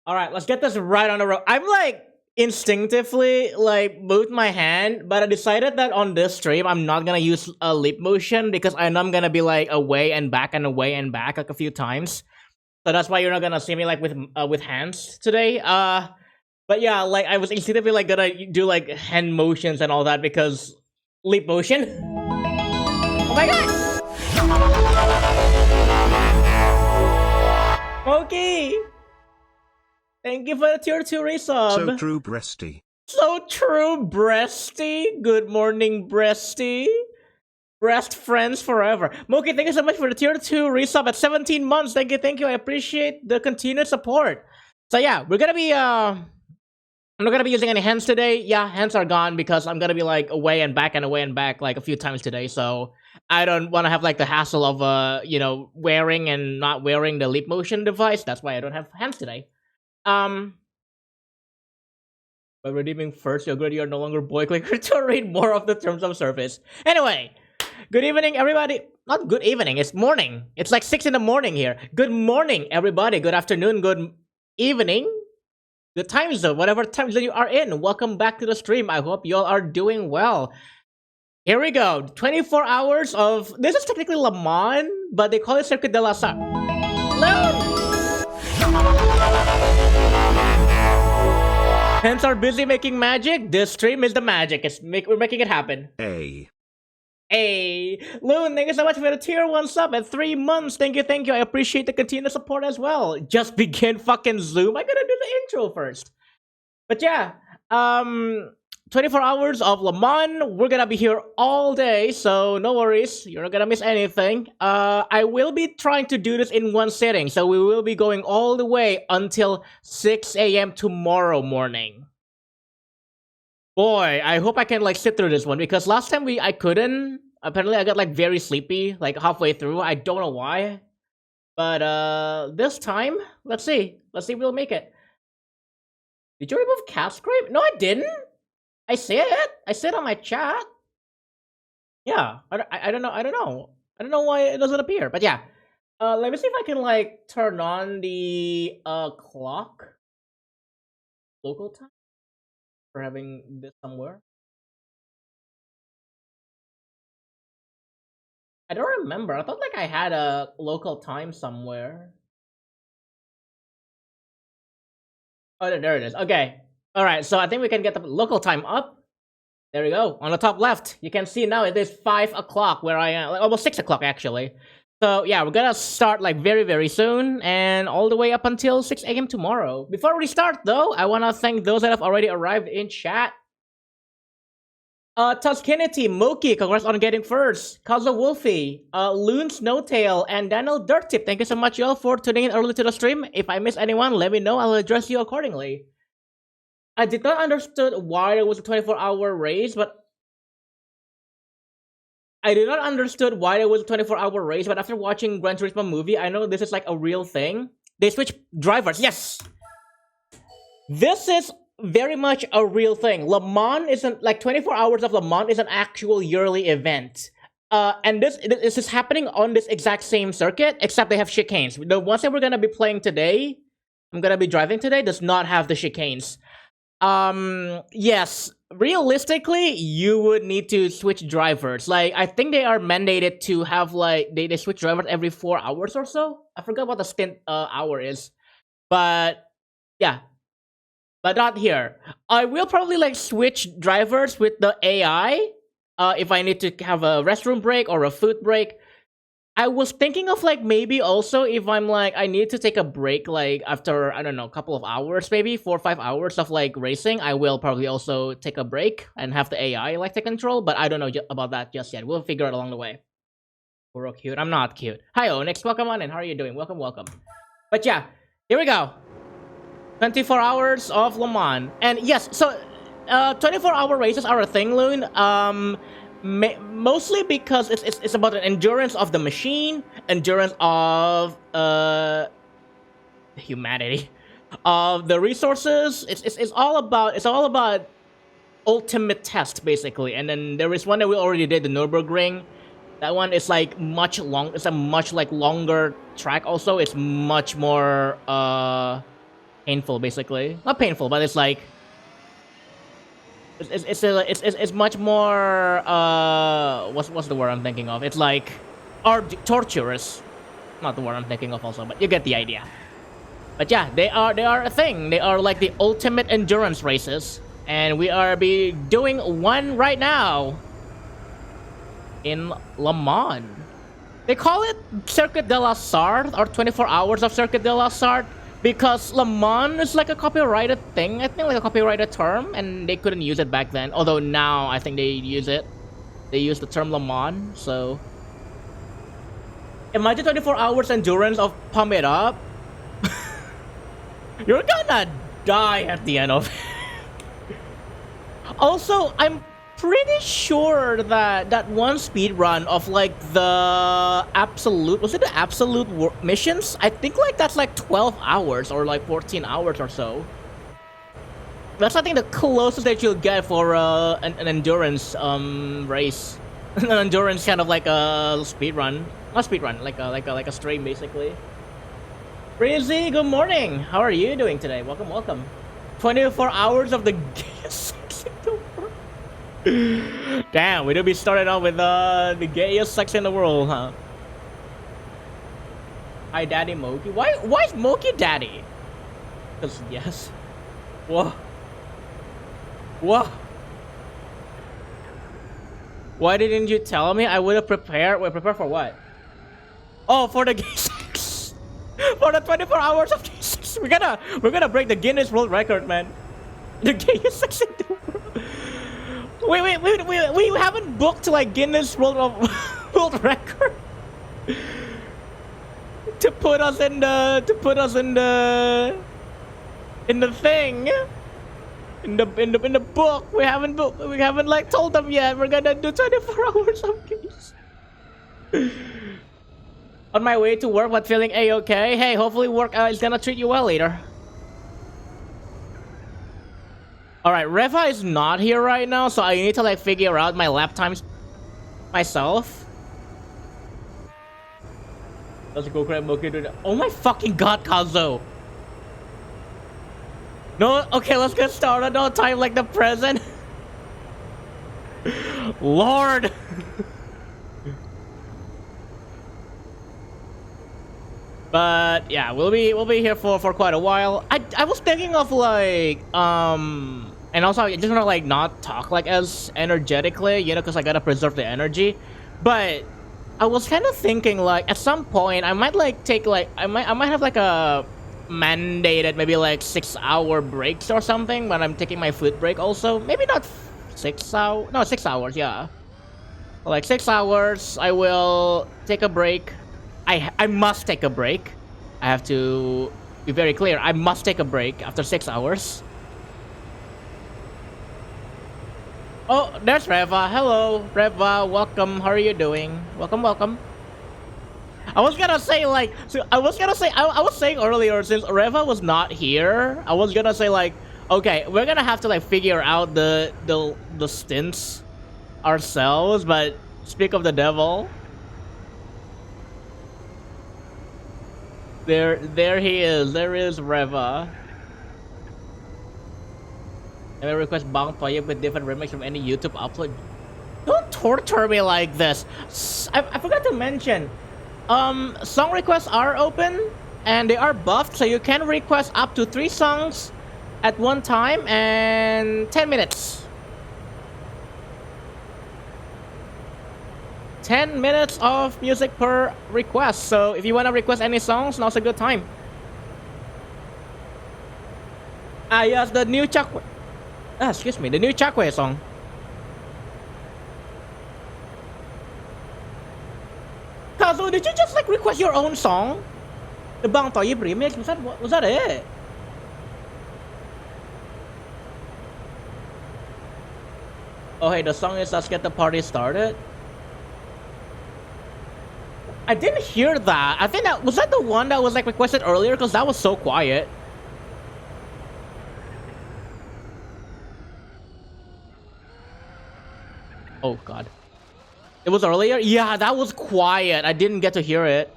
All right, let's get this right on the road. I'm like instinctively like moved my hand, but I decided that on this stream I'm not gonna use a leap motion because I know I'm gonna be like away and back and away and back like a few times. So that's why you're not gonna see me like with hands today. But yeah, like I was instinctively like gonna do like hand motions and all that because leap motion. Oh my god! Okay. Thank you for the tier 2 resub. So true, Breasty. So true, Breasty. Good morning, Breasty. Breast friends forever. Moki, thank you so much for the tier 2 resub at 17 months. Thank you, thank you. I appreciate the continued support. So yeah, we're gonna be I'm not gonna be using any hands today. Yeah, hands are gone because I'm gonna be like away and back like a few times today. So I don't want to have like the hassle of wearing and not wearing the leap motion device. That's why I don't have hands today. By redeeming first, you agree you are no longer boy clicker to read more of the terms of service. Anyway, good evening, everybody. Not good evening, it's morning. It's like 6 in the morning here. Good morning, everybody. Good afternoon, good evening. Good time zone, whatever time zone you are in. Welcome back to the stream. I hope you all are doing well. Here we go. 24 hours of... This is technically Le Mans, but they call it Circuit de la Sar. Hence are busy making magic. This stream is the magic. We're making it happen. Hey. Hey. Loon, thank you so much for the tier 1 sub at 3 months. Thank you, thank you. I appreciate the continued support as well. Just begin fucking Zoom. I gotta do the intro first. But yeah, 24 hours of Le Mans. We're gonna be here all day, so no worries. You're not gonna miss anything. I will be trying to do this in one sitting, so we will be going all the way until 6 a.m. tomorrow morning. Boy, I hope I can like sit through this one because last time I couldn't. Apparently, I got like very sleepy like halfway through. I don't know why, but this time, let's see. Let's see if we'll make it. Did you remove cat scrape? No, I didn't. I said it. I said on my chat. Yeah, I don't know. I don't know. I don't know why it doesn't appear. But yeah, let me see if I can like turn on the clock. Local time. For having this somewhere. I don't remember. I thought like I had a local time somewhere. Oh, there it is. Okay. All right. So I think we can get the local time up. There we go. On the top left, you can see now it is 5 o'clock where I am. Like almost 6 o'clock actually. So yeah, we're gonna start like very, very soon and all the way up until 6 a.m. tomorrow. Before we start though, I wanna thank those that have already arrived in chat. Tuscanity, Moki, congrats on getting first. Kaza Wolfie, Loon Snowtail, and Daniel Dirttip. Thank you so much y'all for tuning in early to the stream. If I miss anyone, let me know. I'll address you accordingly. I did not understood why there was a 24-hour race, but I did not understood why there was a 24-hour race, but after watching Gran Turismo movie, I know this is like a real thing. They switch drivers. Yes! This is very much a real thing. Le Mans isn't like 24 hours of Le Mans is an actual yearly event. And this is happening on this exact same circuit, except they have chicanes. The ones that we're gonna be playing today, I'm gonna be driving today, does not have the chicanes. Yes, realistically, you would need to switch drivers. Like, I think they are mandated to have, like, they switch drivers every 4 hours or so. I forgot what the stint hour is. But, yeah. But not here. I will probably, like, switch drivers with the AI if I need to have a restroom break or a food break. I was thinking of like maybe also if I'm like I need to take a break like after I don't know a couple of hours, maybe 4 or 5 hours of like racing, I will probably also take a break and have the AI like take control. But I don't know about that just yet. We'll figure it along the way. We're all cute. I'm not cute. Hi Onyx, welcome on in. How are you doing? Welcome, welcome. But yeah, here we go. 24 hours of Le Mans, and yes, so 24-hour races are a thing, Loon. Mostly because it's about the endurance of the machine, endurance of humanity, of the resources. It's all about ultimate test basically. And then there is one that we already did, the Nürburgring. That one is like much long. It's a much like longer track. Also, it's much more painful, basically. Not painful, but it's like it's much more what's the word I'm thinking of? It's like torturous. Not the word I'm thinking of also, but you get the idea. But yeah, they are a thing. They are like the ultimate endurance races, and we are be doing one right now in Le Mans. They call it Circuit de la Sarthe or 24 hours of Circuit de la Sarthe because Le Mans is like a copyrighted thing. I think like a copyrighted term, and they couldn't use it back then. Although now I think they use it. They use the term Le Mans. So imagine 24 hours endurance of pump it up. You're gonna die at the end of it. Also, I'm pretty sure that that one speed run of like the absolute, was it the absolute missions? I think like that's like 12 hours or like 14 hours or so. That's I think the closest that you'll get for an endurance race. An endurance kind of like a speed run. Not speed run, like a stream basically. Breezy, good morning. How are you doing today? Welcome, welcome. 24 hours of the gayest sex in the world. Damn, we do be starting off with the gayest sex in the world, huh? Hi, Daddy Moki. Why is Moki Daddy? Cause yes. Whoa. Whoa. Why didn't you tell me? I would have prepared. Wait, prepare for what? Oh, for the gay sex. For the 24 hours of gay sex. We're gonna break the Guinness World Record, man. The gayest sex in the world. We haven't booked like Guinness World Record to put us in the thing. In the book, we haven't like told them yet. We're gonna do 24 hours of games. On my way to work, but feeling a-okay. Hey, hopefully work is gonna treat you well later. All right, Reva is not here right now, so I need to like figure out my lap times myself. Let's go grab Moki. Oh my fucking god, Kazo. No, okay, let's get started. No time like the present. Lord. But yeah, we'll be here for quite a while. I was thinking of like and also I just wanna like not talk like as energetically, you know, because I gotta preserve the energy. But I was kind of thinking like at some point I might like take like I might have like a mandated maybe like 6-hour breaks or something when I'm taking my food break also. Maybe not 6 hours. No, 6 hours, yeah. Like 6 hours, I will take a break. I must take a break. I have to be very clear. I must take a break after 6 hours. Oh, there's Reva. Hello, Reva. Welcome. How are you doing? Welcome, welcome. I was gonna say like, I was saying earlier since Reva was not here. I was gonna say like, okay, we're gonna have to like figure out the stints ourselves. But speak of the devil. There he is. There is Reva. And I request Bang Toya with different remix from any YouTube upload. Don't torture me like this. I forgot to mention. Song requests are open and they are buffed, so you can request up to 3 songs at one time and 10 minutes. 10 minutes of music per request. So if you want to request any songs, now's a good time. Ah, yes, the new Chakwe. Excuse me, the new Chakwe song. Kazu, did you just like request your own song? The Bang Toyib remix? Was that it? Oh hey, the song is Let's Get the Party Started. I didn't hear that. I think that was the one that was like requested earlier because that was so quiet. Oh god. It was earlier? Yeah, that was quiet. I didn't get to hear it.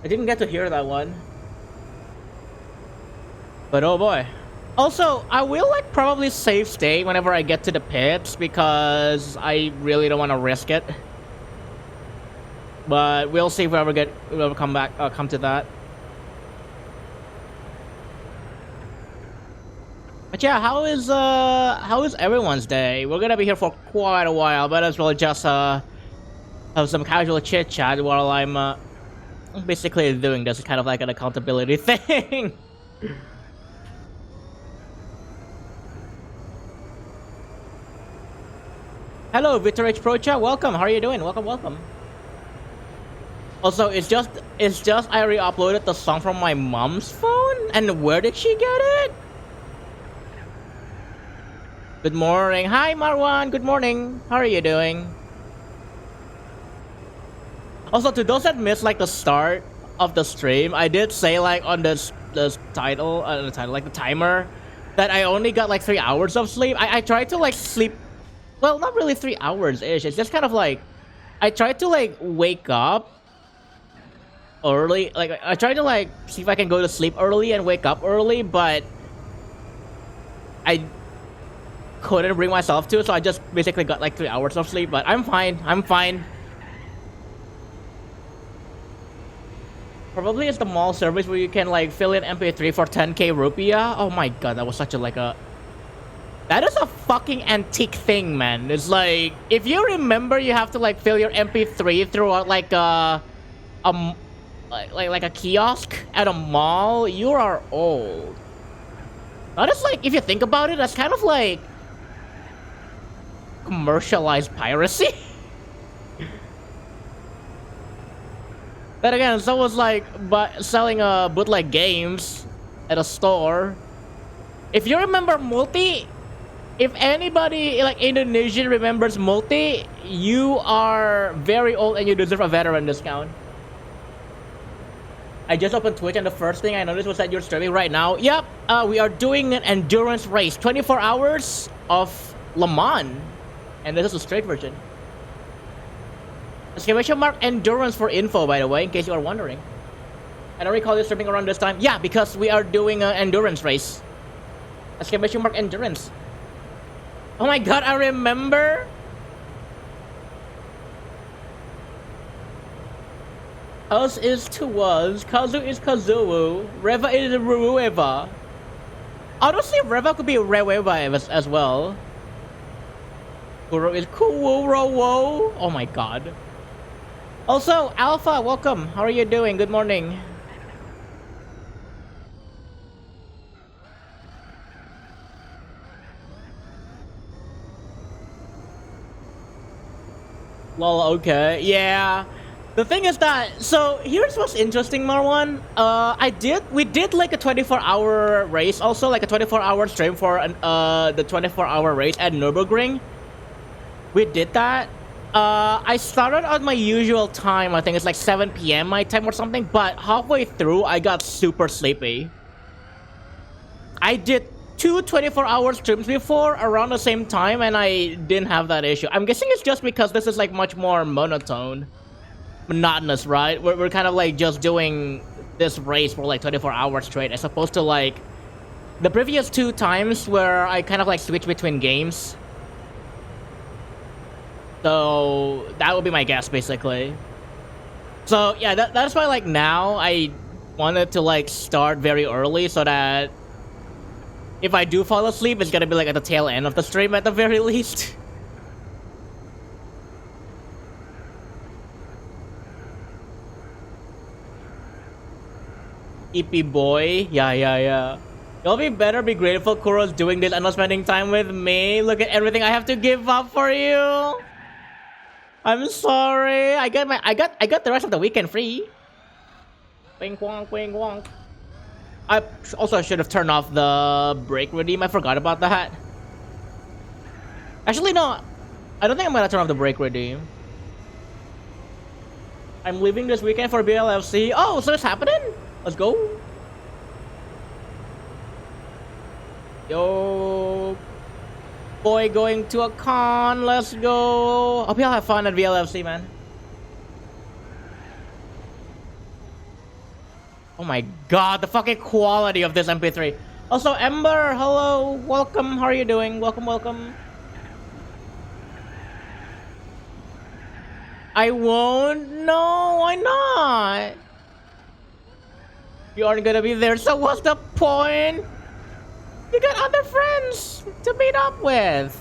I didn't get to hear that one. But oh boy. Also, I will like probably save state whenever I get to the pits because I really don't want to risk it. But we'll see if we'll ever come to that. But yeah, how is everyone's day? We're gonna be here for quite a while, but as well just have some casual chit chat while I'm basically doing this kind of like an accountability thing. Hello, Victor H. Procha, welcome. How are you doing? Welcome, welcome. Also, it's just I re-uploaded the song from my mom's phone, and where did she get it? Good morning. Hi, Marwan. Good morning. How are you doing? Also, to those that missed like the start of the stream, I did say like on the title, like the timer, that I only got like 3 hours of sleep. I tried to like sleep, well, not really 3 hours ish. It's just kind of like I tried to like wake up early. Like I tried to like see if I can go to sleep early and wake up early, but I couldn't bring myself to, so I just basically got like 3 hours of sleep. But I'm fine. I'm fine. Probably it's the mall service where you can like fill in MP3 for 10k rupiah. Oh my god, that was such a like a... That is a fucking antique thing, man. It's like, if you remember, you have to like fill your MP3 throughout like like a kiosk at a mall. You are old. That is like, if you think about it, that's kind of like commercialized piracy. Then again, so was like selling bootleg games at a store. If you remember Multi, if anybody like Indonesian remembers Multi, you are very old and you deserve a veteran discount. I just opened Twitch and the first thing I noticed was that you're streaming right now. Yep, we are doing an endurance race, 24 hours of Le Mans, and this is a straight version. Exclamation mark endurance for info, by the way, in case you are wondering. I don't recall you streaming around this time. Yeah, because we are doing an endurance race. Exclamation mark endurance. Oh my god, I remember. Us is to was, Kazu is Kazuo, Reva is Rueva. Honestly, Reva could be Reweva as well. Kuro is Kuwuro. Oh my god. Also, Alpha, welcome. How are you doing? Good morning. Lol, okay. Yeah. The thing is that, so here's what's interesting, Marwan. We did like a 24-hour race, also like a 24-hour stream for the 24-hour race at Nürburgring. We did that. I started at my usual time. I think it's like 7 p.m. my time or something. But halfway through, I got super sleepy. I did 2 24-hour streams before around the same time, and I didn't have that issue. I'm guessing it's just because this is like much more monotonous, right? We're kind of like just doing this race for like 24 hours straight, as opposed to like the previous 2 times where I kind of like switch between games. So that would be my guess, basically. So yeah, that's why like now I wanted to like start very early so that if I do fall asleep, it's gonna be like at the tail end of the stream at the very least. EP boy, yeah. Y'all better be grateful Kuro's doing this and not spending time with me. Look at everything I have to give up for you. I'm sorry. I got the rest of the weekend free. Wing wonk, wing wonk. I also should have turned off the break redeem. I forgot about that. Actually, no. I don't think I'm gonna turn off the break redeem. I'm leaving this weekend for BLFC. Oh, so it's happening? Let's go. Yo. Boy going to a con, let's go. Hope y'all have fun at VLFC, man. Oh my god, the fucking quality of this MP3. Also, Ember, hello, welcome. How are you doing? Welcome, welcome. I won't. No, why not? You aren't gonna be there, so what's the point? You got other friends to meet up with.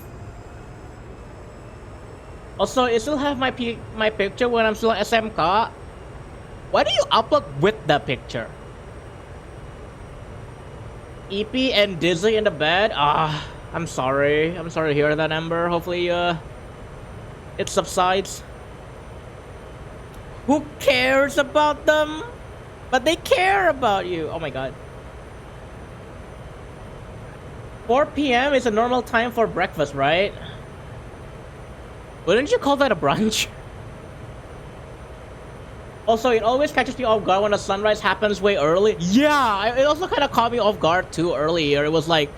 Also, you still have my picture when I'm still at SMK. Why do you upload with the picture? EP and Dizzy in the bed? Ah, I'm sorry. I'm sorry to hear that, Ember. Hopefully, it subsides. Who cares about them? But they care about you. Oh my god. 4 p.m. is a normal time for breakfast, right? Wouldn't you call that a brunch? Also, it always catches me off guard when the sunrise happens way early. Yeah, it also kind of caught me off guard too earlier. It was like,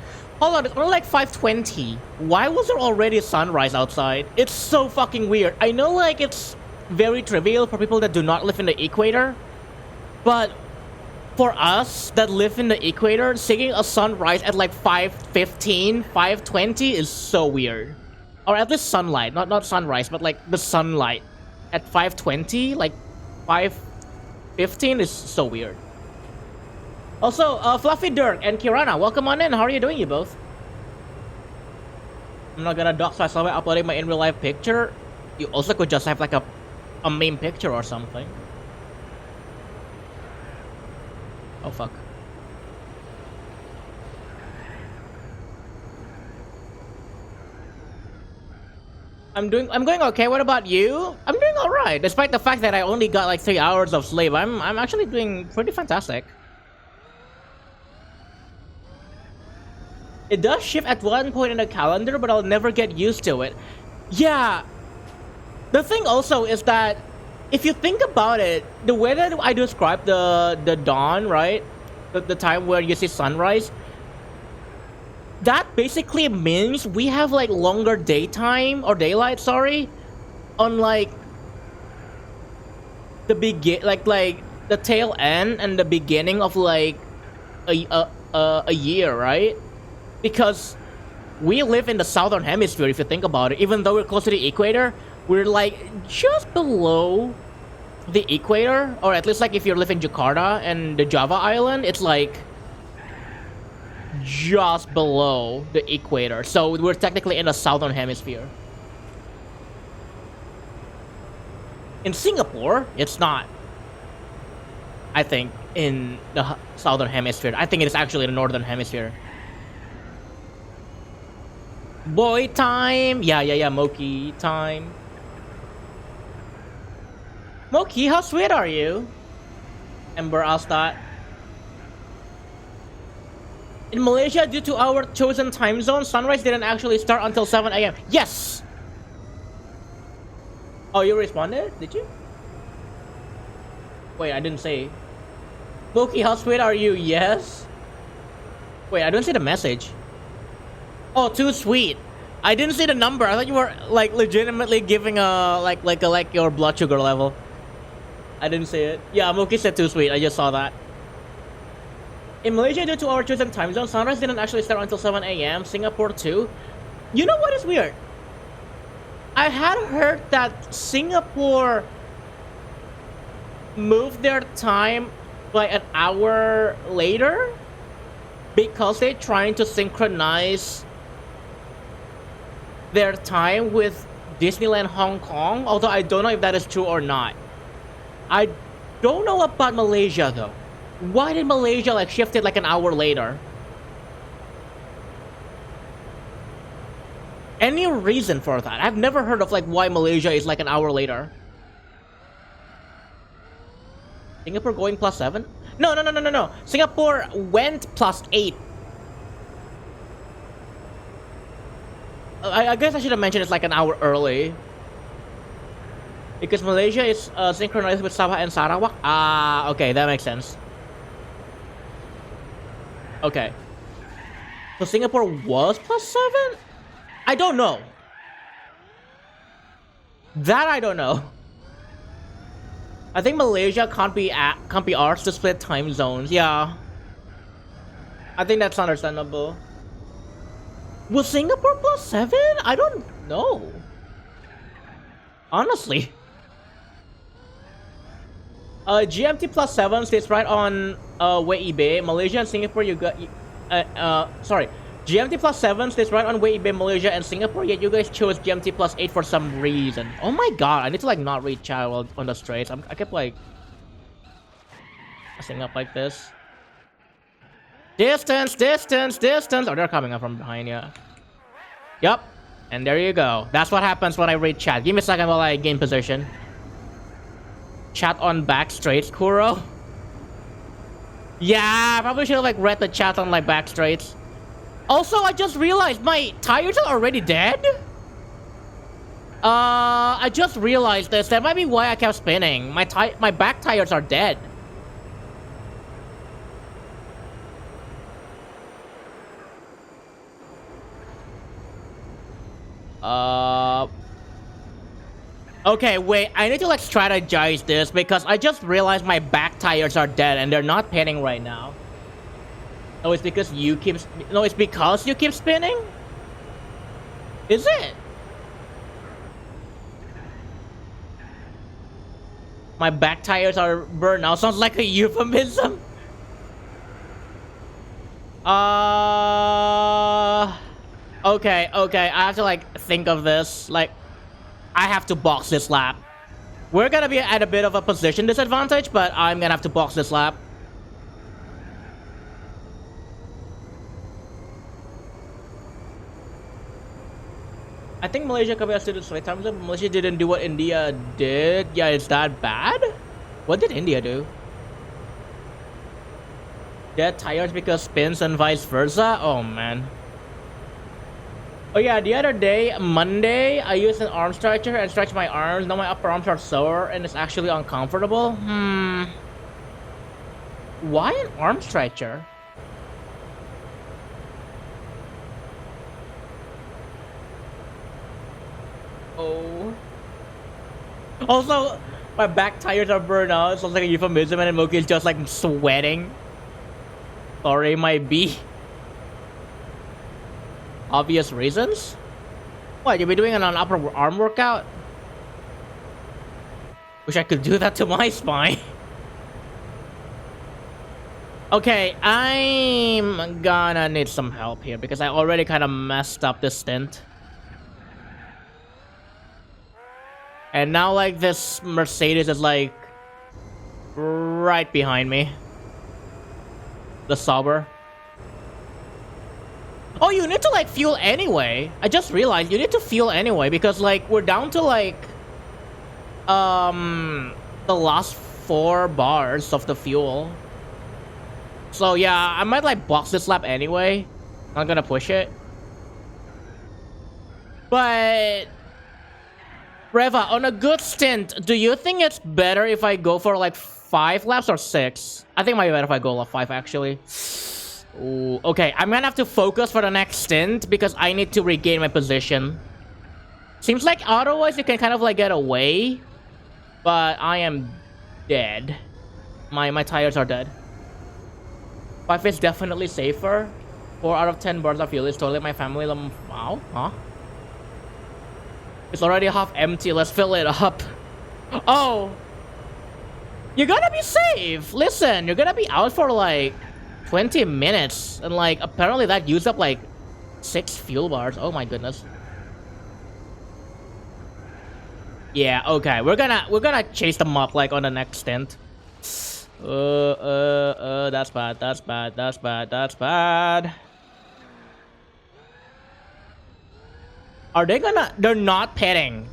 hold on, it's only like 5:20. Why was there already sunrise outside? It's so fucking weird. I know like it's very trivial for people that do not live in the equator, but for us that live in the equator, seeing a sunrise at like 5:15, 5:20 is so weird. Or at least sunlight, not sunrise, but like the sunlight at 5:20, like 5:15 is so weird. Also, Fluffy Dirk and Kirana, welcome on in. How are you doing, you both? I'm not gonna dox myself by uploading my in real life picture. You also could just have like a meme picture or something. Oh fuck. I'm going okay. What about you? I'm doing alright, despite the fact that I only got like 3 hours of sleep. I'm actually doing pretty fantastic. It does shift at one point in the calendar, but I'll never get used to it. Yeah. The thing also is that if you think about it, the way that I describe the dawn, right? The time where you see sunrise, that basically means we have like longer daytime or daylight, sorry, on like the the tail end and the beginning of like a year, right? Because we live in the southern hemisphere. If you think about it, even though we're close to the equator, we're like just below the equator, or at least like if you live in Jakarta and the Java island, it's like just below the equator, so we're technically in the southern hemisphere. In Singapore, it's not. I think in the southern hemisphere. I think it is actually the northern hemisphere. Boy time. Yeah, Moki time. Moki, how sweet are you? Ember asked that. In Malaysia, due to our chosen time zone, sunrise didn't actually start until 7 a.m. Yes! Oh, you responded? Did you? Wait, I didn't say. Loki, how sweet are you? Yes? Wait, I didn't see the message. Oh, too sweet. I didn't see the number. I thought you were like legitimately giving a like your blood sugar level. I didn't see it. Yeah, Moki said too sweet. I just saw that. In Malaysia, due to our chosen time zone, sunrise didn't actually start until 7 a.m. Singapore too. You know what is weird? I had heard that Singapore moved their time like an hour later because they're trying to synchronize their time with Disneyland Hong Kong, although I don't know if that is true or not. I don't know about Malaysia though. Why did Malaysia like shift it like an hour later? Any reason for that? I've never heard of like why Malaysia is like an hour later. Singapore going +7? No. Singapore went +8. I guess I should have mentioned it's like an hour early. Because Malaysia is synchronized with Sabah and Sarawak. Ah, okay, that makes sense. Okay. So Singapore was +7? I don't know. That I don't know. I think Malaysia can't be arsed to split time zones. Yeah, I think that's understandable. Was Singapore +7? I don't know. Honestly. GMT +7 stays right on Wei Malaysia and Singapore. You got sorry. GMT +7 stays right on Wei Malaysia and Singapore. Yet you guys chose GMT +8 for some reason. Oh my god! I need to like not read chat while on the straights. I kept like messing up like this. Distance, distance, distance. Oh, they're coming up from behind you. Yep. And there you go. That's what happens when I read chat. Give me a second while I gain position. Chat on back straights, Kuro. Yeah, I probably should have like read the chat on like back straights. Also, I just realized my tires are already dead. I just realized this. That might be why I kept spinning. My back tires are dead. Okay, wait. I need to like strategize this because I just realized my back tires are dead and they're not pinning right now. Oh, it's because you keep... No, it's because you keep spinning? Is it? My back tires are burned out. Sounds like a euphemism. Okay, okay. I have to like think of this. Like, I have to box this lap. We're gonna be at a bit of a position disadvantage, but I'm gonna have to box this lap. I think Malaysia could be to the straight time zone, but Malaysia didn't do what India did. Yeah, is that bad? What did India do? Dead tires because spins and vice versa? Oh, man. Oh, yeah, the other day, Monday, I used an arm stretcher and stretched my arms. Now my upper arms are sore and it's actually uncomfortable. Why an arm stretcher? Oh. Also, my back tires are burned out. It sounds like a euphemism, and Moki is just like sweating. Sorry, might be. Obvious reasons? What, you'll be doing an upper arm workout? Wish I could do that to my spine. Okay, I'm gonna need some help here because I already kind of messed up this stint. And now, like, this Mercedes is, like, right behind me. The Sauber. Oh, you need to, like, fuel anyway. I just realized you need to fuel anyway because, like, we're down to, like, the last 4 bars of the fuel. So, yeah, I might, like, box this lap anyway. I'm gonna push it. But... Reva, on a good stint, do you think it's better if I go for like 5 laps or 6? I think it might be better if I go like 5 actually. Ooh, okay, I'm gonna have to focus for the next stint because I need to regain my position. Seems like otherwise you can kind of like get away, but I am dead. My tires are dead. 5 is definitely safer. 4 out of 10 bars of fuel is totally my family. Wow, huh? It's already half empty. Let's fill it up. Oh. You're gonna be safe. Listen, you're gonna be out for like 20 minutes. And like, apparently that used up like 6 fuel bars. Oh my goodness. Yeah, okay. We're gonna chase them up like on the next stint. That's bad. That's bad. That's bad. That's bad. Are they gonna... They're not pitting.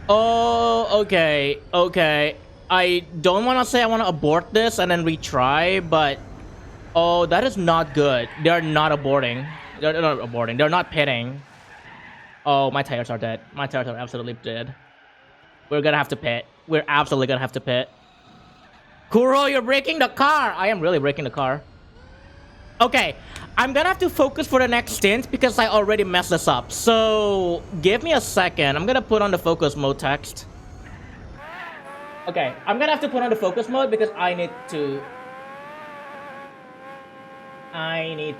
Oh, okay. Okay. I don't want to say I want to abort this and then retry, but... Oh, that is not good. They're not aborting. They're not aborting. They're not pitting. Oh, my tires are dead. My tires are absolutely dead. We're gonna have to pit. We're absolutely gonna have to pit. Kuro, you're breaking the car! I am really breaking the car. Okay, I'm gonna have to focus for the next stint because I already messed this up. So, give me a second. I'm gonna put on the focus mode text. Okay, I'm gonna have to put on the focus mode because I need to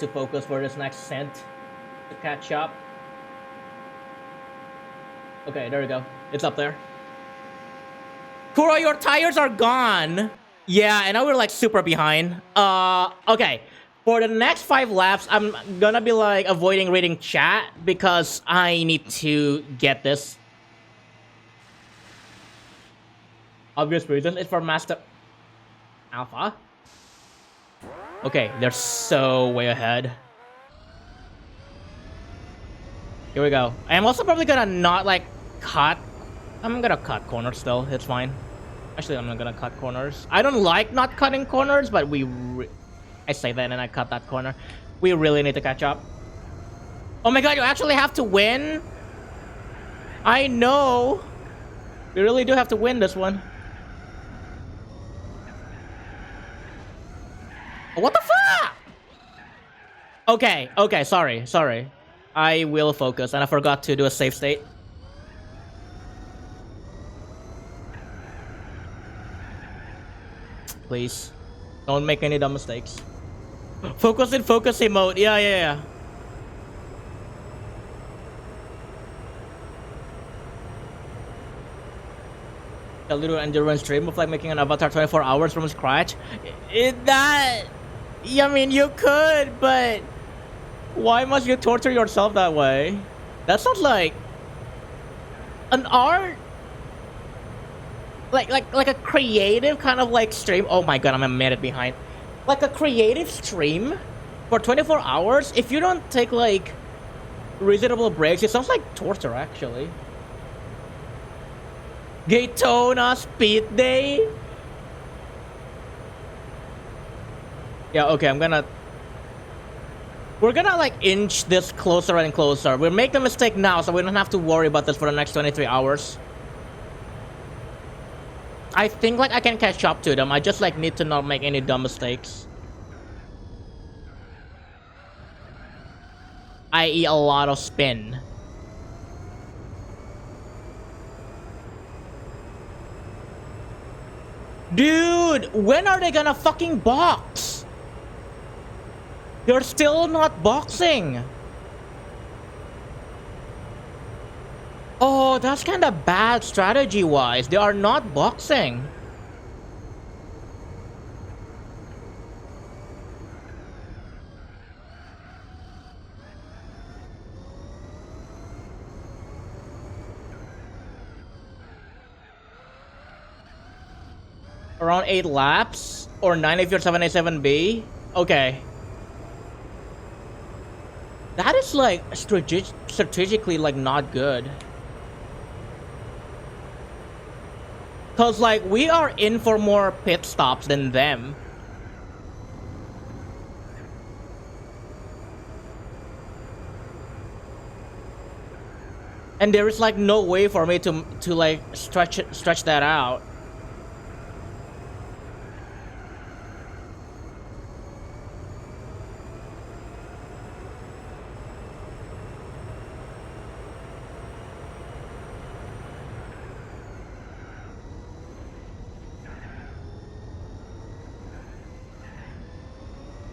focus for this next scent to catch up. Okay, there we go. It's up there. Kuro, your tires are gone. Yeah, and now we're like super behind. Okay. For the next 5 laps, I'm gonna be like avoiding reading chat because I need to get this. Obvious reason, it's for Master Alpha. Okay, they're so way ahead. Here we go. I'm also probably gonna not like cut. I'm gonna cut corners still. It's fine. Actually, I'm not gonna cut corners. I don't like not cutting corners, but I say that and I cut that corner. We really need to catch up. Oh my god, you actually have to win? I know. We really do have to win this one. What the fuck? Okay, sorry. I will focus, and I forgot to do a save state. Please. Don't make any dumb mistakes. Focus in mode. Yeah. A little endurance dream of like making an avatar 24 hours from scratch. I mean, you could, but why must you torture yourself that way? That sounds like an art, like a creative kind of like stream. Oh my god, I'm a minute behind. Like a creative stream for 24 hours. If you don't take like reasonable breaks, it sounds like torture actually. Daytona Speed Day. Yeah, okay, we're gonna like inch this closer and closer. We'll make the mistake now so we don't have to worry about this for the next 23 hours. I think like I can catch up to them. I just like need to not make any dumb mistakes. I.e. a lot of spin. Dude, when are they gonna fucking box? They're still not boxing. Oh, that's kind of bad strategy-wise. They are not boxing. Around 8 laps? Or 9 if you're 787B? Okay. That is like strategically like not good. Cause like we are in for more pit stops than them. And there is like no way for me to like stretch that out.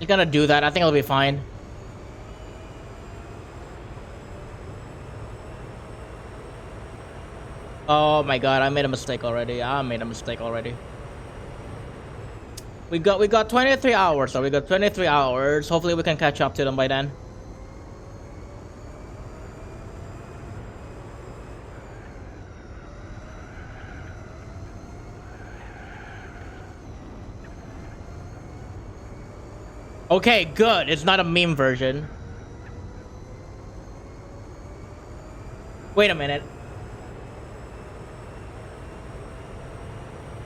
Just gonna do that. I think it'll be fine. Oh my god, I made a mistake already. We got 23 hours, so we got 23 hours. Hopefully we can catch up to them by then. Okay, good. It's not a meme version. Wait a minute.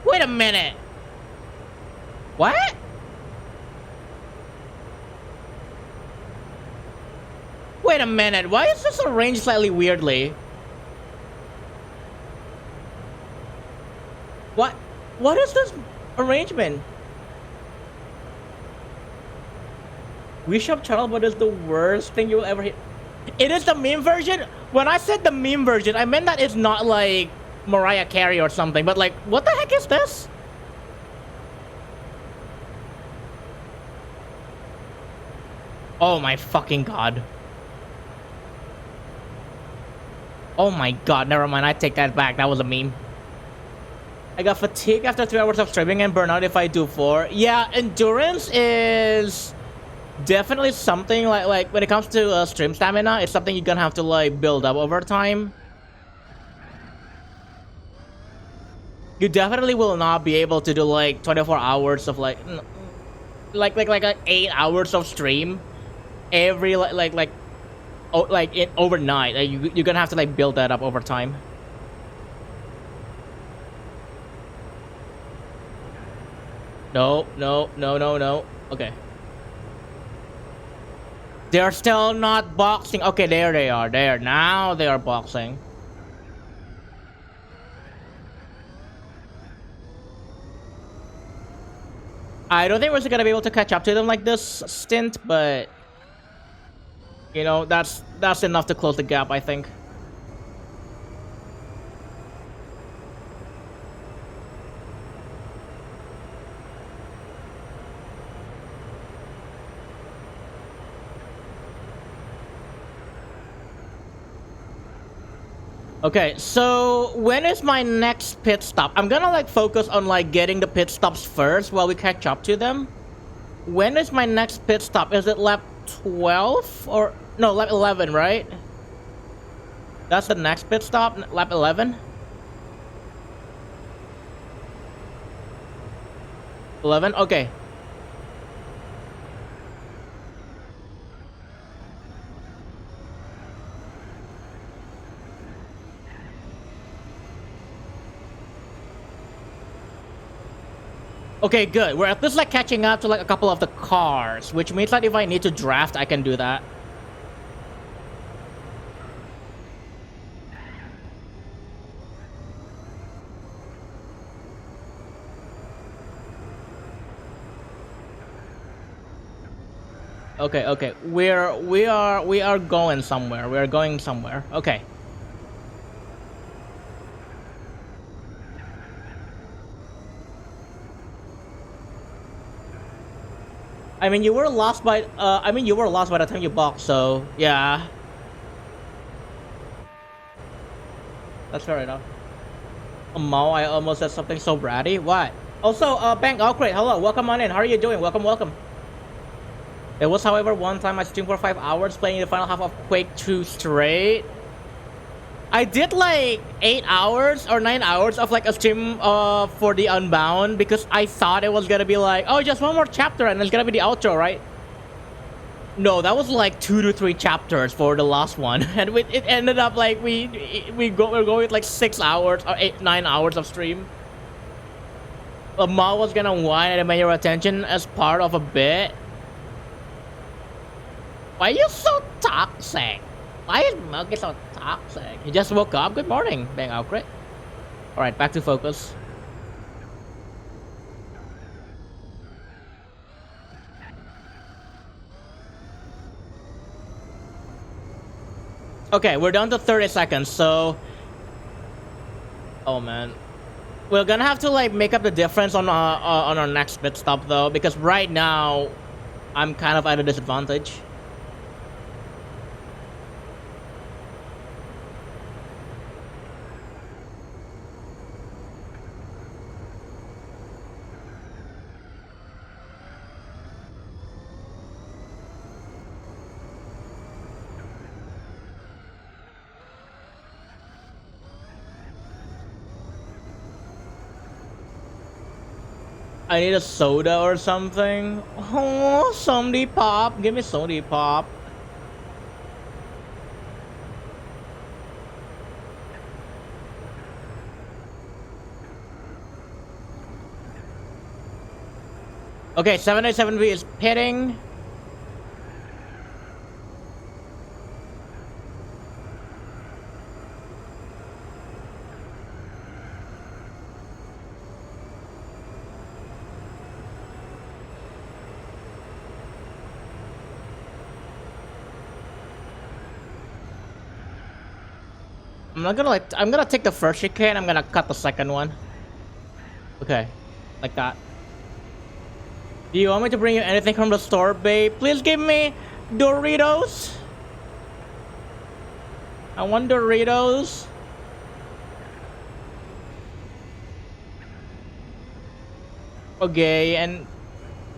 Wait a minute. What? Wait a minute. Why is this arranged slightly weirdly? What is this arrangement? Bishop Charlebot is the worst thing you will ever hear. It is the meme version? When I said the meme version, I meant that it's not like Mariah Carey or something. But like, what the heck is this? Oh my fucking god. Oh my god, never mind, I take that back. That was a meme. I got fatigue after 3 hours of streaming and burnout if I do 4. Yeah, endurance is definitely something like when it comes to stream stamina, it's something you're gonna have to like build up over time. You definitely will not be able to do like 24 hours of like 8 hours of stream every overnight. Like, you're gonna have to like build that up over time. No. Okay. They're still not boxing. Okay, there they are. There. Now they are boxing. I don't think we're gonna be able to catch up to them like this stint, but you know, that's enough to close the gap, I think. Okay, so when is my next pit stop? I'm gonna like focus on like getting the pit stops first while we catch up to them. When is my next pit stop? Is it lap 12 or no, lap 11, right? That's the next pit stop, lap 11. 11, okay. Okay, good. We're at least like catching up to like a couple of the cars, which means that if I need to draft, I can do that. Okay. We are going somewhere. We are going somewhere. Okay. I mean, you were lost by the time you boxed, so yeah. That's fair enough. Mo, I almost said something so bratty. What? Also, Bank Outcrate, hello, welcome on in. How are you doing? Welcome. It was, however, one time I streamed for 5 hours playing the final half of Quake 2 straight. I did like 8 hours or 9 hours of like a stream for the Unbound because I thought it was gonna be like, oh, just one more chapter and it's gonna be the outro, right? No, that was like 2 to 3 chapters for the last one, and it ended up like we're going with like 6 hours or 9 hours of stream. Ma was gonna whine and demand your attention as part of a bit. Why are you so toxic? Why is Monkey so toxic? He just woke up. Good morning, Bang Outcrit. Alright, back to focus. Okay, we're down to 30 seconds, so... Oh, man. We're gonna have to, like, make up the difference on our next pit stop, though, because right now, I'm kind of at a disadvantage. I need a soda or something. Oh, somebody pop. Give me somebody pop. Okay, 787V is pitting. I'm gonna take the first chicane. I'm gonna cut the second one. Okay, like that. Do you want me to bring you anything from the store, babe? Please give me Doritos. I want Doritos. Okay, and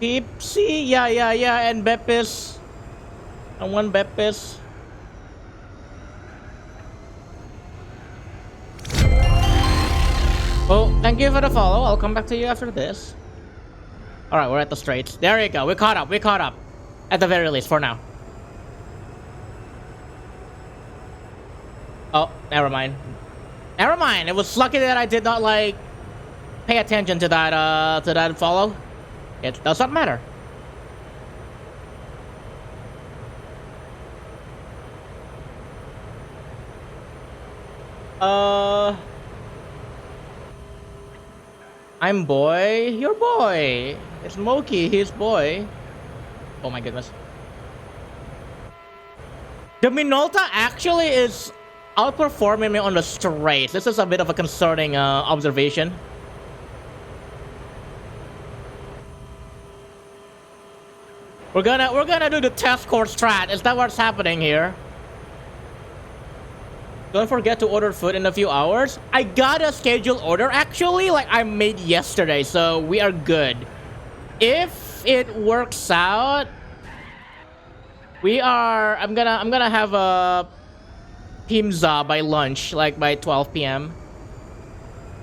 Pepsi, yeah, and Beppis. I want Beppis. Oh, thank you for the follow. I'll come back to you after this. Alright, we're at the Straits. There you go. We caught up. At the very least, for now. Oh, never mind. Never mind. It was lucky that I did not, like, pay attention to that follow. It does not matter. I'm boy. Your boy. It's Moki. He's boy. Oh my goodness. The Minolta actually is outperforming me on the straight. This is a bit of a concerning observation. We're gonna do the test course strat. Is that what's happening here? Don't forget to order food in a few hours. I got a scheduled order actually, like I made yesterday, so we are good. If it works out, I'm gonna have a pizza by lunch, like by 12 p.m.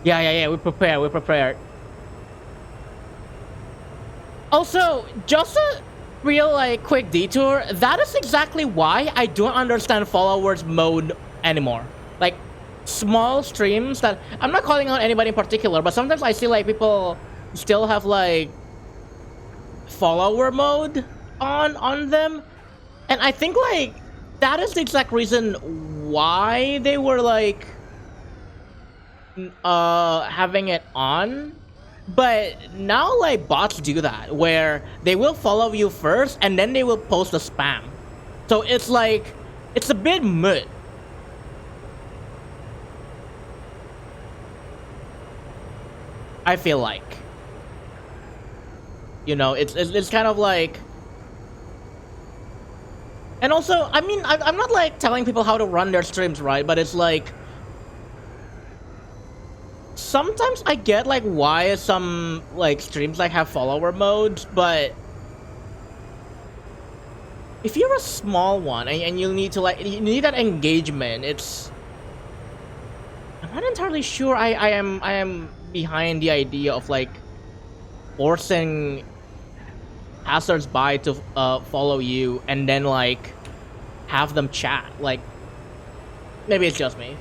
Yeah, we're prepared. Also, just a real like quick detour, that is exactly why I don't understand followers mode anymore. Like small streams that I'm not calling out anybody in particular, but sometimes I see like people still have like follower mode on them, and I think like that is the exact reason why they were like having it on. But now like bots do that where they will follow you first and then they will post the spam, so it's like it's a bit moot. I feel like, you know, it's kind of like, and also I mean I'm not like telling people how to run their streams, right? But it's like sometimes I get like why some like streams like have follower modes, but if you're a small one and you need to like you need that engagement, I'm not entirely sure I am behind the idea of like forcing passersby to follow you and then like have them chat. Like maybe it's just me.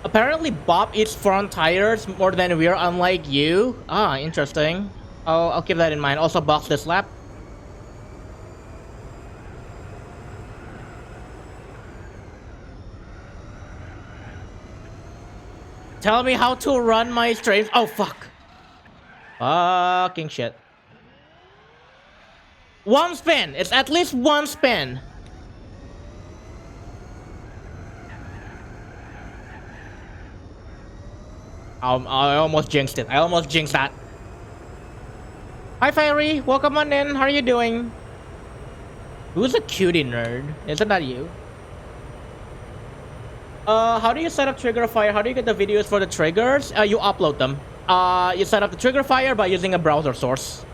Apparently Bob eats front tires more than we're, unlike you. Ah, interesting. I'll keep that in mind. Also box this lap. Tell me how to run my streams. Oh fuck. Fucking shit. One spin. It's at least one spin. I almost jinxed it. I almost jinxed that. Hi Fairy, welcome on in. How are you doing? Who's a cutie nerd? Isn't that you? How do you set up trigger fire? How do you get the videos for the triggers? You upload them. You set up the trigger fire by using a browser source.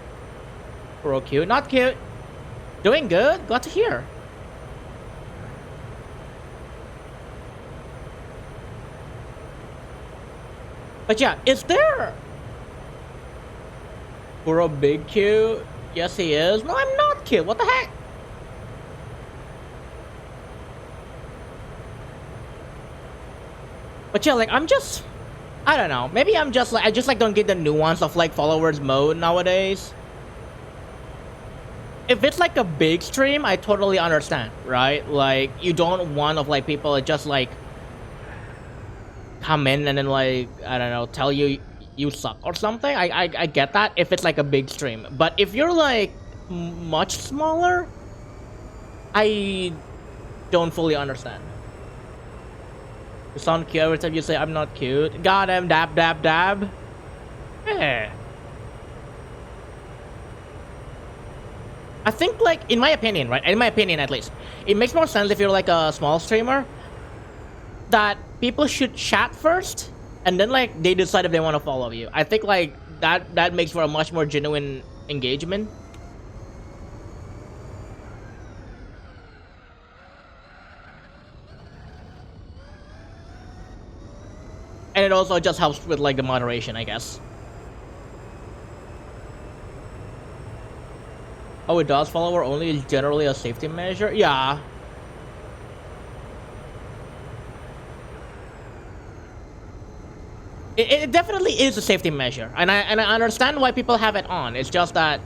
Pro cute, not cute. Doing good. Glad to hear. But yeah, is there Kuro big cute? Yes, he is. No, I'm not cute. What the heck? But yeah, like I don't know. Maybe I just like don't get the nuance of like followers mode nowadays. If it's like a big stream, I totally understand, right? Like you don't want of like people that just like come in and then like I don't know tell you you suck or something. I get that if it's like a big stream, but if you're like much smaller, I don't fully understand. You sound cute every time you say I'm not cute. Got him, dab, dab, dab. Yeah. I think, like, in my opinion, right? In my opinion, at least, it makes more sense if you're like a small streamer that people should chat first, and then like they decide if they want to follow you. I think like that makes for a much more genuine engagement. And it also just helps with like the moderation, I guess. Oh, it does follower only is generally a safety measure? Yeah. It definitely is a safety measure. And I understand why people have it on. It's just that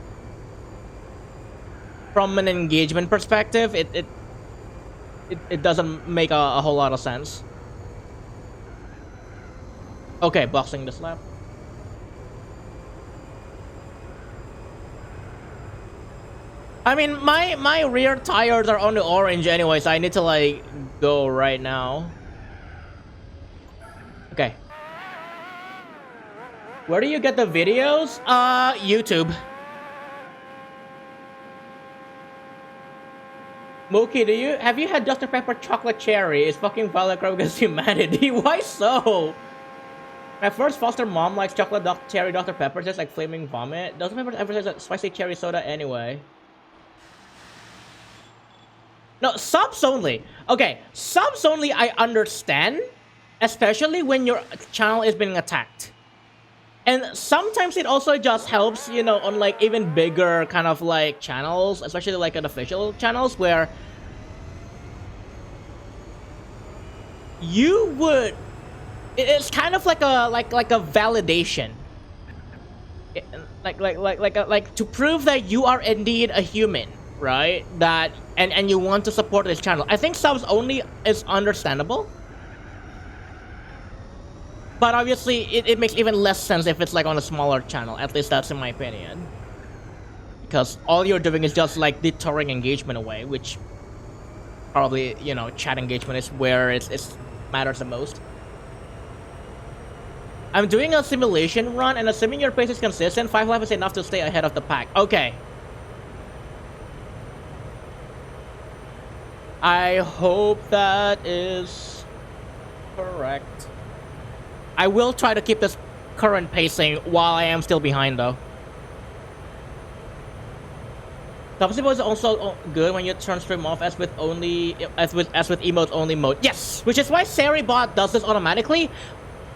from an engagement perspective, it doesn't make a whole lot of sense. Okay, boxing this lap. I mean, my rear tires are on the orange anyway, so I need to like go right now. Okay. Where do you get the videos? YouTube. Mookie, have you had Dr. Pepper chocolate cherry? It's fucking violent crime against humanity. Why so? My first foster mom likes chocolate cherry Dr. Pepper, just like flaming vomit. Dr. Pepper emphasizes that spicy cherry soda anyway. No, subs only. Okay, subs only I understand, especially when your channel is being attacked. And sometimes it also just helps, you know, on like even bigger kind of like channels, especially like an official channels where you would, it's kind of like a like a validation. Like to prove that you are indeed a human, right? That and you want to support this channel. I think subs only is understandable. But obviously, it makes even less sense if it's like on a smaller channel. At least that's in my opinion. Because all you're doing is just like deterring engagement away, which probably, you know, chat engagement is where it matters the most. I'm doing a simulation run, and assuming your pace is consistent, 5 laps is enough to stay ahead of the pack. Okay. I hope that is correct. I will try to keep this current pacing while I am still behind, though. Topsy is also good when you turn stream off as with emotes only mode. Yes, which is why Seribot does this automatically.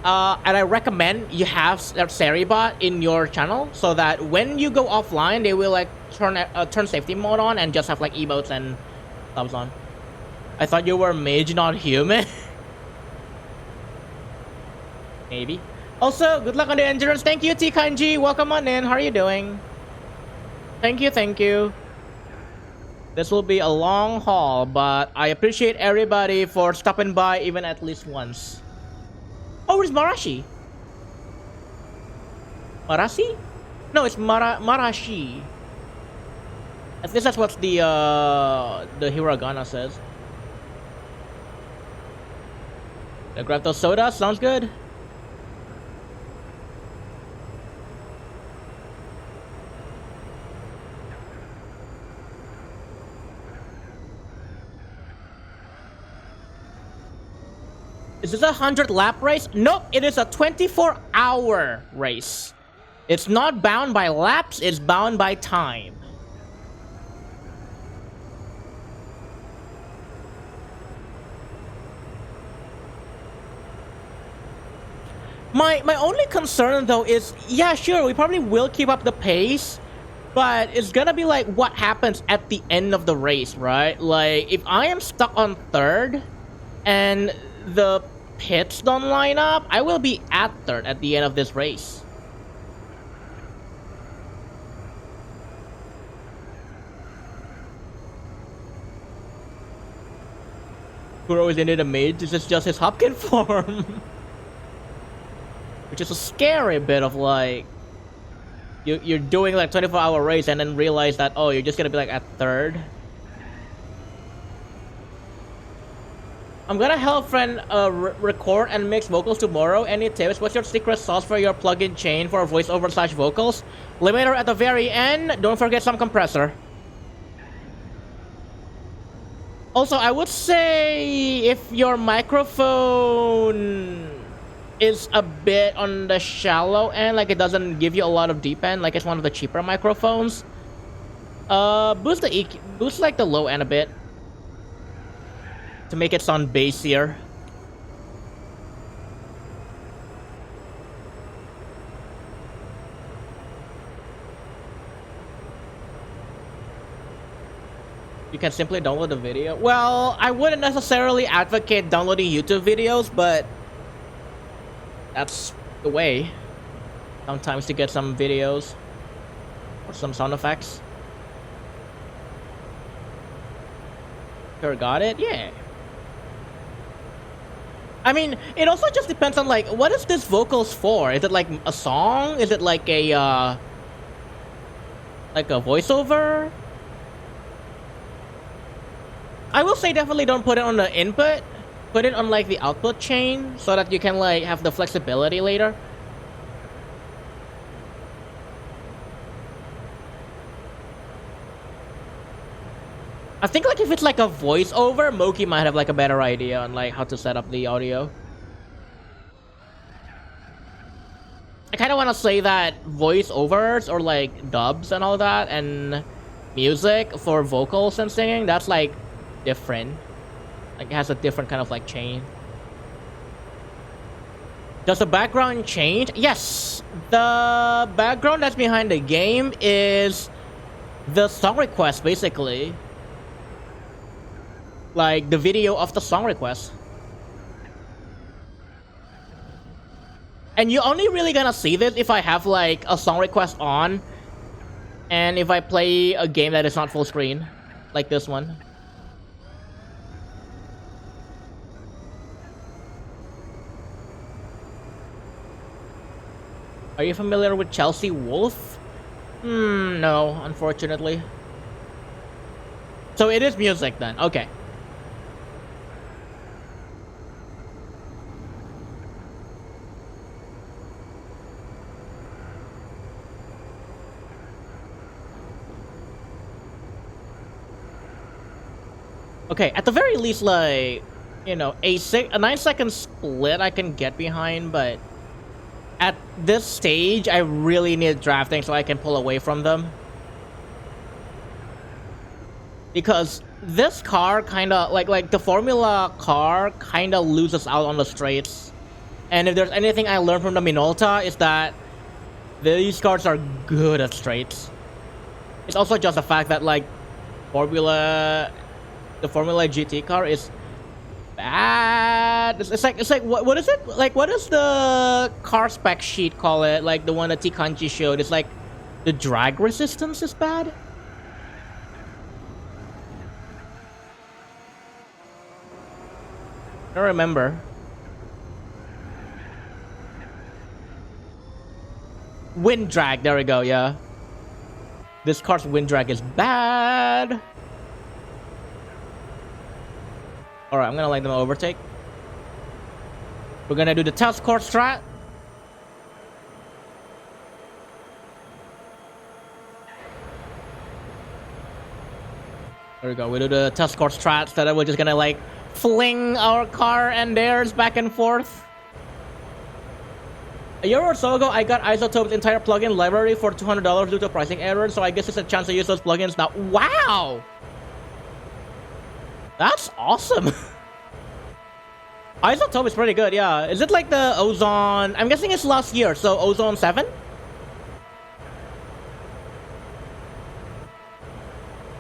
And I recommend you have Seribot in your channel so that when you go offline, they will like turn safety mode on and just have like emotes and thumbs on. I thought you were mage, not human. Maybe. Also, good luck on the endurance. Thank you, T Kanji. Welcome on in. How are you doing? Thank you, thank you. This will be a long haul, but I appreciate everybody for stopping by even at least once. Oh, it's Marashi. Marashi? No, it's Marashi. At least that's what the hiragana says. Grab those sodas. Sounds good. Is this a 100 lap race? Nope, it is a 24-hour race. It's not bound by laps, it's bound by time. My only concern though is, yeah, sure, we probably will keep up the pace, but it's gonna be like what happens at the end of the race, right? Like, if I am stuck on third and the pits don't line up, I will be at third at the end of this race. Kuro is indeed a mage. This is just his Hopkin form. Which is a scary bit of like you're doing like 24-hour race and then realize that, oh, you're just gonna be like at third. I'm gonna help friend record and mix vocals tomorrow. Any tips? What's your secret sauce for your plugin chain for voiceover slash vocals? Limiter at the very end. Don't forget some compressor. Also, I would say if your microphone is a bit on the shallow end, like it doesn't give you a lot of deep end, like it's one of the cheaper microphones, boost the EQ, boost like the low end a bit to make it sound bassier. You can simply download the video. Well, I wouldn't necessarily advocate downloading YouTube videos, but that's the way sometimes to get some videos or some sound effects. Sure, got it? Yeah. I mean, it also just depends on like, what is this vocals for? Is it like a song? Is it like a voiceover? I will say definitely don't put it on the input. Put it on like the output chain so that you can like have the flexibility later. I think like if it's like a voiceover, Moki might have like a better idea on like how to set up the audio. I kind of want to say that voiceovers or like dubs and all that and music for vocals and singing, that's like different. Like it has a different kind of like chain. Does the background change? Yes. The background that's behind the game is the song request, basically. Like the video of the song request. And you're only really gonna see this if I have like a song request on and if I play a game that is not full screen, like this one. Are you familiar with Chelsea Wolf? No, unfortunately. So it is music then, okay. Okay, at the very least, like, you know, a 9-second split I can get behind, but at this stage, I really need drafting so I can pull away from them. Because this car kinda, like the Formula car kinda loses out on the straights. And if there's anything I learned from the Minolta, is that these cars are good at straights. It's also just the fact that, like, the Formula GT car is bad. It's like what is it? Like what does the car spec sheet call it? Like the one that Tikanji showed. It's like the drag resistance is bad. I don't remember. Wind drag. There we go. Yeah. This car's wind drag is bad. Alright, I'm gonna let them overtake. We're gonna do the test course strat. There we go. We do the test course strat so that we're just gonna like fling our car and theirs back and forth. A year or so ago, I got Isotope's entire plugin library for $200 due to a pricing error, so I guess it's a chance to use those plugins now. Wow! That's awesome! Isotope is pretty good, yeah. Is it like the Ozone? I'm guessing it's last year, so Ozone 7?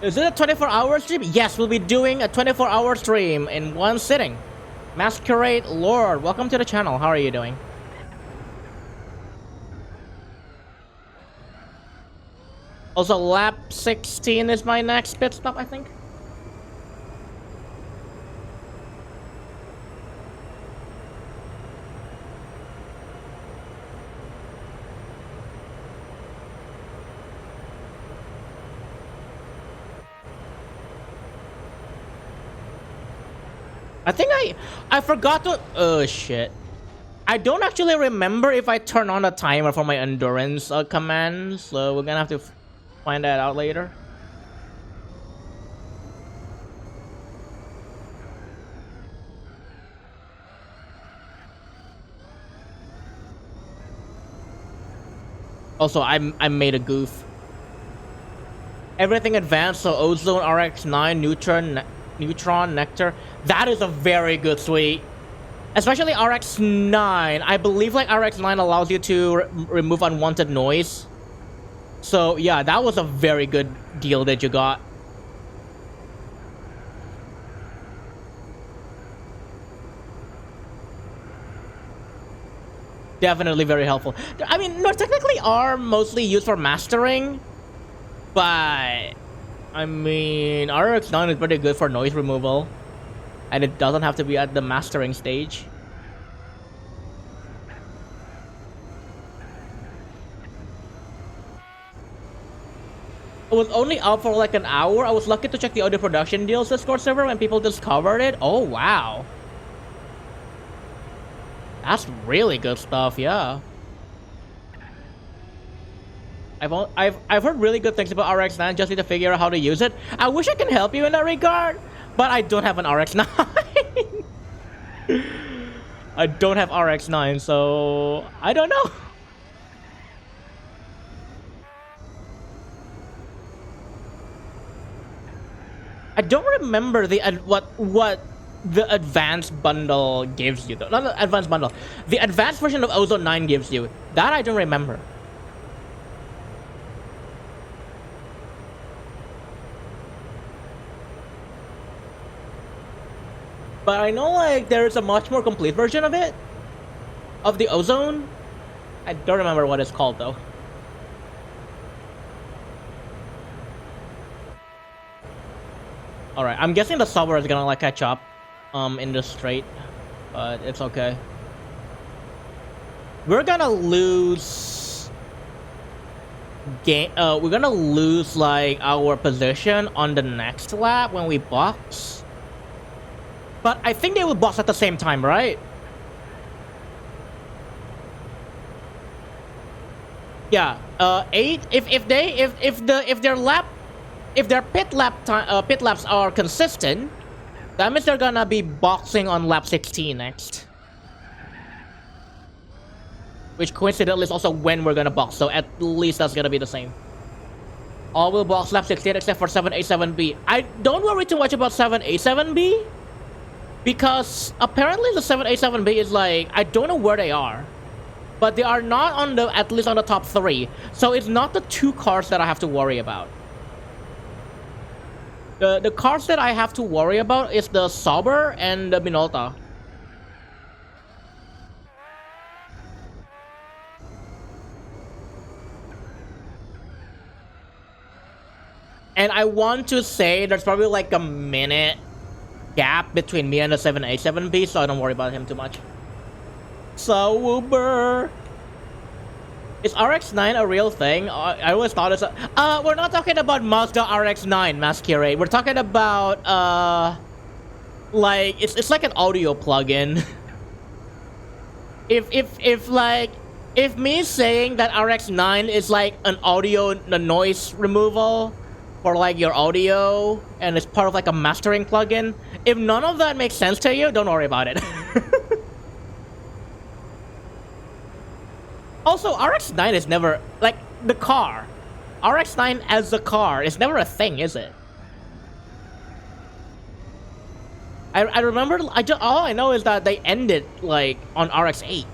Is it a 24-hour stream? Yes, we'll be doing a 24-hour stream in one sitting. Masquerade Lord, welcome to the channel. How are you doing? Also, lap 16 is my next pit stop, I think. I think I forgot to. Oh shit! I don't actually remember if I turn on a timer for my endurance command, so we're gonna have to find that out later. Also, I made a goof. Everything advanced, so ozone, RX9, neutron, nectar. That is a very good suite. Especially RX9. I believe like RX9 allows you to remove unwanted noise. So yeah, that was a very good deal that you got. Definitely very helpful. I mean, no, technically are mostly used for mastering, but I mean, RX9 is pretty good for noise removal, and it doesn't have to be at the mastering stage. It was only up for like an hour. I was lucky to check the audio production deals Discord server when people discovered it. Oh wow, that's really good stuff. Yeah. I've heard really good things about RX9. Just need to figure out how to use it. I wish I can help you in that regard, but I don't have an RX9. I don't have RX9, so I don't know. I don't remember the what the advanced bundle gives you though. Not the advanced bundle. The advanced version of Ozone 9 gives you. That I don't remember. But I know like there's a much more complete version of it. Of the ozone. I don't remember what it's called though. Alright, I'm guessing the subway is gonna like catch up in the straight. But it's okay. We're gonna lose we're gonna lose like our position on the next lap when we box. But I think they will box at the same time, right? Yeah. 8. If their pit laps are consistent, that means they're gonna be boxing on lap 16 next. Which coincidentally is also when we're gonna box, so at least that's gonna be the same. All will box lap 16 except for 7A7B. I don't worry too much about 7A7B. Because apparently the 7A7B is like, I don't know where they are. But they are not on the, at least on the top 3. So it's not the 2 cars that I have to worry about. The cars that I have to worry about is the Sauber and the Minolta. And I want to say there's probably like a minute gap between me and the 7A7B, so I don't worry about him too much. So Uber. Is RX9 a real thing? I always thought it's a... we're not talking about Mazda RX9 Masquerade. We're talking about, like, it's like an audio plugin. If me saying that RX9 is like an audio noise removal for like your audio and it's part of like a mastering plugin, if none of that makes sense to you, don't worry about it. Also, RX9 is never, like, the car. RX9 as a car is never a thing, is it? I remember, all I know is that they ended, like, on RX8.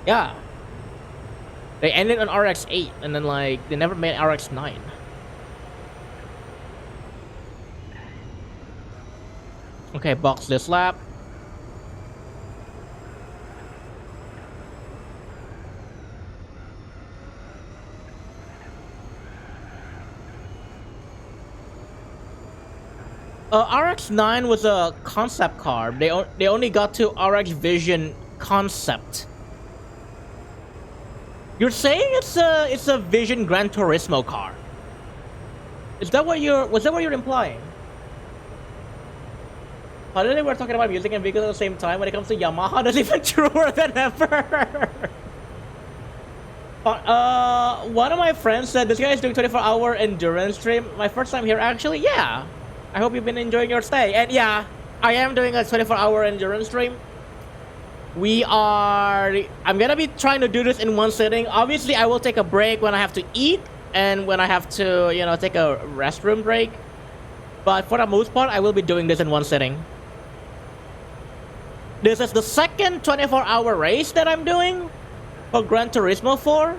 Yeah. They ended on RX8, and then, like, they never made RX9. Okay, box this lap. RX9 was a concept car. They only got to RX Vision concept. You're saying it's a Vision Gran Turismo car? Was that what you're implying? Finally, we're talking about music and vehicles at the same time. When it comes to Yamaha, that's even truer than ever. One of my friends said this guy is doing 24-hour endurance stream. My first time here, actually. Yeah. I hope you've been enjoying your stay. And yeah, I am doing a 24-hour endurance stream. I'm gonna be trying to do this in one sitting. Obviously, I will take a break when I have to eat and when I have to, take a restroom break. But for the most part, I will be doing this in one sitting. This is the second 24-hour race that I'm doing for Gran Turismo 4.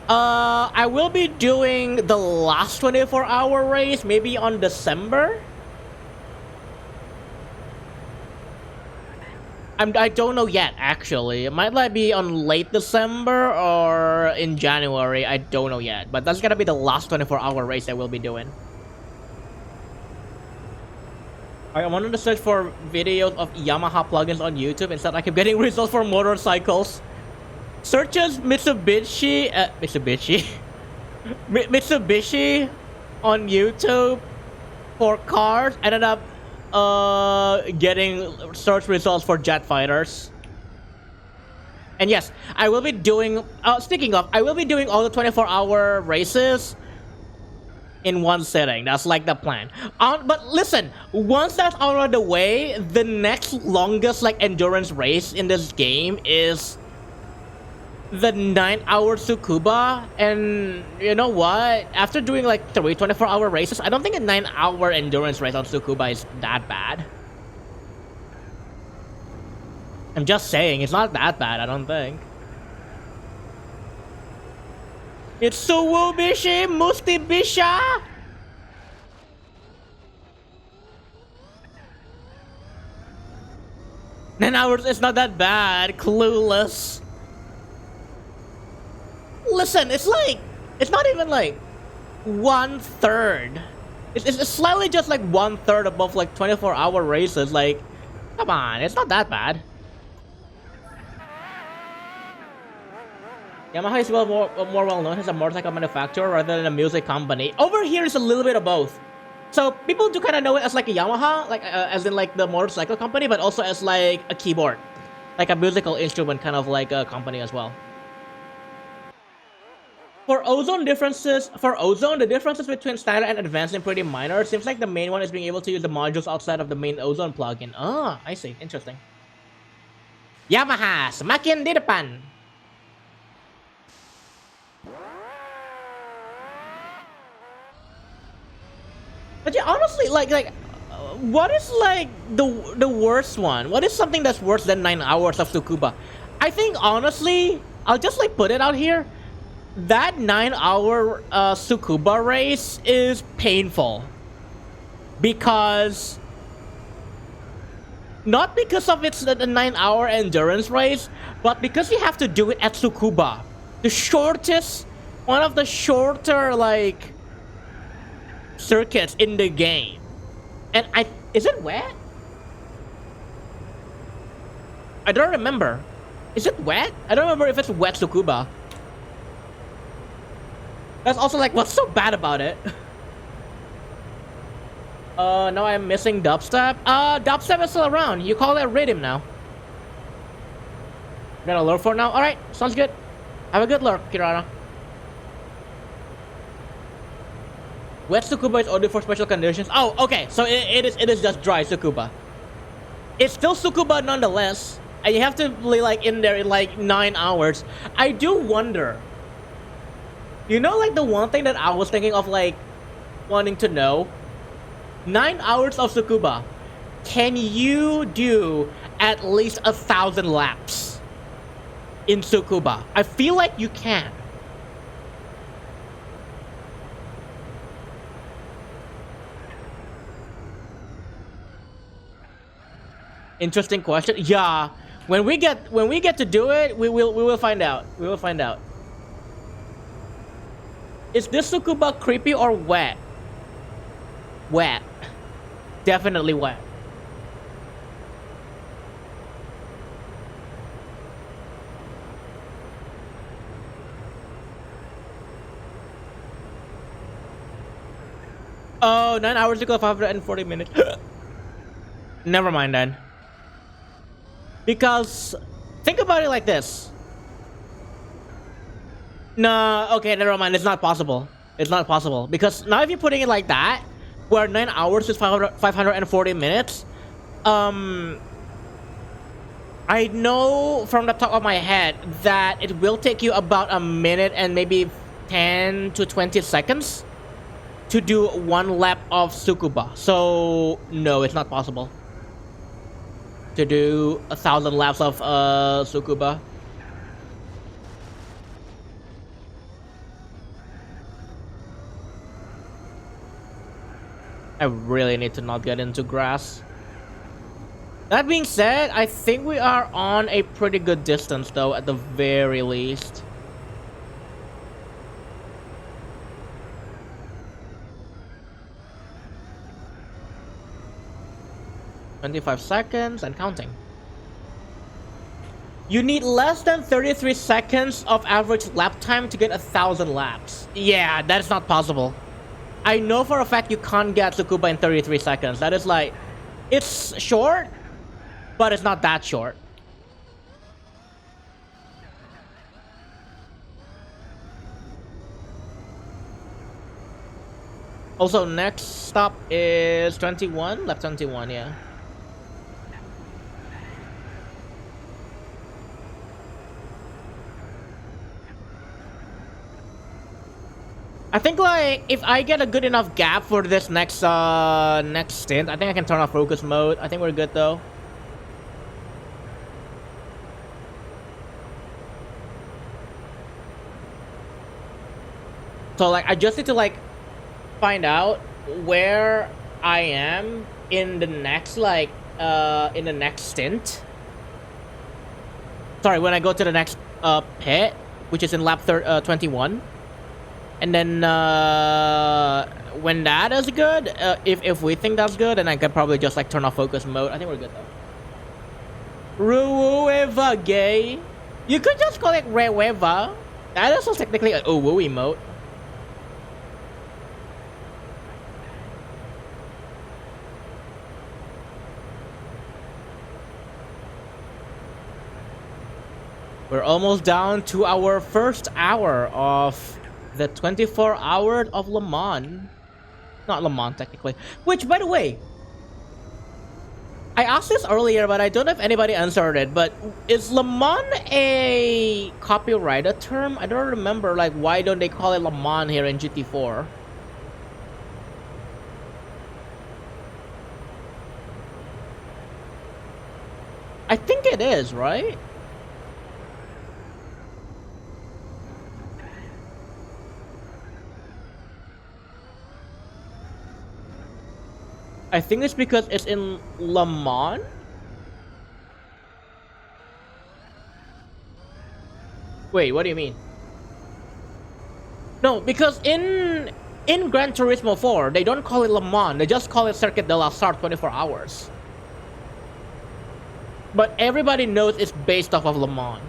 I will be doing the last 24-hour race maybe on December. I don't know yet, actually. It might like be on late December or in January. I don't know yet. But that's gonna be the last 24-hour race I will be doing. I wanted to search for videos of Yamaha plugins on YouTube. Instead, I keep getting results for motorcycles. Searches Mitsubishi on YouTube for cars. Ended up getting search results for jet fighters. And yes, I will be doing. Speaking of, I will be doing all the 24-hour races in one sitting. That's like the plan. But listen, once that's out of the way, the next longest like endurance race in this game is the 9-hour Tsukuba. And you know what? After doing like 3 24-hour races, I don't think a 9-hour endurance race on Tsukuba is that bad. I'm just saying, it's not that bad, I don't think. It's Suwubishi Mustibisha! Nine hours is not that bad, clueless. Listen, it's not even like 1/3. It's slightly just like 1/3 above like 24-hour races. Like, come on, it's not that bad. Yamaha is more well known as a motorcycle manufacturer rather than a music company. Over here is a little bit of both. So people do kind of know it as like a Yamaha, like as in like the motorcycle company, but also as like a keyboard, like a musical instrument kind of like a company as well. For Ozone, the differences between standard and advanced are pretty minor. It seems like the main one is being able to use the modules outside of the main Ozone plugin. Ah, I see. Interesting. Yamaha, semakin di depan. But yeah, honestly, what is like the worst one? What is something that's worse than 9 hours of Tsukuba? I think honestly, I'll just like put it out here. That 9-hour Tsukuba race is painful because not because of its the 9-hour endurance race, but because you have to do it at Tsukuba, the shortest, one of the shorter like circuits in the game. And is it wet? I don't remember. Is it wet? I don't remember if it's wet Tsukuba. That's also like, what's so bad about it? No, I'm missing dubstep. Dubstep is still around. You call it rhythm now. Got a lurk for now? Alright, sounds good. Have a good lurk, Kirana. Wet Tsukuba is only for special conditions. Oh, okay. So it is just dry Tsukuba. It's still Tsukuba nonetheless. And you have to be like in there in like 9 hours. I do wonder. You know, like the one thing that I was thinking of like wanting to know, 9 hours of Tsukuba, can you do at least 1,000 laps in Tsukuba? I feel like you can. Interesting question. Yeah, when we get to do it, we will find out. We will find out. Is this Tsukuba creepy or wet? Wet. Definitely wet. Oh, 9 hours ago, 540 minutes. Never mind then. Because think about it like this. No, okay, never mind. It's not possible. It's not possible. Because now if you're putting it like that, where 9 hours is 540 minutes, I know from the top of my head that it will take you about a minute and maybe 10 to 20 seconds to do 1 lap of Tsukuba. So, no, it's not possible to do 1,000 laps of Tsukuba. I really need to not get into grass. That being said, I think we are on a pretty good distance though, at the very least. "25 seconds and counting. You need less than 33 seconds of average lap time to get 1,000 laps. Yeah, that's not possible. I know for a fact you can't get Tsukuba in 33 seconds. That is like, it's short, but it's not that short. Also, next stop is 21, lap 21, yeah. I think like if I get a good enough gap for this next stint, I think I can turn off focus mode. I think we're good though. So like I just need to like find out where I am in the next like in the next stint. Sorry, when I go to the next pit, which is in lap 21. And then when that is good, if we think that's good, then I can probably just like turn off focus mode. I think we're good though. Rueva gay. You could just call it Reweva. That is also technically a woo emote. We're almost down to our first hour of the 24-hour of Le Mans. Not Le Mans, technically. Which, by the way, I asked this earlier, but I don't know if anybody answered it. But is Le Mans a copyrighted term? I don't remember, like, why don't they call it Le Mans here in GT4? I think it is, right? I think it's because it's in Le Mans. Wait, what do you mean? No, because in Gran Turismo 4, they don't call it Le Mans. They just call it Circuit de la Sarthe 24 hours. But everybody knows it's based off of Le Mans.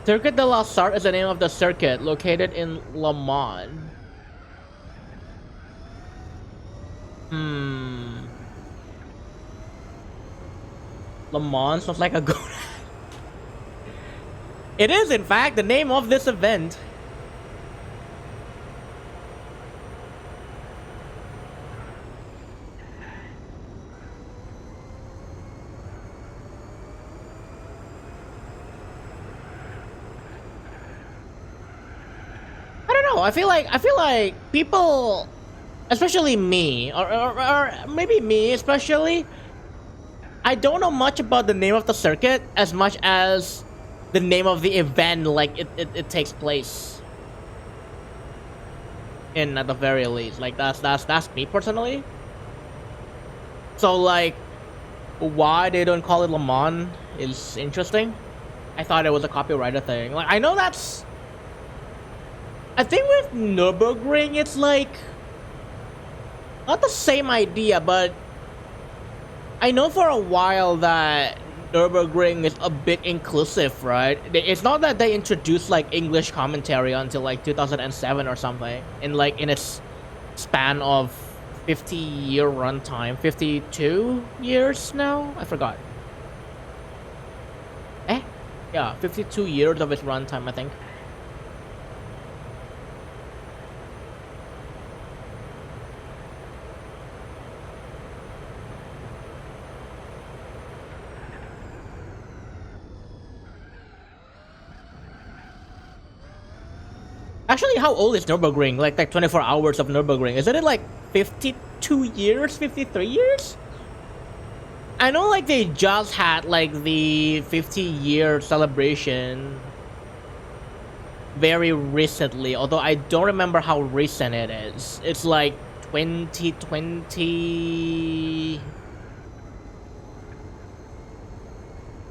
Circuit de la Sarthe is the name of the circuit located in Le Mans. Le Mans sounds like a good. It is, in fact, the name of this event. I feel like people, especially me, or maybe me especially, I don't know much about the name of the circuit as much as the name of the event, like it takes place in, at the very least. Like that's me personally. So like, why they don't call it Le Mans is interesting. I thought it was a copyrighted thing. Like, I know that's... I think with Nürburgring, it's like... not the same idea, but... I know for a while that Nürburgring is a bit inclusive, right? It's not that they introduced like English commentary until like 2007 or something. In its span of 50-year runtime. 52 years now? I forgot. Yeah, 52 years of its runtime, I think. Actually, how old is Nürburgring? Like 24 hours of Nürburgring. Isn't it like 52 years? 53 years? I know like they just had like the 50-year celebration very recently, although I don't remember how recent it is. It's like 2020...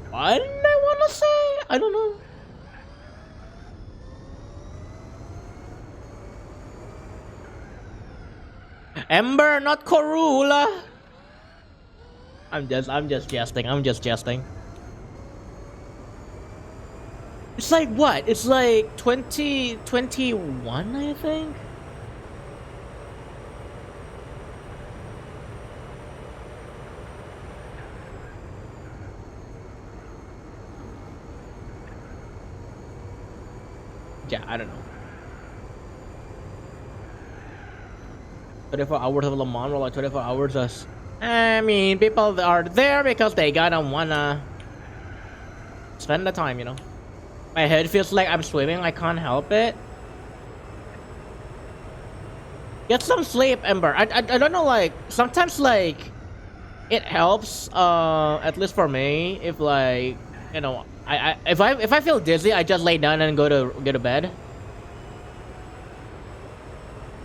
what I wanna say? I don't know. Ember, not Corula. I'm just jesting. I'm just jesting. It's like what? It's like 2021, I think. Yeah, I don't know. 24 hours of Le Mans or like 24 hours of... I mean, people are there because they gotta wanna spend the time, you know. My head feels like I'm swimming, I can't help it. Get some sleep, Ember. I don't know, like, sometimes, like, it helps, at least for me, if, like, you know, if I feel dizzy, I just lay down and go to bed.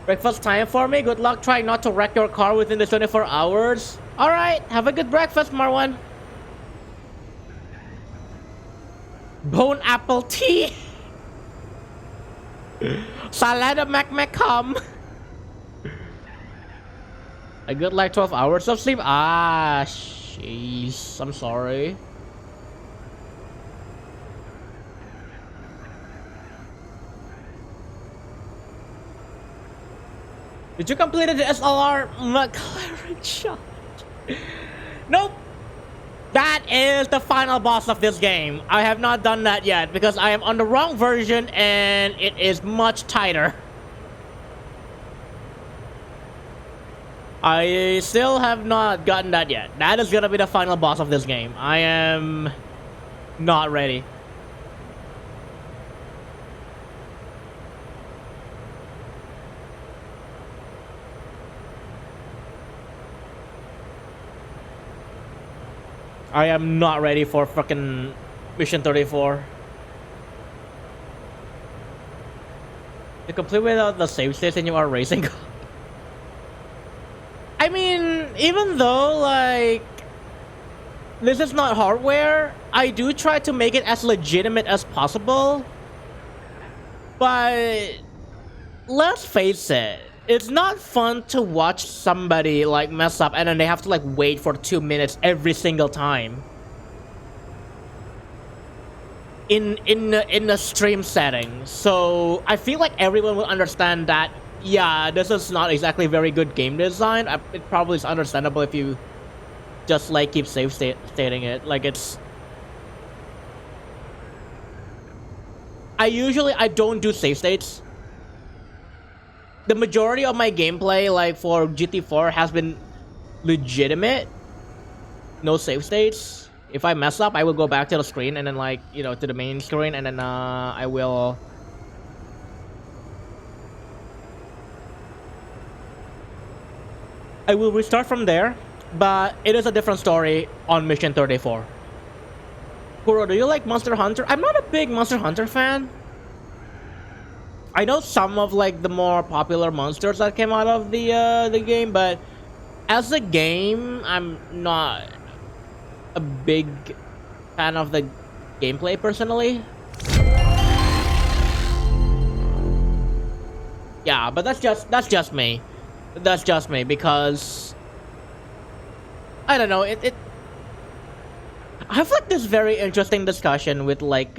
Breakfast time for me. Good luck trying not to wreck your car within the 24 hours. Alright, have a good breakfast, Marwan. Bone apple tea. Salada McMacum. A good like 12 hours of sleep. Ah, jeez. I'm sorry. Did you complete the SLR McLaren shot? Nope. That is the final boss of this game. I have not done that yet because I am on the wrong version and it is much tighter. I still have not gotten that yet. That is gonna be the final boss of this game. I am not ready. I am not ready for fucking Mission 34. You complete without the save state and you are racing. I mean, even though, like, this is not hardware, I do try to make it as legitimate as possible. But let's face it, it's not fun to watch somebody like mess up and then they have to like wait for 2 minutes every single time in the stream setting. So I feel like everyone will understand that, yeah, this is not exactly very good game design. It probably is understandable if you just like keep stating it. Like, it's... I don't do save states. The majority of my gameplay, like for GT4, has been legitimate. No save states. If I mess up, I will go back to the screen and then, like, you know, to the main screen, and then I will restart from there. But it is a different story on Mission 34. Kuro, do you like Monster Hunter? I'm not a big Monster Hunter fan. I know some of like the more popular monsters that came out of the game, but as a game, I'm not a big fan of the gameplay personally. Yeah, but that's just me. That's just me because I don't know. It I have like this very interesting discussion with like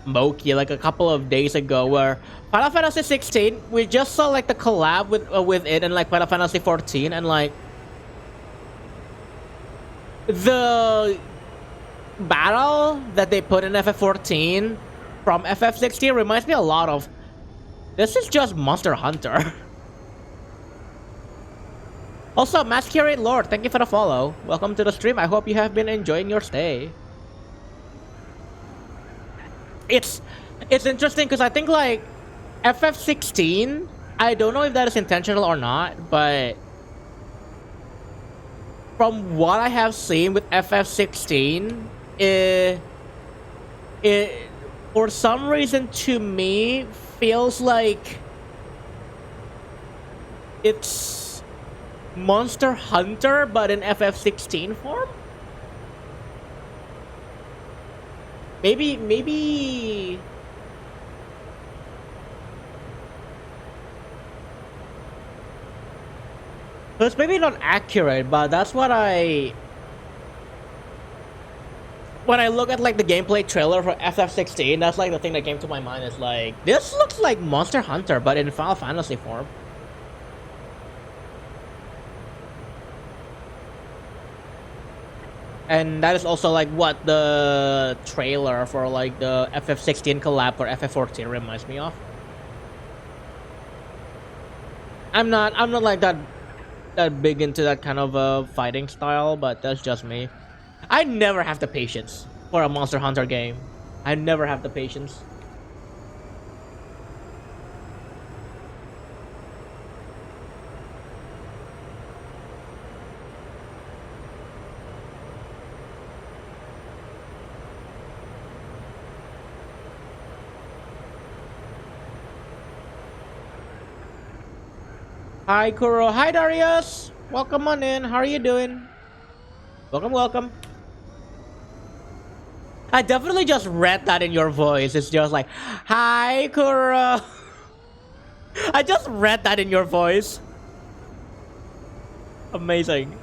Moki like a couple of days ago where Final Fantasy 16 we just saw like the collab with it and like Final Fantasy 14 and like the battle that they put in FF14 from FF16 reminds me a lot of this is just Monster Hunter. Also, Masquerade Lord, thank you for the follow. Welcome to the stream. I hope you have been enjoying your stay. It's it's interesting because I think like FF16. I don't know if that is intentional or not, but from what I have seen with FF16, it for some reason to me feels like it's Monster Hunter but in FF16 form. Maybe so it's maybe not accurate, but that's what when I look at like the gameplay trailer for FF16, that's like the thing that came to my mind is like this looks like Monster Hunter but in Final Fantasy form. And that is also like what the trailer for like the FF16 collab for FF14 reminds me of. I'm not like that big into that kind of fighting style, but that's just me. I never have the patience for a Monster Hunter game. I never have the patience. Hi Kuro, hi Darius. Welcome on in. How are you doing? Welcome, welcome. I definitely just read that in your voice. It's just like, hi Kuro. I just read that in your voice. Amazing.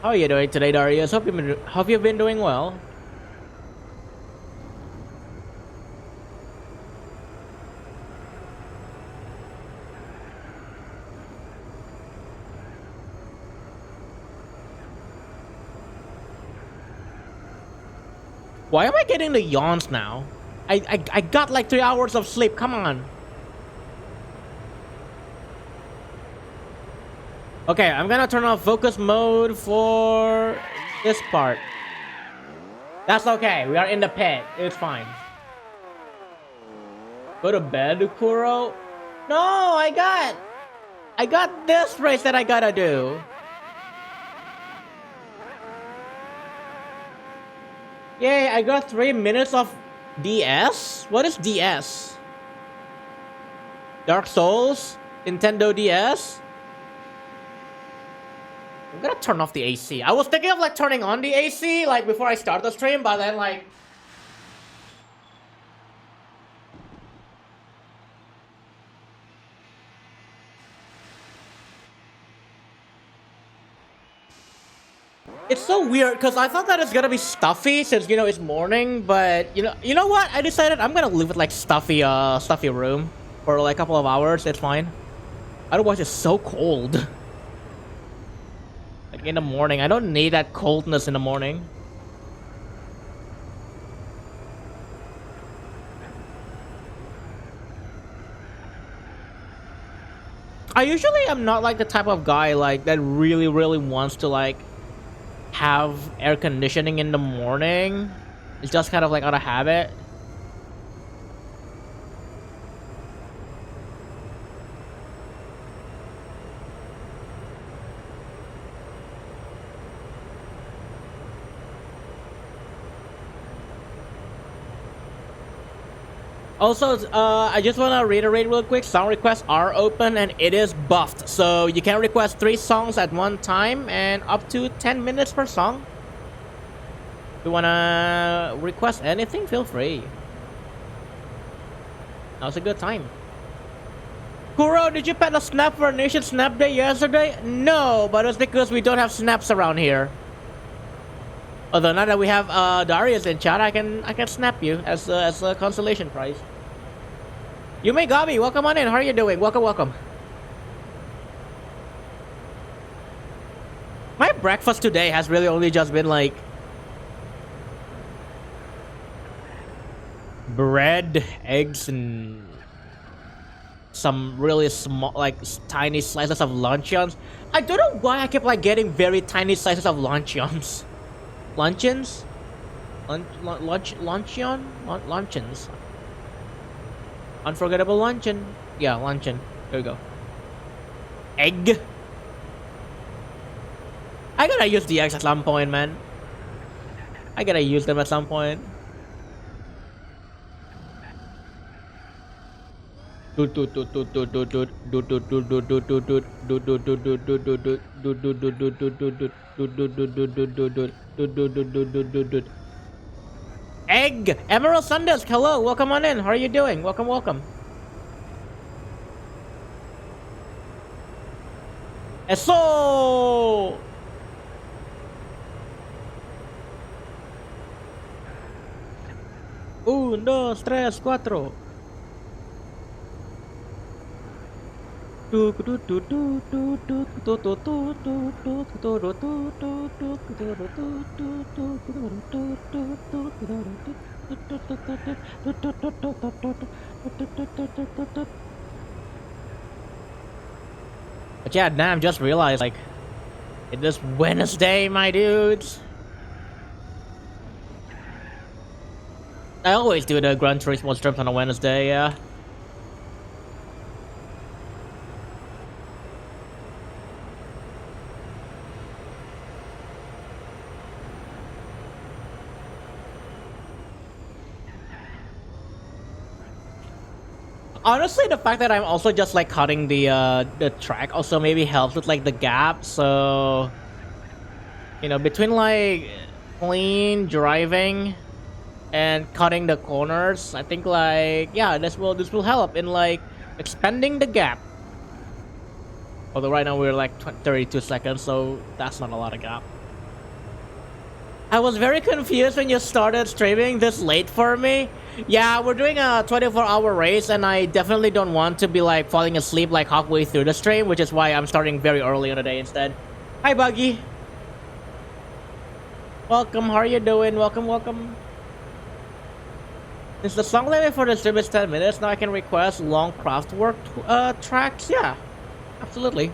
How are you doing today, Darius? Hope you've been doing well. Why am I getting the yawns now? I got like 3 hours of sleep. Come on. Okay, I'm gonna turn off focus mode for this part. That's okay. We are in the pit. It's fine. Go to bed, Kuro. No, I got this race that I gotta do. Yay, I got 3 minutes of DS? What is DS? Dark Souls? Nintendo DS? I'm gonna turn off the AC. I was thinking of like turning on the AC like before I start the stream, but then like it's so weird because I thought that it's gonna be stuffy since you know it's morning, but you know what? I decided I'm gonna live with like stuffy room for like a couple of hours. It's fine. Otherwise, it's so cold. Like in the morning, I don't need that coldness in the morning. I usually am not like the type of guy like that really wants to like have air conditioning in the morning. It's just kind of like out of habit. Also, I just want to reiterate real quick, song requests are open and it is buffed. So you can request 3 songs at one time and up to 10 minutes per song. If you want to request anything, feel free. Now's a good time. Kuro, did you pet a snap for Nation Snap Day yesterday? No, but it's because we don't have snaps around here. Although now that we have Darius in chat, I can snap you as a consolation prize. Yume Gabi, welcome on in. How are you doing? Welcome, welcome. My breakfast today has really only just been like bread, eggs, and some really small, like tiny slices of luncheons. I don't know why I keep like getting very tiny slices of luncheons. Luncheons? Luncheons. Unforgettable luncheon. Yeah, luncheon. There we go. Egg. I gotta use the eggs at some point, man. I gotta use them at some point. Egg! Emerald Sundays, hello, welcome on in. How are you doing? Welcome, welcome. Eso! 1, 2, 3, 4. But yeah, now I'm just realized, like, it is Wednesday, my dudes. I always do the Gran Turismo strips on a Wednesday, yeah. Honestly, the fact that I'm also just like cutting the track also maybe helps with like the gap. So, you know, between like clean driving and cutting the corners, I think like yeah, this will help in like expanding the gap. Although right now we're like 32 seconds, so that's not a lot of gap. I was very confused when you started streaming this late for me. Yeah, we're doing a 24-hour race, and I definitely don't want to be like falling asleep like halfway through the stream, which is why I'm starting very early on the day instead. Hi, Buggy. Welcome. How are you doing? Welcome, welcome. Since the song limit for the stream is 10 minutes, now I can request long craft work tracks. Yeah, absolutely.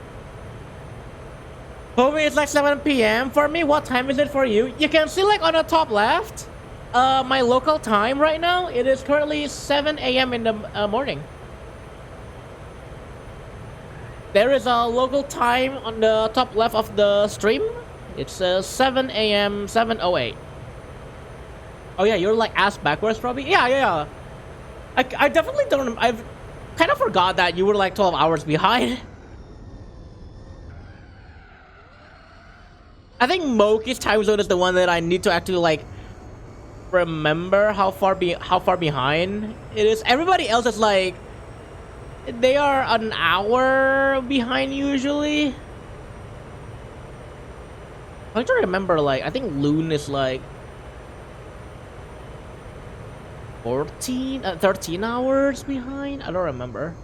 For me, it's like 7 p.m. For me, what time is it for you? You can see like on the top left, my local time right now. It is currently 7 a.m. in the morning. There is a local time on the top left of the stream. It's 7 a.m. 7:08. Oh yeah, you're like ass backwards probably. Yeah. I definitely don't. I've kind of forgot that you were like 12 hours behind. I think Moki's time zone is the one that I need to actually like remember how far behind it is. Everybody else is like they are an hour behind usually. I'm trying to remember, like I think Loon is like 13 hours behind. I don't remember.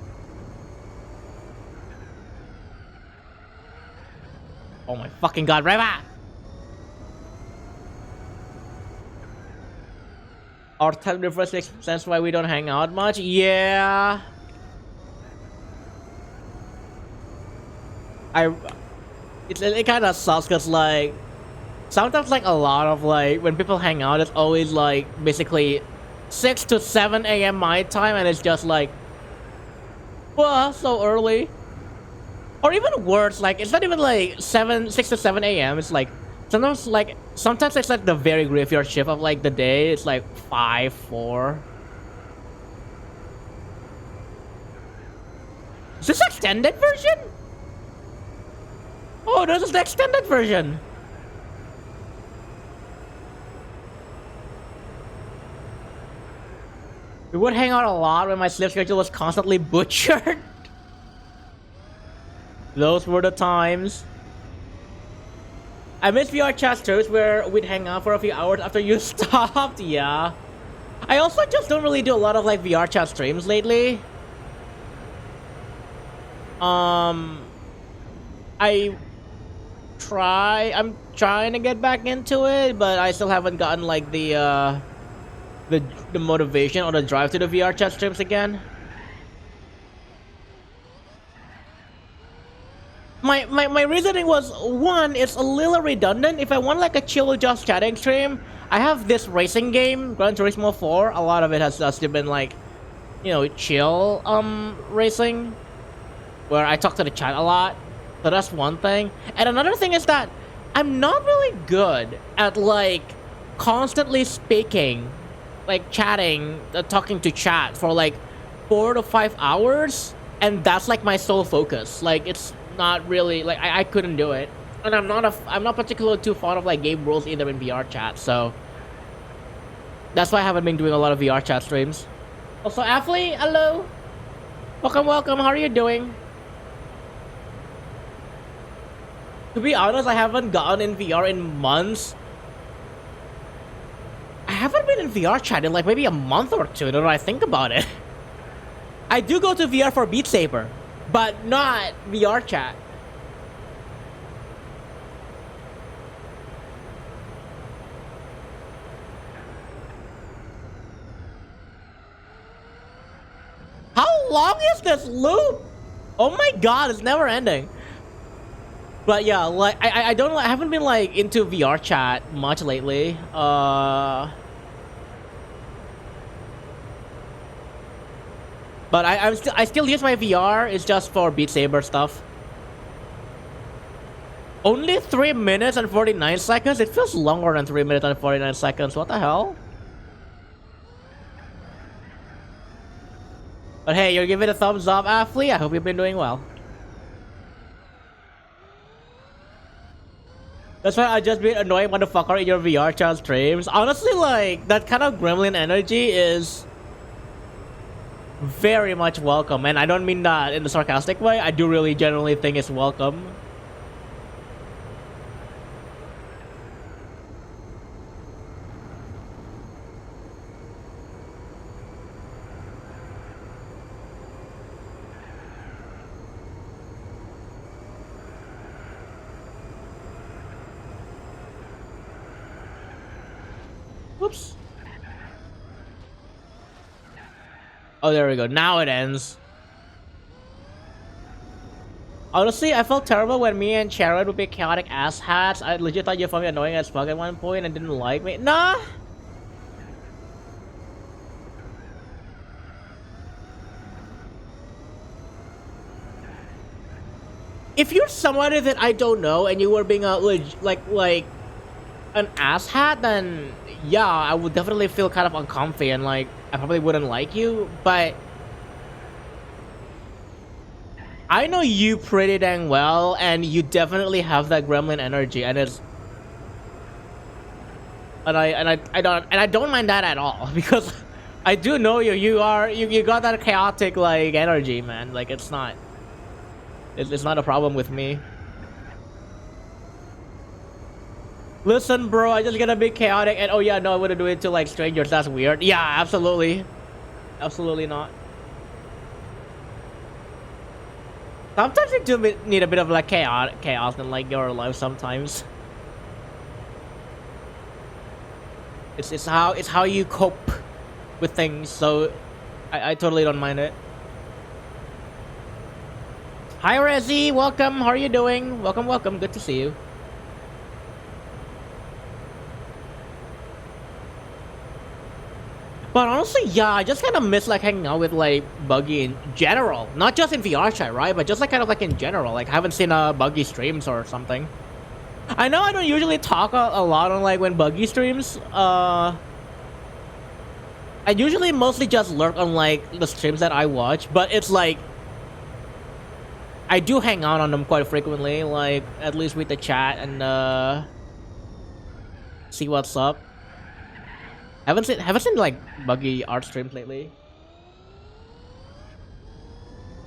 Oh my fucking god, Reva! Our time difference makes sense why we don't hang out much. Yeah. It kind of sucks because like sometimes like a lot of like when people hang out, it's always like basically 6 to 7 a.m. my time, and it's just like, well, so early. Or even worse, like it's not even like 6 to 7 a.m. It's like sometimes it's like the very graveyard shift of like the day. It's like 5, 4. extended version? Oh, this is the extended version. We would hang out a lot when my sleep schedule was constantly butchered. Those were the times. I miss VR chat streams where we'd hang out for a few hours after you stopped. Yeah. I also just don't really do a lot of like VR chat streams lately. I'm trying to get back into it, but I still haven't gotten like the motivation or the drive to the VR chat streams again. My reasoning was, one, it's a little redundant. If I want like a chill just chatting stream, I have this racing game, Gran Turismo 4. A lot of it has just been like, you know, chill racing, where I talk to the chat a lot. So that's one thing. And another thing is that I'm not really good at like constantly speaking, like chatting, talking to chat for like 4 to 5 hours, and that's like my sole focus. Like it's not really like I couldn't do it, and I'm not particularly too fond of like game rules either in VR chat, so that's why I haven't been doing a lot of VR chat streams. Also, Athlete, hello, welcome. How are you doing? To be honest, I haven't gotten in VR in months. I haven't been in VR chat in like maybe a month or two, now that I think about it. I do go to VR for Beat Saber, but not VR chat. How long is this loop? Oh my god, it's never ending. But yeah, like I haven't been like into VR chat much lately. But I still use my VR. It's just for Beat Saber stuff. Only 3 minutes and 49 seconds. It feels longer than 3 minutes and 49 seconds. What the hell? But hey, you're giving it a thumbs up, Athlete. I hope you've been doing well. That's why I just been annoying motherfucker in your VR chat streams. Honestly, like that kind of gremlin energy is very much welcome, and I don't mean that in a sarcastic way. I do really genuinely think it's welcome. Whoops. Oh, there we go. Now it ends. Honestly, I felt terrible when me and Sharon would be chaotic asshats. I legit thought you found me annoying as fuck at one point and didn't like me. Nah! If you're somebody that I don't know and you were being a like an asshat, then yeah, I would definitely feel kind of uncomfy and like I probably wouldn't like you, but I know you pretty dang well, and you definitely have that gremlin energy, and it's I don't mind that at all, because I do know you. You got that chaotic like energy, man. Like it's not a problem with me. Listen, bro, I just get a bit chaotic, and oh yeah, no, I wouldn't do it to like strangers. That's weird. Yeah, absolutely, absolutely not. Sometimes you do need a bit of like chaos in like your life. Sometimes it's how you cope with things. So I totally don't mind it. Hi Rezi, welcome. How are you doing? Welcome. Good to see you. But honestly, yeah, I just kind of miss like hanging out with like Buggy in general, not just in VR chat, right? But just like kind of like in general. Like I haven't seen Buggy streams or something. I know I don't usually talk a lot on like when Buggy streams. I usually mostly just lurk on like the streams that I watch, but it's like I do hang out on them quite frequently, like at least with the chat and see what's up. Haven't seen like buggy art streams lately.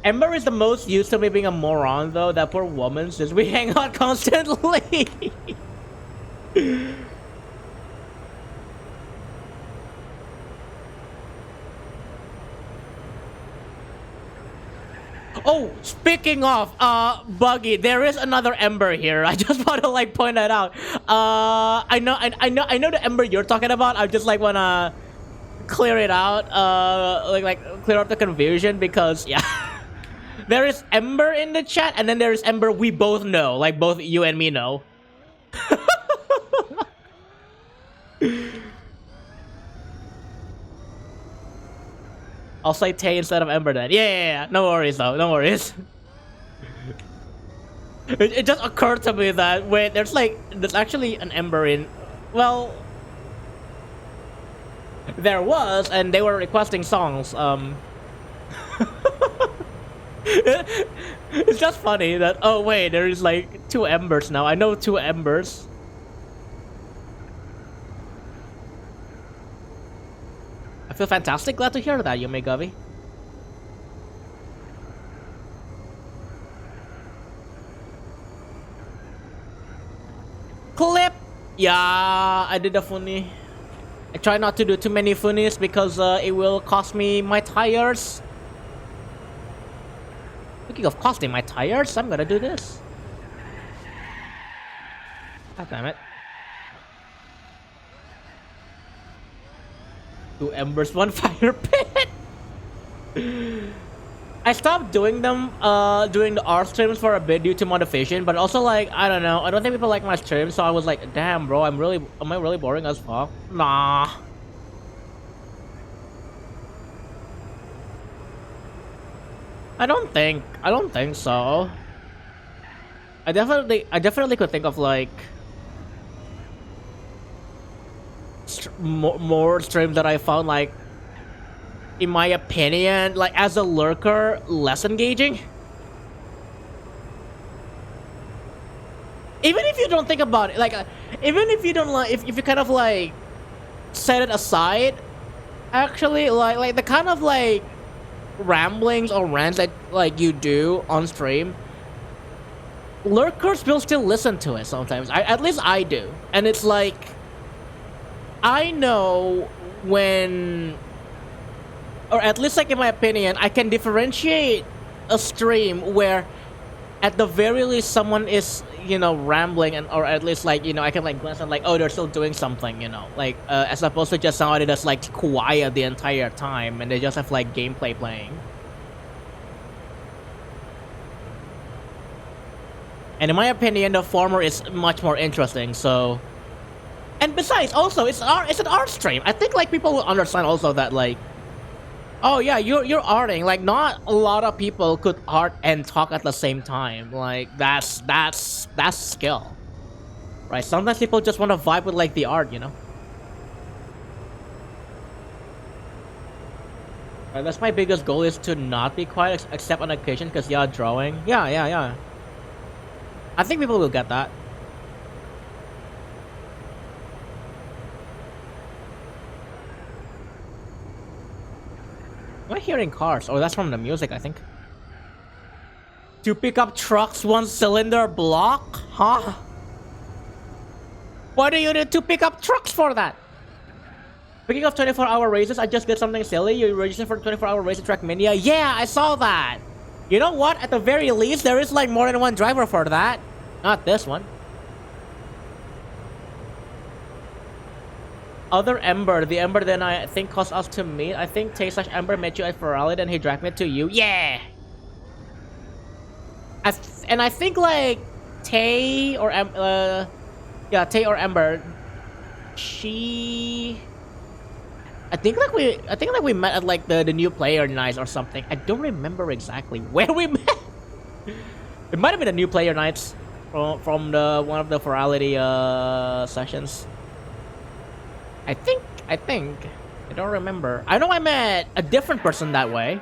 Ember is the most used to me being a moron though. That poor woman, since we hang out constantly. Oh, speaking of buggy, there is another Ember here. I just want to like point that out. I know the Ember you're talking about. I just like wanna clear it out. Like clear up the confusion because yeah. There is Ember in the chat, and then there is Ember we both know, like both you and me know. I'll say Tay instead of Ember then. Yeah. No worries though, no worries. It just occurred to me that wait, there's actually an Ember in. Well, there was, and they were requesting songs. It's just funny that oh wait, there is like 2 Embers now. I know 2 Embers. I feel fantastic. Glad to hear that, Yumegavi. Clip. Yeah, I did a funny. I try not to do too many funnies because it will cost me my tires. Speaking of costing my tires, I'm gonna do this. God damn it. 2 Embers, 1 fire pit. I stopped doing them, doing the art streams for a bit due to motivation, but also like, I don't know, I don't think people like my streams, so I was like, damn bro, am I really boring as fuck? Nah. I don't think so. I definitely could think of like more streams that I found like, in my opinion, like as a lurker, less engaging. Even if you don't think about it, like even if you don't like, if you kind of like set it aside, actually like the kind of like ramblings or rants that like you do on stream, lurkers will still listen to it sometimes. At least I do, and it's like I know when, or at least like in my opinion, I can differentiate a stream where at the very least someone is, you know, rambling, and or at least like, you know, I can like glance and like, oh, they're still doing something, you know, like as opposed to just somebody that's like quiet the entire time and they just have like gameplay playing. And in my opinion, the former is much more interesting. So, and besides, also it's an art stream. I think like people will understand also that like, oh yeah, you're arting. Like not a lot of people could art and talk at the same time. Like that's skill, right? Sometimes people just want to vibe with like the art, you know. Right, that's my biggest goal, is to not be quiet except on occasion, because yeah, drawing. Yeah. I think people will get that. Am I hearing cars? Oh, that's from the music, I think. To pick up trucks 1-cylinder block? Huh? Why do you need to pick up trucks for that? Speaking of 24-hour races, I just did something silly. You registered for 24-hour race at Trackmania. Yeah, I saw that. You know what? At the very least, there is like more than one driver for that. Not this one. Other Ember, the Ember then I think caused us to meet. I think Tay/Ember met you at Ferrari, then he dragged me to you. Yeah! And I think like Tay or Tay or Ember, I think we met at like the new player nights or something. I don't remember exactly where we met. It might have been the new player nights from the one of the Ferrari sessions. I think. I don't remember. I know I met a different person that way.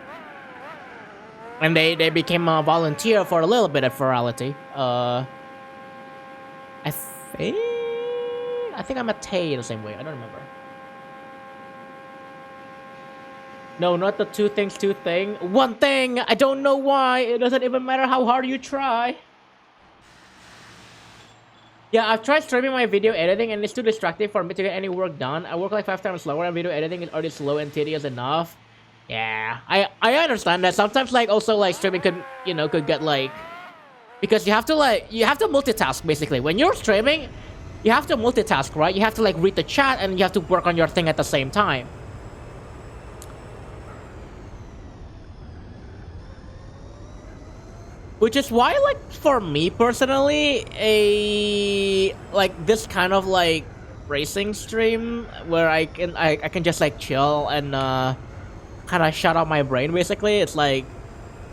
And they became a volunteer for a little bit of virality. I think I met Tay the same way. I don't remember. No, not the two things, two thing. One thing! I don't know why! It doesn't even matter how hard you try. Yeah, I've tried streaming my video editing and it's too distracting for me to get any work done. I work like 5 times slower and video editing is already slow and tedious enough. Yeah, I understand that. Sometimes like also like streaming could, you know, could get like... Because you have to multitask basically. When you're streaming, you have to multitask, right? You have to like read the chat and you have to work on your thing at the same time. Which is why, like, for me personally, this kind of like racing stream where I can just like chill and kind of shut off my brain basically. It's like,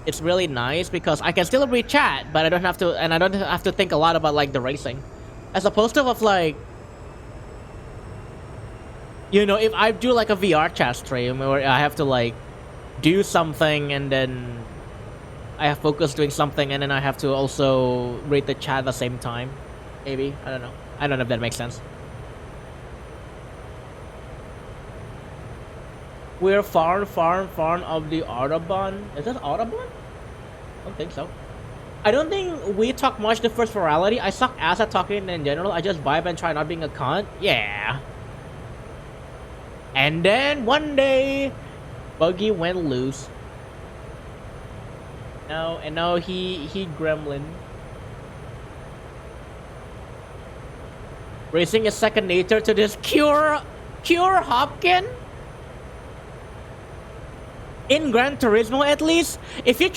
it's really nice because I can still read chat, but I don't have to think a lot about like the racing, as opposed to of like, you know, if I do like a VR chat stream where I have to like do something and then I have focus doing something and then I have to also read the chat at the same time. Maybe. I don't know. I don't know if that makes sense. We're far of the Autobahn. Is that Autobahn? I don't think so. I don't think we talk much the first virality. I suck ass at talking in general. I just vibe and try not being a cunt. Yeah. And then one day, Buggy went loose. Now he gremlin. Racing is second nature to this Cure Hopkin. In Gran Turismo, at least, if you're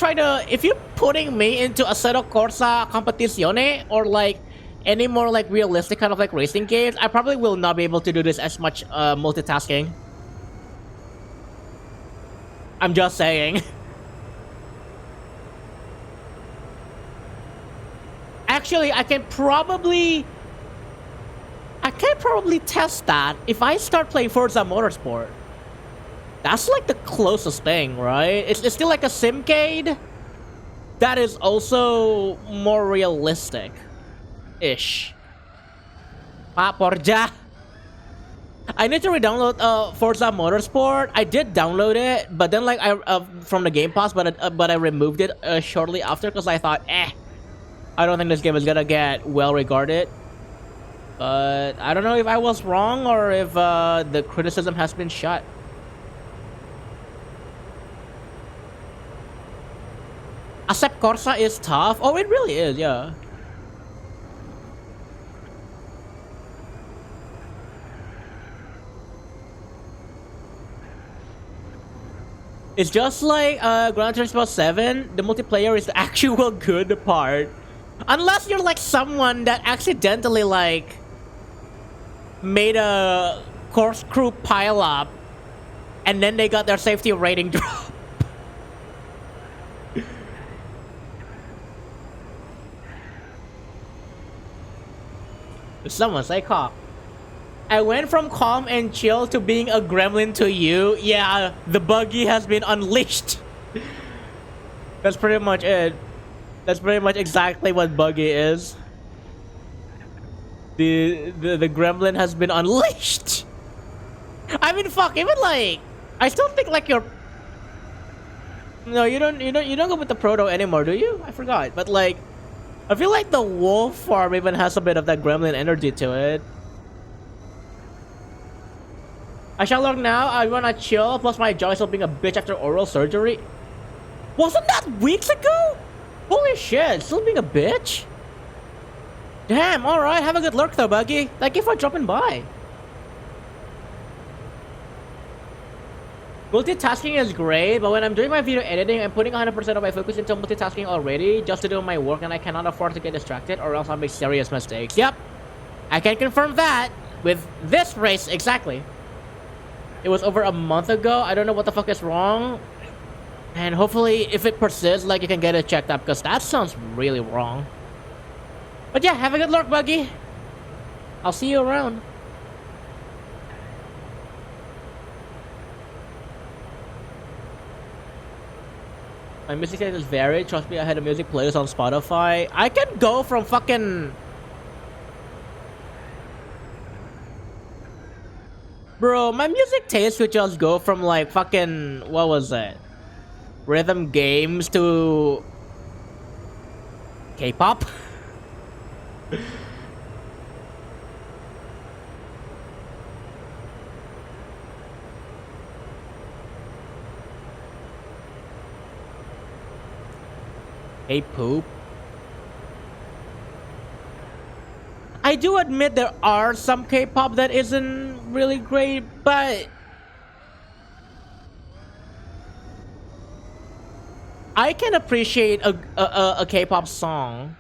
putting me into Assetto Corsa Competizione or like any more like realistic kind of like racing games, I probably will not be able to do this as much multitasking. I'm just saying. Actually, I can probably test that if I start playing Forza Motorsport. That's like the closest thing, right? It's still like a simcade that is also more realistic-ish. Pak Porja. I need to re-download Forza Motorsport. I did download it, but then like from the Game Pass, but I removed it shortly after because I thought, I don't think this game is gonna get well regarded. But I don't know if I was wrong or if the criticism has been shut. Assetto Corsa is tough. Oh, it really is, yeah. It's just like Gran Turismo 7. The multiplayer is the actual good part. Unless you're like someone that accidentally like made a corkscrew pile up and then they got their safety rating drop. Someone say cock. I went from calm and chill to being a gremlin to you. Yeah, the buggy has been unleashed. That's pretty much it. That's pretty much exactly what buggy is. The gremlin has been unleashed. I mean, fuck. Even like, I still think like you're. No, you don't go with the proto anymore, do you? I forgot. But like, I feel like the wolf farm even has a bit of that gremlin energy to it. I shall look now. I wanna chill. Plus, my jaw is still being a bitch after oral surgery. Wasn't that weeks ago? Holy shit! Still being a bitch. Damn. All right. Have a good lurk though, Buggy. Thank you for dropping by. Multitasking is great, but when I'm doing my video editing, I'm putting 100% of my focus into multitasking already just to do my work, and I cannot afford to get distracted or else I'll make serious mistakes. Yep, I can confirm that with this race exactly. It was over a month ago. I don't know what the fuck is wrong, and hopefully if it persists, like, you can get it checked up, because that sounds really wrong. But yeah, have a good lurk, Buggy. I'll see you around. My music taste is varied. Trust me, I had a music playlist on Spotify. I can go from fucking... Bro, my music taste would just go from like fucking... What was it? Rhythm games to... K-pop? Hey poop. I do admit there are some K-pop that isn't really great, but I can appreciate a K-pop song.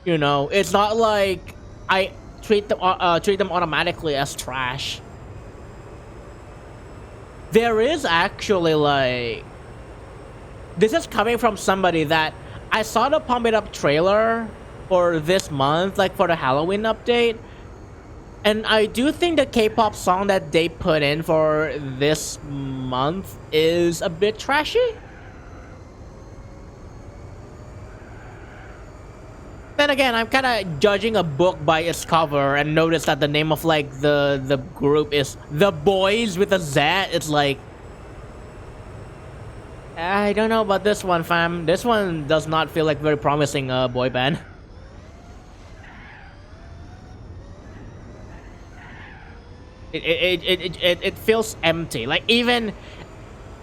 You know, it's not like I treat them automatically as trash. There is actually like, this is coming from somebody that I saw the Pump It Up trailer for this month, like for the Halloween update. And I do think the K-pop song that they put in for this month is a bit trashy. Then again, I'm kind of judging a book by its cover and notice that the name of like the group is The Boys with a Z. It's like, I don't know about this one, fam. This one does not feel like very promising boy band. It feels empty. Like, even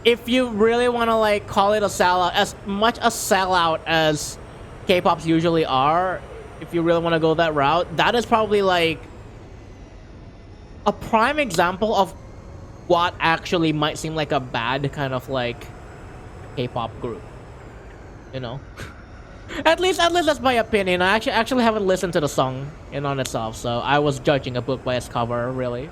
if you really want to like call it a sellout, as much a sellout as K-pops usually are, if you really want to go that route, that is probably like a prime example of what actually might seem like a bad kind of like K-pop group, you know. At least that's my opinion. I actually haven't listened to the song in on itself, so I was judging a book by its cover, really.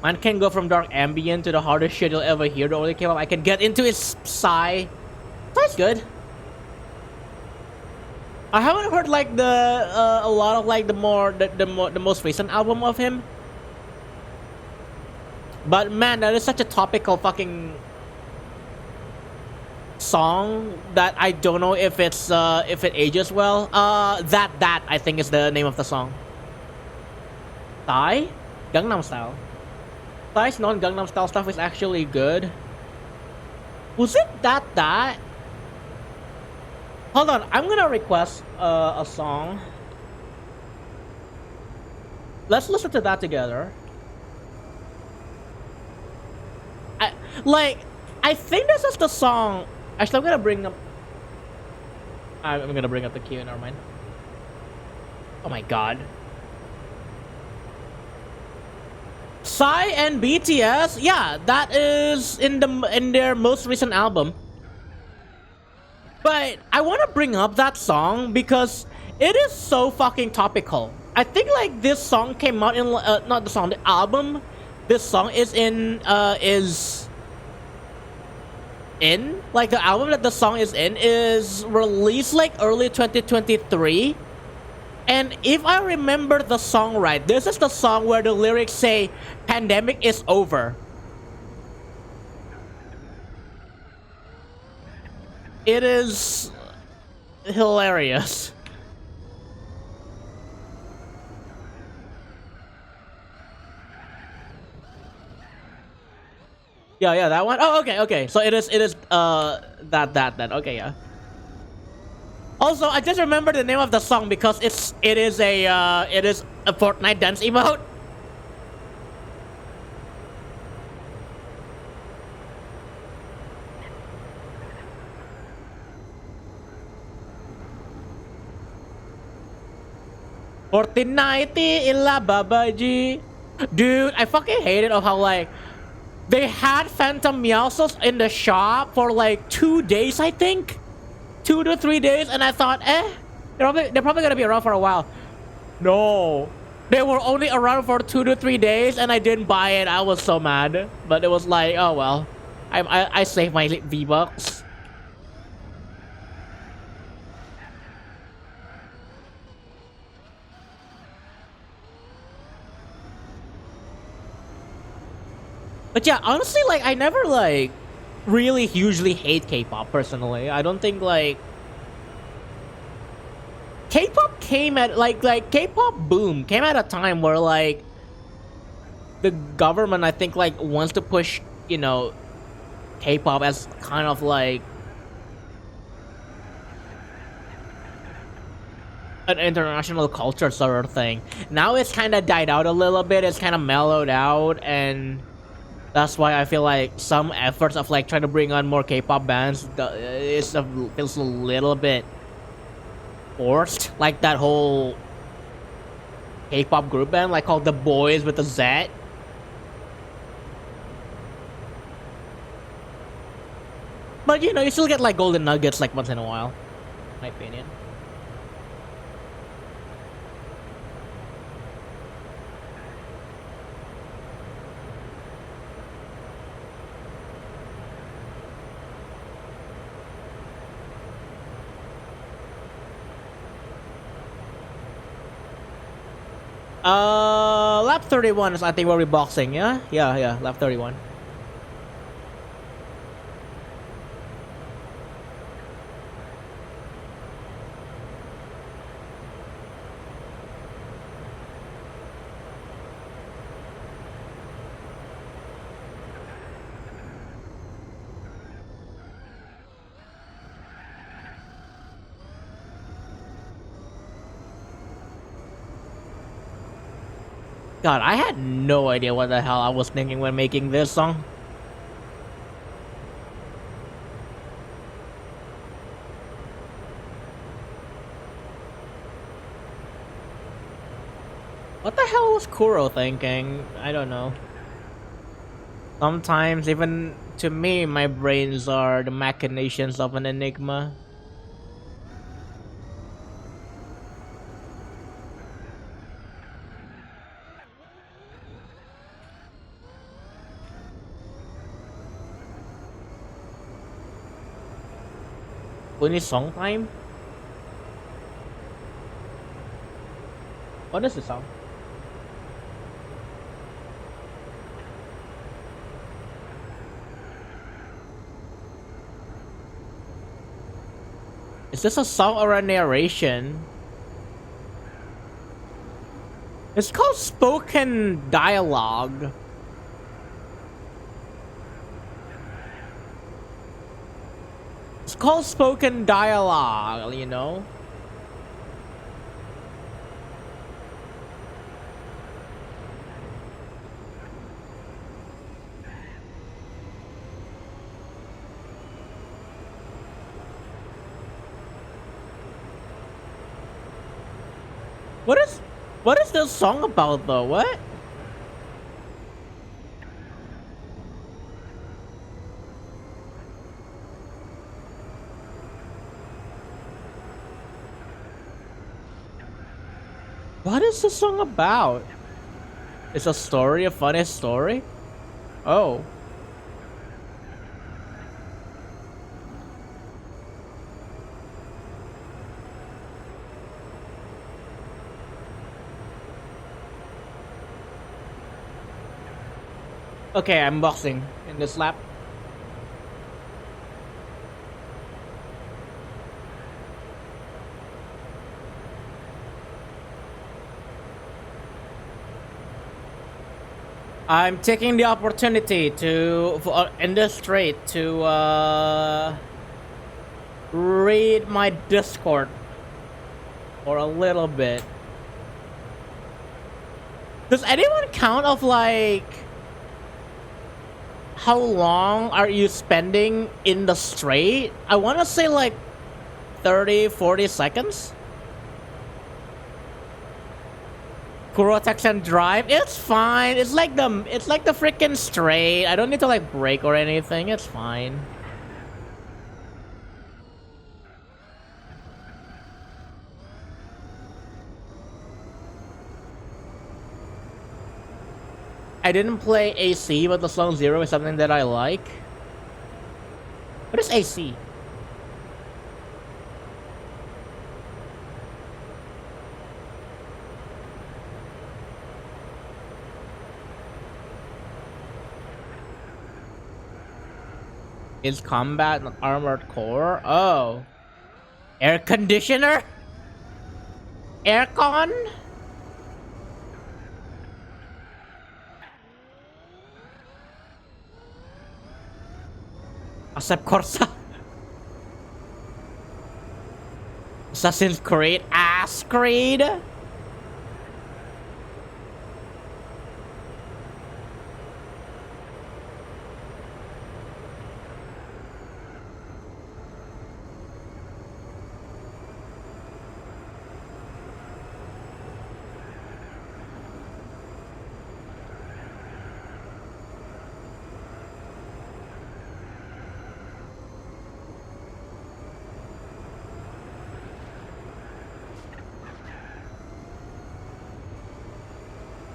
Man can go from dark ambient to the hardest shit you'll ever hear. The only K-pop I can get into is Psy. Psy's good. I haven't heard like a lot of like the most recent album of him. But man, that is such a topical fucking song that I don't know if it ages well. That I think is the name of the song. Psy? Gangnam Style. Psy's non-Gangnam Style stuff is actually good. Was it that? Hold on, I'm gonna request a song. Let's listen to that together. I think this is the song. Actually, I'm gonna bring up the queue. Never mind. Oh my god. Psy and BTS, yeah, that is in their most recent album. But I want to bring up that song because it is so fucking topical. I think like this song came out in not the song, the album. This song is in like the album that the song is in is released like early 2023. And if I remember the song right, this is the song where the lyrics say pandemic is over. It is hilarious. Yeah, that one. Oh, okay. So it is that. Okay, yeah. Also, I just remember the name of the song because it is a Fortnite dance emote. Fortnite illa babaji. Dude, I fucking hate it of how like they had Phantom Meowscles in the shop for like 2 days, I think. 2 to 3 days, and I thought, they're probably gonna be around for a while. No, they were only around for 2 to 3 days, and I didn't buy it. I was so mad, but it was like, oh well, I saved my V-Bucks. But yeah, honestly, like I never like really hugely hate K-pop personally. I don't think like K-pop came at like K-pop boom came at a time where like the government I think like wants to push, K-pop as kind of like an international culture sort of thing. Now it's kind of died out a little bit. It's kind of mellowed out, and that's why I feel like some efforts of like trying to bring on more K-pop bands feels a little bit forced. Like that whole K-pop group band, like called the Boys with a Z. But you still get like golden nuggets like once in a while, in my opinion. Lap 31 is I think where we're boxing. Yeah, yeah. Lap 31. God, I had no idea what the hell I was thinking when making this song. What the hell was Kuro thinking? I don't know. Sometimes, even to me, my brains are the machinations of an enigma. Only song time? What is the song? Is this a song or a narration? It's called spoken dialogue. It's called spoken dialogue. What is this song about though? What? What is the song about? It's a story, a funny story? Oh. Okay, I'm boxing in this lap. I'm taking the opportunity to in this straight to read my Discord for a little bit. Does anyone count of like how long are you spending in the straight? I want to say like 30-40 seconds. Kuro text and drive. It's fine. It's like the freaking straight. I don't need to like brake or anything. It's fine. I didn't play AC, but the song Zero is something that I like. What is AC? Is combat not armored core? Oh. Air conditioner? Aircon? Asap Corsa? Assassin's Creed? Ass Creed?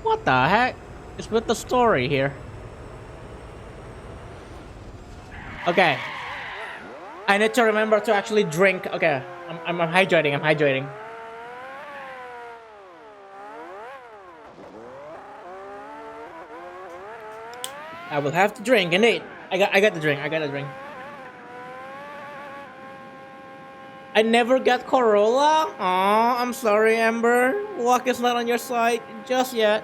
What the heck is with the story here? Okay. I need to remember to actually drink. Okay. I'm hydrating. I'm hydrating. I will have to drink. Indeed. I got the drink. I got the drink. I never got Corolla. Aw, I'm sorry, Amber. Luck is not on your side just yet.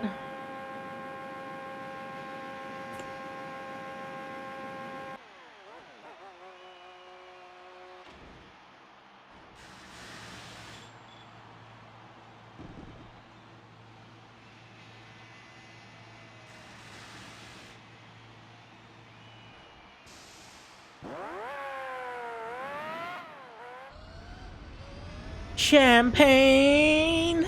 Champagne.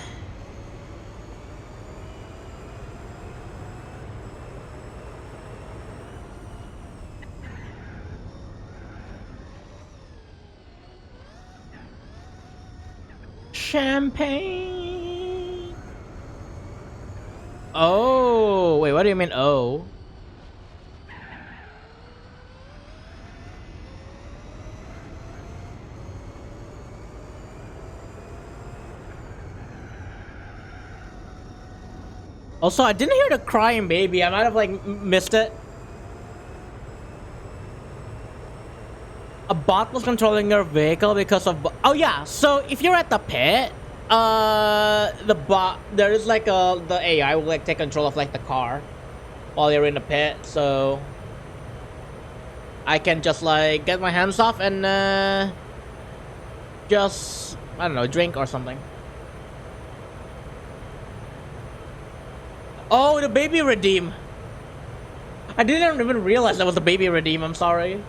Champagne. Oh, wait, what do you mean, oh? Also, I didn't hear the crying baby. I might have, like, missed it. A bot was controlling your vehicle because of... Oh, yeah. So, if you're at the pit, the bot... There is, like, the AI will, like, take control of, like, the car while you're in the pit. So, I can just, like, get my hands off and, just... I don't know, drink or something. Oh, the baby redeem. I didn't even realize that was the baby redeem. I'm sorry.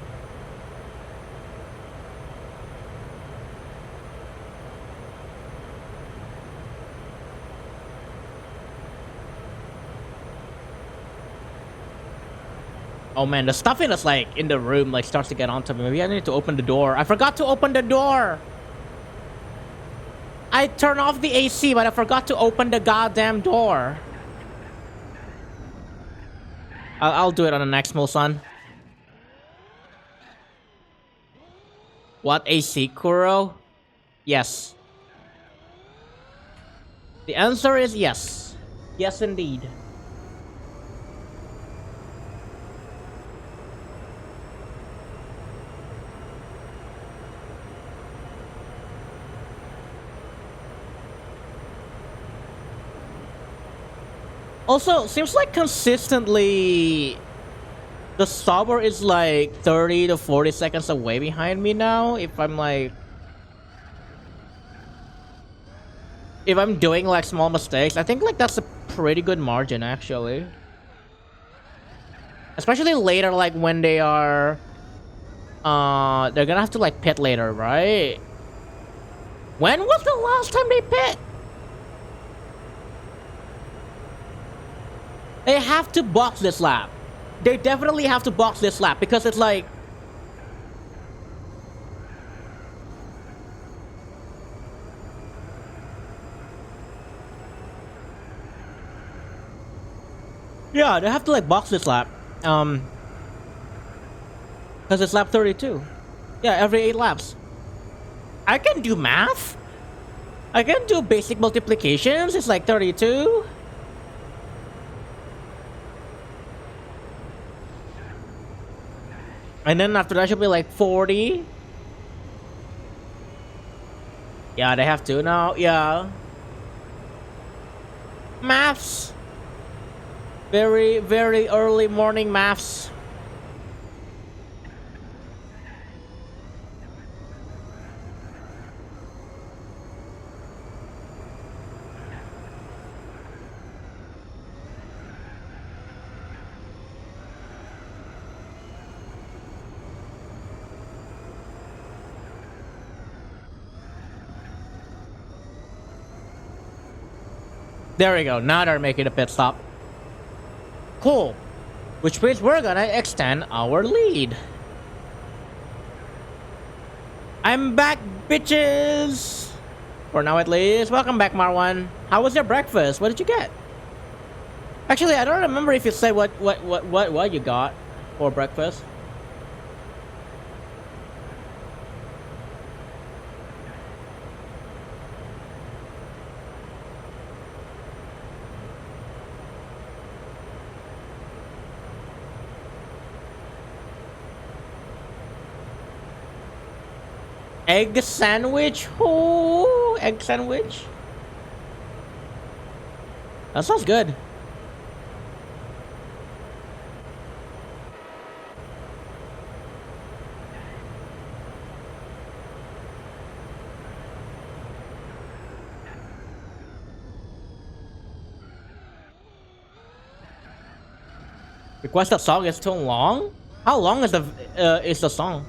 Oh man, the stuff in us like in the room like starts to get onto me. Maybe I need to open the door. I forgot to open the door. I turned off the AC, but I forgot to open the goddamn door. I'll do it on the next Mulsan. What AC, Kuro? Yes. The answer is yes. Yes, indeed. Also, seems like consistently the stopper is like 30 to 40 seconds away behind me now. If I'm like... If I'm doing like small mistakes, I think like that's a pretty good margin actually. Especially later, like when they are... they're gonna have to like pit later, right? When was the last time they pit? They have to box this lap. They definitely have to box this lap because it's like... Yeah, they have to like box this lap. Because it's lap 32. Yeah, every 8 laps. I can do math. I can do basic multiplications. It's like 32. And then after that should be like 40. Yeah, they have to now. Yeah. Maths. Very, very early morning maths. There we go. Now they're making a pit stop. Cool. Which means we're gonna extend our lead. I'm back, bitches! For now at least. Welcome back, Marwan. How was your breakfast? What did you get? Actually, I don't remember if you said what you got for breakfast. Egg sandwich? Ooh, egg sandwich? That sounds good. Request a song is too long? How long is the song?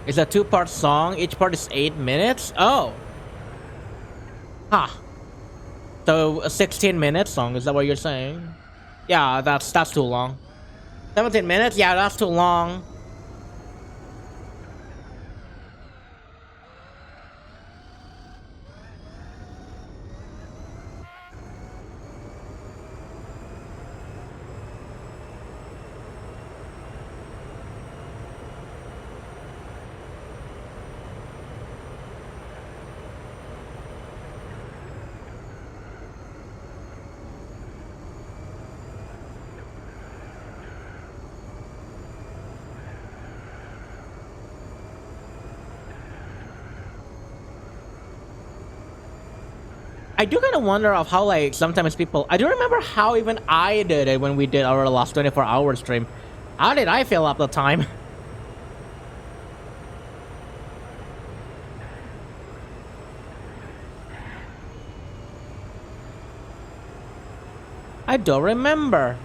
It's a two-part song. Each part is 8 minutes. Oh. Huh. So a 16-minute song, is that what you're saying? Yeah, that's too long. 17 minutes? Yeah, that's too long. I do kind of wonder of how, like, sometimes people... I do remember how even I did it when we did our last 24-hour stream. How did I fill up the time? I don't remember.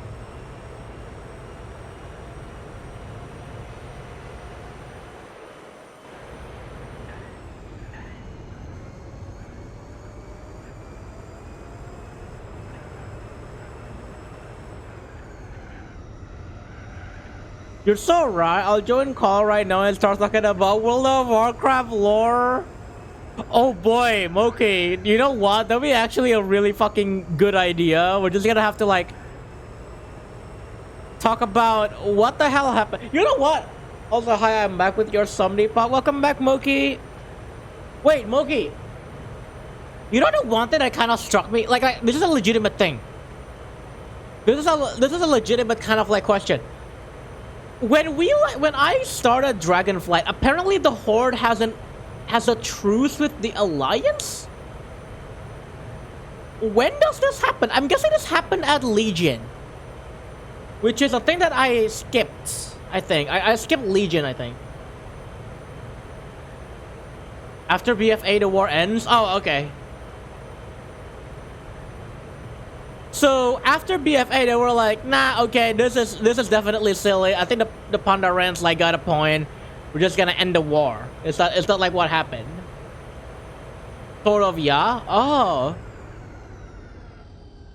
You're so right. I'll join call right now and start talking about World of Warcraft lore. Oh boy, Moki. You know what? That'd be actually a really fucking good idea. We're just gonna have to, like, talk about what the hell happened. You know what? Also, hi, I'm back with your Somni Pop. Welcome back, Moki. Wait, Moki. You know the one thing that kind of struck me? Like, this is a legitimate thing. This is a legitimate kind of, like, question. When I started Dragonflight, apparently the Horde has a truce with the Alliance? When does this happen? I'm guessing this happened at Legion. Which is a thing that I skipped, I think. I skipped Legion, I think. After BFA, the war ends? Oh, okay. So after BFA, they were like, nah, okay, this is definitely silly. I think the Pandorans, like, got a point. We're just gonna end the war. Is that like what happened? Sort of, yeah. Oh.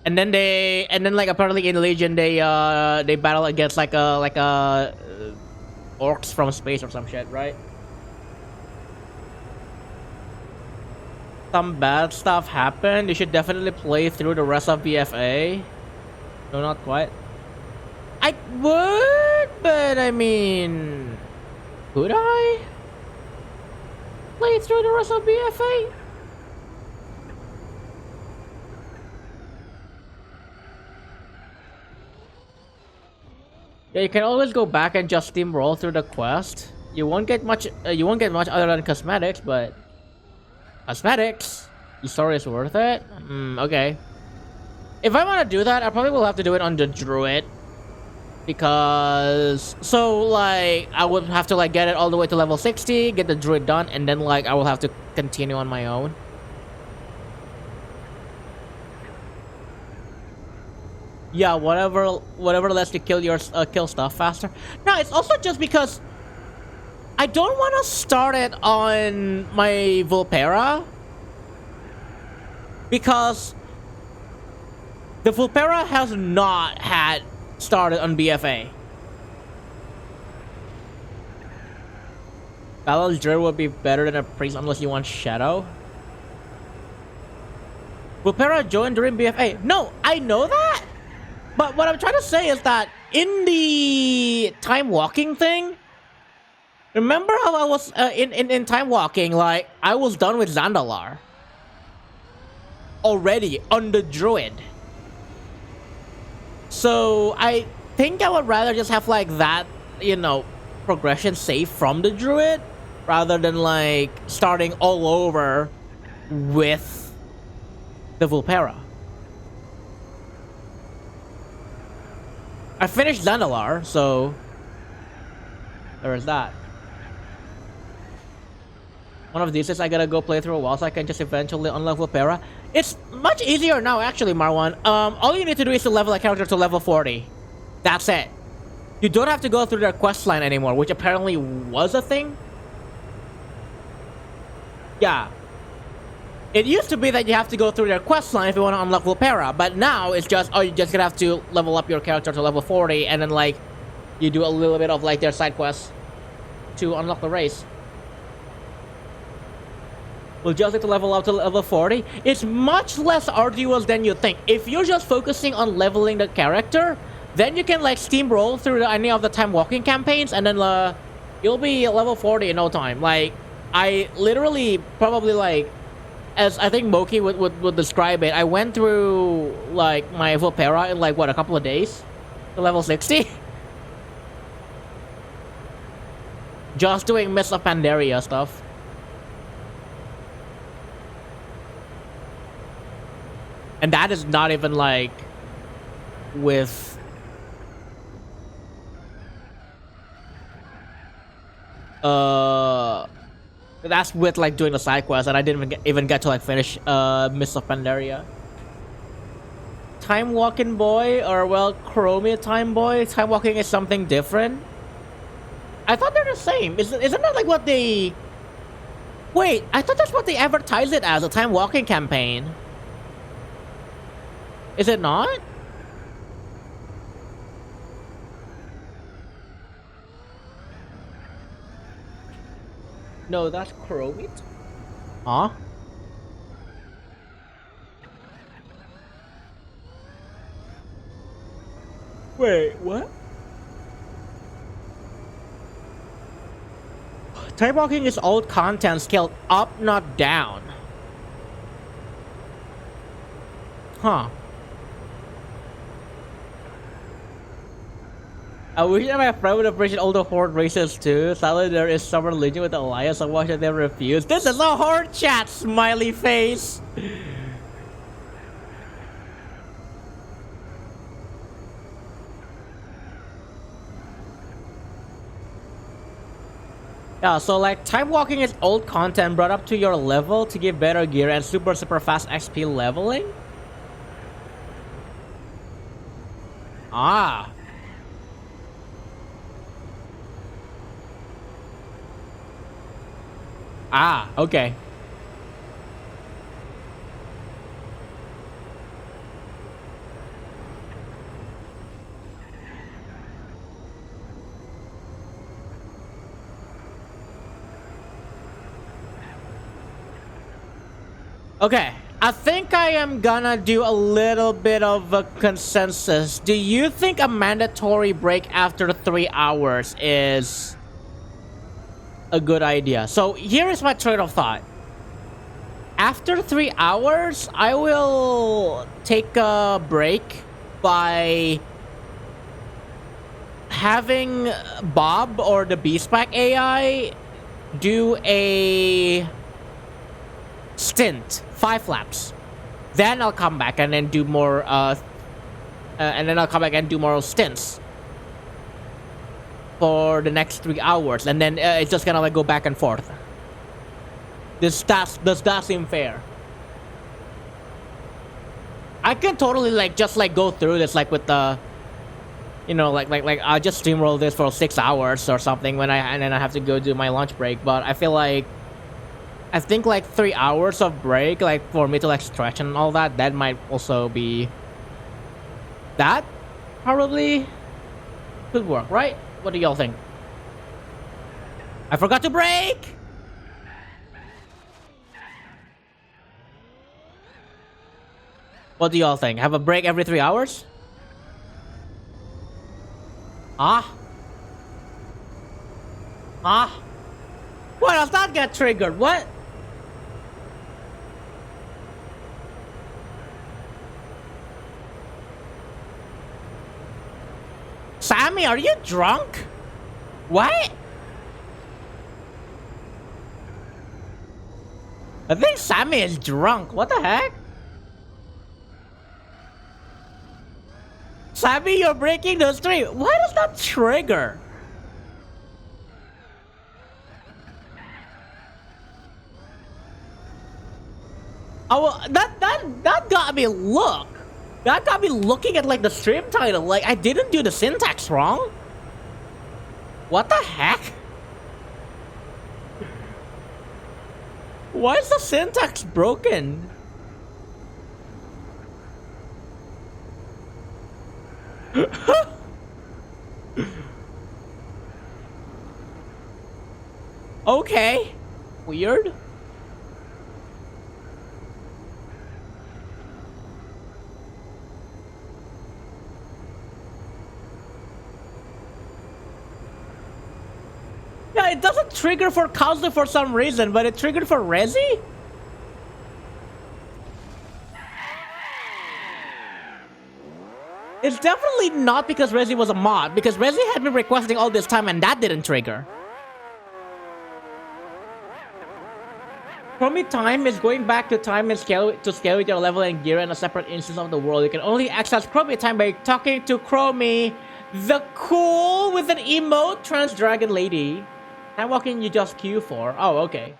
And then like apparently in Legion they battle against like orcs from space or some shit, right? Some bad stuff happened. You should definitely play through the rest of BFA. No, not quite. I would. could, but I mean, could I play through the rest of BFA? Yeah, you can always go back and just steamroll through the quest. You won't get much. You won't get much other than cosmetics, but cosmetics. The story is worth it. Okay. If I want to do that, I probably will have to do it on the druid, because like I would have to like get it all the way to level 60, get the druid done, and then like I will have to continue on my own. Yeah, whatever lets you kill your kill stuff faster. No, it's also just because I don't want to start it on my Vulpera, because the Vulpera has not had started on BFA. Battle's Druid would be better than a priest unless you want Shadow. Vulpera joined during BFA. No, I know that. But what I'm trying to say is that in the time walking thing, remember how I was in time walking, like I was done with Zandalar already on the druid. So I think I would rather just have like that, you know, progression saved from the druid rather than like starting all over with the Vulpera. I finished Zandalar, so there is that. One of these days I gotta go play through a while so I can just eventually unlock Vulpera. It's much easier now, actually, Marwan. All you need to do is to level a character to level 40. That's it. You don't have to go through their quest line anymore, which apparently was a thing. Yeah. It used to be that you have to go through their quest line if you want to unlock Vulpera, but now it's just, oh, you just gonna have to level up your character to level 40, and then, like, you do a little bit of, like, their side quests to unlock the race. We'll just need to level up to level 40. It's much less arduous than you think. If you're just focusing on leveling the character, then you can, like, steamroll through any of the time walking campaigns, and then, you'll be level 40 in no time. Like, I literally probably, like, as I think Moki would describe it, I went through, like, my Vulpera in, like, what, a couple of days? To level 60? Just doing Mists of Pandaria stuff. And that is not even, like, with... That's with, like, doing the side quest, and I didn't even get to, like, finish Mists of Pandaria. Time Walking Boy, or, well, Chromia Time Boy. Time Walking is something different. I thought they're the same. Isn't that, like, what they... Wait, I thought that's what they advertise it as, a Time Walking campaign. Is it not? No, that's Chromit? Huh? Wait, what? Time walking is old content scaled up, not down. Huh. I wish that my friend would appreciate all the horde races too. Sadly, there is some religion with the alliance. I watch that they refuse. This is a horde chat, smiley face. Yeah, so like time walking is old content brought up to your level to give better gear and super fast XP leveling. Ah. Ah, okay. Okay, I think I am gonna do a little bit of a consensus. Do you think a mandatory break after 3 hours is a good idea? So here is my train of thought. After 3 hours, I will take a break by having Bob or the Beastpack AI do a stint, 5 laps. Then I'll come back and then do more stints for the next 3 hours, and then it's just gonna like go back and forth. Does that seem fair? I can totally like just like go through this like with the, you know, like I'll just steamroll this for 6 hours or something and then I have to go do my lunch break. But I think like 3 hours of break, like for me to like stretch and all that, that might also be, that probably could work, right? What do y'all think? I forgot to break. What do y'all think? Have a break every 3 hours? What does that get triggered? What? Sammy, are you drunk? What? I think Sammy is drunk. What the heck? Sammy, you're breaking the stream. Why does that trigger? Oh, well, that got me look. That got me looking at like the stream title. Like I didn't do the syntax wrong. What the heck? Why is the syntax broken? Okay. Weird. Yeah, it doesn't trigger for Kazu for some reason, but it triggered for Rezi? It's definitely not because Rezi was a mod, because Rezi had been requesting all this time and that didn't trigger. Chromie time is going back to time and scale with your level and gear in a separate instance of the world. You can only access Chromie time by talking to Chromie, the cool with an emote trans dragon lady. And what can you just queue for? Oh, okay.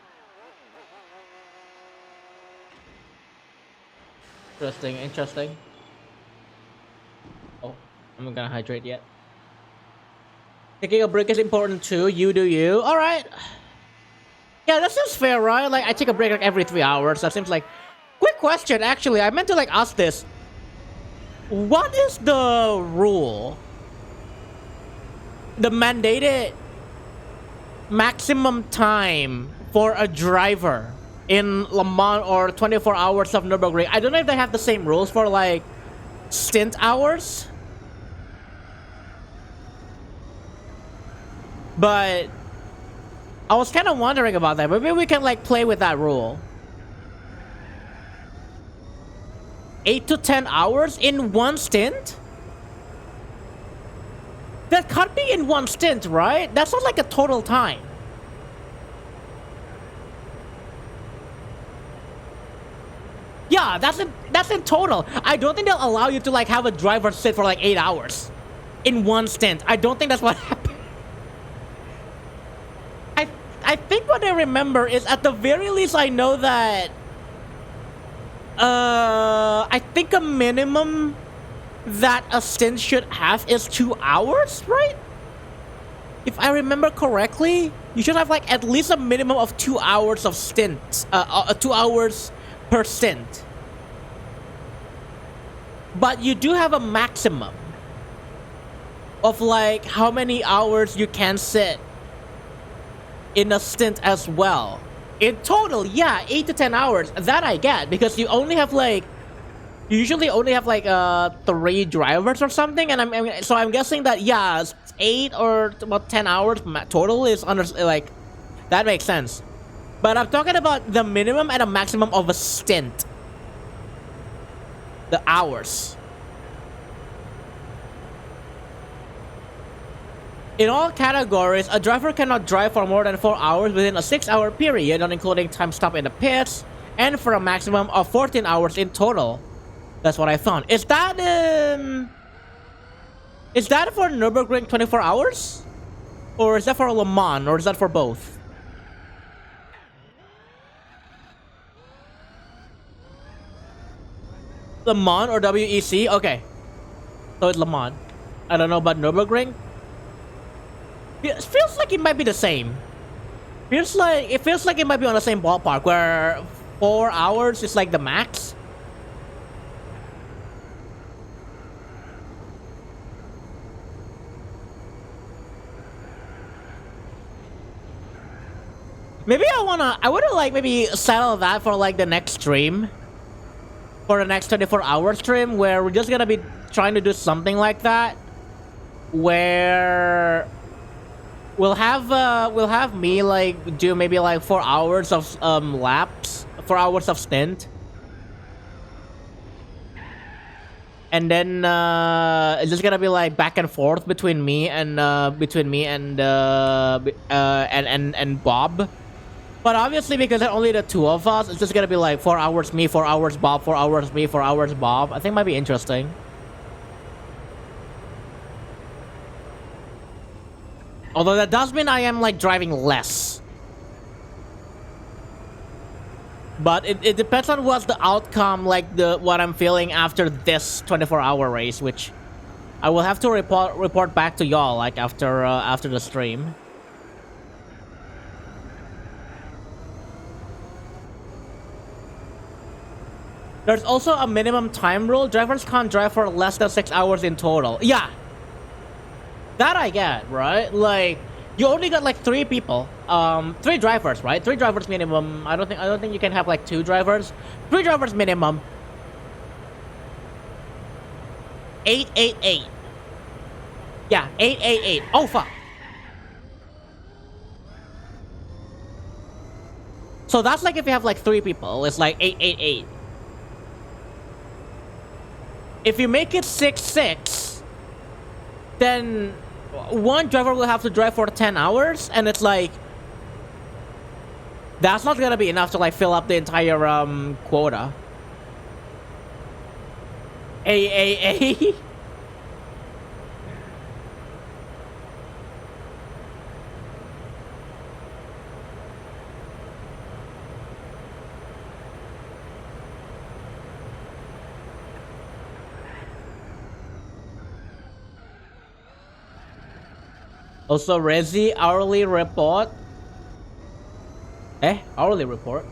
Interesting. Oh, I'm not gonna hydrate yet. Taking a break is important too. You do you. All right. Yeah, that seems fair, right? Like, I take a break like every 3 hours. That seems like... Quick question, actually. I meant to, like, ask this. What is the rule? The mandated maximum time for a driver in Le Mans or 24 hours of Nürburgring? I don't know if they have the same rules for, like, stint hours. But... I was kind of wondering about that. Maybe we can like play with that rule. 8 to 10 hours in one stint? That can't be in one stint, right? That's not like a total time. Yeah, that's in total. I don't think they'll allow you to like have a driver sit for like 8 hours in one stint. I don't think that's what happened. I think what I remember is at the very least I know that I think a minimum that a stint should have is 2 hours, right? If I remember correctly, you should have like at least a minimum of 2 hours of stint, 2 hours per stint. But you do have a maximum of like how many hours you can sit in a stint as well. In total, yeah, 8 to 10 hours. That I get because you only have like you usually only have like 3 drivers or something, and so I'm guessing that yeah, 8 or about 10 hours total is under like that makes sense. But I'm talking about the minimum and a maximum of a stint. The hours. In all categories, a driver cannot drive for more than 4 hours within a 6-hour period, not including time spent in the pits, and for a maximum of 14 hours in total. That's what I found. Is that for Nürburgring 24 hours? Or is that for Le Mans? Or is that for both? Le Mans or WEC? Okay. So it's Le Mans. I don't know about Nürburgring. It feels like it might be the same. It feels like it might be on the same ballpark where 4 hours is like the max. Maybe I wanna like maybe settle that for like the next stream. For the next 24-hour stream where we're just gonna be trying to do something like that. Where we'll have me like do maybe like 4 hours of laps, 4 hours of stint. And then it's just gonna be like back and forth between me and Bob. But obviously, because there are only the two of us, it's just gonna be like 4 hours me, 4 hours Bob, 4 hours me, 4 hours Bob. I think it might be interesting. Although that does mean I am like driving less. But it depends on what's the outcome, like what I'm feeling after this 24-hour race, which I will have to report back to y'all like after the stream. There's also a minimum time rule. Drivers can't drive for less than 6 hours in total. Yeah. That I get, right? Like, you only got like 3 people. 3 drivers, right? 3 drivers minimum. I don't think you can have like 2 drivers. 3 drivers minimum. 888. Yeah, 888. Oh fuck. So that's like if you have like 3 people, it's like 888. If you make it 6-6, then one driver will have to drive for 10 hours, and it's like that's not gonna be enough to like fill up the entire quota. A. Also, Rezi hourly report. Hourly report.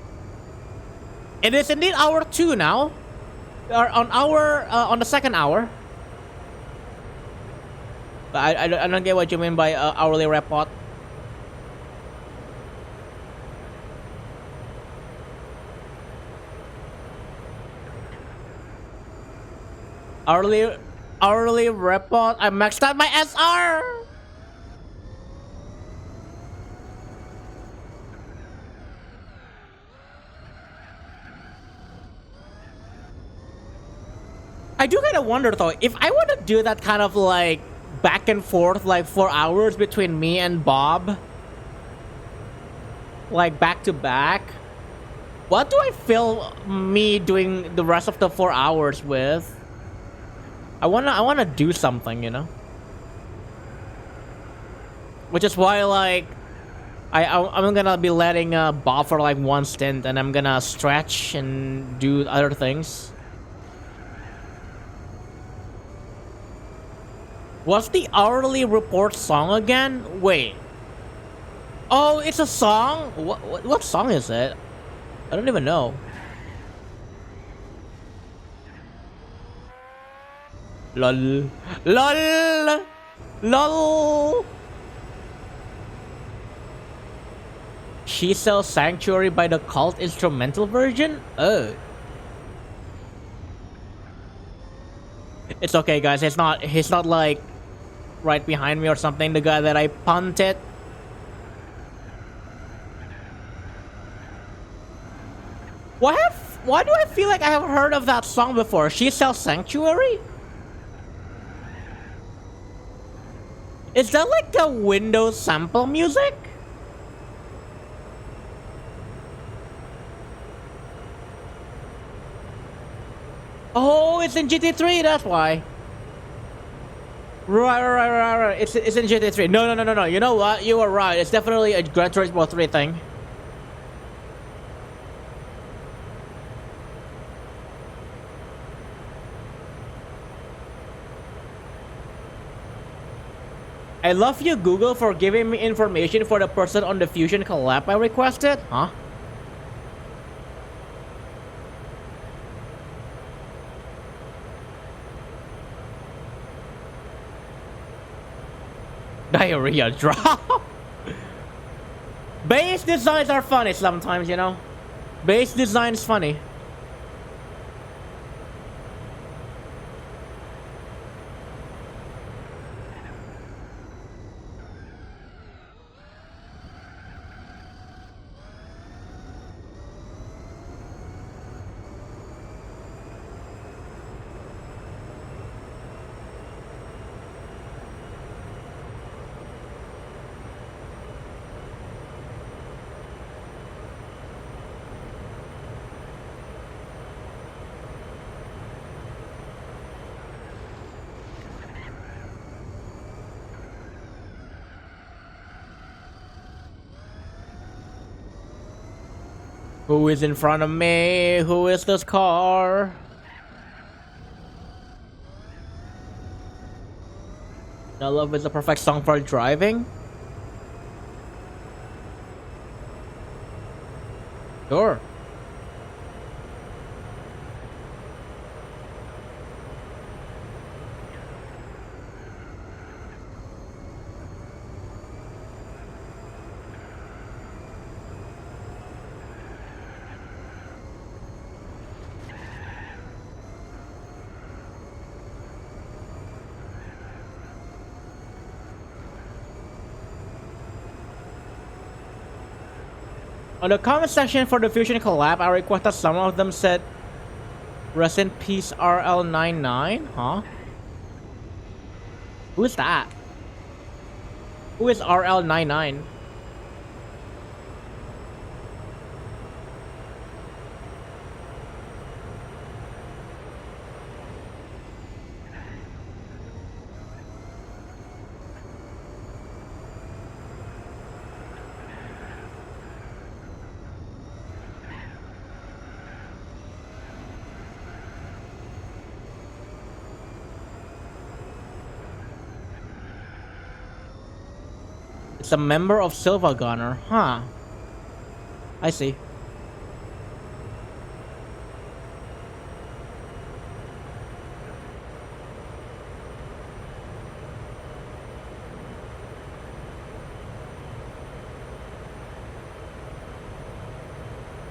It is indeed hour 2 now. We are on the second hour. I don't get what you mean by hourly report. Hourly report. I maxed out my SR. I do kind of wonder though, if I want to do that kind of like back and forth, like 4 hours between me and Bob, like back to back, what do I fill me doing the rest of the 4 hours with? I wanna do something, you know? Which is why like I'm gonna be letting Bob for like 1 stint, and I'm gonna stretch and do other things. What's the hourly report song again? Wait. Oh, it's a song? What song is it? I don't even know. LOL. LOL. LOL. She sells Sanctuary by the Cult instrumental version? Oh. It's okay, guys. He's not like right behind me or something. The guy that I punted. Why do I feel like I have heard of that song before? She sells Sanctuary? Is that like a Windows sample music? Oh, it's in GT3, that's why. Right. It's in GT3. No. You know what? You were right. It's definitely a Gran Turismo 3 thing. I love you, Google, for giving me information for the person on the Fusion collab I requested. Huh? Diarrhea drop. Base designs are funny sometimes, you know. Base design is funny. Who is in front of me? Who is this car? No Love is the perfect song for driving. Sure. On the comment section for the Fusion collab, I requested some of them said, "Rest in peace, RL99." Huh? Who is that? Who is RL99? It's a member of Silva Gunner. Huh. I see.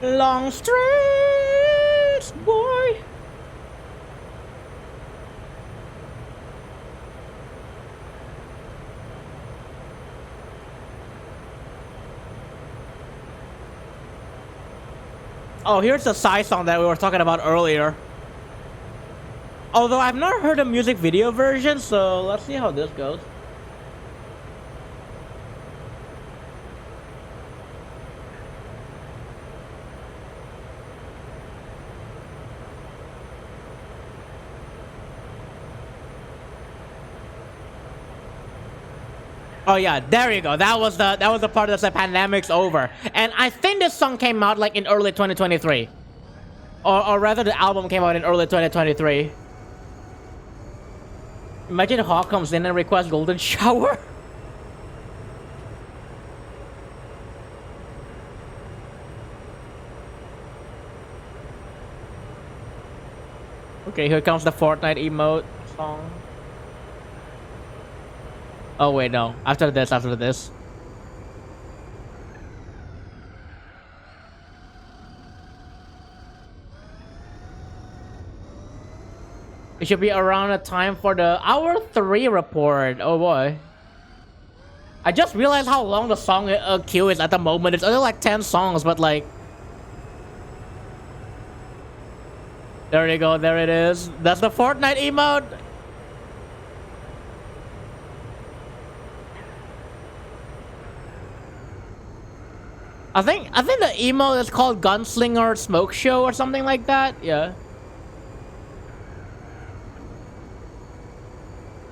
Long streets, boy. Oh, here's the side song that we were talking about earlier. Although I've not heard a music video version, so let's see how this goes. Oh yeah, there you go. That was the part that said pandemic's over. And I think this song came out like in early 2023. Or rather the album came out in early 2023. Imagine Hawk comes in and requests Golden Shower. Okay, here comes the Fortnite emote song. Oh wait, no. After this. It should be around the time for the hour 3 report. Oh boy. I just realized how long the song queue is at the moment. It's only like 10 songs, but like... There you go, there it is. That's the Fortnite emote. I think the emote is called Gunslinger Smoke Show or something like that. Yeah.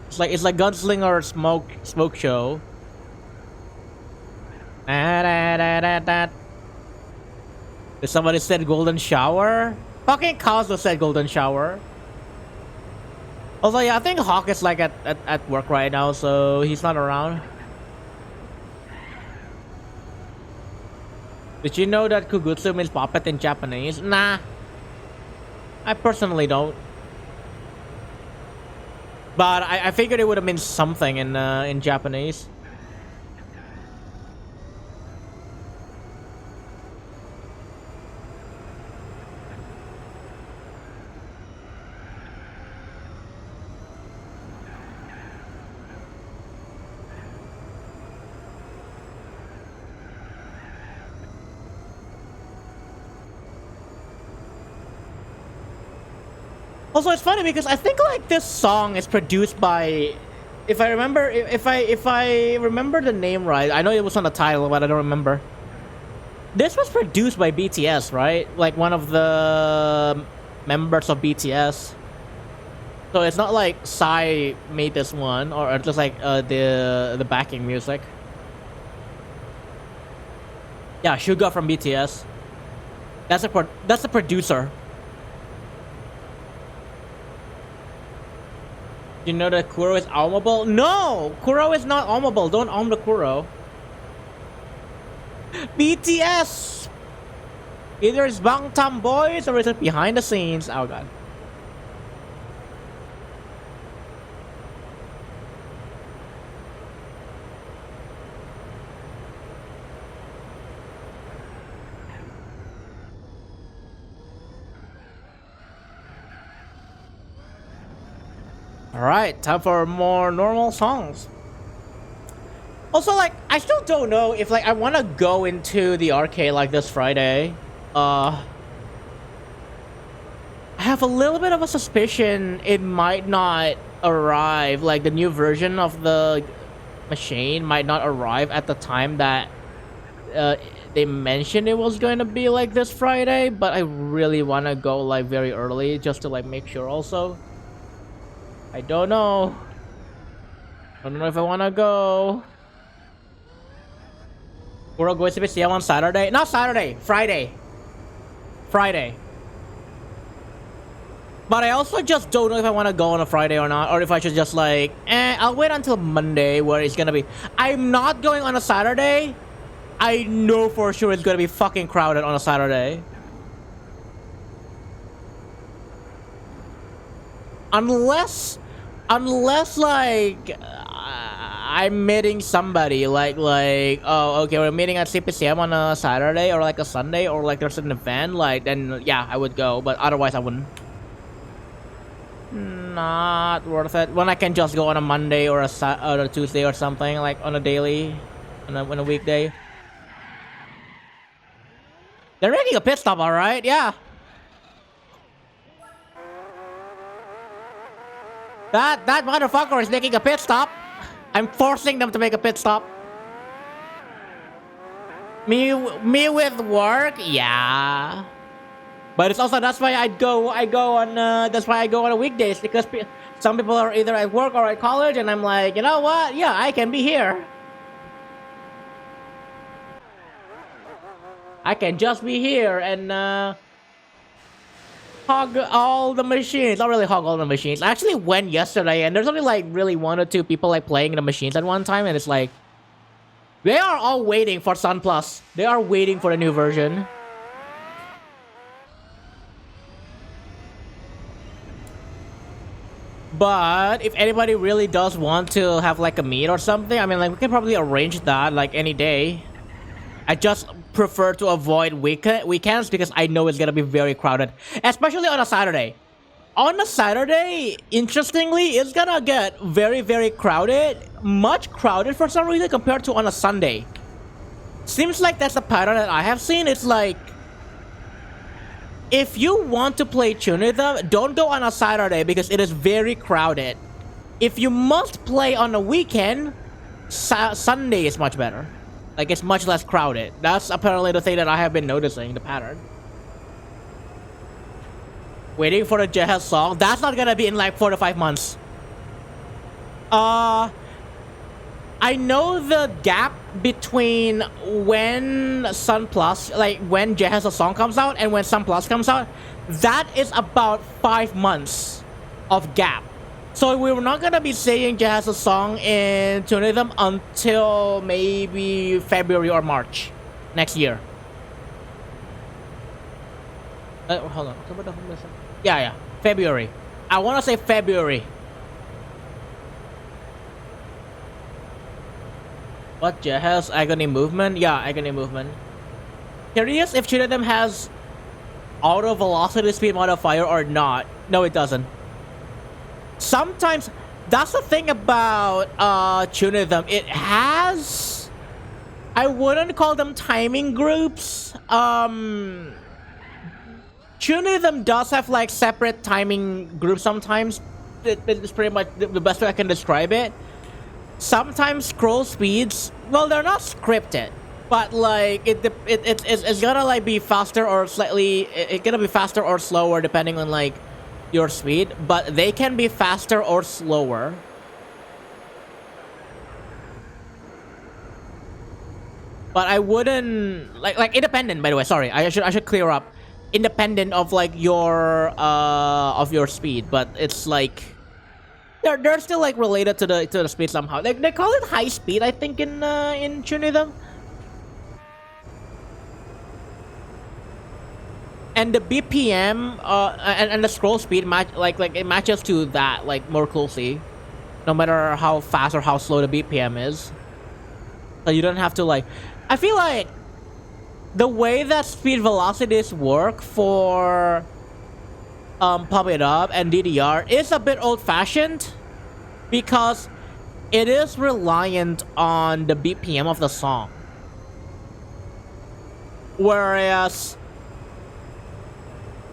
It's like Gunslinger Smoke Show. Did somebody said golden shower? Fucking Cosmo said golden shower. Also, yeah, I think Hawk is like at work right now, so he's not around. Did you know that Kugutsu means puppet in Japanese? Nah. I personally don't. But I figured it would have been something in Japanese. Also, it's funny because I think like this song is produced by, if I remember the name right, I know it was on the title, but I don't remember. This was produced by BTS, right? Like one of the members of BTS. So it's not like Psy made this one, or just like the backing music. Yeah, Suga from BTS. That's the producer. You know that Kuro is almable? No! Kuro is not almable. Don't alm the Kuro. BTS! Either it's Bangtan Boys or is it behind the scenes? Oh god. Alright, time for more normal songs. Also, like, I still don't know if, like, I want to go into the arcade, like, this Friday. I have a little bit of a suspicion it might not arrive. Like, the new version of the machine might not arrive at the time that they mentioned it was going to be, like, this Friday. But I really want to go, like, very early just to, like, make sure also. I don't know. I don't know if I want to go. We're going to be on Saturday. Not Saturday. Friday. Friday. But I also just don't know if I want to go on a Friday or not. Or if I should just like... I'll wait until Monday where it's going to be... I'm not going on a Saturday. I know for sure it's going to be fucking crowded on a Saturday. Unless like I'm meeting somebody like oh okay, we're meeting at CPCM on a Saturday or like a Sunday, or like there's an event, like then yeah I would go, but otherwise I wouldn't. Not worth it when I can just go on a Monday or a Tuesday or something, like on a daily, on a weekday. They're making a pit stop, all right, yeah. That motherfucker is making a pit stop. I'm forcing them to make a pit stop. Me with work, yeah. But it's also that's why I go on a weekdays, because some people are either at work or at college, and I'm like, you know what? Yeah, I can be here. I can just be here and hog all the machines. Not really hog all the machines. I actually went yesterday and there's only like really 1 or 2 people like playing the machines at one time, and it's like they are all waiting for Sun Plus. They are waiting for the new version. But if anybody really does want to have like a meet or something, I mean, like we can probably arrange that like any day. I just prefer to avoid weekends because I know it's gonna be very crowded, especially on a Saturday. On a Saturday, interestingly, it's gonna get very, very crowded. Much crowded for some reason compared to on a Sunday. Seems like that's a pattern that I have seen. It's like, if you want to play Trinidad, don't go on a Saturday because it is very crowded. If you must play on a weekend, Sunday is much better. Like, it's much less crowded. That's apparently the thing that I have been noticing, the pattern. Waiting for the Jehel song. That's not gonna be in like 4 to 5 months. I know the gap between when Sun Plus, like when Jehel's song comes out and when Sun Plus comes out, that is about 5 months of gap. So we're not gonna be seeing Jehel's song in Trinidad until maybe February or March next year. Hold on. Yeah, February. I want to say February. What Jehel's agony movement? Yeah, agony movement. Curious if Trinidad has auto velocity speed modifier or not. No, it doesn't. Sometimes that's the thing about Trinidad. It has, I wouldn't call them timing groups. Trinidad does have like separate timing groups sometimes. It's pretty much the best way I can describe it. Sometimes scroll speeds, well, they're not scripted, but like it's gonna like be faster or slightly, it's gonna be faster or slower depending on like your speed, but they can be faster or slower. But I wouldn't like independent, by the way, sorry, I should clear up. Independent of like your speed, but it's like they're still like related to the speed somehow. They call it high speed, I think, in Trinidad. And the BPM and the scroll speed match like it matches to that like more closely, no matter how fast or how slow the BPM is. So you don't have to like. I feel like the way that speed velocities work for Pump It Up and DDR is a bit old-fashioned because it is reliant on the BPM of the song. Whereas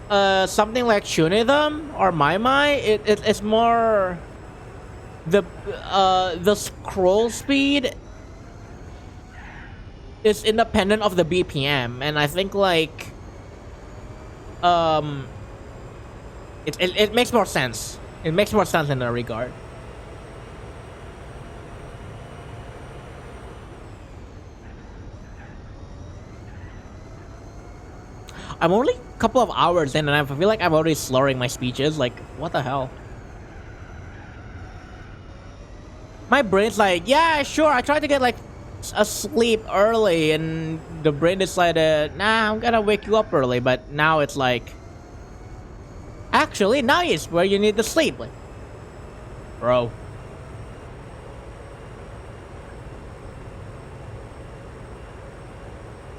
something like Shunidam or My My, it's more the scroll speed is independent of the BPM, and I think like it makes more sense. It makes more sense in that regard. I'm only a couple of hours in and I feel like I'm already slurring my speeches. Like, what the hell? My brain's like, yeah, sure, I tried to get like asleep early and the brain decided, nah, I'm gonna wake you up early, but now it's like, actually, now is where you need to sleep. Like, bro.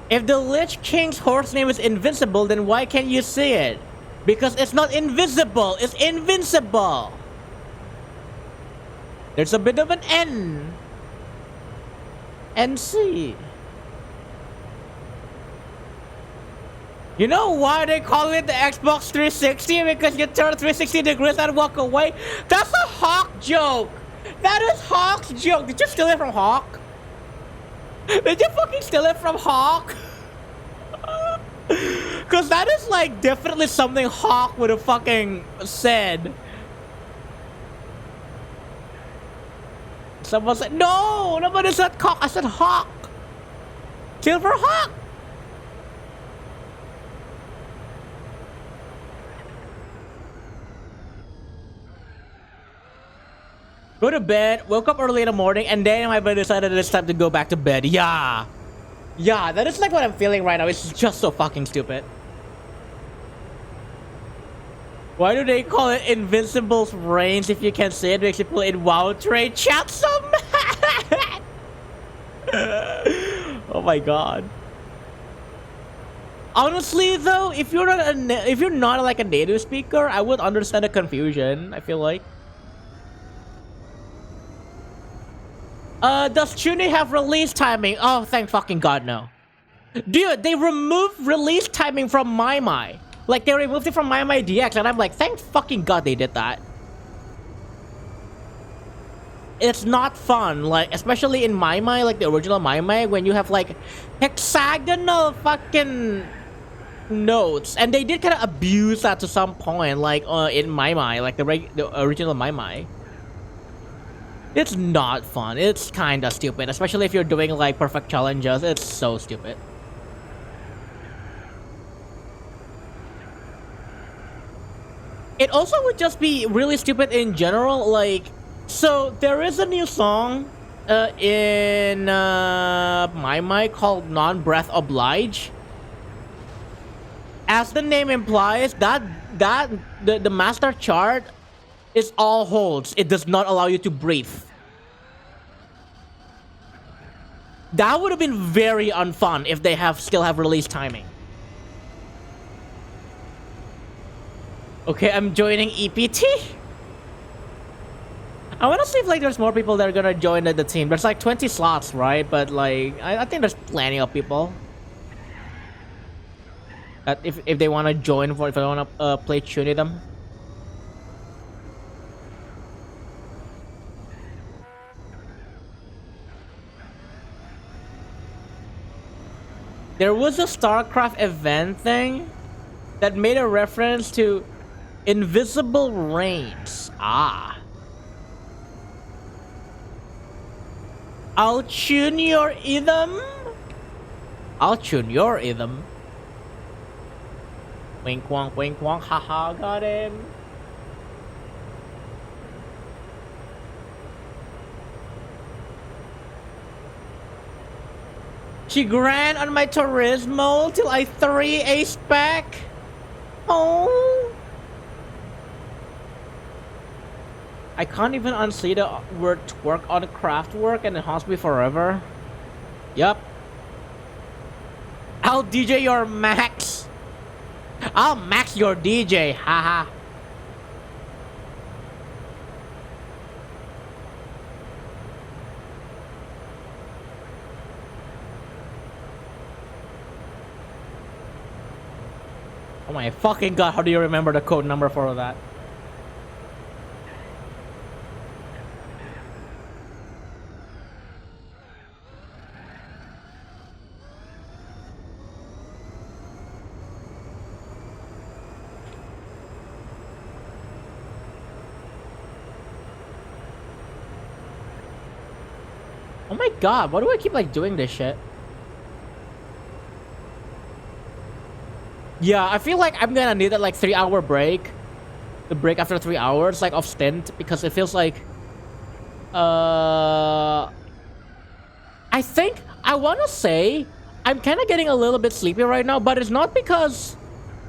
If the Lich King's horse name is invincible, then why can't you see it? Because it's not invisible, it's invincible. There's a bit of an N. NC. You know why they call it the Xbox 360? Because you turn 360 degrees and walk away? That's a Hawk joke! That is Hawk's joke! Did you steal it from Hawk? Did you fucking steal it from Hawk? Cause that is like definitely something Hawk would have fucking said. Someone said, no, nobody said cock, I said Hawk. Silver Hawk. Go to bed, woke up early in the morning, and then my brain decided it's time to go back to bed. Yeah. Yeah, that is like what I'm feeling right now. It's just so fucking stupid. Why do they call it Invincible's Range if you can say it makes people in WoW trade chat so mad? Oh my god. Honestly, though, if you're not like a native speaker, I would understand the confusion. I feel like. Does Chuni have release timing? Oh, thank fucking god, no. Dude, they removed release timing from My. Like, they removed it from My DX, and I'm like, thank fucking god they did that. It's not fun, like, especially in My, like the original My, when you have like hexagonal fucking notes, and they did kind of abuse that to some point, like in My, like the original My. It's not fun. It's kind of stupid, especially if you're doing like perfect challenges. It's so stupid. It also would just be really stupid in general. Like, so there is a new song in My called Non-Breath Oblige. As the name implies, the master chart is all holds. It does not allow you to breathe. That would have been very unfun if they still have release timing. Okay, I'm joining EPT. I want to see if like there's more people that are gonna join the team. There's like 20 slots, right? But like I think there's plenty of people that if they want to join, if they want to play Tune them. There was a StarCraft event thing that made a reference to invisible rains. Ah. I'll tune your rhythm. I'll tune your rhythm. Wink wonk, haha, got him. She ran on my Turismo till I 3 ace back. Oh. I can't even unsee the word twerk on craft work and it haunts me forever. Yup. I'll DJ your max. I'll max your DJ, haha. Oh my fucking god, how do you remember the code number for that? Oh my god, why do I keep like doing this shit? Yeah, I feel like I'm gonna need that like 3-hour break. The break after 3 hours, like of stint, because it feels like I think I wanna say I'm kinda getting a little bit sleepy right now, but it's not because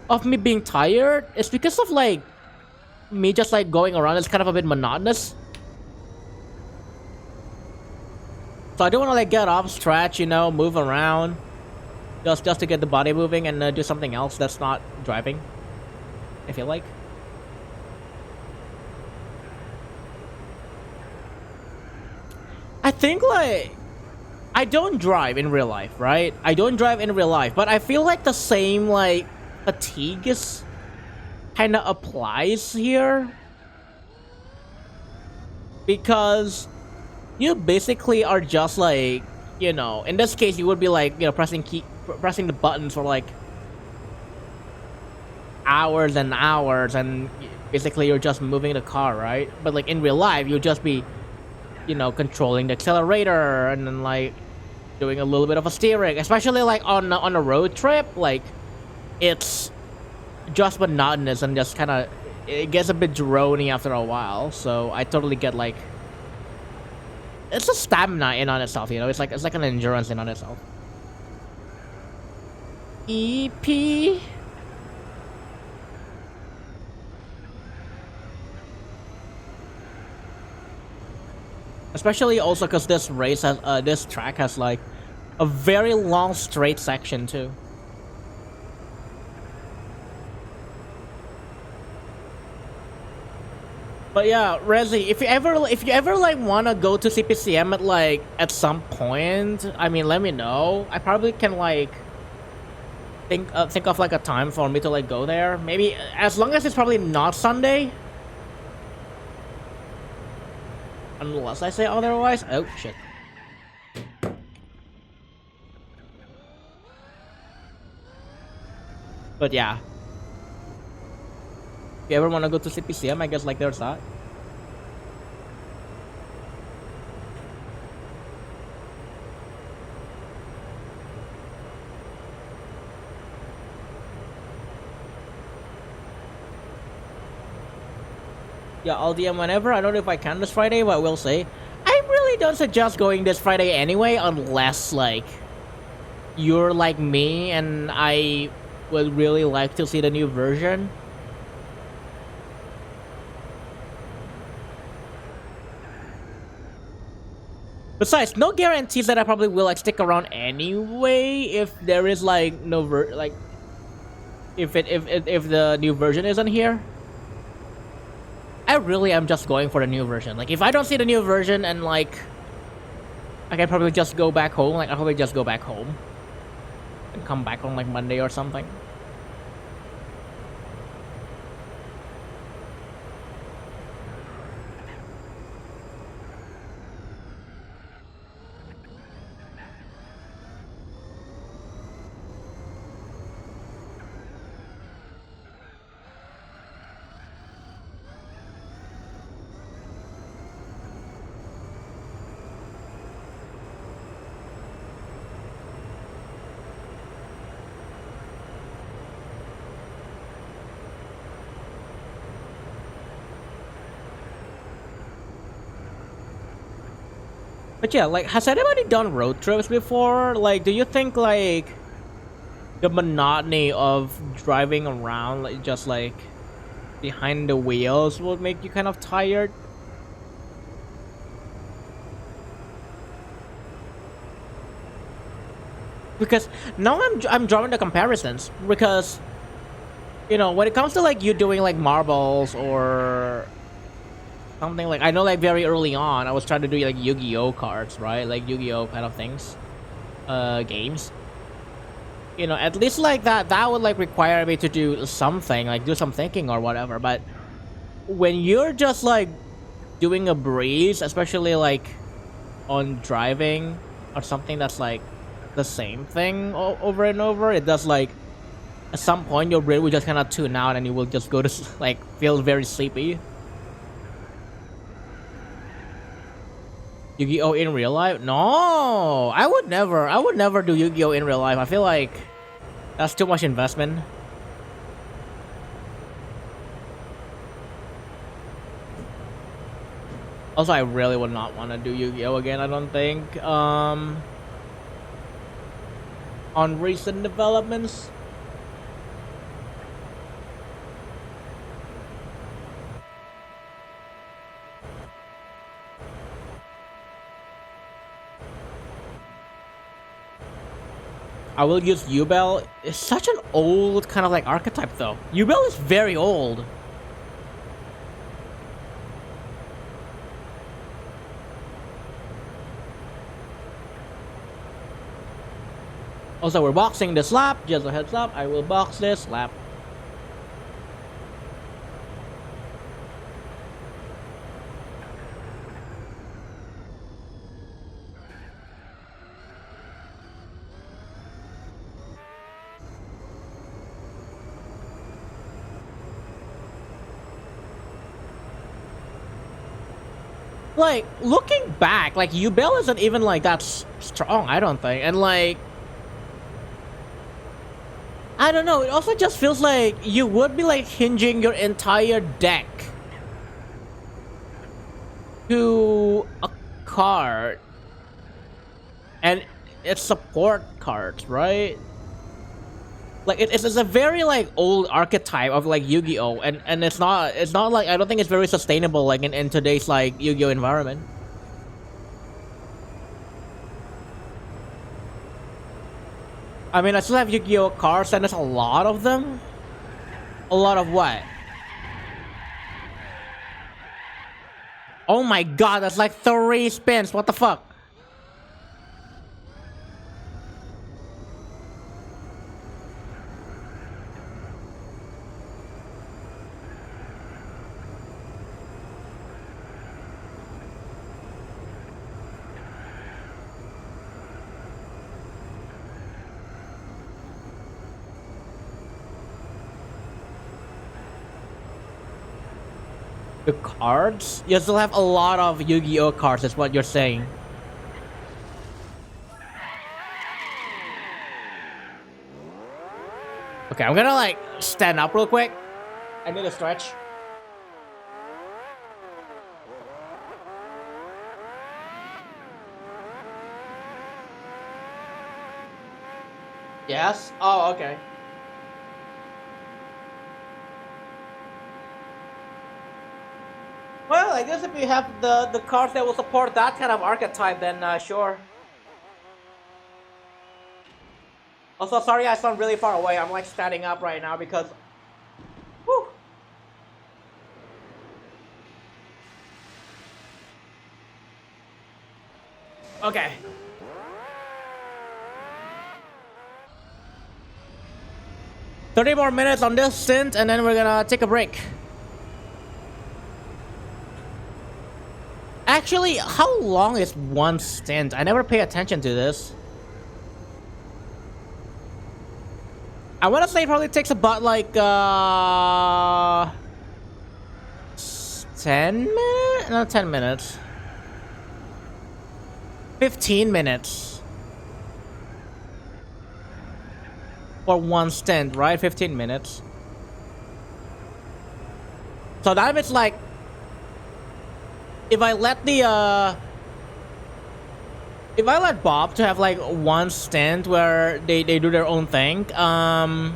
of me being tired, it's because of like me just like going around. It's kind of a bit monotonous. So I do wanna like get up, stretch, you know, move around. Just to get the body moving and do something else that's not driving, I feel like. I think like I don't drive in real life, right? I don't drive in real life, but I feel like the same like fatigue is kind of applies here, because you basically are just like, you know, in this case you would be like, you know, pressing the buttons for like hours and hours, and basically you're just moving the car, right? But like in real life you'll just be, you know, controlling the accelerator and then like doing a little bit of a steering, especially like on a road trip. Like it's just monotonous and just kind of, it gets a bit drony after a while. So I totally get like, it's a stamina in on itself, you know. It's like an endurance in on itself. EP. Especially also because this race has this track has like a very long straight section too. But yeah, Rezi, if you ever like wanna go to CPCM at some point, I mean, let me know. I probably can like think of like a time for me to like go there. Maybe as long as it's probably not Sunday, unless I say otherwise. Oh shit. But yeah, if you ever wanna go to CPCM, I guess like there's that. Yeah, I'll DM whenever. I don't know if I can this Friday, but we'll see. I really don't suggest going this Friday anyway, unless like you're like me and I would really like to see the new version. Besides, no guarantees that I probably will like stick around anyway if there is like no like if the new version isn't here. I really am just going for the new version. Like if I don't see the new version and like I can probably just go back home, like I'll probably just go back home and come back on like Monday or something. But yeah, like, has anybody done road trips before? Like, do you think, like, the monotony of driving around, like, just, like, behind the wheels would make you kind of tired? Because now I'm drawing the comparisons. Because, you know, when it comes to, like, you doing, like, marbles or something like, I know like very early on I was trying to do like Yu-Gi-Oh cards, right? Like Yu-Gi-Oh kind of things, games. You know, at least like that would like require me to do something, like do some thinking or whatever. But when you're just like doing a breeze, especially like on driving or something that's like the same thing over and over, it does like at some point your brain will just kind of tune out and you will just go to like feel very sleepy. Yu-Gi-Oh in real life? No, I would never do Yu-Gi-Oh in real life. I feel like that's too much investment. Also, I really would not want to do Yu-Gi-Oh again, I don't think. On recent developments. I will use Yubel. It's such an old kind of like archetype though. Yubel is very old. Also, we're boxing the slap. Just a heads up, I will box this slap. Like, looking back, like, Yubel isn't even, like, that strong, I don't think. And, like, I don't know, it also just feels like you would be, like, hinging your entire deck to a card. And it's support cards, right? Like it's a very like old archetype of like Yu-Gi-Oh, and it's not like, I don't think it's very sustainable like in today's like Yu-Gi-Oh environment. I mean, I still have Yu-Gi-Oh cards and there's a lot of them. A lot of what? Oh my god, that's like 3 spins. What the fuck? The cards? You still have a lot of Yu-Gi-Oh cards, is what you're saying. Okay, I'm gonna like stand up real quick. I need a stretch. Yes? Oh, okay. Well, I guess if you have the cards that will support that kind of archetype, then sure. Also, sorry I sound really far away. I'm like standing up right now because... Whew. Okay. "30 more minutes on this synth and then we're gonna take a break." Actually, how long is one stint? I never pay attention to this. I wanna say it probably takes about like 10 minutes? Not 10 minutes. 15 minutes. For one stint, right? 15 minutes. So that means like if I let Bob to have like one stint where they do their own thing, I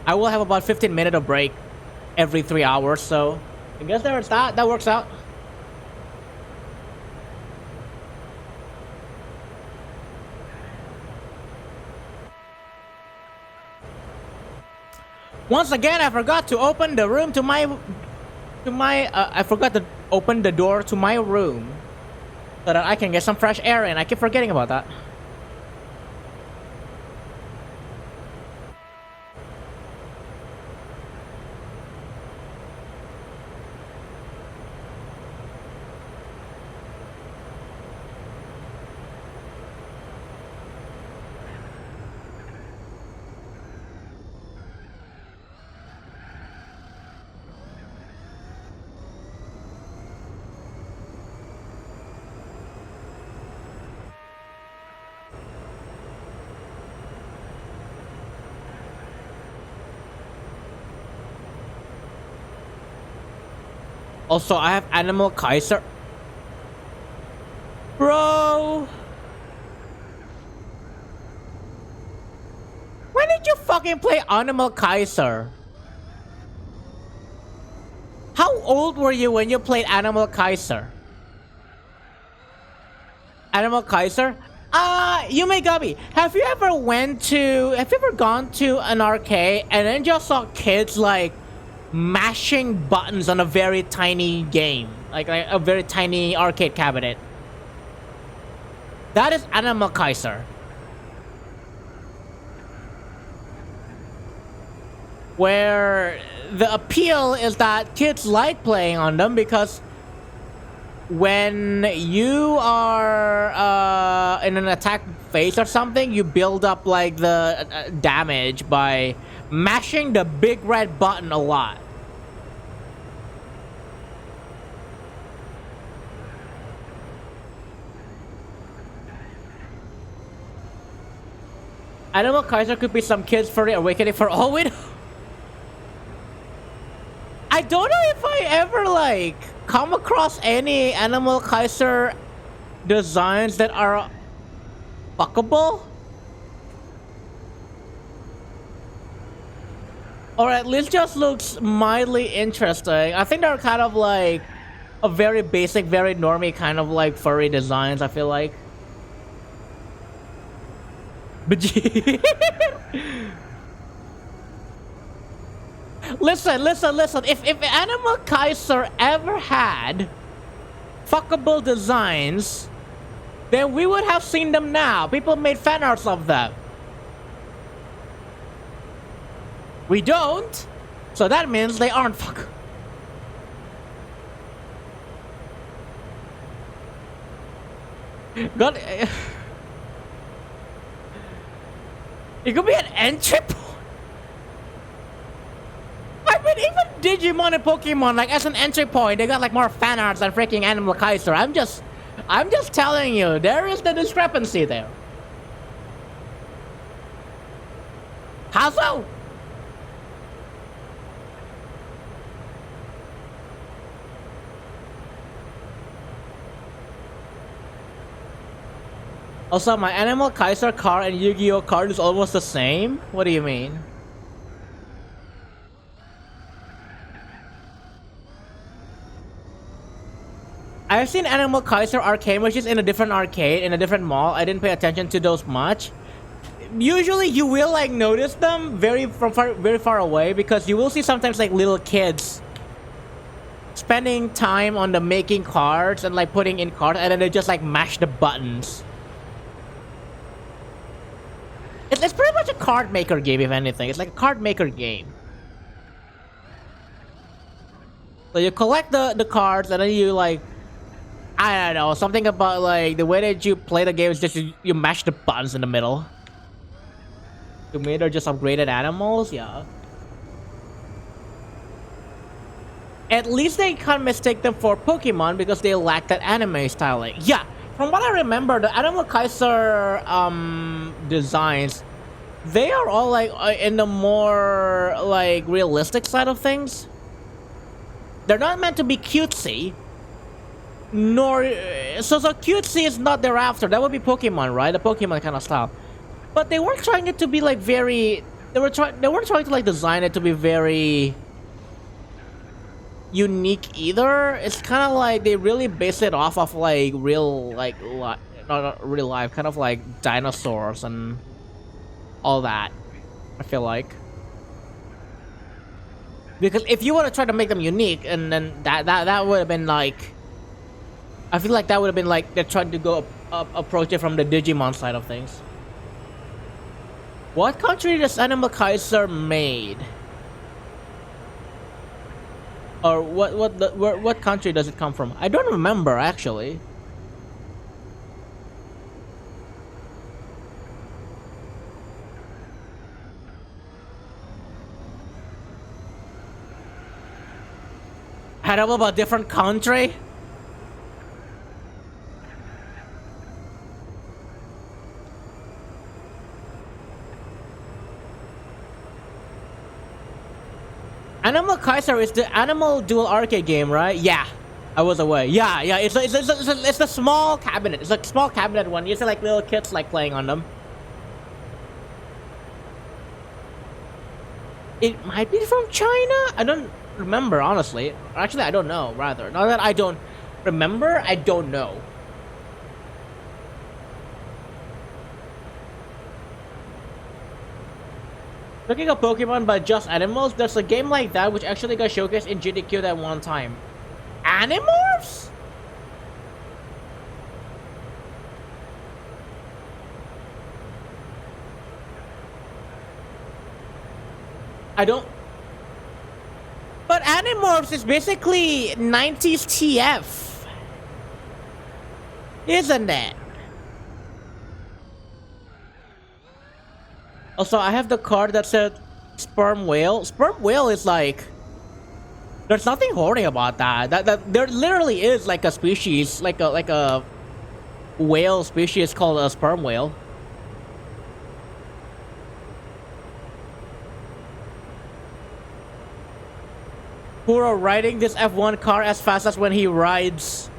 will have about 15 minutes of break every 3 hours, so I guess there's that works out. Once again, I forgot to open the room I forgot to open the door to my room so that I can get some fresh air in. I keep forgetting about that. Also, I have Animal Kaiser. Bro! When did you fucking play Animal Kaiser? How old were you when you played Animal Kaiser? Animal Kaiser? Yumegabi, have you ever gone to an arcade and then just saw kids like mashing buttons on a very tiny game, like a very tiny arcade cabinet? That is Animal Kaiser. Where the appeal is that kids like playing on them because when you are in an attack phase or something, you build up like the damage by mashing the big red button a lot. Animal Kaiser could be some kids' furry awakening for all we know. I don't know if I ever like come across any Animal Kaiser designs that are fuckable, or at least just looks mildly interesting. I think they're kind of like a very basic, very normie kind of like furry designs, I feel like. Listen. If Animal Kaiser ever had fuckable designs, then we would have seen them now. People made fan arts of them. We don't, so that means they aren't fuck. God, it could be an entry point. I mean, even Digimon and Pokemon, like as an entry point, they got like more fan arts than freaking Animal Kaiser. I'm just telling you, there is the discrepancy there. How so? Also, my Animal Kaiser card and Yu-Gi-Oh card is almost the same? What do you mean? I've seen Animal Kaiser arcade machines in a different arcade, in a different mall. I didn't pay attention to those much. Usually you will like notice them very far away, because you will see sometimes like little kids spending time on the making cards and like putting in cards, and then they just like mash the buttons. It's pretty much a card maker game, if anything. It's like a card maker game. So you collect the cards, and then you like, I don't know, something about like the way that you play the game is just you mash the buttons in the middle. To me, they're just upgraded animals, yeah. At least they can't mistake them for Pokemon because they lack that anime styling. Yeah, from what I remember, the Animal Kaiser designs, they are all like in the more like realistic side of things. They're not meant to be cutesy. Nor so cutesy is not thereafter. That would be Pokemon, right? The Pokemon kind of style. But they weren't trying it to be like very. They weren't trying to like design it to be very unique either. It's kind of like they really base it off of like real like not real life, kind of like dinosaurs and all that. I feel like, because if you want to try to make them unique, and then that would have been like, I feel like that would have been like they're trying to go approach it from the Digimon side of things. What country does Animal Kaiser made? Or what country does it come from? I don't remember actually. I don't know about different country. Animal Kaiser is the Animal Duel arcade game, right? Yeah, I was away. Yeah. It's a small cabinet. It's like a small cabinet one. You see like little kids like playing on them. It might be from China. I don't remember honestly. Actually, I don't know. Rather, not that I don't remember. I don't know. Looking at Pokemon but just animals, there's a game like that which actually got showcased in GDQ that one time. Animorphs? I don't... But Animorphs is basically 90s TF. Isn't it? Also, I have the card that said Sperm Whale. Sperm Whale is like... There's nothing horny about that. That there literally is like a species, like a whale species called a sperm whale. Kuro riding this F1 car as fast as when he rides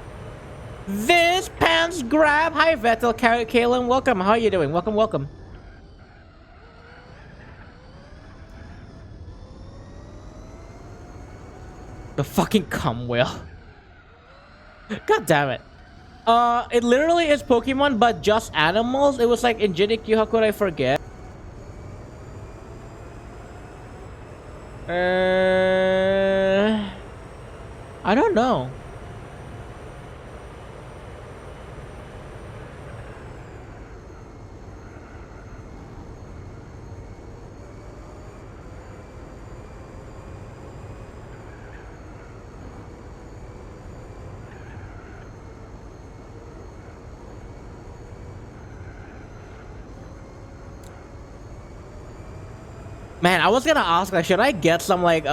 this pants grab. Hi Vettel, Kalen, welcome. How are you doing? Welcome. The fucking cum whale. God damn it. It literally is Pokemon, but just animals. It was like in GDQ, how could I forget? I don't know. Man, I was gonna ask, like, should I get some like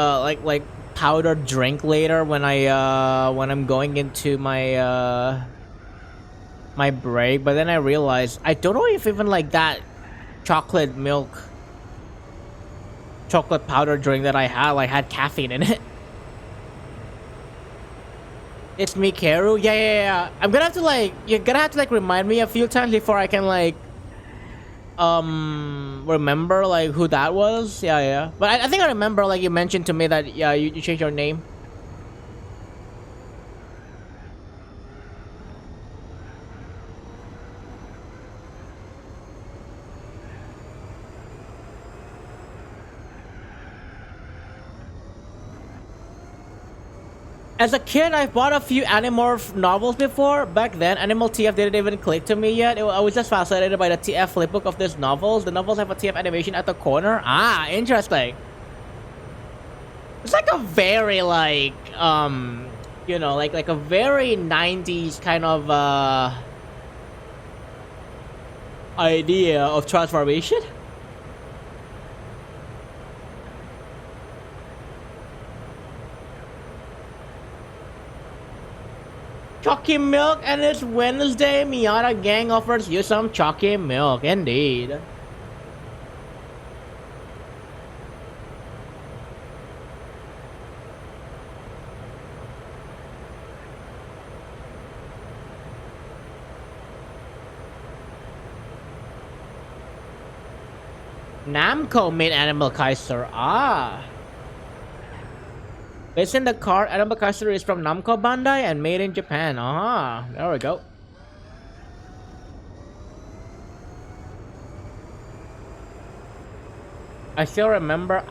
powdered drink later when I'm going into my break? But then I realized I don't know if even like that chocolate milk, chocolate powder drink that I had caffeine in it. It's me, Karu. Yeah. I'm gonna have to like, you're gonna have to like remind me a few times before I can like remember like who that was. Yeah, but I think I remember, like, you mentioned to me that, yeah, you changed your name. As a kid, I've bought a few Animorph novels before. Back then, Animal TF didn't even click to me yet. I was just fascinated by the TF flipbook of these novels. The novels have a TF animation at the corner. Ah, interesting. It's like a very like you know, like a very 90s kind of idea of transformation. Chalky milk, and it's Wednesday. Miata gang offers you some chalky milk, indeed. Namco made Animal Kaiser. Ah. Based in the car, Animal Kaiser is from Namco Bandai and made in Japan. Ah, there we go. I still remember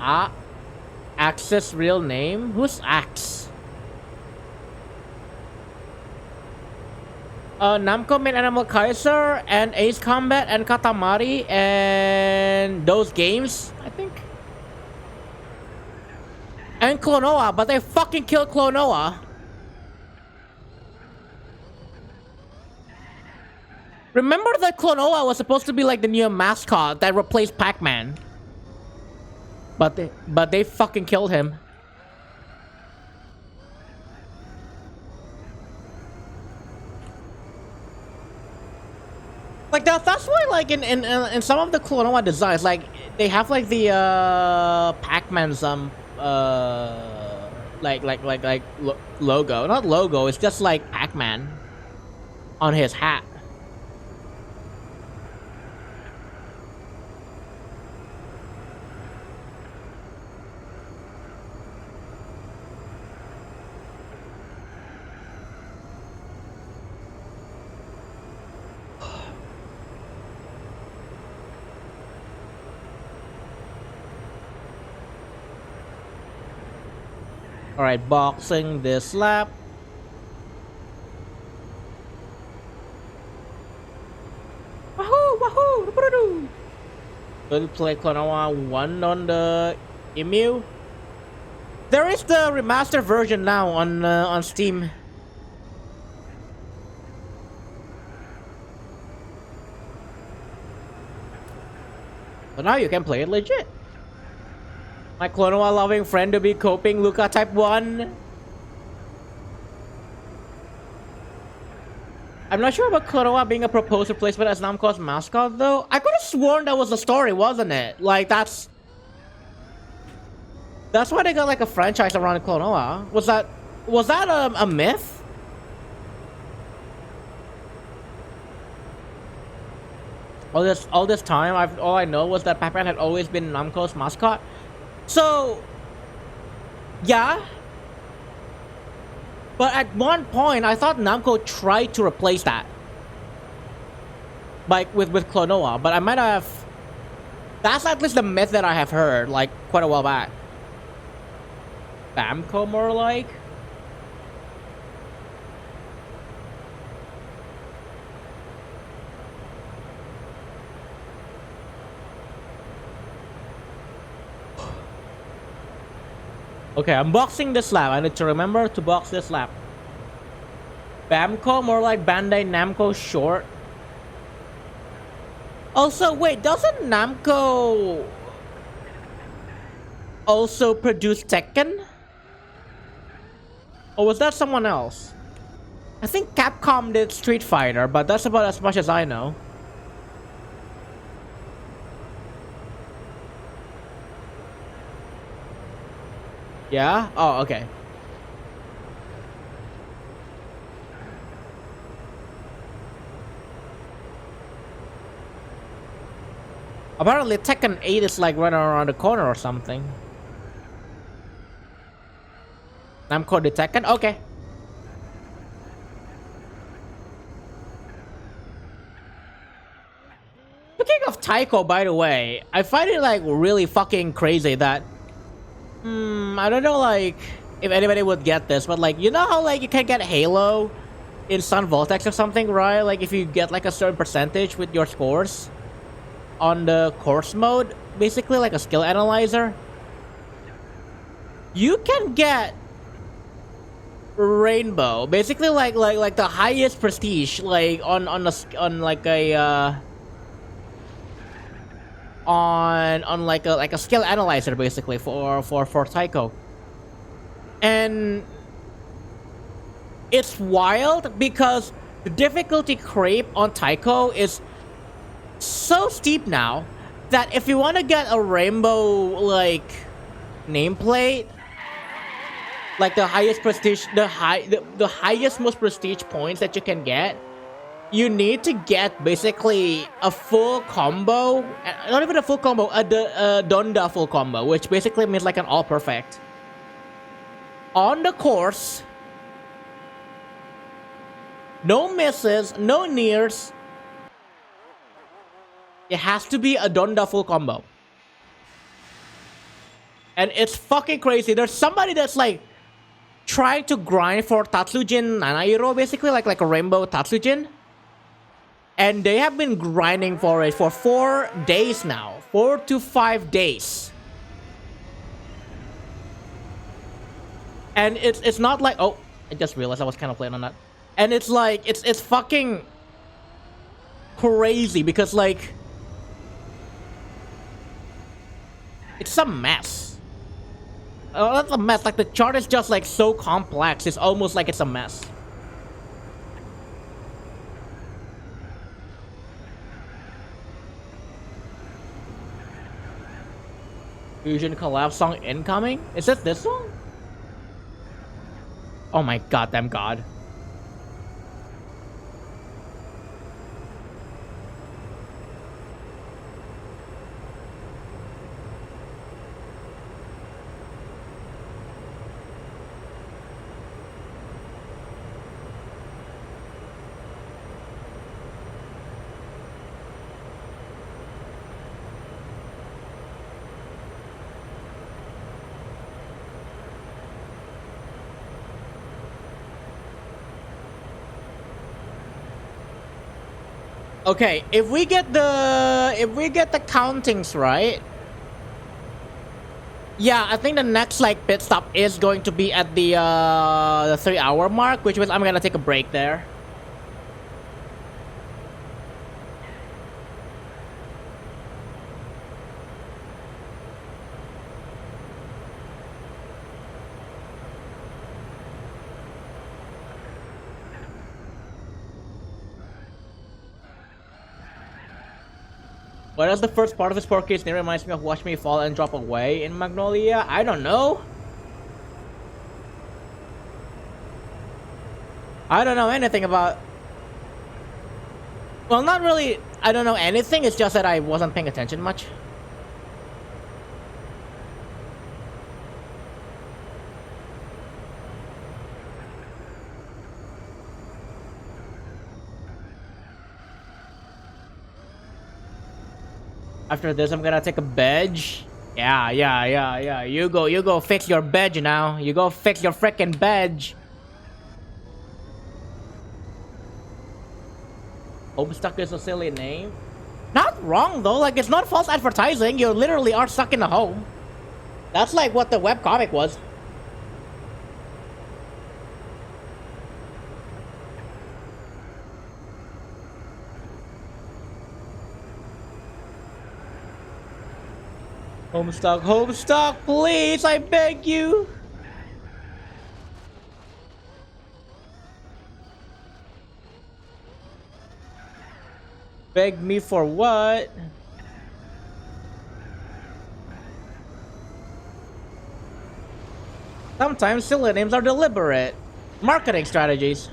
Axe's real name. Who's Axe? Namco made Animal Kaiser and Ace Combat and Katamari and those games, I think. And Klonoa, but they fucking killed Klonoa. Remember that Klonoa was supposed to be like the new mascot that replaced Pac-Man. But they fucking killed him. Like that's why, like, in some of the Klonoa designs, like, they have like the Pac-Man's logo. Not logo, it's just like Pac-Man on his hat. Alright, boxing this lap. Wahoo! Wahoo! Going to play Klonoa 1 on the Emu. There is the remastered version now on Steam. So now you can play it legit. My Klonoa loving friend to be coping, Luca type 1. I'm not sure about Klonoa being a proposed replacement as Namco's mascot though. I could have sworn that was the story, wasn't it? Like that's why they got like a franchise around Klonoa. Was that a myth? All this time, all I know was that Pac-Man had always been Namco's mascot. So, yeah. But at one point, I thought Namco tried to replace that, like with Klonoa. But I might have. That's at least the myth that I have heard, like quite a while back. Bamco, more like. Okay, I'm boxing this lap. I need to remember to box this lap. Bamco, more like Bandai Namco short. Also, wait, doesn't Namco also produce Tekken? Or was that someone else? I think Capcom did Street Fighter, but that's about as much as I know. Yeah? Oh, okay. Apparently Tekken 8 is like running around the corner or something. Namco did Tekken? Okay. Speaking of Taiko, by the way, I find it like really fucking crazy that I don't know like if anybody would get this, but like you know how like you can get Halo in Sun Voltex or something, right? Like if you get like a certain percentage with your scores on the course mode, basically like a skill analyzer. You can get Rainbow, basically like the highest prestige, like on like a on like a skill analyzer, basically for Taiko, and it's wild because the difficulty creep on Taiko is so steep now that if you want to get a rainbow like nameplate, like the highest prestige, the highest most prestige points that you can get, you need to get basically a full combo, not even a full combo, a Donda full combo, which basically means like an all perfect on the course, no misses, no nears. It has to be a Donda full combo. And it's fucking crazy. There's somebody that's like trying to grind for Tatsujin Nanairo, basically like a rainbow Tatsujin. And they have been grinding for it for 4 days now. 4 to 5 days. And it's not like, oh, I just realized I was kind of playing on that. And it's like, it's fucking crazy because like, it's a mess. That's a mess. Like the chart is just like so complex. It's almost like it's a mess. Fusion collab song incoming? Is this song? Oh my goddamn god. Okay, if we get the countings right, yeah, I think the next like pit stop is going to be at the 3-hour mark, which means I'm gonna take a break there. What is the first part of his portrait? It reminds me of Watch Me Fall and Drop Away in Magnolia. I don't know. I don't know anything about... Well, not really. I don't know anything. It's just that I wasn't paying attention much. After this, I'm gonna take a badge. Yeah. You go fix your badge now. You go fix your freaking badge. Homestuck is a silly name. Not wrong though. Like it's not false advertising. You literally are stuck in a home. That's like what the webcomic was. Homestuck, please, I beg you. Beg me for what? Sometimes silly names are deliberate. Marketing strategies.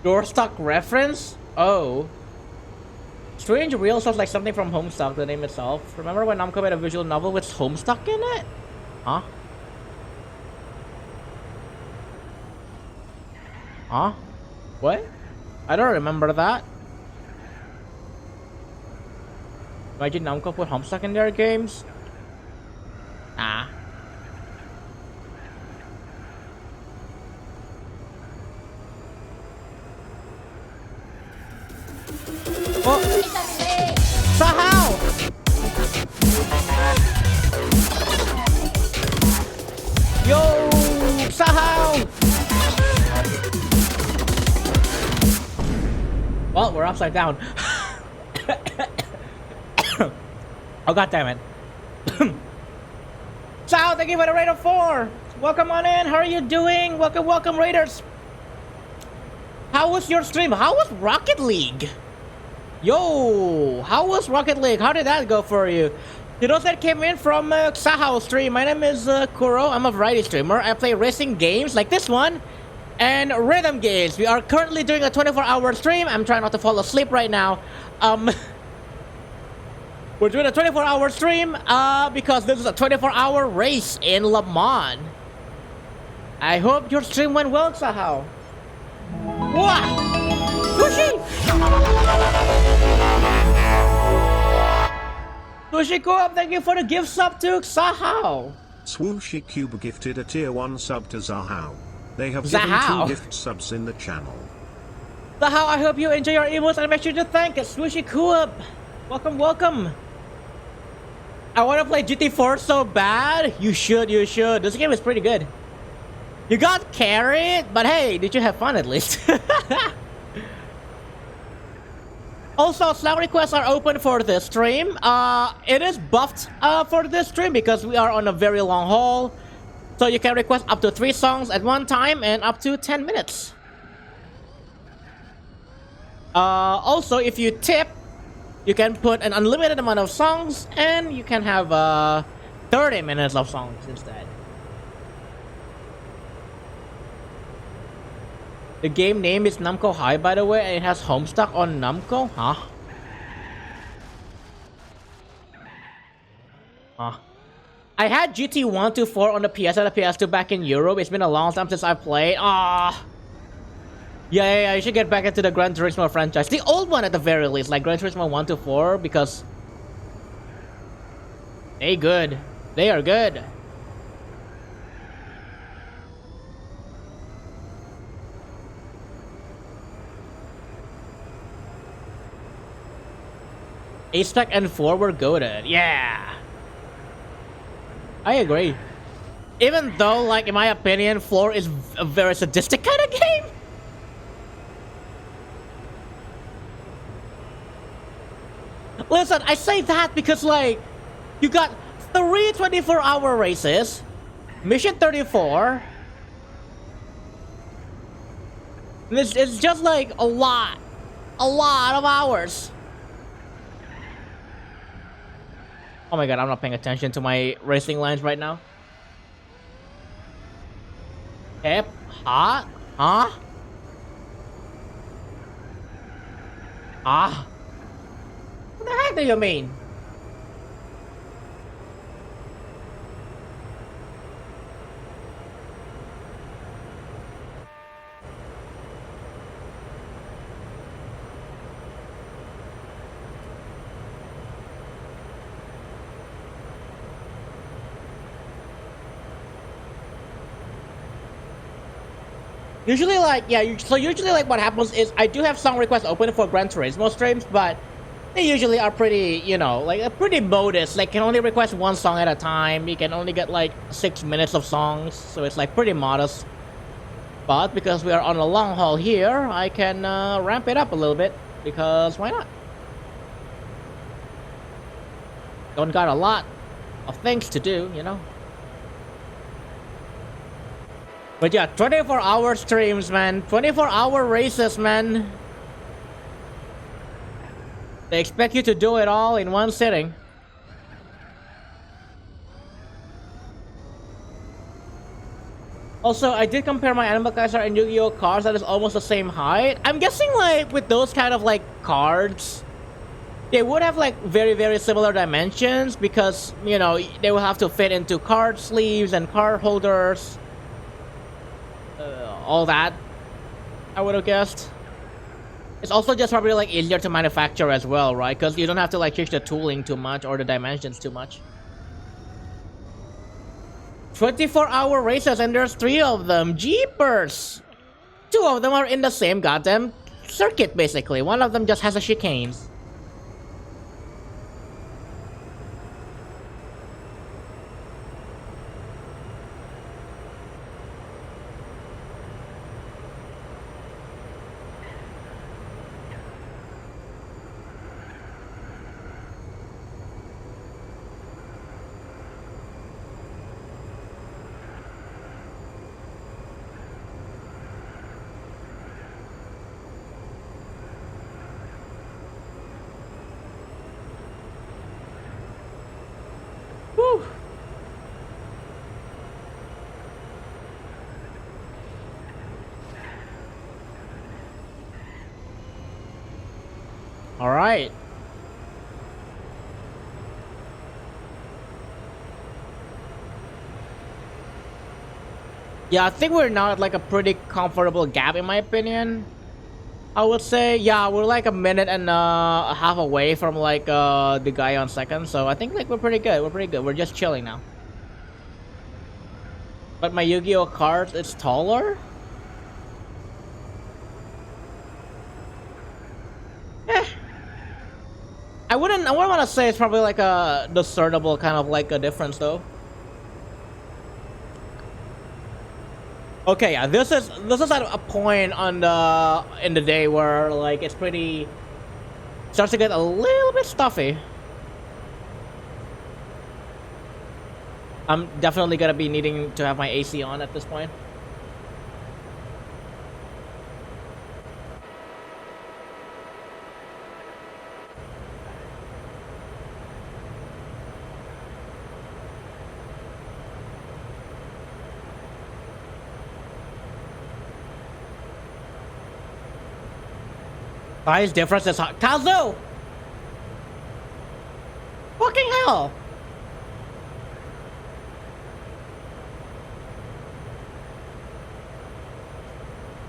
Doorstock reference? Oh. Strange Real sounds like something from Homestuck, the name itself. Remember when Namco made a visual novel with Homestuck in it? Huh? Huh? What? I don't remember that. Imagine Namco put Homestuck in their games? Ah. Oh! Somehow! Yo! Somehow! Well, we're upside down. Oh, god damn it. Sal, thank you for the raid of 4. Welcome on in. How are you doing? Welcome, Raiders. How was your stream? How was Rocket League? Yo, how was Rocket League? How did that go for you? To those that came in from Sahao stream, my name is Kuro. I'm a variety streamer. I play racing games like this one and rhythm games. We are currently doing a 24-hour stream. I'm trying not to fall asleep right now. We're doing a 24-hour stream because this is a 24-hour race in Le Mans. I hope your stream went well, Sahao. Wow! Sushi! Sushi Coop, thank you for the gift sub to Sahao. Swooshy Cube gifted a tier 1 sub to Zahao. They have given 2 gift subs in the channel. Sahao, I hope you enjoy your emotes and make sure to thank Swooshy Coop. Welcome. I want to play GT4 so bad. You should. This game is pretty good. You got carried, but hey, did you have fun at least? Also, Slack requests are open for this stream. It is buffed for this stream because we are on a very long haul. So you can request up to 3 songs at one time and up to 10 minutes. Also, if you tip, you can put an unlimited amount of songs and you can have 30 minutes of songs instead. The game name is Namco High, by the way, and it has Homestuck on Namco? Huh? I had GT 124 on the PS and the PS2 back in Europe. It's been a long time since I played. Yeah, you should get back into the Gran Turismo franchise. The old one at the very least, like Gran Turismo 1 to 4, because they are good. A-Spec and 4 were goated. Yeah. I agree. Even though, like, in my opinion, 4 is a very sadistic kind of game. Listen, I say that because, like, you got 3 24-hour races, Mission 34. It's just, like, a lot of hours. Oh my god, I'm not paying attention to my racing lines right now. Hip, hot, huh? What the heck do you mean? Usually, like, yeah, so usually, like, what happens is I do have song requests open for Gran Turismo streams, but They usually are pretty, you know, like pretty modest. Like can only request one song at a time. You can only get like 6 minutes of songs, so it's like pretty modest. But because we are on a long haul here, I can ramp it up a little bit because why not? Don't got a lot of things to do, you know. But yeah, 24-hour streams, man. 24-hour races, man. They expect you to do it all in one sitting. Also, I did compare my Animal Kaiser and Yu-Gi-Oh cards that is almost the same height. I'm guessing like with those kind of like cards, they would have like very similar dimensions because, you know, they will have to fit into card sleeves and card holders. All that, I would have guessed. It's also just probably like easier to manufacture as well, right? Because you don't have to like change the tooling too much or the dimensions too much. 24-hour races and there's 3 of them. Jeepers! 2 of them are in the same goddamn circuit basically. One of them just has a chicanes. Whew. All right. Yeah, I think we're now at like a pretty comfortable gap in my opinion. I would say, yeah, we're like a minute and a half away from like the guy on second, so I think like we're pretty good. We're pretty good. We're just chilling now. But my Yu-Gi-Oh card is taller. Eh, I wouldn't want to say it's probably like a discernible kind of like a difference though. Okay, yeah, this is at a point on the in the day where like it's pretty starts to get a little bit stuffy. I'm definitely gonna be needing to have my AC on at this point. Size difference is hot. Kazu! Fucking hell!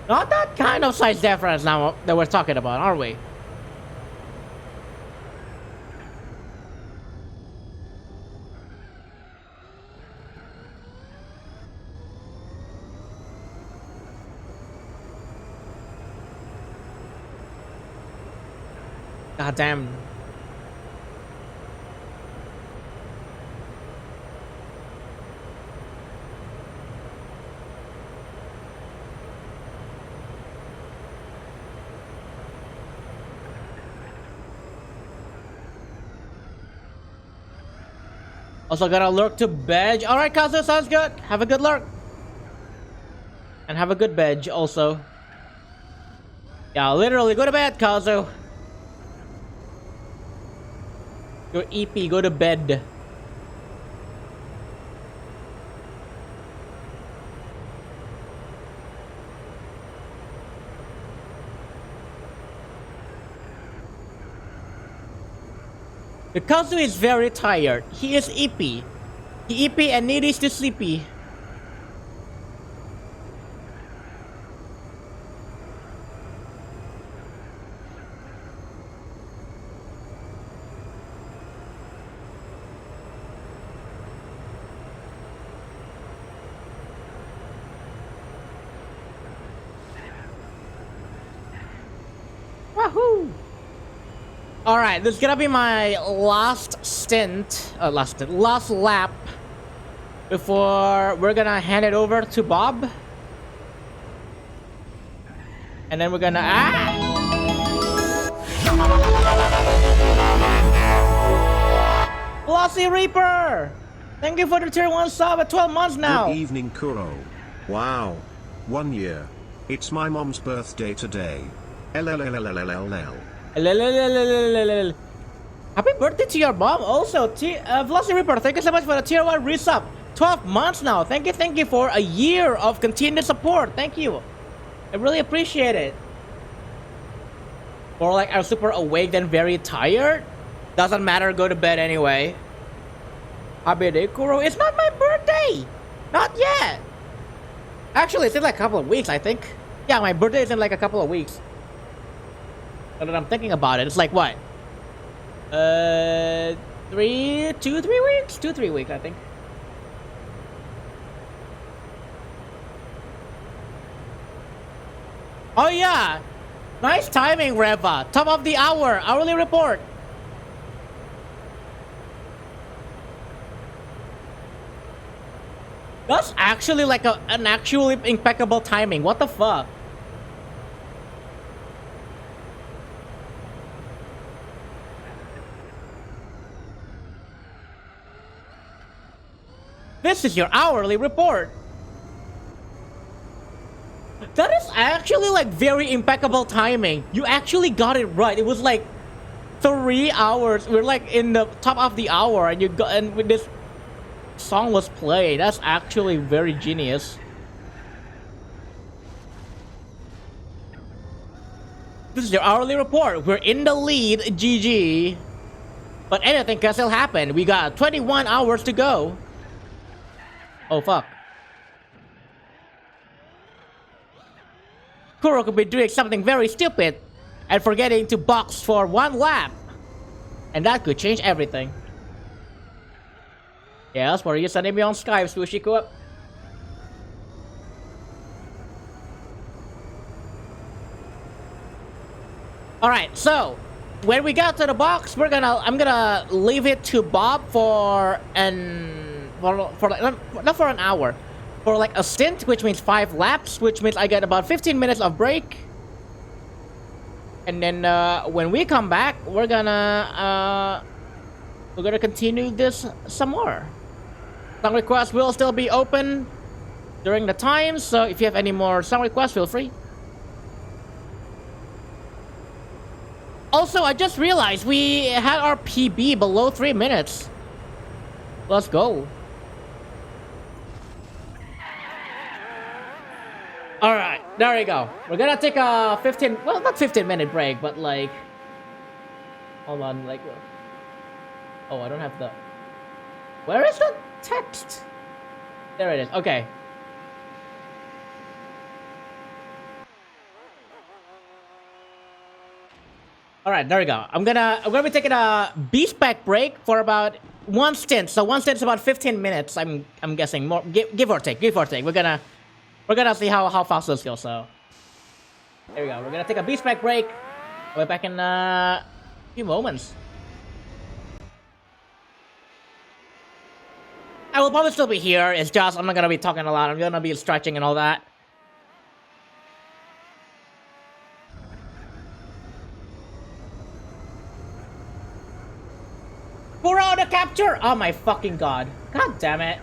Not that kind of size difference now that we're talking about, are we? God damn. Also gotta lurk to bed. Alright, Kazu, sounds good. Have a good lurk. And have a good bed also. Yeah, literally, go to bed, Kazu. Your EP, go to bed. The Kazu is very tired. He is EP. He EP and needs to sleepy. Wahoo! Alright, this is gonna be my last stint. Last lap. Before we're gonna hand it over to Bob. And then we're gonna... Glossy Reaper! Thank you for the tier 1 sub at 12 months now. Good evening, Kuro. Wow. 1 year. It's my mom's birthday today. LLLLLLL. Happy birthday to your mom also. Glossy Reaper, thank you so much for the tier 1 resub. 12 months now. Thank you for a year of continued support. Thank you. I really appreciate it. Or like I'm super awake then very tired. Doesn't matter, go to bed anyway. Happy birthday, Kuro. It's not my birthday. Not yet. Actually, it's in like a couple of weeks, I think. Yeah, my birthday is in like a couple of weeks. But then I'm thinking about it. It's like what? 3 weeks? 2-3 weeks, I think. Oh yeah, nice timing, Reva. Top of the hour, hourly report. That's actually like an actually impeccable timing. What the fuck? This is your hourly report. That is actually like very impeccable timing. You actually got it right. It was like 3 hours. We're like in the top of the hour, and you got, and with this song was played. That's actually very genius. This is your hourly report. We're in the lead, GG. But anything can still happen. We got 21 hours to go. Oh fuck. Kuro could be doing something very stupid and forgetting to box for 1 lap. And that could change everything. Yes, what are you sending me on Skype, Sushi Coop? Alright, so when we get to the box, I'm gonna leave it to Bob for not for an hour. For like a stint, which means 5 laps, which means I get about 15 minutes of break. And then when we come back, we're gonna continue this some more. Song requests will still be open during the time, so if you have any more song requests, feel free. Also, I just realized we had our PB below 3 minutes. Let's go. Alright, there we go. We're gonna take a 15-minute break, but like... Hold on, like... Oh, I don't have the... Where is the text? There it is, okay. Alright, there we go. I'm gonna be taking a B-spec break for about 1 stint. So 1 stint is about 15 minutes, I'm guessing. More, give or take. We're gonna see how fast this goes, so... There we go, we're gonna take a B-spec break. We'll be back in a few moments. I will probably still be here, it's just I'm not gonna be talking a lot, I'm gonna be stretching and all that. Kuro, the capture! Oh my fucking god. God damn it.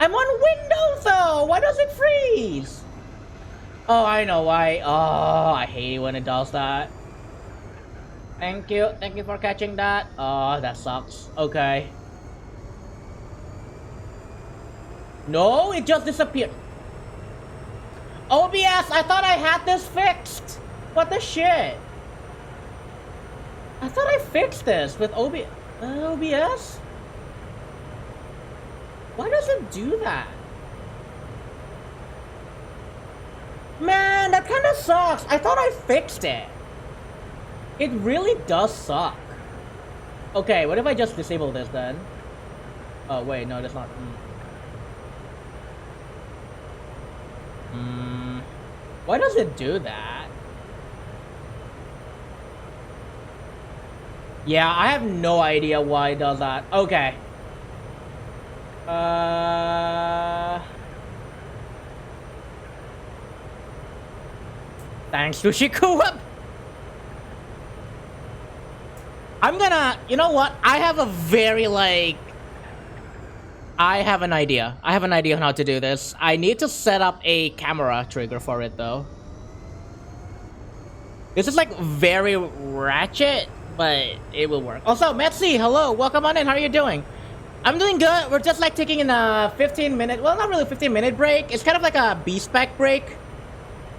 I'm on Windows though! Why does it freeze? Oh, I know why. Oh, I hate it when it does that. Thank you for catching that. Oh, that sucks. Okay. No, it just disappeared. OBS, I thought I had this fixed. What the shit? I thought I fixed this with OBS? Why does it do that? Man, that kind of sucks. I thought I fixed it. It really does suck. Okay, what if I just disable this then? Oh, wait, no, that's not... Why does it do that? Yeah, I have no idea why it does that. Okay. Thanks, Sushi Co-op. I'm gonna, you know what? I have a very I have an idea. I have an idea on how to do this. I need to set up a camera trigger for it though. This is like very ratchet, but it will work. Also, Metsi, hello, welcome on in. How are you doing? I'm doing good. We're just like taking a 15-minute, well, not really 15-minute break. It's kind of like a B-spec break.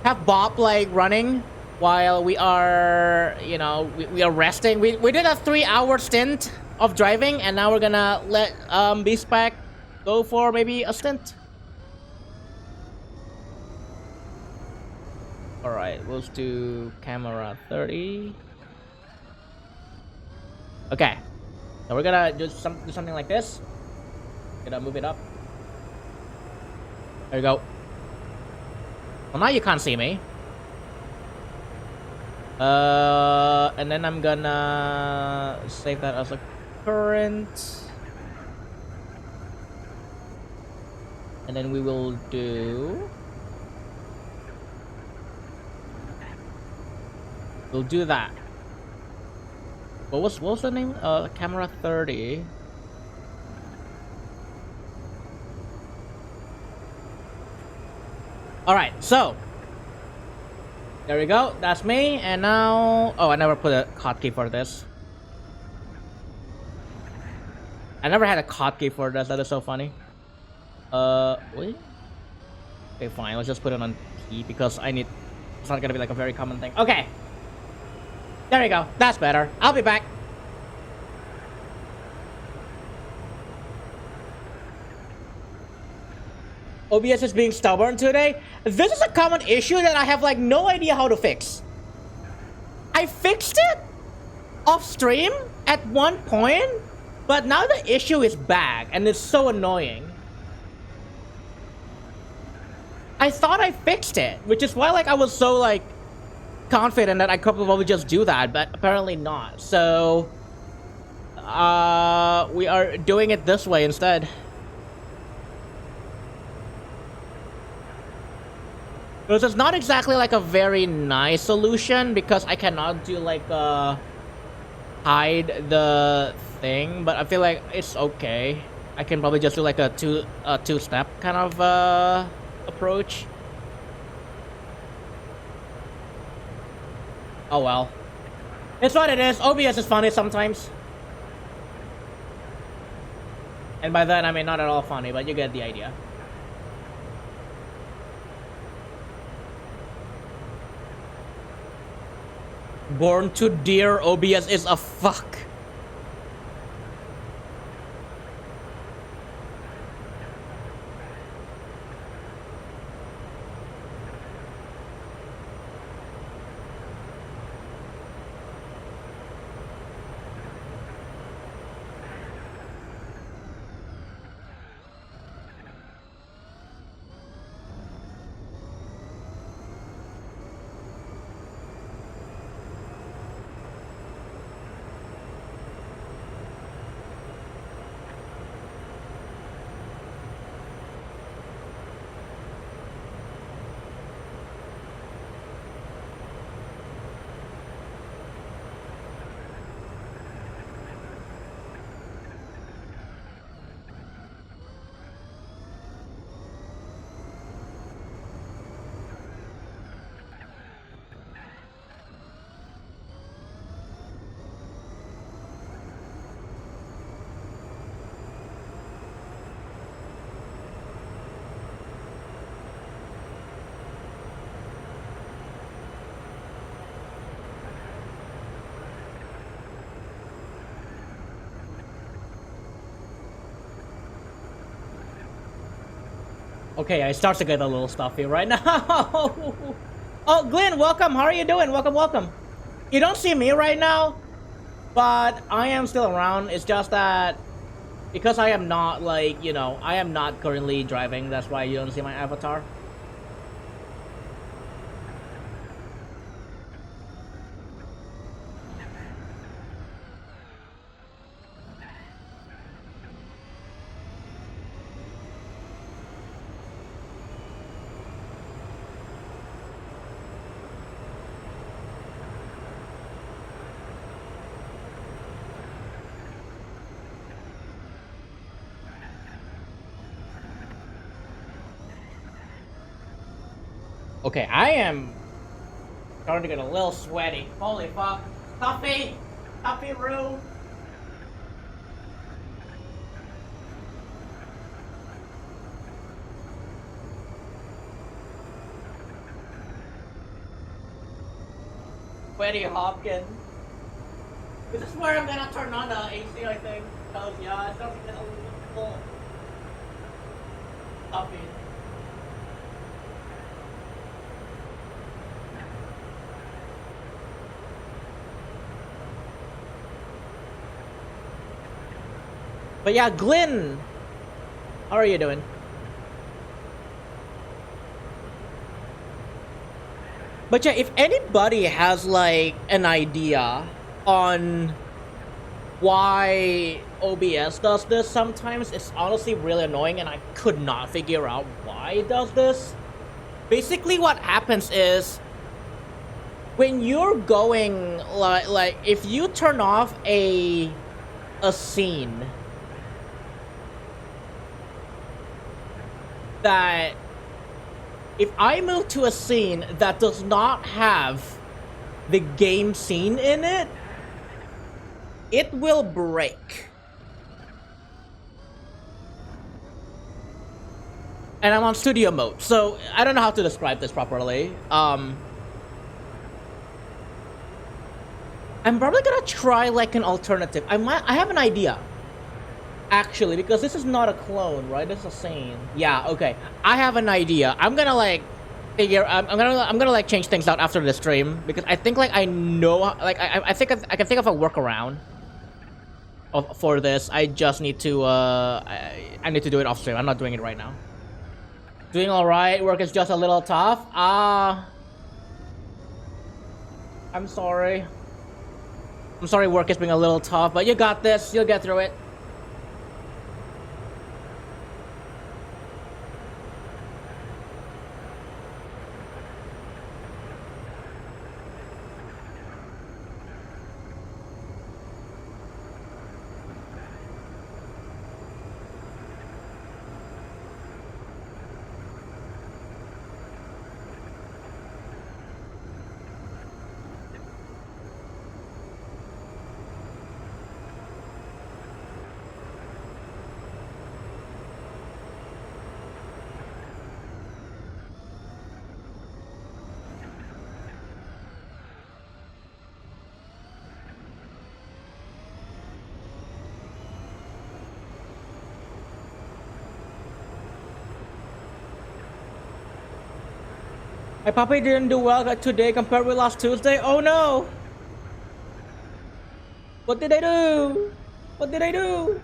Have Bob like running while we are, you know, we are resting. We did a 3-hour stint of driving, and now we're gonna let B-spec go for maybe a stint. All right, let's do camera 30. Okay, so we're gonna do something like this. Gonna move it up. There you go. Well, now you can't see me. And then I'm gonna save that as a current. And then we will do... We'll do that. What was the name? Camera 30. Alright, so there we go, that's me, and now... Oh, I never put a hotkey for this. I never had a hotkey for this, that is so funny. Wait. Okay, fine, let's just put it on T because I need... It's not gonna be like a very common thing. Okay. There you go, that's better. I'll be back. OBS is being stubborn today. This is a common issue that I have like no idea how to fix. I fixed it off stream at one point, but now the issue is back and it's so annoying. I thought I fixed it, which is why like I was so like confident that I could probably just do that, but apparently not. So we are doing it this way instead. Because it's not exactly like a very nice solution because I cannot do like hide the thing, but I feel like it's okay. I can probably just do like a two-step kind of approach. Oh well. It's what it is. OBS is funny sometimes. And by that I mean not at all funny, but you get the idea. Born to Deer OBS is a fuck. Okay, it starts to get a little stuffy right now. Oh, Glenn, welcome. How are you doing? Welcome, welcome. You don't see me right now, but I am still around. It's just that because I am not like, you know, I am not currently driving. That's why you don't see my avatar. Okay, I am starting to get a little sweaty. Holy fuck. Coffee! Coffee room! Sweaty Hopkins. This is where I'm gonna turn on the AC, I think. Because, yeah, it's starting to get a little coffee. But yeah, Glenn, how are you doing? But yeah, if anybody has like an idea on why OBS does this sometimes, it's honestly really annoying and I could not figure out why it does this. Basically what happens is when you're going like if you turn off a scene that if I move to a scene that does not have the game scene in it, it will break. And I'm on studio mode, so I don't know how to describe this properly. I'm probably gonna try like an alternative. I have an idea. Actually, because this is not a clone, right? This is a scene. Yeah, okay. I have an idea. I'm gonna like I'm gonna like change things out after the stream because I think like I know like I think I can think of a workaround for this. I just need to I need to do it off stream. I'm not doing it right now. Doing all right. Work is just a little tough. I'm sorry. I'm sorry. Work is being a little tough, but you got this. You'll get through it. My puppy didn't do well today compared with last Tuesday. Oh no! What did I do? What did I do?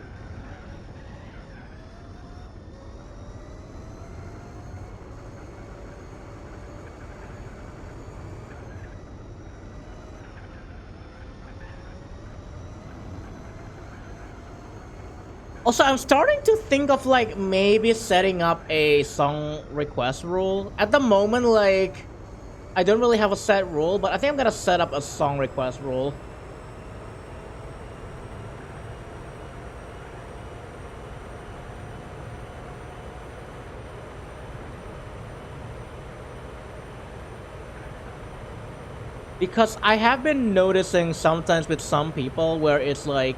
Also, I'm starting to think of like maybe setting up a song request rule. At the moment, like I don't really have a set rule, but I think I'm gonna set up a song request rule. Because I have been noticing sometimes with some people where it's like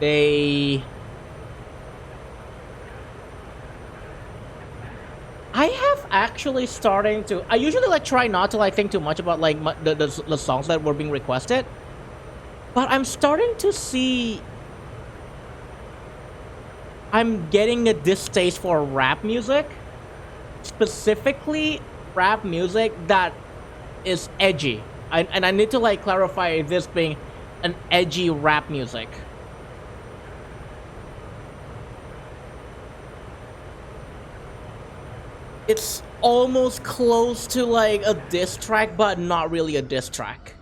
they I have actually starting to. I usually like try not to like think too much about like the songs that were being requested, but I'm starting to see. I'm getting a distaste for rap music, specifically rap music that is edgy. And I need to like clarify this being an edgy rap music. It's almost close to like a diss track, but not really a diss track.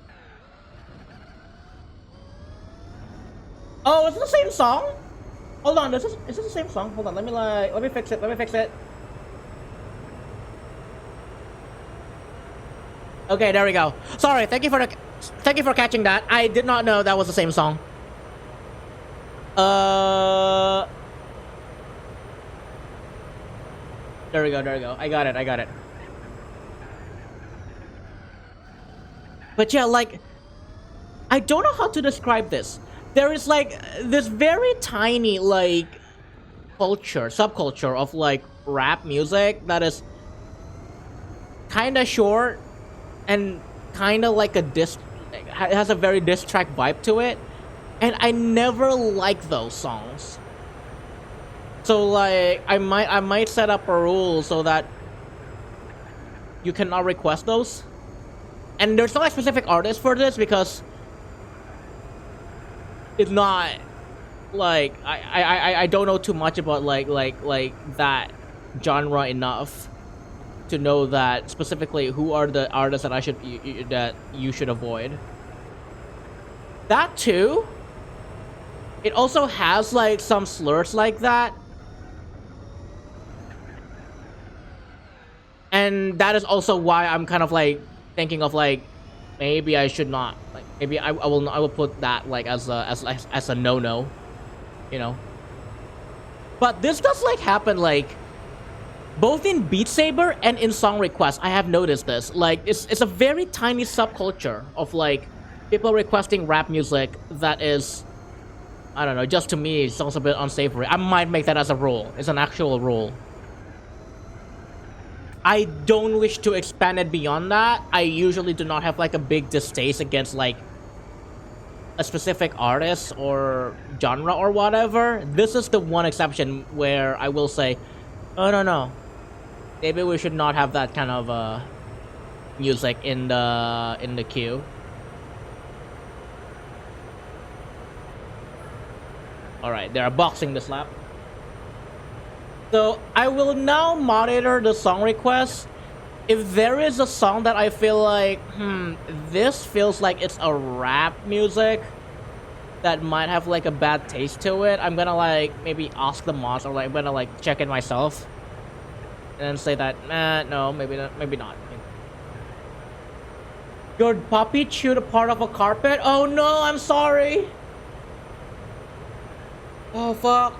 Oh, is it the same song? Hold on, is this the same song? Hold on, let me fix it. Let me fix it. Okay, there we go. Sorry, thank you for catching that. I did not know that was the same song. There we go. I got it. But yeah, like, I don't know how to describe this. There is like this very tiny like subculture of like rap music that is kind of short and kind of like a diss. It has a very diss track vibe to it, and I never like those songs. So like, I might set up a rule so that you cannot request those. And there's not a specific artist for this because it's not like I don't know too much about like that genre enough to know that specifically who are the artists that that you should avoid. That too. It also has like some slurs like that, and that is also why I'm kind of like thinking of like maybe I should not like maybe I will put that like as a no, you know. But this does like happen like both in Beat Saber and in song requests. I have noticed this. Like it's a very tiny subculture of like people requesting rap music that is, I don't know, just to me it sounds a bit unsavory. I might make that as a rule. It's an actual rule. I don't wish to expand it beyond that. I usually do not have like a big distaste against like a specific artist or genre or whatever. This is the one exception where I will say, oh no, maybe we should not have that kind of music in the queue. All right, they're boxing this lap. So I will now monitor the song requests. If there is a song that I feel like, this feels like it's a rap music that might have like a bad taste to it, I'm gonna like maybe ask the mods, or like I'm gonna like check it myself and then say that, no, maybe not, maybe not. Your puppy chewed a part of a carpet? Oh no, I'm sorry. Oh fuck.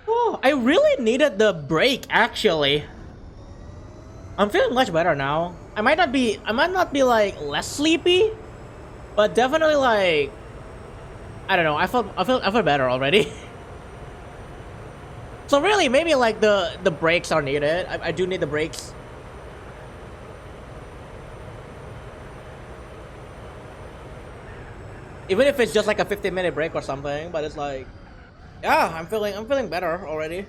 Oh, I really needed the break actually. I'm feeling much better now. I might not be like less sleepy, but definitely like, I don't know, I feel better already. So really maybe like the breaks are needed. I do need the breaks. Even if it's just like a 15-minute break or something, but it's like, yeah, I'm feeling better already.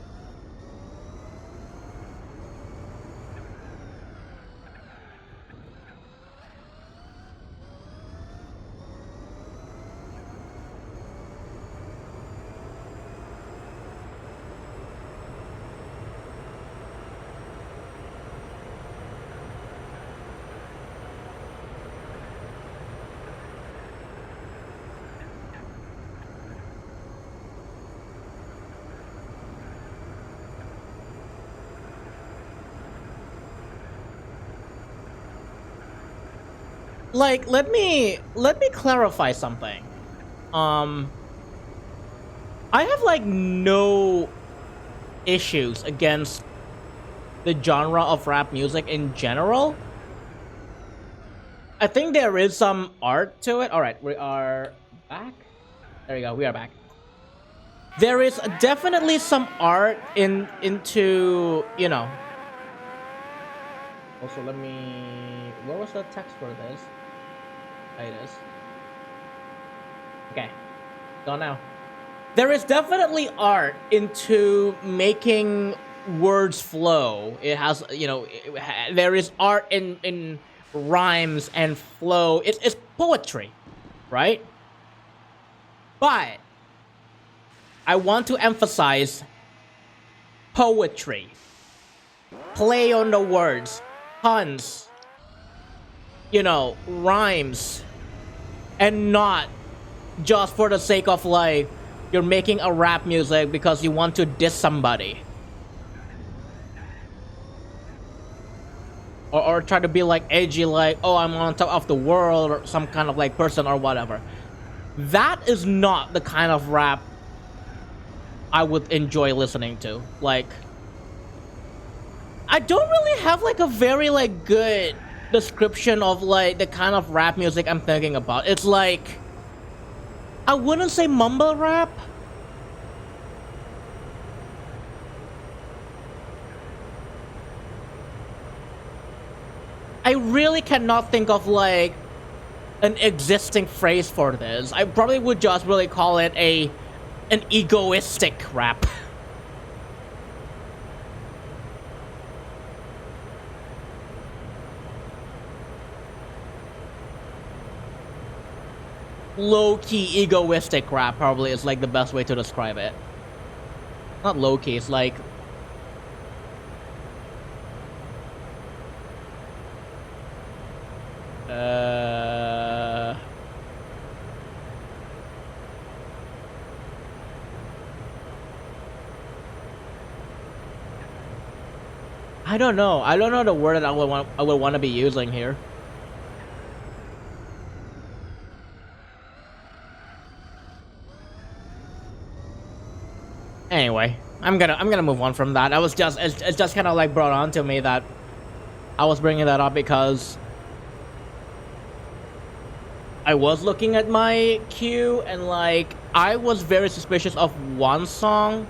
Like, let me clarify something. Um, I have like no issues against the genre of rap music in general. I think there is some art to it. All right, we are back. There you go. We are back. There is definitely some art into, you know. Also, let me. What was the text for this? There it is. Okay, gone now. There is definitely art into making words flow. It has, you know, there is art in rhymes and flow. It's poetry, right? But I want to emphasize poetry. Play on the words, puns, you know, rhymes, and not just for the sake of like you're making a rap music because you want to diss somebody. or try to be like edgy, like, oh, I'm on top of the world or some kind of like person or whatever. That is not the kind of rap I would enjoy listening to. Like, I don't really have like a very like good description of like the kind of rap music I'm thinking about. It's like, I wouldn't say mumble rap. I really cannot think of like an existing phrase for this. I probably would just really call it an egoistic rap. Low-key egoistic rap probably is like the best way to describe it. Not low-key, it's like I don't know. I don't know the word that I would want to be using here. Anyway, I'm gonna move on from that. I was just it's just kind of like brought on to me that I was bringing that up because I was looking at my queue and like I was very suspicious of one song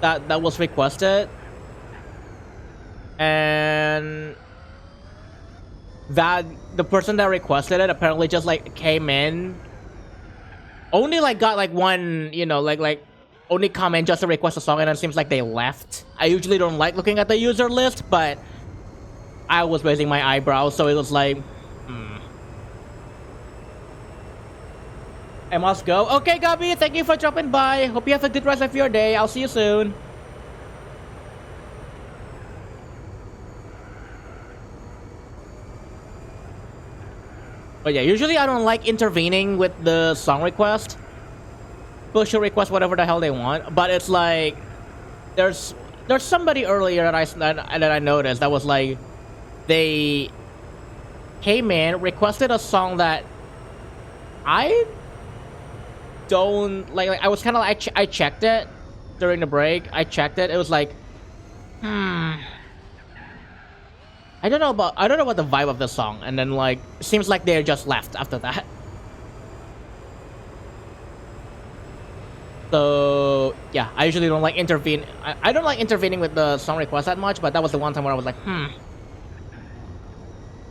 that was requested, and that the person that requested it apparently just like came in, only like got like one, you know, like only come in just to request a song, and it seems like they left. I usually don't like looking at the user list, but I was raising my eyebrows, so it was like, I must go. Okay, Gabi, thank you for dropping by. Hope you have a good rest of your day. I'll see you soon. But yeah, usually I don't like intervening with the song request. People should request whatever the hell they want, but it's like there's somebody earlier that I noticed that was like they came in, requested a song that I don't like. I was kind of like I checked it during the break. I checked it. It was like, I don't know about the vibe of the song, and then like it seems like they just left after that. So yeah, I usually don't like intervene. I don't like intervening with the song request that much, but that was the one time where I was like,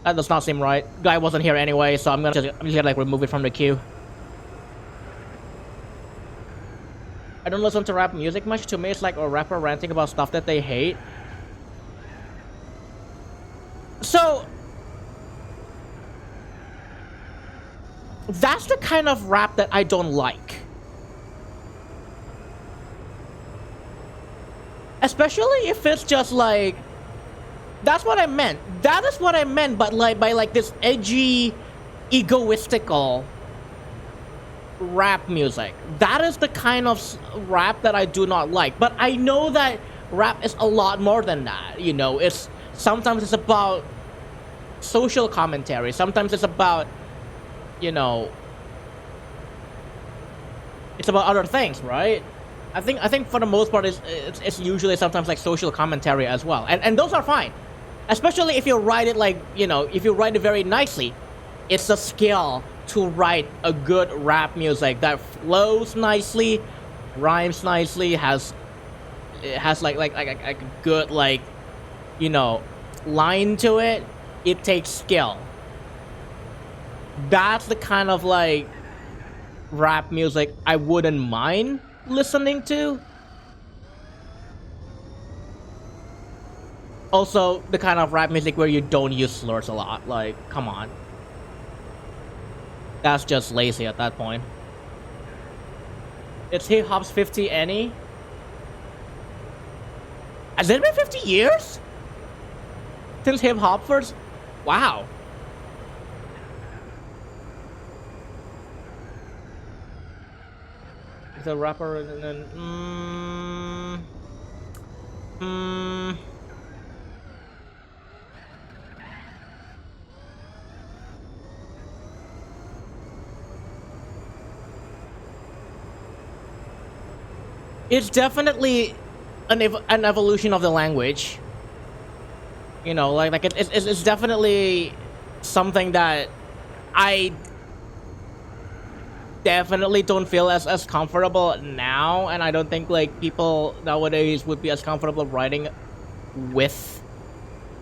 that does not seem right. Guy wasn't here anyway, so I'm just gonna like remove it from the queue. I don't listen to rap music much. To me, it's like a rapper ranting about stuff that they hate. So that's the kind of rap that I don't like. Especially if it's just like, that's what I meant. That is what I meant, but like by like this edgy, egoistical rap music. That is the kind of rap that I do not like. But I know that rap is a lot more than that. You know, sometimes it's about social commentary. Sometimes it's about, you know, it's about other things, right? I think for the most part it's usually sometimes like social commentary as well, and those are fine, especially if you write it like, you know, if you write it very nicely. It's a skill to write a good rap music that flows nicely, rhymes nicely, has like a good like, you know, line to it. It takes skill. That's the kind of like rap music I wouldn't mind listening to. Also, the kind of rap music where you don't use slurs a lot. Like, come on. That's just lazy at that point. It's hip hop's 50 any. Has it been 50 years since hip hop first? Wow. The rapper and then Mm, it's definitely an evolution of the language. You know, like it's definitely something that I definitely don't feel as comfortable now, and I don't think like people nowadays would be as comfortable writing with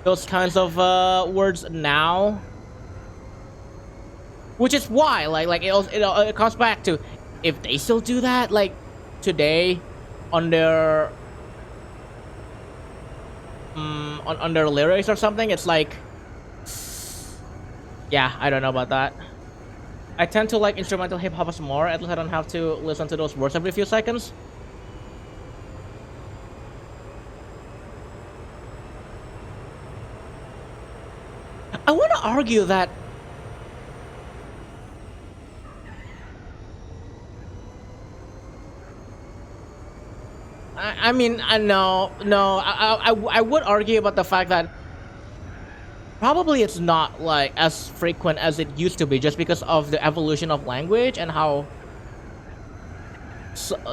those kinds of words now. Which is why, it comes back to if they still do that like today on their on their lyrics or something. It's like, yeah, I don't know about that. I tend to like instrumental hip hop more. At least I don't have to listen to those words every few seconds. I want to argue that I mean, I know, no, I would argue about the fact that probably it's not like as frequent as it used to be, just because of the evolution of language and how,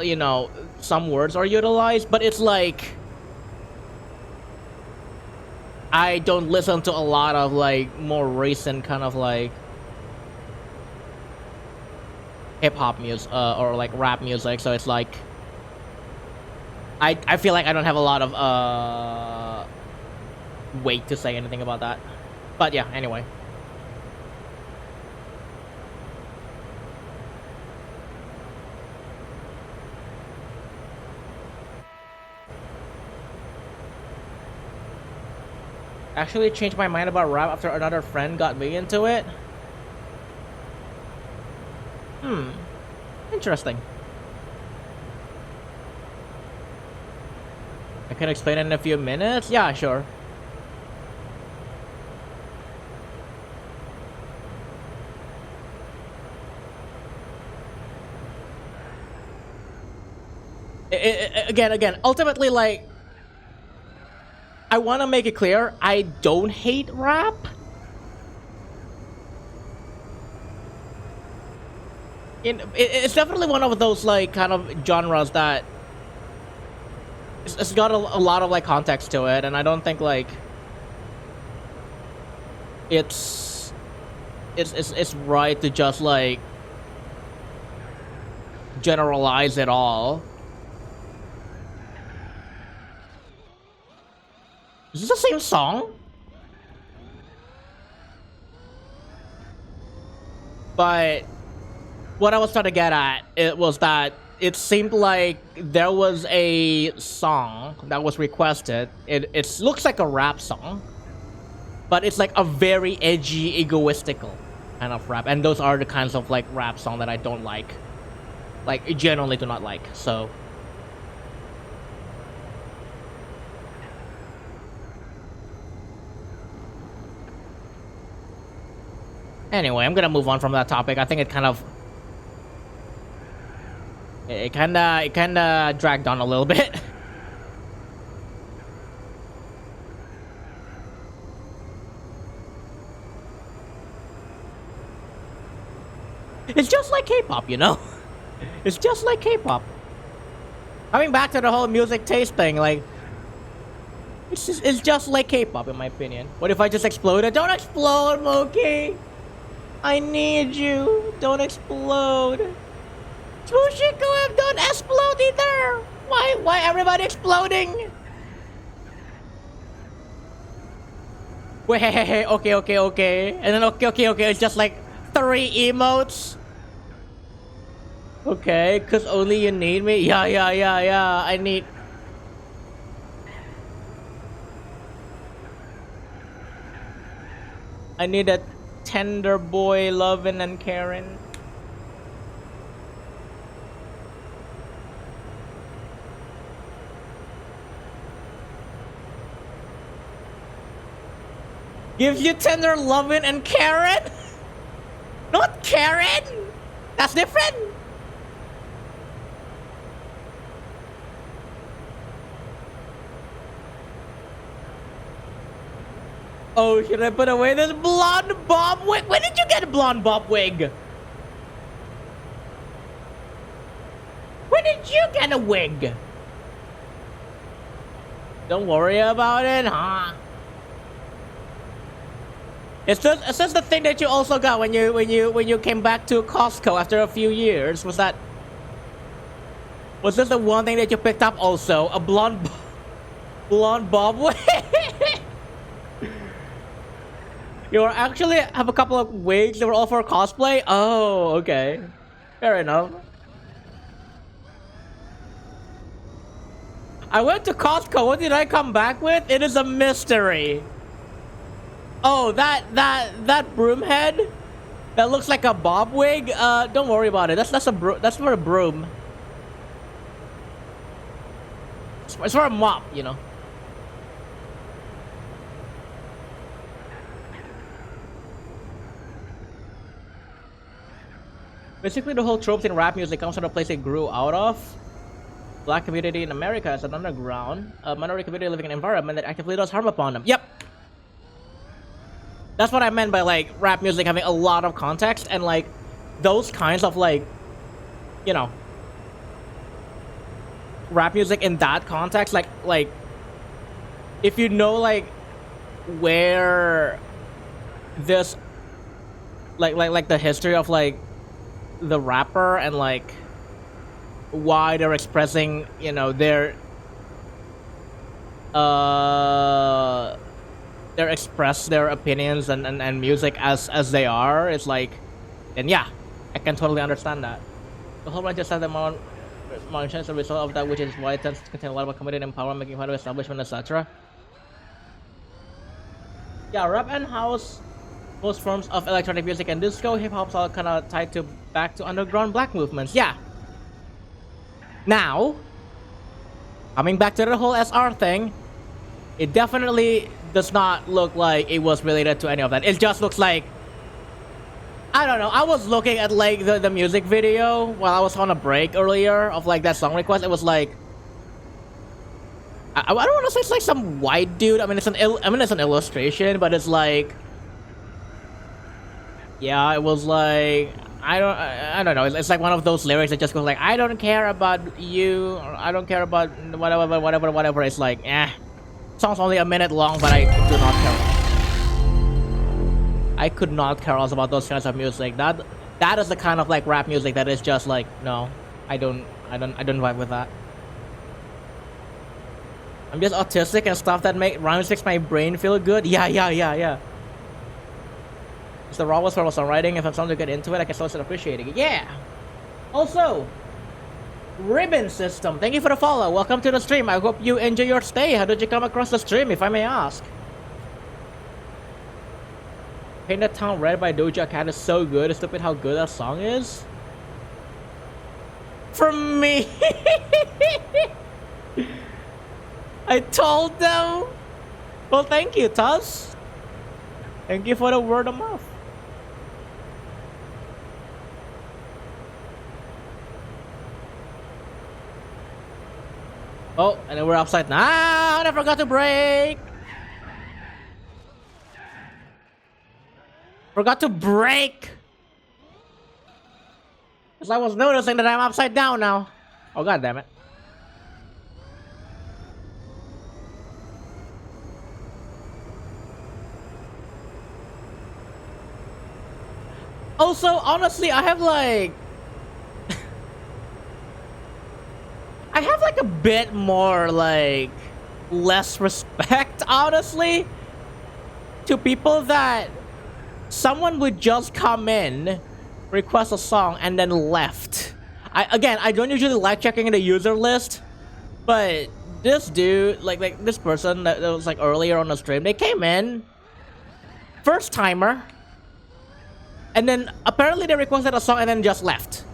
you know, some words are utilized. But it's like I don't listen to a lot of like more recent kind of like hip hop music or like rap music, so it's like I feel like I don't have a lot of weight to say anything about that. But yeah, anyway. Actually changed my mind about rap after another friend got me into it. Interesting. I can explain it in a few minutes. Yeah, sure. Again, ultimately, like, I want to make it clear, I don't hate rap. It's definitely one of those, like, kind of genres that it's got a lot of, like, context to it, and I don't think, like, it's right to just, like, generalize it all. Is this the same song? But what I was trying to get at it was that it seemed like there was a song that was requested. It looks like a rap song, but it's like a very edgy, egoistical kind of rap, and those are the kinds of like rap song that I don't like generally do not like. So anyway, I'm gonna move on from that topic. I think it kind of it kind of dragged on a little bit. It's just like K-pop, you know. It's just like K-pop. Coming back to the whole music taste thing, like it's just like K-pop in my opinion. What if I just exploded? Don't explode, Moki. I need you. Don't explode. Fushiko, don't explode either. Why everybody exploding? Wait, hey, okay. And then okay. It's just like 3 emotes. Okay, cause only you need me. Yeah. I need a tender boy loving and caring. Gives you tender loving and caring? Not Karen! That's different! Oh, should I put away this blonde bob wig? When did you get a blonde bob wig? When did you get a wig? Don't worry about it, huh? It's just the thing that you also got when you came back to Costco after a few years. Was this the one thing that you picked up also? A blonde bob wig? You actually have a couple of wigs that were all for cosplay? Oh, okay. Fair enough. I went to Costco. What did I come back with? It is a mystery. Oh, that broom head? That looks like a bob wig? Don't worry about it. That's for a broom. It's for a mop, you know. Basically, the whole tropes in rap music comes from the place it grew out of. Black community in America is an underground, a minority community living in an environment that actively does harm upon them. Yep. That's what I meant by like rap music having a lot of context and like those kinds of like, you know, rap music in that context, like if you know like where this like the history of like the rapper and like why they're expressing, you know, they express their opinions and music as they are. It's like, and yeah, I can totally understand that. The whole right just said that Mountain is a result of that, which is why it tends to contain a lot of committed empowerment, making fun of establishment, etc. Yeah, rap and house, most forms of electronic music and disco, hip hop's all kind of tied to back to underground black movements. Yeah. Now, coming back to the whole SR thing, it definitely does not look like it was related to any of that. It just looks like, I don't know. I was looking at like the music video while I was on a break earlier of like that song request. It was like, I don't want to say it's like some white dude. I mean it's an illustration, but it's like, yeah, it was like, I don't know. It's like one of those lyrics that just goes like, I don't care about you, or I don't care about whatever. It's like, song's only a minute long, but I do not care. I could not care less about those kinds of music. That is the kind of like rap music that is just like, no, I don't vibe with that. I'm just autistic and stuff that rhymes makes my brain feel good. Yeah. It's the rawest form of songwriting. If I'm starting to get into it, I can start appreciating it. Yeah. Also, Ribbon System, thank you for the follow. Welcome to the stream. I hope you enjoy your stay. How did you come across the stream, if I may ask? Paint the Town Red by Doja Cat is so good. It's stupid how good that song is. For me. I told them. Well, thank you, Tuz. Thank you for the word of mouth. Oh, and then we're upside down. I forgot to break. Forgot to break. Because I was noticing that I'm upside down now. Oh, god damn it. Also, honestly, I have like a bit more like less respect, honestly, to people that someone would just come in, request a song, and then left. I don't usually like checking in the user list, but this dude, like this person that was like earlier on the stream, they came in, first timer, and then apparently they requested a song and then just left.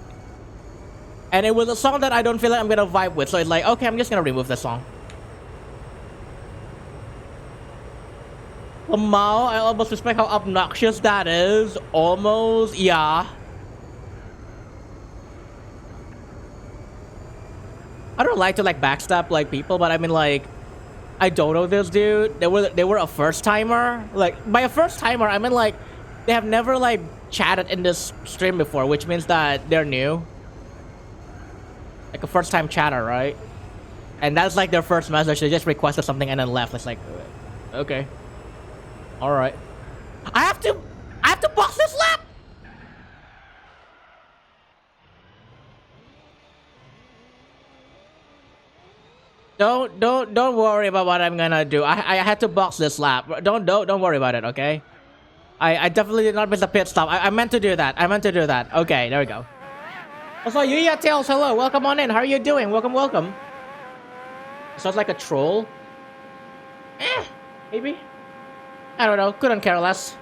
And it was a song that I don't feel like I'm gonna vibe with, so it's like, okay, I'm just gonna remove the song. Lamau, I almost respect how obnoxious that is. Almost, yeah. I don't like to like backstab like people, but I mean like, I don't know this dude. They were a first timer. Like by a first timer, I mean like they have never like chatted in this stream before, which means that they're new. Like a first time chatter, right? And that's like their first message. They just requested something and then left. It's like, okay, all right. I have to box this lap. Don't worry about what I'm gonna do. I had to box this lap. Don't worry about it, okay? I definitely did not miss a pit stop. I meant to do that. I meant to do that. Okay, there we go. Also, Yuya Tails, hello, welcome on in. How are you doing? Welcome. Sounds like a troll. Maybe. I don't know. Couldn't care less.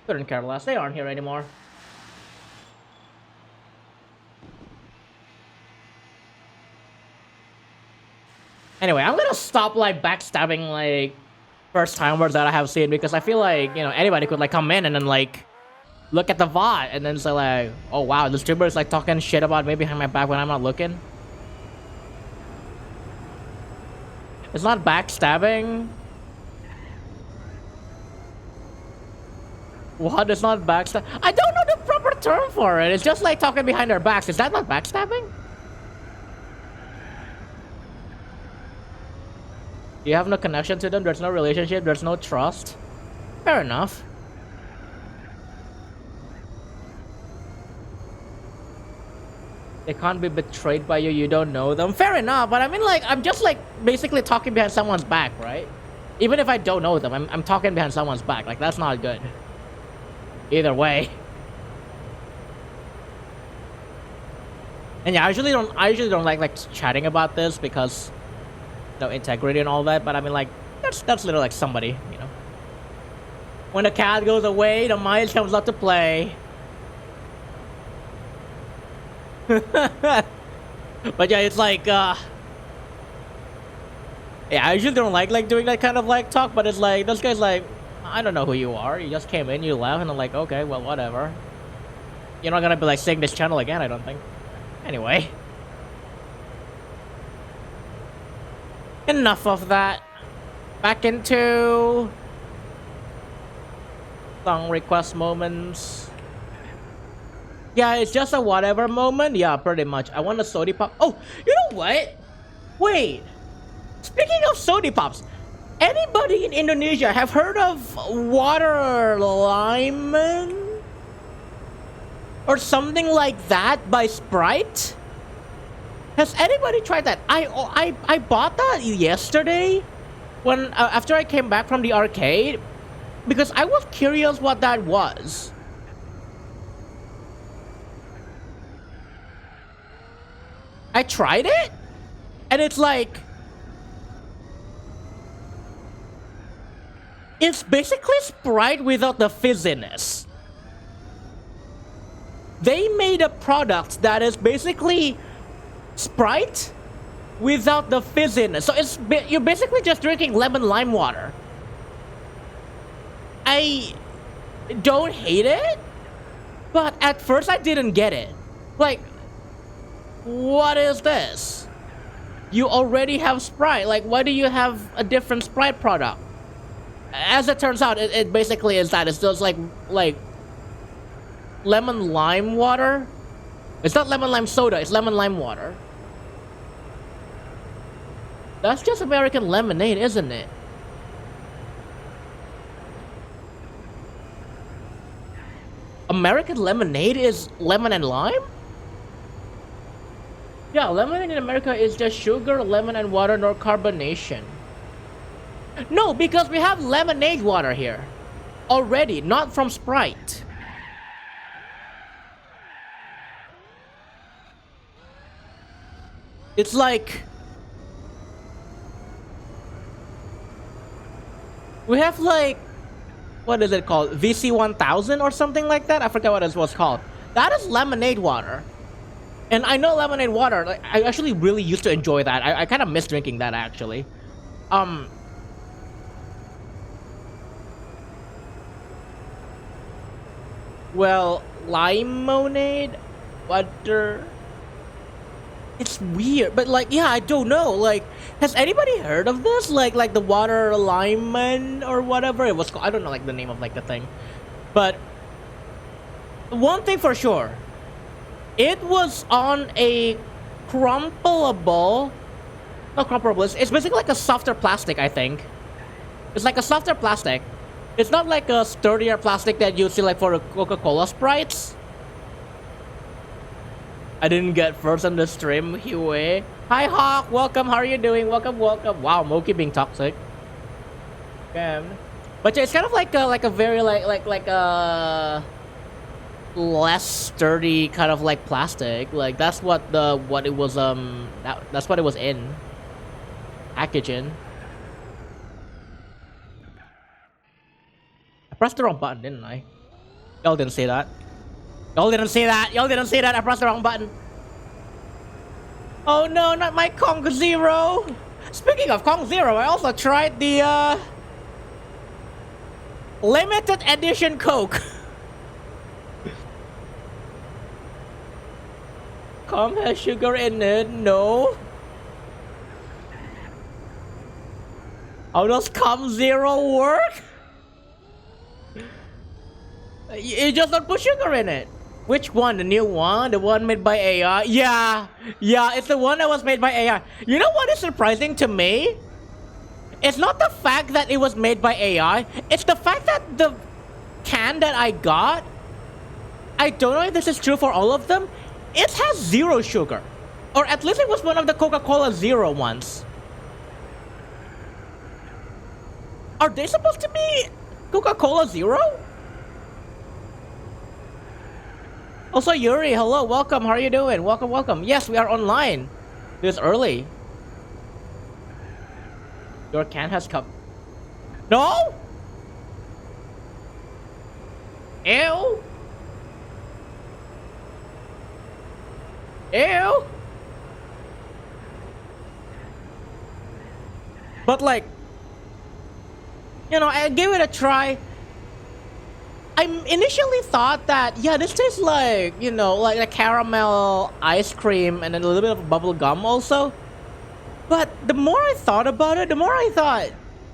Couldn't care less. They aren't here anymore. Anyway, I'm gonna stop like backstabbing like first timers that I have seen because I feel like, you know, anybody could like come in and then like look at the VOD and then say like, oh wow, the streamer is like talking shit about me behind my back when I'm not looking. It's not backstabbing. What? It's not backstab? I don't know the proper term for it. It's just like talking behind their backs. Is that not backstabbing? You have no connection to them. There's no relationship. There's no trust. Fair enough. They can't be betrayed by you. You don't know them. Fair enough. But I mean, like, I'm just like basically talking behind someone's back, right? Even if I don't know them, I'm talking behind someone's back. Like, that's not good. Either way. And yeah, I usually don't like chatting about this because, you know, integrity and all that. But I mean, like, that's literally like somebody, you know. When the cat goes away, the mice comes out to play. But yeah, it's like yeah, I usually don't like doing that kind of like talk, but it's like this guy's like, I don't know who you are. You just came in, you left, and I'm like, okay, well, whatever. You're not gonna be like seeing this channel again, I don't think. Anyway, enough of that. Back into song request moments. Yeah, it's just a whatever moment. Yeah, pretty much. I want a sody pop. Oh, you know what? Wait. Speaking of sody pops, anybody in Indonesia have heard of water lime or something like that by Sprite? Has anybody tried that? I bought that yesterday when after I came back from the arcade because I was curious what that was. I tried it, and it's like, it's basically Sprite without the fizziness. They made a product that is basically Sprite without the fizziness. So you're basically just drinking lemon lime water. I don't hate it, but at first I didn't get it. Like, what is this? You already have Sprite. Like, why do you have a different Sprite product? As it turns out, it basically is that. It's just like lemon lime water. It's not lemon lime soda. It's lemon lime water. That's just American lemonade, isn't it? American lemonade is lemon and lime? Yeah, lemonade in America is just sugar, lemon, and water, no carbonation. No, because we have lemonade water here. Already, not from Sprite. It's like... we have like... what is it called? VC1000 or something like that? I forget what it was called. That is lemonade water. And I know lemonade water, like, I actually really used to enjoy that. I kind of miss drinking that, actually. Well, limonade, butter. It's weird, but like, yeah, I don't know. Like, has anybody heard of this? Like the water lemon or whatever it was called. I don't know like the name of like the thing, but one thing for sure, it was on a crumpleable. Not crumpleable. It's basically like a softer plastic. I think it's like a softer plastic. It's not like a sturdier plastic that you see like for Coca-Cola Sprites. I didn't get first on the stream, Huey. Hi Hawk, welcome, how are you doing? Welcome, welcome. Wow, Moki being toxic. Damn. But yeah, it's kind of like a very like a less sturdy kind of like plastic. Like that's what it was that's what it was in. Packaging. I pressed the wrong button, didn't I? Y'all didn't see that. Y'all didn't see that. Y'all didn't see that. I pressed the wrong button. Oh no, not my Kong Zero. Speaking of Kong Zero, I also tried the limited edition Coke. Kong has sugar in it. No. How does Kong Zero work? You just don't put sugar in it. Which one? The new one? The one made by AI? Yeah, it's the one that was made by AI. You know what is surprising to me? It's not the fact that it was made by AI. It's the fact that the can that I got, I don't know if this is true for all of them, it has zero sugar. Or at least it was one of the Coca-Cola Zero ones. Are they supposed to be Coca-Cola Zero? Also, Yuri, hello, welcome, how are you doing? Welcome, welcome. Yes, we are online. It's early. Your can has come. No? Ew. Ew. But like, you know, I gave it a try. I initially thought that, yeah, this tastes like, you know, like a caramel ice cream and then a little bit of bubble gum also. But the more I thought about it, the more I thought,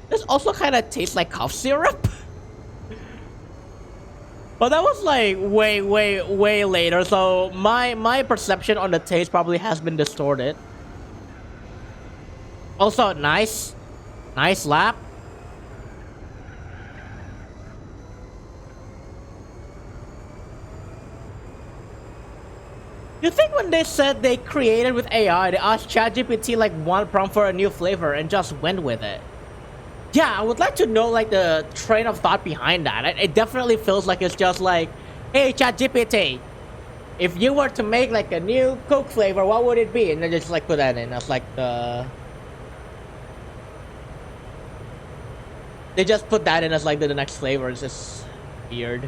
this also kind of tastes like cough syrup. But that was like way later, so my perception on the taste probably has been distorted. Also, nice lap. You think when they said they created with AI, they asked ChatGPT like one prompt for a new flavor and just went with it? Yeah, I would like to know like the train of thought behind that. It definitely feels like it's just like, hey ChatGPT, if you were to make like a new Coke flavor, what would it be? And they just like put that in. That's like the... They just put that in as like the next flavor. It's just weird.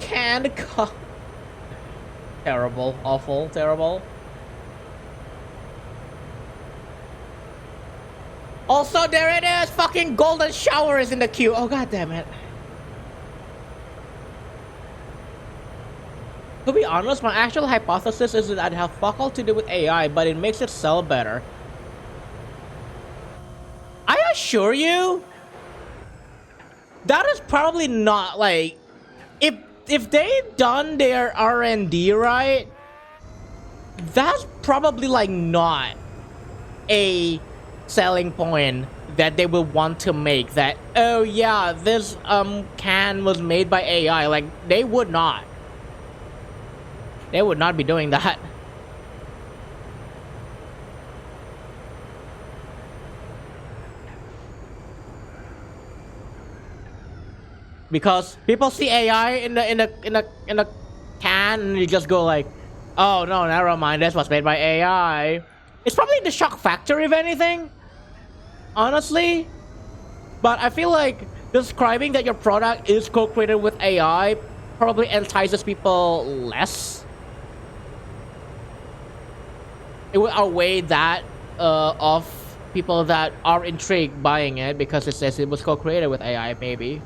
Canned Coke. Terrible, awful, terrible. Also, there it is! Fucking golden shower is in the queue. Oh, god damn it. To be honest, my actual hypothesis is that it has fuck all to do with AI, but it makes it sell better. I assure you, that is probably not like... If they've done their R&D right, that's probably like not a selling point that they will want to make, that, oh yeah, this can was made by AI. Like, they would not be doing that. Because people see AI in the can and you just go like, oh no, never mind, this was made by AI. It's probably the shock factor if anything, honestly. But I feel like describing that your product is co-created with AI probably entices people less. It will outweigh that of people that are intrigued buying it because it says it was co-created with AI, maybe.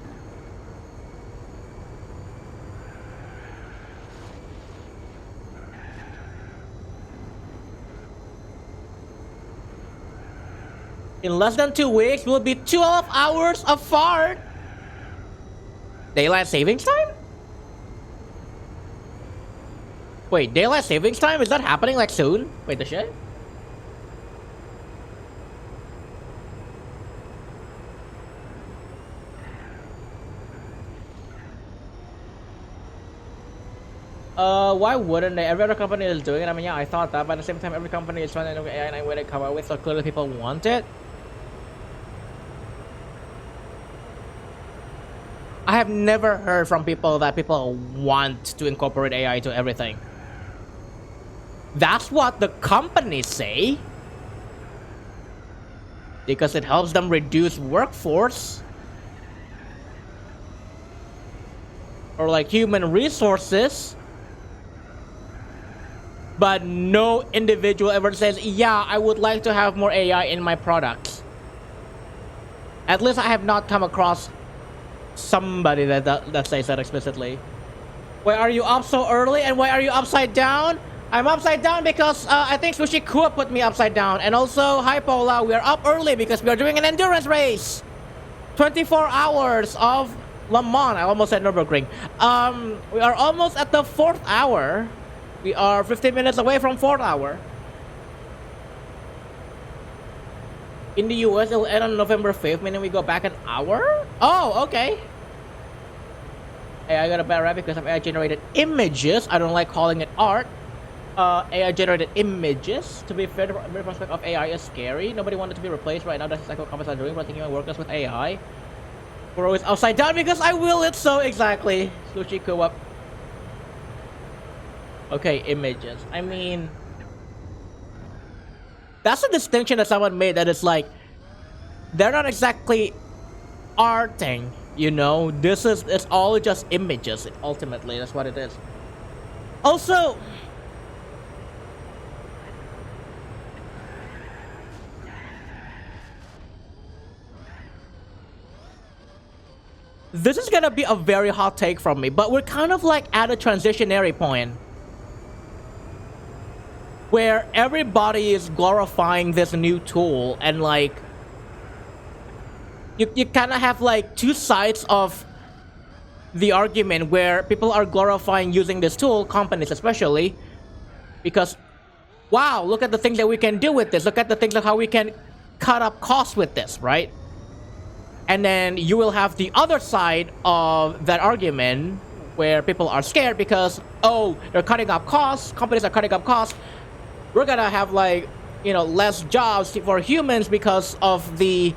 In less than 2 weeks, we'll be 12 hours apart. Daylight savings time? Wait, daylight savings time? Is that happening like soon? Wait, the shit? Why wouldn't they? Every other company is doing it. I mean, yeah, I thought that, but at the same time, every company is trying to do AI and when they come out with, so clearly people want it. I have never heard from people that people want to incorporate AI to everything. That's what the companies say. Because it helps them reduce workforce. Or like human resources. But no individual ever says, yeah, I would like to have more AI in my products. At least I have not come across somebody that says that explicitly. Why are you up so early and why are you upside down? I'm upside down because I think Sushi Kua put me upside down. And also, hi Paula, we are up early because we are doing an endurance race. 24 hours of Le Mans. I almost said Nürburgring. We are almost at the 4th hour. We are 15 minutes away from 4th hour. In the US, it'll end on November 5th, meaning we go back an hour? Oh, okay. Hey, I got a bad rap because of AI-generated images. I don't like calling it art. AI-generated images. To be fair, the prospect of AI is scary. Nobody wanted to be replaced right now. That's exactly what companies are doing, protecting human workers with AI. We're always upside down because I will it so exactly. Sushi Co-op. Okay, images. I mean, that's a distinction that someone made that is like, they're not exactly arting, you know? It's all just images, ultimately. That's what it is. Also, this is gonna be a very hot take from me, but we're kind of like at a transitionary point where everybody is glorifying this new tool and like you kind of have like two sides of the argument where people are glorifying using this tool, companies especially, because wow, look at the things that we can do with this, look at the things of how we can cut up costs with this, right? And then you will have the other side of that argument where people are scared because, oh, they're cutting up costs, companies are cutting up costs, we're gonna have like, you know, less jobs for humans because of the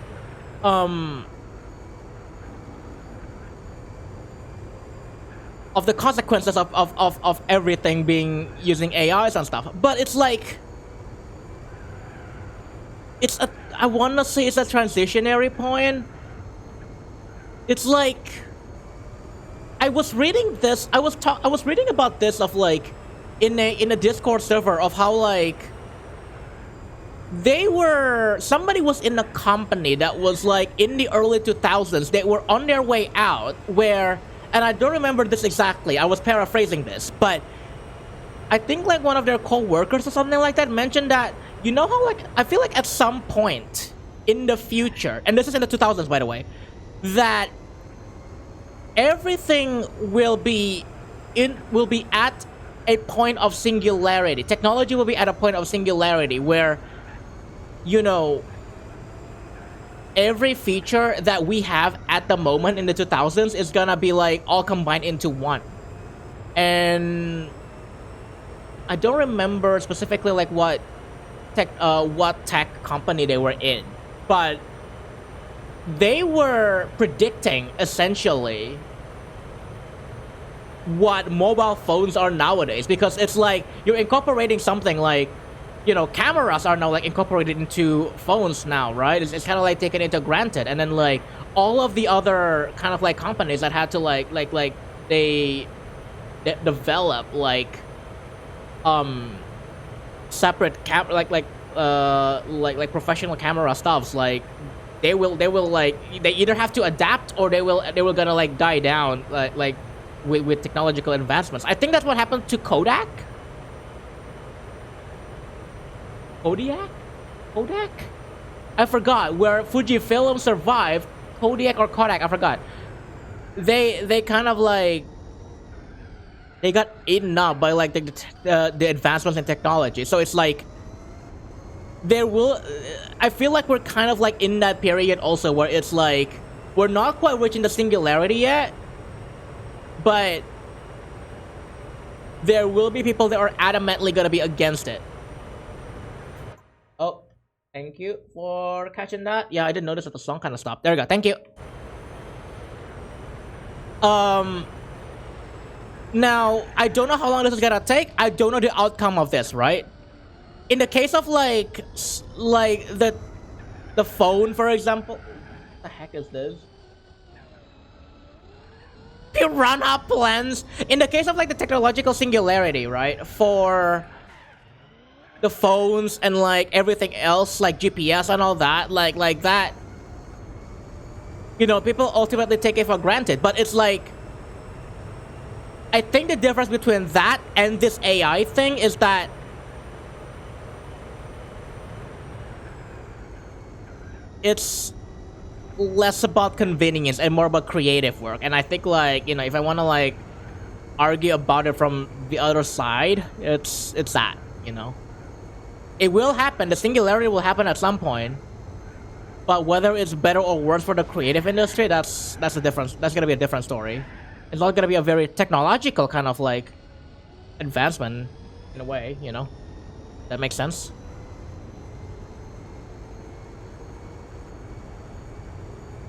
consequences of everything being using AIs and stuff. But it's like, I wanna say it's a transitionary point. It's like, I was reading this, I was reading about this of like, in a Discord server of how like somebody was in a company that was like in the early 2000s, they were on their way out where, and I don't remember this exactly, I was paraphrasing this, but I think like one of their co-workers or something like that mentioned that, you know how like, I feel like at some point in the future, and this is in the 2000s by the way, that everything will be at a point of singularity. Technology will be at a point of singularity where, you know, every feature that we have at the moment in the 2000s is gonna be like all combined into one. And I don't remember specifically like what tech company they were in, but they were predicting essentially what mobile phones are nowadays, because it's like you're incorporating something like, you know, cameras are now like incorporated into phones now, right? It's kind of like taken into granted, and then like all of the other kind of like companies that had to they develop like separate like professional camera stuffs, like they will like, they either have to adapt or they will gonna like die down like with technological advancements. I think that's what happened to Kodak. I forgot where Fujifilm survived, Kodiak or Kodak, I forgot. They kind of like they got eaten up by like the advancements in technology. So it's like there will. I feel like we're kind of like in that period also where it's like we're not quite reaching the singularity yet, but there will be people that are adamantly gonna be against it. Oh, thank you for catching that. Yeah, I didn't notice that the song kind of stopped. There we go. Thank you. Now, I don't know how long this is gonna take. I don't know the outcome of this, right? In the case of like the phone, for example. What the heck is this? Piranha plans. In the case of like the technological singularity, right? For the phones and like everything else, like GPS and all that, like that. You know, people ultimately take it for granted, but it's like I think the difference between that and this AI thing is that it's less about convenience and more about creative work. And I think like, you know, if I want to like argue about it from the other side, it's that, you know. It will happen, the singularity will happen at some point. But whether it's better or worse for the creative industry, that's a difference. That's gonna be a different story. It's not gonna be a very technological kind of like advancement in a way, you know. That makes sense.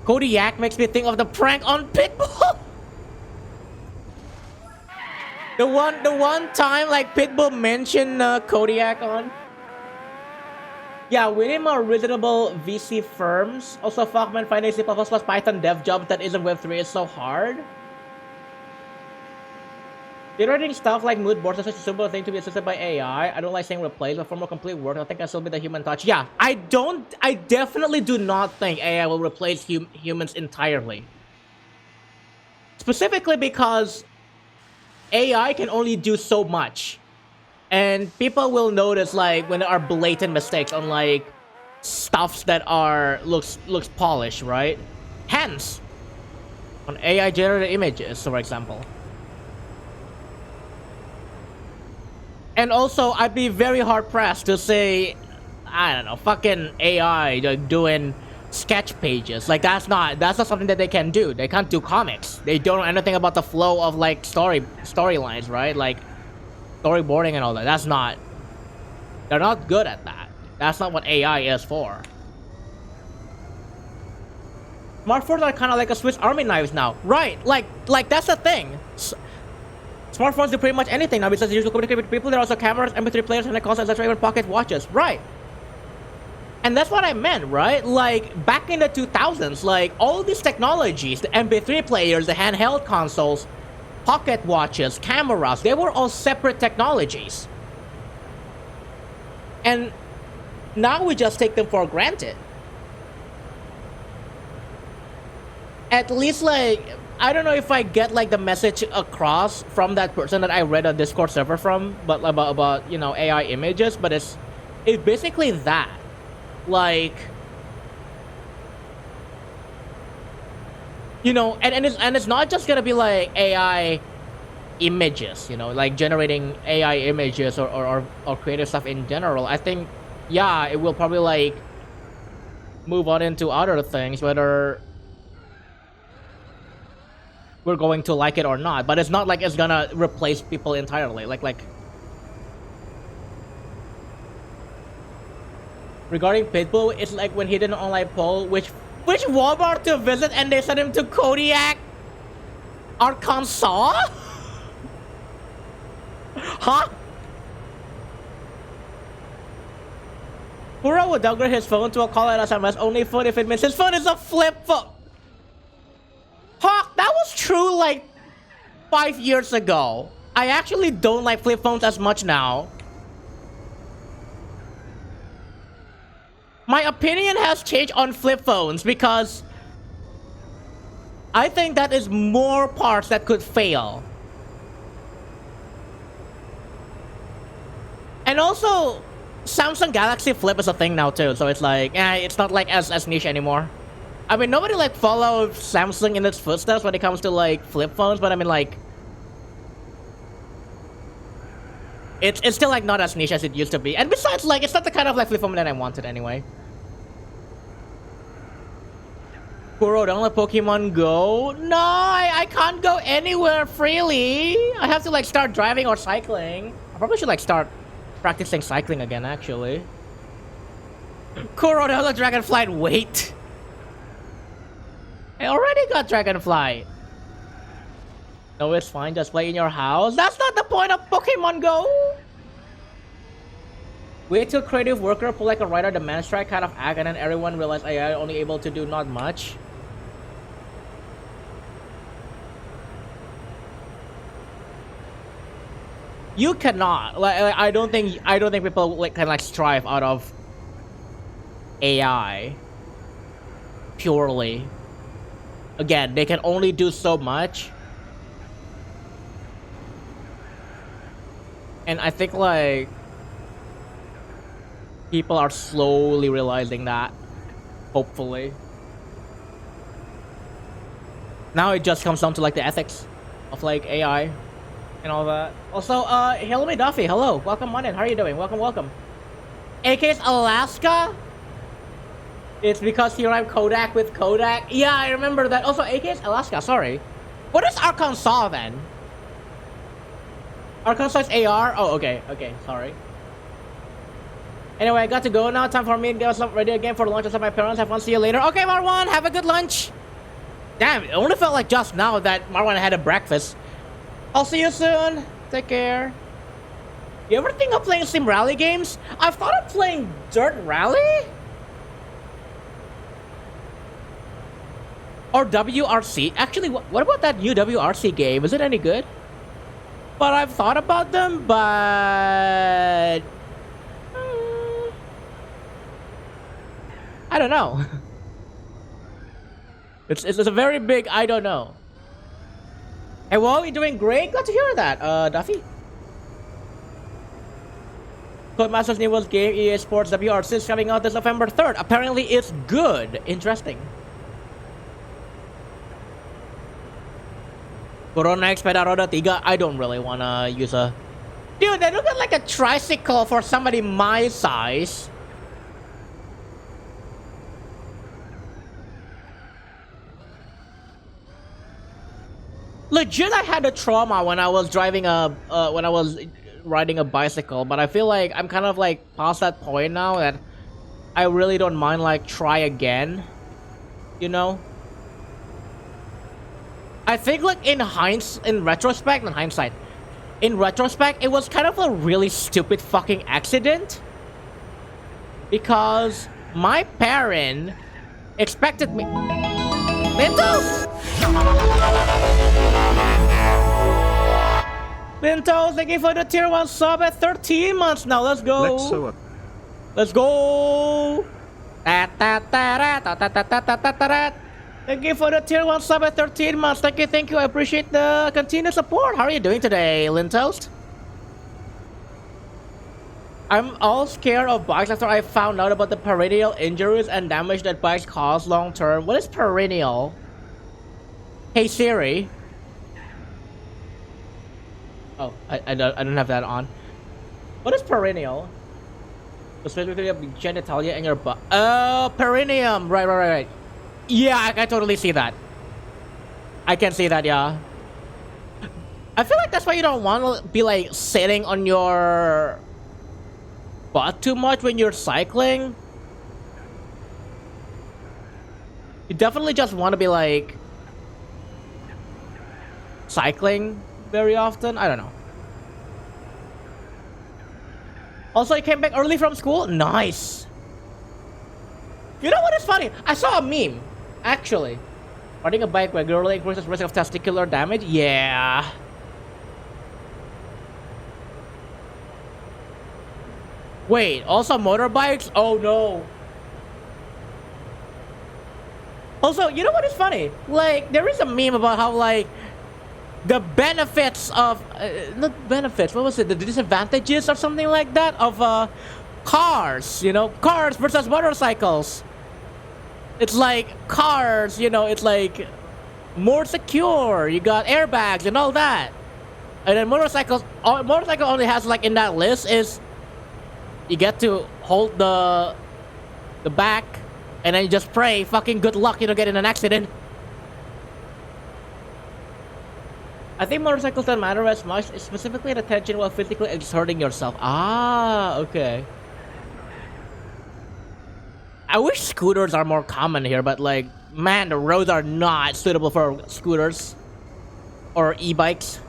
Kodiak makes me think of the prank on Pitbull. the one time like Pitbull mentioned Kodiak on. Yeah, we need more reasonable VC firms. Also, Fuckman finding C++ plus Python dev jobs that isn't Web3 is so hard. Generating stuff like mood boards is such a simple thing to be assisted by AI. I don't like saying replace, but for more complete work, I think I still be the human touch. Yeah, I definitely do not think AI will replace humans entirely. Specifically because AI can only do so much. And people will notice like when there are blatant mistakes on like stuffs that are looks polished, right? Hence, on AI generated images, for example. And also, I'd be very hard pressed to say, I don't know, fucking AI like doing sketch pages. Like that's not something that they can do. They can't do comics. They don't know anything about the flow of like storylines, right? Like storyboarding and all that. That's not. They're not good at that. That's not what AI is for. Smartphones are kind of like a Swiss Army knives now, right? Like that's the thing. Smartphones do pretty much anything now besides usually communicate with people. There are also cameras, MP3 players, and consoles, etc., even pocket watches, right? And that's what I meant, right? Like back in the 2000s, like all these technologies, the MP3 players, the handheld consoles, pocket watches, cameras, they were all separate technologies. And now we just take them for granted. At least like, I don't know if I get like the message across from that person that I read a Discord server from, but about you know, AI images, but it's basically that. Like, you know, and it's not just gonna be like AI images, you know, like generating AI images or creative stuff in general. I think, yeah, it will probably like move on into other things, whether we're going to like it or not. But it's not like it's gonna replace people entirely. Like regarding Pitbull, it's like when he did an online poll, which Walmart to visit, and they sent him to Kodiak, Arkansas. Huh? Pura would downgrade his phone to a call and SMS only phone if it means his phone is a flip phone. Hawk, that was true like 5 years ago. I actually don't like flip phones as much now. My opinion has changed on flip phones because I think that is more parts that could fail. And also, Samsung Galaxy Flip is a thing now too, so it's like, it's not like as niche anymore. I mean, nobody like follows Samsung in its footsteps when it comes to like flip phones, but I mean like, it's still like not as niche as it used to be. And besides, like, it's not the kind of like flip phone that I wanted anyway. Kuro, download Pokemon Go? No, I can't go anywhere freely. I have to like start driving or cycling. I probably should like start practicing cycling again, actually. Kuro, download Dragonflight. Wait. I already got Dragonflight. No, it's fine. Just play in your house. That's not the point of Pokemon Go. Wait till creative worker pull like a Rider Demand Strike kind of act, and then everyone realize AI only able to do not much. You cannot like I don't think people like can like strive out of AI purely. Again, they can only do so much. And I think like people are slowly realizing that, hopefully. Now it just comes down to like the ethics of like AI and all that. Also, Hillary Duffy, hello, welcome on in. How are you doing? Welcome. AK's Alaska. It's because you rhyme Kodak with Kodak. Yeah, I remember that. Also, AK's Alaska. Sorry. What is Arkansas then? Arkansas is AR. Oh, okay. Sorry. Anyway, I got to go now. Time for me to get ready again for lunch with my parents. Have fun. See you later. Okay, Marwan. Have a good lunch. Damn, it only felt like just now that Marwan had a breakfast. I'll see you soon. Take care. You ever think of playing Sim Rally games? I've thought of playing Dirt Rally? Or WRC? Actually, what about that new WRC game? Is it any good? But I've thought about them, but... I don't know. It's a very big I don't know. Hey, well, you're doing great. Glad to hear that, Duffy. Codemasters new game EA Sports WRC is coming out this November 3rd. Apparently, it's good. Interesting. Corona Expeda Roda 3. I don't really wanna use a... Dude, they look at like a tricycle for somebody my size. Legit, I had a trauma when I was driving when I was riding a bicycle, but I feel like I'm kind of like past that point now that I really don't mind like try again, you know? I think like in retrospect, it was kind of a really stupid fucking accident because my parent expected me. Mentos! Mentos, thank you for the tier 1 sub at 13 months now. Let's go. Let's go. Thank you for the tier 1 sub at 13 months. Thank you. I appreciate the continued support. How are you doing today, Lintoast? I'm all scared of bikes after I found out about the perennial injuries and damage that bikes cause long term. What is perennial? Hey Siri. Oh, I don't have that on. What is perennial? Specifically of genitalia and your butt. Oh, perineum. Right. Yeah, I totally see that. I can see that, yeah. I feel like that's why you don't want to be like sitting on your butt too much when you're cycling. You definitely just want to be like cycling very often. I don't know. Also, you came back early from school? Nice. You know what is funny? I saw a meme, actually. Riding a bike regularly increases risk of testicular damage? Yeah. Wait, also motorbikes? Oh no. Also, you know what is funny? Like, there is a meme about how, like, the benefits of... not benefits, what was it? The disadvantages or something like that of cars, cars versus motorcycles. It's like cars, it's like more secure. You got airbags and all that. And then motorcycle only has like in that list is you get to hold the back and then you just pray fucking good luck you don't get in an accident. I think motorcycles don't matter as much, specifically the attention while physically exerting yourself. Ah, okay. I wish scooters are more common here, but like, man, the roads are not suitable for scooters or e-bikes.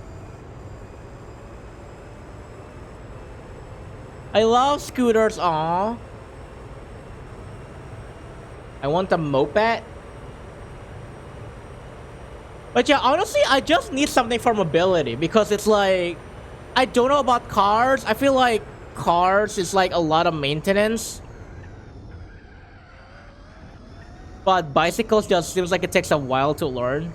I love scooters, aw. I want a moped. But yeah, honestly, I just need something for mobility because it's like, I don't know about cars. I feel like cars is like a lot of maintenance. But bicycles just seems like it takes a while to learn.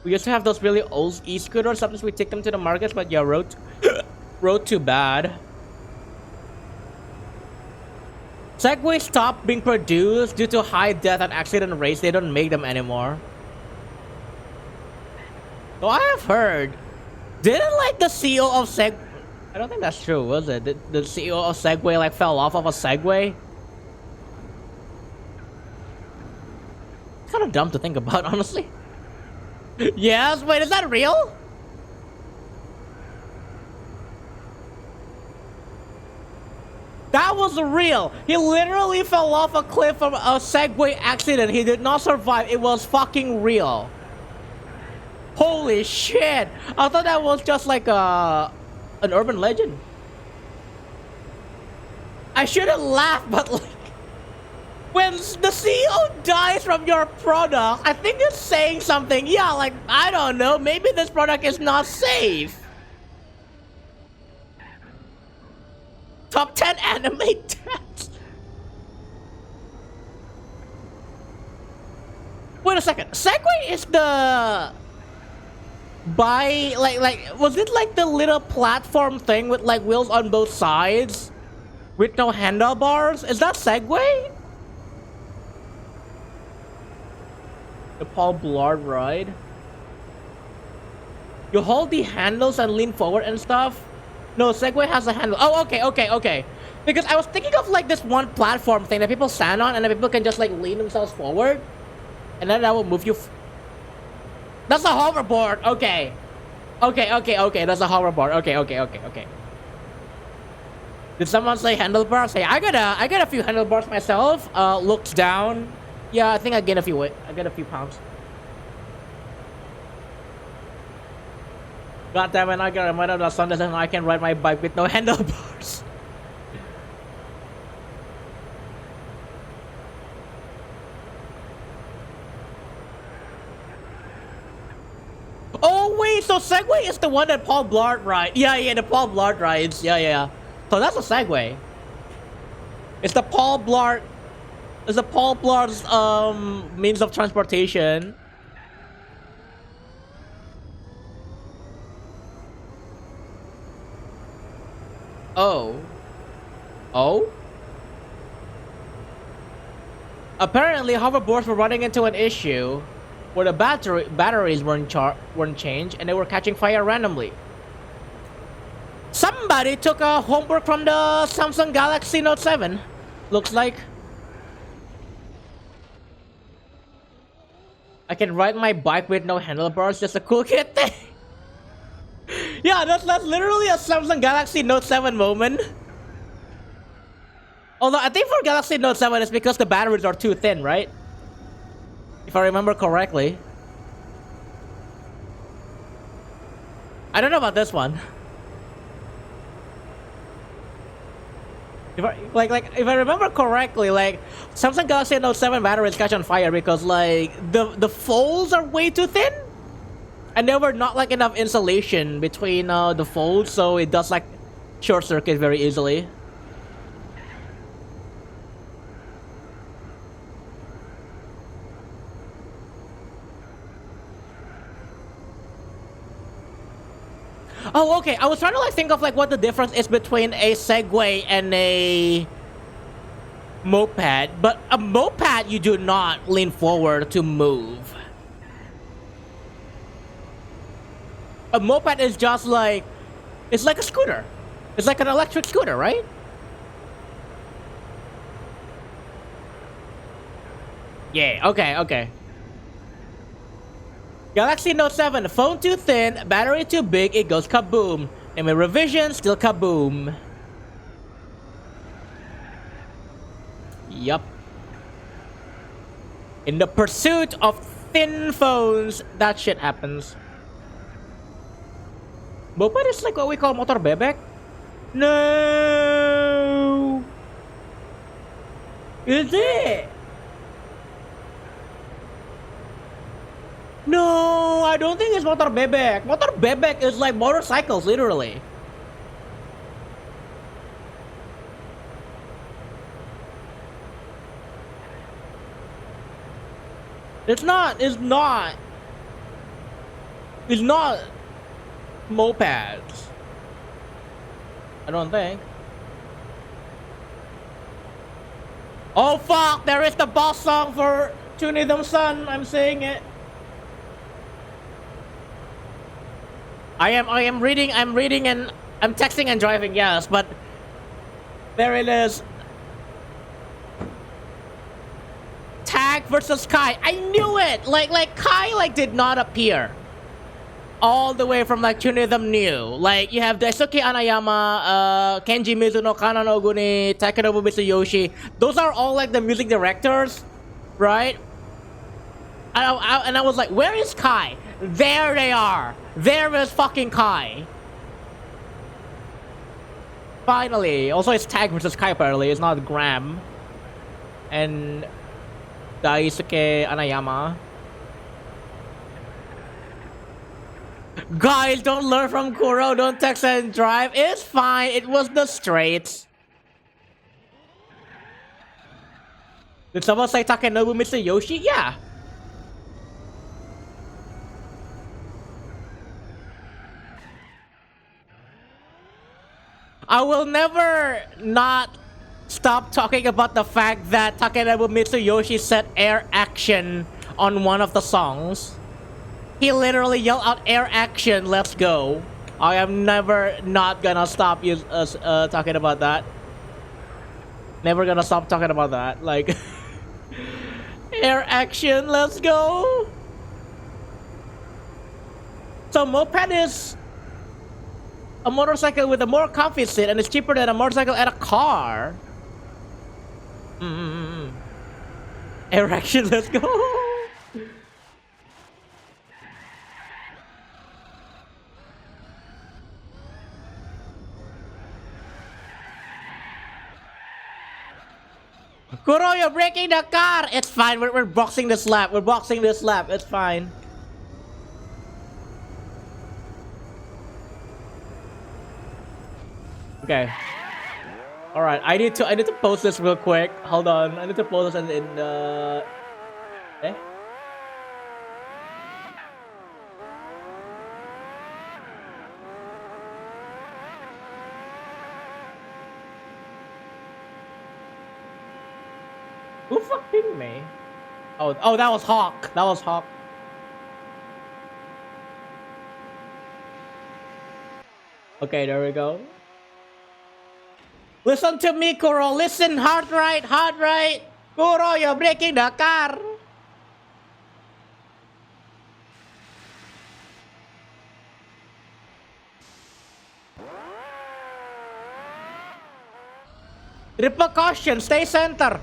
We used to have those really old e-scooters. Sometimes we take them to the markets, but yeah, road too bad. Segways stopped being produced due to high death and accident rates. They don't make them anymore. So I have heard, didn't like the CEO of I don't think that's true, was it? The CEO of Segway like fell off of a Segway? It's kind of dumb to think about, honestly. Yes, wait, is that real? That was real. He literally fell off a cliff from a Segway accident. He did not survive. It was fucking real. Holy shit. I thought that was just like an urban legend. I shouldn't laugh, but like, when the CEO dies from your product, I think it's saying something. Yeah, like, I don't know. Maybe this product is not safe. Top 10 anime deaths. Wait a second. Segway is the was it like the little platform thing with like wheels on both sides with no handlebars? Is that Segway? The Paul Blart ride. You hold the handles and lean forward and stuff. No, Segway has a handle. Oh, okay. Because I was thinking of like this one platform thing that people stand on and then people can just like lean themselves forward. And then that will move you. That's a hoverboard. Okay. That's a hoverboard. Okay. Did someone say handlebars? Hey, I got a few handlebars myself. Looks down. Yeah, I think I gained a few weight. I got a few pounds. God damn it, I got reminded of the sun and I can ride my bike with no handlebars. Oh wait, so Segway is the one that Paul Blart rides. Yeah, the Paul Blart rides. Yeah. So that's a Segway. It's the Paul Blart. It's the Paul Blart's means of transportation. Oh. Apparently, hoverboards were running into an issue where the batteries weren't changed and they were catching fire randomly. Somebody took a homework from the Samsung Galaxy Note 7. Looks like. I can ride my bike with no handlebars. Just a cool kid thing. Yeah, that's literally a Samsung Galaxy Note 7 moment. Although I think for Galaxy Note 7 it's because the batteries are too thin, right? If I remember correctly. I don't know about this one. If I remember correctly, like Samsung Galaxy Note 7 batteries catch on fire because like the folds are way too thin. And there were not like enough insulation between the folds, so it does like short circuit very easily. Oh, okay. I was trying to like think of like what the difference is between a Segway and a moped, but a moped you do not lean forward to move. A moped is just like, it's like a scooter. It's like an electric scooter, right? Yeah, okay. Galaxy Note 7, phone too thin, battery too big, it goes kaboom. And with revision, still kaboom. Yup. In the pursuit of thin phones, that shit happens. Moped is like what we call motor bebek? No! Is it? No, I don't think it's motor bebek. Motor bebek is like motorcycles, literally. It's not mopeds. I don't think. Oh fuck, there is the boss song for Tunidum Sun. I'm saying it. I am reading and I'm texting and driving, yes, but there it is. Tag versus Kai. I knew it! Like Kai like did not appear. All the way from like Tunidum New. Like you have Daisuke Anayama, Kenji Mizuno, Kanan Oguni, Takenobu Mitsuyoshi. Those are all like the music directors, right? And I was like, where is Kai? There they are. There is fucking Kai. Finally. Also, it's Tag versus Kai apparently. It's not Graham. And Daisuke Anayama. Guys, don't learn from Kuro. Don't text and drive. It's fine. It was the straights. Did someone say Takenobu Mitsuyoshi? Yeah. I will never not stop talking about the fact that Takenobu Mitsuyoshi said air action on one of the songs. He literally yelled out air action, let's go. I am never not gonna stop talking about that. Never gonna stop talking about that. Like, air action, let's go. So moped is a motorcycle with a more comfy seat and it's cheaper than a motorcycle and a car. Air action, let's go. Kuro, you're breaking the car. It's fine. We're boxing this lap. We're boxing this lap. It's fine. Okay. All right. I need to post this real quick. Hold on. I need to post this in eh? Who fucking me? Oh, that was Hawk. That was Hawk. Okay, there we go. Listen to me, Kuro. Listen, hard right, hard right. Kuro, you're breaking the car. Triple caution, stay center.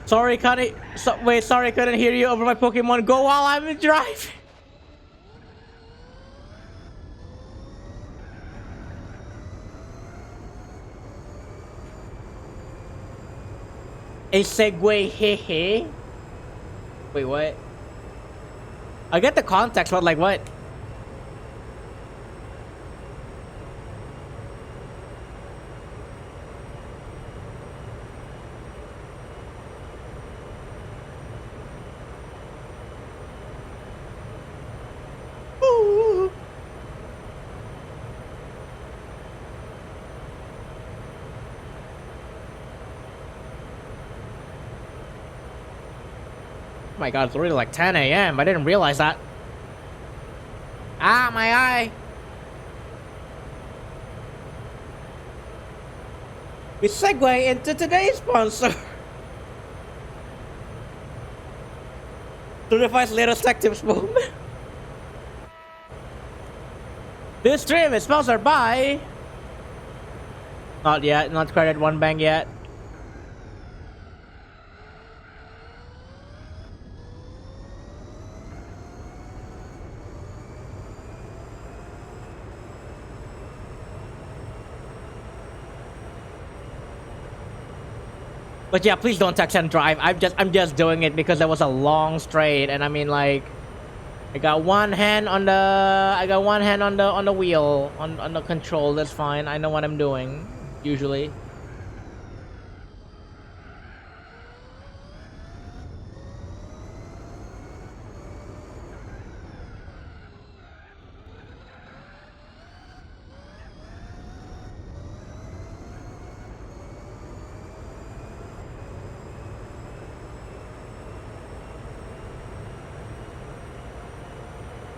Sorry, sorry, couldn't hear you over my Pokemon Go while I'm driving. A Segway, hehe. Wait, what? I get the context, but like what? Ooh. Oh my god, it's already like 10 a.m. I didn't realize that. Ah, my eye. We segue into today's sponsor. Certified's latest tech tips boom. This stream is sponsored by... Not yet, not credit one bank yet. But yeah, please don't text and drive. I'm just doing it because there was a long straight, and I mean like, I got one hand on the wheel on the control. That's fine. I know what I'm doing usually.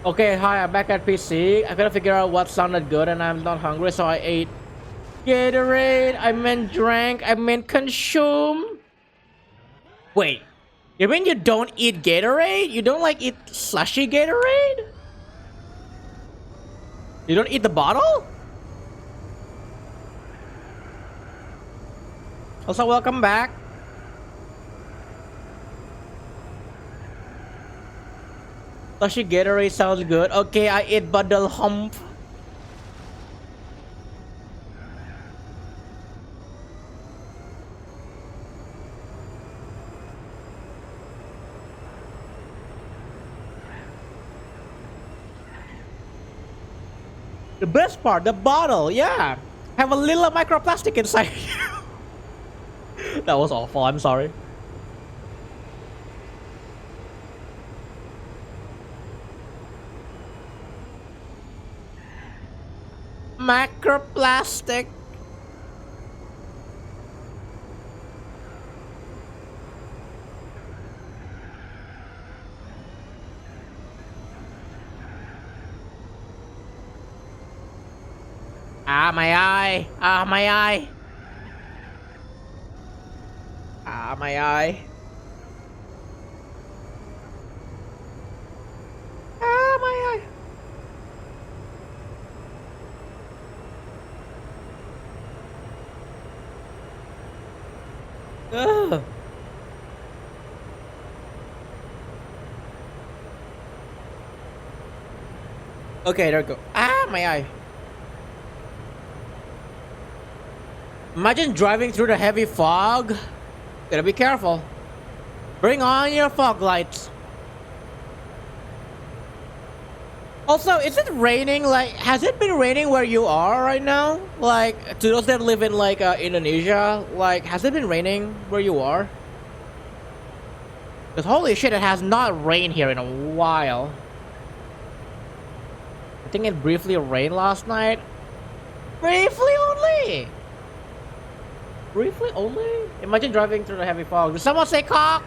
Okay, hi, I'm back at PC. I gotta figure out what sounded good, and I'm not hungry, so I ate Gatorade. I meant drank. I meant consume. Wait, you mean you don't eat Gatorade? You don't like eat slushy Gatorade? You don't eat the bottle? Also, welcome back. Slushy Gatorade sounds good. Okay, I ate bottle hump. The best part, the bottle, yeah. Have a little microplastic inside. That was awful, I'm sorry. Microplastic. Ah, my eye. Ah, my eye. Ah, my eye. Ah, my eye. Ugh. Okay, there we go. Ah, my eye. Imagine driving through the heavy fog. Gotta be careful. Bring on your fog lights. Also, is it raining? Like, has it been raining where you are right now? Like, to those that live in like Indonesia, like, has it been raining where you are? Because holy shit, it has not rained here in a while. I think it briefly rained last night. Briefly only. Briefly only? Imagine driving through the heavy fog. Did someone say cock?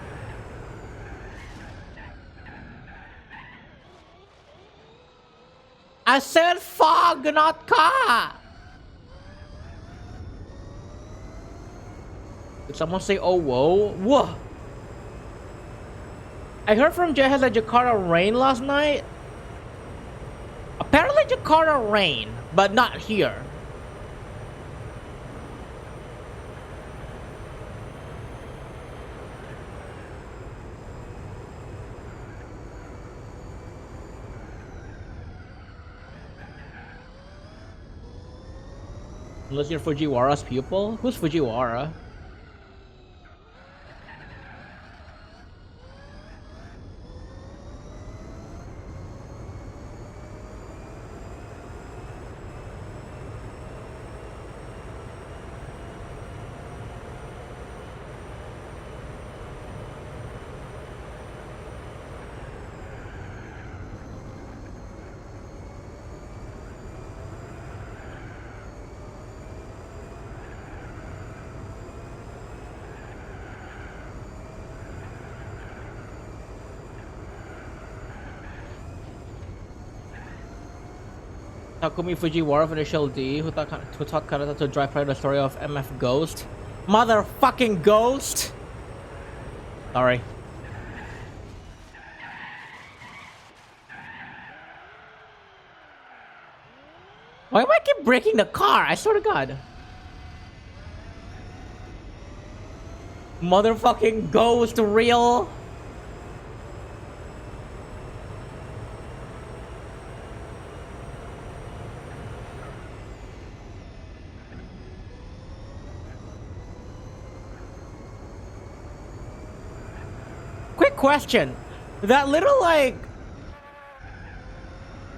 I said fog, not car. Did someone say oh whoa? Whoa. I heard from Jehaz that Jakarta rained last night. Apparently Jakarta rained, but not here. Unless you're Fujiwara's pupil? Who's Fujiwara? Takumi Fujiwara of Initial D, who taught Kanata to drive prior to the story of MF Ghost. Motherfucking Ghost! Sorry. Why am I keep breaking the car? I swear to God. Motherfucking Ghost real. Quick question. That little like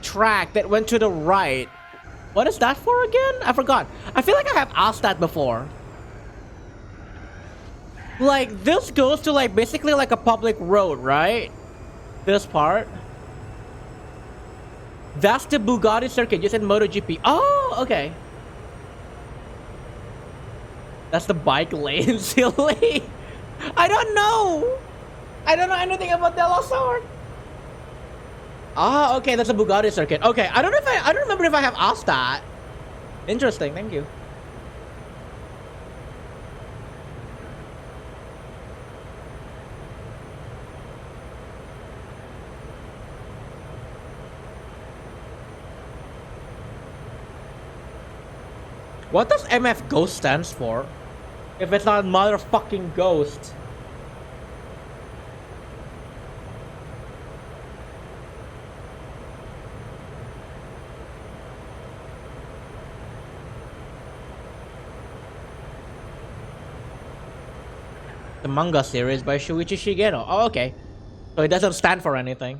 track that went to the right, what is that for again? I forgot. I feel like I have asked that before. Like, this goes to like basically like a public road, right? This part. That's the Bugatti circuit used in MotoGP. Oh, okay. That's the bike lane, silly. I don't know. I don't know anything about De La Sorte. Ah, okay, that's a Bugatti circuit. Okay, I don't remember if I have asked that. Interesting, thank you. What does MF Ghost stands for? If it's not motherfucking Ghost. The manga series by Shuichi Shigeno. Oh, okay. So it doesn't stand for anything.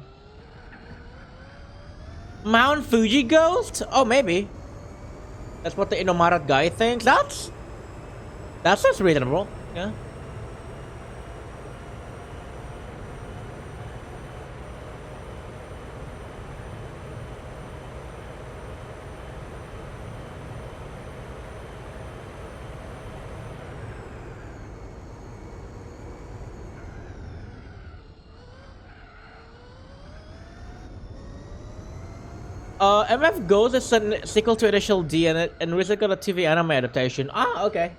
Mount Fuji Ghost? Oh, maybe. That's what the Inomarat guy thinks. That sounds reasonable. Yeah. MF Ghost is a sequel to Initial D and recently got a TV anime adaptation. Ah, okay.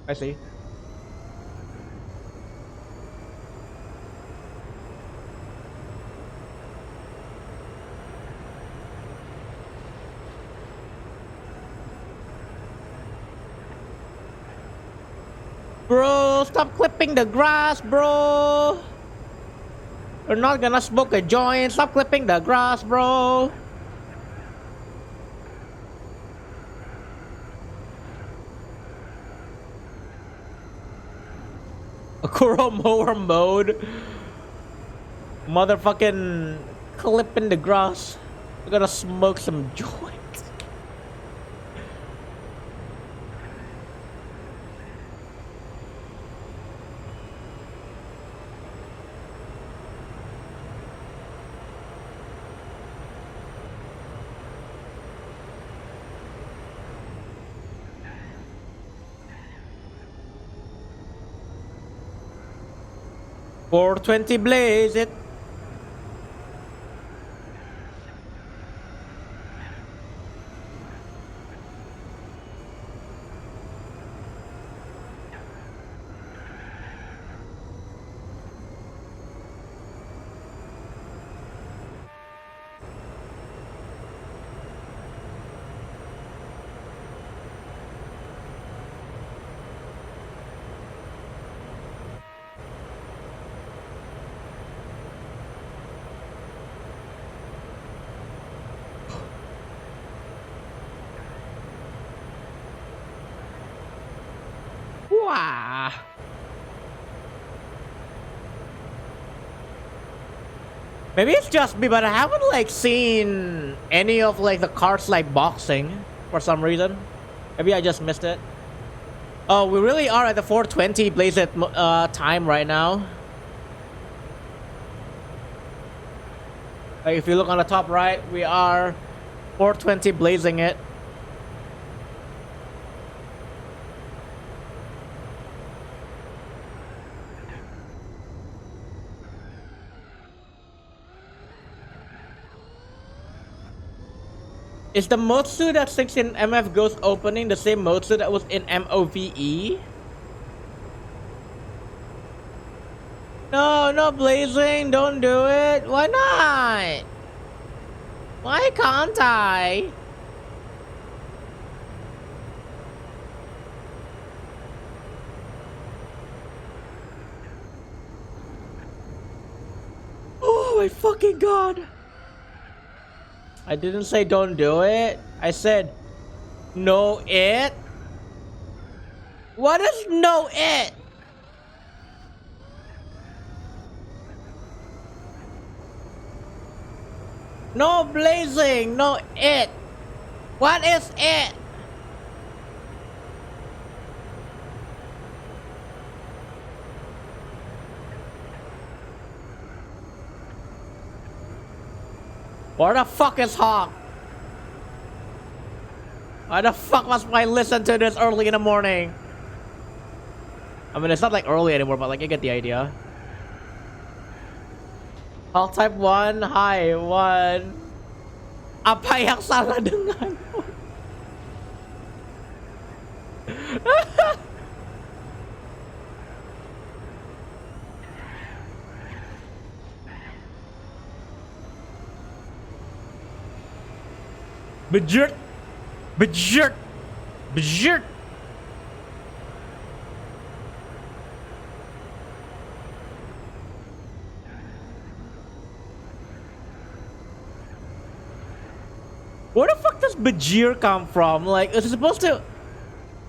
I see. Bro, stop clipping the grass, bro. We're not gonna smoke a joint. Stop clipping the grass, bro. Akuro mower mode. Motherfucking clipping the grass. We're gonna smoke some joints. $420 blaze it. Wow. Maybe it's just me, but I haven't like seen any of like the carts like boxing for some reason. Maybe I just missed it. Oh, we really are at the 420 blaze it time right now. Like if you look on the top right, we are 420 blazing it. Is the Motsu that sings in MF Ghost opening the same Motsu that was in MOVE? No, no, Blazing, don't do it. Why not? Why can't I? Oh my fucking god. I didn't say don't do it. I said no it. What is no it? No Blazing, no it. What is it? Where the fuck is Hawk? Why the fuck must I listen to this early in the morning? I mean, it's not like early anymore, but like, you get the idea. Hawk type 1, hi, 1. Apa yang salah dengan? Bejert, bejert, bejert. Where the fuck does Bajir come from? Like, is it supposed to...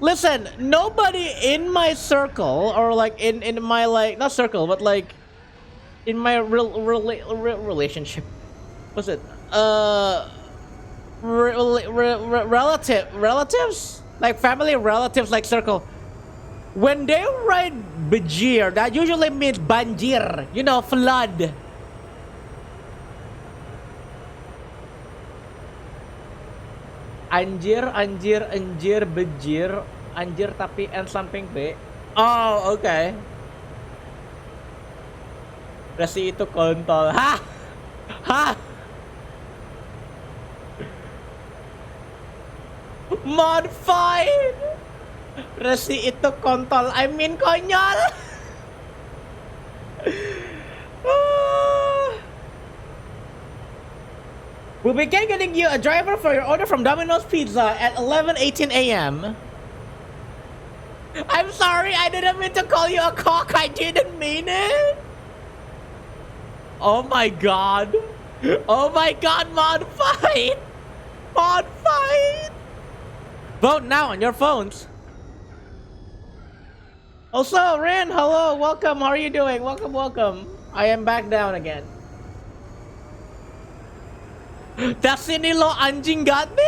Listen, nobody in my circle, or like in my like, not circle, but like in my relationship. What's it? Relatives? Like family relatives, like circle. When they write Bajir, that usually means Banjir, you know, flood. Anjir, anjir, anjir, bejir, anjir tapi N samping B. Oh, oke. Okay. Resi itu kontol. Hah? Hah? Mod fine. Resi itu kontol. I mean konyol. We'll begin getting you a driver for your order from Domino's Pizza at 11:18 a.m. I'm sorry, I didn't mean to call you a cock. I didn't mean it. Oh my god. Oh my god, mod fight. Mod fight. Vote now on your phones. Also, Rin, hello, welcome. How are you doing? Welcome, welcome. I am back down again. Sini lo anjing got me?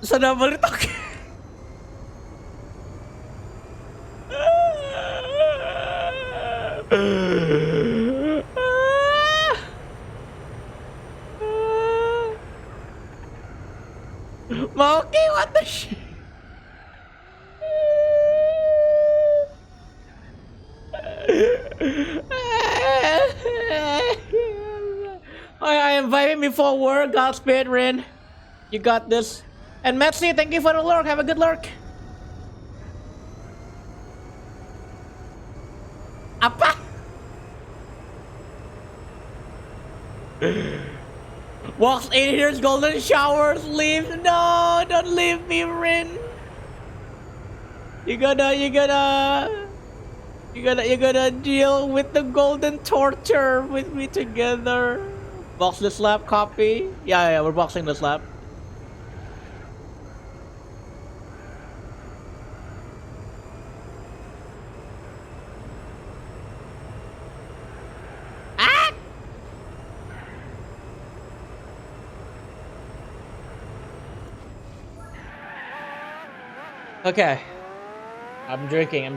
Sudah bertok. Moki, what the shit? I am vibing before work. Godspeed, Rin. You got this. And Metsi, thank you for the lurk. Have a good lurk. Apa? Walks in here's golden showers. Leaves. No, don't leave me, Rin. You gotta deal with the golden torture with me together. Box the slab copy. Yeah, we're boxing the slab. Ah! Okay. I'm drinking.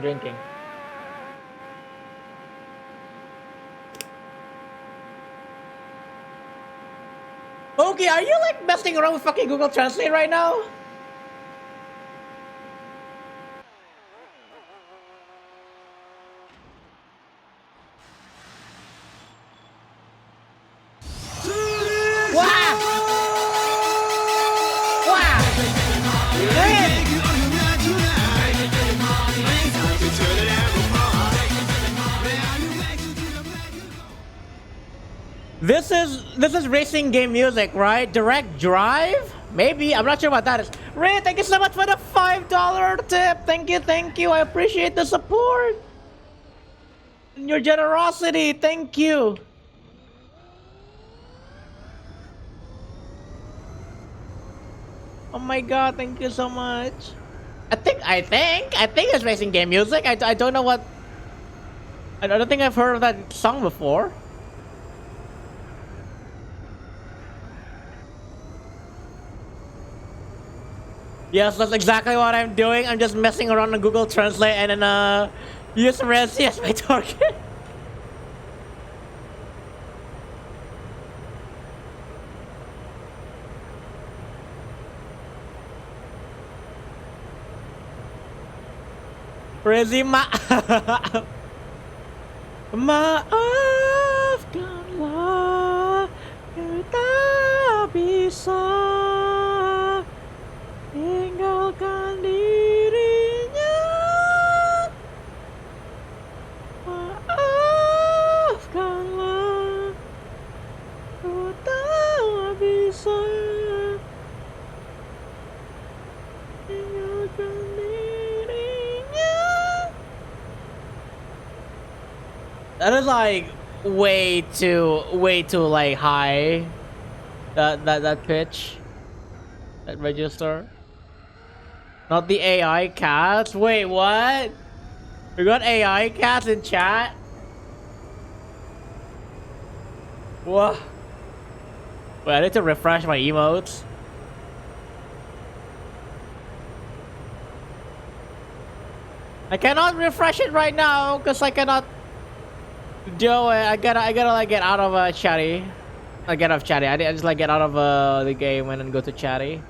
Okay, are you like messing around with fucking Google Translate right now? This is racing game music, right? Direct drive? Maybe. I'm not sure what that is. Ray, thank you so much for the $5 tip. Thank you. I appreciate the support and your generosity. Thank you. Oh my god, thank you so much. I think it's racing game music. I don't know what. I don't think I've heard of that song before. Yes, that's exactly what I'm doing. I'm just messing around on Google Translate and then use Resi as my target. Resi maafkanlah kita bisa tinggalkan dirinya. Maafkanlah ku tak bisa tinggalkan dirinya. That is like way too like high. That pitch, that register. Not the AI cats. Wait, what? We got AI cats in chat. What? Wait, I need to refresh my emotes. I cannot refresh it right now because I cannot do it. I gotta like get out of chatty. I get off chatty. I just like get out of the game and then go to chatty.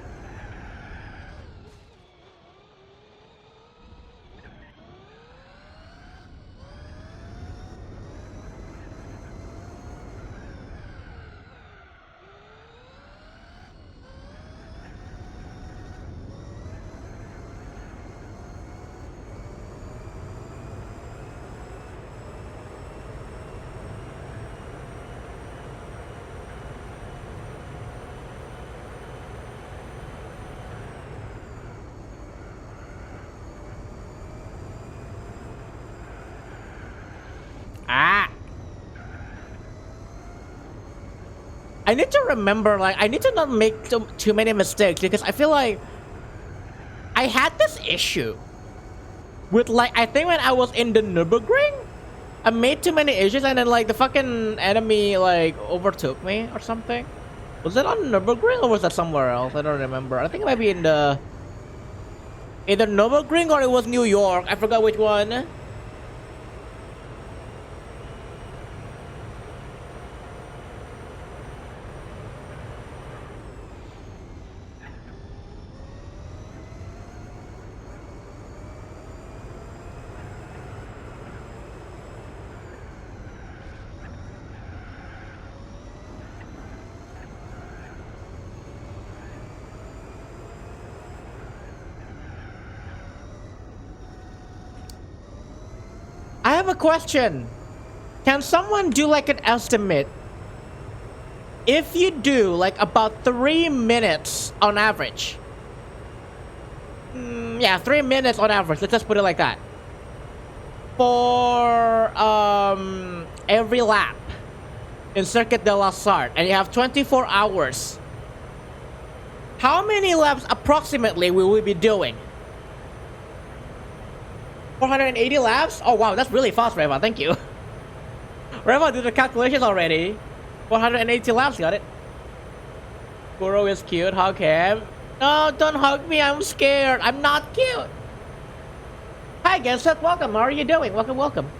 I need to remember, like, I need to not make too many mistakes because I feel like I had this issue with, like, I think when I was in the Nürburgring, I made too many issues and then, like, the fucking enemy, like, overtook me or something. Was it on Nürburgring or was that somewhere else? I don't remember. I think it might be in the either Nürburgring or it was New York. I forgot which one. I have a question. Can someone do like an estimate? If you do like about 3 minutes on average. Yeah, 3 minutes on average. Let's just put it like that. For every lap in Circuit de la Sarthe, and you have 24 hours. How many laps approximately will we be doing? 480 laps? Oh wow, that's really fast, Reva. Thank you. Reva did the calculations already. 480 laps, got it. Kuro is cute. Hug him. No, don't hug me. I'm scared. I'm not cute. Hi, Genset. Welcome. How are you doing? Welcome.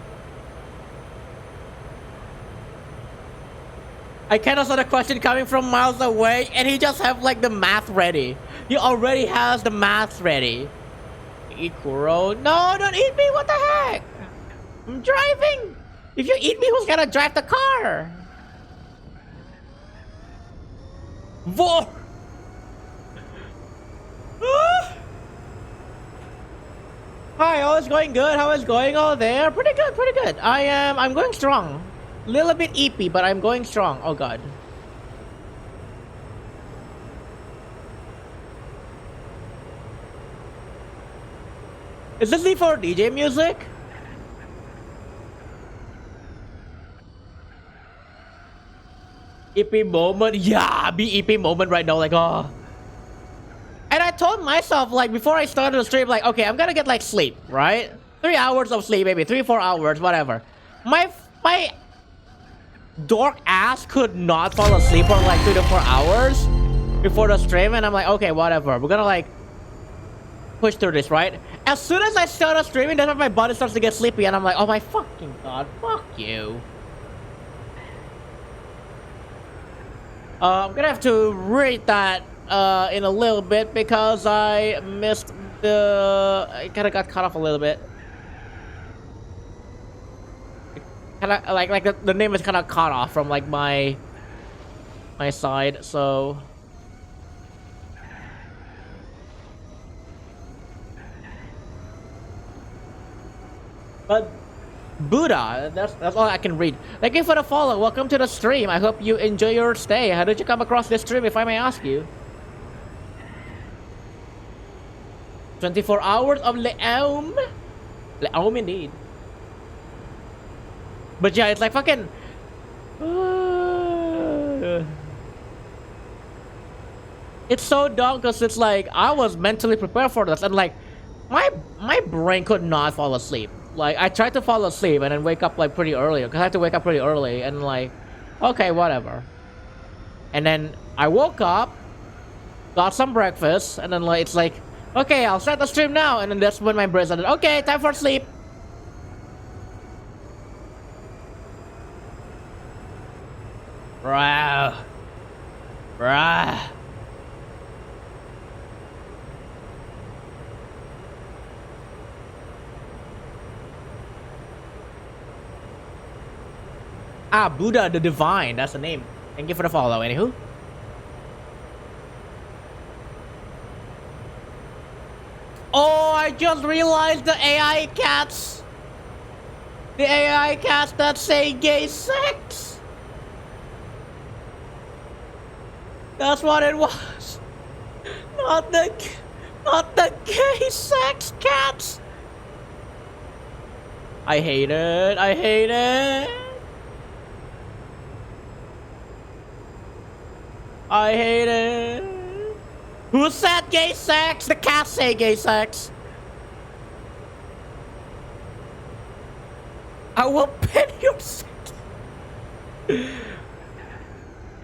I kind of saw the question coming from miles away, and he just have like the math ready. He already has the math ready. Kuro. No, don't eat me. What the heck? I'm driving. If you eat me, who's gonna drive the car? Vor. Hi, all is going good. How is going all there? Pretty good. I'm going strong. Little bit eepy, but I'm going strong. Oh god. Is this for DJ music? EP moment. Yeah, be EP moment right now. Like, oh. And I told myself, like, before I started the stream, like, okay, I'm gonna get, like, sleep, right? 3 hours of sleep, maybe 3-4 hours, whatever. My dork ass could not fall asleep for, like, 3 to 4 hours before the stream, and I'm like, okay, whatever. We're gonna, like, push through this, right? As soon as I started streaming, that's when my body starts to get sleepy, and I'm like, oh my fucking god, fuck you. I'm gonna have to read that in a little bit because I missed I kind of got cut off a little bit. Kind of like the name is kind of cut off from like my side, so. But Buddha, that's all I can read. Thank you for the follow. Welcome to the stream. I hope you enjoy your stay. How did you come across this stream, if I may ask you? 24 hours of Leom. Leom indeed. But yeah, it's like fucking. It's so dumb because it's like I was mentally prepared for this, and like my brain could not fall asleep. Like I tried to fall asleep and then wake up like pretty early because I had to wake up pretty early and like, okay, whatever. And then I woke up, got some breakfast, and then like it's like, okay, I'll start the stream now. And then that's when my brain started, okay, time for sleep. Bruh. Bruh. Ah, Buddha the Divine, that's the name. Thank you for the follow, anywho. Oh, I just realized the AI cats. The AI cats that say gay sex. That's what it was. Not the gay sex cats. I hate it. I hate it. I hate it. Who said gay sex? The cats say gay sex. I will pin your sex.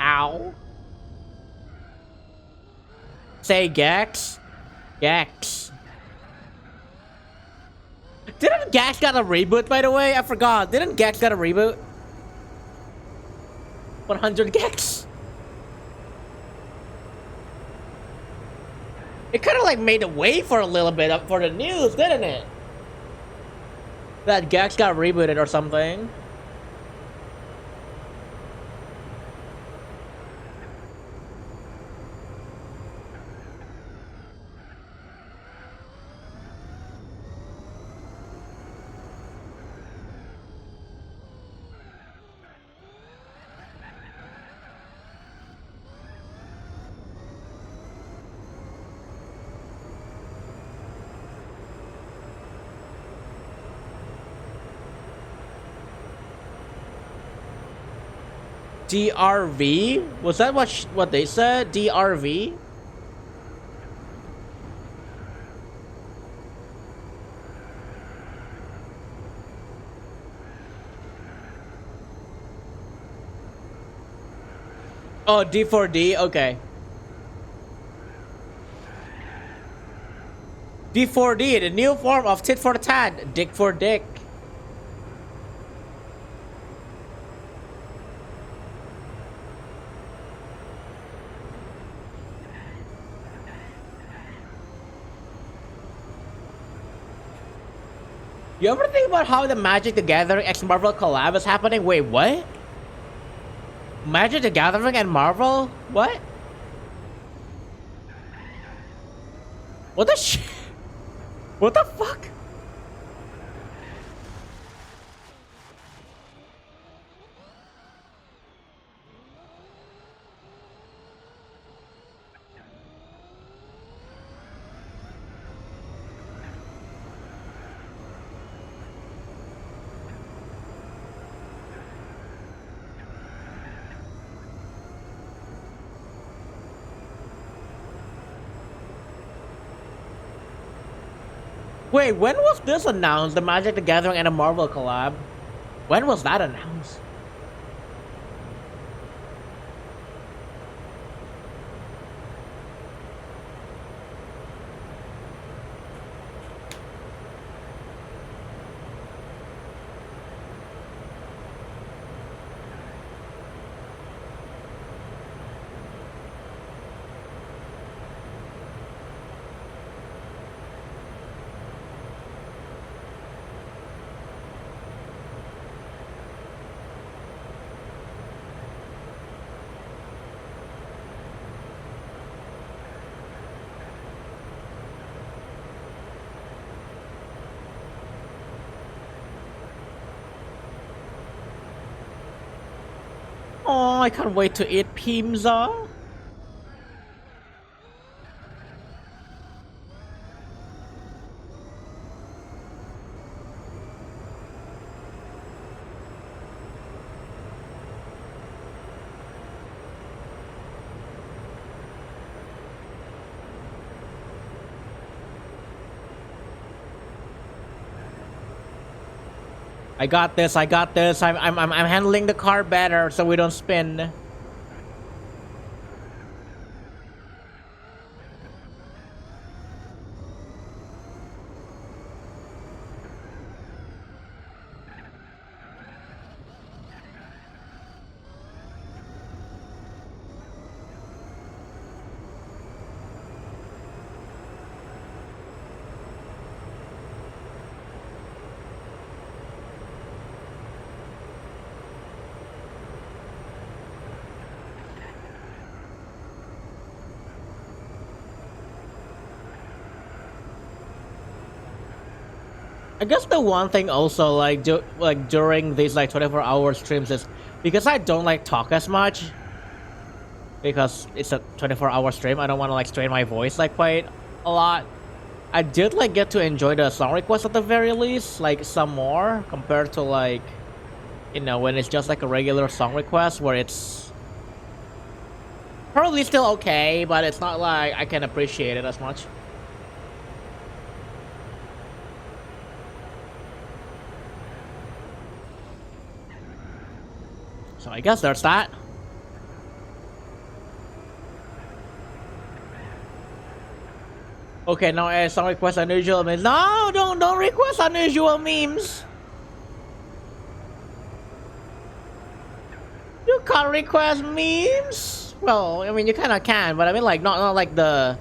Ow. Say Gex. Gex. Didn't Gex got a reboot, by the way? I forgot. Didn't Gex got a reboot? 100 Gex. It kind of like made a way for a little bit up for the news, didn't it? That Gex got rebooted or something. DRV? Was that what they said? DRV? Oh, D4D? Okay. D4D, the new form of tit for tat, dick for dick. You ever think about how the Magic the Gathering X Marvel collab is happening? Wait, what? Magic the Gathering and Marvel? What? What the shit? What the fuck? Wait, when was this announced? The Magic the Gathering and a Marvel collab? When was that announced? Oh, I can't wait to eat pizza. I got this. I got this. I'm handling the car better so we don't spin. I guess the one thing also like during these like 24-hour streams is because I don't like talk as much because it's a 24-hour stream. I don't want to like strain my voice like quite a lot. I did like get to enjoy the song requests at the very least, like some more compared to like when it's just like a regular song request where it's probably still okay, but it's not like I can appreciate it as much. So I guess there's that. Okay, now song request unusual memes. No, don't request unusual memes. You can't request memes. Well, I mean you kind of can, but I mean like not like the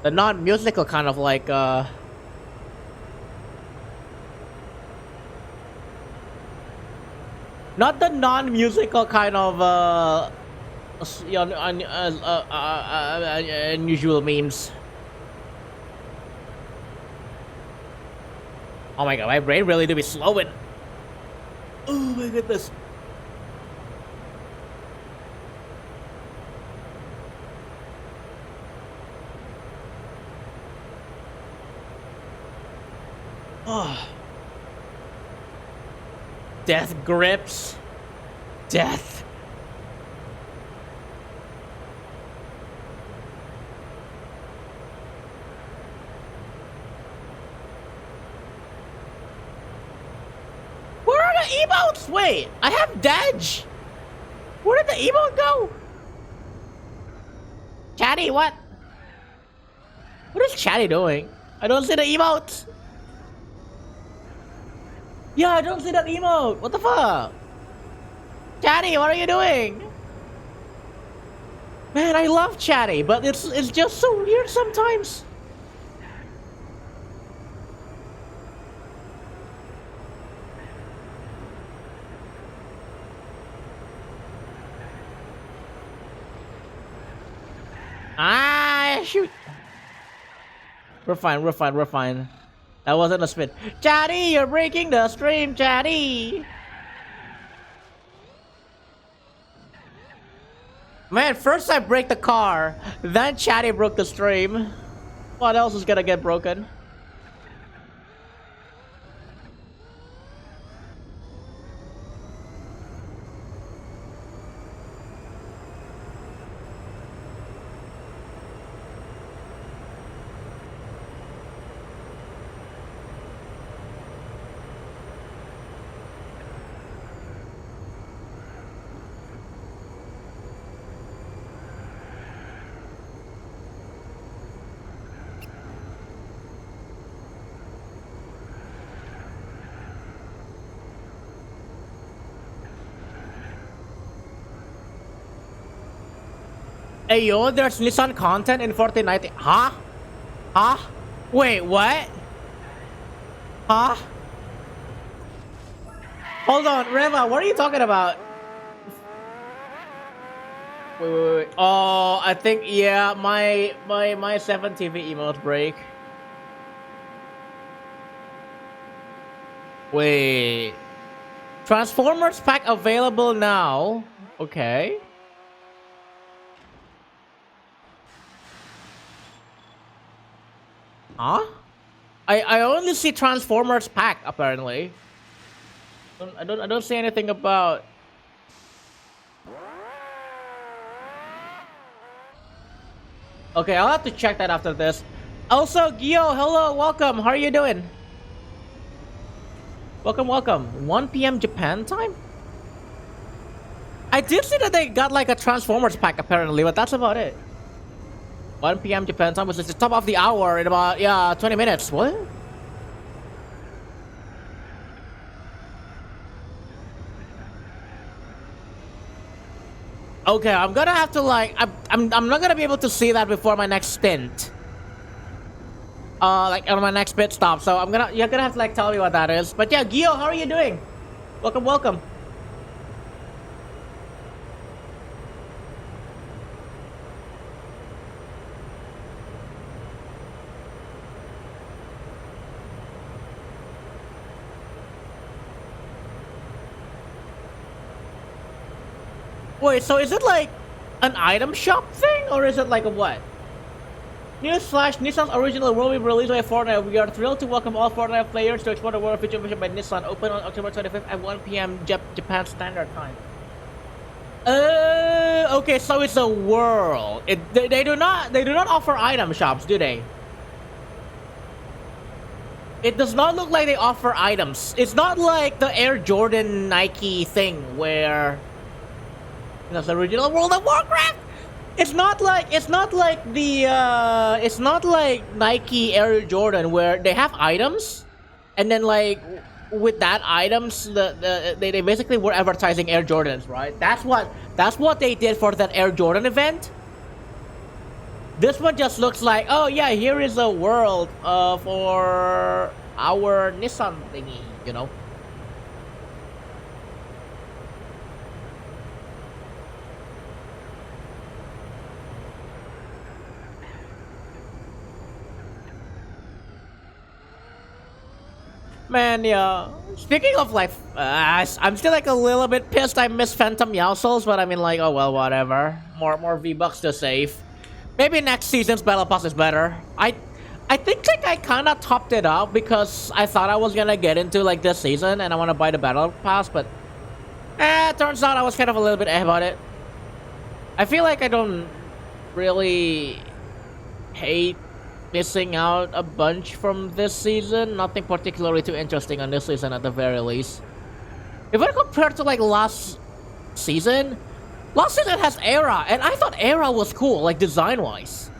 non-musical kind of like not the non-musical kind of unusual memes. Oh my god, my brain really do be slowing. Oh my goodness. Oh. Death grips. Death. Where are the emotes? Wait, I have Dej. Where did the emote go? Chatty, what? What is Chatty doing? I don't see the emote. Yeah, I don't see that emote. What the fuck? Chatty, what are you doing? Man, I love Chatty, but it's just so weird sometimes. Ah, shoot. We're fine, we're fine, we're fine. That wasn't a spin. Chatty, you're breaking the stream, Chatty. Man, first I break the car, then Chatty broke the stream. What else is gonna get broken? Hey yo, there's Nissan content in Fortnite. Huh? Huh? Wait, what? Huh? Hold on, Reva, what are you talking about? Wait. Oh, I think yeah, my 7 TV emote break. Wait. Transformers pack available now. Okay. Huh? I only see Transformers pack apparently. I don't see anything about. Okay, I'll have to check that after this. Also, Gio, hello, welcome. How are you doing? Welcome. 1 p.m. Japan time? I did see that they got like a Transformers pack apparently, but that's about it. 1 p.m. Japan time, which is the top of the hour in about, yeah, 20 minutes. What? Okay, I'm gonna have to like, I'm not gonna be able to see that before my next stint. Like on my next pit stop. So you're gonna have to like tell me what that is. But yeah, Gio, how are you doing? Welcome. Wait, so is it like an item shop thing, or is it like a what? Newsflash, Nissan's original will be released by Fortnite. We are thrilled to welcome all Fortnite players to explore the world of featured mission by Nissan. Open on October 25th at 1 p.m. Japan Standard Time. Okay, so it's a world. They do not offer item shops, do they? It does not look like they offer items. It's not like the Air Jordan Nike thing where that's the original World of Warcraft. It's not like Nike Air Jordan where they have items, and then like with that items, they basically were advertising Air Jordans, right? That's what they did for that Air Jordan event. This one just looks like, oh yeah, here is a world for our Nissan thingy, you know. Man, yeah. Speaking of like, I'm still like a little bit pissed I missed Phantom Yowsels, but I mean like, oh well, whatever. More V-Bucks to save. Maybe next season's Battle Pass is better. I think like I kind of topped it up because I thought I was gonna get into like this season and I want to buy the Battle Pass, but turns out I was kind of a little bit about it. I feel like I don't really hate missing out a bunch from this season. Nothing particularly too interesting on this season at the very least. If I compare to like last season has Era, and I thought Era was cool, like design-wise.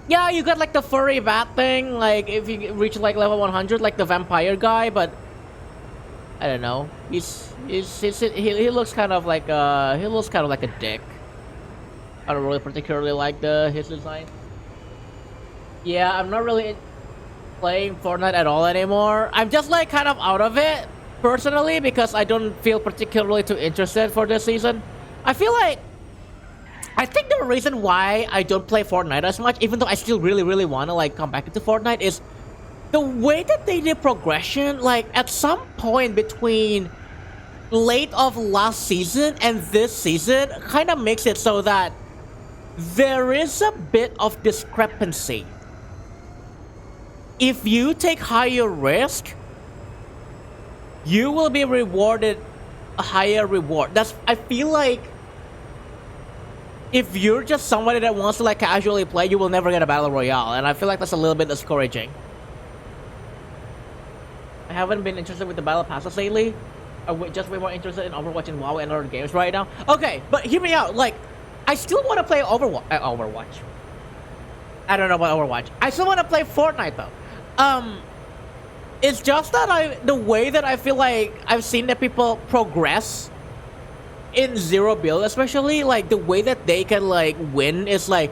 Yeah, you got like the furry bat thing, like if you reach like level 100, like the vampire guy, but I don't know. He looks kind of like a dick. I don't really particularly like his design. Yeah, I'm not really playing Fortnite at all anymore. I'm just like kind of out of it personally because I don't feel particularly too interested for this season. I think the reason why I don't play Fortnite as much, even though I still really want to like come back into Fortnite, is the way that they did progression. Like at some point between late of last season and this season kind of makes it so that there is a bit of discrepancy. If you take higher risk, you will be rewarded a higher reward. I feel like if you're just somebody that wants to like casually play, you will never get a battle royale, and I feel like that's a little bit discouraging. I haven't been interested with the battle passes lately. I'm just way more interested in Overwatch and WoW and other games right now. Okay, but hear me out. Like, I still want to play Overwatch. I don't know about Overwatch. I still want to play Fortnite though. It's just that the way that I feel like I've seen that people progress in zero build, especially like the way that they can like win is like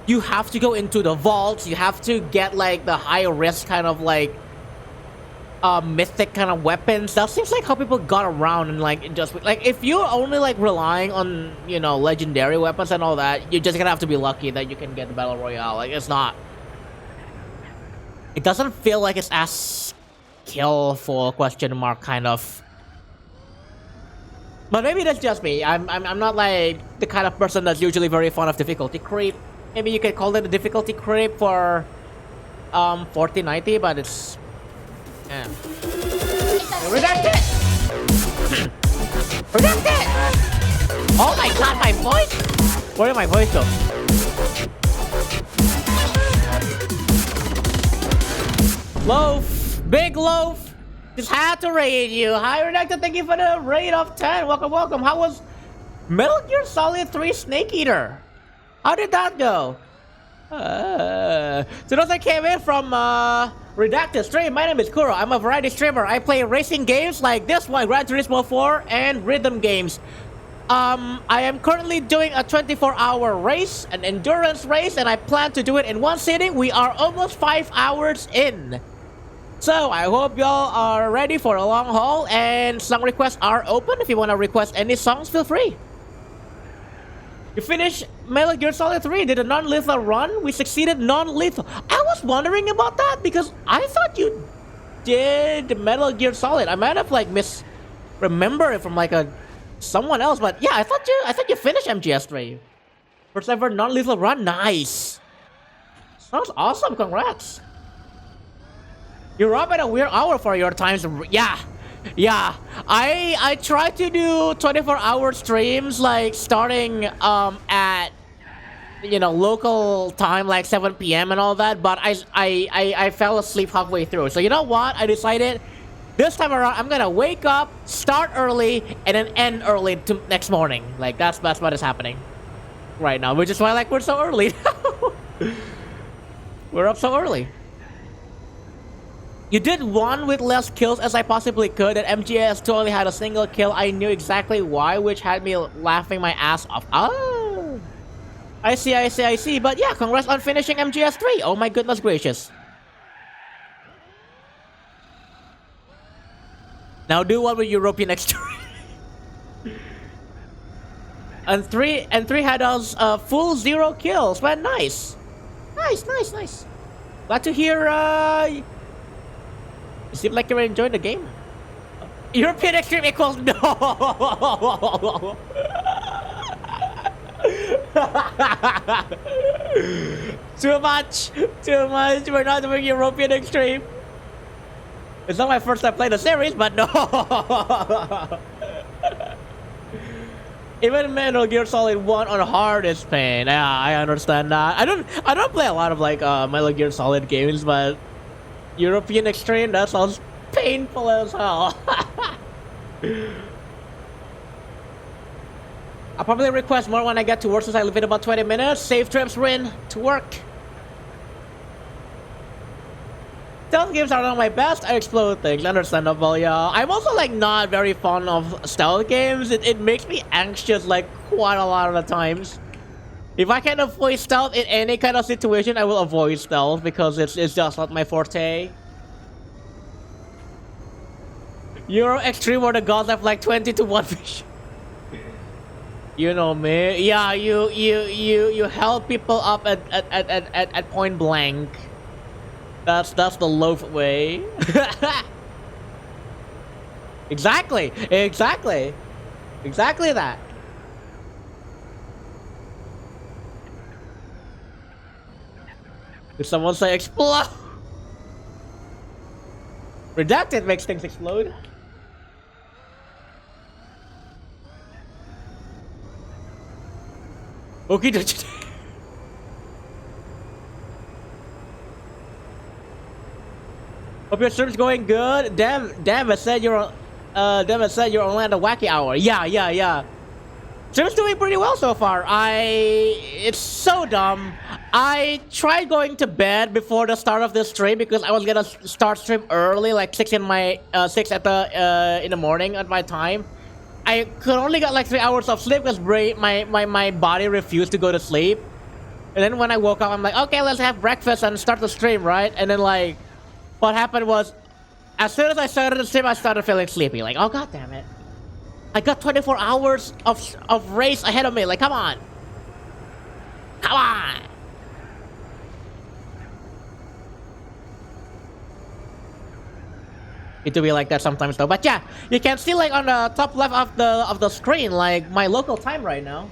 you have to go into the vaults, you have to get like the high risk kind of like mythic kind of weapons. That seems like how people got around and like just like if you're only like relying on, you know, legendary weapons and all that, you're just gonna have to be lucky that you can get the battle royale. Like it's not, it doesn't feel like it's as skillful question mark kind of. But maybe that's just me. I'm not like the kind of person that's usually very fond of difficulty creep. Maybe you could call it a difficulty creep for 4090, but it's redacted. Redacted. Oh my god, my voice. Where did my voice go? Loaf, big loaf. Just had to raid you. Hi, Redacted. Thank you for the raid of 10. Welcome, welcome. How was Metal Gear Solid 3 Snake Eater? How did that go? So those that came in from Redacted stream, my name is Kuro. I'm a variety streamer. I play racing games like this one, Gran Turismo 4, and rhythm games. I am currently doing a 24-hour race, an endurance race, and I plan to do it in one sitting. We are almost 5 hours in. So I hope y'all are ready for a long haul, and song requests are open. If you want to request any songs, feel free. You finished Metal Gear Solid 3, did a non-lethal run. We succeeded non-lethal. I was wondering about that because I thought you did Metal Gear Solid. I might have like misremembered it from like someone else, but yeah, I thought you finished MGS3. First ever non-lethal run, nice. Sounds awesome, congrats. You're up at a weird hour for your times. Yeah. I try to do 24-hour streams, like starting at, you know, local time like 7 p.m. and all that, but I fell asleep halfway through. So you know what? I decided this time around I'm gonna wake up, start early, and then end early to next morning. Like that's what is happening right now, which is why like we're so early. We're up so early. You did one with less kills as I possibly could, and MGS2 only had a single kill. I knew exactly why, which had me laughing my ass off. Oh, I see. But yeah, congrats on finishing MGS3. Oh my goodness gracious. Now do one with European Extreme. and three had us full 0 kills. Man, nice. Glad to hear. You seem like you're enjoying the game. European Extreme equals no. Too much. We're not doing European Extreme. It's not my first time playing the series, but no. Even Metal Gear Solid 1 on hard is pain. Yeah, I understand that. I don't play a lot of like Metal Gear Solid games, but European Extreme, that sounds painful as hell. I'll probably request more when I get to work since I live in about 20 minutes. Safe trips, Rin, to work. Stealth games are not my best. I explode things, understandable, yeah. I'm also like not very fond of stealth games. It makes me anxious like quite a lot of the times. If I can avoid stealth in any kind of situation, I will avoid stealth because it's just not my forte. Euro Extreme or the gods have like 20 to 1 fish. You know me. Yeah, you help people up at point blank. That's the loaf way. Exactly that. Did someone say explode? Redacted makes things explode. Okay, hope your stream's going good. Damn it said you're only at the wacky hour. Yeah. Stream's doing pretty well so far. It's so dumb. I tried going to bed before the start of this stream because I was gonna start stream early, like 6 in the morning at my time. I could only get like 3 hours of sleep because my body refused to go to sleep. And then when I woke up, I'm like, okay, let's have breakfast and start the stream, right? And then like, what happened was, as soon as I started the stream, I started feeling sleepy. Like, oh god damn it! I got 24 hours of race ahead of me. Like, come on, come on. It to be like that sometimes though. But yeah, you can see like on the top left of the screen, like my local time right now.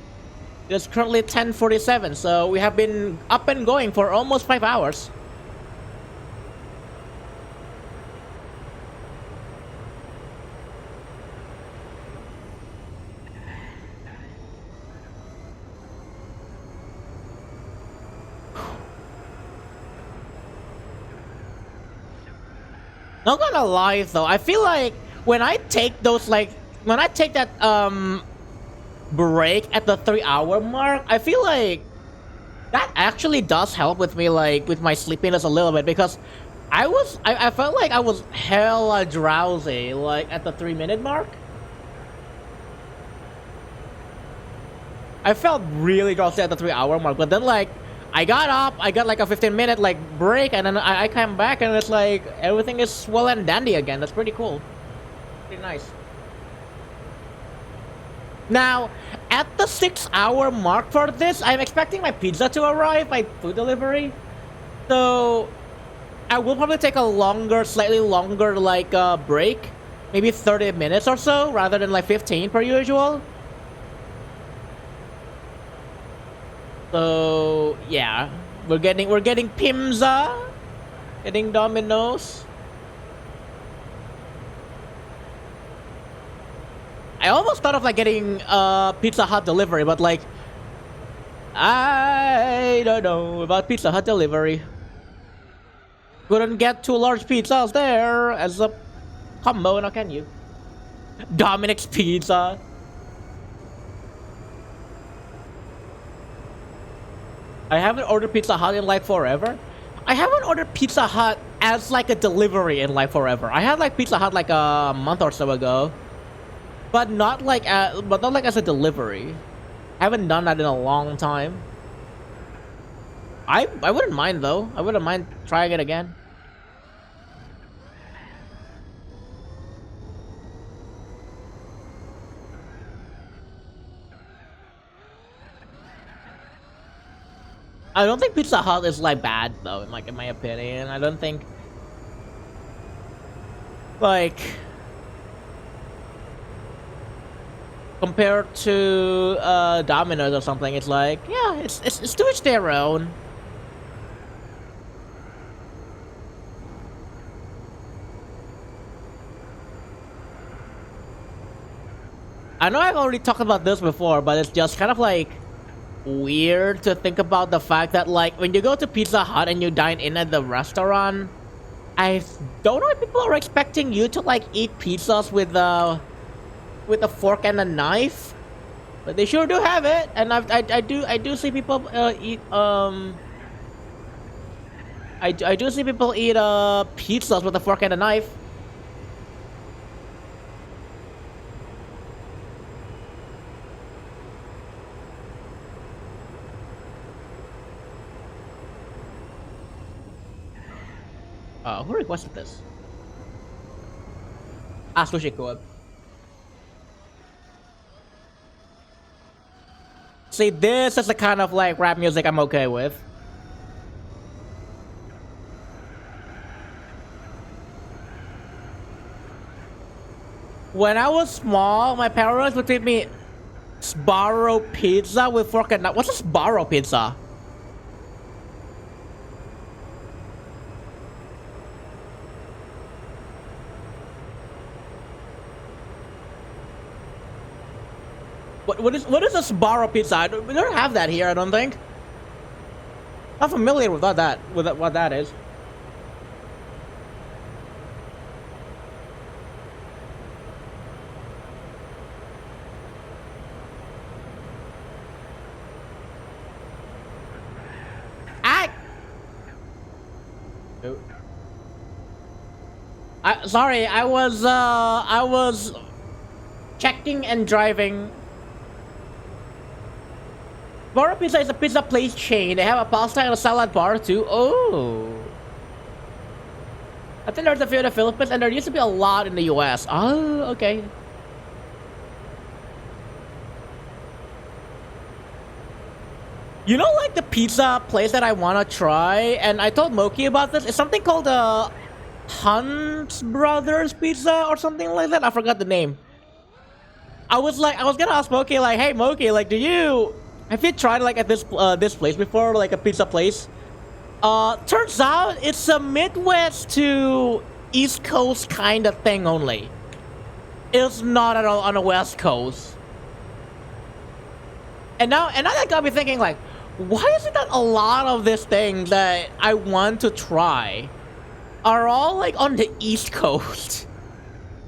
It's currently 10:47, so we have been up and going for almost 5 hours. Not gonna lie though, I feel like when I take those like when I take that break at the 3 hour mark, I feel like that actually does help with me, like with my sleepiness a little bit, because I felt like I was hella drowsy like at the 3 minute mark. I felt really drowsy at the 3 hour mark, but then like I got up, I got like a 15 minute like break, and then I came back and it's like everything is swell and dandy again. That's pretty cool. Pretty nice. Now, at the 6 hour mark for this, I'm expecting my pizza to arrive by food delivery. So I will probably take a longer, slightly longer like break. Maybe 30 minutes or so rather than like 15 per usual. So yeah, we're getting pizza, getting Domino's. I almost thought of like getting Pizza Hut delivery, but like I don't know about Pizza Hut delivery. Couldn't get 2 large pizzas there as a combo, now can you? Dominic's Pizza. I haven't ordered Pizza Hut in like forever. I haven't ordered Pizza Hut as like a delivery in like forever. I had like Pizza Hut like a month or so ago, but not like as a delivery. I haven't done that in a long time. I wouldn't mind though. I wouldn't mind trying it again. I don't think Pizza Hut is like bad though, in my opinion. I don't think like compared to Domino's or something, it's like yeah, it's to each their own. I know I've already talked about this before, but it's just kind of like weird to think about the fact that like when you go to Pizza Hut and you dine in at the restaurant, I don't know if people are expecting you to like eat pizzas with a fork and a knife, but they sure do have it, and I do see people eat I do see people eat pizzas with a fork and a knife. Who requested this? Ah, Sushi Co-op. See, this is the kind of like rap music I'm okay with. When I was small, my parents would feed me Sbarro pizza with fork and knife. What's a Sbarro pizza? What is a Sbarro pizza? We don't have that here, I don't think. Not familiar with what that is. Sorry, I was Checking and driving. Bar Pizza is a pizza place chain. They have a pasta and a salad bar too. Oh. I think there's a few in the Philippines, and there used to be a lot in the US. Oh, okay. You know, like the pizza place that I want to try, and I told Moki about this. It's something called Hunt Brothers Pizza or something like that. I forgot the name. I was gonna ask Moki, like, hey Moki, like, have you tried like at this place before, like a pizza place? Turns out it's a Midwest to East Coast kind of thing only. It's not at all on the West Coast. And now that got me thinking, like, why is it that a lot of these things that I want to try are all like on the East Coast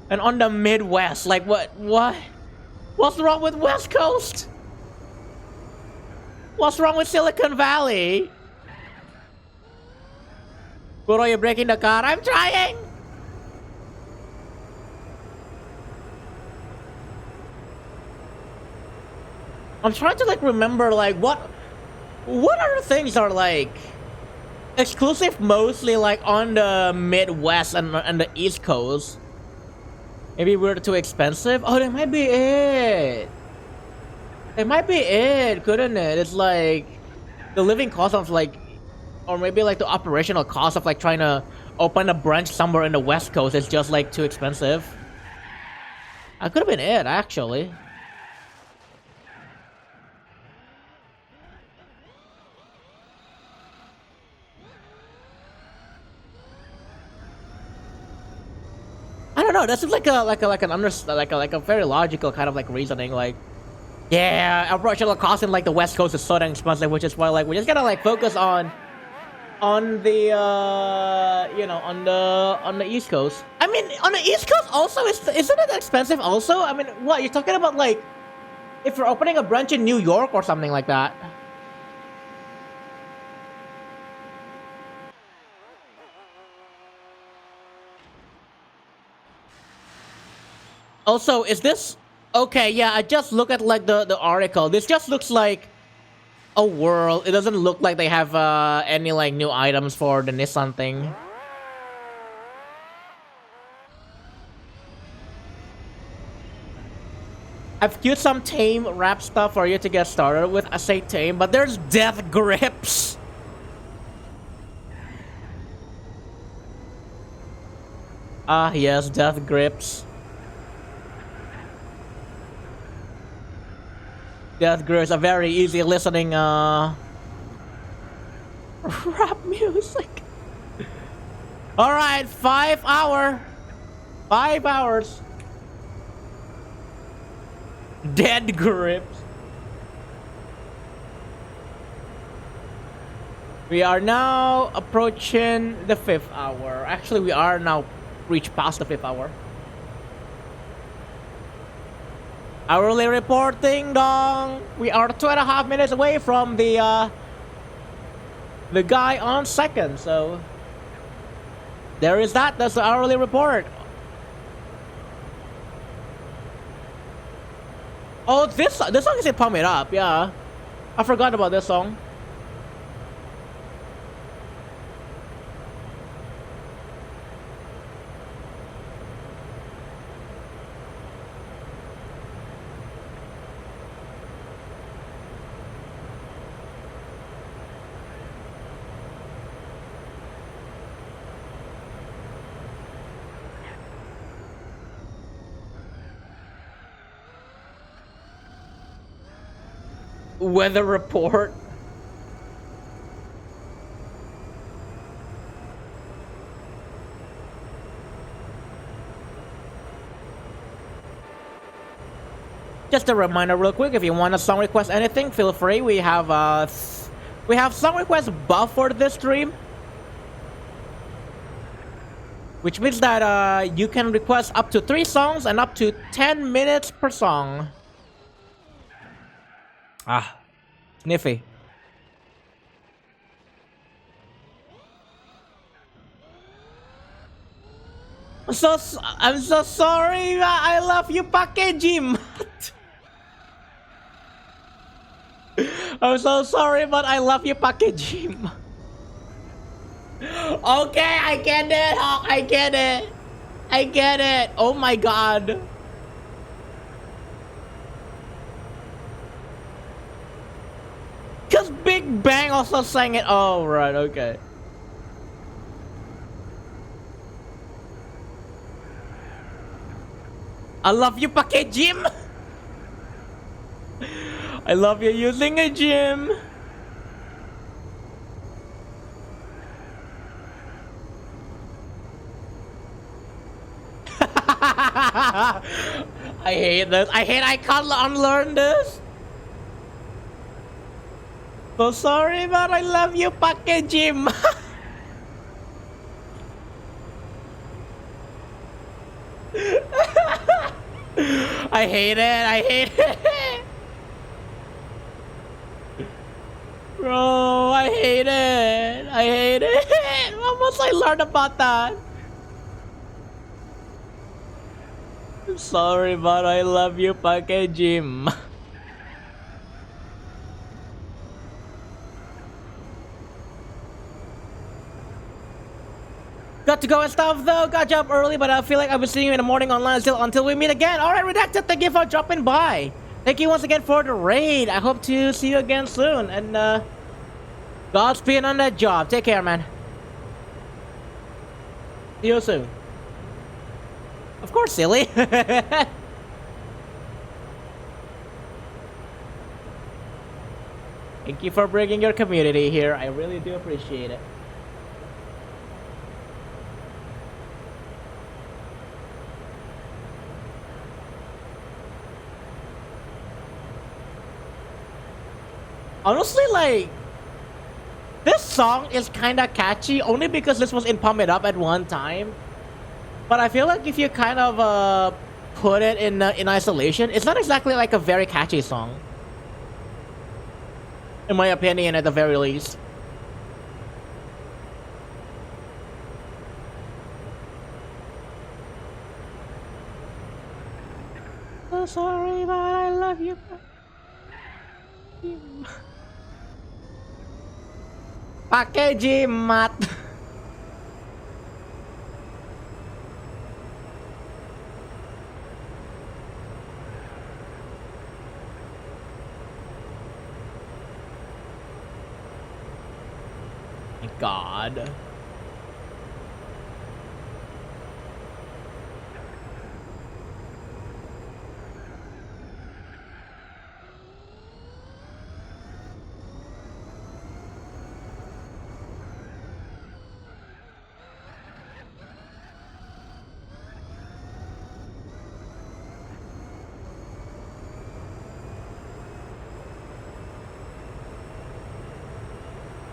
and on the Midwest? Like, what's wrong with West Coast? What's wrong with Silicon Valley? Bro, you're breaking the car. I'm trying. I'm trying to like remember like what other things are like exclusive mostly like on the Midwest and the East Coast. Maybe we're too expensive. Oh, that might be it. It might be it, couldn't it? It's like the living cost of like, or maybe like the operational cost of like trying to open a branch somewhere in the West Coast is just like too expensive. That could have been it, actually. I don't know. That seems like a very logical kind of like reasoning. Like, yeah, operational cost in like the West Coast is so dang expensive, which is why like we just gotta like focus on the on the East Coast. I mean, on the East Coast also isn't it expensive also? I mean, what you're talking about, like if you're opening a branch in New York or something like that. Also, is this okay? Yeah, I just look at like the article. This just looks like a world. It doesn't look like they have any like new items for the Nissan thing. I've queued some tame rap stuff for you to get started with. I say tame, but there's death grips. Ah, yes, death grips. Death grips are very easy listening rap music. All right, 5 hour. 5 hours. Dead grips. We are now approaching the 5th hour. Actually, we are now reached past the 5th hour. Hourly report, ding dong. We are 2.5 minutes away from the guy on second. So there is that. That's the hourly report. Oh, this song is in Pump It Up. Yeah, I forgot about this song. Weather report. Just a reminder real quick, if you want a song request anything, feel free. We have song request buff for this stream, which means that you can request up to 3 songs and up to 10 minutes per song. Ah, sniffy. I'm so sorry. I love you, packaging. I'm so sorry, but I love you, packaging. Okay, I get it, Hawk. I get it. I get it. Oh my god. Cause Big Bang also sang it. Oh right, okay. I love you, packaging. I love you using a gym. I hate this. I hate I can't unlearn this. So sorry, but I love you, packaging. I hate it. I hate it. Bro, I hate it. I hate it. What must I learn about that? I'm sorry, but I love you, packaging. Got to go and stuff though. Got up early, but I feel like I'll be seeing you in the morning online until we meet again. All right, Redacted, thank you for dropping by. Thank you once again for the raid. I hope to see you again soon. And Godspeed on that job. Take care, man. See you soon. Of course, silly. Thank you for bringing your community here. I really do appreciate it. Honestly, like, this song is kinda catchy only because this was in Pump It Up at one time. But I feel like if you kind of put it in isolation, it's not exactly like a very catchy song. In my opinion, at the very least. So sorry, but I love you. Pakai jimat. My God.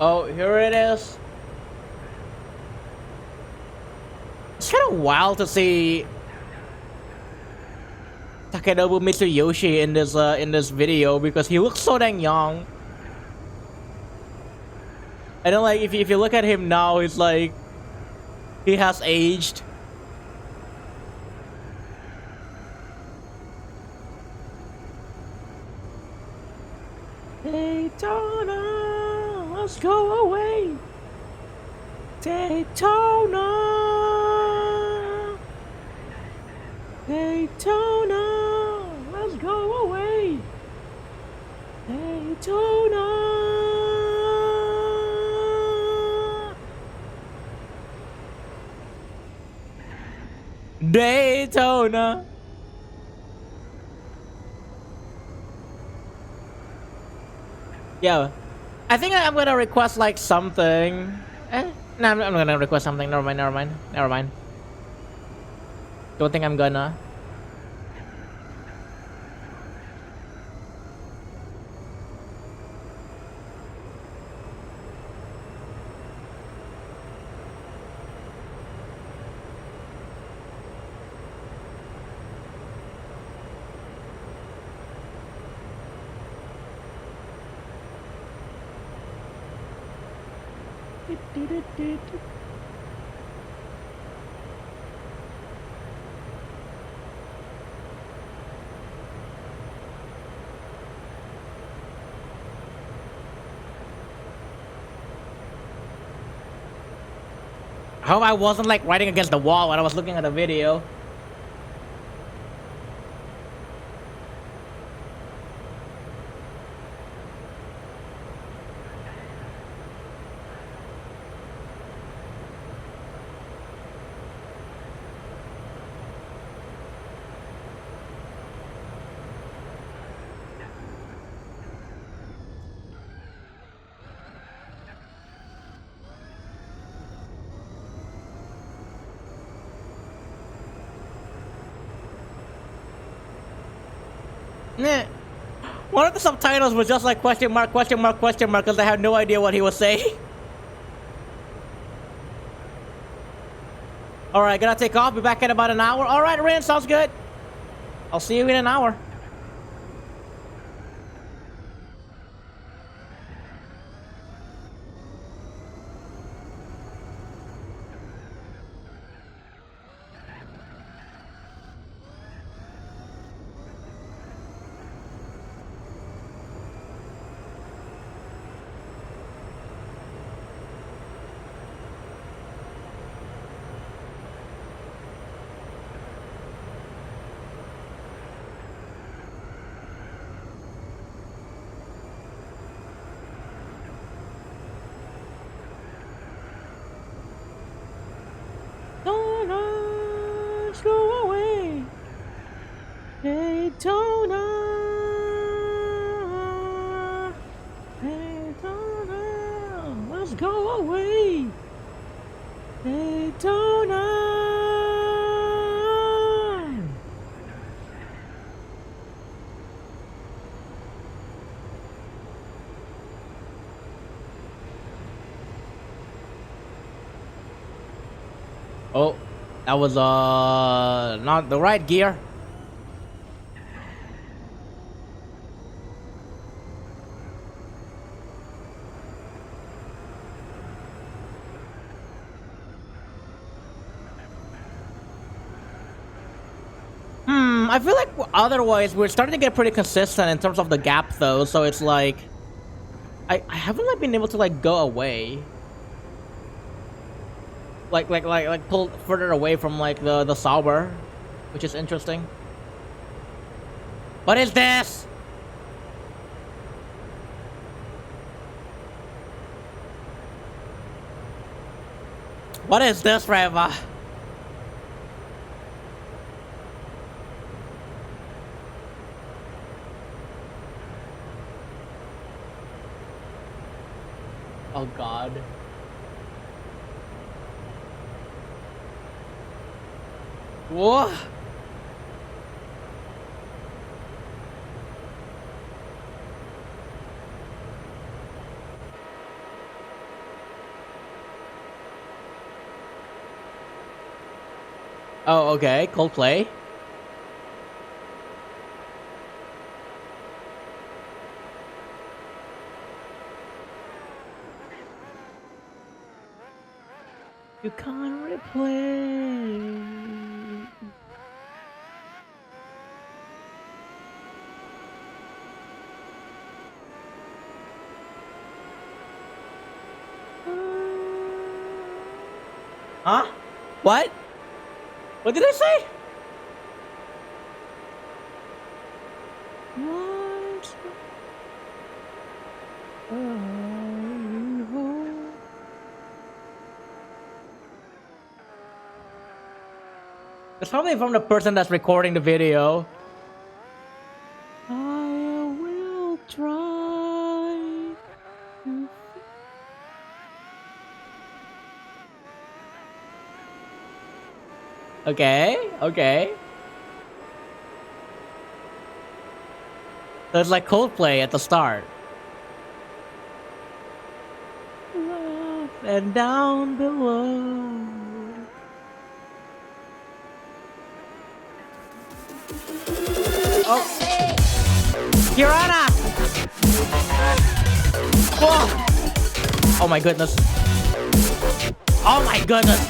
Oh, here it is. It's kind of wild to see Takenobu Mitsuyoshi in this video because he looks so dang young. And then like if you look at him now, he's like he has aged. Daytona, let's go away. Daytona, Daytona, let's go away. Daytona. Daytona. Yeah, I think I'm gonna request like something. No, I'm gonna request something. Never mind, never mind, never mind. Don't think I'm gonna. I hope I wasn't like riding against the wall when I was looking at the video. Nah. One of the subtitles was just like question mark, question mark, question mark, because I had no idea what he was saying. Alright, gonna take off. Be back in about an hour. Alright, Rin, sounds good. I'll see you in an hour. Daytona, go away. Daytona, Daytona, let's go away. Daytona. Oh, that was not the right gear. I feel like otherwise we're starting to get pretty consistent in terms of the gap though, so it's like I haven't like been able to like go away. Like pull further away from like the Sauber, which is interesting. What is this? What is this, Reva? Oh God. Whoa. Oh, okay. Coldplay. You can't replay. Huh? What? What did I say? What? It's probably from the person that's recording the video. I will try. Okay, okay. There's like Coldplay at the start. Love and down below. Oh, Kirana! Whoa! Oh my goodness! Oh my goodness!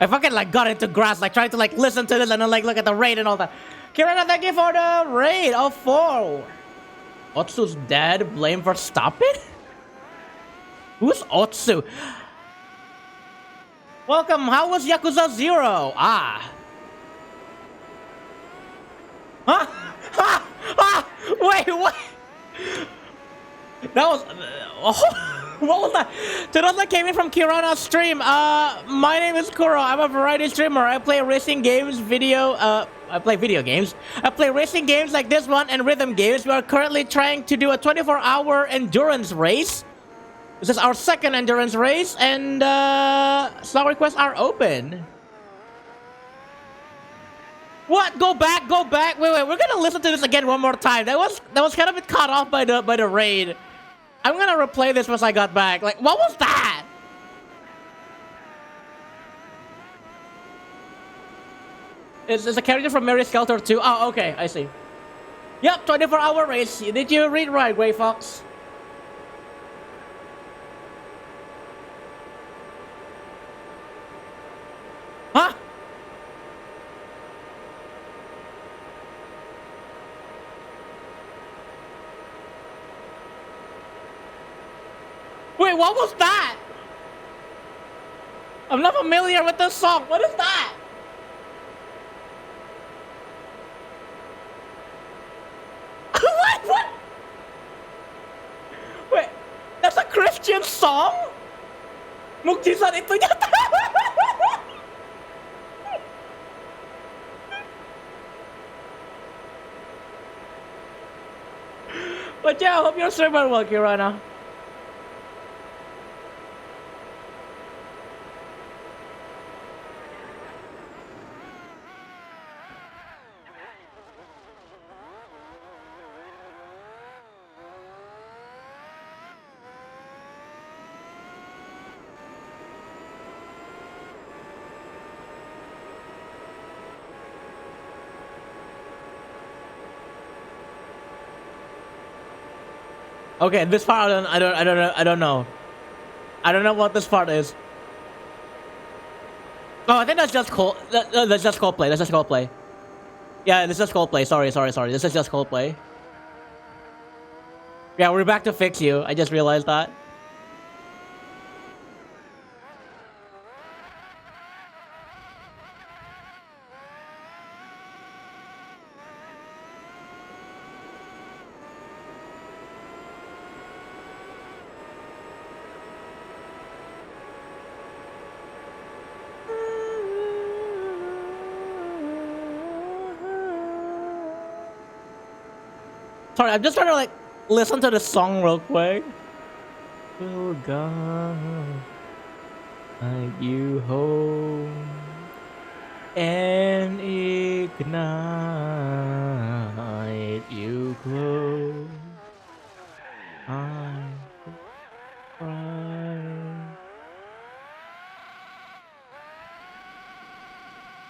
I fucking like got into grass, like trying to like listen to this and then like look at the raid and all that. Kirana, thank you for the raid of 4. Otsu's dead. Blame for stopping? Who's Otsu? Welcome. How was Yakuza 0? Ah. Huh? Ha! Ah! Wait, what? That was... what was that? To those that came in from Kirana's stream, my name is Kuro. I'm a variety streamer. I play racing games, I play video games. I play racing games like this one and rhythm games. We are currently trying to do a 24-hour endurance race. This is our second endurance race, and slot requests are open. What? Go back, go back. Wait, we're gonna listen to this again one more time. That was kind of a bit cut off by the raid. I'm gonna replay this once I got back. Like, what was that? It's a character from Mary Skelter 2. Oh, okay, I see. Yep, 24-hour race. Did you read right, Grey Fox? Huh? Wait, what was that? I'm not familiar with this song. What is that? What? Wait, that's a Christian song? Mukjizat itu nyata. But yeah, I hope you're streaming well, Kirana. Okay, this part I don't know. I don't know what this part is. Oh, I think that's just that's just Coldplay. That's just Coldplay. Yeah, this is just Coldplay. Sorry. This is just Coldplay. Yeah, we're back to Fix You. I just realized that. Sorry, I'm just trying to like listen to the song real quick. Will God guide you home and ignite you close? I cry.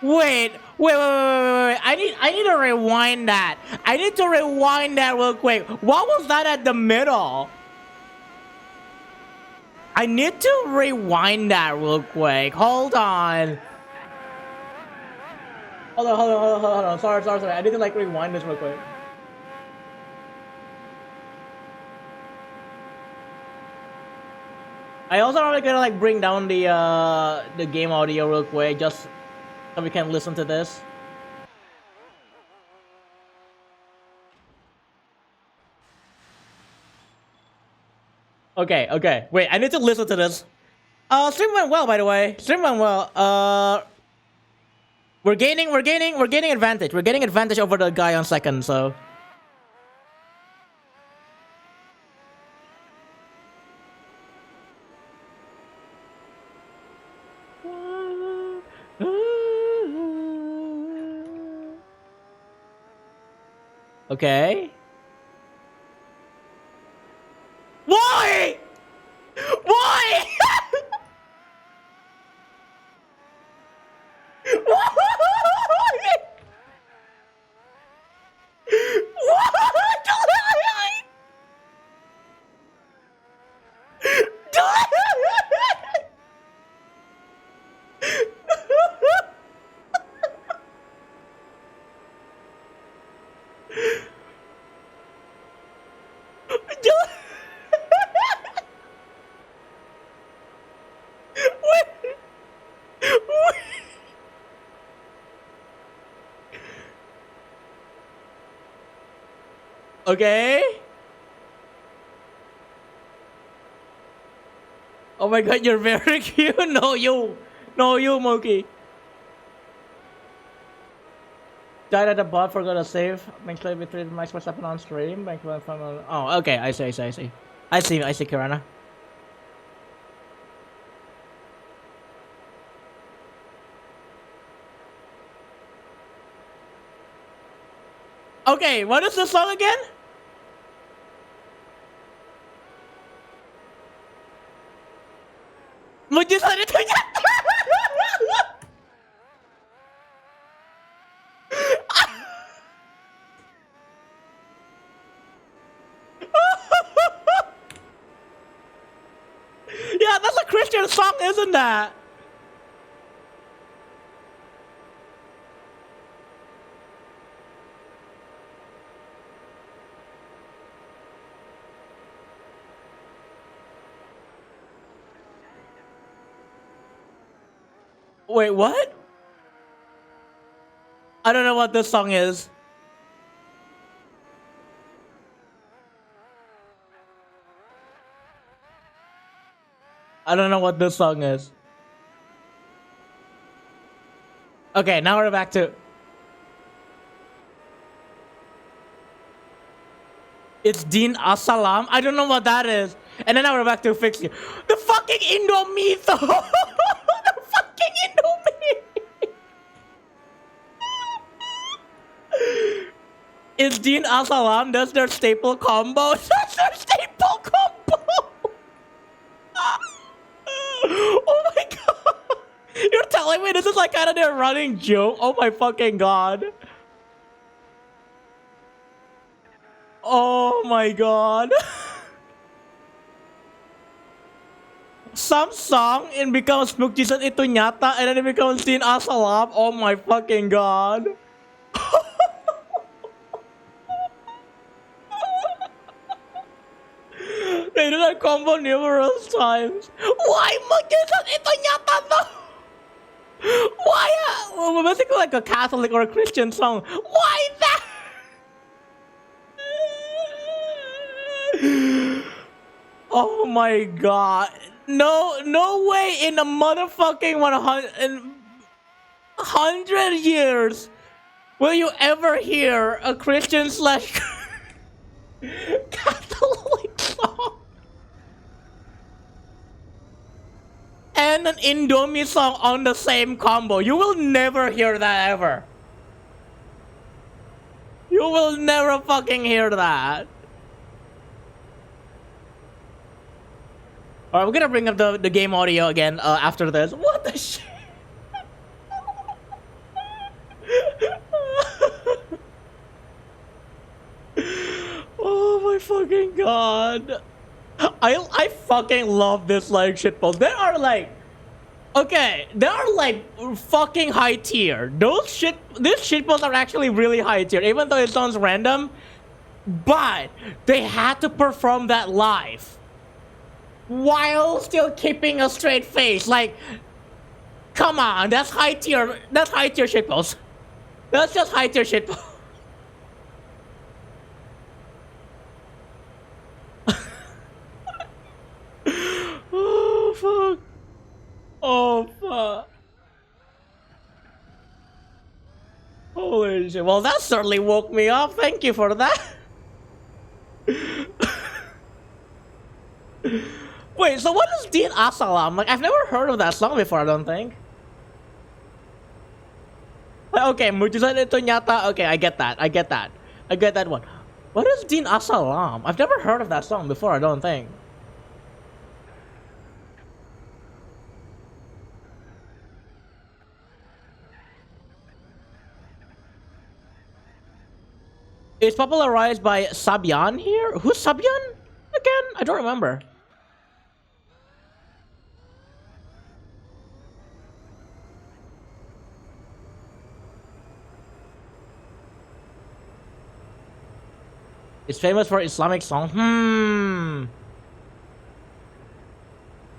Wait. I need to rewind that. I need to rewind that real quick. What was that at the middle? I need to rewind that real quick. Hold on. Hold on. Sorry. I need to like rewind this real quick. I also probably gonna like bring down the game audio real quick, just so we can listen to this. Okay. Wait, I need to listen to this. Stream went well, by the way. Stream went well. We're gaining advantage. We're getting advantage over the guy on second, so. Okay. Why? Why? Wait. Okay. Oh my god, you're very cute. No, you. No, you, monkey. Died at the bot, forgot to save. Make sure we treat Max what's happening on stream. Make sure oh, okay. I see, I see, I see. I see, Kirana. Okay, what is the song again? Mujizan itu nyata. Yeah, that's a Christian song, isn't that? Wait, what? I don't know what this song is. I don't know what this song is. Okay, now we're back to... It's Din Asalam. I don't know what that is. And then now we're back to fix you. The fucking Indomito! The fucking Indomie! It's Din Asalam. That's their staple combo. That's their staple combo! Oh my god! You're telling me this is like kind of their running joke? Oh my fucking god. Oh my god. Some song it becomes Mukjisan itu nyata and then it becomes Din Asalam. Oh my fucking god. They did that combo numerous times. Why Mukjisan itu nyata though? Why? Well, basically like a Catholic or a Christian song. Why that? Oh my god. No, no way in a motherfucking 100 years will you ever hear a Christian slash Catholic song and an Indomie song on the same combo. You will never hear that ever. You will never fucking hear that. Alright, we're gonna bring up the game audio again after this. What the shit? Oh my fucking god. I fucking love this like shitpost. There are like okay, they are like fucking high tier. These shitposts are actually really high tier, even though it sounds random. But they had to perform that live while still keeping a straight face. Like, come on, that's high tier. That's high tier shitpost. That's just high tier shitpost. Oh fuck. Oh fuck. Holy shit. Well, that certainly woke me up. Thank you for that. Wait, so what is Din Asalam? Like, I've never heard of that song before, I don't think. Like, okay, Mujizan itu nyata. Okay, I get that. I get that. I get that one. What is Din Asalam? I've never heard of that song before, I don't think. It's popularized by Sabian here? Who's Sabian? Again? I don't remember. It's famous for Islamic song.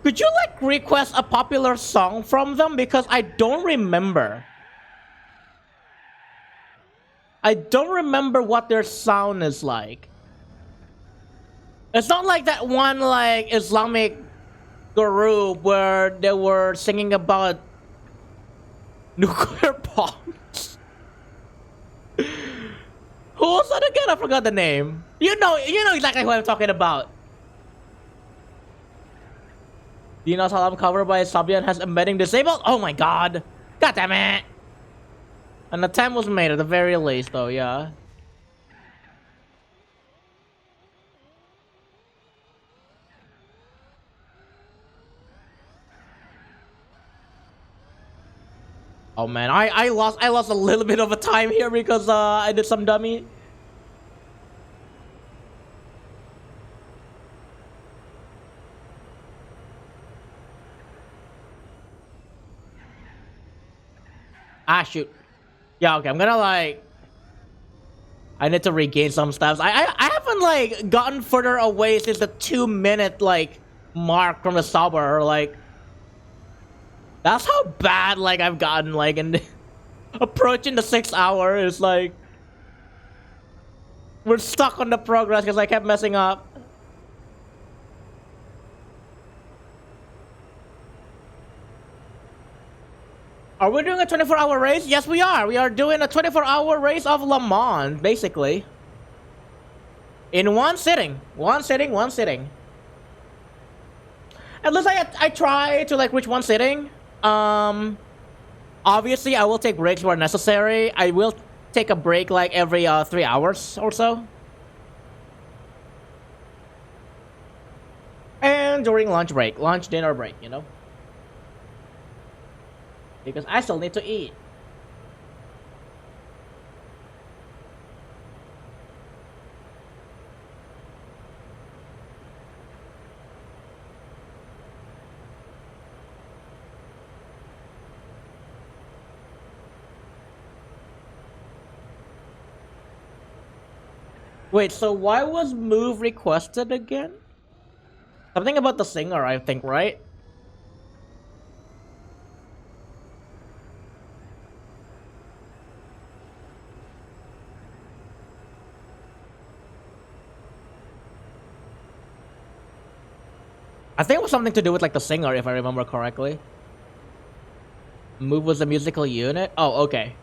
Could you like request a popular song from them? Because I don't remember. I don't remember what their sound is like. It's not like that one like Islamic group where they were singing about nuclear bombs. Who was that again? I forgot the name. You know exactly who I'm talking about. Dino Salam covered by Sabian has embedding disabled. Oh my god. God damn it. An attempt was made at the very least though, yeah. Oh man, I lost a little bit of a time here because I did some dummy. Ah shoot. Yeah, okay, I'm gonna like I need to regain some stuff. I haven't like gotten further away since the 2-minute like mark from the sober, like that's how bad like I've gotten like in approaching the 6 hour is like we're stuck on the progress because I kept messing up. Are we doing a 24-hour race? Yes, we are. We are doing a 24-hour race of Le Mans, basically. In one sitting. One sitting. At least I try to like reach one sitting. Obviously, I will take breaks where necessary. I will take a break like every 3 hours or so. And during lunch break. Lunch, dinner break, you know? Because I still need to eat. Wait, so why was move requested again? Something about the singer, I think, right? I think it was something to do with like the singer, if I remember correctly. Move was a musical unit? Oh, okay.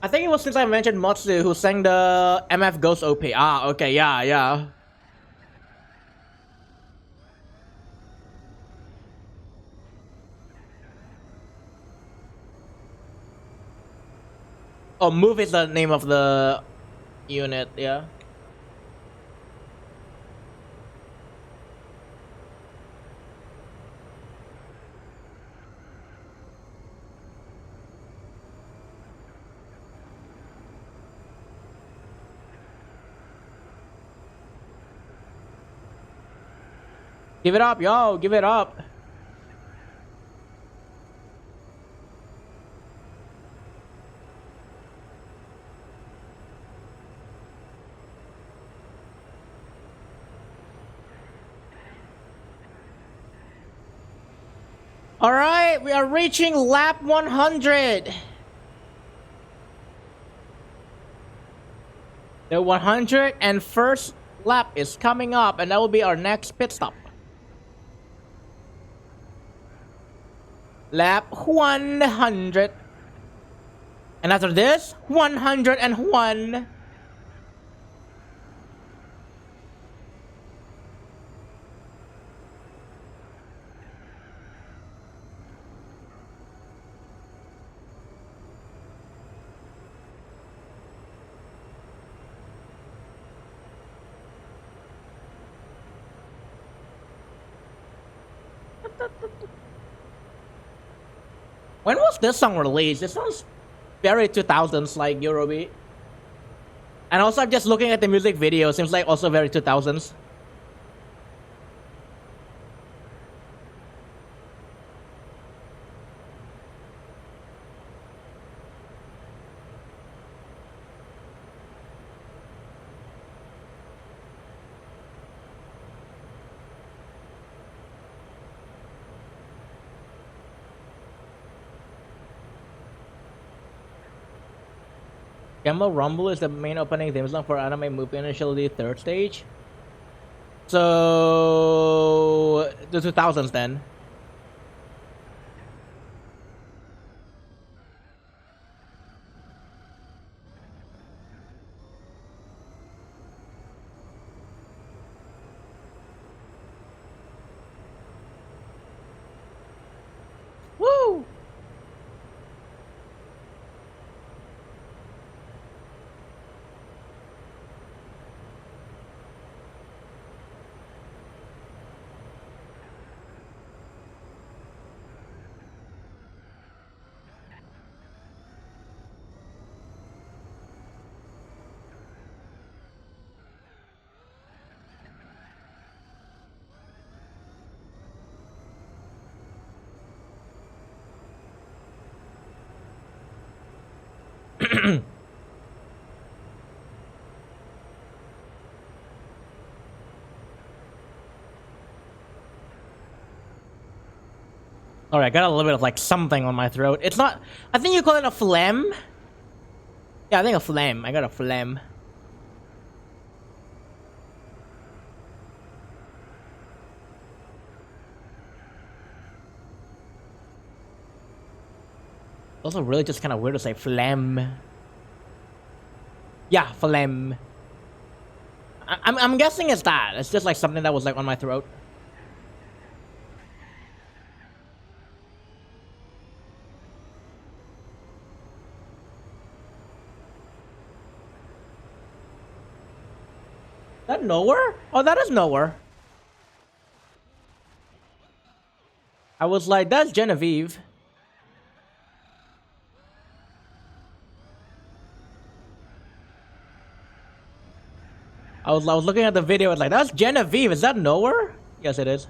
I think it was since I mentioned Motsu who sang the MF Ghost OP. Ah, okay, yeah. Oh, Move is the name of the unit, yeah. Give it up, yo, give it up. All right, we are reaching lap 100. The 101st lap is coming up, and that will be our next pit stop. Lap 100. And after this, 101. When was this song released? It sounds very 2000s like Eurobeat. And also just looking at the music video seems like also very 2000s. Camel Rumble is the main opening theme song for anime movie initially third stage. So the 2000s then. Woo! All right, got a little bit of like something on my throat. It's not. I think you call it a phlegm. Yeah, I think a phlegm. I got a phlegm. Also, really just kind of weird to say phlegm. Yeah, phlegm. I'm guessing it's that. It's just like something that was like on my throat. That nowhere? Oh, that is nowhere. I was like, that's Genevieve. I was looking at the video. I was like, that's Genevieve. Is that nowhere? Yes, it is.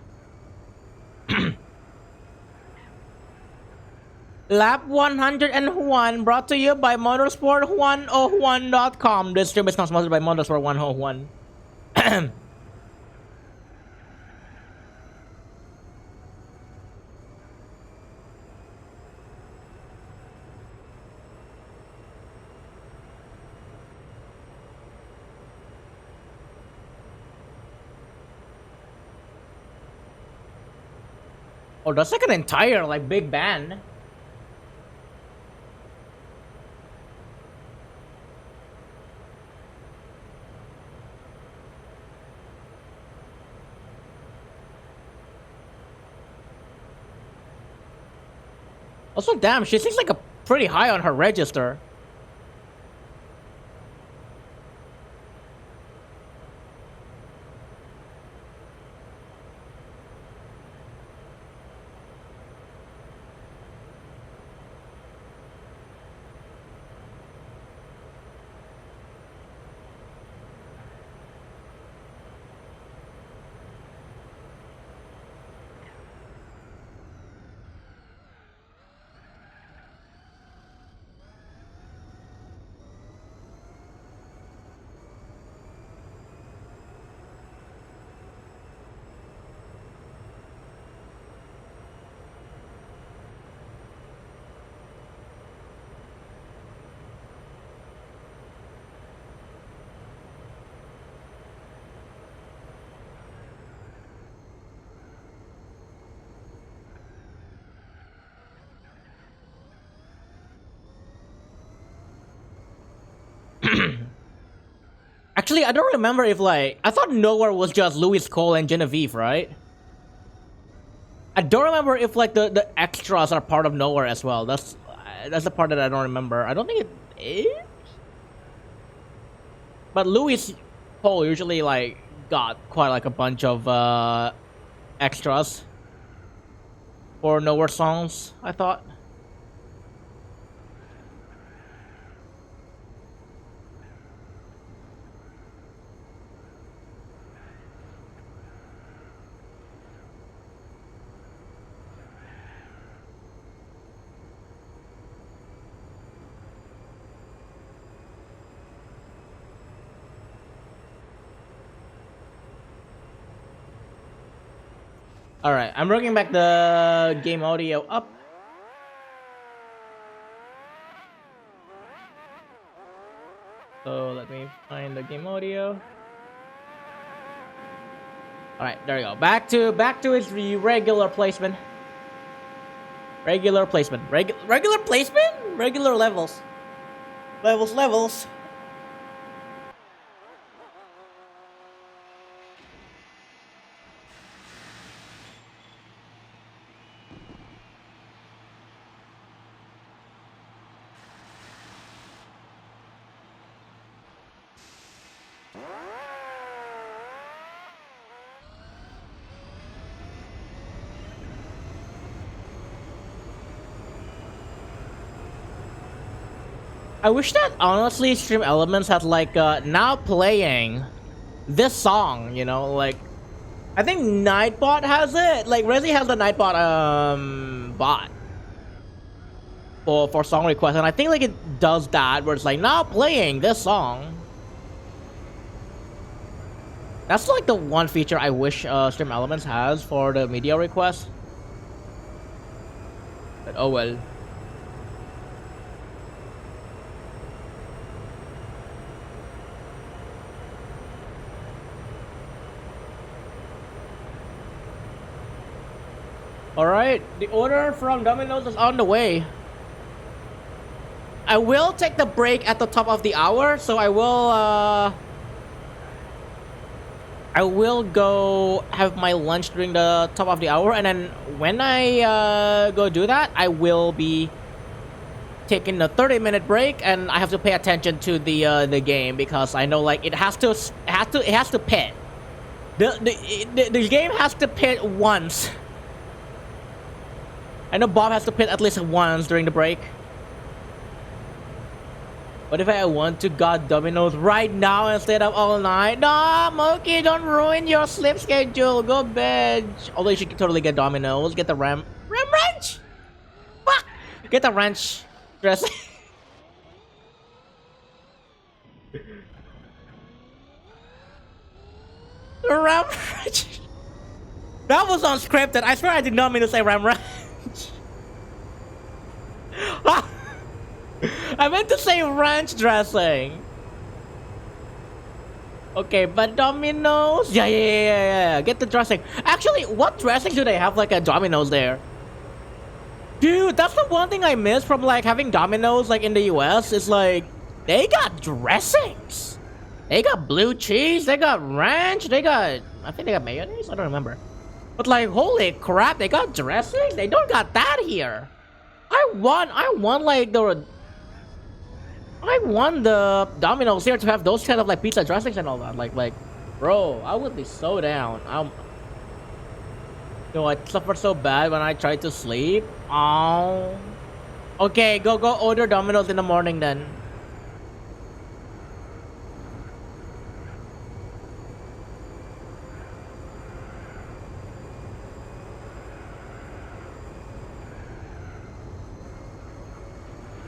Lap 101 brought to you by Motorsport101.com. This stream is not sponsored by Motorsport101. Oh, that's like an entire like big band. Also, damn, she seems like a pretty high on her register. Actually, I don't remember if like I thought Nowhere was just Louis Cole and Genevieve, right? I don't remember if like the extras are part of Nowhere as well. That's the part that I don't remember. I don't think it is. But Louis Cole usually like got quite like a bunch of extras for Nowhere songs, I thought. All right, I'm bringing back the game audio up. So let me find the game audio. All right, there you go. Back to its regular placement. Regular placement. Regular placement. Regular levels. Levels. I wish that honestly Stream Elements had like now playing this song, you know, like I think Nightbot has it. Like Resi has the Nightbot bot for song requests, and I think like it does that where it's like now playing this song. That's like the one feature I wish Stream Elements has for the media request. But oh well. Alright, the order from Domino's is on the way. I will take the break at the top of the hour, so I will go have my lunch during the top of the hour, and then when I go do that, I will be taking a 30-minute break, and I have to pay attention to the game because I know like it has to pit. The game has to pit once. I know Bob has to pit at least once during the break. What if I want to got Domino's right now instead of all night? No, Moki, don't ruin your sleep schedule. Go bed. Although you should totally get Domino's. Get the Ram Ranch. Fuck. Get the ranch dress. Ram Ranch. That was unscripted. I swear I did not mean to say Ram Ranch. I meant to say ranch dressing. Okay, but Domino's? Yeah. Get the dressing. Actually, what dressing do they have like a Domino's there? Dude, that's the one thing I miss from like having Domino's like in the US. Is like, they got dressings. They got blue cheese, they got ranch, they got, I think they got mayonnaise? I don't remember. But like, holy crap, they got dressings? They don't got that here. I want like I want the Domino's here to have those kind of like pizza dressings and all that. Like, bro, I would be so down. You know, I suffered so bad when I tried to sleep. Oh. Okay, go order Domino's in the morning then.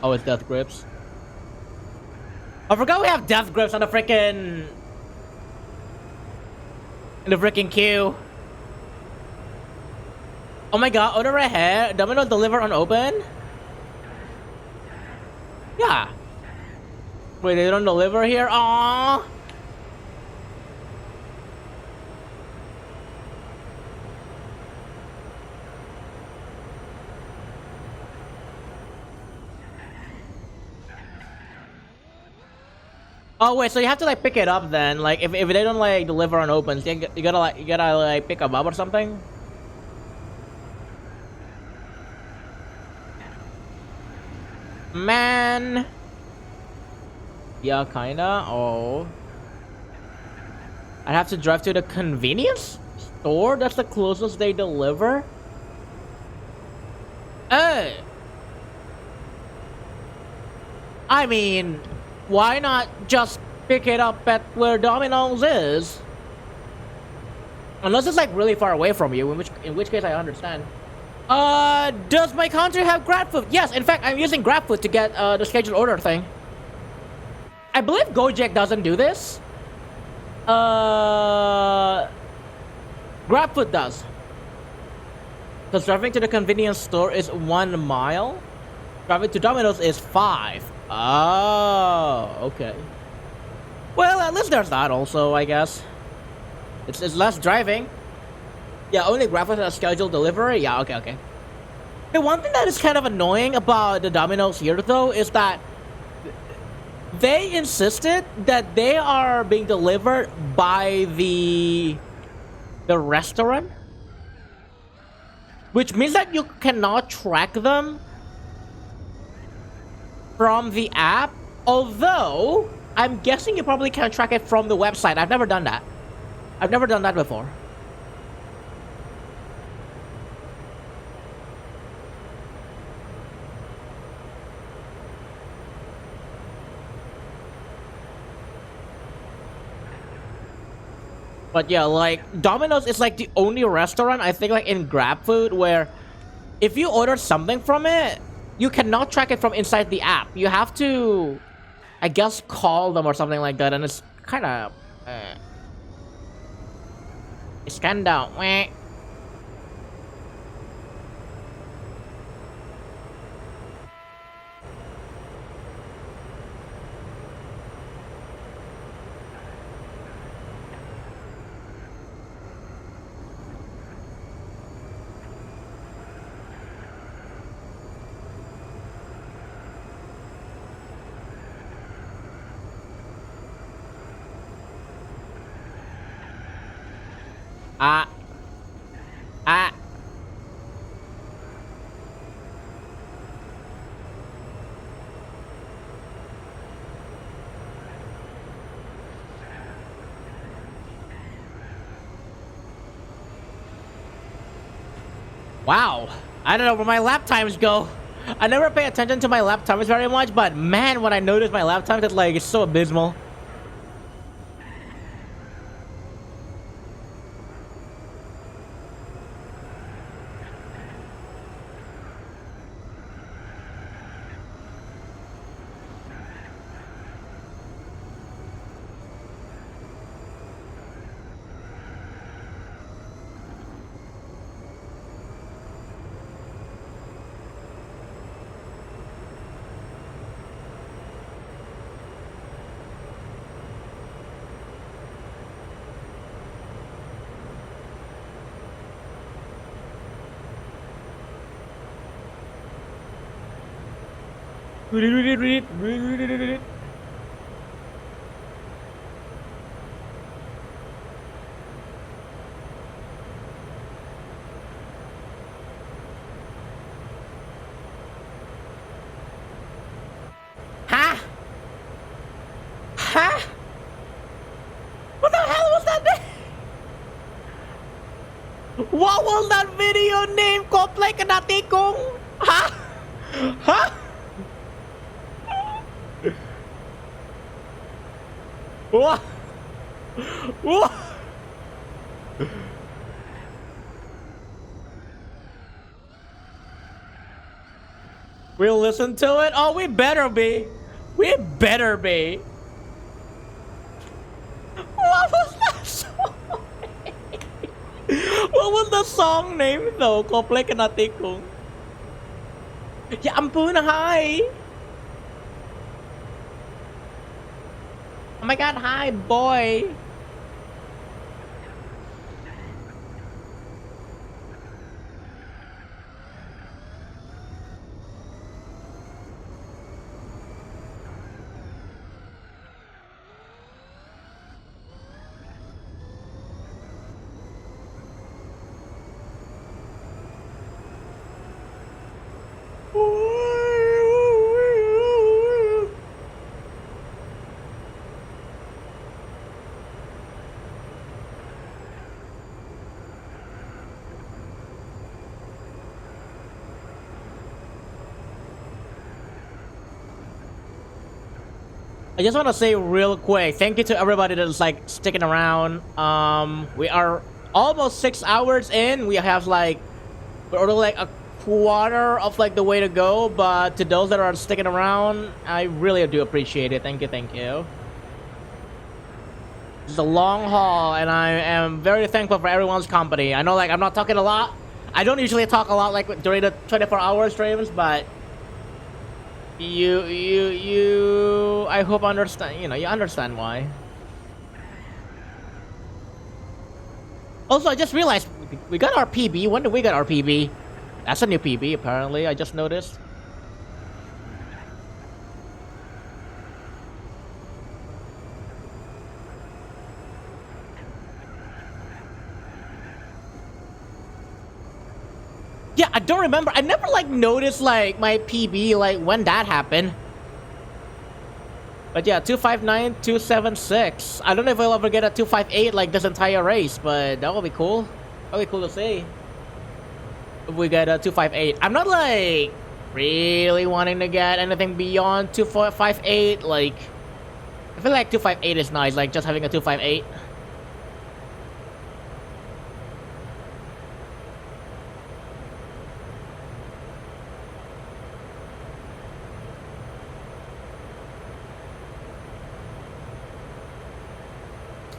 Oh, it's Death Grips. I forgot we have Death Grips on the freaking... in the freaking queue. Oh my god, order ahead. Domino's deliver unopened? Yeah. Wait, they don't deliver here? Aww. Oh wait, so you have to like pick it up then. Like if they don't like deliver on opens, you gotta like pick them up or something. Man. Yeah, kinda. Oh. I'd have to drive to the convenience store? That's the closest they deliver? Hey. I mean, why not just pick it up at where Domino's is? Unless it's like really far away from you, in which case I understand. Does my country have GrabFood? Yes, in fact, I'm using GrabFood to get the scheduled order thing. I believe Gojek doesn't do this. GrabFood does. Because driving to the convenience store is 1 mile. Driving to Domino's is 5. Oh, okay. Well, at least there's that also, I guess. It's less driving. Yeah, only graphics are scheduled delivery. Yeah, okay, okay. The one thing that is kind of annoying about the Domino's here, though, is that they insisted that they are being delivered by the restaurant, which means that you cannot track them from the app. Although I'm guessing you probably can track it from the website. I've never done that. I've never done that before. But yeah, like Domino's is like the only restaurant I think like in GrabFood where if you order something from it, you cannot track it from inside the app. You have to, I guess, call them or something like that, and it's kind of, it's kind of, meh. Ah, ah. Wow. I don't know where my lap times go. I never pay attention to my lap times very much, but man, when I notice my lap times, it's like, it's so abysmal. Huh? Huh? What the hell was that name? What was that video name? Komplek na tikong? Huh? Huh? What? What? We'll listen to it? Oh, we better be. We better be. What was that song? What was the song name though? Komplek na tikong. Ya ampun, hi. Oh my god, hi, boy. I just want to say real quick, thank you to everybody that's like sticking around. We are almost 6 hours in. We have like, we're already like a quarter of like the way to go. But to those that are sticking around, I really do appreciate it. Thank you, thank you. It's a long haul, and I am very thankful for everyone's company. I know like I'm not talking a lot. I don't usually talk a lot like during the 24-hour streams, but you I hope understand, you know, you understand why. Also, I just realized we got our PB. When did we get our PB? That's a new PB, apparently. I just noticed. Yeah, I don't remember. I never like noticed like my PB like when that happened. But yeah, 259, 276. I don't know if I'll ever get a 258 like this entire race, but that would be cool. That would be cool to see. If we get a 258. I'm not like really wanting to get anything beyond 258. Like, I feel like 258 is nice, like just having a 258.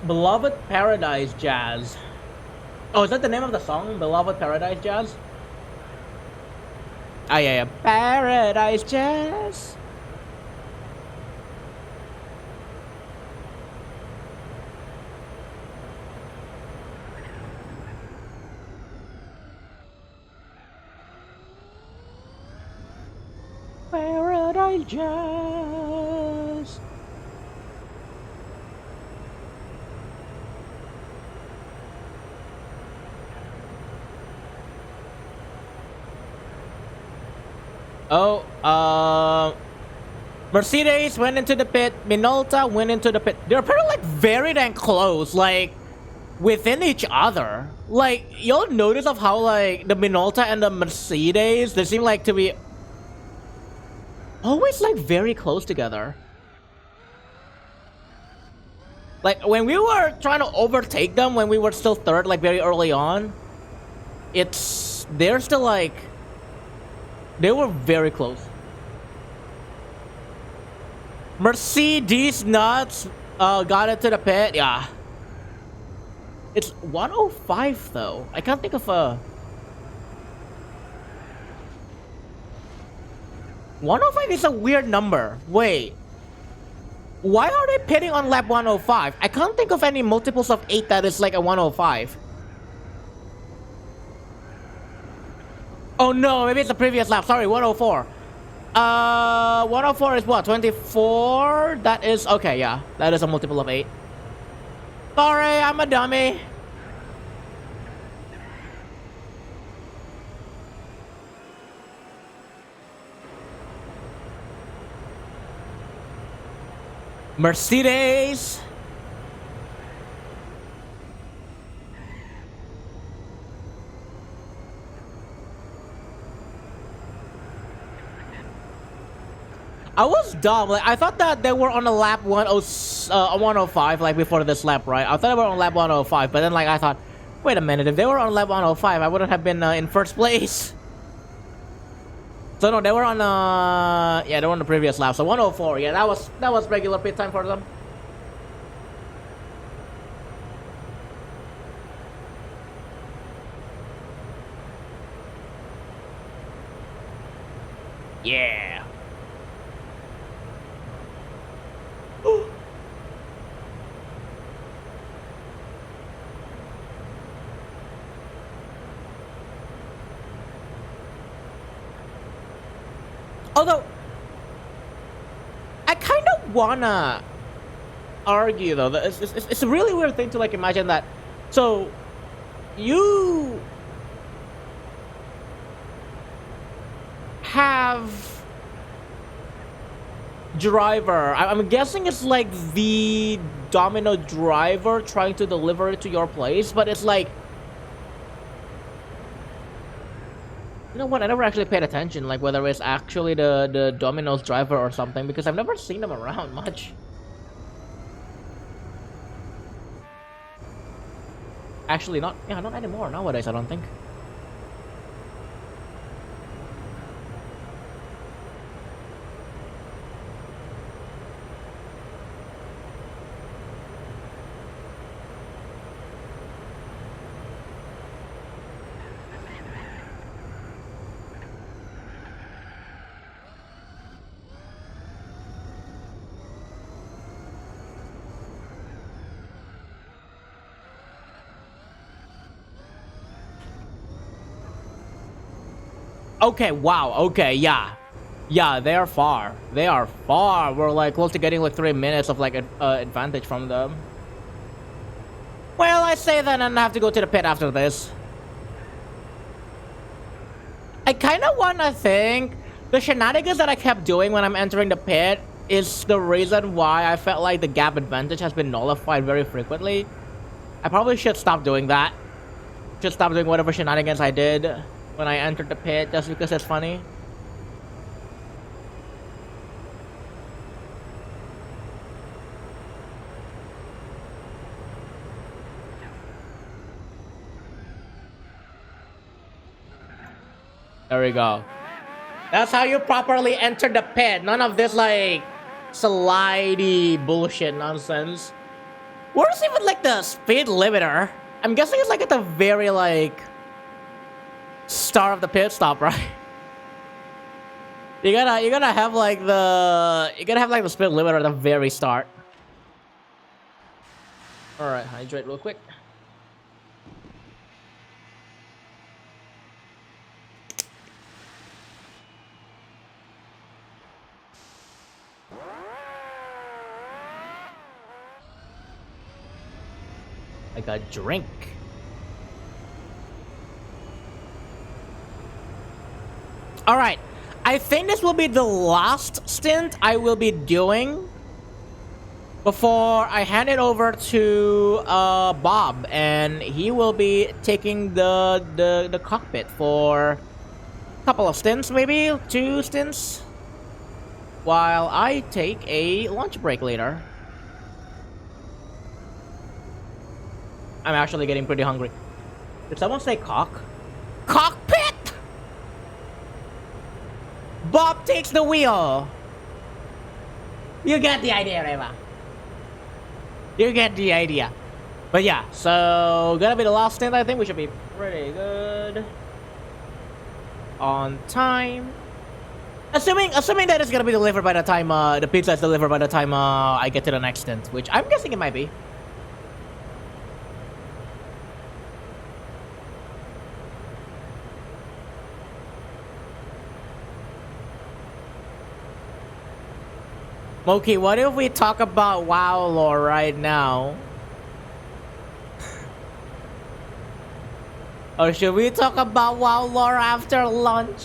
Beloved Paradise Jazz. Oh, is that the name of the song? Beloved Paradise Jazz? Ah, yeah, yeah. Paradise Jazz. Paradise Jazz. Oh, Mercedes went into the pit. Minolta went into the pit. They're pretty like very dang close, like within each other. Like you'll notice of how like the Minolta and the Mercedes, they seem like to be always like very close together. Like when we were trying to overtake them when we were still third, like very early on, they're still like they were very close. Mercedes nuts got into the pit. Yeah, it's 105 though. I can't think of a 105 is a weird number. Wait, why are they pitting on lap 105? I can't think of any multiples of 8 that is like a 105. Oh no, maybe it's the previous lap. Sorry, 104. 104 is what? 24? That is okay, yeah. That is a multiple of 8. Sorry, I'm a dummy. Mercedes. I was dumb. Like I thought that they were on a lap 105 like before this lap, right? I thought they were on lap 105, but then like I thought, wait a minute, if they were on lap 105, I wouldn't have been in first place. So no, they were on yeah, they were on the previous lap. So 104, yeah, that was regular pit time for them. Yeah. Although, I kind of wanna argue though that it's a really weird thing to like imagine that. So, you have driver. I'm guessing it's like the domino driver trying to deliver it to your place, but it's like, you know what? I never actually paid attention, like whether it's actually the Domino's driver or something, because I've never seen them around much. Actually, not yeah, not anymore nowadays. I don't think. Okay, wow, okay, yeah. Yeah, they are far. They are far. We're like close to getting like 3 minutes of like advantage from them. Well, I say that and I have to go to the pit after this. I kind of want to think the shenanigans that I kept doing when I'm entering the pit is the reason why I felt like the gap advantage has been nullified very frequently. I probably should stop doing that. Should stop doing whatever shenanigans I did when I entered the pit just because it's funny. There we go. That's how you properly enter the pit. None of this like slidey bullshit nonsense. Where's even like the speed limiter? I'm guessing it's like at the very like start of the pit stop, right? You gotta have like the speed limiter at the very start. All right, hydrate real quick. Like a drink. All right, I think this will be the last stint I will be doing before I hand it over to Bob, and he will be taking the cockpit for a couple of stints, maybe 2 stints, while I take a lunch break later. I'm actually getting pretty hungry. Did someone say cockpit? Bob takes the wheel. You get the idea, Reva. You get the idea. But yeah, so gonna be the last stint. I think we should be pretty good on time. Assuming that it's gonna be delivered by the time the pizza is delivered by the time I get to the next stint, which I'm guessing it might be. Moki, what if we talk about WoW lore right now? Or should we talk about WoW lore after lunch?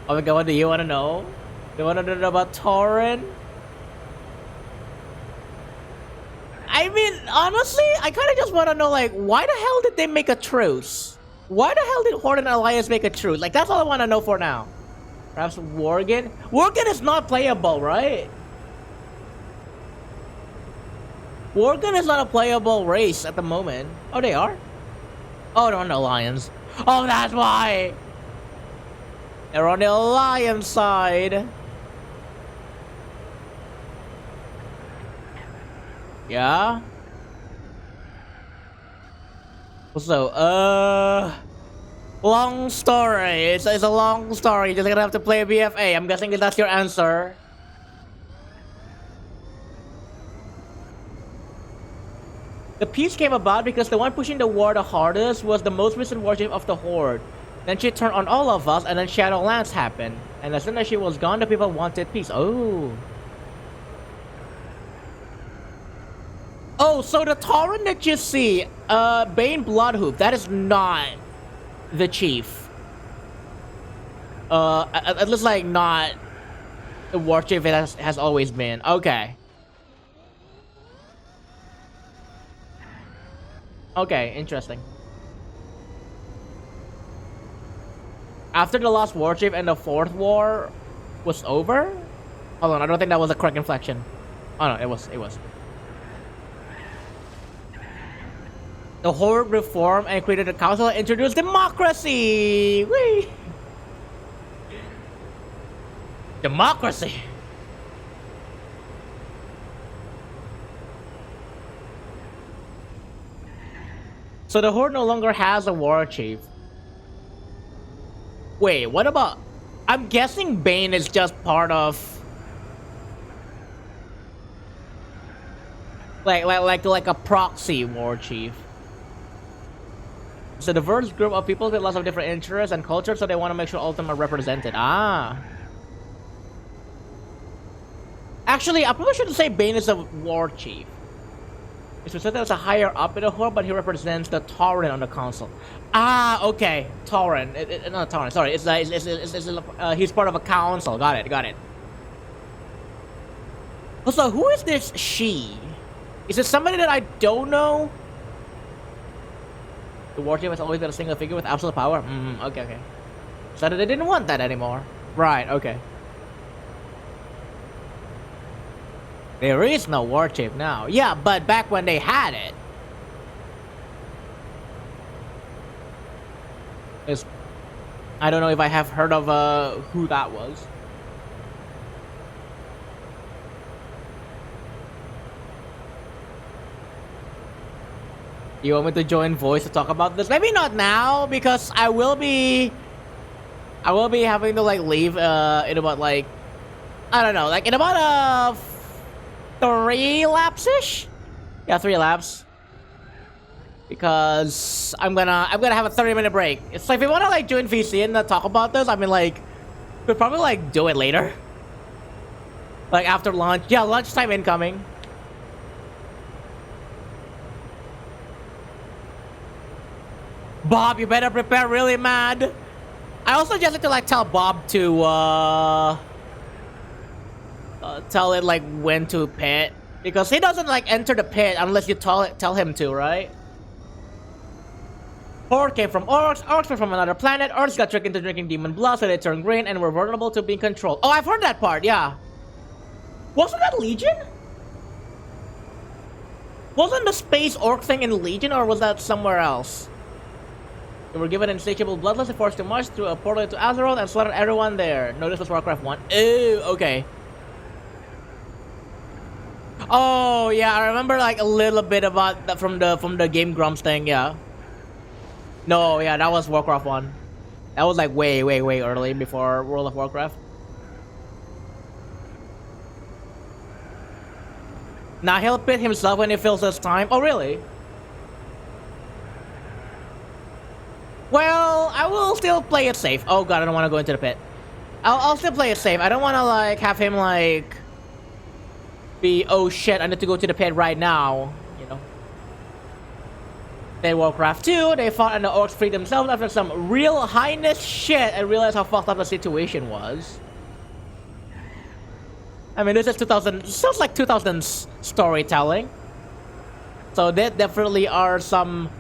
Oh my god, what do you want to know? You want to know about Tauren? I mean, honestly, I kind of just want to know, like, why the hell did they make a truce? Why the hell did Horde and Alliance make a truce? Like, that's all I want to know for now. Perhaps Worgen? Worgen is not playable, right? Worgen is not a playable race at the moment. Oh, they are? Oh, they're on the Alliance. Oh, that's why! They're on the Alliance side. Yeah? So, long story. It's a long story. You're just gonna have to play BFA. I'm guessing that's your answer. The peace came about because the one pushing the war the hardest was the most recent warship of the Horde. Then she turned on all of us, and then Shadowlands happened. And as soon as she was gone, the people wanted peace. Oh. Oh, so the Tauren that you see, Bane Bloodhoof, that is not the chief. At least like not the warship it has always been. Okay. Okay, interesting. After the last warship and the 4th war was over? Hold on, I don't think that was a correct inflection. Oh no, it was. The Horde reformed and created a council and introduced democracy! Whee! Democracy! So the Horde no longer has a war chief. Wait, what about... I'm guessing Bane is just part of... Like a proxy war chief. It's a diverse group of people with lots of different interests and cultures, so they want to make sure all of them are represented. Ah. Actually, I probably shouldn't say Bane is a war chief. It's presented as a higher up in the horde, but he represents the Tauren on the council. Ah, okay. Tauren. Not Tauren, sorry. He's part of a council. Got it, got it. Also, who is this she? Is it somebody that I don't know? The war chief has always been a single figure with absolute power. Okay, okay. So they didn't want that anymore. Right, okay. There is no war chief now. Yeah, but back when they had it. I don't know if I have heard of who that was. You want me to join voice to talk about this? Maybe not now, because I will be having to like leave in about like, I don't know, like in about 3 laps-ish? Yeah, 3 laps. Because I'm gonna have a 30-minute break. It's like if you wanna like join VC and talk about this, I mean like we'll probably like do it later. Like after lunch. Yeah, lunchtime incoming. Bob, you better prepare really mad. I also just need to like tell Bob to tell it like when to pit, because he doesn't like enter the pit unless you tell him to, right? Horde came from orcs, orcs were from another planet, orcs got tricked into drinking demon blood so they turned green and were vulnerable to being controlled. Oh, I've heard that part, yeah. Wasn't that Legion? Wasn't the space orc thing in Legion, or was that somewhere else? They were given insatiable bloodlust and forced to march through a portal to Azeroth and slaughtered everyone there. No, this was Warcraft 1. Ew, okay. Oh yeah, I remember like a little bit about that from the Game Grumps thing, yeah. No, yeah, that was Warcraft 1. That was like way early before World of Warcraft. Now he'll pit himself when he feels his time. Oh really? Well, I will still play it safe. Oh god, I don't want to go into the pit. I'll still play it safe. I don't want to like have him like be, oh shit, I need to go to the pit right now, you know. Then Warcraft 2, they fought and the orcs freed themselves after some real highness shit and realized how fucked up the situation was. I mean, this is 2000, sounds like 2000s storytelling. So there definitely are some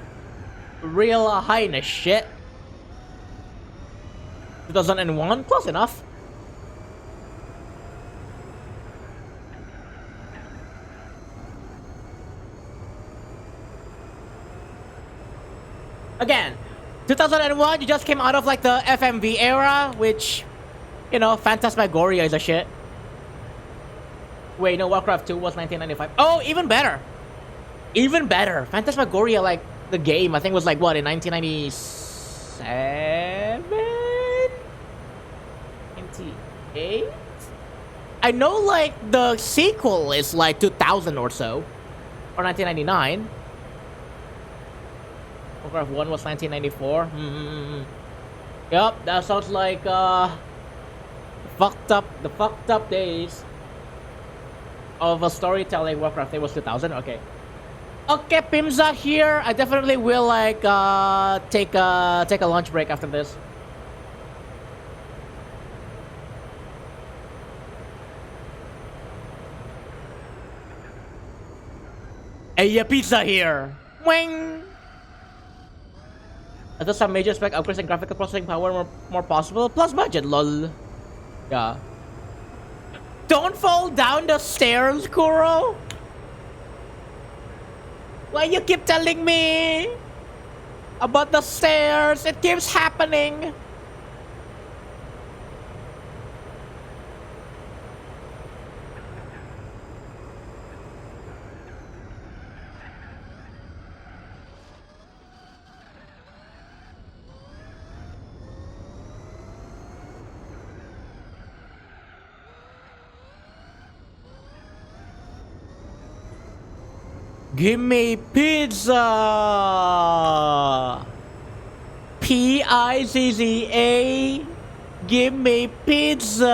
real highness shit. 2001, close enough. Again, 2001, you just came out of like the FMV era, which, you know, Phantasmagoria is a shit. Wait, no, Warcraft 2 was 1995. Oh, even better. Even better. Phantasmagoria, like, the game, I think was like, what, in 1997? 98? I know, like, the sequel is like 2000 or so. Or 1999. Warcraft 1 was 1994. Yup, that sounds like the fucked up days of a storytelling. Warcraft 3 was 2000. Okay. Okay, Pimza here. I definitely will like take a lunch break after this. Hey, yeah, pizza here. Wing. Does some major spec upgrades and graphical processing power more possible? Plus budget, lol. Yeah. Don't fall down the stairs, Kuro. Why you keep telling me about the stairs? It keeps happening. Give me pizza! Pizza. Give me pizza.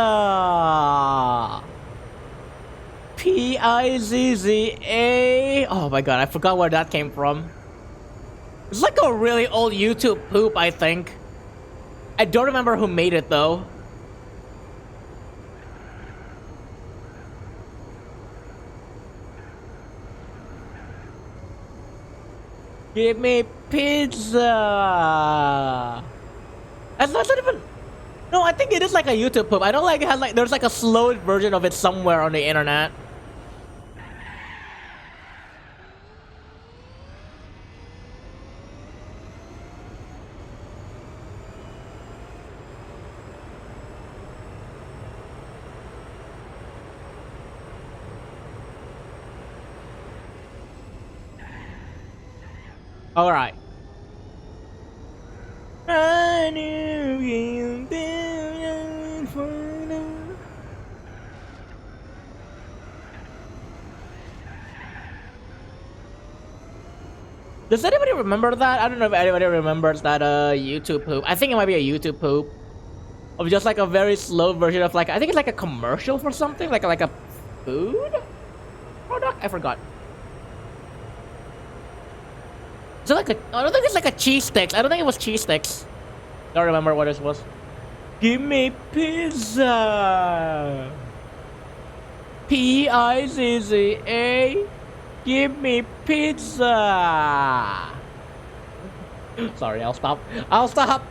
Pizza. Oh my god, I forgot where that came from. It's like a really old YouTube poop, I think. I don't remember who made it though. Give me pizza. That's not even. No, I think it is like a YouTube poop. I don't like it has like there's like a slowed version of it somewhere on the internet. All right. I knew you Does anybody remember that? I don't know if anybody remembers that YouTube poop. I think it might be a YouTube poop of just like a very slow version of like I think it's like a commercial for something like a food product. I forgot. Is it like a? I don't think it's like a cheese sticks. I don't think it was cheese sticks. Don't remember what it was. Give me pizza. Pizza. Give me pizza. Sorry, I'll stop. I'll stop.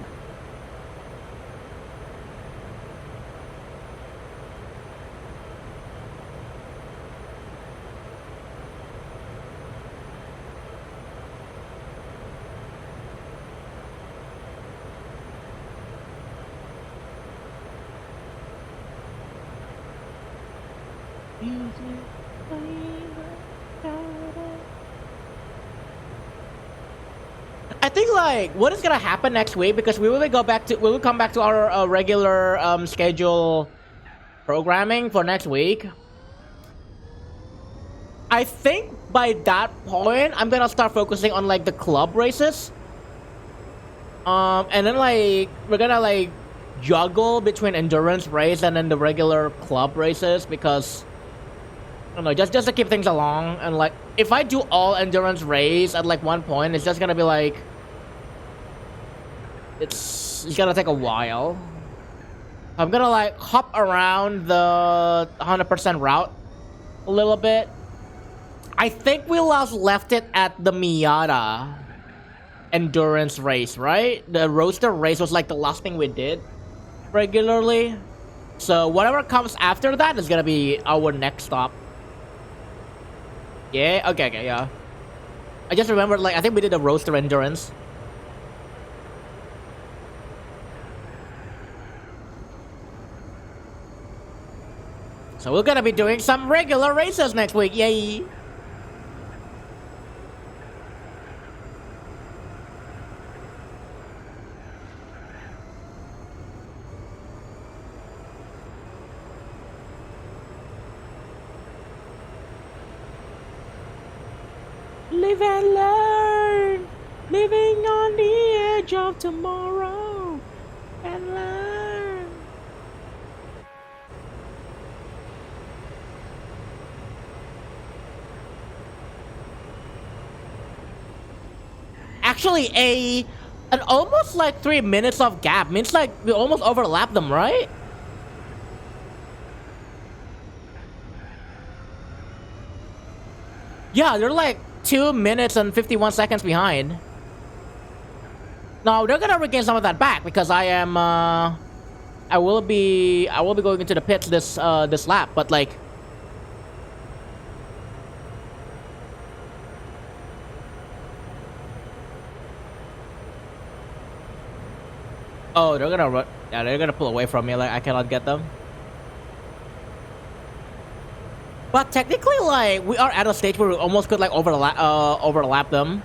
I think like what is gonna happen next week because we will come back to our regular schedule programming for next week. I think by that point I'm gonna start focusing on like the club races. And then like we're gonna like juggle between endurance race and then the regular club races because I don't know, just to keep things along. And like if I do all endurance race at like one point, it's just gonna be like it's gonna take a while. I'm gonna like hop around the 100% route a little bit. I think we left it at the Miata endurance race, right? The roadster race was like the last thing we did regularly. So whatever comes after that is gonna be our next stop. Yeah, okay, yeah. I just remembered like I think we did the roadster endurance. So we're gonna be doing some regular races next week, yay! Live and learn, living on the edge of tomorrow, and learn. Actually, an almost like 3 minutes of gap means like we almost overlap them, right? Yeah, they're like 2 minutes and 51 seconds behind. Now they're gonna regain some of that back because I am I will be going into the pits this lap, but like oh, they're gonna pull away from me, like I cannot get them. But technically, like we are at a stage where we almost could like overlap them.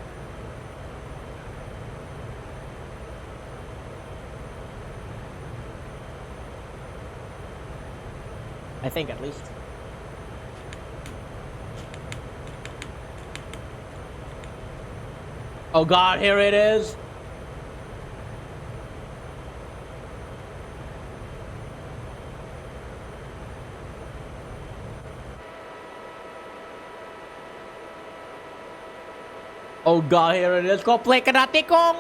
I think at least. Oh god, here it is. Oh god, here it is. Go play Karate Kong.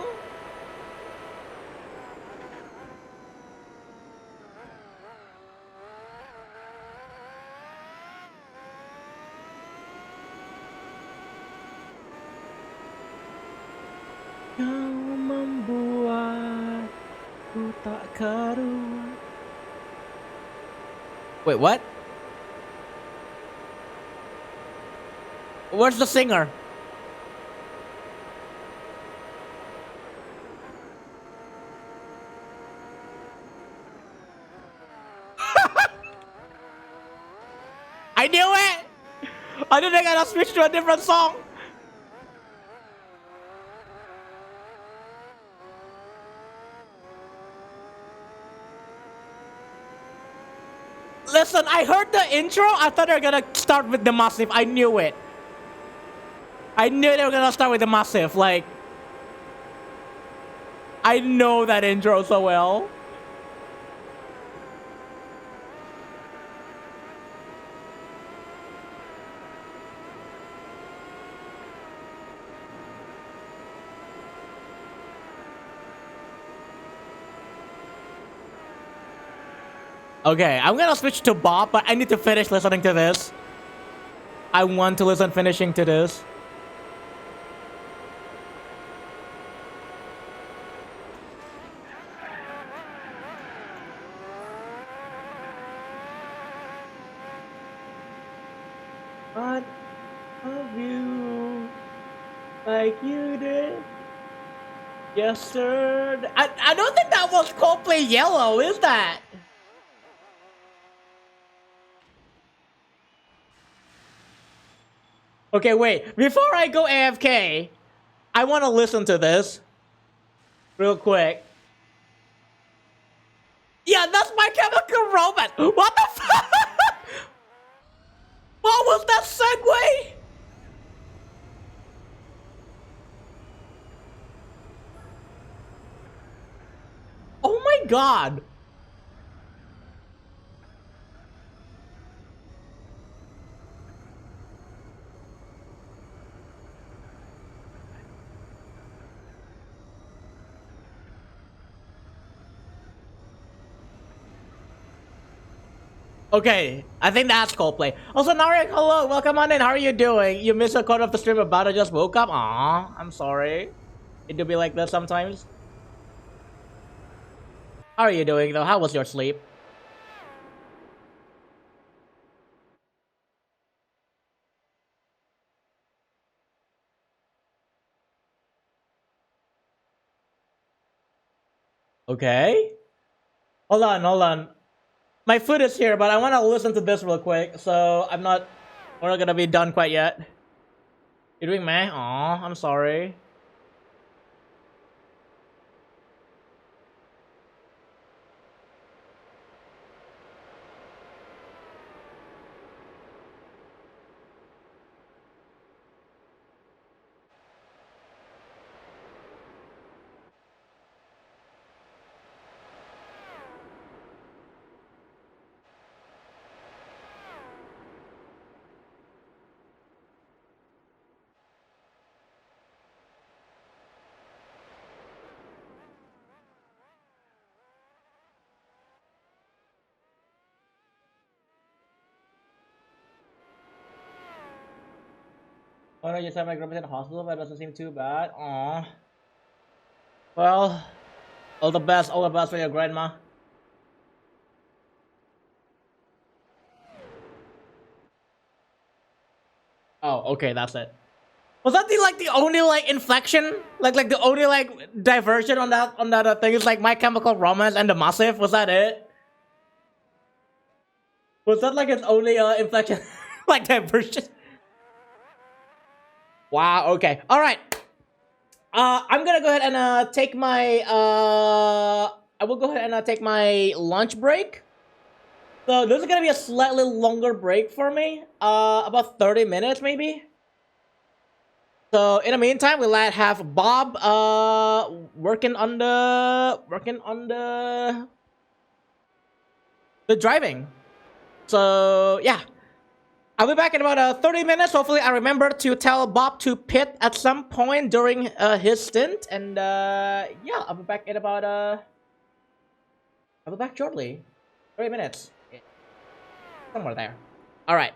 Kau membuatku tak karuan. Wait, what? Where's the singer? I knew it! I knew they gotta switch to a different song. Listen, I heard the intro. I thought they were gonna start with the massive. I knew it. I knew they were gonna start with the massive. Like, I know that intro so well. Okay, I'm gonna switch to Bob, but I need to finish listening to this. I want to listen finishing to this. What of you like you did yesterday? I don't think that was Coldplay Yellow, is that? Okay, wait. Before I go AFK, I want to listen to this real quick. Yeah, that's My Chemical Romance. What the fuck? What was that segue? Oh my god. Okay, I think that's Coldplay. Also, Narek, hello, welcome on in. How are you doing? You missed a quarter of the stream about I just woke up. Aw, I'm sorry. It do be like this sometimes. How are you doing though? How was your sleep? Okay. Hold on, hold on. My food is here, but I want to listen to this real quick. So we're not gonna be done quite yet. You doing meh? Aw, I'm sorry. Oh no, you said my grandma's in the hospital, but it doesn't seem too bad. Aw. Well, all the best for your grandma. Oh, okay, that's it. Was that the only inflection? Like the only diversion on that thing is like My Chemical Romance and the Massive? Was that it? Was that like its only inflection like diversion? Wow, okay. Alright. I'm gonna go ahead and take my I will go ahead and take my lunch break. So this is gonna be a slightly longer break for me. About 30 minutes maybe. So in the meantime, we'll have Bob working on the driving. So yeah. I'll be back in about 30 minutes. Hopefully, I remember to tell Bob to pit at some point during his stint. And yeah, I'll be back in about I'll be back shortly. 30 minutes. Yeah, somewhere there. All right.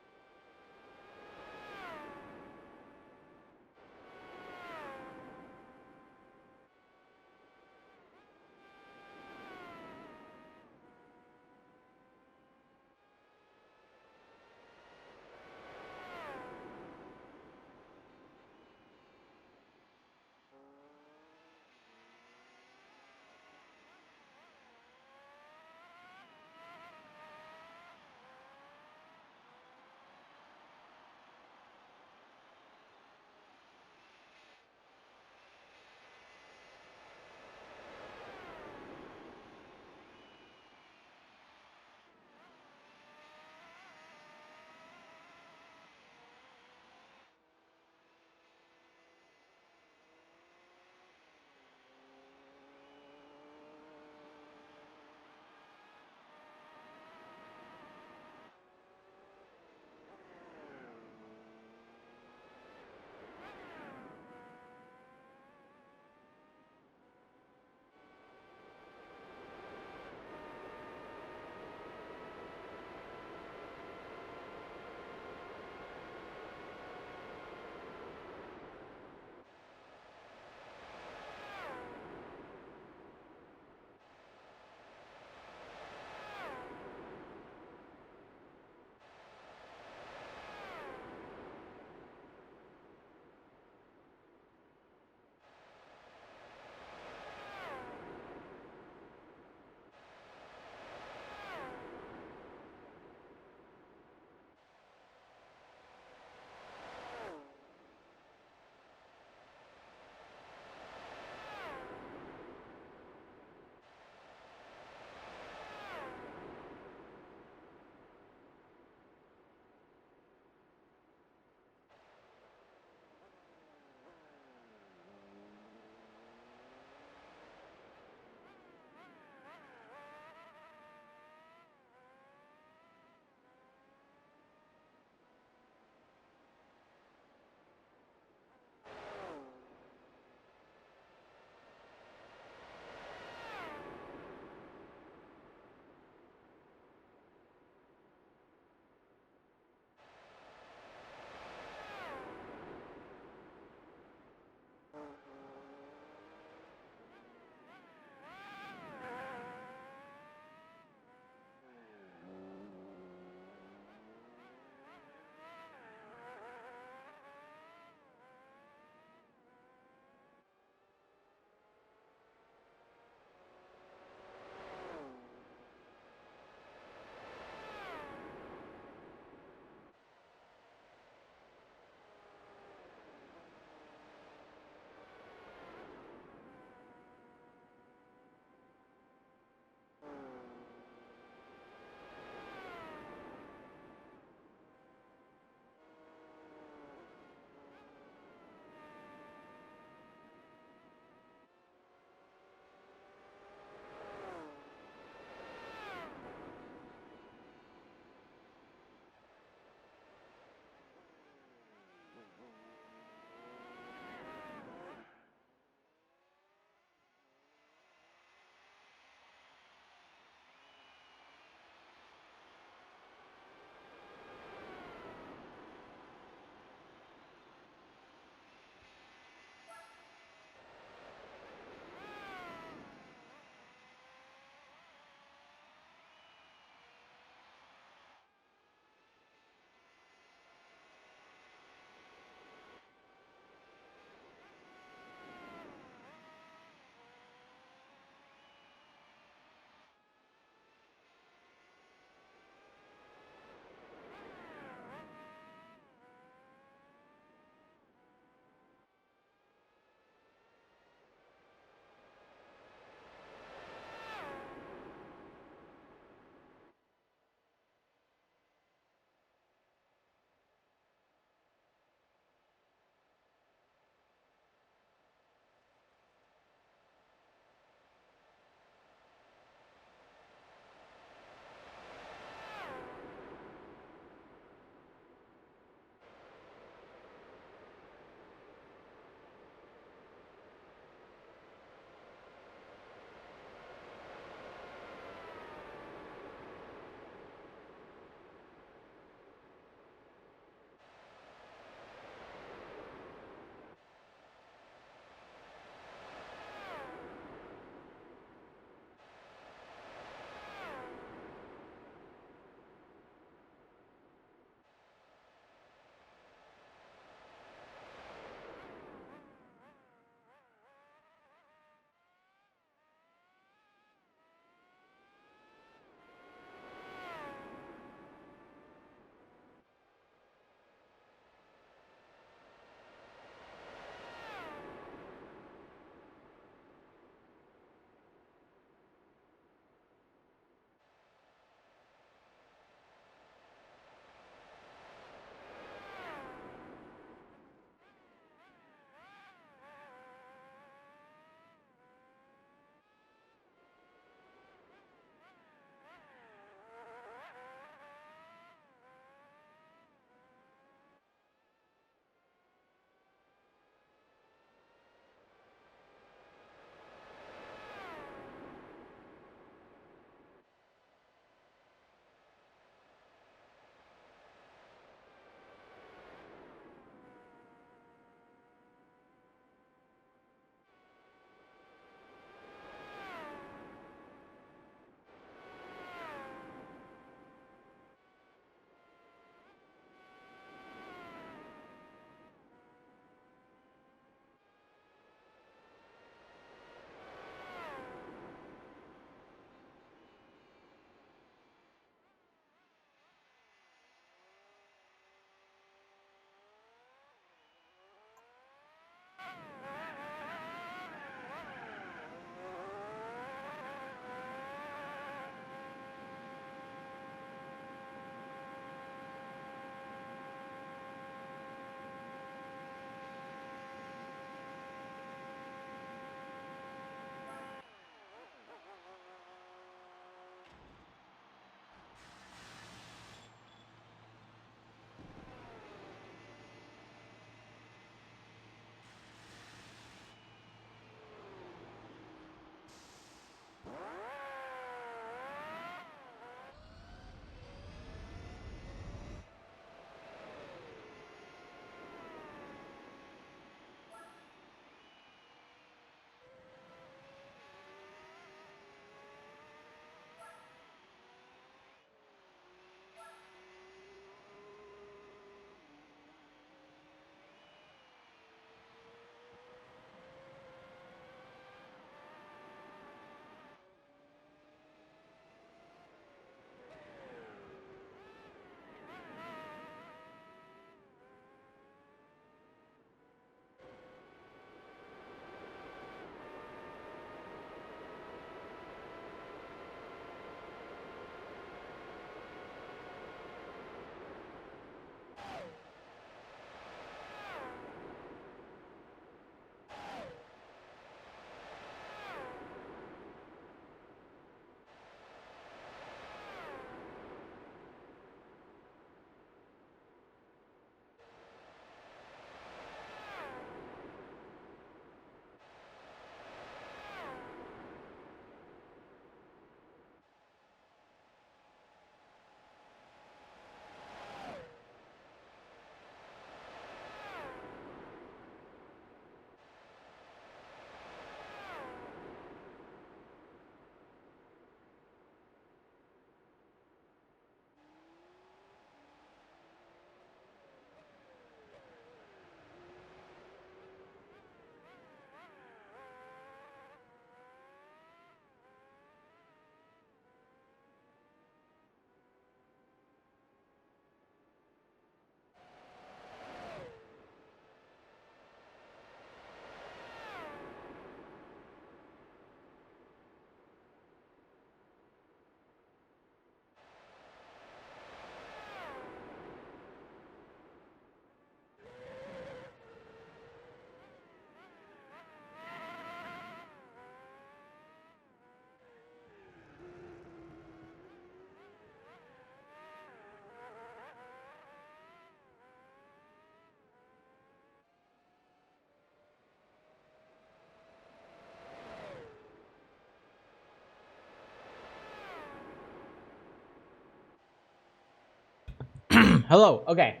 Hello. Okay.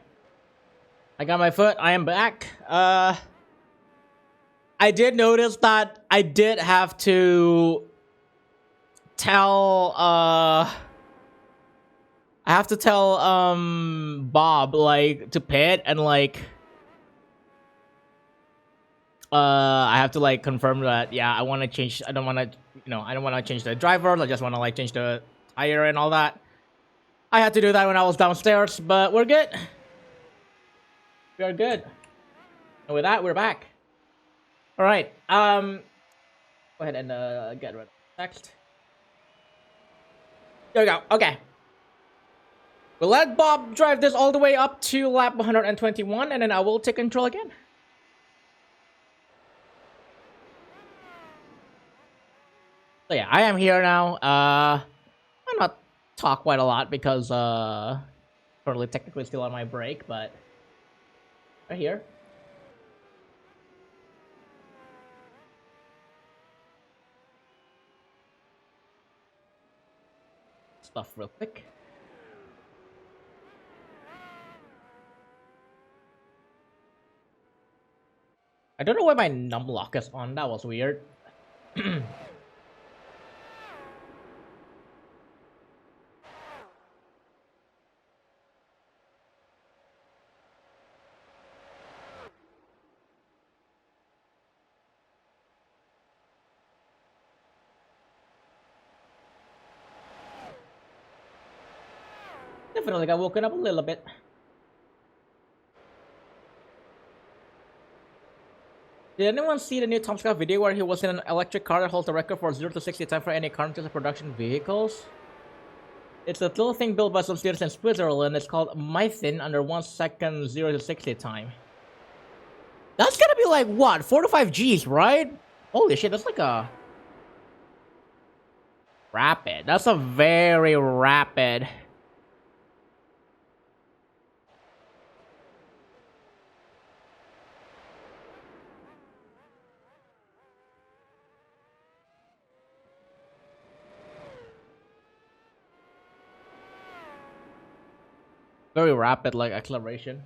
I got my foot. I am back. I did notice that I did have to tell I have to tell Bob like to pit and like I have to like confirm that yeah, I want to change. I don't want to, I don't want to change the driver. I just want to like change the tire and all that. I had to do that when I was downstairs, but we're good. We are good. And with that, we're back. All right. Go ahead and get rid of text. There we go. Okay. We'll let Bob drive this all the way up to lap 121, and then I will take control again. So yeah, I am here now. I'm not talk quite a lot because currently technically still on my break, but right here. Stuff real quick. I don't know why my num lock is on. That was weird. Definitely got woken up a little bit. Did anyone see the new Tom Scott video where he was in an electric car that holds the record for 0 to 60 time for any current production vehicles? It's a little thing built by some students in Switzerland. It's called Mythin under 1 second 0 to 60 time. That's gonna be like what? 4 to 5 Gs, right? Holy shit, that's like a rapid. That's a very rapid. Very rapid, like acceleration.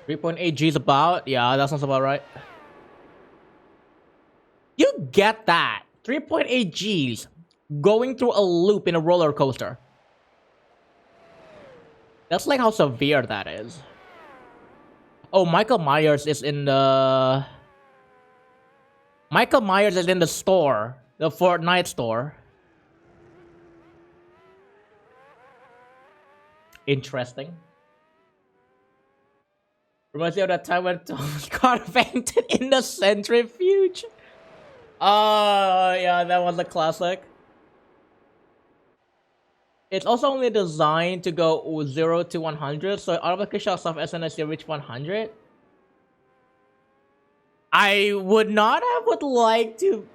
3.8 Gs about. Yeah, that sounds about right. You get that. 3.8 Gs going through a loop in a roller coaster. That's like how severe that is. Oh, Michael Myers is in the... Michael Myers is in the store. The Fortnite store. Interesting. Reminds me of that time when Thomas got fainted in the centrifuge. Oh, yeah, that was a classic. It's also only designed to go 0 to 100, so it automatically shuts off as soon as you reach 100. I would not have would like to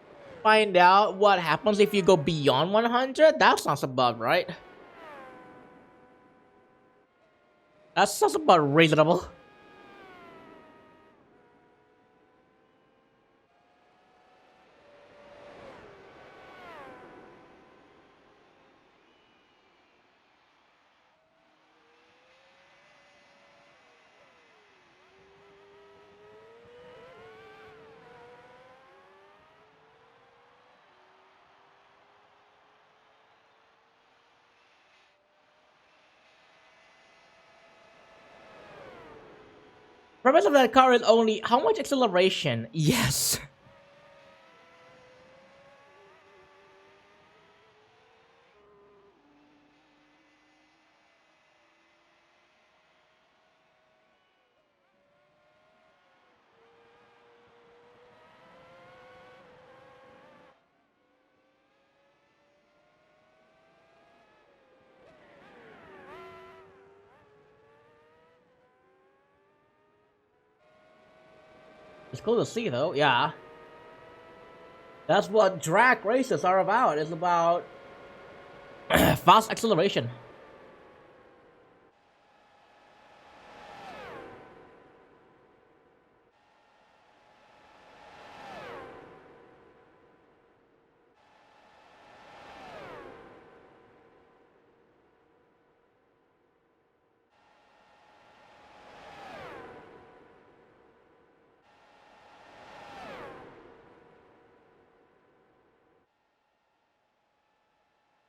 find out what happens if you go beyond 100. That sounds about right. That sounds about reasonable. Purpose of that car is only how much acceleration? Yes. It's cool to see though, yeah. That's what drag races are about. It's about fast acceleration.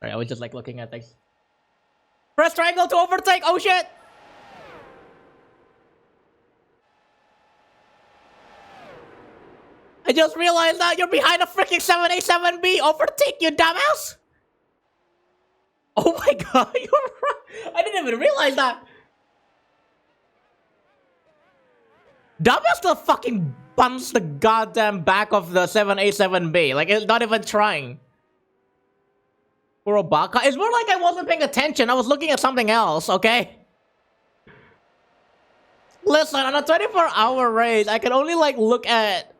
Sorry, I was just like looking at things. Press triangle to overtake. Oh shit! I just realized that you're behind a freaking 787B. Overtake, you dumbass! Oh my god, you're right. I didn't even realize that. Dumbass still fucking bumps the goddamn back of the 787B. Like, it's not even trying. Kurobaka? It's more like I wasn't paying attention. I was looking at something else, okay? Listen, on a 24-hour race, I can only, like, look at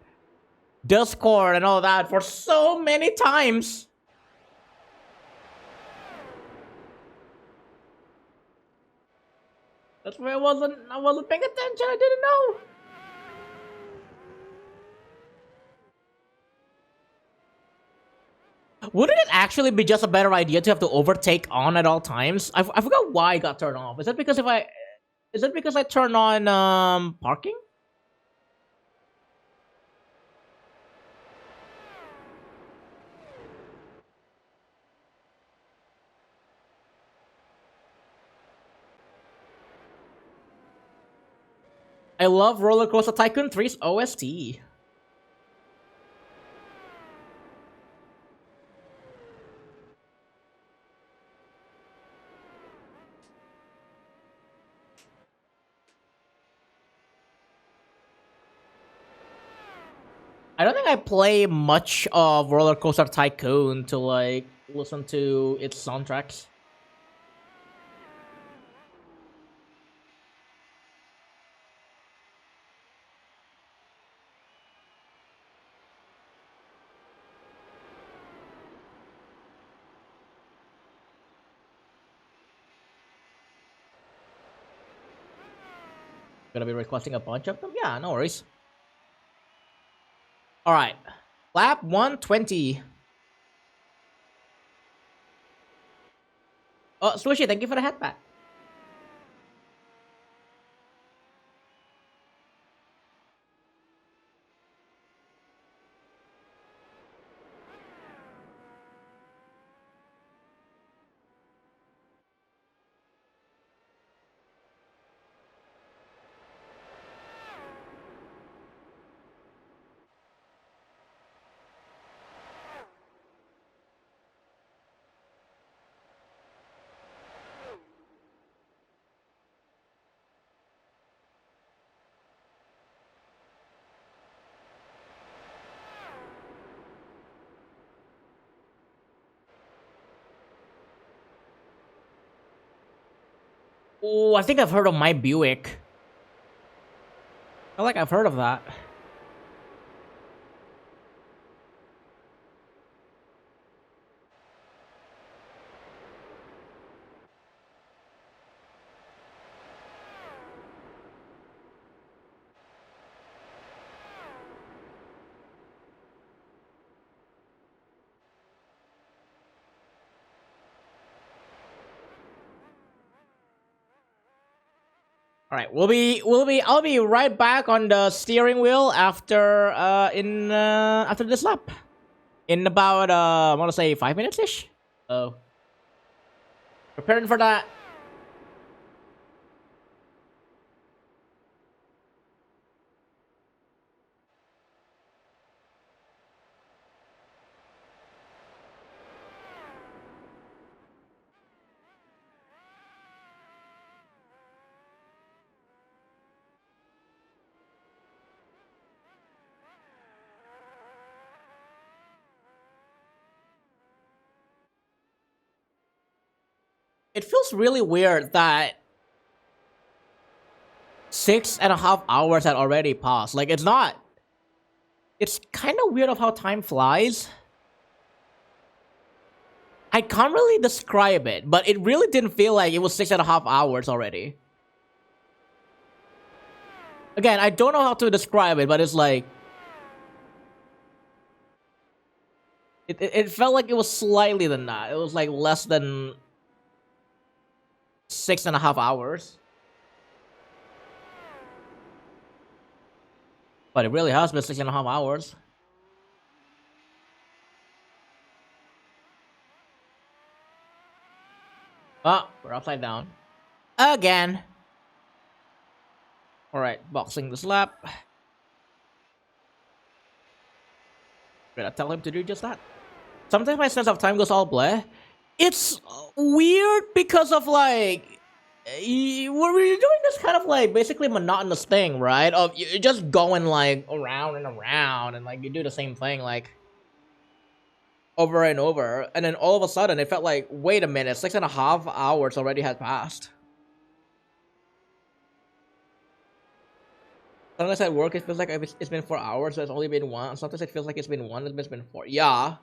Discord and all that for so many times. That's why I wasn't paying attention. I didn't know. Wouldn't it actually be just a better idea to have to overtake on at all times? I forgot why it got turned off. Is that because I turn on parking? I love Roller Coaster Tycoon 3's OST. I don't think I play much of Roller Coaster Tycoon to like listen to its soundtracks. Gonna be requesting a bunch of them? Yeah, no worries. Alright. Lap 120. Oh, Swishy, thank you for the headbat. Oh, I think I've heard of my Buick. I feel like I've heard of that. All right, I'll be right back on the steering wheel after after this lap, in about I want to say 5 minutes ish. So preparing for that. It feels really weird that 6.5 hours had already passed. Like it's not. It's kind of weird of how time flies. I can't really describe it, but it really didn't feel like it was 6.5 hours already. Again, I don't know how to describe it, but it's like it felt like it was slightly than that. It was like less than 6.5 hours. But it really has been 6.5 hours. Ah, we're upside down. Again. Alright, boxing this lap. Gonna tell him to do just that. Sometimes my sense of time goes all bleh. It's weird because of like we're doing this kind of like basically monotonous thing, right? Of you just going like around and around and like you do the same thing like over and over, and then all of a sudden it felt like, wait a minute, 6.5 hours already had passed. Sometimes at work it feels like it's been 4 hours, so it's only been one. Sometimes it feels like it's been one, it's been four. Yeah.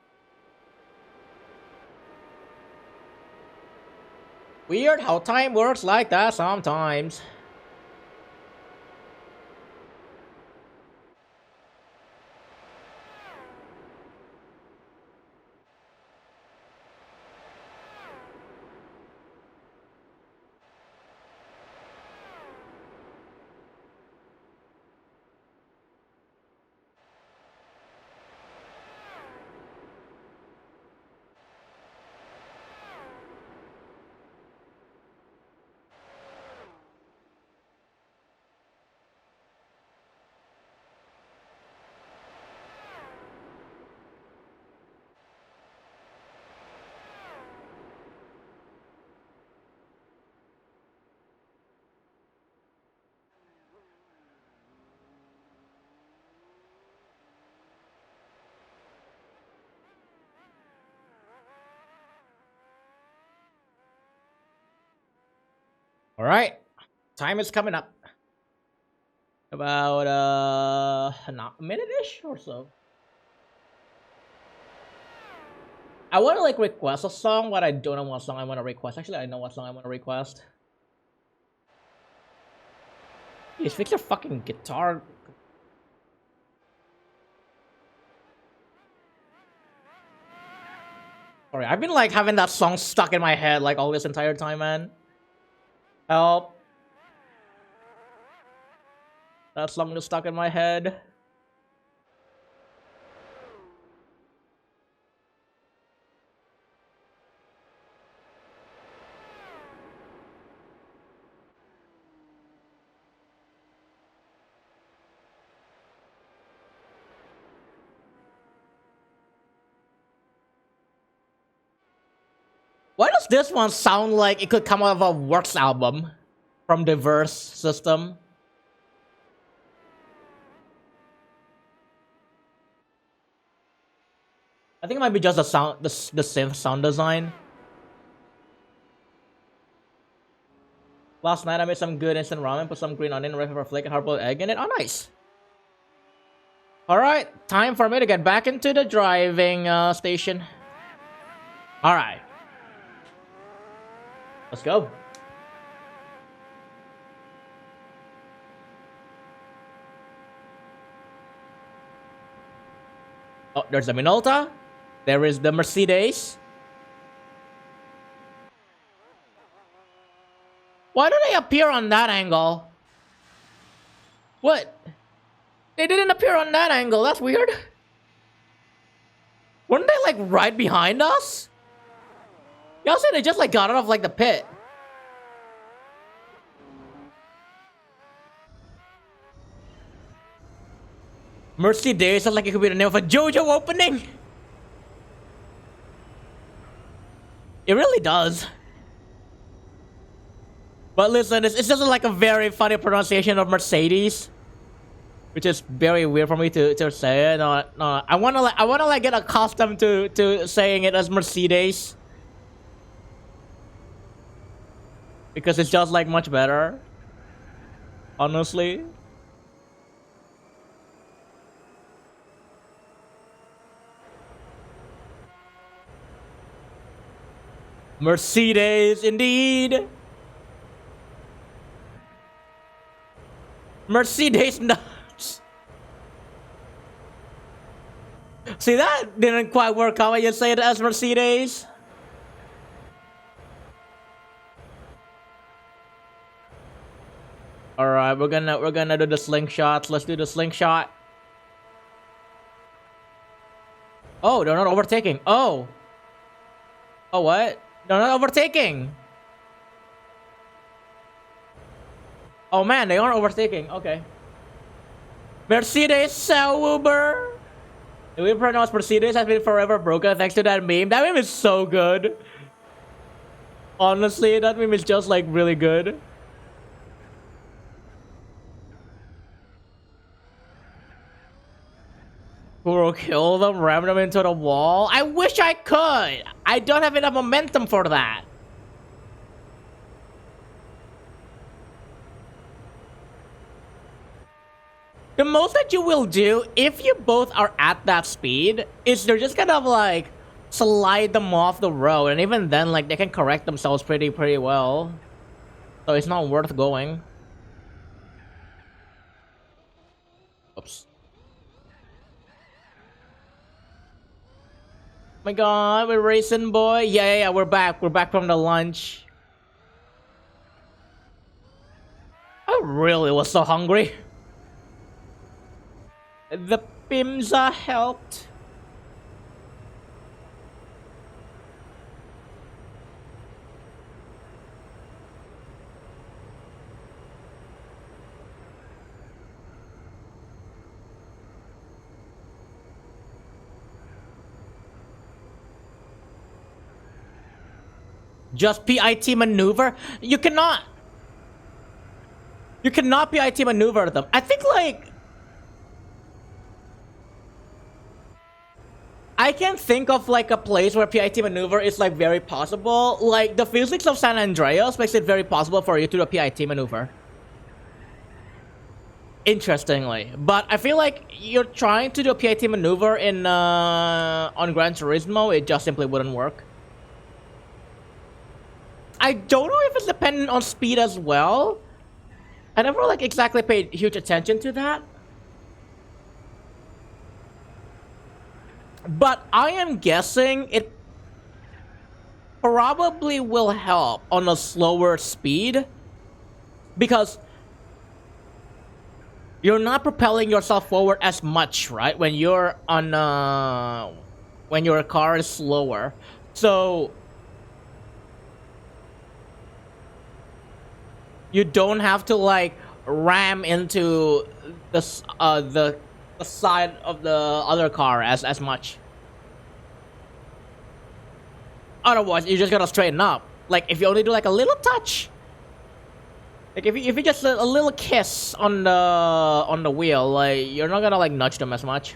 Weird how time works like that sometimes. All right, time is coming up. About a minute-ish or so. I want to like request a song, but I don't know what song I want to request. Actually, I know what song I want to request. Please fix your fucking guitar. Sorry, I've been like having that song stuck in my head like all this entire time, man. Help. That song is stuck in my head. Why does this one sound like it could come out of a Works album from the Verse system? I think it might be just the sound, the synth sound design. Last night I made some good instant ramen, put some green onion, red pepper flake, and hard-boiled egg in it. Oh, nice. All right, time for me to get back into the driving station. All right, let's go. Oh, there's the Minolta. There is the Mercedes. Why do they appear on that angle? What? They didn't appear on that angle. That's weird. Weren't they like right behind us? Y'all said they just like got out of like the pit. Mercedes sounds like it could be the name of a JoJo opening. It really does. But listen, it's just like a very funny pronunciation of Mercedes, which is very weird for me to say it. No, no, I wanna like get accustomed to saying it as Mercedes because it's just like much better, honestly. Mercedes, indeed. Mercedes nuts. See, that didn't quite work out when you say it as Mercedes. All right, we're gonna do the slingshots. Let's do the slingshot. Oh, they're not overtaking. Oh. Oh, what? They're not overtaking. Oh man, they aren't overtaking. Okay. Mercedes Sauber. The way we pronounce Mercedes has been forever broken thanks to that meme. That meme is so good. Honestly, that meme is just like really good. Kuro kill them, ram them into the wall. I wish I could. I don't have enough momentum for that. The most that you will do if you both are at that speed is they're just kind of like slide them off the road, and even then, like, they can correct themselves pretty well. So it's not worth going. Oops. My god, we're racing, boy. Yeah, we're back. We're back from the lunch. I really was so hungry. The Pimza helped. Just PIT maneuver? You cannot PIT maneuver them. I think, like, I can think of like a place where PIT maneuver is like very possible. Like the physics of San Andreas makes it very possible for you to do a PIT maneuver. Interestingly, but I feel like you're trying to do a PIT maneuver in on Gran Turismo, it just simply wouldn't work. I don't know if it's dependent on speed as well. I never like exactly paid huge attention to that. But I am guessing it probably will help on a slower speed because you're not propelling yourself forward as much, right? When you're on when your car is slower. So you don't have to like ram into the side of the other car as much. Otherwise, you're just gonna straighten up. Like if you only do like a little touch, like if you just a little kiss on the wheel, like you're not gonna like nudge them as much.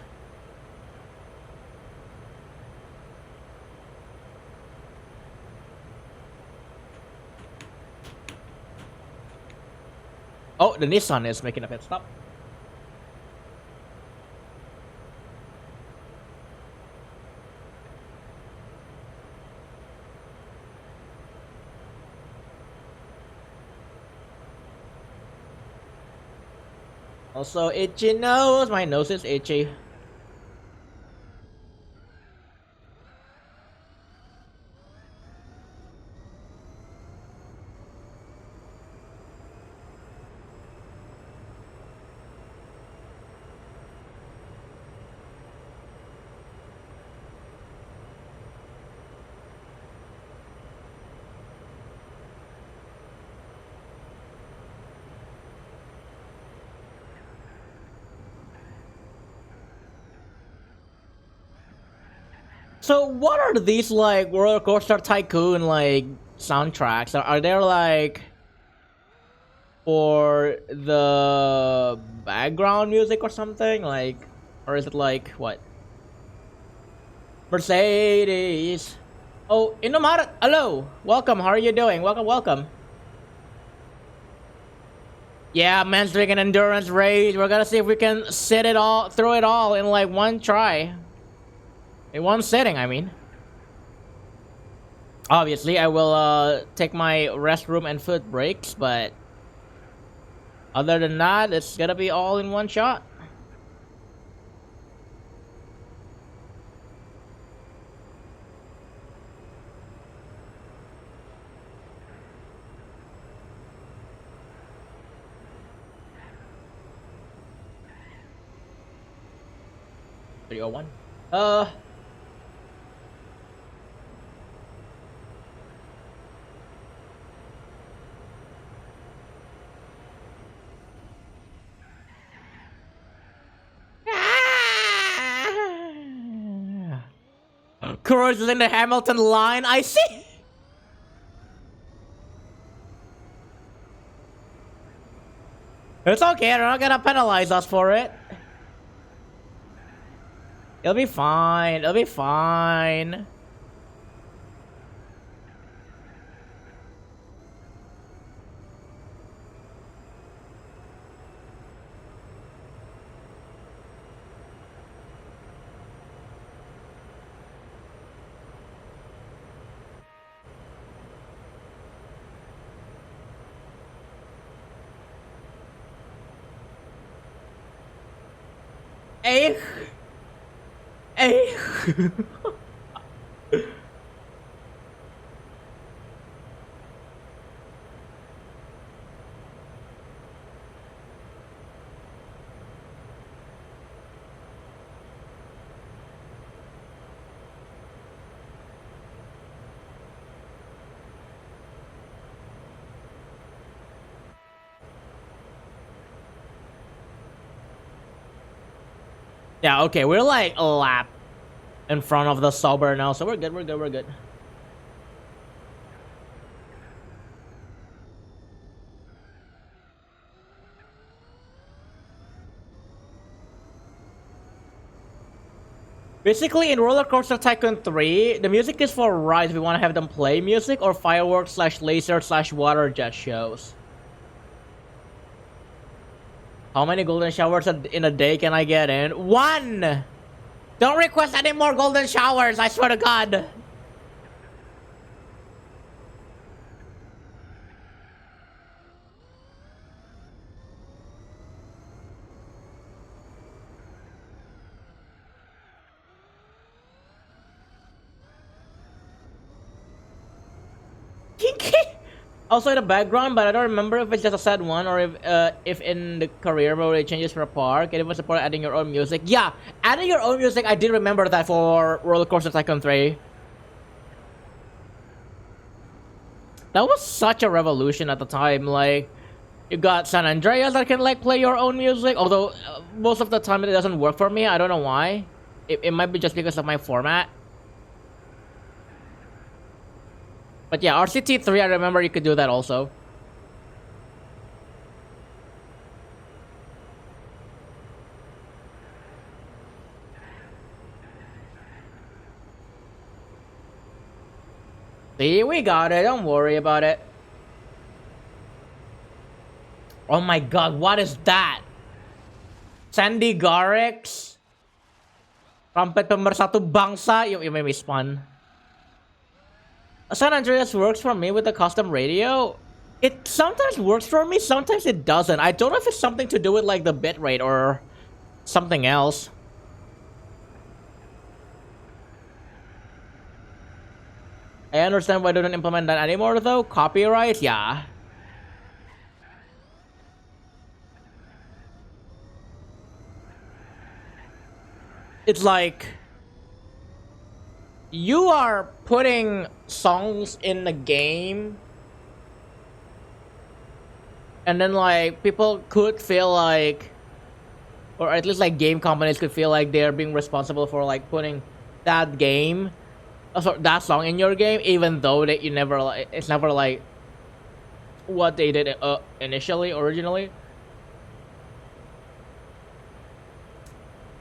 Oh, the Nissan is making a pit stop. Also, itchy nose. My nose is itchy. So what are these like Roller Coaster Tycoon like soundtracks? Are they like for the background music or something? Like, or is it like what? Mercedes. Oh, Inomar. Hello. Welcome. How are you doing? Welcome. Yeah, men's drinking endurance race. We're gonna see if we can sit it all through it all in like one try. In one sitting, I mean. Obviously, I will take my restroom and food breaks, but other than that, it's gonna be all in one shot. Three or one. Cruises in the Hamilton line. I see. It's okay. They're not gonna penalize us for it. It'll be fine. It'll be fine. Hey. Hey. Yeah, okay, we're like a lap in front of the Sauber now, so we're good, we're good, we're good. Basically, in Roller Coaster Tycoon 3, the music is for rides if we want to have them play music, or fireworks slash laser slash water jet shows. How many golden showers in a day can I get in? 1! Don't request any more golden showers, I swear to God. Kinky! Also in the background, but I don't remember if it's just a sad one or if in the career mode it changes for a park. And it was support adding your own music. Yeah, adding your own music, I did remember that for Roller Coaster Tycoon 3. That was such a revolution at the time. Like, you got San Andreas that can like play your own music. Although most of the time it doesn't work for me. I don't know why. It might be just because of my format. But yeah, RCT3, I remember you could do that also. See, we got it. Don't worry about it. Oh my god, what is that? Sandy Garrix? Trumpet pemersatu bangsa? You made me spun. San Andreas works for me with the custom radio. It sometimes works for me, sometimes it doesn't. I don't know if it's something to do with like the bitrate or something else. I understand why they don't implement that anymore though. Copyright, yeah. It's like you are putting songs in the game, and then like people could feel like, or at least like game companies could feel like they're being responsible for like putting that game, that song in your game, even though that you never like, it's never like what they did originally.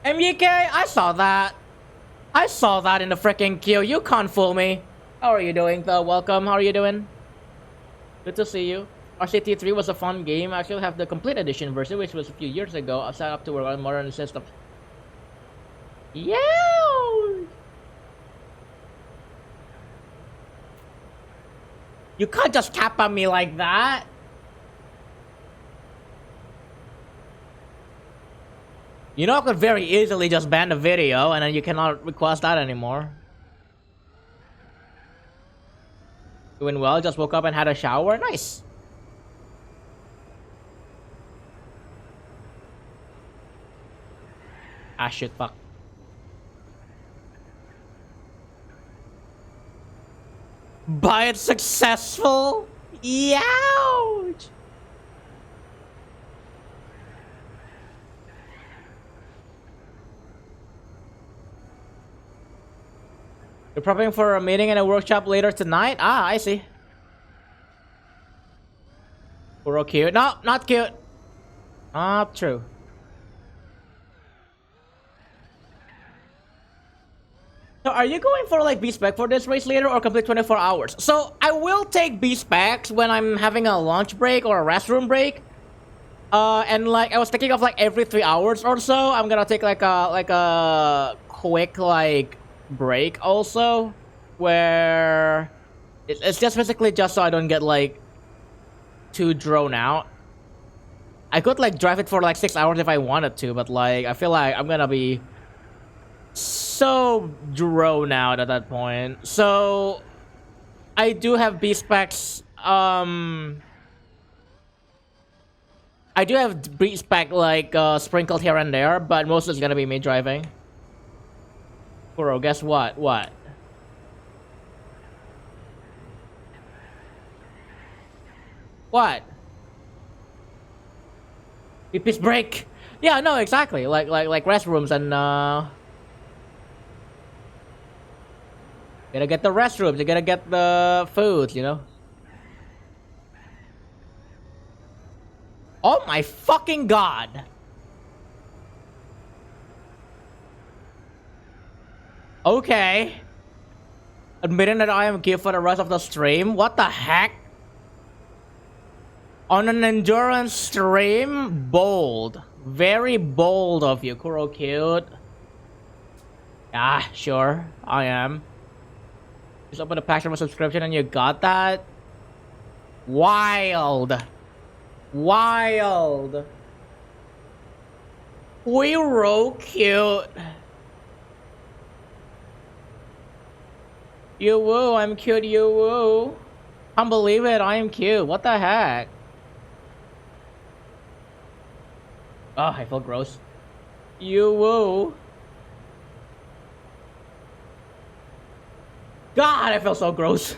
MUK, I saw that. I saw that in the freaking queue. You can't fool me. How are you doing though? Welcome. How are you doing? Good to see you. RCT3 was a fun game. I actually have the complete edition version, which was a few years ago. I set up to work on modern systems. Yeah. You can't just cap on me like that. You know, I could very easily just ban the video and then you cannot request that anymore. Doing well, just woke up and had a shower. Nice. Ah, shit, fuck. Buy it successful? Youch! You're prepping for a meeting and a workshop later tonight? Ah, I see. We're cute. No, not cute. Not true. So are you going for like B-Spec for this race later or complete 24 hours? So I will take B-Specs when I'm having a lunch break or a restroom break. And like I was thinking of like every 3 hours or so, I'm gonna take like a quick like break also, where it's just basically just so I don't get like too drawn out. I could like drive it for like 6 hours if I wanted to, but like I feel like I'm gonna be so drawn out at that point. So I do have B specs. I do have B spec like sprinkled here and there, but mostly it's gonna be me driving. Kuro, guess what? What? What? Piss break. Yeah, no, exactly. Like restrooms and gotta get the restrooms, you gotta get the foods, you know? Oh my fucking god! Okay. Admitting that I am cute for the rest of the stream? What the heck? On an endurance stream? Bold. Very bold of you, Kuro cute. Yeah, sure. I am. Just open the pack from a subscription and you got that? Wild. Wild. Kuro cute. You woo, I'm cute, you woo. Can't believe it, I am cute. What the heck? Oh, I feel gross. You woo. God, I feel so gross.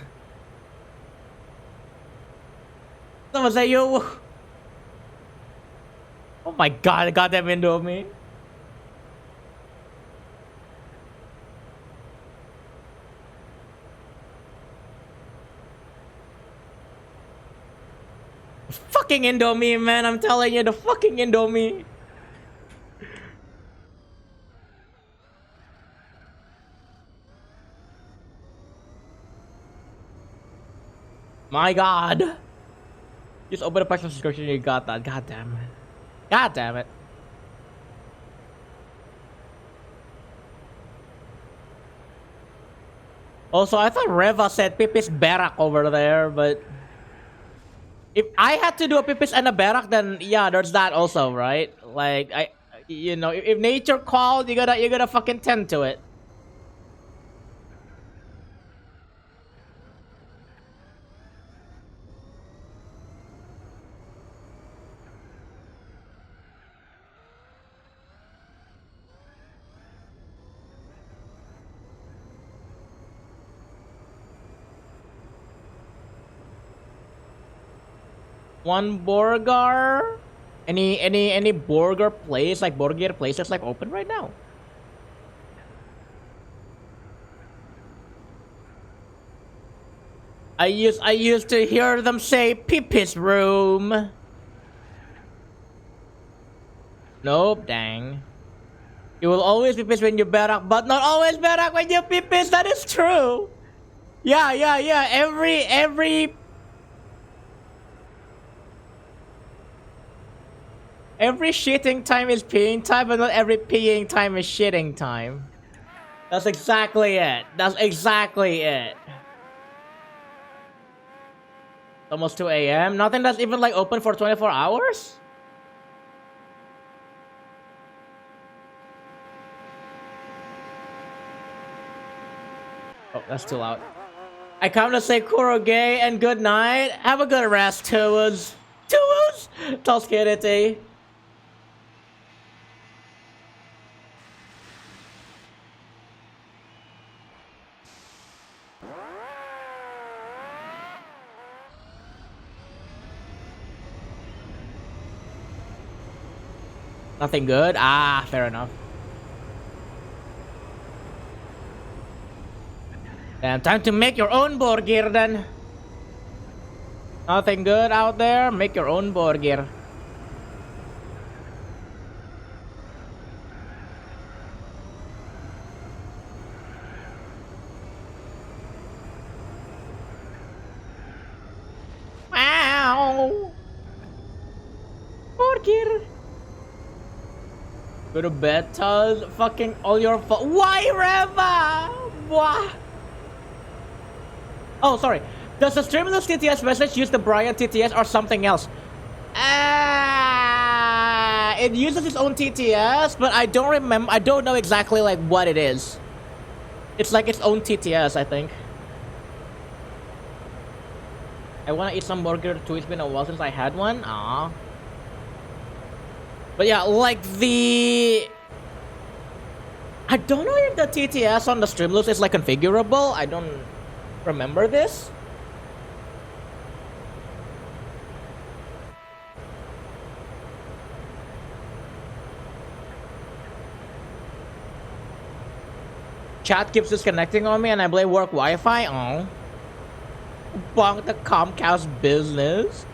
Someone say you woo. Oh my god, it got them into me. Fucking Indomie, man, I'm telling you, the fucking Indomie. My god. Just open a personal subscription and you got that. God damn it. God damn it. Also, I thought Reva said Pipis Barak over there, but if I had to do a Pipis and a Barak, then yeah, there's that also, right? Like you know, if nature called, you gotta fucking tend to it. One burger? Any burger place, like burger place that's like open right now? I used to hear them say Pipis room. Nope, dang. You will always pipis when you berak, but not always berak when you pipis. That is true. Yeah. Every shitting time is peeing time, but not every peeing time is shitting time. That's exactly it. That's exactly it. Almost 2 a.m. Nothing that's even like open for 24 hours? Oh, that's too loud. I come to say Kuroge and good night. Have a good rest, Tuus. Tuus! Toskirity. Nothing good? Ah, fair enough. Damn, time to make your own burger then. Nothing good out there? Make your own burger. Wow. Burger. Go to bed, tell fucking all your Why, Reva? Wah. Oh, sorry. Does the Streamless TTS message use the Brian TTS or something else? It uses its own TTS, but I don't remember. I don't know exactly like what it is. It's like its own TTS, I think. I wanna eat some burger too. It's been a while since I had one. Aw. But yeah, like the... I don't know if the TTS on the Streamlabs is like configurable. I don't remember this. Chat keeps disconnecting on me and I blame work Wi-Fi. Oh. Bonk the Comcast business.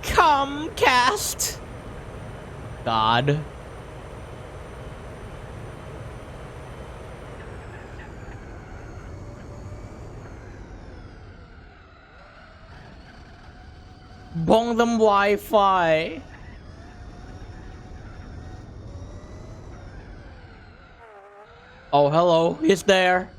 Comcast. God. Bong them Wi-Fi. Oh, hello. He's there.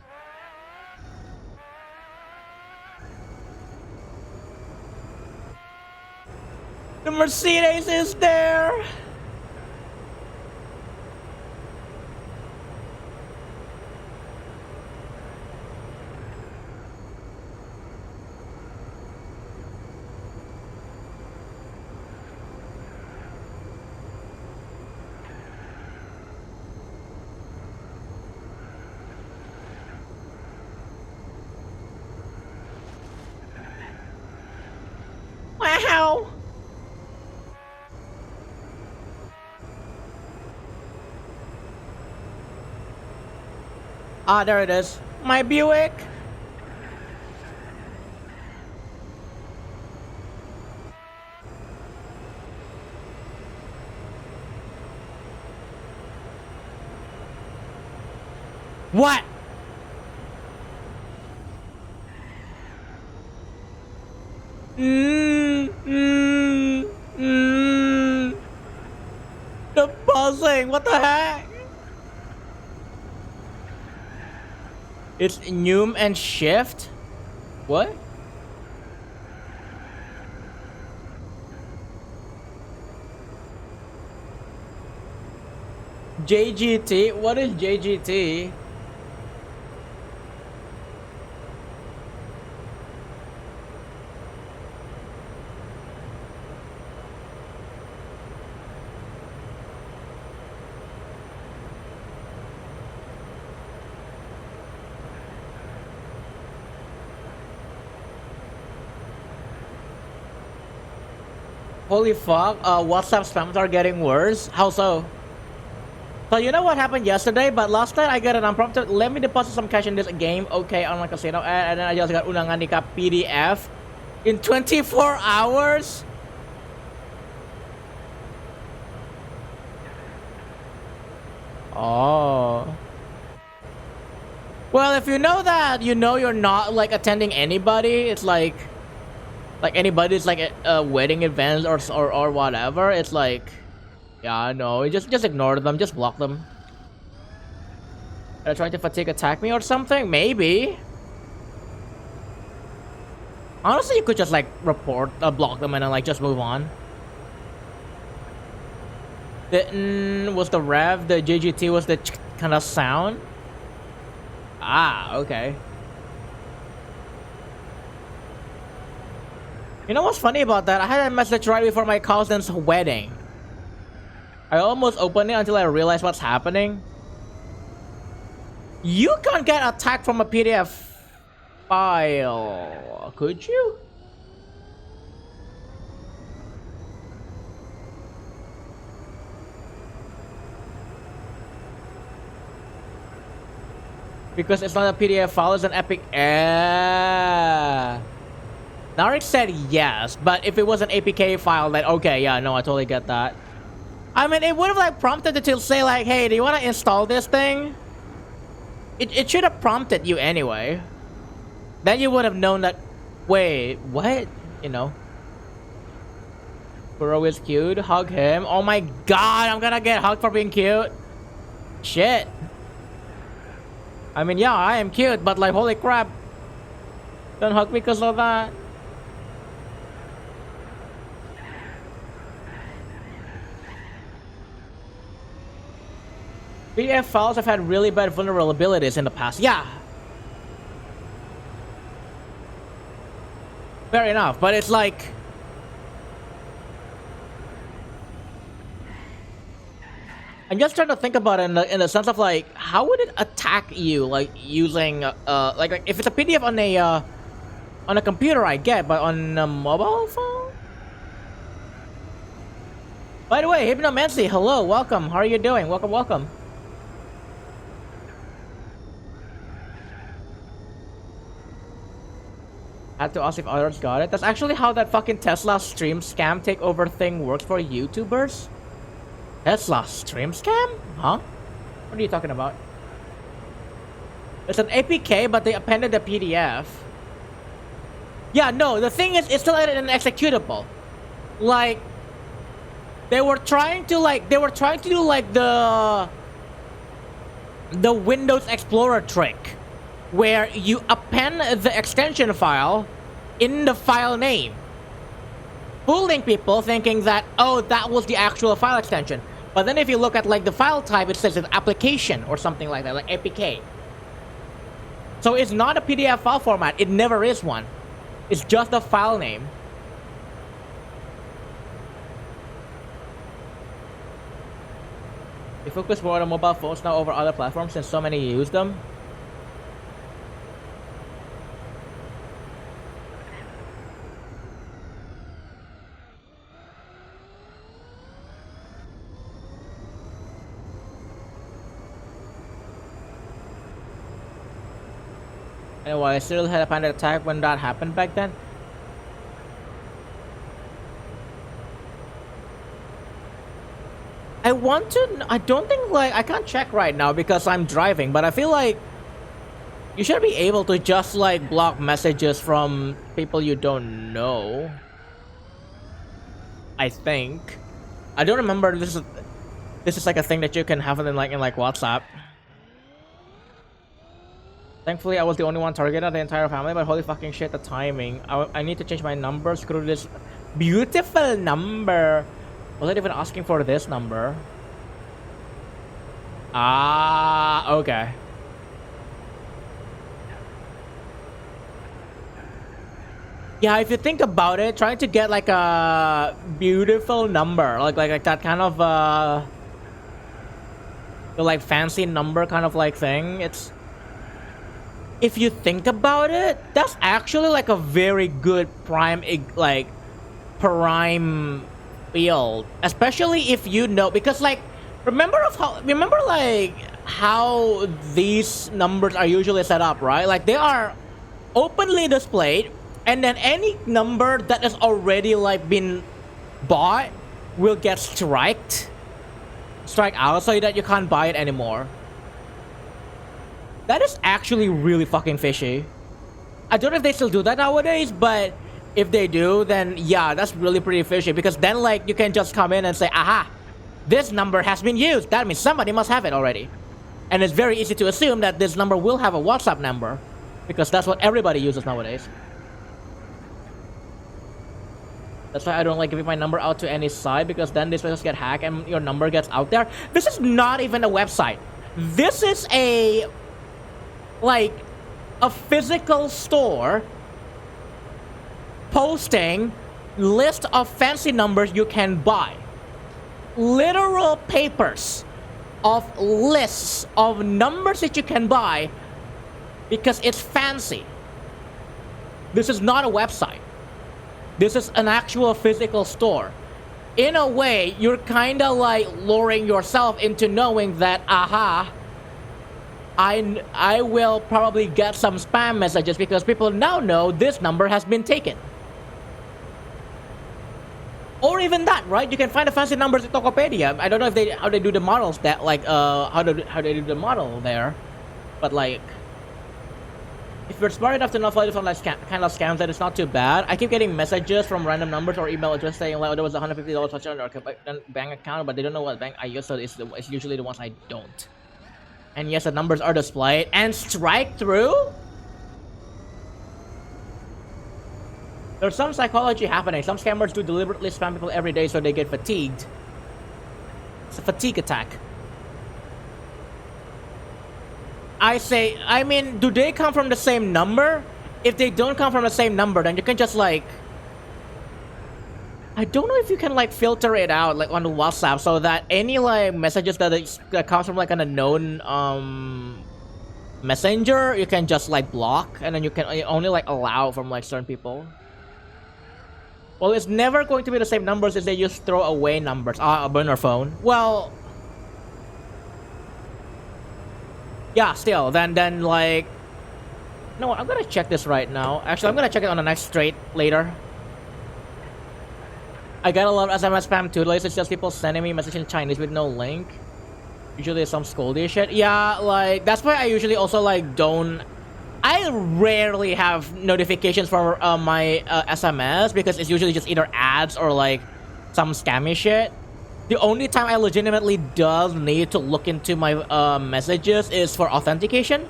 The Mercedes is there. Wow. Ah, there it is. My Buick. What? The buzzing. What the heck? It's Num and Shift? What? JGT? What is JGT? Holy fuck, WhatsApp spams are getting worse. How so? So you know what happened yesterday, but last night I got an unprompted, let me deposit some cash in this game, okay, online casino, and then I just got unangan nikah PDF in 24 hours? Oh. Well, if you know that, you know you're not like attending anybody, it's like anybody's like a wedding event or whatever, it's like, yeah, no, just ignore them, just block them. They're trying to fatigue attack me or something? Maybe. Honestly, you could just like report, block them and then like just move on. The was the rev, the JGT was the kind of sound. Ah, okay. You know what's funny about that? I had a message right before my cousin's wedding. I almost opened it until I realized what's happening. You can't get attacked from a PDF file, could you? Because it's not a PDF file, it's an epic. Narek said yes, but if it was an APK file, then okay, yeah, no, I totally get that. I mean, it would have like prompted it to say like, hey, do you want to install this thing? It should have prompted you anyway. Then you would have known that, wait, what? You know. Kuro is cute, hug him. Oh my god, I'm gonna get hugged for being cute. Shit. I mean, yeah, I am cute, but like, holy crap. Don't hug me because of that. PDF files have had really bad vulnerabilities in the past. Yeah. Fair enough, but it's like... I'm just trying to think about it in the sense of like, how would it attack you, like using like if it's a PDF on a computer, I get, but on a mobile phone. By the way, Hypnomancy, hello, welcome. How are you doing? Welcome, welcome. Had to ask if others got it. That's actually how that fucking Tesla stream scam takeover thing works for YouTubers. Tesla stream scam? Huh? What are you talking about? It's an APK, but they appended the PDF. Yeah, no, the thing is, it's still an executable. Like, they were trying to do like the Windows Explorer trick, where you append the extension file in the file name, fooling people thinking that, oh, that was the actual file extension. But then if you look at like the file type, it says an application or something like that, like APK. So it's not a PDF file format. It never is one. It's just a file name. We focus more on mobile phones now over other platforms since so many use them. Anyway, I still had a panic attack when that happened back then. I don't think like, I can't check right now because I'm driving, but I feel like you should be able to just like block messages from people you don't know. I think. I don't remember this is like a thing that you can have in like WhatsApp. Thankfully, I was the only one targeted of the entire family, but holy fucking shit, the timing. I need to change my number, screw this beautiful number. Wasn't even asking for this number. Ah, okay. Yeah, if you think about it, trying to get like a beautiful number, like that kind of the like fancy number kind of like thing, it's... If you think about it, that's actually like a very good prime field, especially if you know, because like remember like how these numbers are usually set up, right? Like they are openly displayed, and then any number that has already like been bought will get strike out so that you can't buy it anymore. That is actually really fucking fishy. I don't know if they still do that nowadays, but if they do, then yeah, that's really pretty fishy, because then like you can just come in and say, aha, this number has been used. That means somebody must have it already. And it's very easy to assume that this number will have a WhatsApp number, because that's what everybody uses nowadays. That's why I don't like giving my number out to any site, because then these places get hacked and your number gets out there. This is not even a website. This is a physical store posting list of fancy numbers you can buy. literal papers of lists of numbers that you can buy because it's fancy. This is not a website. This is an actual physical store. In a way, you're kind of like luring yourself into knowing that, aha, I will probably get some spam messages because people now know this number has been taken. Or even that, right? You can find the fancy numbers in Tokopedia. I don't know if how they do the models that like how they do the model there, but like if you're smart enough to not fall into like kind of scams, that it's not too bad. I keep getting messages from random numbers or email address saying like, oh, there was $150 touchdown or bank account, but they don't know what bank I use, so it's usually the ones I don't. And yes, the numbers are displayed and strike through. There's some psychology happening. Some scammers do deliberately spam people every day so they get fatigued. It's a fatigue attack. I mean, do they come from the same number? If they don't come from the same number, then you can just like... I don't know if you can like filter it out like on the WhatsApp so that any like messages that comes from like an unknown messenger, you can just like block, and then you can only like allow from like certain people. Well, it's never going to be the same numbers if they just throw away numbers. A burner phone. Well, yeah, still. Then like, no, I'm gonna check this right now. Actually, I'm gonna check it on the next straight later. I get a lot of SMS spam too. Like, it's just people sending me messages in Chinese with no link. Usually some scoldy shit. Yeah, like that's why I usually also like don't. I rarely have notifications for my SMS because it's usually just either ads or like some scammy shit. The only time I legitimately does need to look into my messages is for authentication.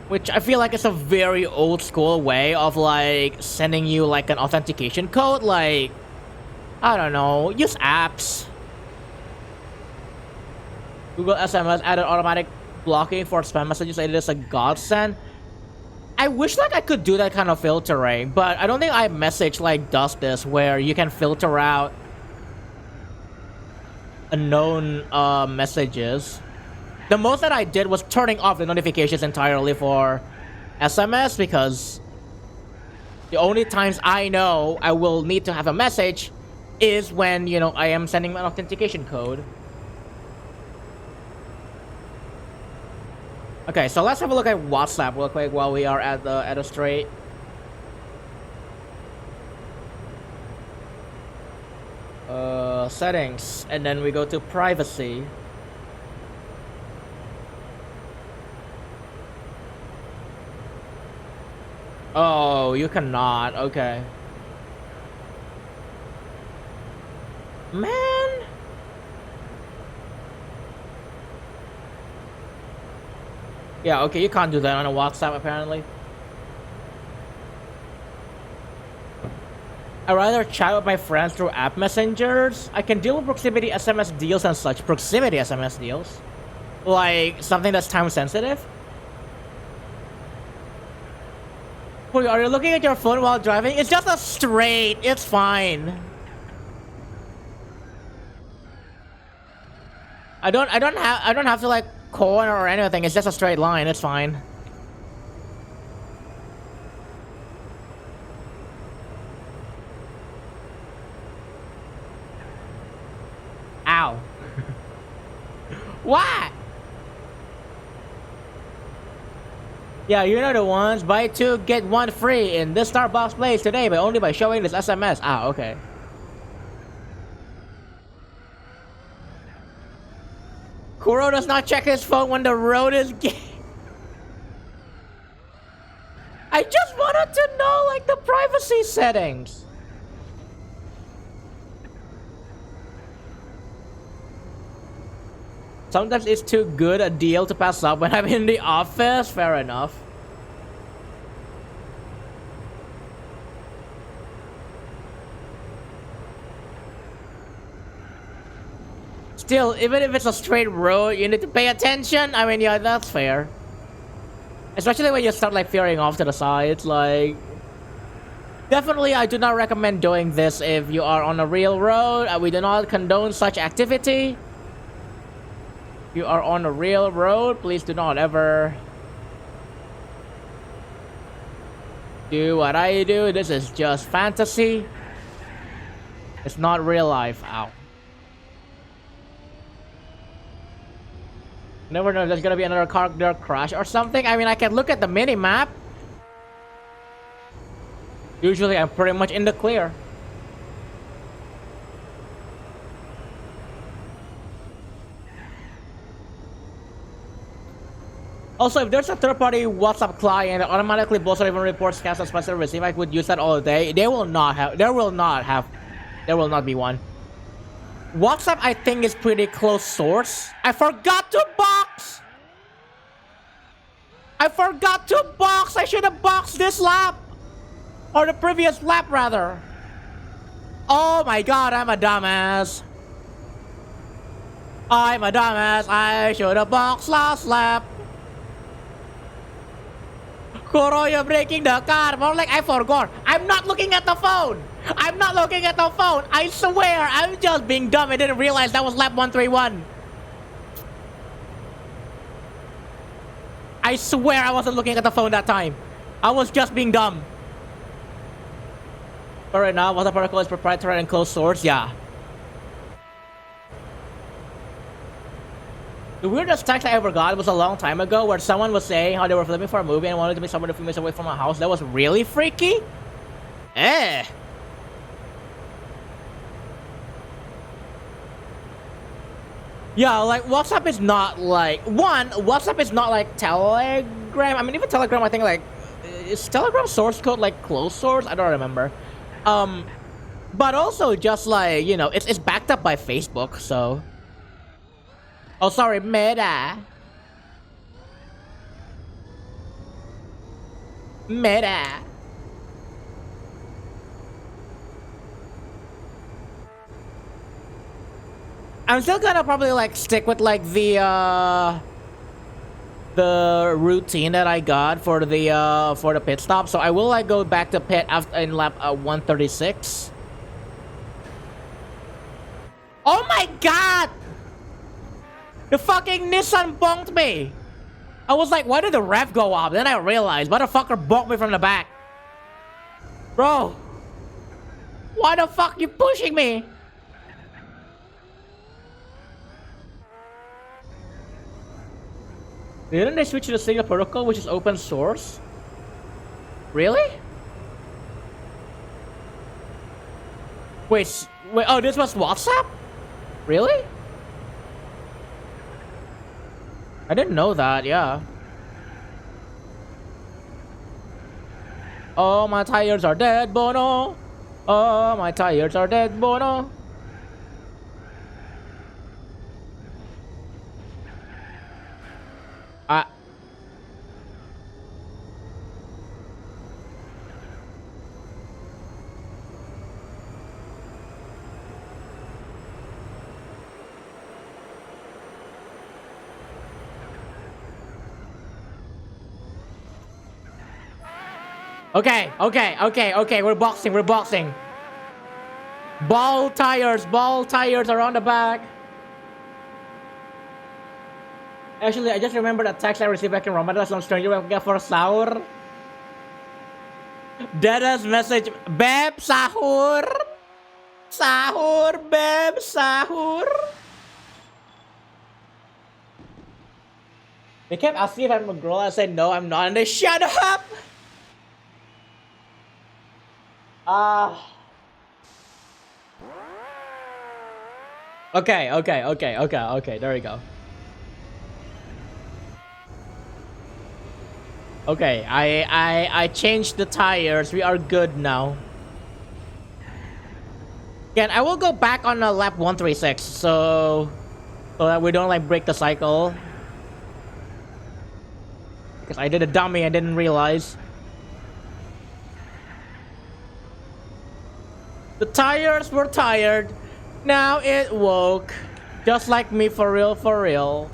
Which I feel like it's a very old school way of like sending you like an authentication code. Like, I don't know, use apps. Google SMS added automatic blocking for spam messages. It is a godsend. I wish like I could do that kind of filtering, but I don't think iMessage like does this where you can filter out unknown messages. The most that I did was turning off the notifications entirely for SMS because the only times I know I will need to have a message is when, you know, I am sending an authentication code. Okay, so let's have a look at WhatsApp real quick while we are at the straight. Settings, and then we go to privacy. Oh, you cannot. Okay. Man. Yeah, okay, you can't do that on a WhatsApp apparently. I rather chat with my friends through app messengers. I can deal with proximity SMS deals and such. Proximity SMS deals? Like something that's time sensitive? Wait, are you looking at your phone while driving? It's just a straight. It's fine. I don't have to like corner or anything. It's just a straight line. It's fine. Ow. What? Yeah, you know the ones. Buy two, get one free in this Starbucks place today, but only by showing this SMS. Ah, okay. Kuro does not check his phone when the road is gay. I just wanted to know, like, the privacy settings. Sometimes it's too good a deal to pass up when I'm in the office. Fair enough. Still, even if it's a straight road, you need to pay attention. I mean, yeah, that's fair. Especially when you start like veering off to the sides, like... Definitely, I do not recommend doing this if you are on a real road. We do not condone such activity. If you are on a real road, please do not ever do what I do. This is just fantasy. It's not real life. Ow. Never know if there's gonna be another car crash or something. I mean, I can look at the mini map. Usually, I'm pretty much in the clear. Also, if there's a third-party WhatsApp client that automatically blocks or even reports scams as special receive, I would use that all day. There will not be one. WhatsApp, I think, is pretty close source. I forgot to box! I should have boxed this lap! Or the previous lap, rather. Oh my god, I'm a dumbass. I should have boxed last lap. Kuro, you're breaking the car. More like I forgot. I'm not looking at the phone. I swear, I'm just being dumb. I didn't realize that was lap 131. I swear I wasn't looking at the phone that time. I was just being dumb. But right now, WhatsApp protocol is proprietary and closed source. Yeah. The weirdest text I ever got was a long time ago where someone was saying how they were filming for a movie and wanted to be somewhere a few minutes away from a house. That was really freaky. Eh. Yeah, like WhatsApp is not like WhatsApp is not like Telegram. I mean, even Telegram, I think like is Telegram source code like closed source? I don't remember. But also just like it's backed up by Facebook, so. Oh, sorry, Meta. I'm still gonna probably like stick with like the routine that I got for the pit stop. So I will like go back to pit after in lap 136. Oh my god! The fucking Nissan bonked me. I was like, why did the rev go up? Then I realized, motherfucker bonked me from the back. Bro, why the fuck you pushing me? Didn't they switch to the Signal protocol, which is open source? Really? Wait, oh, this was WhatsApp? Really? I didn't know that, yeah. Oh, my tires are dead, Bono. Oh, my tires are dead, Bono. Okay, we're boxing. Ball tires are on the back. Actually, I just remembered a text I received back in Ramadan from stranger for sahur. Dada's message, Beb, sahur. Sahur, Beb, sahur. They kept asking if I'm a girl. I said, no, I'm not. And they shut up. Okay. There we go. Okay, I changed the tires. We are good now. Again, I will go back on lap 136, so that we don't like break the cycle. Because I did a dummy, I didn't realize. The tires were tired. Now it woke. Just like me, for real.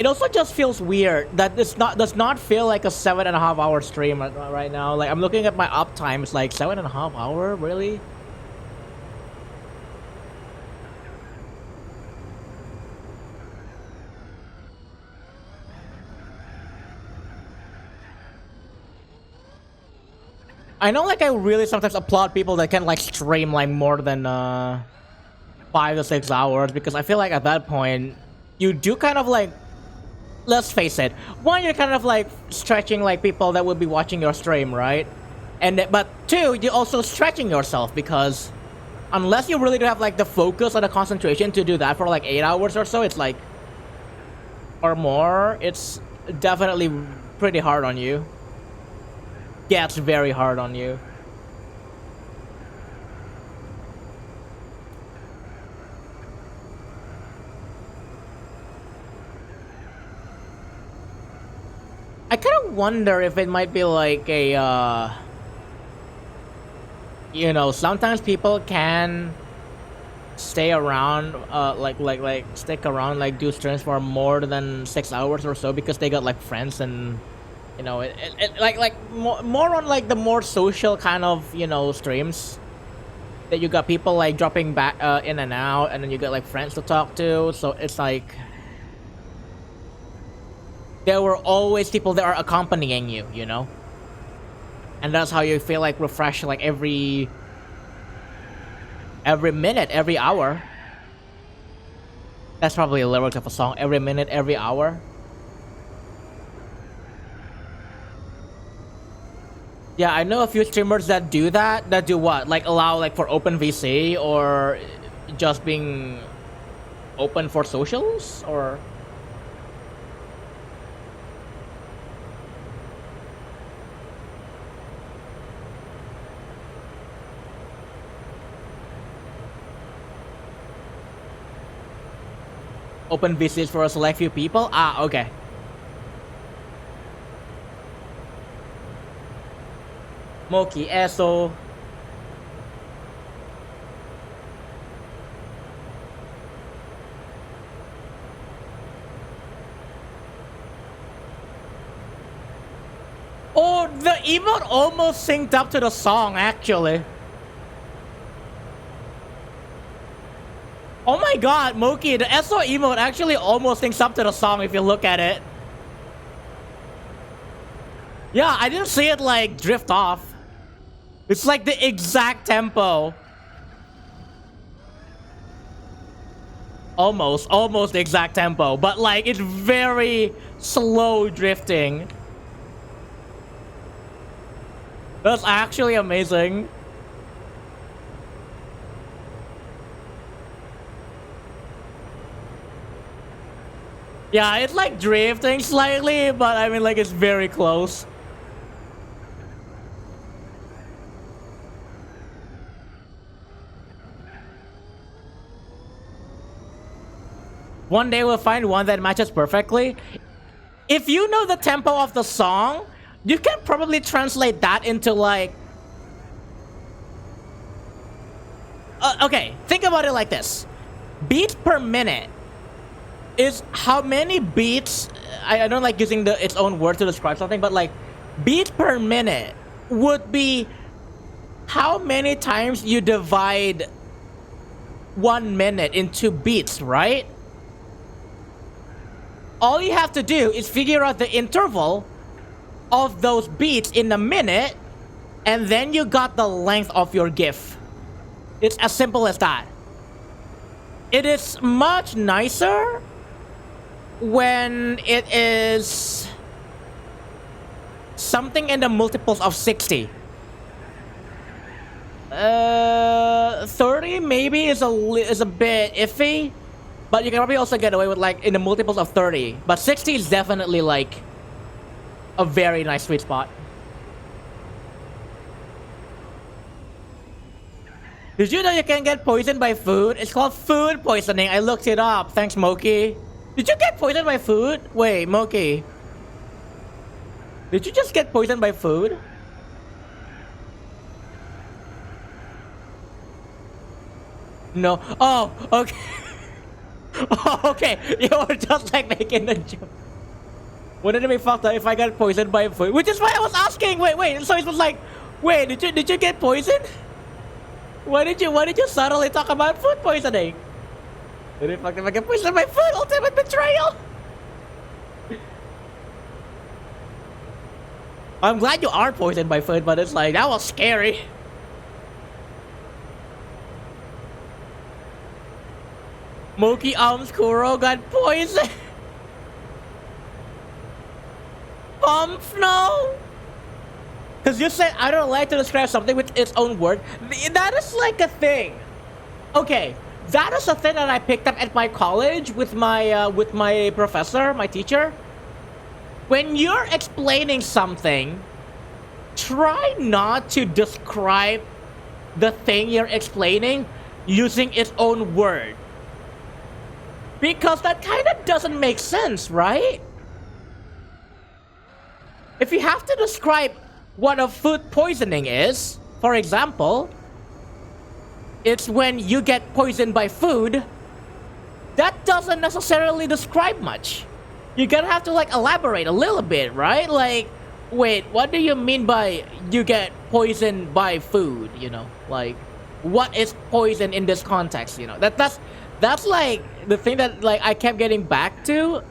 it also just feels weird that this not does not feel like a 7.5 hour stream right now. Like I'm looking at my uptime, it's like 7.5 hour, really? I know, like I really sometimes applaud people that can like stream like more than 5 to 6 hours, because I feel like at that point you do kind of like, let's face it, one, you're kind of like stretching like people that would be watching your stream, right? But two, you're also stretching yourself, because unless you really do have like the focus or the concentration to do that for like 8 hours or so, it's like, or more, it's definitely pretty hard on you. Yeah, it's very hard on you. I kind of wonder if it might be like a, you know, sometimes people can stay around, like stick around, like do streams for more than 6 hours or so, because they got like friends, and you know, like more on like the more social kind of, you know, streams that you got people like dropping back in and out, and then you got like friends to talk to, so it's like there were always people that are accompanying you, you know, and that's how you feel like refreshed, like every minute, every hour. That's probably a lyric of a song. Every minute, every hour. Yeah, I know a few streamers that do that. That do what? Like allow like for open VC, or just being open for socials, or open VCs for a select few people? Ah, okay. Moki, eso. Oh, the emote almost synced up to the song, actually. Oh my god, Moki, the SO emote actually almost syncs up to the song if you look at it. Yeah, I didn't see it like drift off. It's like the exact tempo. Almost the exact tempo, but like it's very slow drifting. That's actually amazing. Yeah, it's like drifting slightly, but I mean like it's very close. One day we'll find one that matches perfectly. If you know the tempo of the song, you can probably translate that into like... okay, think about it like this. Beats per minute is how many beats... I don't like using its own word to describe something, but like beats per minute would be how many times you divide 1 minute into beats, right? All you have to do is figure out the interval of those beats in a minute, and then you got the length of your GIF. It's as simple as that. It is much nicer when it is something in the multiples of 60. 30 maybe is a bit iffy, but you can probably also get away with like in the multiples of 30. But 60 is definitely like a very nice sweet spot. Did you know you can get poisoned by food? It's called food poisoning. I looked it up. Thanks, Moki. Did you get poisoned by food? Wait, Moki. Did you just get poisoned by food? No. Oh, okay. Oh, okay, you were just like making a joke. Wouldn't it be fucked up if I got poisoned by food? Which is why I was asking. Wait. So it was like, wait, did you get poisoned? Why did you suddenly talk about food poisoning? Did it fuck if I get poisoned by food? Ultimate betrayal. I'm glad you are poisoned by food, but it's like that was scary. Moki Arms Kuro got poisoned. No. Because you said I don't like to describe something with its own word. That is like a thing. Okay, that is a thing that I picked up at my college with my professor, my teacher. When you're explaining something, try not to describe the thing you're explaining using its own word. Because that kind of doesn't make sense, right? If you have to describe what a food poisoning is, for example, it's when you get poisoned by food, that doesn't necessarily describe much. You're gonna have to like elaborate a little bit, right? Like, wait, what do you mean by you get poisoned by food? You know, like, what is poison in this context? You know, that's like the thing that like I kept getting back to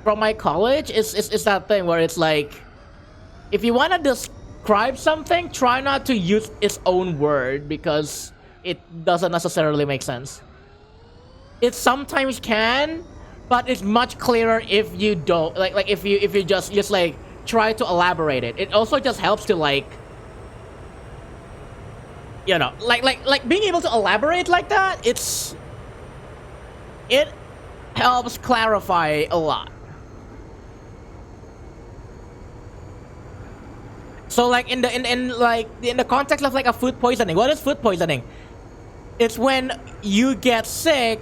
from my college is that thing where it's like, if you want to describe something, try not to use its own word because it doesn't necessarily make sense. It sometimes can, but it's much clearer if you don't like if you just like try to elaborate it. It also just helps to like, you know, like being able to elaborate like that. It helps clarify a lot. So like in the context of like a food poisoning, what is food poisoning? It's when you get sick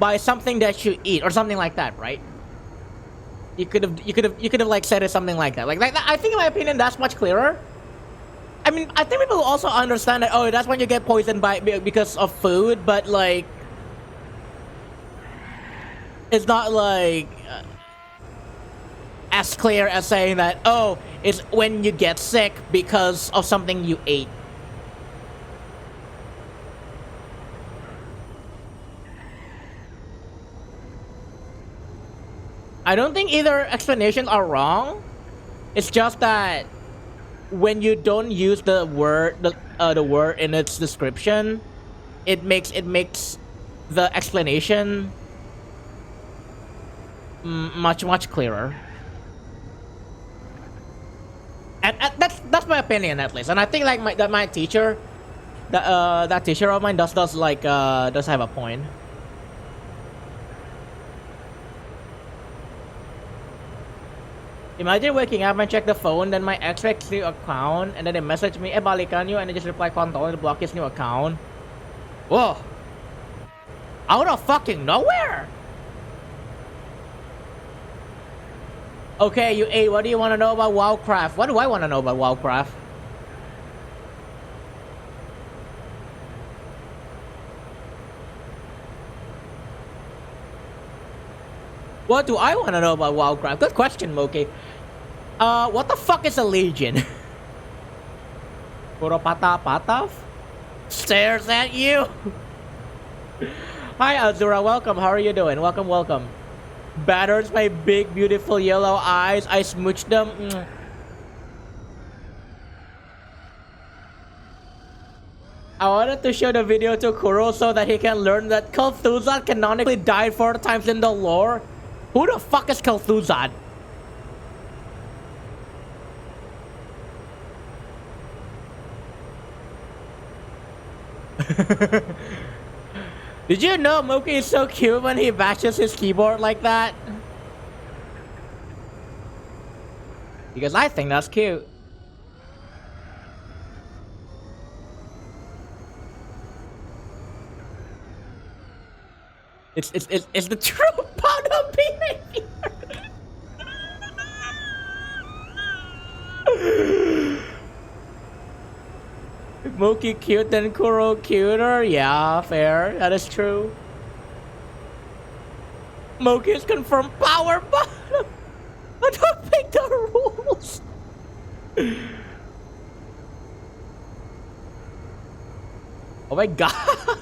by something that you eat or something like that, right? You could have like said it something like that. Like that. I think in my opinion that's much clearer. I mean, I think people also understand that, oh, that's when you get poisoned by because of food, but like it's not like as clear as saying that, oh, it's when you get sick because of something you ate. I don't think either explanations are wrong. It's just that when you don't use the word in its description, it makes the explanation much clearer. And that's my opinion at least. And I think like my teacher, that teacher of mine does have a point. Imagine waking up and check the phone, then my ex makes new account, and then they message me, eh, balikan you, and I just reply kontol and block his new account. Whoa. Out of fucking nowhere! Okay, you ate, what do you want to know about Wowcraft? What do I want to know about Wowcraft? What do I want to know about Wowcraft? Good question, Moki. What the fuck is a legion? Pataf stares at you. Hi Azura, welcome. How are you doing? Welcome. Batters my big beautiful yellow eyes. I smooch them. I wanted to show the video to Kuro so that he can learn that Kel'Thuzad canonically died 4 times in the lore. Who the fuck is Kel'Thuzad? Did you know Moki is so cute when he bashes his keyboard like that? Because I think that's cute. It's the true part of behavior. Moki cute, then Kuro cuter. Yeah, fair. That is true. Moki's confirmed power bottom. I don't make the rules. Oh my god.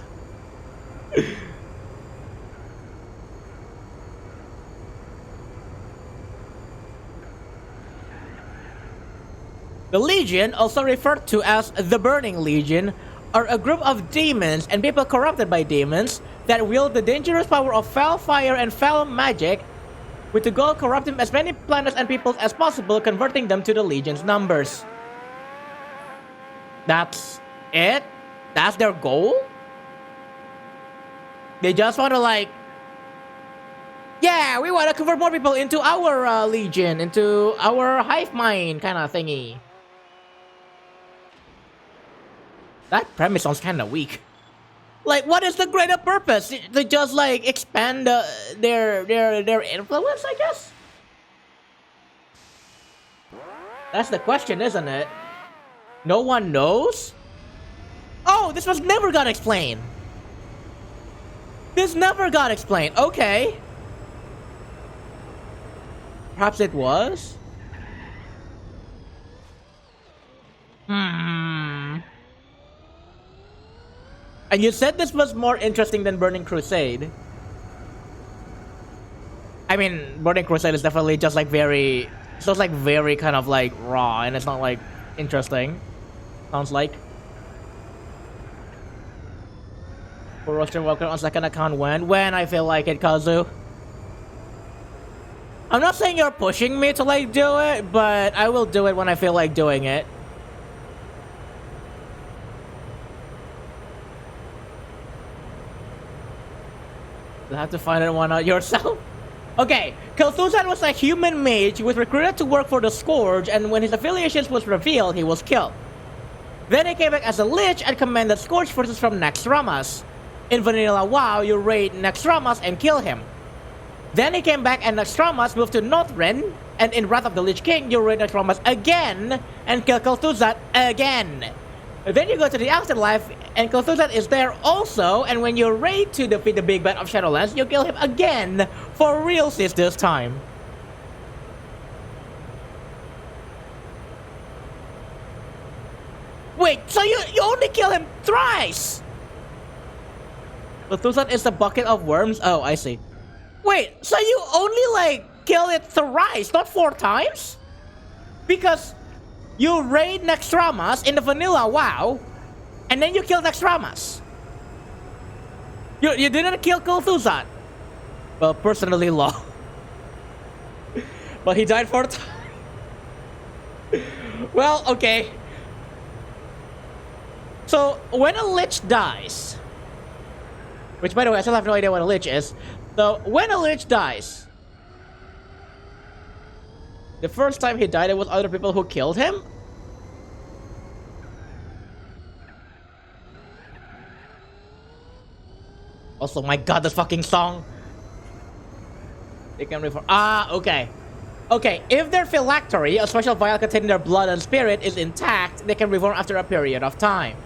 The Legion, also referred to as the Burning Legion, are a group of demons and people corrupted by demons that wield the dangerous power of foul fire and foul magic, with the goal of corrupting as many planets and peoples as possible, converting them to the Legion's numbers. That's it? That's their goal? They just want to like, yeah, we want to convert more people into our Legion, into our hive mind kind of thingy. That premise sounds kind of weak. Like, what is the greater purpose? To just like expand their influence, I guess. That's the question, isn't it? No one knows. Oh, this was never got explained. This never got explained. Okay. Perhaps it was. And you said this was more interesting than Burning Crusade. I mean, Burning Crusade is definitely just like very... It's just like very kind of like raw, and it's not like interesting. Sounds like. For roster welcome on second account when I feel like it, Kazu. I'm not saying you're pushing me to like do it, but I will do it when I feel like doing it. You'll have to find that one out yourself. Okay, Kel'Thuzad was a human mage who was recruited to work for the Scourge, and when his affiliations was revealed, he was killed. Then he came back as a Lich and commanded Scourge forces from Naxxramas. In Vanilla WoW, you raid Naxxramas and kill him. Then he came back and Naxxramas moved to Northrend, and in Wrath of the Lich King, you raid Naxxramas again and kill Kel'Thuzad again. Then you go to the Afterlife, and Kel'Thuzad is there also, and when you raid to defeat the Big Bad of Shadowlands, you kill him again, for realsies this time. Wait, so you only kill him thrice? Kel'Thuzad is a bucket of worms? Oh, I see. Wait, so you only like kill it thrice, not 4 times? Because you raid Naxxramas in the Vanilla WoW, and then you kill Naxxramas. You didn't kill Kel'Thuzad. Well, personally, law. But he died 4 times. Well, okay. So, when a Lich dies... Which, by the way, I still have no idea what a Lich is. So, when a Lich dies... The first time he died, it was other people who killed him? Also, my god, this fucking song! They can reform. Ah, okay. Okay, if their phylactery, a special vial containing their blood and spirit, is intact, they can reform after a period of time.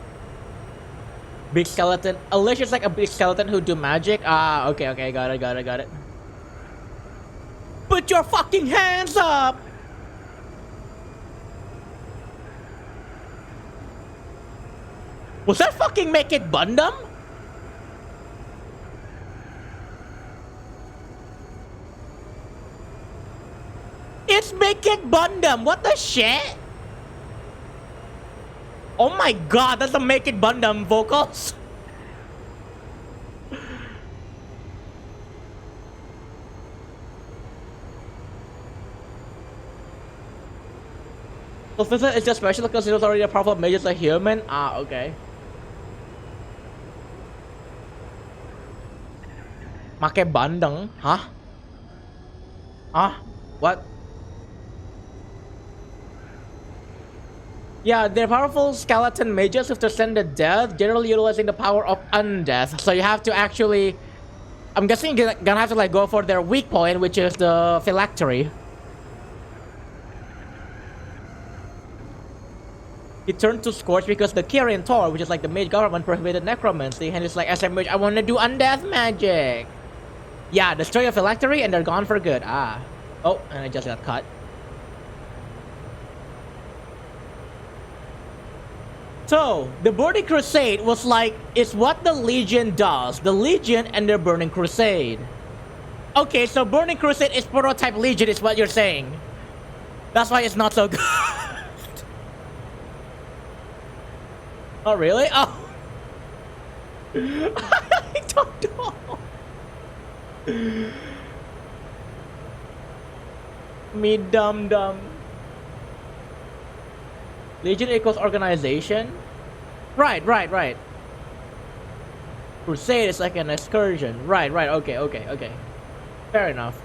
Big skeleton. A Lich is like a big skeleton who do magic. Ah, okay, got it. Put your fucking hands up! Was that fucking Make It Bundam? It's Make It Bundam! What the shit? Oh my god, that's the Make It Bundam vocals! So this is just special because it was already a powerful mage as a human? Ah, okay. Make Bandang? Huh? Huh? What? Yeah, they're powerful skeleton mages who transcend the death, generally utilizing the power of undeath. So you have to actually... I'm guessing you're gonna have to like go for their weak point, which is the phylactery. He turned to Scorch because the Kirin Tor, which is like the mage government, prohibited necromancy, and he's like, as a mage, I want to do undeath magic. Yeah, destroy a phylactery and they're gone for good. Ah. Oh, and I just got cut. So, the Burning Crusade was like, it's what the Legion does. The Legion and their Burning Crusade. Okay, so Burning Crusade is prototype Legion is what you're saying. That's why it's not so good. Oh, really? Oh. I don't know. Me dumb. Legion equals organization? Right. Crusade is like an excursion. Right, okay. Fair enough.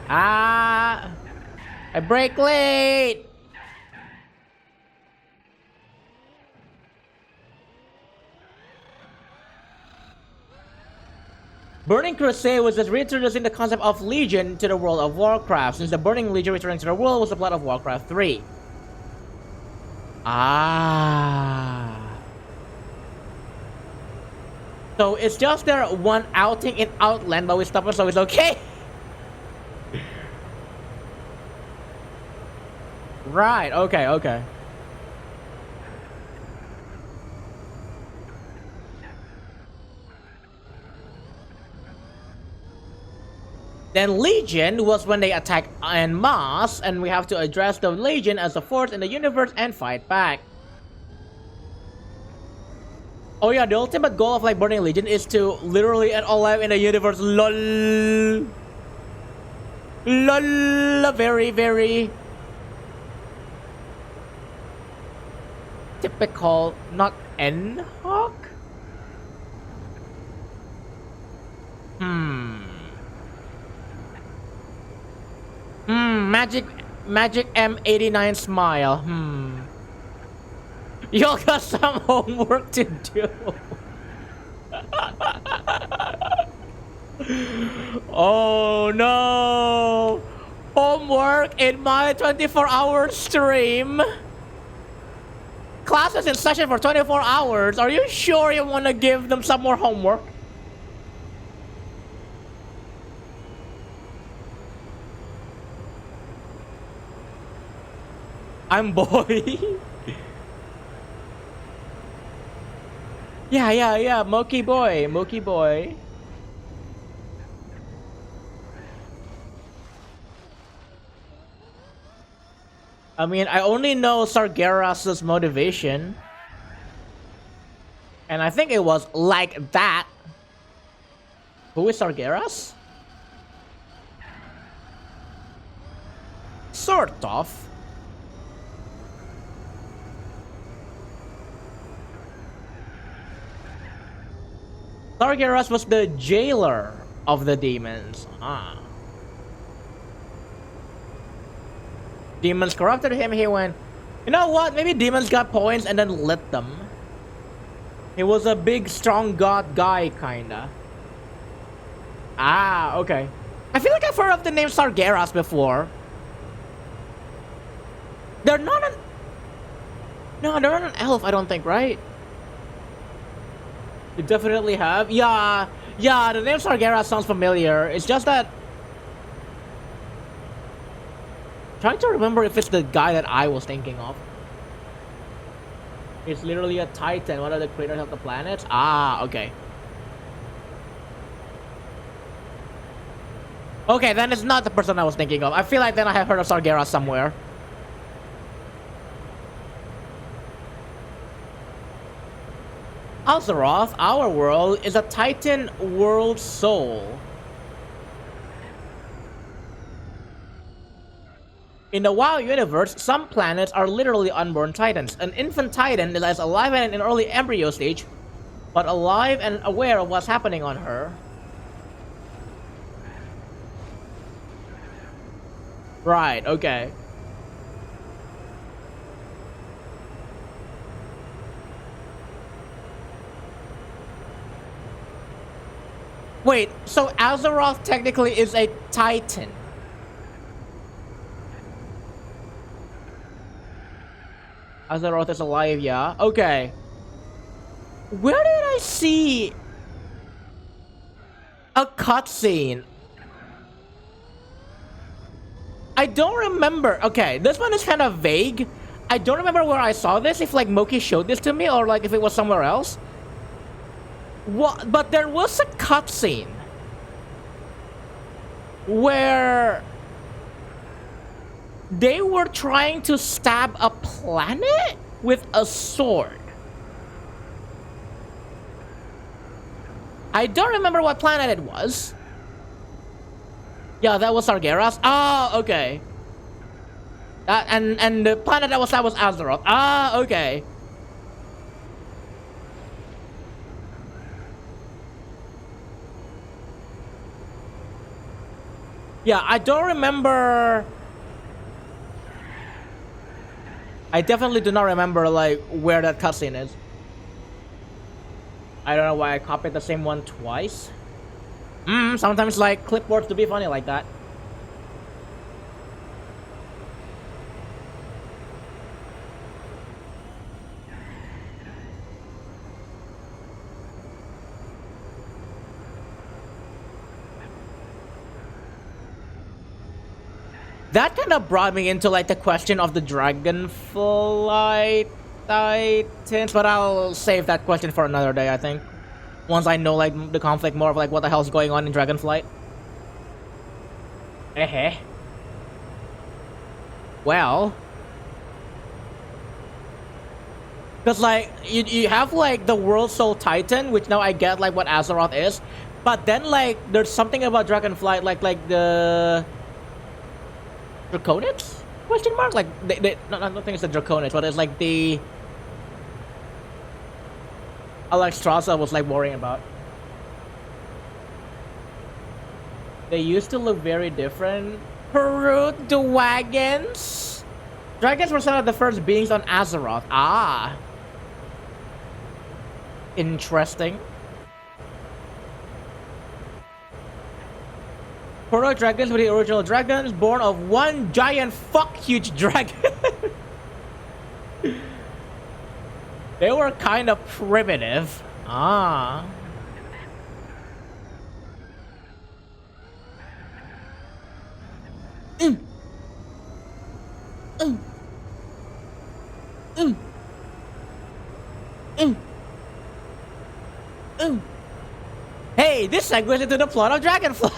Ah! I break late! Burning Crusade was just reintroducing the concept of Legion to the world of Warcraft, since the Burning Legion returning to the world was the plot of Warcraft 3. Ah. So it's just their one outing in Outland, but we stopped it, so it's okay. Right, okay. Then Legion was when they attack en masse, and we have to address the Legion as a force in the universe and fight back. Oh yeah, the ultimate goal of like Burning Legion is to literally end all life in the universe. LOL. Very typical, not N-Hawk? Magic M89 smile. Y'all got some homework to do. Oh no! Homework in my 24-hour stream. Classes in session for 24 hours. Are you sure you want to give them some more homework? I'm boy. Yeah. Moki boy. I mean, I only know Sargeras's motivation. And I think it was like that. Who is Sargeras? Sort of. Sargeras was the jailer of the demons. Ah. Demons corrupted him. He went, you know what? Maybe demons got points and then lit them. He was a big, strong god guy, kinda. Ah, okay. I feel like I've heard of the name Sargeras before. They're not an... No, they're not an elf, I don't think, right? You definitely have? Yeah, the name Sargeras sounds familiar. It's just that... Trying to remember if it's the guy that I was thinking of. It's literally a titan, one of the creators of the planets. Ah, okay. Okay, then it's not the person I was thinking of. I feel like then I have heard of Sargeras somewhere. Azeroth, our world, is a titan world soul. In the WoW universe, some planets are literally unborn titans. An infant titan that is alive and in early embryo stage, but alive and aware of what's happening on her. Right, okay. Wait, so Azeroth technically is a titan. Azeroth is alive, yeah? Okay. Where did I see a cutscene? I don't remember. Okay, this one is kind of vague. I don't remember where I saw this, if like Moki showed this to me or like if it was somewhere else. What? But there was a cutscene where they were trying to stab a planet with a sword. I don't remember what planet it was. Yeah, that was Sargeras. Oh, okay. And the planet that was Azeroth. Ah, okay. Yeah, I don't remember. I definitely do not remember like where that cutscene is. I don't know why I copied the same one twice. Sometimes like clipboards to be funny like that. That kind of brought me into like the question of the Dragonflight Titans, but I'll save that question for another day, I think. Once I know like the conflict more of like what the hell's going on in Dragonflight. Eh. Well, because like you have like the World Soul Titan, which now I get like what Azeroth is, but then like there's something about Dragonflight like the Draconids? Question mark? Like no, I don't think it's the Draconids, but it's like the Alexstrasza was like worrying about. They used to look very different. Peru dragons. Dragons were some of the first beings on Azeroth. Ah, interesting. Proto dragons were the original dragons, born of one giant huge dragon. They were kind of primitive. Ah. Hey, this segues into the plot of Dragonfly.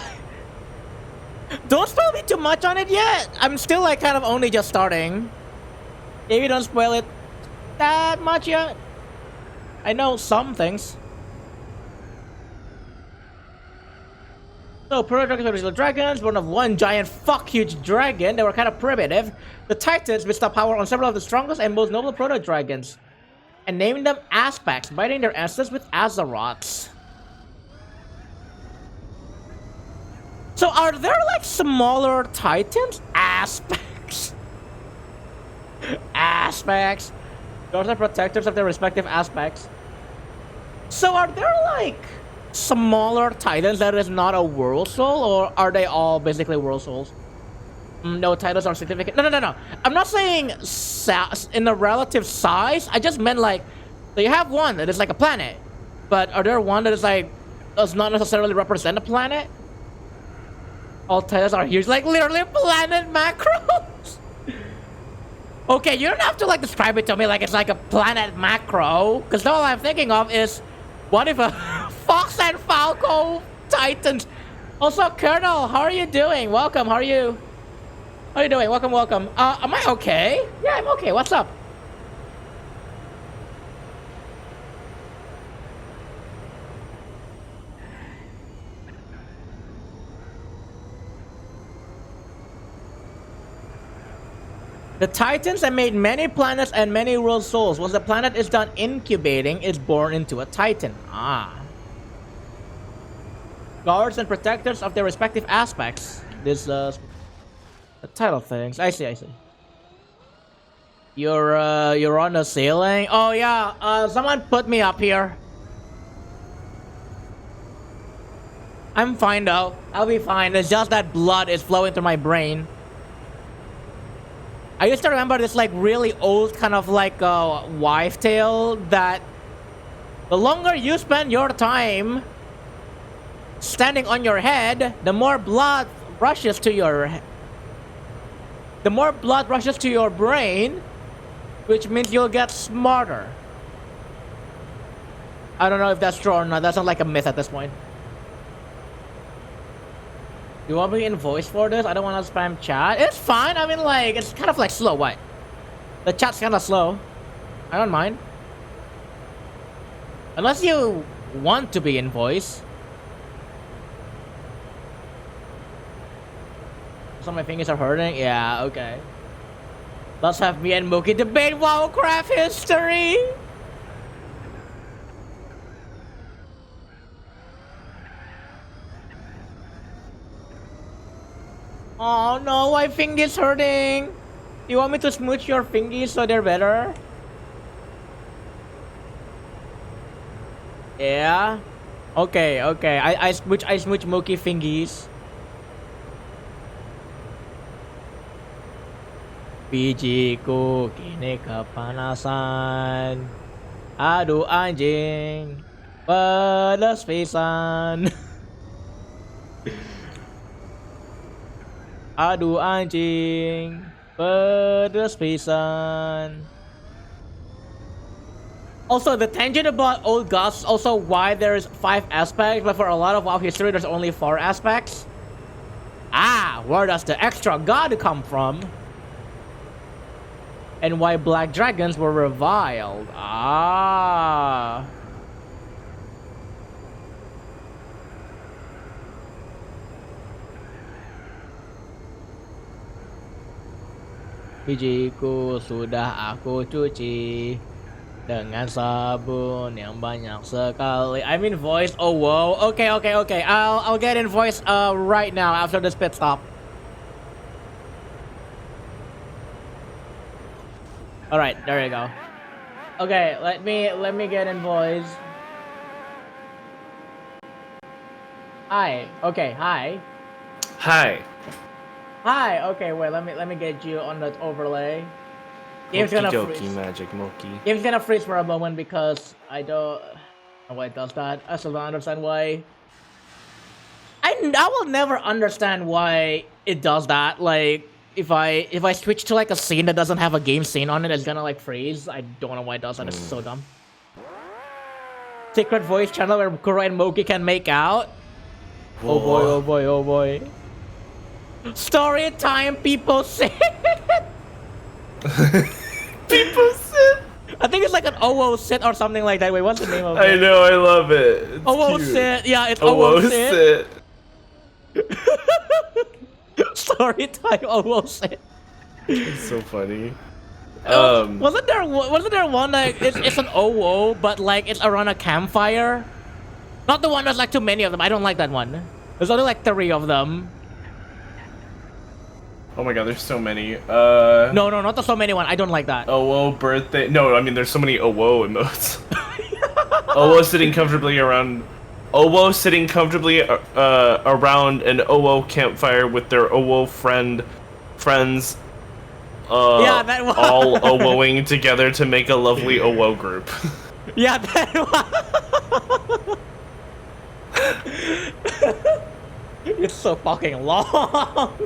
Don't spoil me too much on it yet. I'm still like kind of only just starting. Maybe don't spoil it that much yet. I know some things. So, proto-dragons were original dragons, born of one giant huge dragon. They were kind of primitive. The Titans bestowed power on several of the strongest and most noble proto-dragons, and named them Aspects, biting their ancestors with Azeroths. So, are there like smaller Titans? Aspects. Aspects. Those are protectors of their respective aspects. So, are there like smaller Titans that is not a World Soul, or are they all basically World Souls? No, Titans are significant. No. I'm not saying in the relative size. I just meant like, so you have one that is like a planet, but are there one that is like does not necessarily represent a planet? All Titans are huge, like literally planet macros. Okay, you don't have to like describe it to me like it's like a planet macro, because all I'm thinking of is, what if a Fox and Falco Titans? Also, Colonel, how are you doing? Welcome. How are you? How are you doing? Welcome. Am I okay? Yeah, I'm okay. What's up? The Titans have made many planets and many world souls. Once the planet is done incubating, it's born into a Titan. Ah. Guards and protectors of their respective aspects. This, the title things. I see. You're on the ceiling? Oh yeah, someone put me up here. I'm fine though. I'll be fine. It's just that blood is flowing through my brain. I used to remember this like really old kind of like wife tale that The longer you spend your time standing on your head, the more blood rushes to your brain, which means you'll get smarter. I don't know if that's true or not. That sounds like a myth at this point. You want me in voice for this? I don't want to spam chat. It's fine. I mean, like, it's kind of like slow. What? The chat's kind of slow. I don't mind. Unless you want to be in voice. Some of my fingers are hurting. Yeah, okay. Let's have me and Mookie debate WoWcraft history. Oh no, my finger's hurting. You want me to smooch your fingies so they're better? Yeah. Okay. I smooch Mookie fingies. Bijiku kini kepanasan. Aduh anjing. Pedas pisan. Aduh anjing, pedas pisan. Also, the tangent about old gods is also why there's 5 aspects, but for a lot of WoW history, there's only 4 aspects. Ah, where does the extra god come from? And why black dragons were reviled. Ah. Bijiku sudah aku cuci dengan sabun yang banyak sekali. I'm in voice. Oh whoa. Okay. I'll get in voice right now after this pit stop. All right, there you go. Okay, let me get in voice. Hi. Okay. Hi. Hi. Hi. Okay. Wait. Let me get you on that overlay. Game's gonna freeze. Magic Moki. Game's gonna freeze for a moment because I don't know why it does that. I still don't understand why. I will never understand why it does that. Like if I switch to like a scene that doesn't have a game scene on it, it's gonna like freeze. I don't know why it does that. It's so dumb. Secret voice channel where Kuro and Moki can make out. Whoa. Oh boy, oh boy, oh boy. Story time, people say. People sit. I think it's like an OO sit or something like that. Wait, what's the name of it? I know, I love it. It's OO cute. sit. Yeah, it's OO OO sit. sit. Story time, OO sit. It's so funny. Wasn't there one like it's an OO but like it's around a campfire? Not the one that's like too many of them. I don't like that one. There's only like 3 of them. Oh my god, there's so many. No, not the so many one. I don't like that. OO birthday. No, I mean there's so many OO emotes. OO sitting comfortably around. OO sitting comfortably around an OO campfire with their OO friends. Yeah, that one. All OOing together to make a lovely OO group. Yeah, that one. It's so fucking long.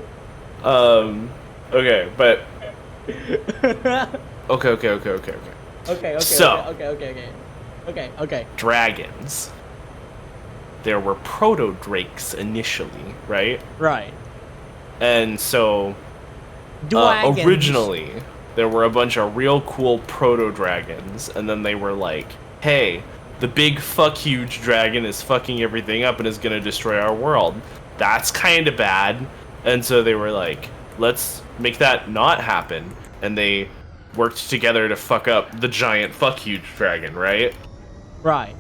Okay, but okay. Okay. Dragons. There were proto-drakes initially, right? Right. And so Dragons. originally there were a bunch of real cool proto-dragons, and then they were like, hey, the big fuck huge dragon is fucking everything up and is gonna destroy our world. That's kinda bad. And so they were like, let's make that not happen. And they worked together to fuck up the giant fuck huge dragon, right? Right.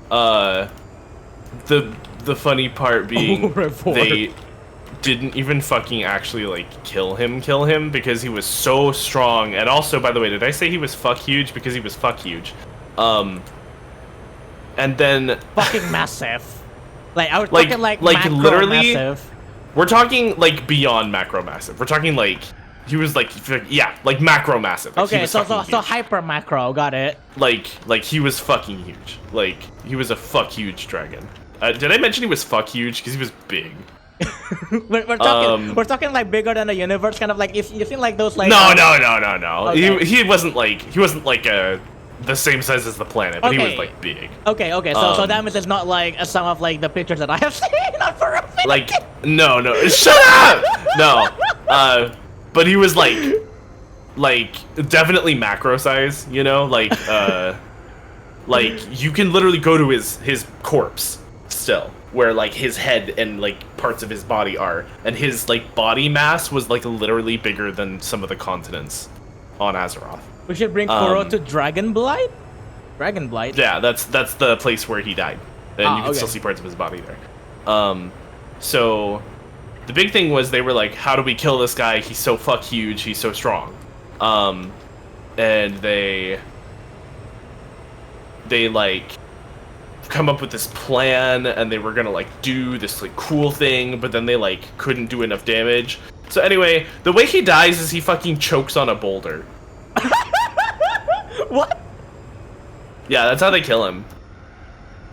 The funny part being they didn't even fucking actually like kill him because he was so strong. And also, by the way, did I say he was fuck huge? Because he was fuck huge. And then fucking massive. Like I was talking like literally massive. We're talking like beyond macro massive. We're talking like He was like yeah, like macro massive. Like, Okay, so hyper macro, got it. Like he was fucking huge. Like he was a fuck huge dragon. Did I mention he was fuck huge? Because he was big. we're talking like bigger than the universe, kind of like you seen like those like. No. Okay. He wasn't like the same size as the planet, but he was like big. Okay. So that means it's not like some of like the pictures that I have seen on for Like no, shut up. No, but he was like definitely macro size. You know, like you can literally go to his corpse still, where like his head and like parts of his body are, and his like body mass was like literally bigger than some of the continents on Azeroth. We should bring Kuro to Dragonblight. Dragonblight. Yeah, that's the place where he died, and you can still see parts of his body there. So the big thing was they were like, how do we kill this guy? He's so fuck huge. He's so strong. And they like come up with this plan, and they were gonna like do this like cool thing, but then they like couldn't do enough damage. So anyway, the way he dies is he fucking chokes on a boulder. What? Yeah, that's how they kill him.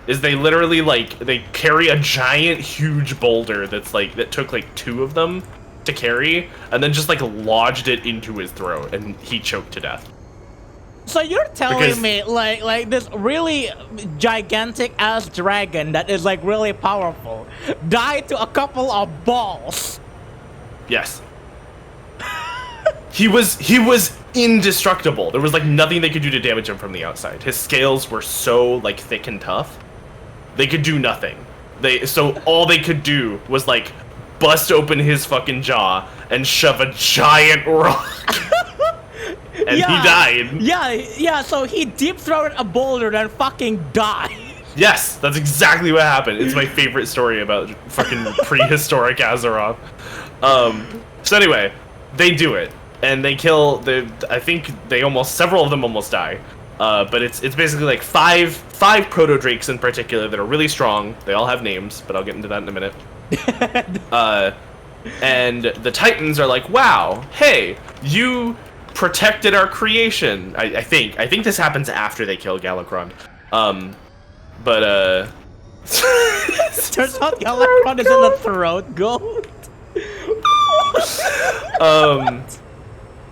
Is they literally like they carry a giant huge boulder that's like that took like 2 of them to carry, and then just like lodged it into his throat, and he choked to death. So you're telling me like this really gigantic ass dragon that is like really powerful died to a couple of balls? Yes. He was indestructible. There was like nothing they could do to damage him from the outside. His scales were so like thick and tough. They could do nothing. So all they could do was like bust open his fucking jaw and shove a giant rock. And he died. Yeah, so he deep-throated a boulder and fucking died. Yes, that's exactly what happened. It's my favorite story about fucking prehistoric Azeroth. So anyway, they do it. And they kill I think several of them almost die. But it's basically like five proto drakes in particular that are really strong. They all have names, but I'll get into that in a minute. And the Titans are like, wow, hey, you protected our creation. I think this happens after they kill Galakron. But turns out Galakron is in the throat goat.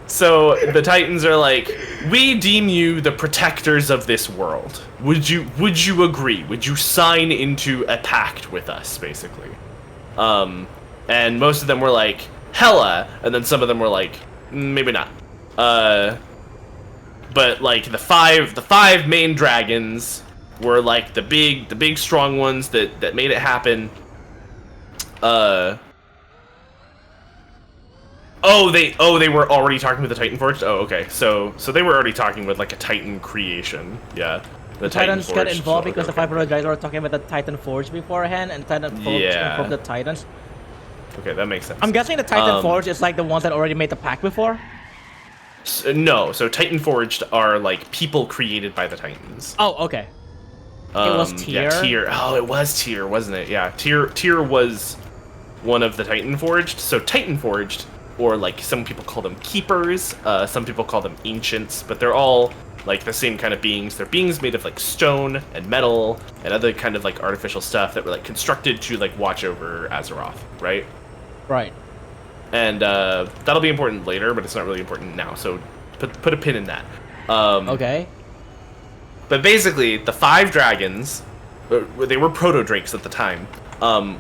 So the Titans are like, we deem you the protectors of this world. Would you agree? Would you sign into a pact with us, basically? And most of them were like, hella, and then some of them were like, maybe not. But like the five main dragons were like the big strong ones that made it happen. They were already talking with the Titan Forged? Oh, okay. So they were already talking with like a Titan creation. Yeah. The Titans Titan got involved because the 500 guys were talking about the Titan Forged beforehand, and Titan Forged informed the Titans. Okay, that makes sense. I'm guessing the Titan Forged is like the ones that already made the pact before? No, so Titan Forged are like people created by the Titans. Oh, okay. It was Tyr? Yeah, Tyr. Oh, it was Tyr, wasn't it? Yeah, Tyr was one of the Titan Forged. So Titan Forged, or like some people call them keepers, some people call them ancients, but they're all like the same kind of beings. They're beings made of like stone and metal and other kind of like artificial stuff that were like constructed to like watch over Azeroth, right? Right. And that'll be important later, but it's not really important now. So put a pin in that. Okay. But basically, the 5 dragons, they were proto drakes at the time,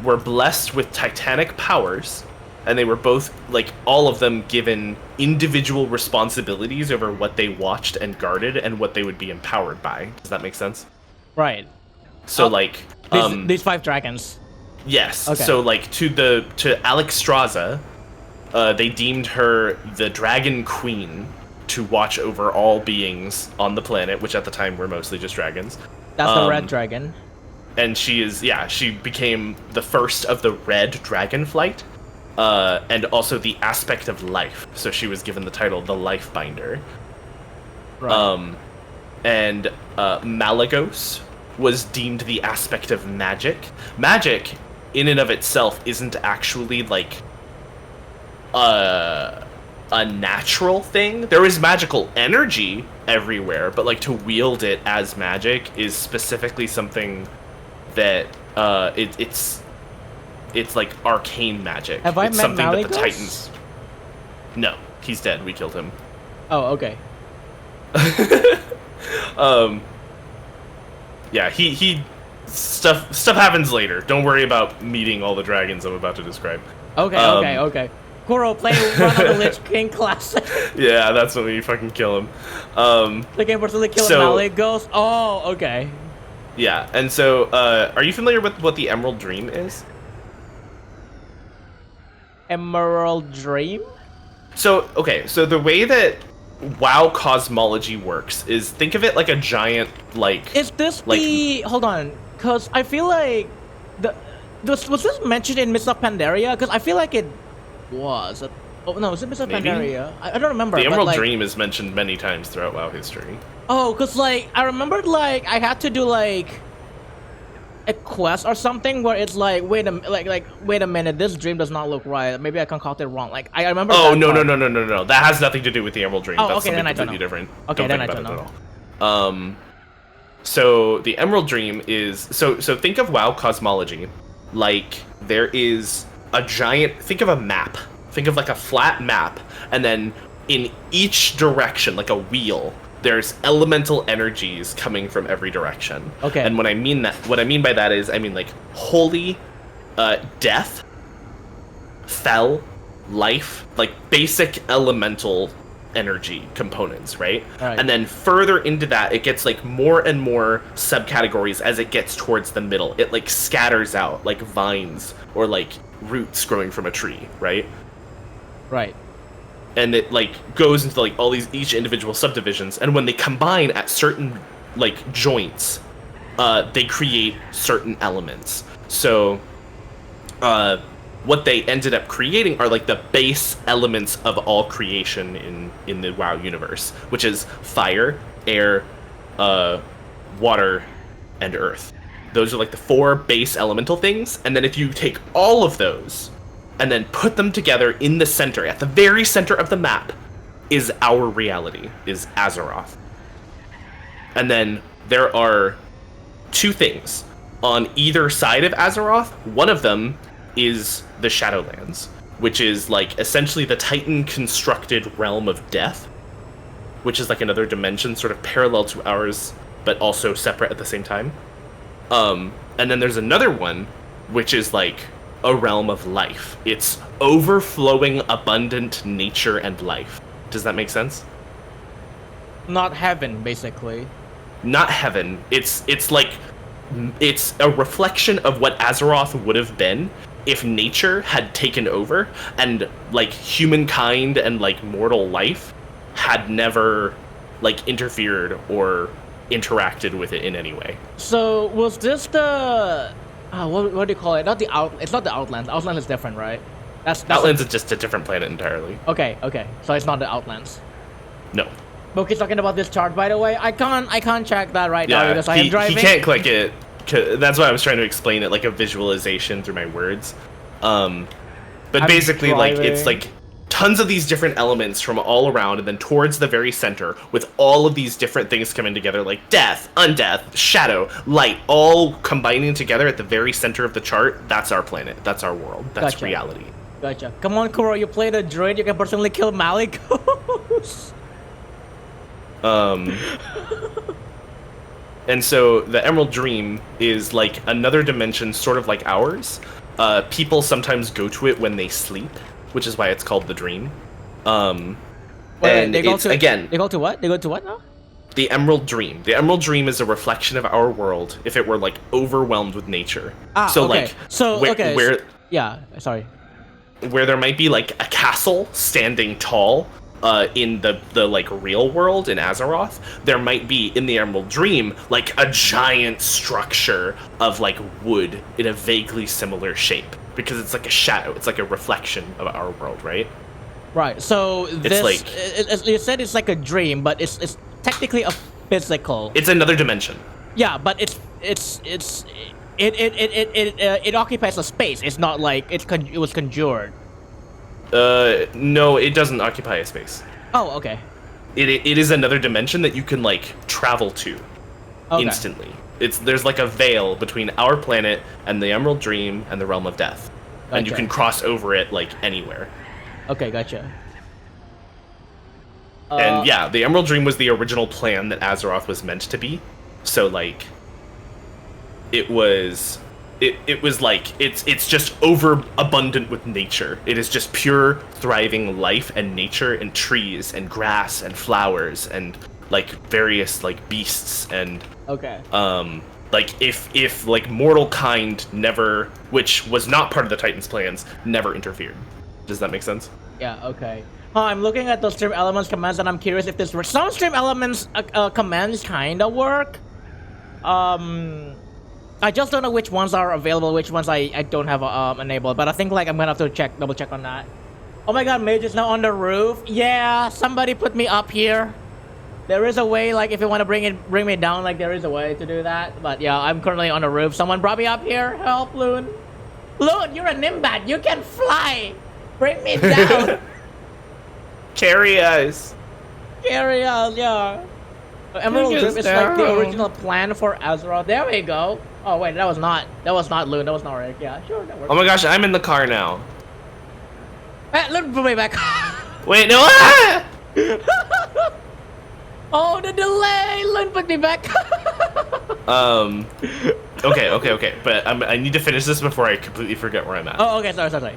were blessed with titanic powers, and they were both like all of them given individual responsibilities over what they watched and guarded and what they would be empowered by. Does that make sense? Right. So like these 5 dragons. Yes. Okay. So like to Alexstrasza, they deemed her the Dragon Queen to watch over all beings on the planet, which at the time were mostly just dragons. That's the red dragon. And she became the first of the red dragon flight, and also the aspect of life. So she was given the title the Life Binder. Right. And Malagos was deemed the aspect of magic. Magic, in and of itself, isn't actually like a natural thing. There is magical energy everywhere, but like to wield it as magic is specifically something that it's like arcane magic. Have I it's met something that the Maligos? Titans. No, he's dead. We killed him. Oh, okay. Yeah, he stuff happens later. Don't worry about meeting all the dragons I'm about to describe. Okay. Kuro, play Run of the Lich King classic. Yeah, that's when we fucking kill him. The game personally kill So- Maligos. Oh, okay. Yeah, and so are you familiar with what the Emerald Dream is? Emerald Dream? So, okay, so the way that WoW cosmology works is think of it like a giant, like... Is this Like- the... Hold on, because I feel like... Was this mentioned in Mists of Pandaria? Because I feel like it was. Oh, no, was it Mists of Maybe. Pandaria? I don't remember. The but, Emerald like, Dream is mentioned many times throughout WoW history. Oh, because, like, I remembered, like, I had to do, like... a quest or something where it's like, wait a minute, this dream does not look right. Maybe I concocted wrong. Like, I remember. Oh, that no, part. no. That has nothing to do with the Emerald Dream. Oh, That's okay, something then I don't completely know. different. Okay, then I think don't about it at all. So the Emerald Dream is so think of WoW cosmology like there is a giant. Think of a map. Think of like a flat map, and then in each direction, like a wheel, there's elemental energies coming from every direction. Okay. And what I mean by that is I mean like holy, death, fell, life, like basic elemental energy components, right? Alright. And then further into that, it gets like more and more subcategories as it gets towards the middle. It like scatters out like vines or like roots growing from a tree, right? Right. And it like goes into like all these each individual subdivisions, and when they combine at certain like joints, they create certain elements. So what they ended up creating are like the base elements of all creation in the WoW universe, which is fire, air, water, and earth. Those are like the 4 base elemental things, and then if you take all of those and then put them together in the center, at the very center of the map, is our reality, is Azeroth. And then there are 2 things on either side of Azeroth. One of them is the Shadowlands, which is like essentially the Titan constructed realm of death, which is like another dimension sort of parallel to ours, but also separate at the same time. And then there's another one, which is like a realm of life. It's overflowing, abundant nature and life. Does that make sense? Not heaven, basically. Not heaven. It's like it's a reflection of what Azeroth would have been if nature had taken over and like humankind and like mortal life had never like interfered or interacted with it in any way. So was this the what do you call it? Not the out. It's not the Outlands. Outlands is different, right? That's Outlands is just a different planet entirely. Okay. So it's not the Outlands. No. Boki's talking about this chart, by the way. I can't check that right now Yeah, because I am driving. he can't click it. That's why I was trying to explain it like a visualization through my words. But I'm basically, like it's driving. like tons of these different elements from all around, and then towards the very center, with all of these different things coming together, like death, undeath, shadow, light, all combining together at the very center of the chart. That's our planet. That's our world. That's Gotcha. reality. Gotcha. Come on, Kuro. You played a droid. You can personally kill Maligos. And so the Emerald Dream is like another dimension, sort of like ours. People sometimes go to it when they sleep, which is why it's called the Dream. Wait, And they go it's, to again, They go to what? They go to what now? the Emerald Dream. The Emerald Dream is a reflection of our world if it were like overwhelmed with nature. So okay. like So where, okay. where Yeah. Sorry. where there might be like a castle standing tall in the like real world in Azeroth, there might be in the Emerald Dream like a giant structure of like wood in a vaguely similar shape, because it's like a shadow, it's like a reflection of our world, right? Right. So this like- you said it's like a dream, but it's technically a physical. It's another dimension. Yeah, but it occupies a space. It's not like it was conjured. No, it doesn't occupy a space. Oh, okay. It is another dimension that you can like travel to instantly. There's like a veil between our planet and the Emerald Dream and the Realm of Death, and you Gotcha. can cross over it like anywhere. Okay, gotcha. And yeah, the Emerald Dream was the original plan that Azeroth was meant to be. So like, it was like it's just overabundant with nature. It is just pure thriving life and nature and trees and grass and flowers and like various like beasts and Okay. like if like mortal kind never, which was not part of the Titans' plans, never interfered. Does that make sense? Yeah, okay. I'm looking at those stream elements commands and I'm curious if this works. Some stream elements commands kinda work. I just don't know which ones are available, which ones I don't have enabled, but I think like I'm gonna have to double check on that. Oh my god, Mage is now on the roof. Yeah, somebody put me up here. There is a way, like if you want to bring me down, like there is a way to do that. But yeah, I'm currently on the roof. Someone brought me up here. Help, Loon. Loon, you're a Nimbat. You can fly. Bring me down. Carry us. Carry us, yeah. Emerald Drip is like the original plan for Azeroth. There we go. Oh wait, that was not Loon. That was not Rick. Yeah, sure, that works. Oh my gosh, I'm in the car now. Hey, Loon, put me back. Wait, no. Ah! Oh, the delay. Loon, put me back. Okay. But I need to finish this before I completely forget where I'm at. Oh, okay. Sorry.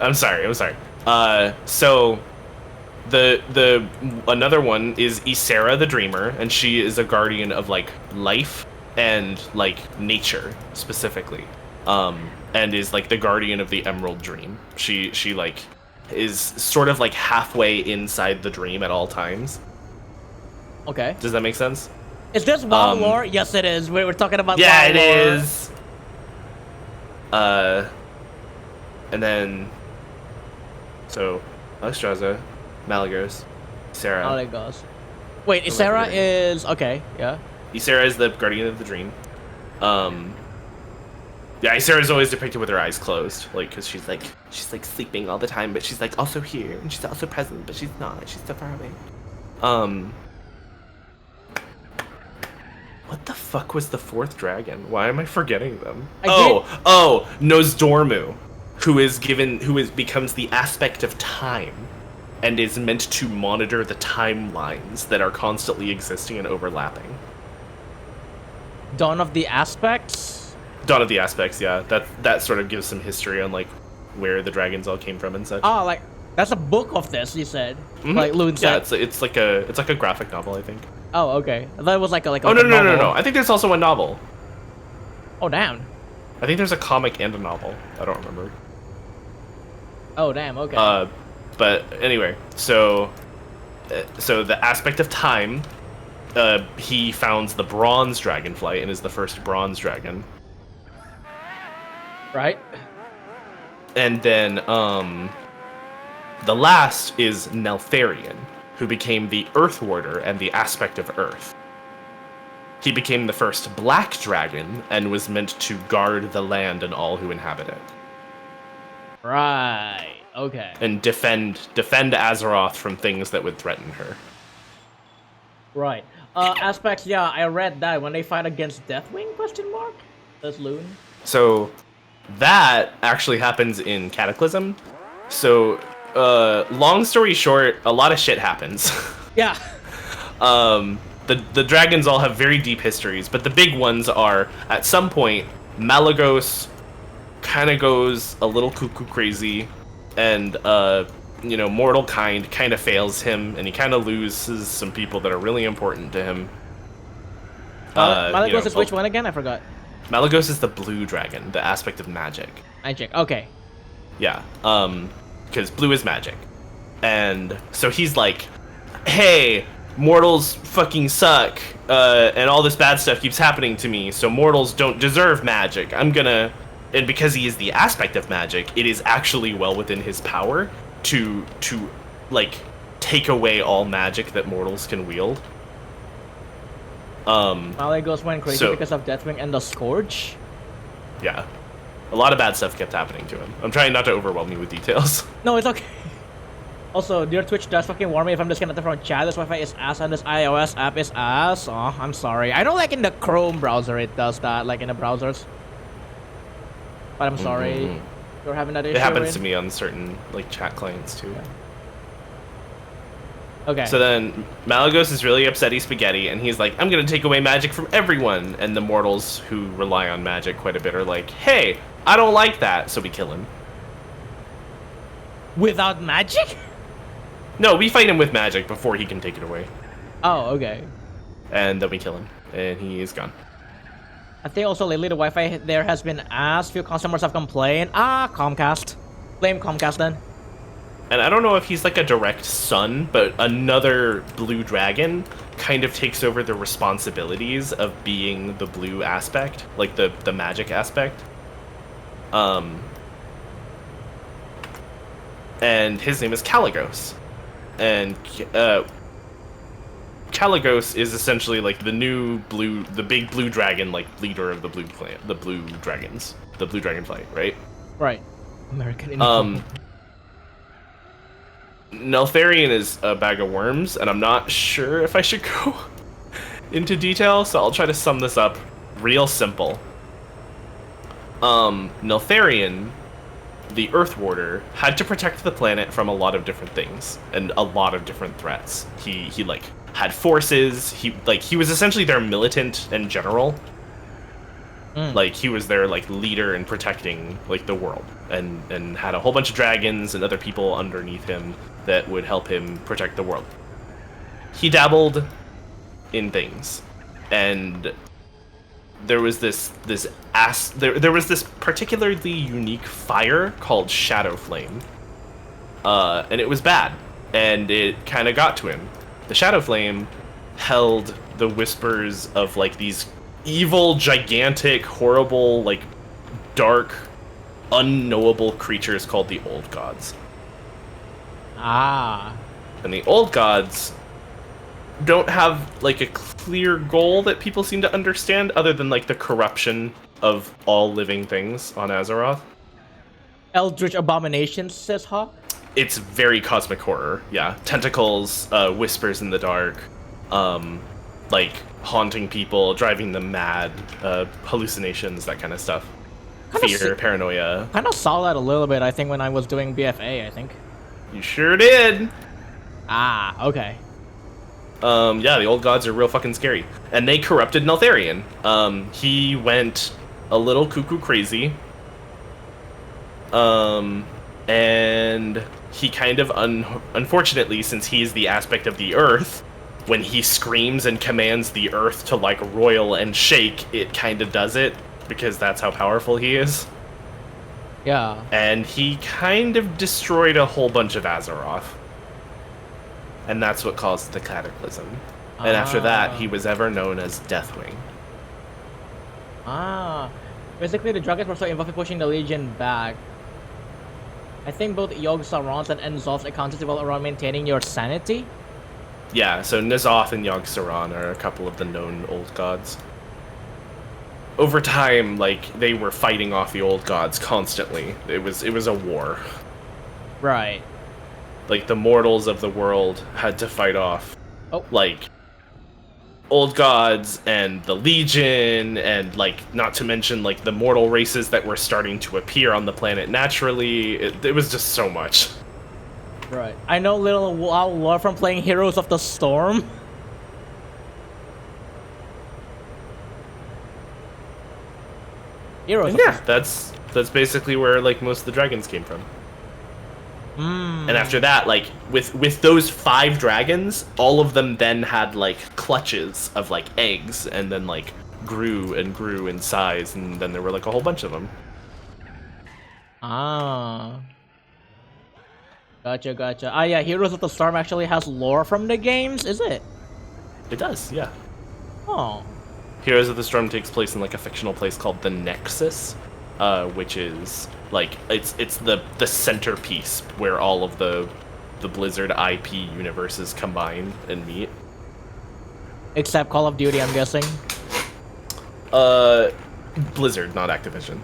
I'm sorry. So the another one is Ysera the Dreamer, and she is a guardian of like life and like nature specifically, and is like the guardian of the Emerald Dream. She like is sort of like halfway inside the dream at all times. Okay. Does that make sense? Is this WoW lore? Yes, it is. We're talking about yeah, WoW it lore. is. And then so Alexstrasza, Malagos, Ysera. Malagos. Wait, Ysera is okay. Yeah. Ysera is the guardian of the dream. Yeah, Ysera is always depicted with her eyes closed, like because she's like sleeping all the time, but she's like also here and she's also present, but she's not. She's so far away. What the fuck was the fourth dragon? Why am I forgetting them? Nozdormu, who becomes the aspect of time, and is meant to monitor the timelines that are constantly existing and overlapping. Dawn of the Aspects. Dawn of the Aspects, yeah. That sort of gives some history on like where the dragons all came from and such. Oh, like that's a book of this. You said, Mm-hmm. like Loon said. Yeah, it's like a graphic novel, I think. Oh, okay. I thought it was like a Oh no! I think there's also a novel. Oh damn. I think there's a comic and a novel. I don't remember. Oh damn. Okay. But anyway, so the aspect of time, he founds the Bronze Dragonflight and is the first Bronze Dragon. Right. And then the last is Neltharion, who became the Earth Warder and the aspect of Earth. He became the first Black Dragon and was meant to guard the land and all who inhabit it. Right. Okay. And defend Azeroth from things that would threaten her. Right. Aspects. Yeah, I read that when they fight against Deathwing? Question mark. That's Loon. So that actually happens in Cataclysm. So long story short, a lot of shit happens. Yeah. The dragons all have very deep histories, but the big ones are at some point Malagos kind of goes a little cuckoo crazy, and mortal kind kind of fails him, and he kind of loses some people that are really important to him. Malagos is which one again? I forgot. Malagos is the blue dragon, the aspect of magic. Magic. Okay. Yeah. Because blue is magic, and so he's like, "Hey, mortals fucking suck, and all this bad stuff keeps happening to me. So mortals don't deserve magic. And because he is the aspect of magic, it is actually well within his power to like take away all magic that mortals can wield." Malagos went crazy because of Deathwing and the Scourge. Yeah, a lot of bad stuff kept happening to him. I'm trying not to overwhelm you with details. No, it's okay. Also, your Twitch does fucking warn me if I'm disconnected from chat. This Wi-Fi is ass and this iOS app is ass. Oh, I'm sorry. I know like in the Chrome browser it does that, like in the browsers. But I'm sorry. You're having that issue. It happens Rin? to me on certain like chat clients too. Okay. So then Malagos is really upsetty spaghetti, and he's like, I'm gonna take away magic from everyone. And the mortals who rely on magic quite a bit are like, hey, I don't like that, so we kill him. Without magic? No, we fight him with magic before he can take it away. Oh, okay. And then we kill him, and he is gone. I think also lately the Wi-Fi there has been asked. Few customers have complained. Comcast. Blame Comcast then. And I don't know if he's like a direct son, but another blue dragon kind of takes over the responsibilities of being the blue aspect, like the magic aspect. And his name is Caligos. And Caligos is essentially like the big blue dragon, like leader of the blue clan, the blue dragons, the blue dragonflight, right? Right. American Indian. Neltharion is a bag of worms, and I'm not sure if I should go into detail, so I'll try to sum this up real simple. Neltharion, the Earth Warder, had to protect the planet from a lot of different things and a lot of different threats. He like had forces. He was essentially their militant and general. Like he was their like leader in protecting like the world, and had a whole bunch of dragons and other people underneath him that would help him protect the world. He dabbled in things, and there was this particularly unique fire called Shadow Flame, and it was bad, and it kind of got to him. The Shadow Flame held the whispers of like these evil, gigantic, horrible, like dark, unknowable creatures called the Old Gods. And the Old Gods don't have like a clear goal that people seem to understand, other than like the corruption of all living things on Azeroth. Eldritch abominations, says Hawk. It's very cosmic horror, yeah. Tentacles, whispers in the dark, like haunting people, driving them mad, hallucinations, that kind of stuff. Fear, paranoia. Kind of saw that a little bit, I think, when I was doing BFA, I think. You sure did! Okay. Yeah, the Old Gods are real fucking scary. And they corrupted Neltharion. He went a little cuckoo crazy. And he kind of, unfortunately, since he's the aspect of the Earth, when he screams and commands the Earth to, like, roil and shake, it kind of does it, because that's how powerful he is. Yeah. And he kind of destroyed a whole bunch of Azeroth. And that's what caused the Cataclysm. And after that, he was ever known as Deathwing. Basically, the dragons were so involved in pushing the Legion back. I think both Yogg Saron's and Enzolf's accounts well around maintaining your sanity. Yeah, so N'Zoth and Yogg Saron are a couple of the known Old Gods. Over time, like, they were fighting off the Old Gods constantly. It was a war. Right. Like, the mortals of the world had to fight off, like, Old Gods and the Legion, and, like, not to mention, like, the mortal races that were starting to appear on the planet naturally. It was just so much. Right. I know little lore from playing Heroes of the Storm. Yeah, that's basically where, like, most of the dragons came from. And after that, like, with those 5 dragons, all of them then had, like, clutches of, like, eggs, and then, like, grew and grew in size, and then there were, like, a whole bunch of them. Gotcha. Yeah, Heroes of the Storm actually has lore from the games, is it? It does, yeah. Oh. Heroes of the Storm takes place in, like, a fictional place called the Nexus, which is, like, it's the centerpiece where all of the Blizzard IP universes combine and meet. Except Call of Duty, I'm guessing. Blizzard, not Activision.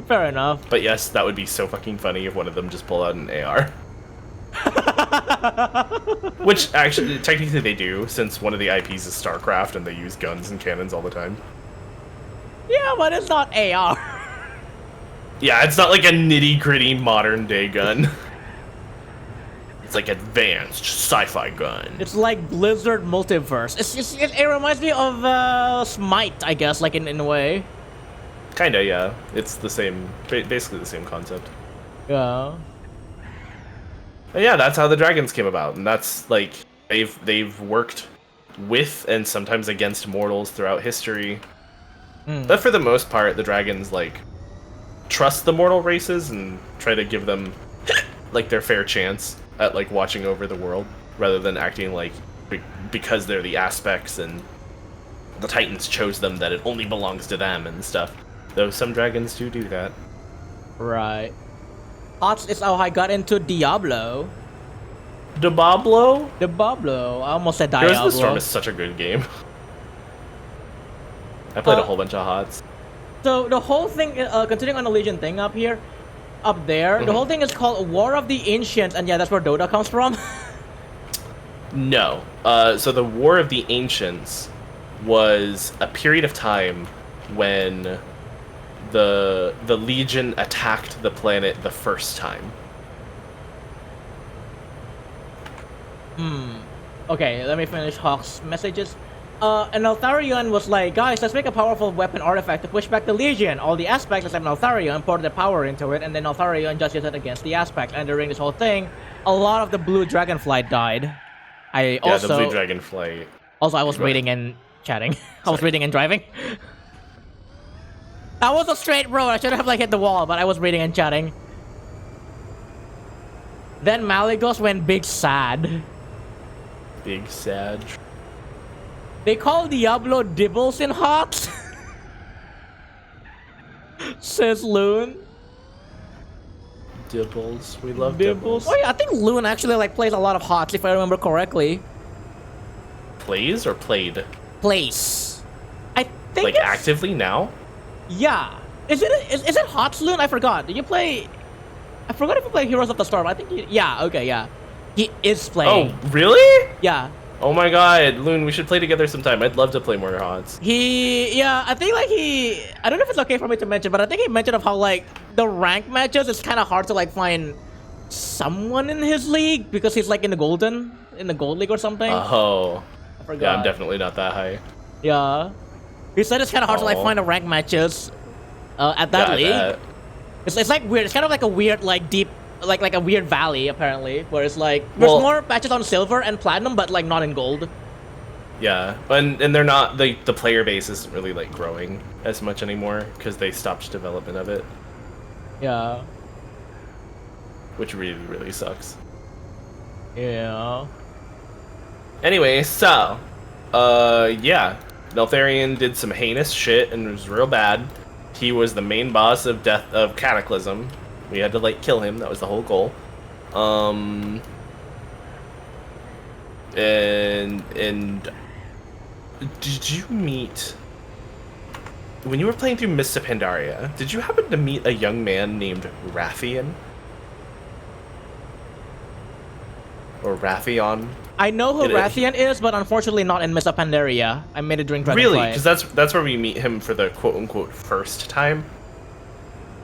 Fair enough. But yes, that would be so fucking funny if one of them just pulled out an AR. Which actually, technically they do, since one of the IPs is StarCraft and they use guns and cannons all the time. Yeah, but it's not AR. Yeah, it's not like a nitty-gritty modern-day gun. It's like advanced sci-fi gun. It's like Blizzard Multiverse. It reminds me of Smite, I guess, like in a way. Kinda, yeah. It's the same, basically the same concept. Yeah. And yeah, that's how the dragons came about, and that's like they've worked with and sometimes against mortals throughout history. But for the most part, the dragons like trust the mortal races and try to give them like their fair chance at like watching over the world, rather than acting like because they're the aspects and the Titans chose them that it only belongs to them and stuff. Though some dragons do that. Right. Hots is how I got into Diablo. Diablo? Diablo. I almost said Heroes Diablo. of the Storm is such a good game. I played a whole bunch of HOTS. So the whole thing, continuing on the Legion thing up here, up there, the whole thing is called War of the Ancients, and yeah, that's where Dota comes from. No. So the War of the Ancients was a period of time when the Legion attacked the planet the first time. Okay, let me finish Hawk's messages. And Altharion was like, guys, let's make a powerful weapon artifact to push back the Legion. All the aspects except Altharion poured their power into it, and then Altharion just used it against the aspects. And during this whole thing, a lot of the blue dragonfly died. The blue dragonfly. Also, I was reading and chatting. I was reading and driving. That was a straight road. I should have like hit the wall, but I was reading and chatting. Then Malygos went big sad. Big sad. They call Diablo Dibbles in Hawks. Says Loon. Dibbles. We love Dibbles. Oh yeah, I think Loon actually like plays a lot of Hawks if I remember correctly. Plays or played? Plays. I think like actively now? Yeah. Is it Hawks Loon? I forgot. Did you play? I forgot if you play Heroes of the Storm. I think yeah. Okay, yeah. He is playing. Oh really? Yeah. Oh my god, Loon, we should play together sometime. I'd love to play more HOTS. Yeah, I think like I don't know if it's okay for me to mention, but I think he mentioned of how like the rank matches, it's kind of hard to like find someone in his league because he's like in the gold league or something. Oh. I forgot. Yeah, I'm definitely not that high. Yeah. He said it's kind of hard to like find a rank matches at that league. It's like weird. It's kind of like a weird like deep like a weird valley apparently, where it's like there's more patches on silver and platinum, but like not in gold. Yeah, and they're not the player base isn't really like growing as much anymore because they stopped development of it. Yeah. Which really sucks. Yeah. Anyway, so yeah, Neltharion did some heinous shit and it was real bad. He was the main boss of Cataclysm. We had to like kill him. That was the whole goal. And did you meet when you were playing through Mists of Pandaria? Did you happen to meet a young man named Rathian or Rathion? I know who Rathian is, but unfortunately not in Mists of Pandaria. I made it during Dragonflight. Really? Because that's where we meet him for the quote-unquote first time.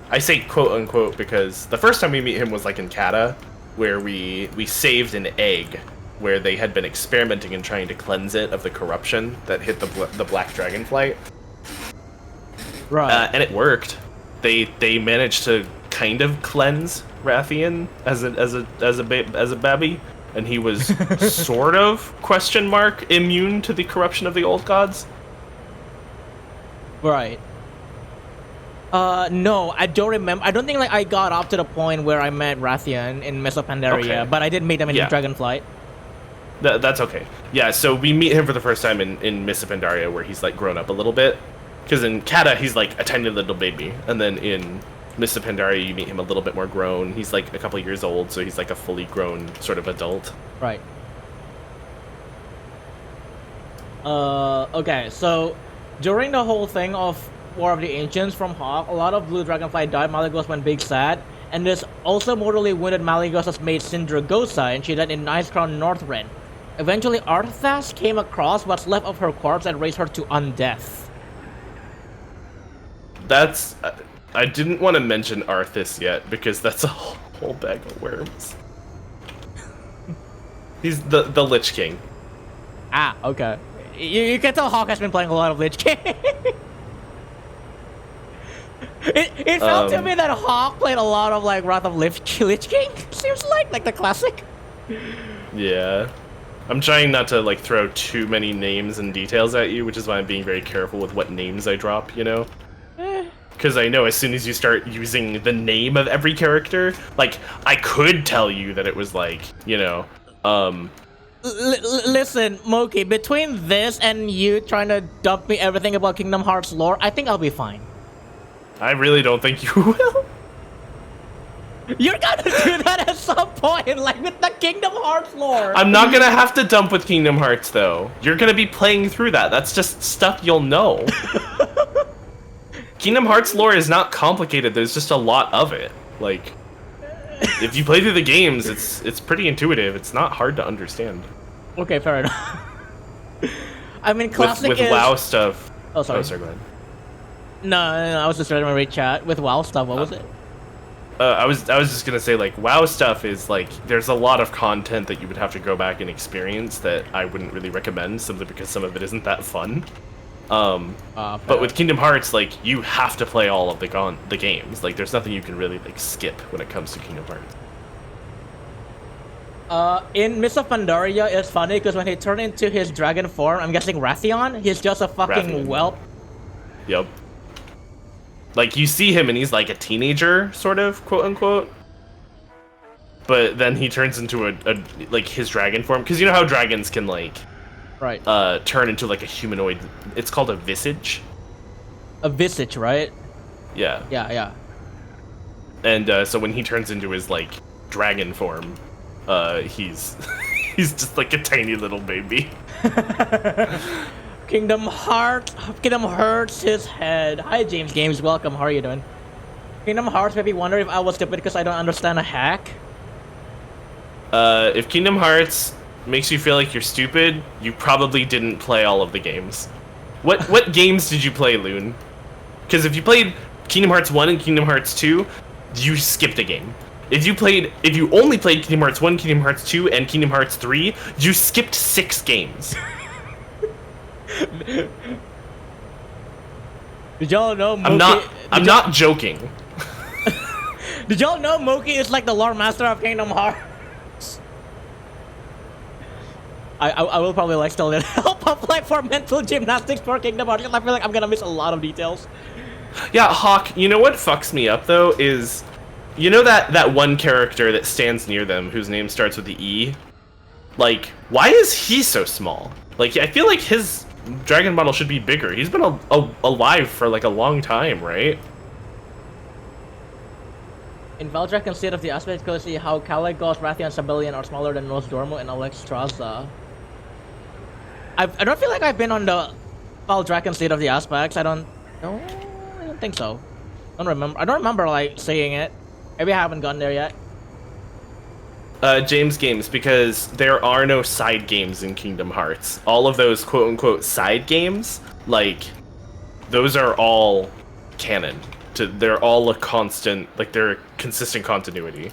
I say quote-unquote because the first time we meet him was like in Kata, where we saved an egg where they had been experimenting and trying to cleanse it of the corruption that hit the black dragonflight. Right. And it worked. They managed to kind of cleanse Rathian as a baby, and he was sort of immune to the corruption of the old gods. Right. No, I don't remember. I don't think like I got up to the point where I met Rathian in Mists of Pandaria, but I did meet him in Dragonflight. That's okay. Yeah, so we meet him for the first time in Mists of Pandaria, where he's like grown up a little bit. Because in Kata, he's like a tiny little baby, and then in Mists of Pandaria, you meet him a little bit more grown. He's like a couple years old, so he's like a fully grown sort of adult. Right. Okay, so during the whole thing of War of the Ancients from Hawk, a lot of blue dragonfly died. Malygos went big sad. And this also mortally wounded Malygos' mate Sindragosa, and she died in Icecrown Northrend. Eventually, Arthas came across what's left of her corpse and raised her to undeath. That's... I didn't want to mention Arthas yet, because that's a whole bag of worms. He's the Lich King. Ah, okay. You can tell Hawk has been playing a lot of Lich King. It felt to me that Hawk played a lot of like Wrath of Lich King. Seems like the classic. Yeah. I'm trying not to like throw too many names and details at you, which is why I'm being very careful with what names I drop, you know? Because I know as soon as you start using the name of every character, like, I could tell you that it was like, you know, Listen, Moki, between this and you trying to dump me everything about Kingdom Hearts lore, I think I'll be fine. I really don't think you will. You're gonna do that at some point, like with the Kingdom Hearts lore. I'm not gonna have to dump with Kingdom Hearts, though. You're gonna be playing through that. That's just stuff you'll know. Kingdom Hearts lore is not complicated. There's just a lot of it. Like, if you play through the games, it's pretty intuitive. It's not hard to understand. Okay, fair enough. I mean, classic with is... WoW stuff. Oh, sorry. Go ahead. No, I was just reading my read chat with WoW stuff. What was it? I was just gonna say, like, WoW stuff is like there's a lot of content that you would have to go back and experience that I wouldn't really recommend, simply because some of it isn't that fun. But with Kingdom Hearts, like, you have to play all of the games. Like, there's nothing you can really like skip when it comes to Kingdom Hearts. In Mists of Pandaria, it's funny because when he turned into his dragon form, I'm guessing Rathion, he's just a fucking Rathian. whelp. Yep. Like, you see him and he's like a teenager, sort of, quote unquote. But then he turns into a like his dragon form, because you know how dragons can like Right. turn into like a humanoid. It's called a visage. A visage, right? Yeah. Yeah. And so when he turns into his like dragon form, he's he's just like a tiny little baby. Kingdom hurts his head. Hi, James Games. Welcome. How are you doing? Kingdom Hearts made me wonder if I was stupid because I don't understand a hack. If Kingdom Hearts makes you feel like you're stupid, you probably didn't play all of the games. What games did you play, Loon? Because if you played Kingdom Hearts 1 and Kingdom Hearts 2, you skipped a game. If you only played Kingdom Hearts 1, Kingdom Hearts 2, and Kingdom Hearts 3, you skipped 6 games. Did y'all know Moki... I'm not joking. Did y'all know Moki is like the lore master of Kingdom Hearts? I will probably like still need help apply for mental gymnastics for Kingdom Hearts because I feel like I'm gonna miss a lot of details. Yeah, Hawk, you know what fucks me up though is, you know that one character that stands near them whose name starts with the E? Like, why is he so small? Like, I feel like his dragon model should be bigger. He's been alive for like a long time, right? In Valdrak and State of the Aspect, go see how Caligos, Rathian, Sabellian are smaller than Nosdormu and Alexstrasza. I don't feel like I've been on the Valdrak and State of the Aspects. I don't think so. I don't remember like saying it. Maybe I haven't gotten there yet. James Games, because there are no side games in Kingdom Hearts. All of those quote-unquote side games, like, those are all canon. They're all a constant, like, they're a consistent continuity.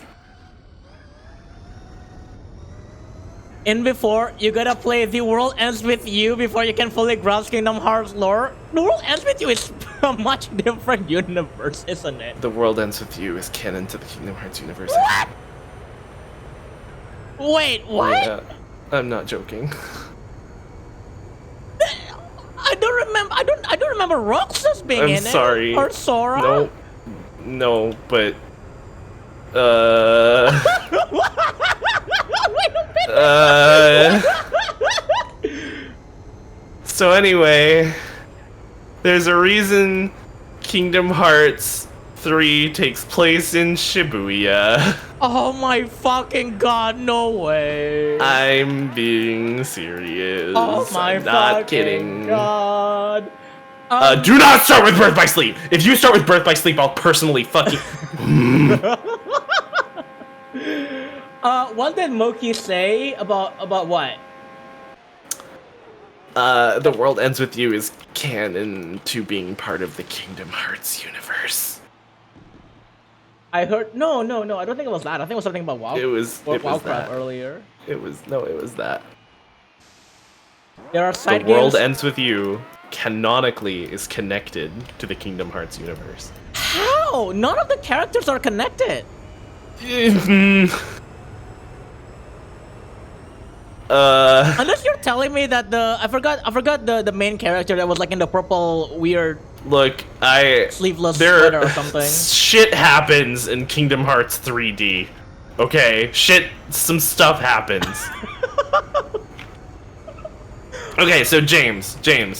In before, you gotta play The World Ends With You before you can fully grasp Kingdom Hearts lore. The World Ends With You is a much different universe, isn't it? The World Ends With You is canon to the Kingdom Hearts universe. What? Wait, what? Yeah, I'm not joking. I don't remember Roxas being in sorry. it. Or Sora. No, but Wait a minute. So anyway, there's a reason Kingdom Hearts 3 takes place in Shibuya. Oh my fucking god, no way. I'm being serious. Oh my I'm not fucking kidding. god. Do not start with Birth by Sleep. If you start with Birth by Sleep, I'll personally fucking. What did Moki say about what? The world ends with you is canon to being part of the Kingdom Hearts universe. I heard no. I don't think it was that. I think it was something about WoW. It was Warcraft that. earlier. It was that. There are The side world games. ends with you canonically is connected to the Kingdom Hearts universe. How? None of the characters are connected. Unless you're telling me that I forgot the main character that was like in the purple weird Look, sleeveless sweater or something. Shit happens in Kingdom Hearts 3D. Okay, some stuff happens. Okay, so James,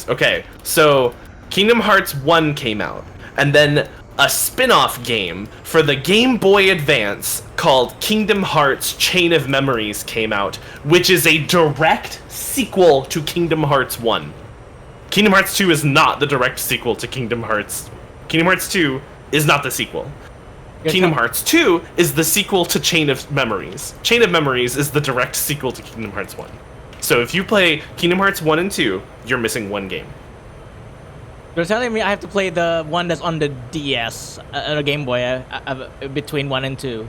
okay. So Kingdom Hearts 1 came out, and then a spin-off game for the Game Boy Advance called Kingdom Hearts Chain of Memories came out, which is a direct sequel to Kingdom Hearts 1. Kingdom Hearts 2 is not the direct sequel to Kingdom Hearts. Kingdom Hearts 2 is not the sequel. Kingdom Hearts 2 is the sequel to Chain of Memories. Chain of Memories is the direct sequel to Kingdom Hearts 1. So if you play Kingdom Hearts 1 and 2, you're missing one game. You're telling me I have to play the one that's on the DS, the Game Boy, between 1 and 2.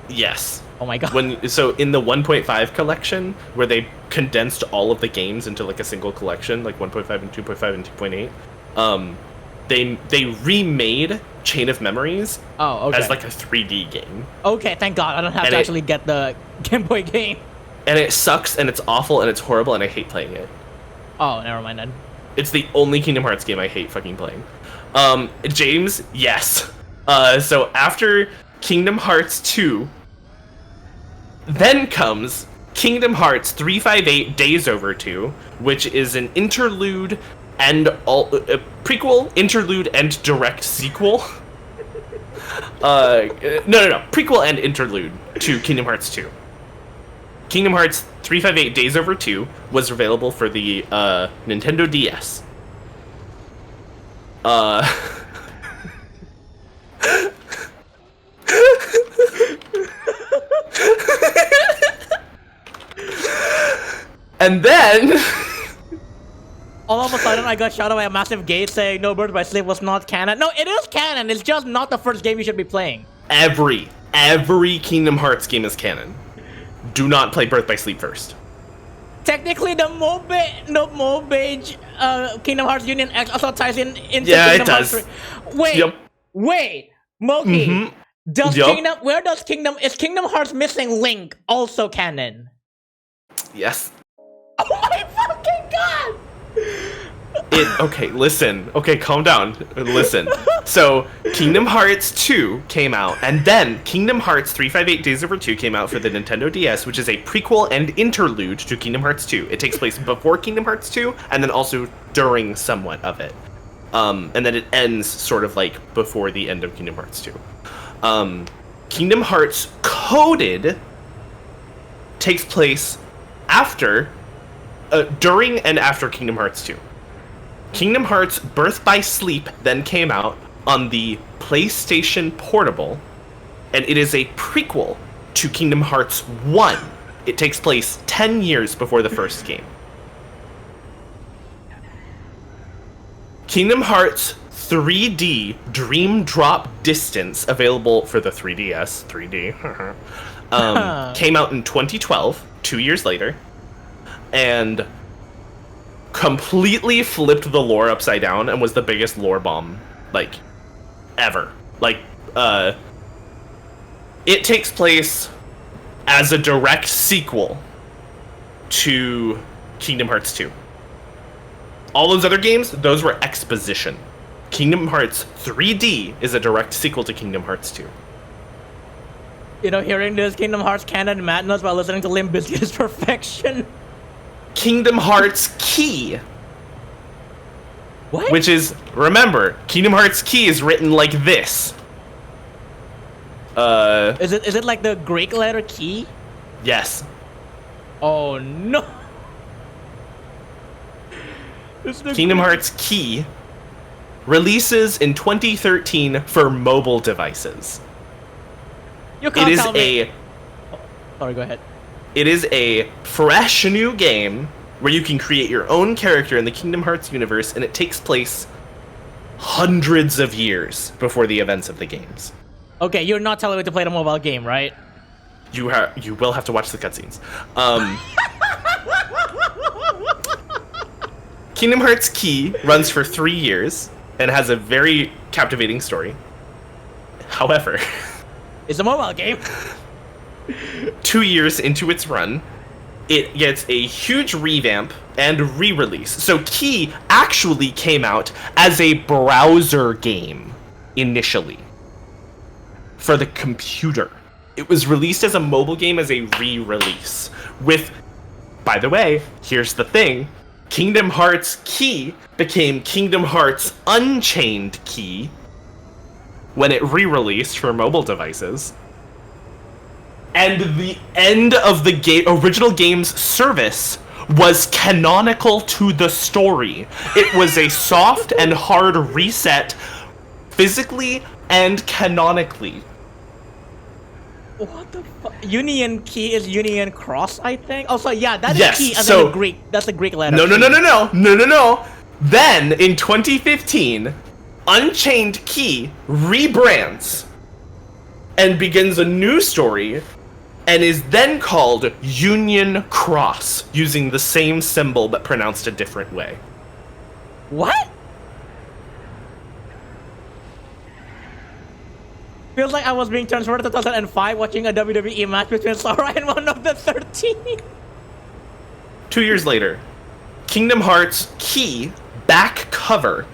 Yes. Oh my god. So in the 1.5 collection, where they condensed all of the games into like a single collection, like 1.5 and 2.5 and 2.8, they remade Chain of Memories as like a 3D game. Okay, thank God. I don't have to actually get the Game Boy game. And it sucks, and it's awful, and it's horrible, and I hate playing it. Oh, never mind then. It's the only Kingdom Hearts game I hate fucking playing. James, yes. So after Kingdom Hearts 2, then comes Kingdom Hearts 358 Days Over 2, which is an interlude and prequel, interlude, and direct sequel. No. Prequel and interlude to Kingdom Hearts 2. Kingdom Hearts 358 Days Over 2 was available for the Nintendo DS. And then all of a sudden I got shot by a massive gate saying no, Birth by Sleep was not canon. No, it is canon. It's just not the first game you should be playing. Every Kingdom Hearts game is canon. Do not play Birth by Sleep first. Technically, the Mobage Kingdom Hearts Union X also ties into Kingdom Hearts 3. Wait, Moki. Where does is Kingdom Hearts Missing Link also canon? Yes. Oh my fucking god! Okay, listen. Okay, calm down. Listen. So, Kingdom Hearts 2 came out, and then Kingdom Hearts 358 Days Over 2 came out for the Nintendo DS, which is a prequel and interlude to Kingdom Hearts 2. It takes place before Kingdom Hearts 2, and then also during somewhat of it. And then it ends sort of like before the end of Kingdom Hearts 2. Kingdom Hearts Coded takes place during and after Kingdom Hearts 2. Kingdom Hearts Birth by Sleep then came out on the PlayStation Portable, and it is a prequel to Kingdom Hearts 1. It takes place 10 years before the first game. Kingdom Hearts 3D Dream Drop Distance, available for the 3DS, 3D, came out in 2012, 2 years later, and completely flipped the lore upside down and was the biggest lore bomb, like, ever. Like, it takes place as a direct sequel to Kingdom Hearts 2. All those other games, those were exposition. Kingdom Hearts 3D is a direct sequel to Kingdom Hearts 2. You know, hearing this Kingdom Hearts canon madness while listening to Limp Bizkit is perfection. Kingdom Hearts Key. What? Which is, remember, Kingdom Hearts Key is written like this. Is it like the Greek letter key? Yes. Oh no. Kingdom Hearts Key releases in 2013 for mobile devices. You can't It is tell me. a Sorry, go ahead. It is a fresh new game where you can create your own character in the Kingdom Hearts universe, and it takes place hundreds of years before the events of the games. Okay, you're not telling me to play the mobile game, right? You will have to watch the cutscenes. Kingdom Hearts Key runs for 3 years and has a very captivating story. However, It's a mobile game. 2 years into its run, it gets a huge revamp and re-release. So Key actually came out as a browser game initially for the computer. It was released as a mobile game as a re-release with, by the way, here's the thing, Kingdom Hearts Key became Kingdom Hearts Unchained Key when it re-released for mobile devices. And the end of the original game's service was canonical to the story. It was a soft and hard reset, physically and canonically. What the fuck? Union key is Union Cross, I think. Oh, so yeah, that is Yes, key as so- in the Greek. That's a Greek letter. No. Then, in 2015, Unchained Key rebrands and begins a new story and is then called Union Cross, using the same symbol but pronounced a different way. What? Feels like I was being transferred to 2005 watching a WWE match between Sora and one of the 13. 2 years later, Kingdom Hearts Key back cover,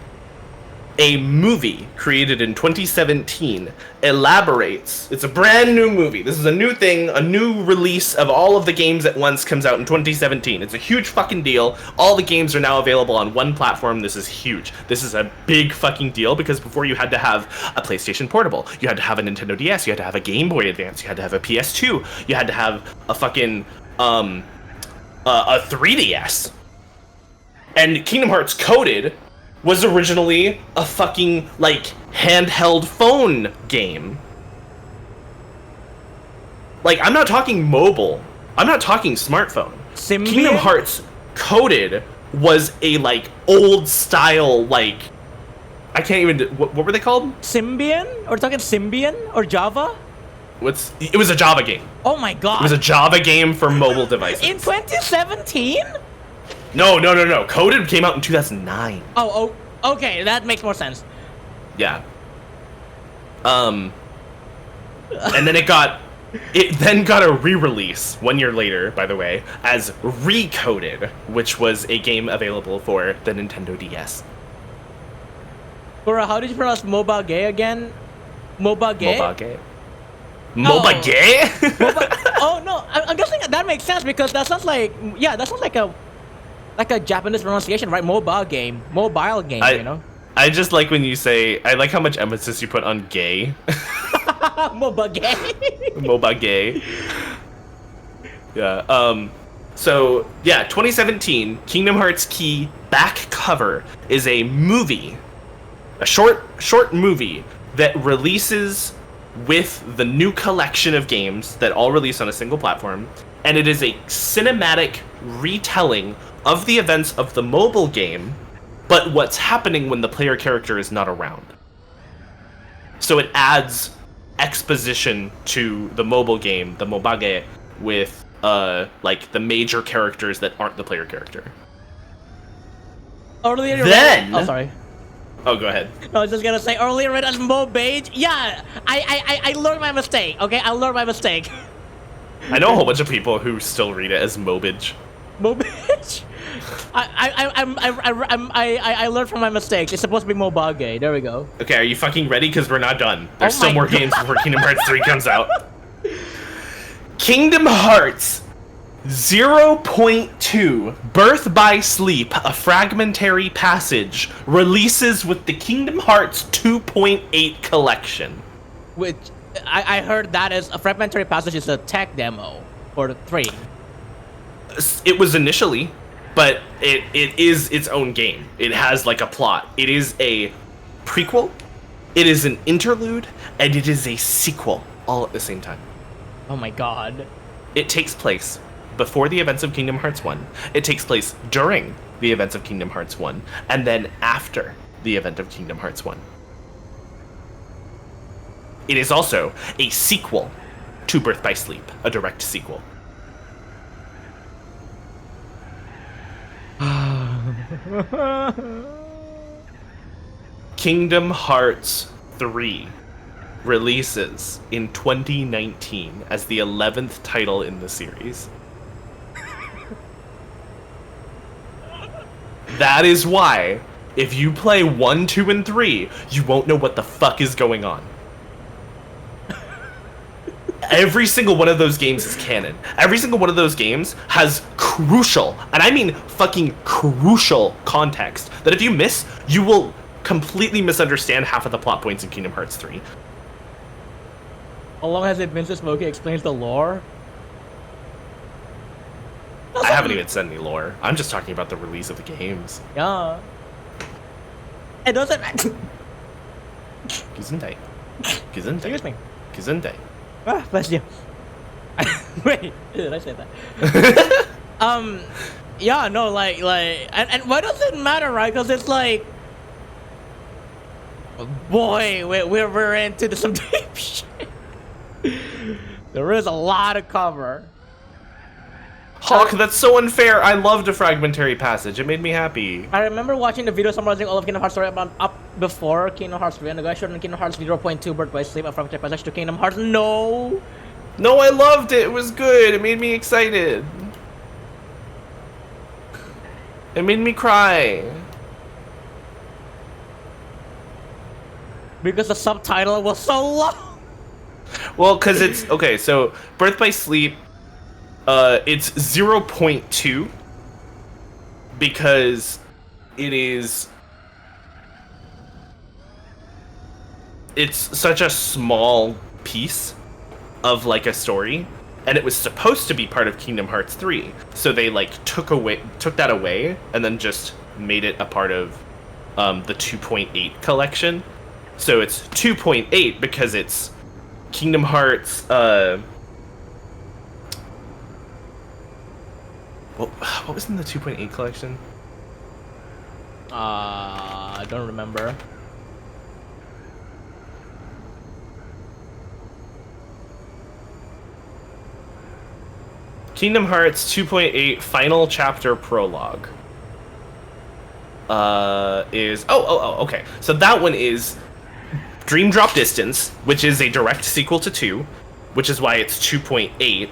a movie created in 2017, elaborates. It's a brand new movie. This is a new thing, a new release of all of the games at once comes out in 2017. It's a huge fucking deal. All the games are now available on one platform. This is huge. This is a big fucking deal because before you had to have a PlayStation Portable, you had to have a Nintendo DS, you had to have a Game Boy Advance, you had to have a PS2, you had to have a fucking a 3DS. And Kingdom Hearts Coded was originally a fucking, like, handheld phone game. Like, I'm not talking mobile. I'm not talking smartphone. Symbian? Kingdom Hearts Coded was a, like, old style, like, I can't even, what were they called? Symbian? Or talking Symbian? Or Java? It was a Java game. Oh my god. It was a Java game for mobile devices. In 2017? No. Coded came out in 2009. Oh, okay, that makes more sense. Yeah. And then it then got a re-release 1 year later, by the way, as Recoded, which was a game available for the Nintendo DS. Cora, how did you pronounce mobile gay again? Mobile gay? Mobile gay. Mobile gay? Oh no, I'm guessing that makes sense because that sounds like a Japanese pronunciation, right? Mobile game, you know. I just like when you say. I like how much emphasis you put on gay. Mobile gay. Mobile gay. Yeah. So yeah, 2017, Kingdom Hearts Key back cover is a movie, a short movie that releases with the new collection of games that all release on a single platform, and it is a cinematic retelling of the events of the mobile game, but what's happening when the player character is not around. So it adds exposition to the mobile game, the mobage, with like the major characters that aren't the player character. Earlier, Then, oh sorry. Oh, go ahead. No, I was just gonna say earlier read as Mobage. Yeah, I learned my mistake. Okay, I learned my mistake. I know a whole bunch of people who still read it as Mobage. Mobage. I learned from my mistakes. It's supposed to be Mobage. There we go. Okay, are you fucking ready? Because we're not done. There's Oh still my more God. games before Kingdom Hearts 3 comes out. Kingdom Hearts 0.2 Birth by Sleep, a fragmentary passage, releases with the Kingdom Hearts 2.8 collection. Which I heard that is a fragmentary passage is a tech demo for the 3. It was initially, but it is its own game. It has like a plot. It is a prequel, it is an interlude, and it is a sequel all at the same time. Oh my god. It takes place before the events of Kingdom Hearts 1. It takes place during the events of Kingdom Hearts 1, and then after the event of Kingdom Hearts 1. It is also a sequel to Birth by Sleep, a direct sequel. Kingdom Hearts 3 releases in 2019 as the 11th title in the series. That is why, if you play 1, 2, and 3, you won't know what the fuck is going on. Every single one of those games is canon. Every single one of those games has crucial, and I mean fucking crucial context, that if you miss, you will completely misunderstand half of the plot points in Kingdom Hearts 3. How long has it been since Smokey explains the lore? I haven't even said any lore. I'm just talking about the release of the games. Yeah. It doesn't matter. Gesundheit. Gesundheit. Excuse me. Gesundheit. Ah, bless you. Wait, did I say that? Yeah, no, and why does it matter, right? Because it's like, boy, we're into some deep shit. There is a lot of cover. Hawk, that's so unfair. I loved a fragmentary passage. It made me happy. I remember watching the video summarizing all of Kingdom Hearts story up before Kingdom Hearts 3, and the guy showed in Kingdom Hearts 0.2 Birth by Sleep, a fragmentary passage to Kingdom Hearts. No! No, I loved it. It was good. It made me excited. It made me cry. Because the subtitle was so long! Well, because it's... Okay, so Birth by Sleep, it's 0.2 because it is... It's such a small piece of, like, a story, and it was supposed to be part of Kingdom Hearts 3, so they, like, took that away, and then just made it a part of the 2.8 collection. So it's 2.8 because it's Kingdom Hearts, what was in the 2.8 collection? I don't remember. Kingdom Hearts 2.8 Final Chapter Prologue. Okay. So that one is Dream Drop Distance, which is a direct sequel to 2, which is why it's 2.8.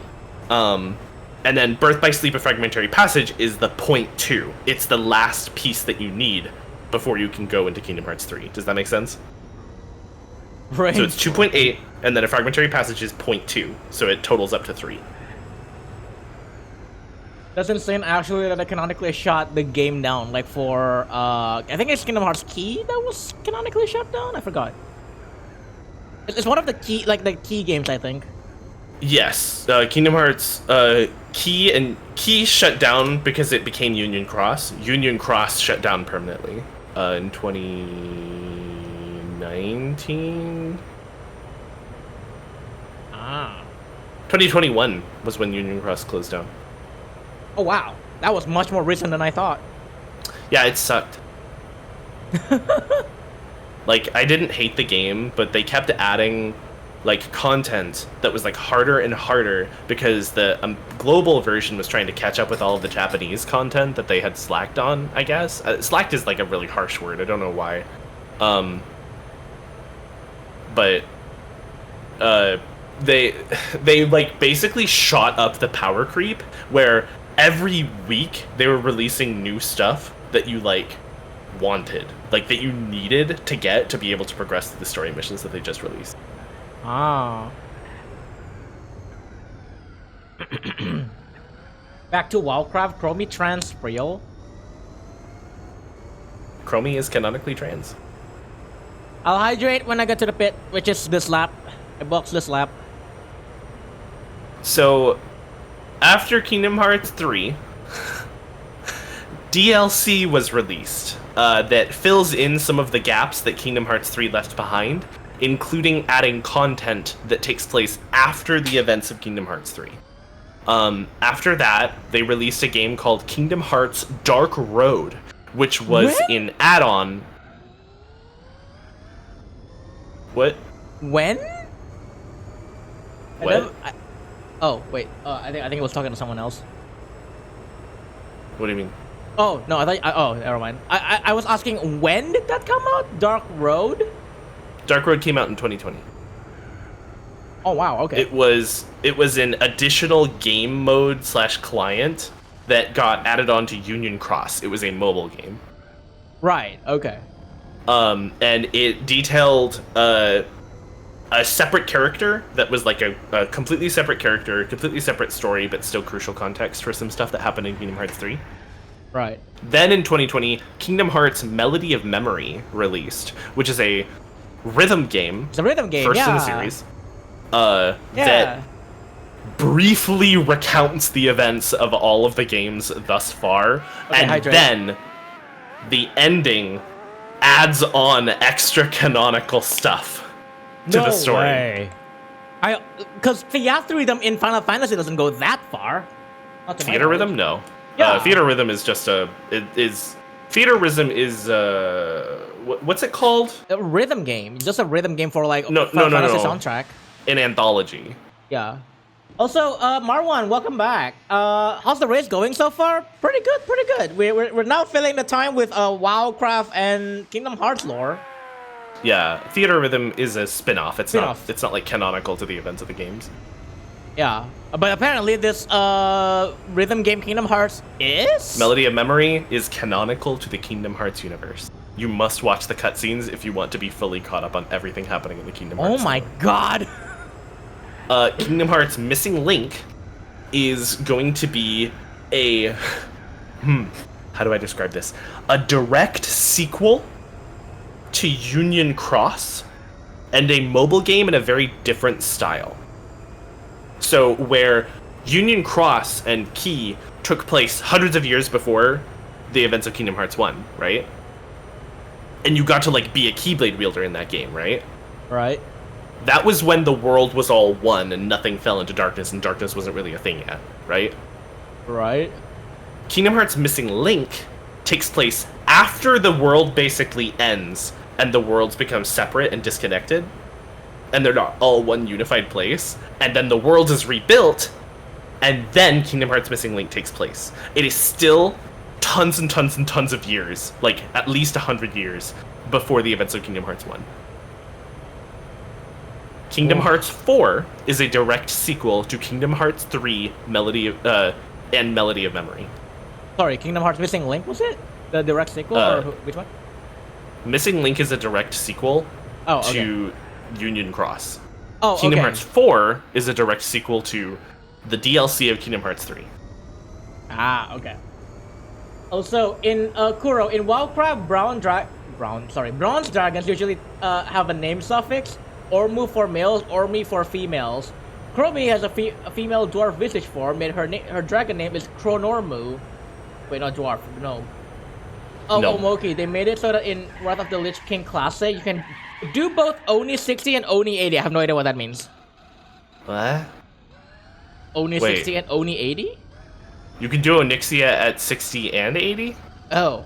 And then Birth by Sleep, a Fragmentary Passage is the 0.2. It's the last piece that you need before you can go into Kingdom Hearts 3. Does that make sense? Right. So it's 2.8, and then a Fragmentary Passage is 0.2, so it totals up to 3. That's insane, actually, that I canonically shot the game down. Like for, I think it's Kingdom Hearts Key that was canonically shut down? I forgot. It's one of the key games, I think. Yes, Kingdom Hearts Key shut down because it became Union Cross. Union Cross shut down permanently in 2019. 2021 was when Union Cross closed down. Oh wow, that was much more recent than I thought. Yeah, it sucked. Like, I didn't hate the game, but they kept adding like content that was like harder and harder because the global version was trying to catch up with all of the Japanese content that they had slacked on, I guess. Slacked is like a really harsh word. I don't know why. But they like basically shot up the power creep where every week they were releasing new stuff that you like wanted, like that you needed to get to be able to progress through the story missions that they just released. Ah. Back to Wildcraft, Chromie trans for real? Chromie is canonically trans. I'll hydrate when I get to the pit, which is this lap. I box this lap. So, after Kingdom Hearts 3, DLC was released. that fills in some of the gaps that Kingdom Hearts 3 left behind, including adding content that takes place after the events of Kingdom Hearts 3. After that, they released a game called Kingdom Hearts Dark Road, which was an add-on. What? When? What? Oh wait, I think I was talking to someone else. What do you mean? Oh no, I thought. Oh, never mind. I was asking, when did that come out? Dark Road. Dark Road came out in 2020. Oh wow, okay. It was an additional game mode / client that got added on to Union Cross. It was a mobile game. Right. Okay. And it detailed a separate character that was like a completely separate character, completely separate story, but still crucial context for some stuff that happened in Kingdom Hearts 3. Right. Then in 2020, Kingdom Hearts Melody of Memory released, which is a rhythm game. It's a rhythm game, first yeah. in the series. That briefly recounts the events of all of the games thus far, Okay, and hydrate. then the ending adds on extra canonical stuff to the story. Way. Because Theater Rhythm in Final Fantasy doesn't go that far. Not to my Theater knowledge. Rhythm? No. Yeah. Theater Rhythm is just Theater Rhythm is what's it called? A rhythm game. Just a rhythm game for like No, Final Fantasy no. soundtrack. An anthology. Yeah. Also, Marwan, welcome back. How's the race going so far? Pretty good, pretty good. We're now filling the time with WoWcraft and Kingdom Hearts lore. Yeah, Theater Rhythm is a spin-off. It's Spin-off. not like canonical to the events of the games. Yeah, but apparently this rhythm game Kingdom Hearts is Melody of Memory is canonical to the Kingdom Hearts universe. You must watch the cutscenes if you want to be fully caught up on everything happening in the Kingdom Hearts. Oh my god. Kingdom Hearts Missing Link is going to be a how do I describe this? A direct sequel to Union Cross and a mobile game in a very different style. So where Union Cross and Key took place hundreds of years before the events of Kingdom Hearts 1, right? And you got to like be a Keyblade wielder in that game, right? Right. That was when the world was all one and nothing fell into darkness and darkness wasn't really a thing yet, right? Right. Kingdom Hearts Missing Link takes place after the world basically ends and the worlds become separate and disconnected, and they're not all one unified place, and then the world is rebuilt, and then Kingdom Hearts Missing Link takes place. It is still tons and tons and tons of years, like at least 100 years, before the events of Kingdom Hearts 1. Kingdom Hearts 4 is a direct sequel to Kingdom Hearts 3 Melody of Memory. Sorry, Kingdom Hearts Missing Link, was it? The direct sequel, or which one? Missing Link is a direct sequel Okay. to Union Cross. Oh, Kingdom okay. Hearts 4 is a direct sequel to the DLC of Kingdom Hearts 3. Ah, okay. Also, in Kuro, in WoWcraft, bronze dragons usually have a name suffix. Ormu for males, Ormi for females. Chromie has a female dwarf visage form, and her dragon name is Chronormu. Wait, not dwarf, no. Oh, No. Omoki. They made it so that in Wrath of the Lich King Classic, you can do both Oni 60 and Oni 80. I have no idea what that means. What? Oni Wait. 60 and Oni 80? You can do Onyxia at 60 and 80? Oh.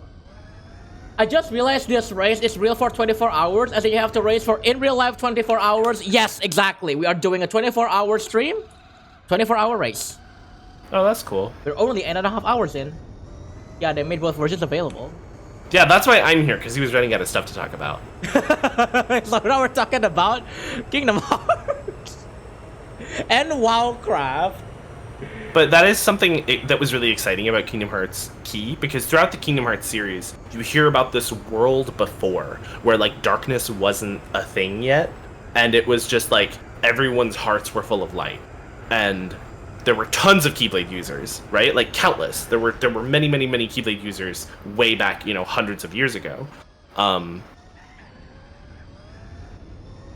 I just realized this race is real for 24 hours, as in you have to race for in real life 24 hours. Yes, exactly. We are doing a 24-hour stream, 24-hour race. Oh, that's cool. We're only 8.5 hours in. Yeah, they made both versions available. Yeah, that's why I'm here, because he was running out of stuff to talk about. So now we're talking about Kingdom Hearts and WoWcraft. But that is something that was really exciting about Kingdom Hearts Key, because throughout the Kingdom Hearts series, you hear about this world before, where, like, darkness wasn't a thing yet, and it was just, like, everyone's hearts were full of light. And there were tons of Keyblade users, right? Like, countless. There were many, many, many Keyblade users way back, hundreds of years ago.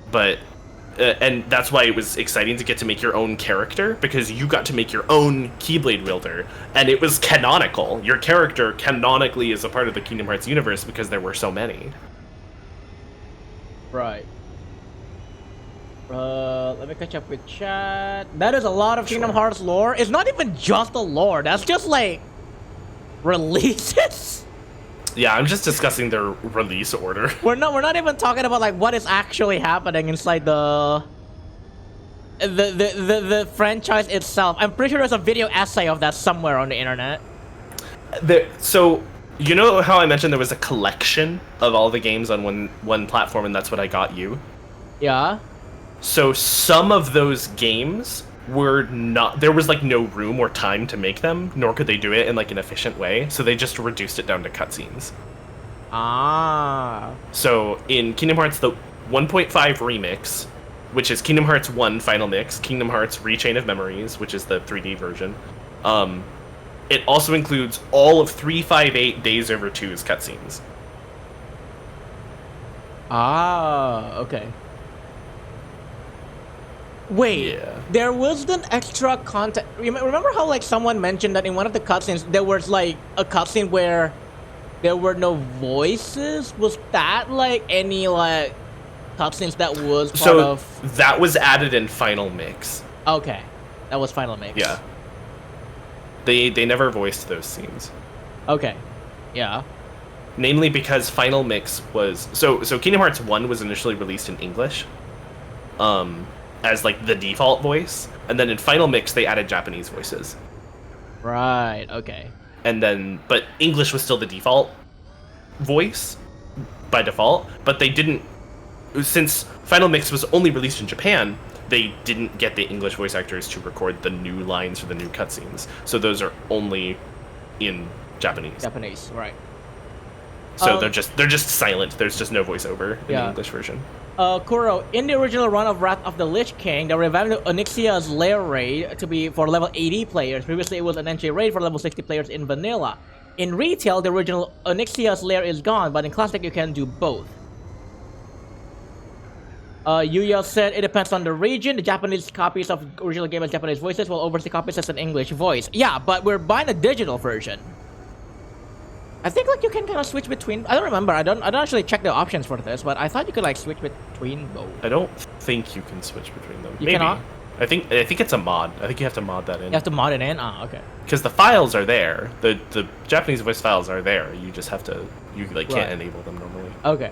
But and that's why it was exciting to get to make your own character, because you got to make your own Keyblade wielder, and it was canonical. Your character canonically is a part of the Kingdom Hearts universe because there were so many. Right. Let me catch up with chat. That is a lot of Kingdom Hearts lore. It's not even just the lore. That's just like releases. Yeah, I'm just discussing their release order. We're not even talking about like what is actually happening inside the franchise itself. I'm pretty sure there's a video essay of that somewhere on the internet. So you know how I mentioned there was a collection of all the games on one platform, and that's what I got you? Yeah. So some of those games were not, there was like no room or time to make them, nor could they do it in like an efficient way, so they just reduced it down to cutscenes. Ah. So in Kingdom Hearts, the 1.5 remix, which is Kingdom Hearts 1 Final Mix, Kingdom Hearts Rechain of Memories, which is the 3D version, it also includes all of 358 Days Over 2's cutscenes. Ah, okay. Wait, Yeah. there was an extra content. Remember how like someone mentioned that in one of the cutscenes there was like a cutscene where there were no voices? Was that like any like cutscenes that was part of? That was added in Final Mix. Okay, that was Final Mix. Yeah. They never voiced those scenes. Okay, yeah. Namely because Final Mix was so Kingdom Hearts 1 was initially released in English. As like the default voice, and then in Final Mix they added Japanese voices. Right, okay. And then but English was still the default voice by default, but they didn't, since Final Mix was only released in Japan, they didn't get the English voice actors to record the new lines for the new cutscenes. So those are only in Japanese. Japanese, right. So they're just silent. There's just no voiceover in the English version. Kuro, in the original run of Wrath of the Lich King, they revamped Onyxia's Lair raid to be for level 80 players. Previously, it was an entry raid for level 60 players in vanilla. In retail, the original Onyxia's Lair is gone, but in classic, you can do both. Yuya said it depends on the region. The Japanese copies of original game has Japanese voices, while overseas copies has an English voice. Yeah, but we're buying a digital version. I think like you can kind of switch between. I don't remember. I don't actually check the options for this, but I thought you could like switch between both. I don't think you can switch between them. You cannot? I think it's a mod. I think you have to mod that in. You have to mod it in? Ah, okay. Because the files are there. The Japanese voice files are there. You just have to, you like can't enable them normally. Okay.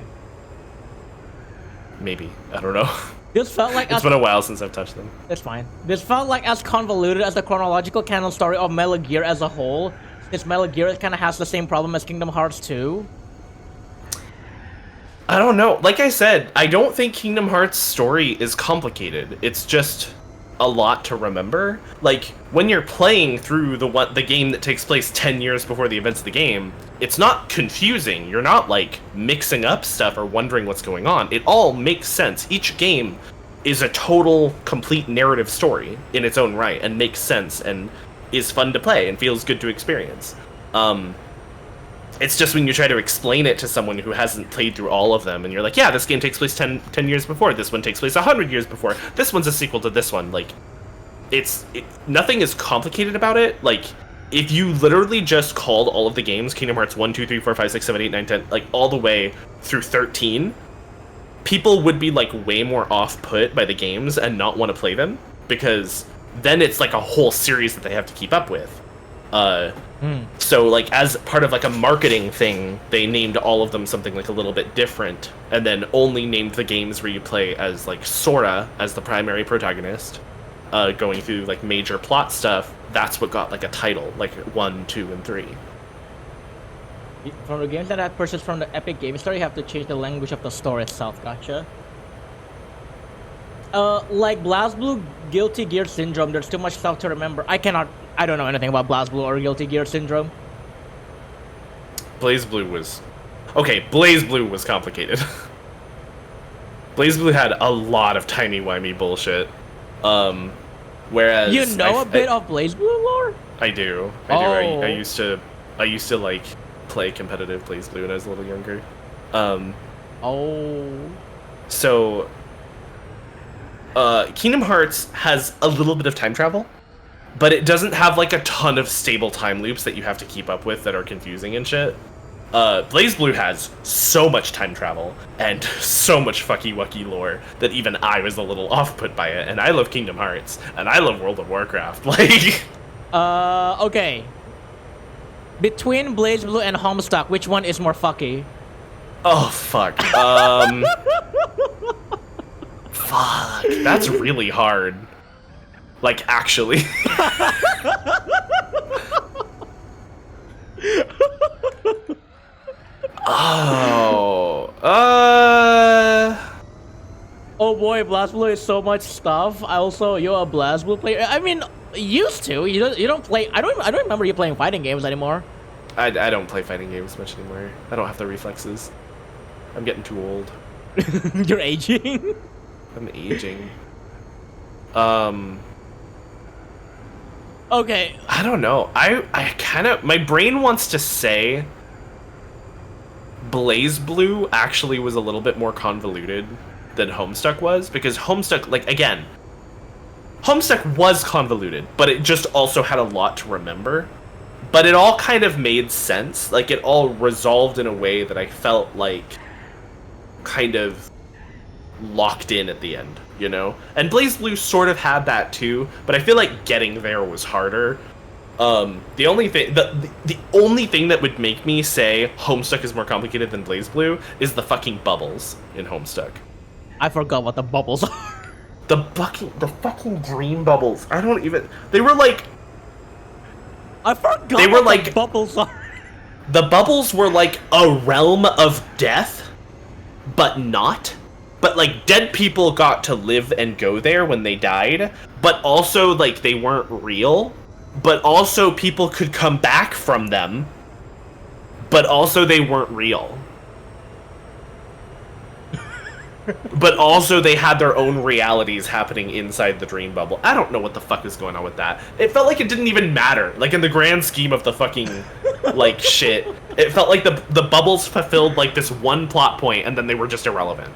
Maybe. I don't know. This felt like it's been a while since I've touched them. It's fine. This felt like as convoluted as the chronological canon story of Metal Gear as a whole. Since Metal Gear kind of has the same problem as Kingdom Hearts 2. I don't know. Like I said, I don't think Kingdom Hearts' story is complicated. It's just a lot to remember. Like, when you're playing through the game that takes place 10 years before the events of the game, it's not confusing. You're not, like, mixing up stuff or wondering what's going on. It all makes sense. Each game is a total, complete narrative story in its own right and makes sense and is fun to play and feels good to experience. It's just when you try to explain it to someone who hasn't played through all of them, and you're like, yeah, this game takes place 10 years before, this one takes place 100 years before, this one's a sequel to this one. Like, nothing is complicated about it. Like, if you literally just called all of the games, Kingdom Hearts 1, 2, 3, 4, 5, 6, 7, 8, 9, 10, like, all the way through 13, people would be, like, way more off-put by the games and not want to play them, because then it's like a whole series that they have to keep up with. So like as part of like a marketing thing, they named all of them something like a little bit different, and then only named the games where you play as like Sora as the primary protagonist, going through like major plot stuff. That's what got like a title, like 1, 2, and 3. From the games that have purchased from the Epic Game Store, you have to change the language of the store itself. Gotcha. Like BlazBlue, Guilty Gear Syndrome, there's too much stuff to remember. I don't know anything about BlazBlue or Guilty Gear Syndrome. BlazBlue was complicated. BlazBlue had a lot of timey-wimey bullshit. Whereas you know a bit of BlazBlue lore? I do. I used to like play competitive BlazBlue when I was a little younger. So Kingdom Hearts has a little bit of time travel, but it doesn't have like a ton of stable time loops that you have to keep up with that are confusing and shit. Blaze Blue has so much time travel and so much fucky wucky lore that even I was a little off put by it. And I love Kingdom Hearts and I love World of Warcraft. Like, okay. Between Blaze Blue and Homestuck, which one is more fucky? oh fuck. Fuck. That's really hard. Like, actually. Oh, Oh boy, BlazBlue is so much stuff. You're a BlazBlue player. I mean, used to. You don't play. I don't remember you playing fighting games anymore. I don't play fighting games much anymore. I don't have the reflexes. I'm getting too old. You're aging. I'm aging. Okay. I don't know. I kind of, my brain wants to say Blaze Blue actually was a little bit more convoluted than Homestuck was, because Homestuck, like, again, Homestuck was convoluted, but it just also had a lot to remember. But it all kind of made sense. Like, it all resolved in a way that I felt like kind of locked in at the end, you know? And Blaze Blue sort of had that too, but I feel like getting there was harder. The only thing that would make me say Homestuck is more complicated than Blaze Blue is the fucking bubbles in Homestuck. I forgot what the bubbles are. The fucking dream bubbles. I don't even. They were like. I forgot. They were like the bubbles are. The bubbles were like a realm of death, but not. But like dead people got to live and go there when they died, but also like they weren't real. But also people could come back from them, but also they weren't real. But also they had their own realities happening inside the dream bubble. I don't know what the fuck is going on with that. It felt like it didn't even matter. Like, in the grand scheme of the fucking, like, shit. It felt like the bubbles fulfilled, like, this one plot point, and then they were just irrelevant.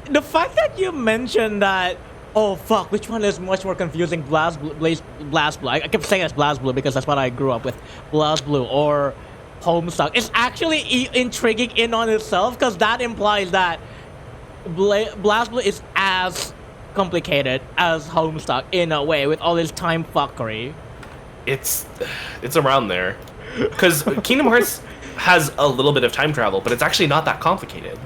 The fact that you mentioned that, oh fuck, which one is much more confusing, BlazBlue? I kept saying it's BlazBlue because that's what I grew up with. BlazBlue or Homestuck. It's actually intriguing in on itself, because that implies that BlazBlue is as complicated as Homestuck in a way, with all this time fuckery. It's around there. Because Kingdom Hearts has a little bit of time travel, but it's actually not that complicated.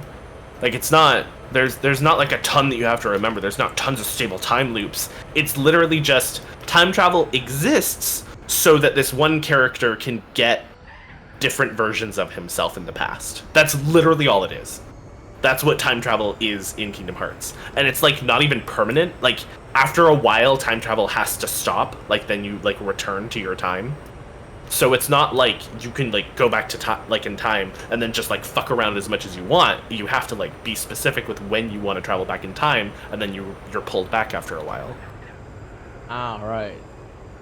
Like, it's not... There's not like a ton that you have to remember. There's not tons of stable time loops. It's literally just time travel exists so that this one character can get different versions of himself in the past. That's literally all it is. That's what time travel is in Kingdom Hearts. And it's like not even permanent. Like, after a while time travel has to stop. Like, then you like return to your time. So it's not like you can like go back to time, like in time, and then just like fuck around as much as you want. You have to like be specific with when you want to travel back in time, and then you're pulled back after a while. Ah, right.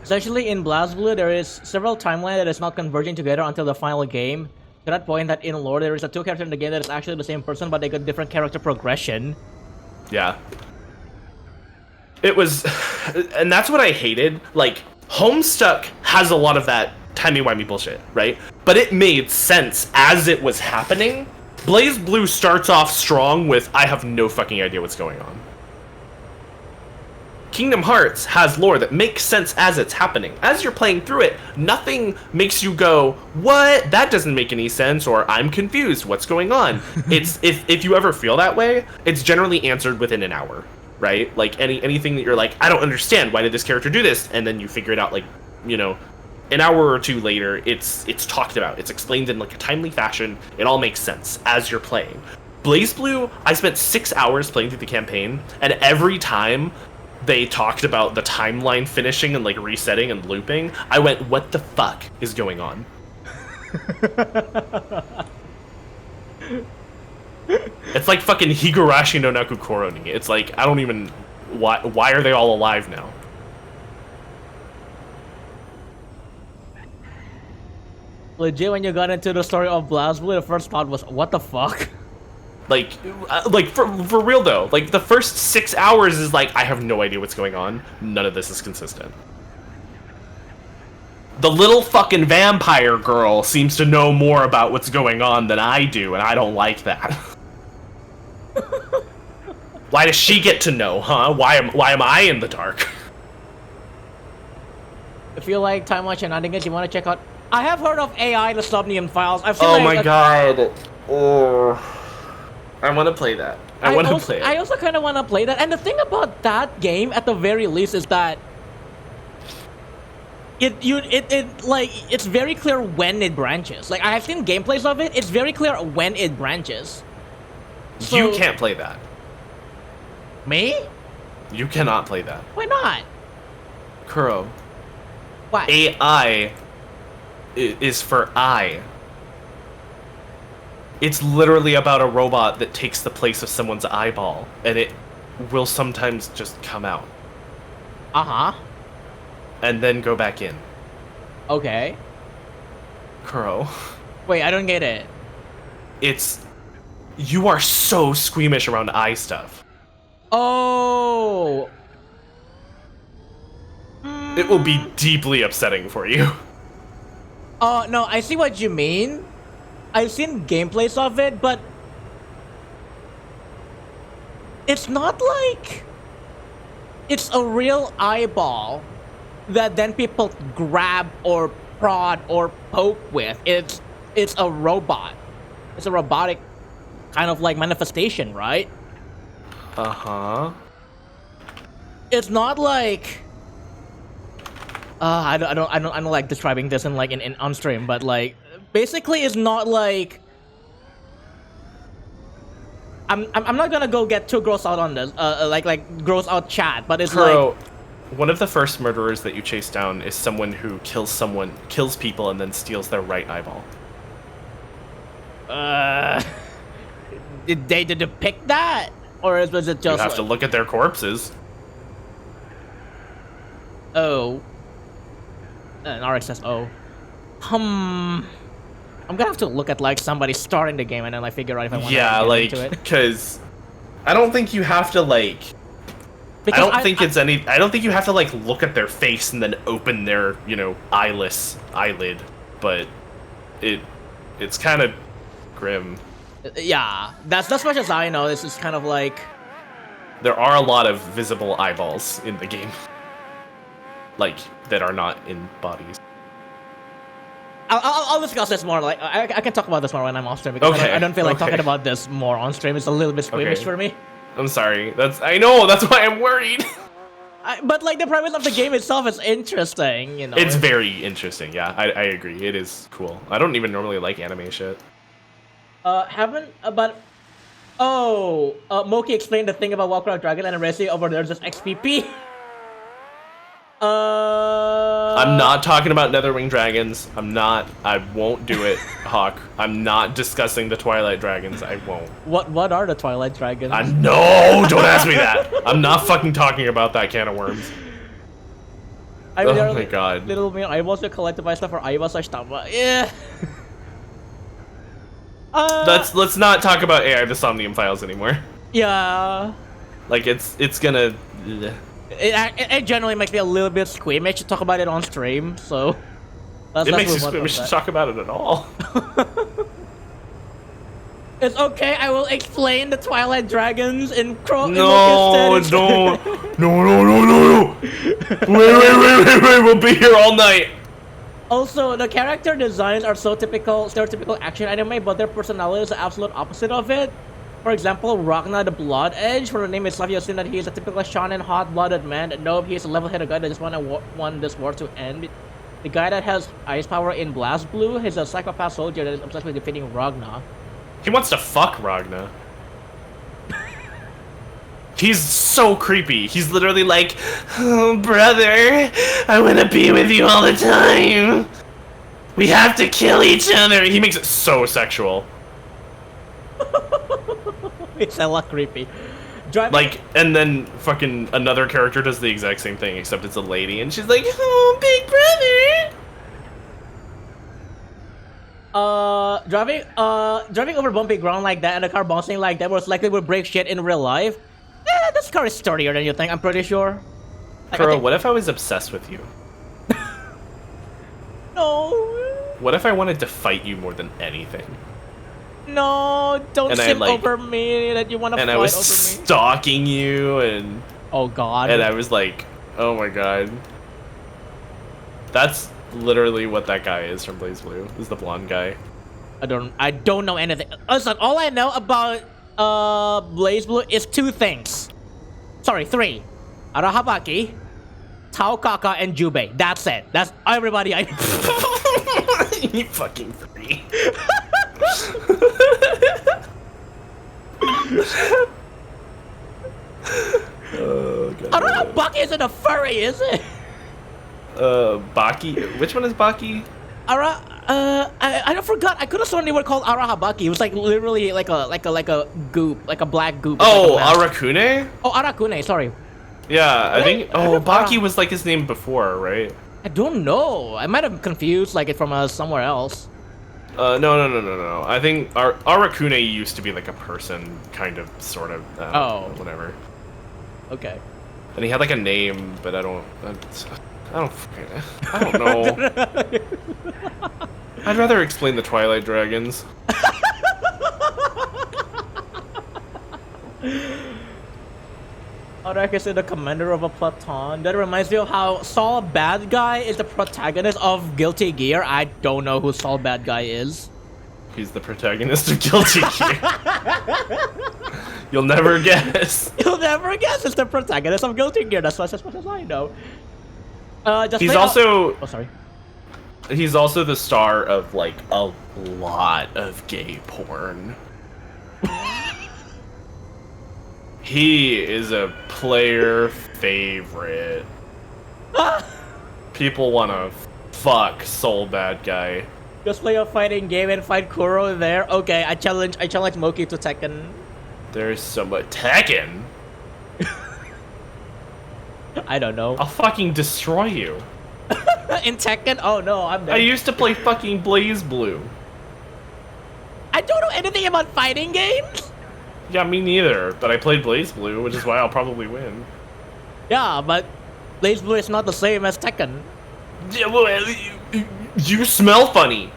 Essentially, in BlazBlue, there is several timelines that is not converging together until the final game. To that point, that in lore, there is a two character in the game that is actually the same person, but they got different character progression. Yeah. It was, and that's what I hated. Like, Homestuck has a lot of that timey-wimey bullshit, right? But it made sense as it was happening. Blaze Blue starts off strong with, I have no fucking idea what's going on. Kingdom Hearts has lore that makes sense as it's happening. As you're playing through it, nothing makes you go, what? That doesn't make any sense, or I'm confused, what's going on? It's if you ever feel that way, it's generally answered within an hour, right? Like anything that you're like, I don't understand, why did this character do this? And then you figure it out, like, you know, an hour or two later, it's talked about, it's explained in like a timely fashion, it all makes sense as you're playing. Blaze Blue, I spent 6 hours playing through the campaign, and every time they talked about the timeline finishing and like resetting and looping, I went, what the fuck is going on? It's like fucking Higurashi no Naku Koroni. It's like, I don't even, why are they all alive now? Legit, when you got into the story of BlazBlue, the first thought was, what the fuck? Like for real though, like the first 6 hours is like I have no idea what's going on. None of this is consistent. The little fucking vampire girl seems to know more about what's going on than I do, and I don't like that. Why does she get to know, huh? Why am I in the dark? If you like time-watch shenanigans, you want to check out... I have heard of AI, the Somnium Files. I've seen Oh like, my god. Oh. I want to play that. I want to play it. I also kind of want to play that. And the thing about that game, at the very least, is that it's very clear when it branches. Like, I have seen gameplays of it. It's very clear when it branches. So, you can't play that. Me? You cannot play that. Why not? Kuro. What? AI is for I. It's literally about a robot that takes the place of someone's eyeball, and it will sometimes just come out. Uh-huh. And then go back in. Okay. Kuro. Wait, I don't get it. You are so squeamish around eye stuff. Oh. It will be deeply upsetting for you. Oh, no, I see what you mean. I've seen gameplays of it, but it's not like it's a real eyeball that then people grab or prod or poke with. It's a robot. It's a robotic kind of like manifestation, right? Uh-huh. It's not like I don't like describing this in like in on stream, but like basically it's not like I'm not gonna go get too gross out on this like gross out chat, but it's Kuro, like one of the first murderers that you chase down is someone who kills people and then steals their right eyeball. did they depict that, or was it just you have to look at their corpses? Oh. An RX says, oh. I'm gonna have to look at, like, somebody starting the game and then, like, figure out if I want to get into it. Because I don't think you have to, like... I don't think you have to, like, look at their face and then open their, you know, eyelid. But it's kind of grim. Yeah, that's much as I know. This is kind of like... There are a lot of visible eyeballs in the game. Like, that are not in bodies. I'll discuss this more. Like, I can talk about this more when I'm off stream, because I don't feel like talking about this more on stream. It's a little bit squeamish for me. I'm sorry. I know. That's why I'm worried. But like the premise of the game itself is interesting. You know, it's very interesting. Yeah, I agree. It is cool. I don't even normally like anime shit. Moki explained the thing about Warcraft Dragon and Resi over there just XPP. I'm not talking about Netherwing Dragons. I won't do it, Hawk. I'm not discussing the Twilight Dragons. I won't. What are the Twilight Dragons? No, don't ask me that. I'm not fucking talking about that can of worms. I mean, oh my god. Little mere eyeballs are collected by stuff for Aiba/Tama. Yeah. Let's not talk about AI the Somnium Files anymore. Yeah. Like it's gonna. It generally makes me a little bit squeamish to talk about it on stream, so... It makes you squeamish to talk about it at all. It's okay, I will explain the Twilight Dragons in No, don't. No. Wait, we'll be here all night. Also, the character designs are so stereotypical action anime, but their personality is the absolute opposite of it. For example, Ragnar the Blood Edge, from the name itself, you assume that he is a typical shonen, hot-blooded man. No, he is a level-headed guy that just want this war to end. The guy that has ice power in Blast Blue is a psychopath soldier that is obsessed with defeating Ragnar. He wants to fuck Ragnar. He's so creepy. He's literally like, oh, brother, I want to be with you all the time. We have to kill each other. He makes it so sexual. It's a lot creepy. Like, and then fucking another character does the exact same thing, except it's a lady, and she's like, oh, big driving over bumpy ground like that and a car bouncing like that most likely would break shit in real life. This car is sturdier than you think. I'm pretty sure. Like, Kuro, what if I was obsessed with you? No. What if I wanted to fight you more than anything? No, don't And I, sim like- over me that you want to fight And I over was me. stalking you, and Oh god. I was like, oh my god. That's literally what that guy is from Blaze Blue. Is the blonde guy. I don't know anything. Listen, all I know about Blaze Blue is two things. Sorry, three. Arahabaki, Taokaka, and Jubei. That's it. That's everybody I know. You fucking free. Oh god. Arahabaki isn't a furry, is it? Baki. Which one is Baki? I forgot. I could have sworn they were called Arahabaki. It was like literally like a goop, like a black goop. Oh, like Arakune? Oh, Arakune. Sorry. Yeah, I think. Oh, Ara- Baki was like his name before, right? I don't know. I might have confused like it from somewhere else. No. I think Arakune used to be like a person, kind of, sort of. Oh. Whatever. Okay. And he had like a name, but I don't know. I'd rather explain the Twilight Dragons. Arak is the commander of a platoon. That reminds me of how Saul Bad Guy is the protagonist of Guilty Gear. I don't know who Saul Bad Guy is. He's the protagonist of Guilty Gear. You'll never guess. You'll never guess it's the protagonist of Guilty Gear. That's as much as I know. He's also Oh, sorry. he's also the star of like a lot of gay porn. He is a player favorite. People want to fuck Soul Bad Guy. Just play a fighting game and fight Kuro there. Okay, I challenge Moki to Tekken. There's so much Tekken. I don't know. I'll fucking destroy you. In Tekken? Oh no, I'm dead. I used to play fucking Blaze Blue. I don't know anything about fighting games. Yeah, me neither. But I played Blaze Blue, which is why I'll probably win. Yeah, but Blaze Blue is not the same as Tekken. Yeah, well, you smell funny.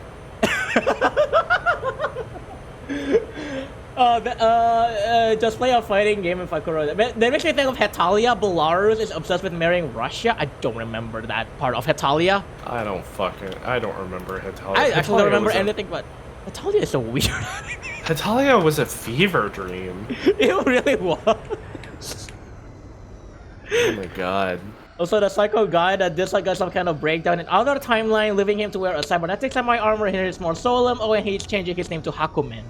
Just play a fighting game and fight Kuro. That makes me think of Hetalia. Belarus is obsessed with marrying Russia. I don't remember that part of Hetalia. I don't remember Hetalia. I actually don't remember was a- anything, but Hetalia is so weird. Hetalia was a fever dream. It really was. Oh my god. Also, the psycho guy that did like some kind of breakdown in other timeline, leaving him to wear a cybernetic semi-armor. Here is more solemn. Oh, and he's changing his name to Hakumen.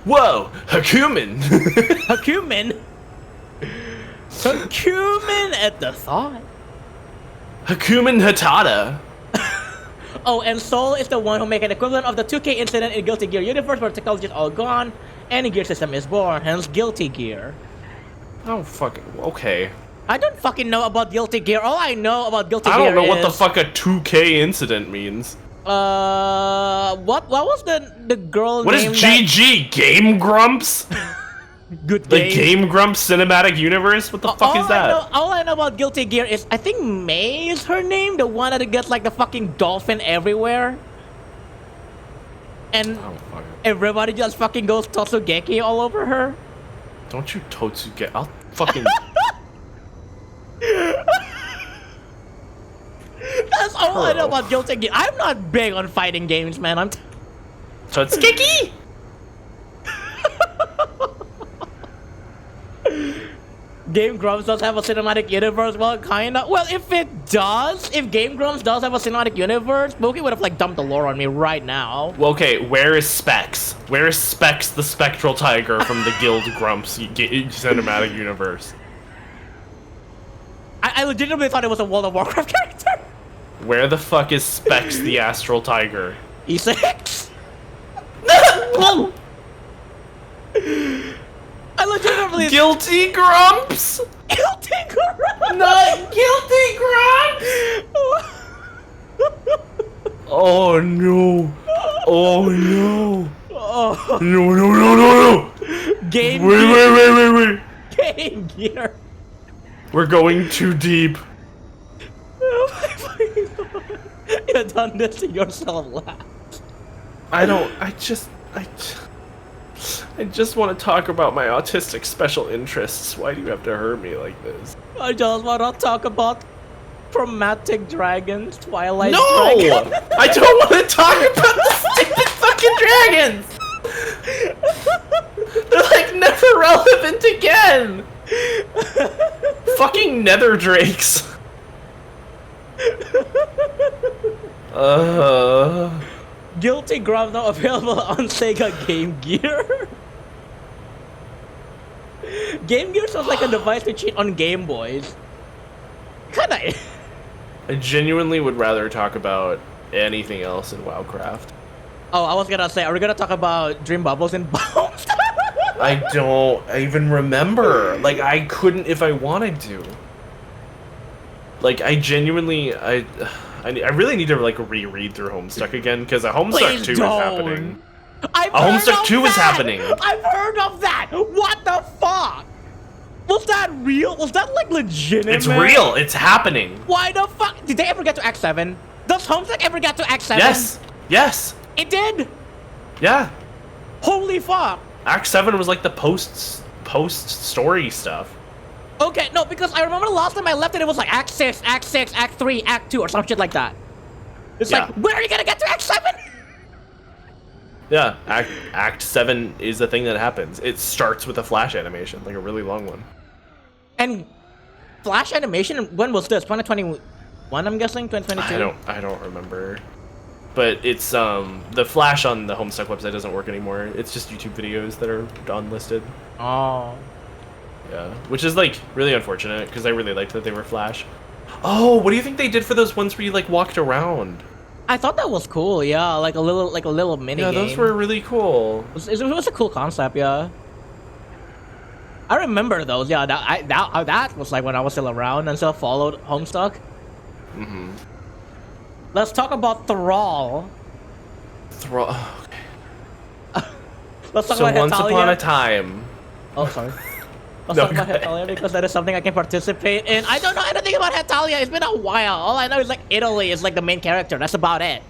Whoa! Hakumen! Hakumen? Hakumen at the thought. Hakumen Hatada! Oh, and Soul is the one who make an equivalent of the 2K incident in Guilty Gear universe where technology is all gone and a gear system is born, hence Guilty Gear. Oh, fucking. Okay. I don't fucking know about Guilty Gear. All I know about Guilty I Gear don't know what the is, fuck a 2K incident means. what was the girl What is name GG? Game Grumps? Good The game. Game Grumps cinematic universe? What the fuck is that? All I know about Guilty Gear is I think May is her name, the one that gets like the fucking dolphin everywhere. And Oh, fuck. everybody just fucking goes Totsugeki all over her. Don't you Totsuge. I'll fucking. That's all I know about Guilty Gear. I'm not big on fighting games, man. I'm Totsugeki! Game Grumps does have a cinematic universe. Well, kinda. Well, if it does, if Game Grumps does have a cinematic universe, Mookie would have like dumped the lore on me right now. Well, okay, where is Specs? Where is Specs the spectral tiger from the Guild Grumps cinematic universe? I legitimately thought it was a World of Warcraft character. Where the fuck is Specs the astral tiger? E6. I legitimately Guilty Grumps? Guilty Grumps. Not Guilty Grumps! Oh no! Oh no! Oh, No! No! No! No! No! Game Wait! Gear. Wait! Wait! Wait! Wait! Game Gear. We're going too deep. Oh my fucking god. You've done this to yourself, laugh. I don't. I just want to talk about my autistic special interests. Why do you have to hurt me like this? I just want to talk about Chromatic Dragons, Twilight No! Dragon. I don't want to talk about the stupid fucking dragons! They're like never relevant again! Fucking nether drakes. Guilty Grub now available on Sega Game Gear. Game Gear sounds like a device to cheat on Game Boys. Kinda. I genuinely would rather talk about anything else in WoWcraft. Oh, I was gonna say, are we gonna talk about Dream Bubbles and Bombs? I don't even remember. Like, I couldn't if I wanted to. Like, I genuinely, I really need to, like, reread through Homestuck again, because a Homestuck 2 is happening. I've A heard Homestuck of 2 is that! happening. I've heard of that! What the fuck? Was that real? Was that, like, legitimate? It's real. It's happening. Why the fuck? Did they ever get to Act 7? Does Homestuck ever get to Act 7? Yes. Yes. It did? Yeah. Holy fuck. Act 7 was like the post-story stuff. Okay, no, because I remember the last time I left it was like Act 6, Act 6, Act 3, Act 2, or some shit like that. It's Yeah. like, when are you gonna get to Act 7? Yeah, Act 7 is the thing that happens. It starts with a flash animation, like a really long one. And Flash animation, when was this? 2021, I'm guessing? 2022? I don't remember. But it's the flash on the Homestuck website doesn't work anymore. It's just YouTube videos that are unlisted. Oh. Yeah, which is like really unfortunate because I really liked that they were flash. Oh, what do you think they did for those ones where you like walked around? I thought that was cool, yeah, like a little mini Yeah, game. those were really cool. It was a cool concept, yeah. I remember those, yeah. That was like when I was still around and still followed Homestuck. Mm-hmm. Let's talk about Thrall. Okay. Let's talk So about once Hetalia. upon a time. Oh, sorry. Let's No, talk about go ahead. Hetalia because that is something I can participate in. I don't know anything about Hetalia. It's been a while. All I know is like Italy is like the main character. That's about it.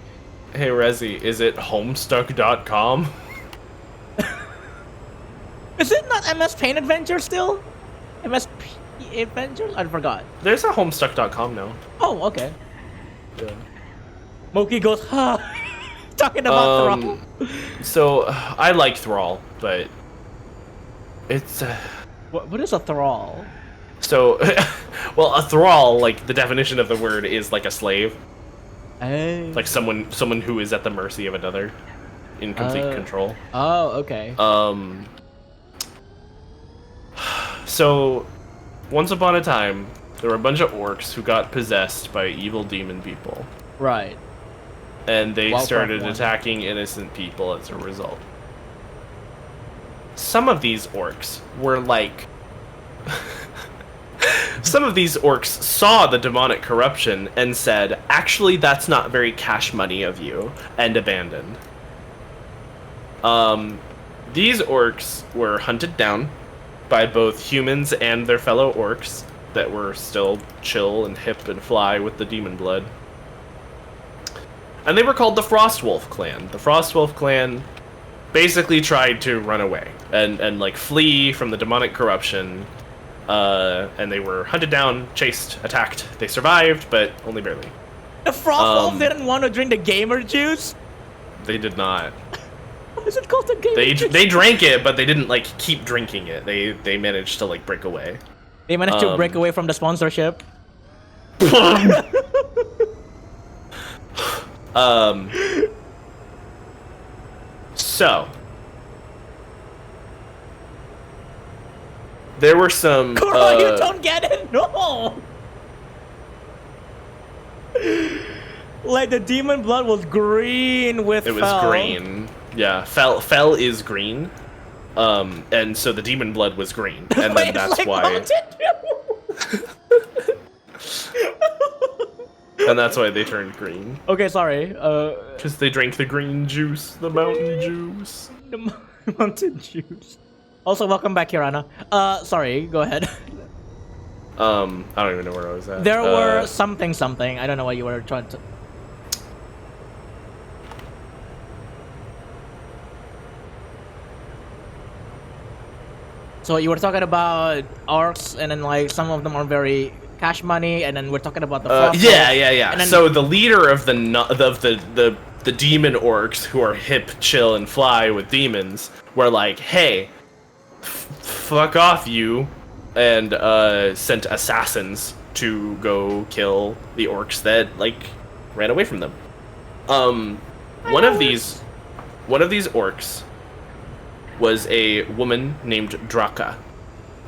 Hey Rezi, is it Homestuck.com? Is it not MS Paint Adventure still? MS Adventures? I forgot. There's a Homestuck.com now. Oh, okay. Yeah. Moki goes, huh. Talking about Thrall. So I like Thrall, but it's What is a Thrall? so well, a thrall, like the definition of the word is like a slave, Hey. like someone who is at the mercy of another, in complete control. Oh, okay. So once upon a time, there were a bunch of orcs who got possessed by evil demon people, Right. and they Warcraft started 1. attacking innocent people as a result. Some of these orcs were like some of these orcs saw the demonic corruption and said, actually, that's not very cash money of you, and abandoned. These orcs were hunted down by both humans and their fellow orcs that were still chill and hip and fly with the demon blood. And they were called the Frostwolf clan. The Frostwolf clan basically tried to run away and like flee from the demonic corruption. And they were hunted down, chased, attacked. They survived, but only barely. The Frostwolf didn't want to drink the gamer juice? They did not. What is it called, the gamer juice? They drank it, but they didn't like keep drinking it. They managed to like break away. They managed to break away from the sponsorship. So there were some. Coral, you don't get it? No! Like, the demon blood was green with It was Fel. green. Yeah, Fel is green. And so the demon blood was green, and Wait, then that's like why. Mountain Dew? And that's why they turned green. Okay, sorry. Because they drank the green juice, the mountain juice. The mountain juice. Also, welcome back, Kirana. Sorry, go ahead. I don't even know where I was at. There were something. I don't know what you were trying to. So you were talking about orcs, and then like some of them are very cash money, and then we're talking about the yeah. And then, So the leader of the demon orcs, who are hip, chill, and fly with demons, were like, "Hey, fuck off, you," and sent assassins to go kill the orcs that like ran away from them. One of these orcs was a woman named Draka.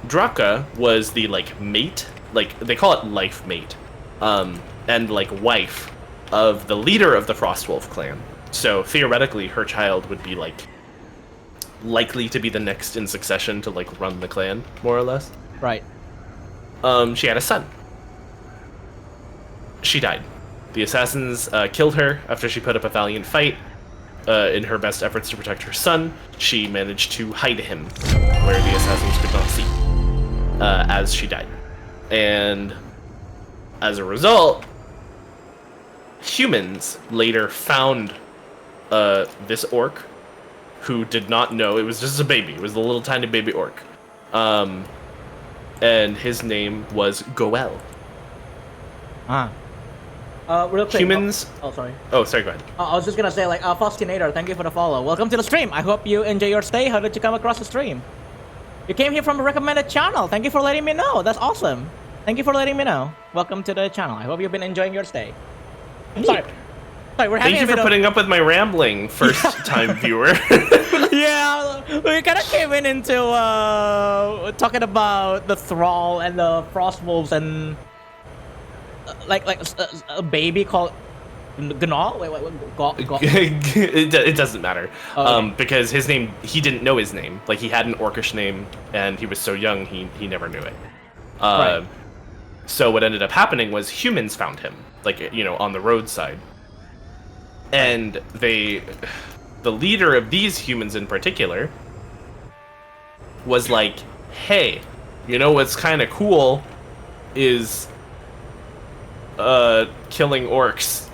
Draka was the like mate, like they call it life mate, and like wife of the leader of the Frostwolf clan. So theoretically, her child would be like likely to be the next in succession to like run the clan, more or less. right. She had a son. She died. The assassins killed her after she put up a valiant fight. In her best efforts to protect her son, she managed to hide him where the assassins could not see as she died. And as a result, humans later found this orc who did not know. It was just a baby. It was a little tiny baby orc. And his name was Goel. Real quick. Humans... Oh, sorry. Oh, sorry, go ahead. I was just gonna say, like, Faustinator, thank you for the follow. Welcome to the stream. I hope you enjoy your stay. How did you come across the stream? You came here from a recommended channel. Thank you for letting me know. That's awesome. Thank you for letting me know. Welcome to the channel. I hope you've been enjoying your stay. Sorry, we're having Thank you for putting up with my rambling, first-time viewer. Yeah, we kind of came into talking about the Thrall and the Frostwolves and like a baby called Gnaw. Wait, It doesn't matter, okay. because his name, he didn't know his name. Like, he had an orcish name, and he was so young, he never knew it. Right. So what ended up happening was humans found him, like, you know, on the roadside. And the leader of these humans in particular was like, hey, you know what's kind of cool is killing orcs.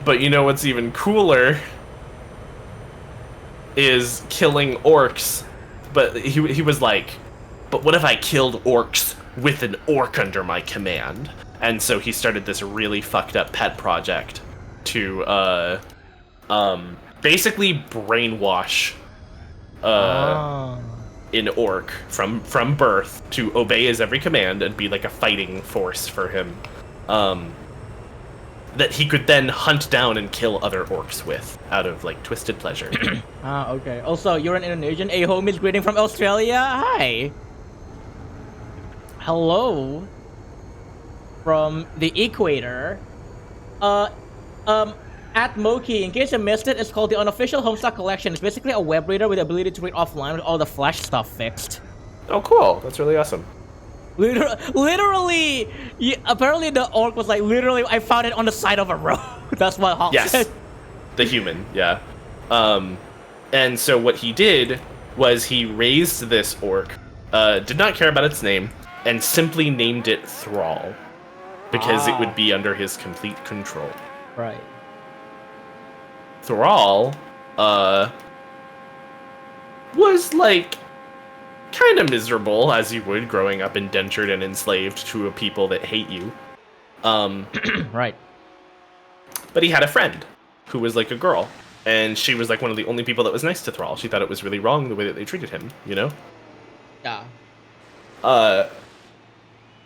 But you know what's even cooler is killing orcs. But he was like, but what if I killed orcs with an orc under my command? And so he started this really fucked up pet project to basically brainwash an orc from birth to obey his every command and be like a fighting force for him, that he could then hunt down and kill other orcs with out of like twisted pleasure. Okay. Also, you're an Indonesian. A homies greeting from Australia. Hi. Hello. From the equator. At Moki, in case you missed it, it's called the Unofficial Homestuck Collection. It's basically a web reader with the ability to read offline with all the Flash stuff fixed. Oh, cool. That's really awesome. Literally, apparently the orc was like, literally, I found it on the side of a road. That's what Hawk said. The human, yeah. And so what he did was he raised this orc, did not care about its name, and simply named it Thrall, because it would be under his complete control. Right. Thrall, was like kind of miserable, as you would, growing up indentured and enslaved to a people that hate you. Right. But he had a friend who was like a girl, and she was like one of the only people that was nice to Thrall. She thought it was really wrong the way that they treated him, you know? Yeah.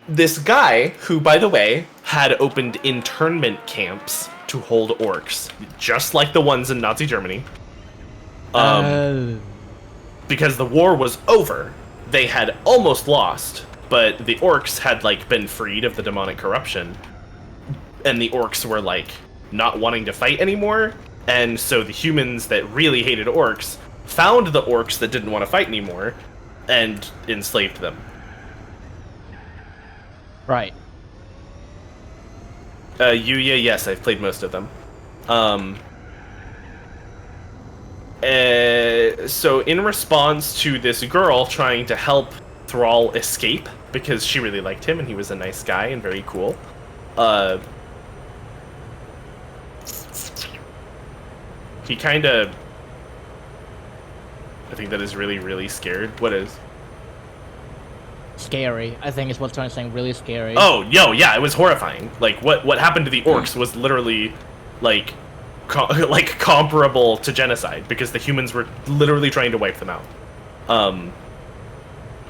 This guy, who, by the way, had opened internment camps to hold orcs, just like the ones in Nazi Germany. Because the war was over. They had almost lost, but the orcs had, like, been freed of the demonic corruption. And the orcs were, like, not wanting to fight anymore. And so the humans that really hated orcs found the orcs that didn't want to fight anymore and enslaved them. Right. Yuya, yes, I've played most of them. So in response to this girl trying to help Thrall escape because she really liked him and he was a nice guy and very cool, he kind of, I think that is really, really scared. What is? Scary. I think is what I'm saying. Really scary. Oh, yeah, it was horrifying. Like what happened to the orcs was literally, like, like comparable to genocide because the humans were literally trying to wipe them out.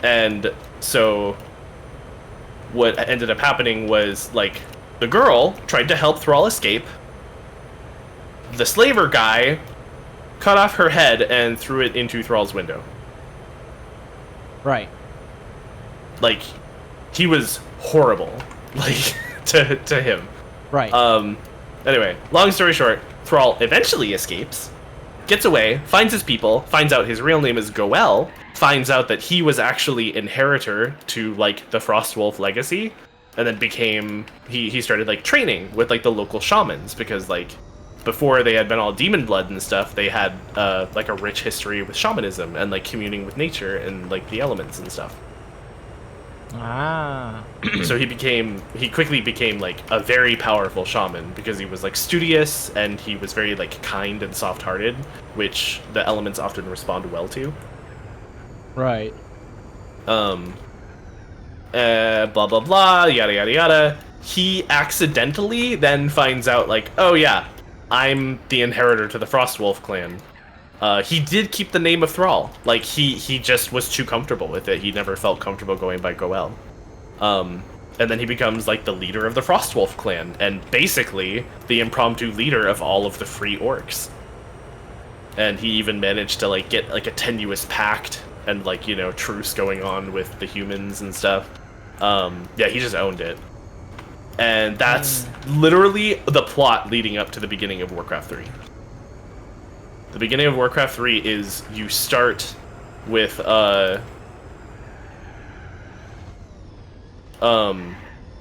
And so what ended up happening was like the girl tried to help Thrall escape. The slaver guy cut off her head and threw it into Thrall's window. Right. Like, he was horrible, like, to him. Right. Anyway, long story short, Thrall eventually escapes, gets away, finds his people, finds out his real name is Goel, finds out that he was actually inheritor to, like, the Frostwolf legacy, and then became, he started, like, training with, like, the local shamans, because, like, before they had been all demon blood and stuff, they had, like, a rich history with shamanism and, like, communing with nature and, like, the elements and stuff. Ah. So he quickly became like a very powerful shaman because he was like studious and he was very like kind and soft-hearted, which the elements often respond well to. Right. Blah blah blah, yada yada yada. He accidentally then finds out like, oh yeah, I'm the inheritor to the Frostwolf clan. He did keep the name of Thrall. Like, he just was too comfortable with it. He never felt comfortable going by Goel. And then he becomes, like, the leader of the Frostwolf clan, and basically the impromptu leader of all of the free orcs. And he even managed to, like, get, like, a tenuous pact and, like, you know, truce going on with the humans and stuff. Yeah, he just owned it. And that's literally the plot leading up to the beginning of Warcraft 3. The beginning of Warcraft 3 is you start with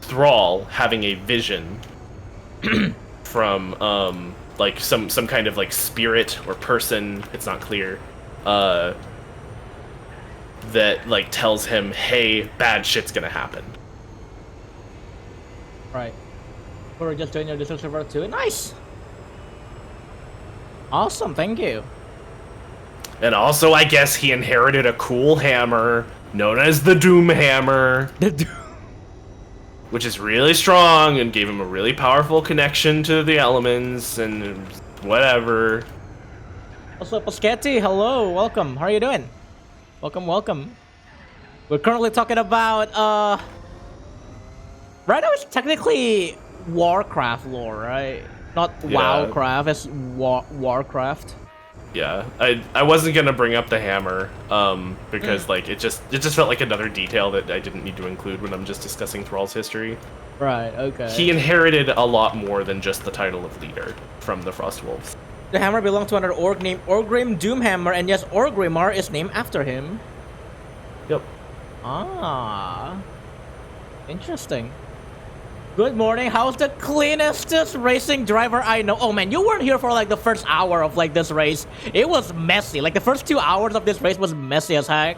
Thrall having a vision from like some kind of like spirit or person, it's not clear, that like tells him, hey, bad shit's gonna happen. Right. Or just join your Discord server too. Nice. Awesome, thank you. And also, I guess he inherited a cool hammer known as the Doom Hammer, which is really strong and gave him a really powerful connection to the elements and whatever. Also, Poschetti, hello, welcome. How are you doing? Welcome, welcome. We're currently talking about, right now it's technically Warcraft lore, right? Not Yeah. Wowcraft, it's Warcraft. Yeah, I wasn't gonna bring up the hammer, because like it just felt like another detail that I didn't need to include when I'm just discussing Thrall's history. Right, okay. He inherited a lot more than just the title of leader from the Frostwolves. The hammer belonged to another orc named Orgrim Doomhammer, and yes, Orgrimmar is named after him. Yep. Ah. Interesting. Good morning. How's the cleanest racing driver I know? Oh man, you weren't here for like the first hour of like this race. It was messy. Like the first 2 hours of this race was messy as heck.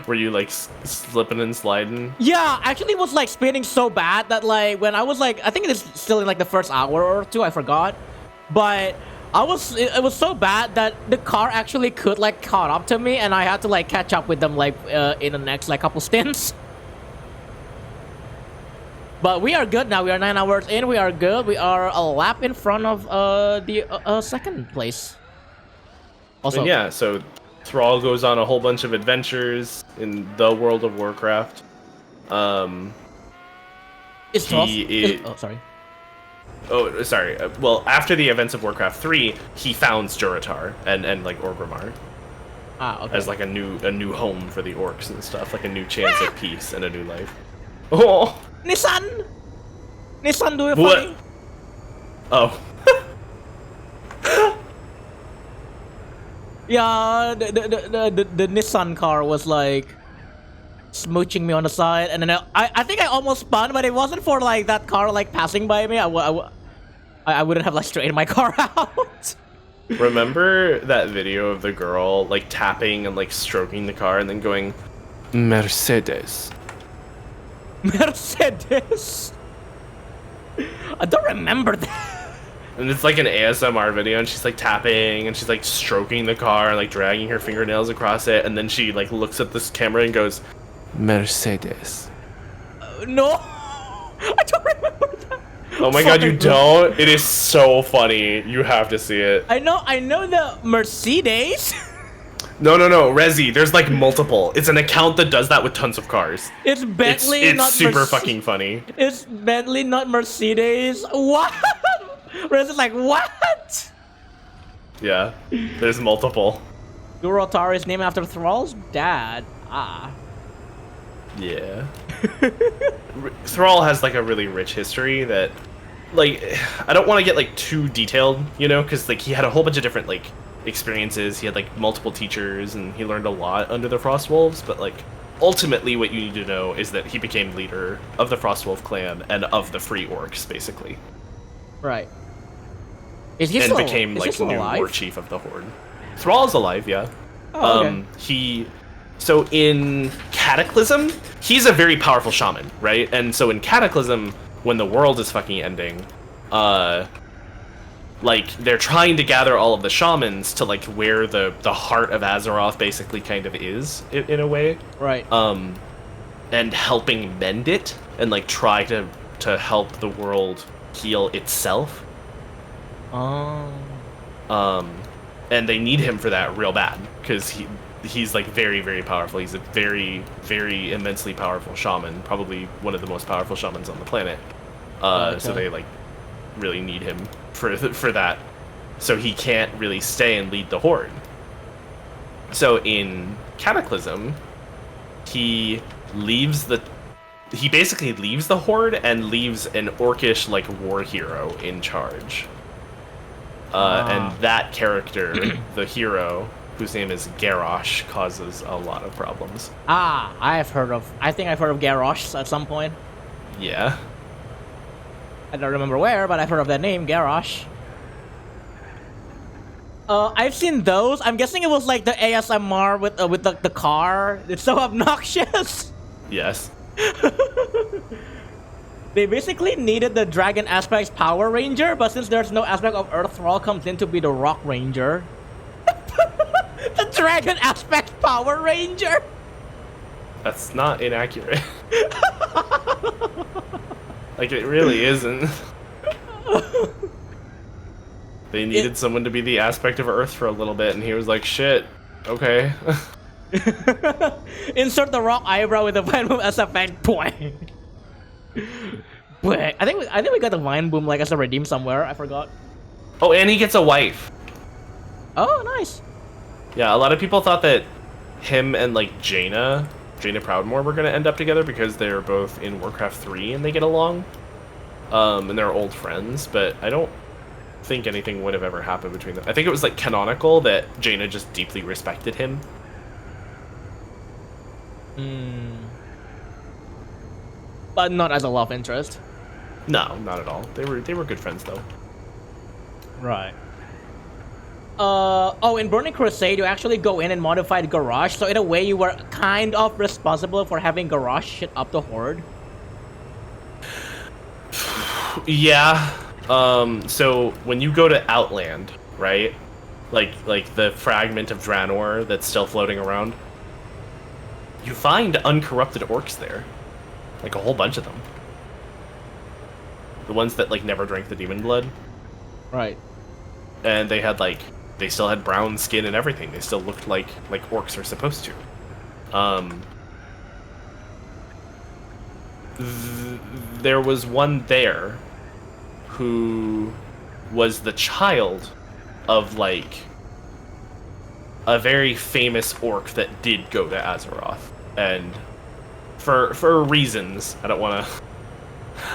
Were you like slipping and sliding? Yeah, actually it was like spinning so bad that like when I was like, I think it is still in like the first hour or two, I forgot. But it was so bad that the car actually could like caught up to me and I had to like catch up with them like in the next like couple stints. But we are good now. We are 9 hours in. We are good. We are a lap in front of the second place. Also, And yeah, so Thrall goes on a whole bunch of adventures in the World of Warcraft. is Thrall? he- Oh, sorry. Oh, sorry. Well, after the events of Warcraft 3, he founds Durotar and like Orgrimmar Ah, okay. as like a new home for the orcs and stuff, like a new chance at peace and a new life. Oh. Nissan, do it What? funny. Oh. Yeah, the Nissan car was like smooching me on the side, and then I think I almost spun, but it wasn't for like that car like passing by me. I wouldn't have like straightened my car out. Remember that video of the girl like tapping and like stroking the car and then going, Mercedes. Mercedes. I don't remember that. And it's like an ASMR video, and she's like tapping, and she's like stroking the car, and like dragging her fingernails across it, and then she like looks at this camera and goes, Mercedes. No, I don't remember that. Oh my god, you don't? It is so funny. You have to see it. I know the Mercedes. No, Rezi, there's like multiple. It's an account that does that with tons of cars. It's Bentley, it's not super fucking funny. It's Bentley, not Mercedes. What? Rezi's like, what? Yeah, there's multiple. Durotar is named after Thrall's dad. Ah. Yeah. Thrall has like a really rich history that, like, I don't want to get like too detailed, you know, because like he had a whole bunch of different like experiences. He had like multiple teachers, and he learned a lot under the Frostwolves. But like, ultimately, what you need to know is that he became leader of the Frostwolf clan and of the Free Orcs, basically. Right. Is he and still, became is like he still new alive? war chief of the Horde. Thrall's alive, yeah. Oh, okay. So in Cataclysm, he's a very powerful shaman, right? And so in Cataclysm, when the world is fucking ending, like they're trying to gather all of the shamans to like where the heart of Azeroth basically kind of is in a way. Right. And helping mend it and like try to help the world heal itself. Oh. And they need him for that real bad because he's like very, very powerful. He's a very, very immensely powerful shaman, probably one of the most powerful shamans on the planet. Okay. So they like really need him for that. So he can't really stay and lead the Horde. So in Cataclysm, he basically leaves the Horde and leaves an orcish like war hero in charge. And that character, the hero, whose name is Garrosh, causes a lot of problems. I think I've heard of Garrosh at some point. Yeah. I don't remember where, but I've heard of that name, Garrosh. I've seen those. I'm guessing it was like the ASMR with the car. It's so obnoxious. Yes. They basically needed the Dragon Aspect's Power Ranger, but since there's no aspect of Earth, Thrall comes in to be the Rock Ranger. The Dragon Aspect Power Ranger! That's not inaccurate. Like, it really isn't. They needed someone to be the aspect of Earth for a little bit, and he was like, shit, okay. Insert the rock eyebrow with the Vine Boom as effect point. Wait, I think we got the Vine Boom like as a redeem somewhere. I forgot. Oh, and he gets a wife. Oh, nice. Yeah, a lot of people thought that him and like Jaina Proudmoore were gonna end up together because they're both in Warcraft 3 and they get along. And they're old friends, but I don't think anything would have ever happened between them. I think it was like canonical that Jaina just deeply respected him. But not as a love interest. No, not at all. They were good friends though. Right. In Burning Crusade, you actually go in and modify the garage, so in a way you were kind of responsible for having garage shit up the Horde. Yeah. So when you go to Outland, right? Like the fragment of Draenor that's still floating around, you find uncorrupted orcs there. Like a whole bunch of them. The ones that like never drank the demon blood. Right. And they still had brown skin and everything. They still looked like orcs are supposed to. There was one there who was the child of like a very famous orc that did go to Azeroth, and for reasons I don't want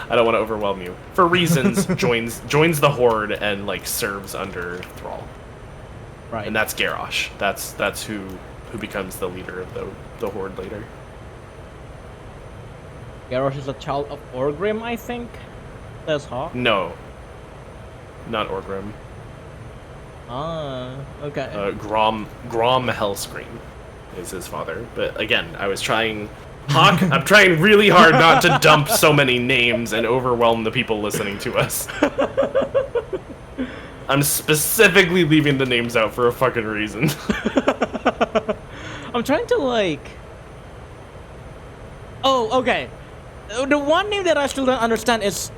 to overwhelm you. For reasons, joins the Horde and like serves under Thrall. Right. And that's Garrosh. That's who becomes the leader of the Horde later. Garrosh is a child of Orgrim, I think. That's Hawk. No, not Orgrim. Ah, okay. Grom Hellscream is his father. But again, I was trying. Hawk, I'm trying really hard not to dump so many names and overwhelm the people listening to us. I'm specifically leaving the names out for a fucking reason. I'm trying to like. Oh, okay. The one name that I still don't understand is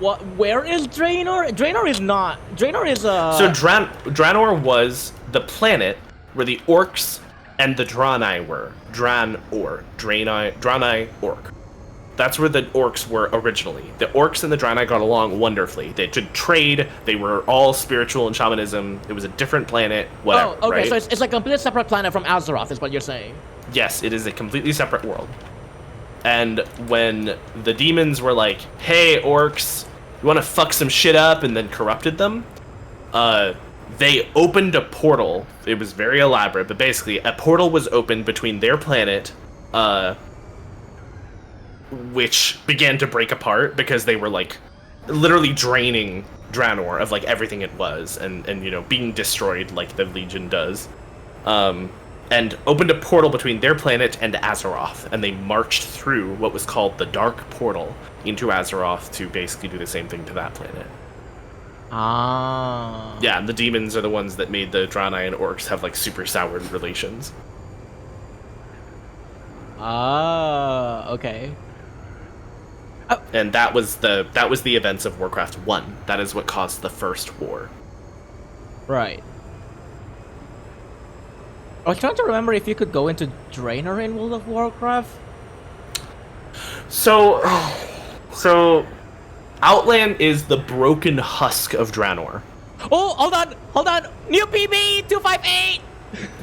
what? Where is Draenor? Draenor is not. Draenor is So Draenor was the planet where the orcs and the Draenei were. Draenei orc. That's where the orcs were originally. The orcs and the Draenei got along wonderfully. They did trade. They were all spiritual and shamanism. It was a different planet. Whatever. Oh, okay. Right? So it's like a completely separate planet from Azeroth, is what you're saying. Yes, it is a completely separate world. And when the demons were like, "Hey, orcs, you want to fuck some shit up," and then corrupted them, they opened a portal. It was very elaborate, but basically, a portal was opened between their planet, which began to break apart because they were like literally draining Draenor of like everything it was, and you know, being destroyed like the Legion does. And opened a portal between their planet and Azeroth, and they marched through what was called the Dark Portal into Azeroth to basically do the same thing to that planet. Ah. Yeah, and the demons are the ones that made the Draenei and orcs have like super soured relations. Ah. Okay. And that was the events of Warcraft 1. That is what caused the first war. Right. I was trying to remember if you could go into Draenor in World of Warcraft. So Outland is the broken husk of Draenor. Oh, hold on. New PB 258.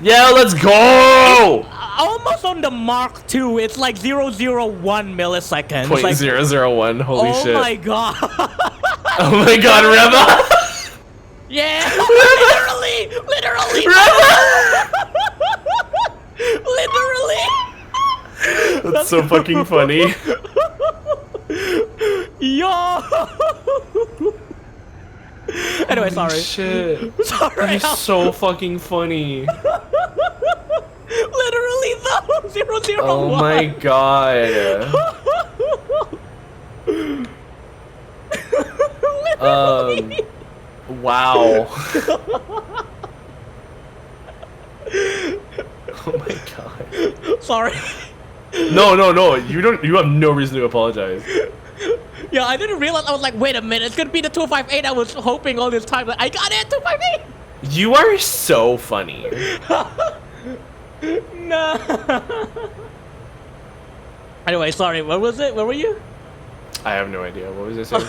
Yeah, let's go. Almost on the Mark II. It's like 001 milliseconds. Point like, 001. Holy shit! Oh my god. Oh my god, Reva! Yeah. Literally. Literally. That's so fucking funny. Yo. Anyway, sorry. Shit. Sorry. That is so fucking funny. Literally though. 001. Oh my god. Wow. Oh my god. Sorry. No. You have no reason to apologize. Yeah, I didn't realize. I was like, wait a minute, it's gonna be the 258. I was hoping all this time. Like, I got it, 258. You are so funny. No. Anyway, sorry. What was it? Where were you? I have no idea. What was I saying?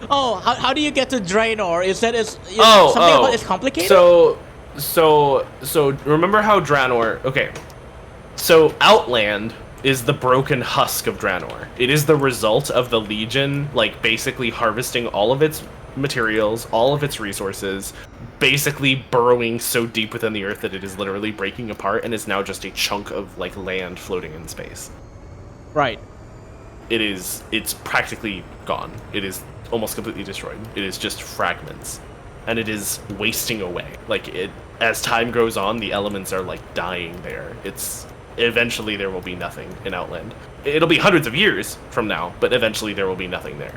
Oh, how do you get to Draenor? You said it's something about it's complicated. So remember how Draenor? Okay, so Outland is the broken husk of Draenor. It is the result of the Legion, like basically harvesting all of its materials, all of its resources, basically burrowing so deep within the earth that it is literally breaking apart and is now just a chunk of like land floating in space. Right. It's practically gone. It is almost completely destroyed. It is just fragments. And it is wasting away. Like as time goes on, the elements are like dying there. Eventually there will be nothing in Outland. It'll be hundreds of years from now, but eventually there will be nothing there.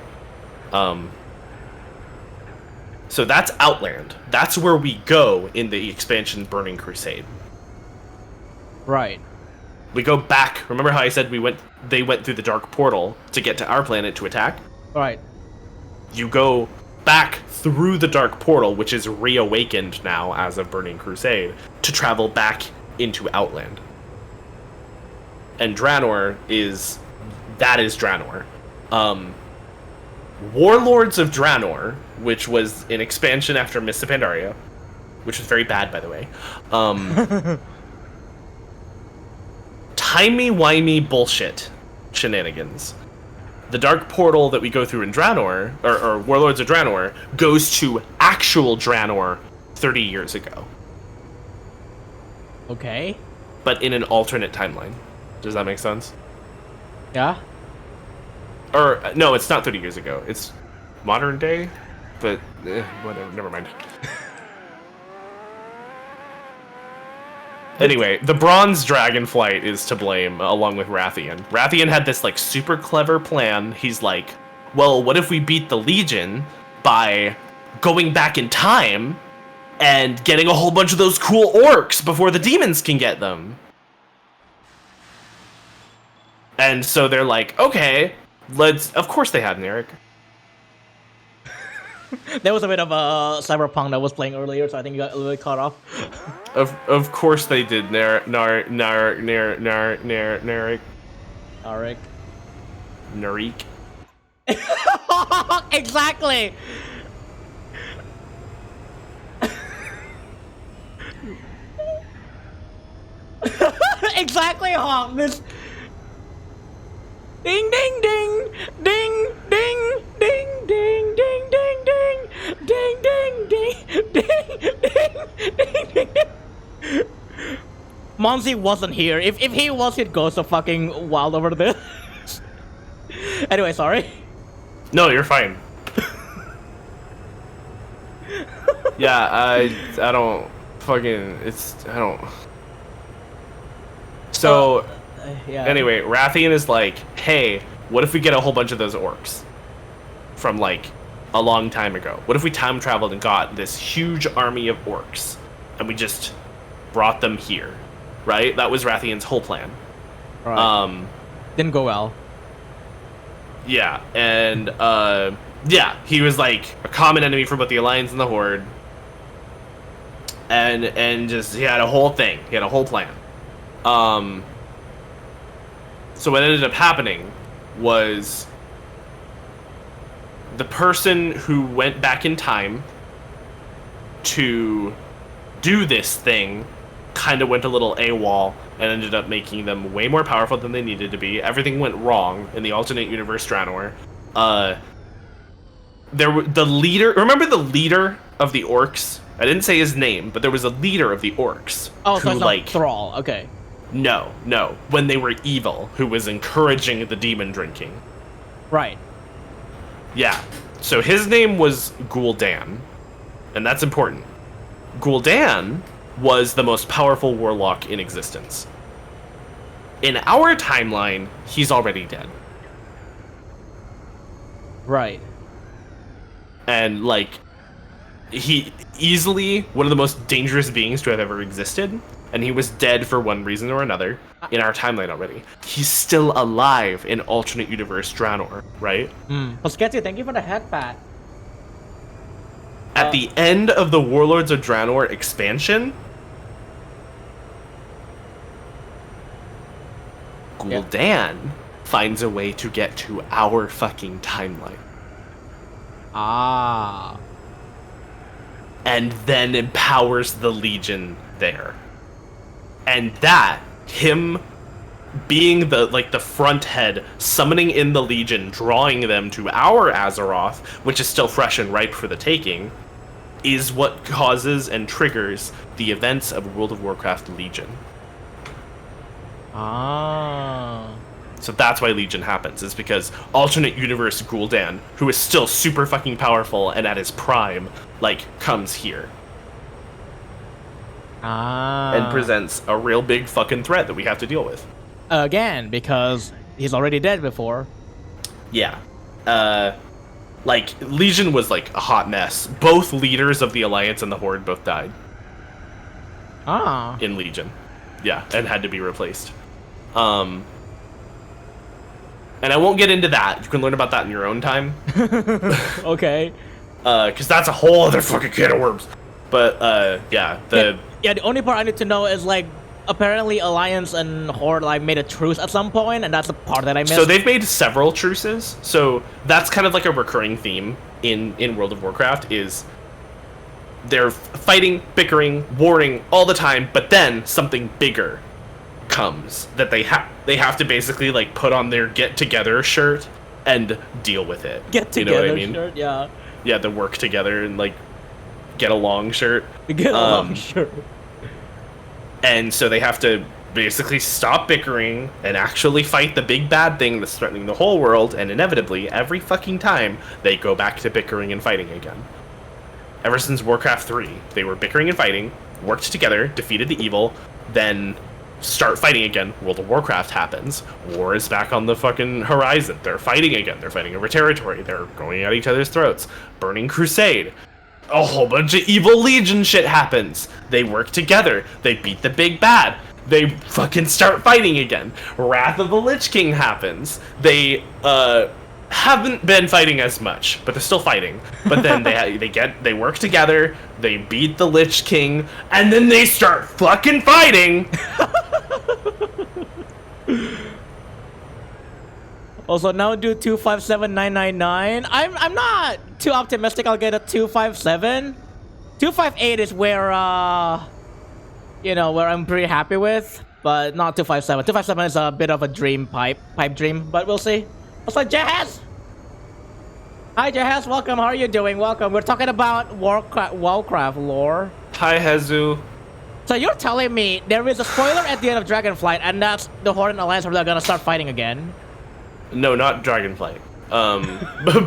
So that's Outland. That's where we go in the expansion Burning Crusade. Right. We go back. Remember how I said they went through the Dark Portal to get to our planet to attack? Right. You go back through the Dark Portal, which is reawakened now as of Burning Crusade, to travel back into Outland. And Draenor is Draenor. Warlords of Draenor, which was an expansion after Mists of Pandaria, which was very bad, by the way. Timey-wimey bullshit shenanigans. The Dark Portal that we go through in Draenor, or Warlords of Draenor, goes to actual Draenor 30 years ago. Okay. But in an alternate timeline. Does that make sense? Yeah. Or no, it's not 30 years ago. It's modern day, but whatever. Never mind. Anyway, the bronze dragonflight is to blame, along with Rathian. Rathian had this like super clever plan. He's like, well, what if we beat the Legion by going back in time and getting a whole bunch of those cool orcs before the demons can get them? And so they're like, okay, let's. Of course they had an Eric. There was a bit of a cyberpunk that was playing earlier, so I think you got a little bit caught off. Of course they did. Narek. Alric. Narik. Exactly. Exactly, Hawk. This. Ding ding ding ding ding ding ding ding ding ding ding ding ding ding ding ding. Monzi wasn't here. If he was, he'd go so fucking wild over this. Anyway, sorry. No, you're fine. Yeah, I don't fucking. I don't. So. Yeah. Anyway, Rathian is like, hey, what if we get a whole bunch of those orcs from like a long time ago? What if we time traveled and got this huge army of orcs and we just brought them here, right? That was Rathian's whole plan. Right. Didn't go well. Yeah, and yeah, he was like a common enemy for both the Alliance and the Horde, and just he had a whole thing. He had a whole plan. So what ended up happening was the person who went back in time to do this thing kind of went a little AWOL and ended up making them way more powerful than they needed to be. Everything went wrong in the alternate universe Draenor. The leader, remember the leader of the orcs? I didn't say his name, but there was a leader of the orcs. Oh, so who, it's like Thrall. Okay. No, when they were evil, who was encouraging the demon drinking. Right. Yeah. So his name was Gul'dan, and that's important. Gul'dan was the most powerful warlock in existence. In our timeline, he's already dead. Right. And like, he easily one of the most dangerous beings to have ever existed. And he was dead for one reason or another in our timeline already. He's still alive in alternate universe Draenor, right? Posketsu, thank you for the head pat. At the end of the Warlords of Draenor expansion, Gul'dan finds a way to get to our fucking timeline. Ah. And then empowers the Legion there. And that, him being the front head, summoning in the Legion, drawing them to our Azeroth, which is still fresh and ripe for the taking, is what causes and triggers the events of World of Warcraft Legion. Ah. So that's why Legion happens, is because alternate universe Gul'dan, who is still super fucking powerful and at his prime, like, comes here. Ah. And presents a real big fucking threat that we have to deal with. Again, because he's already dead before. Yeah. Like, Legion was, like, a hot mess. Both leaders of the Alliance and the Horde both died. Ah. In Legion. Yeah, and had to be replaced. And I won't get into that. You can learn about that in your own time. Okay. Because that's a whole other fucking can of worms. But, yeah, Yeah, the only part I need to know is, like, apparently Alliance and Horde, like, made a truce at some point, and that's the part that I missed. So they've made several truces. So that's kind of like a recurring theme in World of Warcraft, is they're fighting, bickering, warring all the time, but then something bigger comes that they have to basically, like, put on their get-together shirt and deal with it. Get together, you know what I mean? shirt, yeah. Yeah, the work together and, like, get along shirt. Get along shirt. And so they have to basically stop bickering and actually fight the big bad thing that's threatening the whole world, and inevitably, every fucking time, they go back to bickering and fighting again. Ever since Warcraft 3, they were bickering and fighting, worked together, defeated the evil, then start fighting again. World of Warcraft happens. War is back on the fucking horizon. They're fighting again. They're fighting over territory. They're going at each other's throats. Burning Crusade. A whole bunch of evil Legion shit happens. They work together. They beat the big bad. They fucking start fighting again. Wrath of the Lich King happens. They haven't been fighting as much, but they're still fighting. But then they work together. They beat the Lich King, and then they start fucking fighting. Also, now do 257,999. I'm not too optimistic. I'll get a 257. 258 is where where I'm pretty happy with, but not 257. 257 is a bit of a dream pipe dream, but we'll see. Also, Jahaz! Hi, Jahaz. Welcome. How are you doing? Welcome. We're talking about Warcraft lore. Hi, Hezu. So you're telling me there is a spoiler at the end of Dragonflight, and that's the Horde and Alliance are gonna start fighting again? No, not Dragonflight.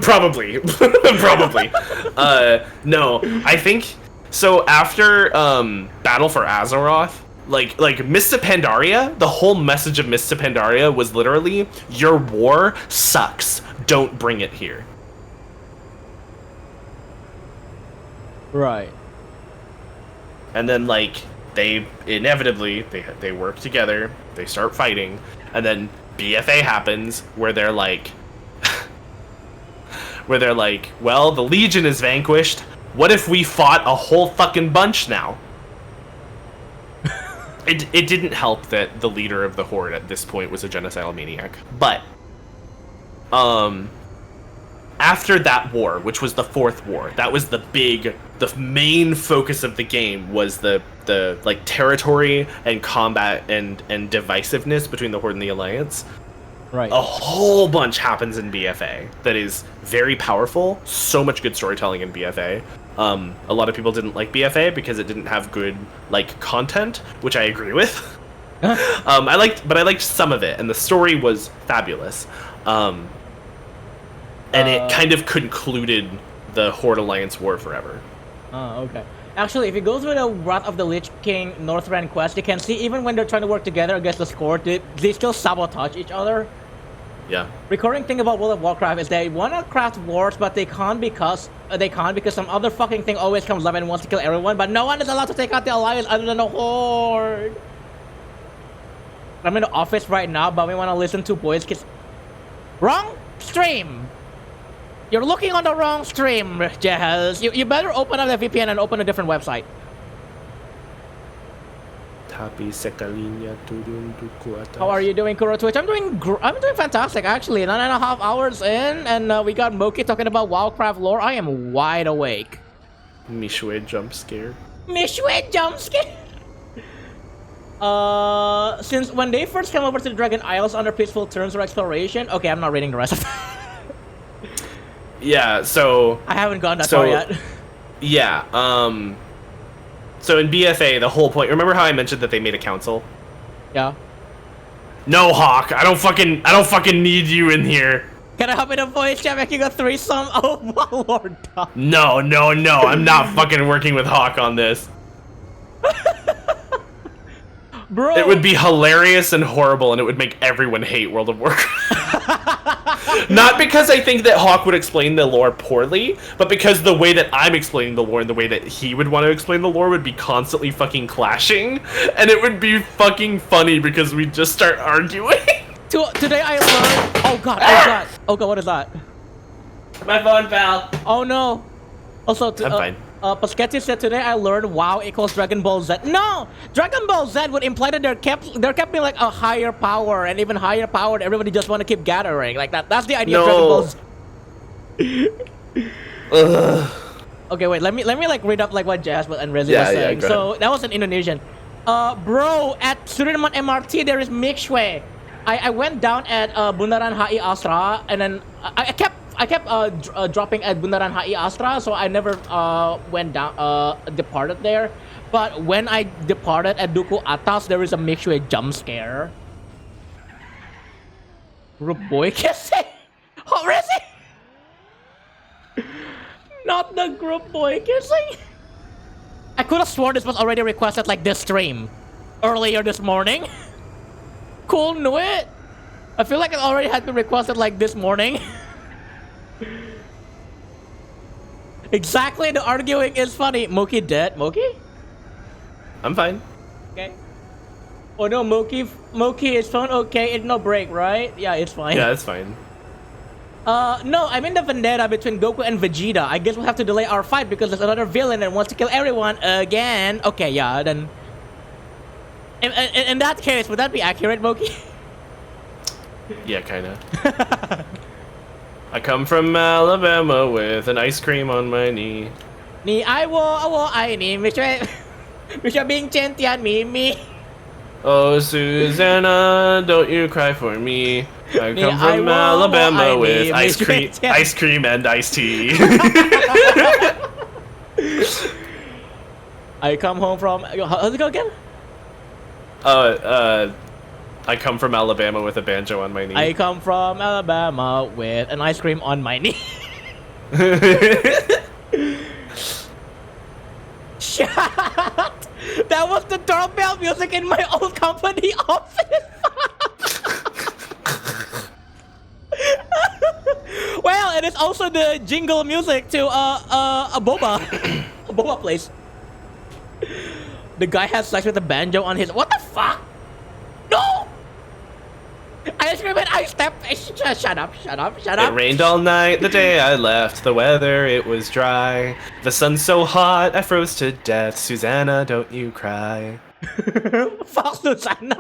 Probably. Probably. No, I think... So after Battle for Azeroth, like Mists of Pandaria, the whole message of Mists of Pandaria was literally, your war sucks. Don't bring it here. Right. And then they inevitably they work together, they start fighting, and then BFA happens where they're like well, the Legion is vanquished. What if we fought a whole fucking bunch now? It didn't help that the leader of the Horde at this point was a genocidal maniac. But after that war, which was the fourth war, that was the main focus of the game, was the territory and combat and divisiveness between the Horde and the Alliance. Right. A whole bunch happens in BFA that is very powerful. So much good storytelling in BFA. A lot of people didn't like BFA because it didn't have good content, which I agree with. I liked some of it, and the story was fabulous. And it kind of concluded the Horde Alliance war forever. Oh, okay. Actually, if you go through the Wrath of the Lich King Northrend quest, you can see even when they're trying to work together against the Scourge, they still sabotage each other. Yeah. Recurring thing about World of Warcraft is they want to craft wars, but they can't because some other fucking thing always comes up and wants to kill everyone, but no one is allowed to take out the Alliance other than the Horde. I'm in the office right now, but we want to listen to Boys Kids. Wrong stream! You're looking on the wrong stream, Jahaz. You better open up the VPN and open a different website. How are you doing, Kuro Twitch? I'm doing fantastic, actually. 9.5 hours in, and we got Moki talking about Warcraft lore. I am wide awake. Mishwe jump scare. Mishwe jump scare! Since when they first came over to the Dragon Isles under peaceful terms for exploration... Okay, I'm not reading the rest of that. Yeah, so... I haven't gone that far yet. Yeah, so in BFA, the whole point... Remember how I mentioned that they made a council? Yeah. No, Hawk, I don't fucking need you in here. Can I hop in a voice chat making a threesome? Oh my lord. No, I'm not fucking working with Hawk on this. Bro. It would be hilarious and horrible, and it would make everyone hate World of Warcraft. Not because I think that Hawk would explain the lore poorly, but because the way that I'm explaining the lore and the way that he would want to explain the lore would be constantly fucking clashing, and it would be fucking funny because we'd just start arguing. Today I learned... Oh god, what is that? My phone fell. Oh no. Also, I'm fine. Paschetti said today I learned WoW equals Dragon Ball Z. No! Dragon Ball Z would imply that there kept being like a higher power, and even higher power that everybody just want to keep gathering. Like that's the idea of Dragon Ball Z. Okay, wait, let me like read up like what Jasper and Rezi was saying. So that was in Indonesian. Bro, at Suriname MRT there is Mixway. I went down at Bundaran HI Asra, and then I kept dropping at Bundaran HI Astra, so I never went down departed there. But when I departed at Duku Atas, there is a make sure a jump scare. Group boy kissing? How is it? Not the group boy kissing. I could have sworn this was already requested like this stream earlier this morning. Cool, knew it. I feel like it already had been requested like this morning. Exactly, the arguing is funny. Moki dead. Moki? I'm fine. Okay. Oh no, Moki is phone okay. It's no break, right? Yeah, it's fine. Yeah, it's fine. No, I'm in the vendetta between Goku and Vegeta. I guess we'll have to delay our fight because there's another villain that wants to kill everyone again. Okay, yeah, then... In that case, would that be accurate, Moki? Yeah, kinda. I come from Alabama with an ice cream on my knee. 你爱我，我爱你，没说没说并肩甜蜜蜜。 Oh, Susanna, don't you cry for me. I come from Alabama with ice cream and iced tea. I come home from... How's it go again? I come from Alabama with a banjo on my knee. I come from Alabama with an ice cream on my knee. Shut! That was the doorbell music in my old company office. Well, it is also the jingle music to a boba, a boba place. The guy has sex with a banjo on his... What the fuck? No! I scream and I step... Shut up. It rained all night the day I left. The weather, it was dry. The sun's so hot, I froze to death. Susanna, don't you cry. Fuck Susanna.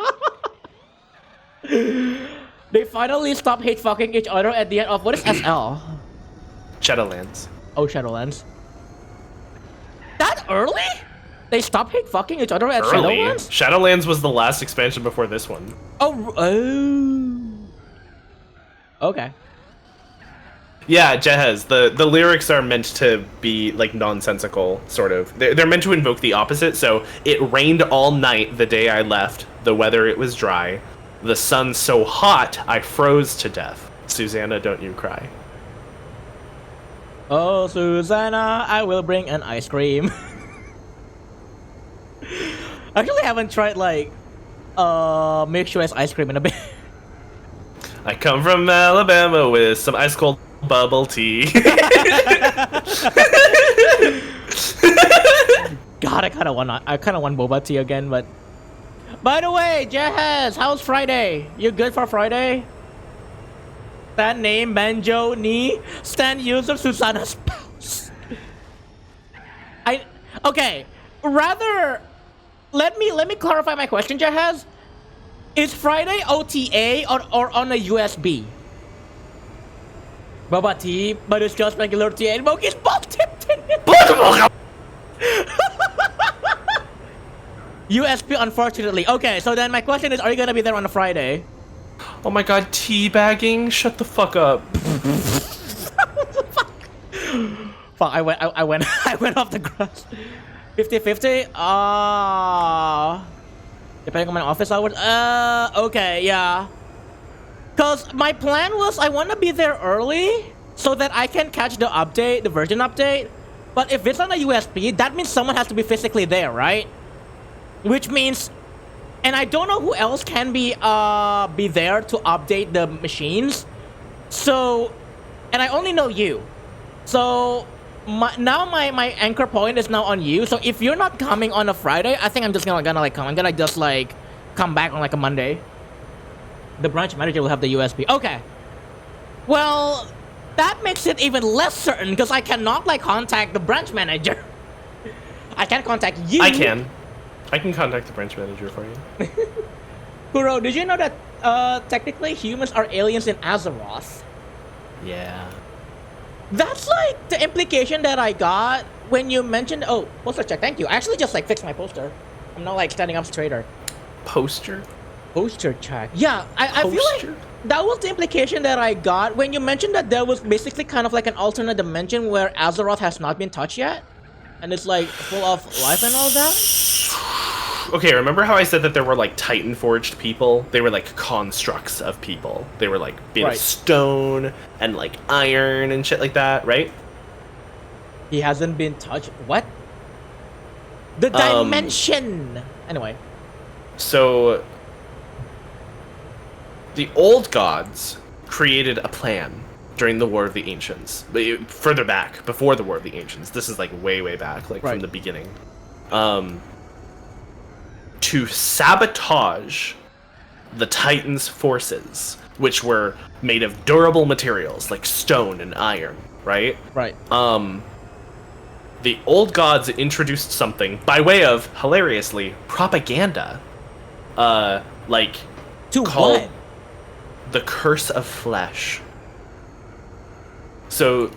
They finally stopped hate fucking each other at the end of... What is SL? Shadowlands. Oh, Shadowlands. That early? They stopped hate fucking each other at Early? Shadowlands? Shadowlands was the last expansion before this one. Oh. Okay. Yeah, Jehez, the lyrics are meant to be, like, nonsensical, sort of. They're meant to invoke the opposite, so it rained all night the day I left. The weather, it was dry. The sun's so hot, I froze to death. Susanna, don't you cry. Oh, Susanna, I will bring an ice cream. I actually haven't tried, like, make sure it's ice cream in a bit. I come from Alabama with some ice cold bubble tea. God, I kind of want boba tea again, but... By the way, Jahaz, how's Friday? You good for Friday? That name, Banjo, Ni, stand user, Susanna's spouse. Okay, rather... Let me clarify my question, Jahaz. Is Friday OTA or on a USB? Baba tea, but it's just regular tea and Moki's both tipped in it. USB, unfortunately. Okay, so then my question is, are you gonna be there on a Friday? Oh my god, teabagging? Shut the fuck up. Fuck, I went off the grass. 50-50? Depending on my office hours? Okay, yeah. Cause my plan was I wanna be there early so that I can catch the update, the version update. But if it's on a USB, that means someone has to be physically there, right? Which means, and I don't know who else can be there to update the machines. So, and I only know you. So, now my anchor point is now on you. So if you're not coming on a Friday, I think I'm just gonna like come. I'm gonna just like come back on like a Monday. The branch manager will have the USB. Okay. Well, that makes it even less certain because I cannot like contact the branch manager. I can't contact you. I can contact the branch manager for you. Kuro, did you know that technically humans are aliens in Azeroth? Yeah. That's like the implication that I got when you mentioned... Oh, poster check, thank you. I actually just like fixed my poster. I'm now like standing up straighter. Poster? Poster check. Yeah, I feel like Poster? that was the implication that I got when you mentioned that there was basically kind of like an alternate dimension where Azeroth has not been touched yet, and it's like full of life and all that. Okay, remember how I said that there were like Titan forged people? They were like constructs of people. They were like made Right. of stone and like iron and shit like that, right? He hasn't been touched. What? The dimension. Anyway. So the old gods created a plan during the War of the Ancients. Further back, before the War of the Ancients. This is like way back, like Right. from the beginning. To sabotage the Titans' forces, which were made of durable materials like stone and iron, right? Right. The old gods introduced something by way of, hilariously, propaganda. Like To called what? the Curse of Flesh. So,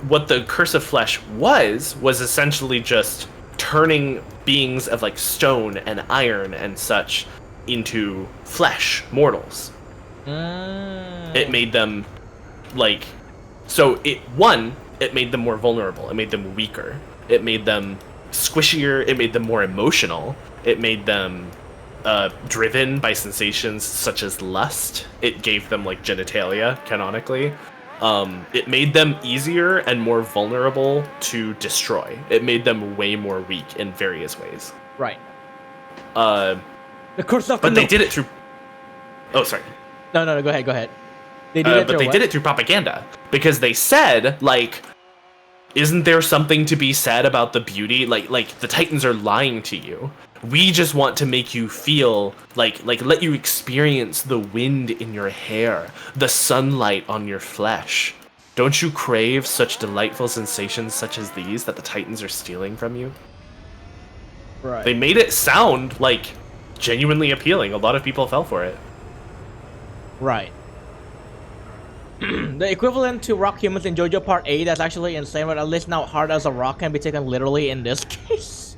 what the Curse of Flesh was essentially just turning beings of like stone and iron and such into flesh, mortals. It made them like, so it made them more vulnerable. It made them weaker. It made them squishier. It made them more emotional. It made them driven by sensations such as lust. It gave them like genitalia, canonically. It made them easier and more vulnerable to destroy. It made them way more weak in various ways. Right. Uh, The curse of but they did it through. Oh, sorry. No, go ahead. They did it But they did it through propaganda because they said like, isn't there something to be said about the beauty? Like the Titans are lying to you. We just want to make you feel like let you experience the wind in your hair, the sunlight on your flesh. Don't you crave such delightful sensations such as these that the Titans are stealing from you? Right. They made it sound like genuinely appealing. A lot of people fell for it. Right. The equivalent to rock humans in JoJo Part 8, that's actually insane, but at least now hard as a rock can be taken literally in this case.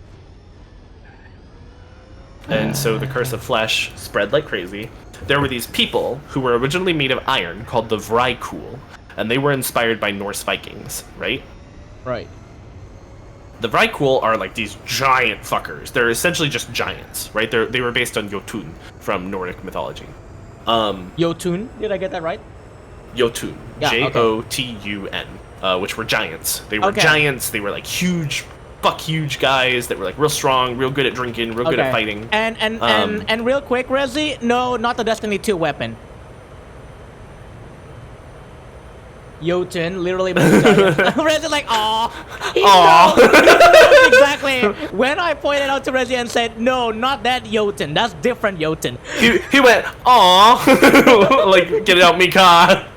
And so the Curse of Flesh spread like crazy. There were these people who were originally made of iron called the Vrykul, and they were inspired by Norse Vikings, right? Right. The Vrykul are like these giant fuckers. They're essentially just giants, right? They were based on Jotun from Nordic mythology. Jotun, did I get that right? Jotun, Yeah, okay. Jotun, which were giants. They were Okay. giants. They were like huge guys that were like real strong, real good at drinking, real good at fighting. And real quick, Rezi, no, not the Destiny 2 weapon. Jotun literally means giant. Rezi like, aw. Exactly. When I pointed out to Rezi and said, no, not that Jotun. That's different Jotun. He went, aw, like, get it out me car.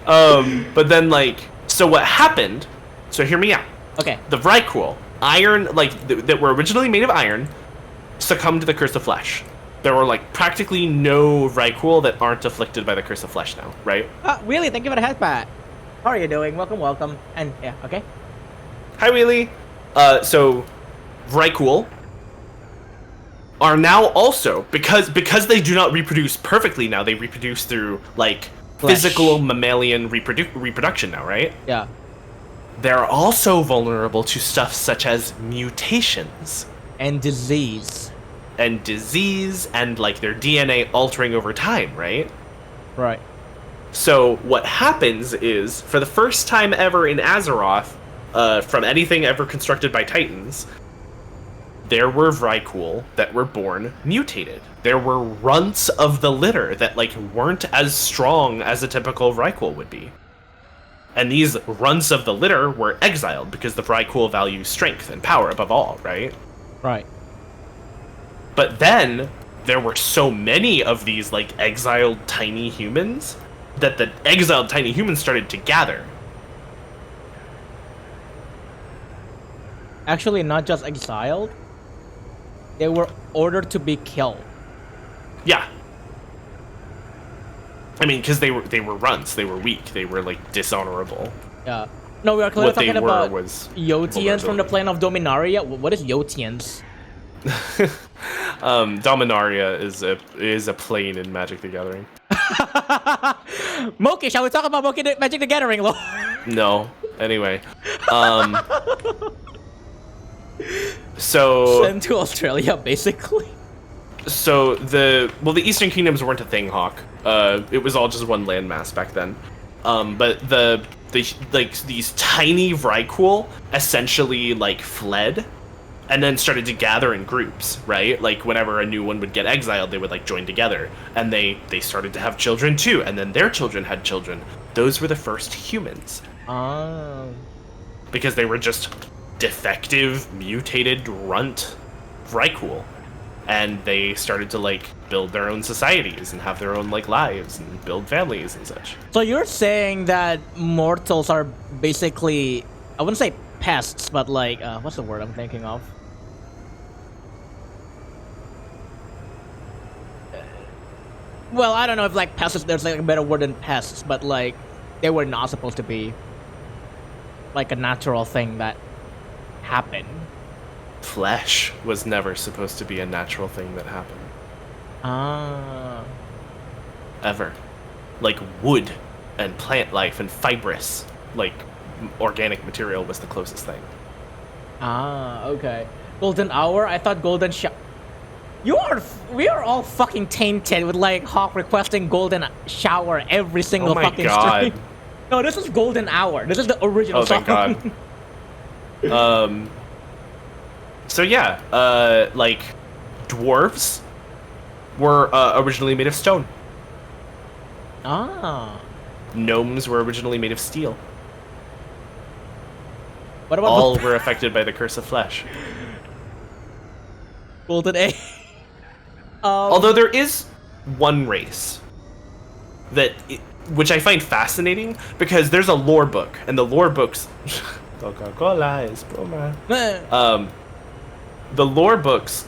But then like, so what happened, so hear me out. Okay. The Vrykul, iron, like, that were originally made of iron, succumbed to the Curse of Flesh. There were like practically no Vrykul that aren't afflicted by the Curse of Flesh now, right? Really, thank you for the headbat. How are you doing? Welcome. And yeah, okay. Hi, Wheelie. So Vrykul are now also, because they do not reproduce perfectly now, they reproduce through like Flesh. physical mammalian reproduction now, right? Yeah. They're also vulnerable to stuff such as mutations And disease. and disease and like their DNA altering over time, right? Right. So what happens is, for the first time ever in Azeroth, from anything ever constructed by Titans, there were Vrykul that were born mutated. There were runts of the litter that like weren't as strong as a typical Vrykul would be. And these runts of the litter were exiled because the Vrykul value strength and power above all, right? Right. But then there were so many of these like exiled tiny humans that the exiled tiny humans started to gather. Actually, not just exiled. They were ordered to be killed. Yeah. I mean, because they were runts, they were weak, they were like dishonorable. Yeah. No, we are clearly What they talking were about was Yotians from the vulnerability. plane of Dominaria. What is Yotians? Dominaria is a plane in Magic the Gathering. Moki, shall we talk about Magic the Gathering, lore? No. Anyway. So Sent to Australia, basically. So the Eastern Kingdoms weren't a thing, Hawk. It was all just one landmass back then. But the like these tiny Vrykul essentially like fled, and then started to gather in groups, right? Like whenever a new one would get exiled, they would like join together, and they started to have children too, and then their children had children. Those were the first humans. Oh. Because they were just defective, mutated runt Vrykul. And they started to like build their own societies and have their own like lives and build families and such. So you're saying that mortals are basically, I wouldn't say pests, but like, what's the word I'm thinking of? Well, I don't know if like pests, there's like a better word than pests, but like, they were not supposed to be like a natural thing that happened. Flesh was never supposed to be a natural thing that happened. Ah. Ever. Like wood and plant life and fibrous, like organic material was the closest thing. Ah, okay. Golden hour? I thought golden we are all fucking tainted with like Hawk requesting golden shower every single fucking stream. No, this is golden hour. This is the original song. Thank God. So yeah, like dwarves were originally made of stone. Ah. Gnomes were originally made of steel. What about all were affected by the curse of flesh? Golden A. Although there is one race that, which I find fascinating, because there's a lore book, and the lore books. Coca-Cola is the lore books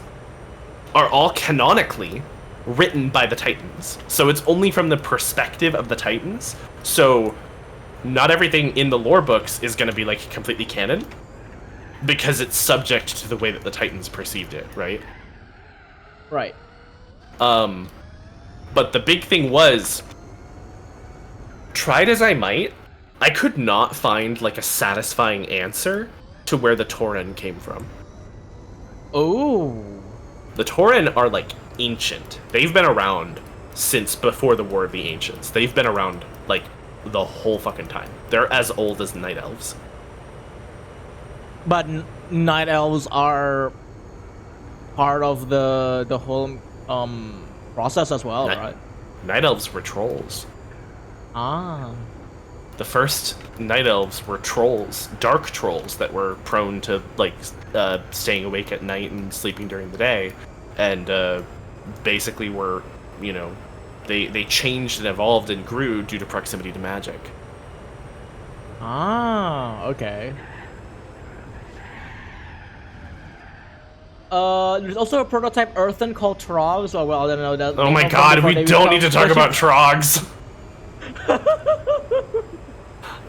are all canonically written by the Titans. So it's only from the perspective of the Titans. So not everything in the lore books is going to be like completely canon, because it's subject to the way that the Titans perceived it, right? Right. But the big thing was, tried as I might, I could not find like a satisfying answer to where the Tauren came from. Oh. The Tauren are like ancient. They've been around since before the War of the Ancients. They've been around like the whole fucking time. They're as old as night elves. But night elves are part of the whole process as well, right? Night elves were trolls. Ah. The first night elves were trolls, dark trolls that were prone to like staying awake at night and sleeping during the day, and basically were, you know, they changed and evolved and grew due to proximity to magic. Ah, okay. There's also a prototype earthen called Trogs. Oh, well, I don't know that. Oh my god, we don't need to talk about Trogs.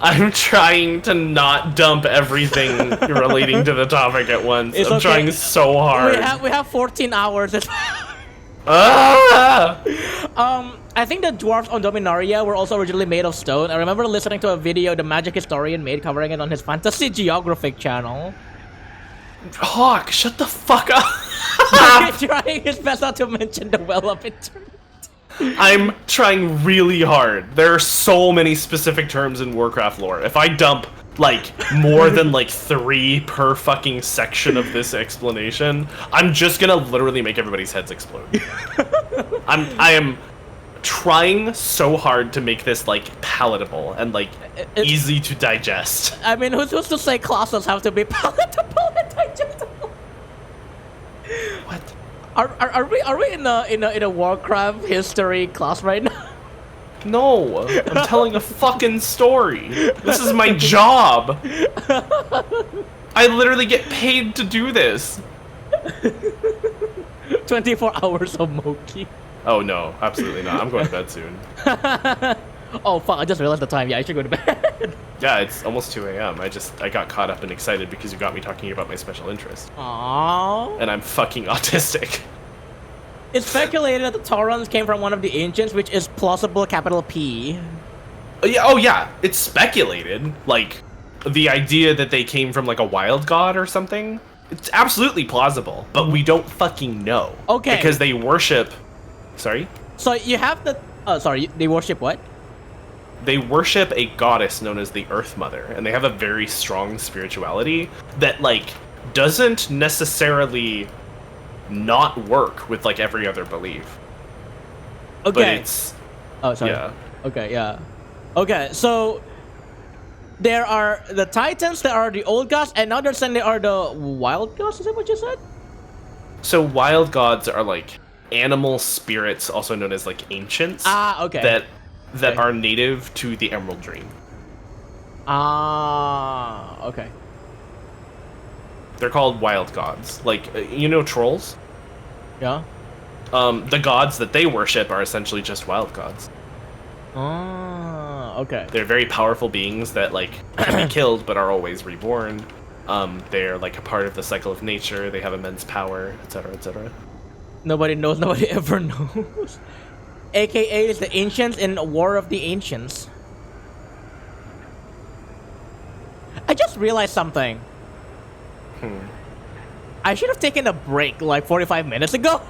I'm trying to not dump everything relating to the topic at once. I'm trying so hard. We have 14 hours. Ah! I think the dwarves on Dominaria were also originally made of stone. I remember listening to a video the Magic Historian made covering it on his Fantasy Geographic channel. Hawk, shut the fuck up! He's trying his best not to mention the well of internet. I'm trying really hard. There are so many specific terms in Warcraft lore. If I dump like more than like 3 per fucking section of this explanation, I'm just gonna literally make everybody's heads explode. I am trying so hard to make this like palatable and like easy to digest. I mean, who's to say classes have to be palatable and digestible? What? Are we in a Warcraft history class right now? No, I'm telling a fucking story. This is my job. I literally get paid to do this. 24 hours of Moki. Oh no, absolutely not. I'm going to bed soon. Oh fuck! I just realized the time. Yeah, I should go to bed. Yeah, it's almost 2 a.m. I got caught up and excited because you got me talking about my special interest. Aww. And I'm fucking autistic. It's speculated that the Taurons came from one of the ancients, which is plausible. Capital P. Oh yeah, it's speculated. Like, the idea that they came from like a wild god or something. It's absolutely plausible, but we don't fucking know. Okay. Because they worship. Sorry. So you have the. Oh, sorry. They worship what? They worship a goddess known as the Earth Mother, and they have a very strong spirituality that like doesn't necessarily not work with like every other belief. Okay. But it's. Oh, sorry. Yeah. Okay. Yeah. Okay. So. There are the Titans, there are the old gods, and now they're saying they are the wild gods. Is that what you said? So wild gods are like animal spirits, also known as like ancients. Ah, okay. That are native to the Emerald Dream. Ah, okay. They're called wild gods. Like you know trolls? Yeah. The gods that they worship are essentially just wild gods. Ah, okay. They're very powerful beings that like can be killed but are always reborn. They're like a part of the cycle of nature. They have immense power, etc., etc. Nobody knows. Nobody ever knows. AKA is the ancients in War of the Ancients. I just realized something. I should have taken a break like 45 minutes ago.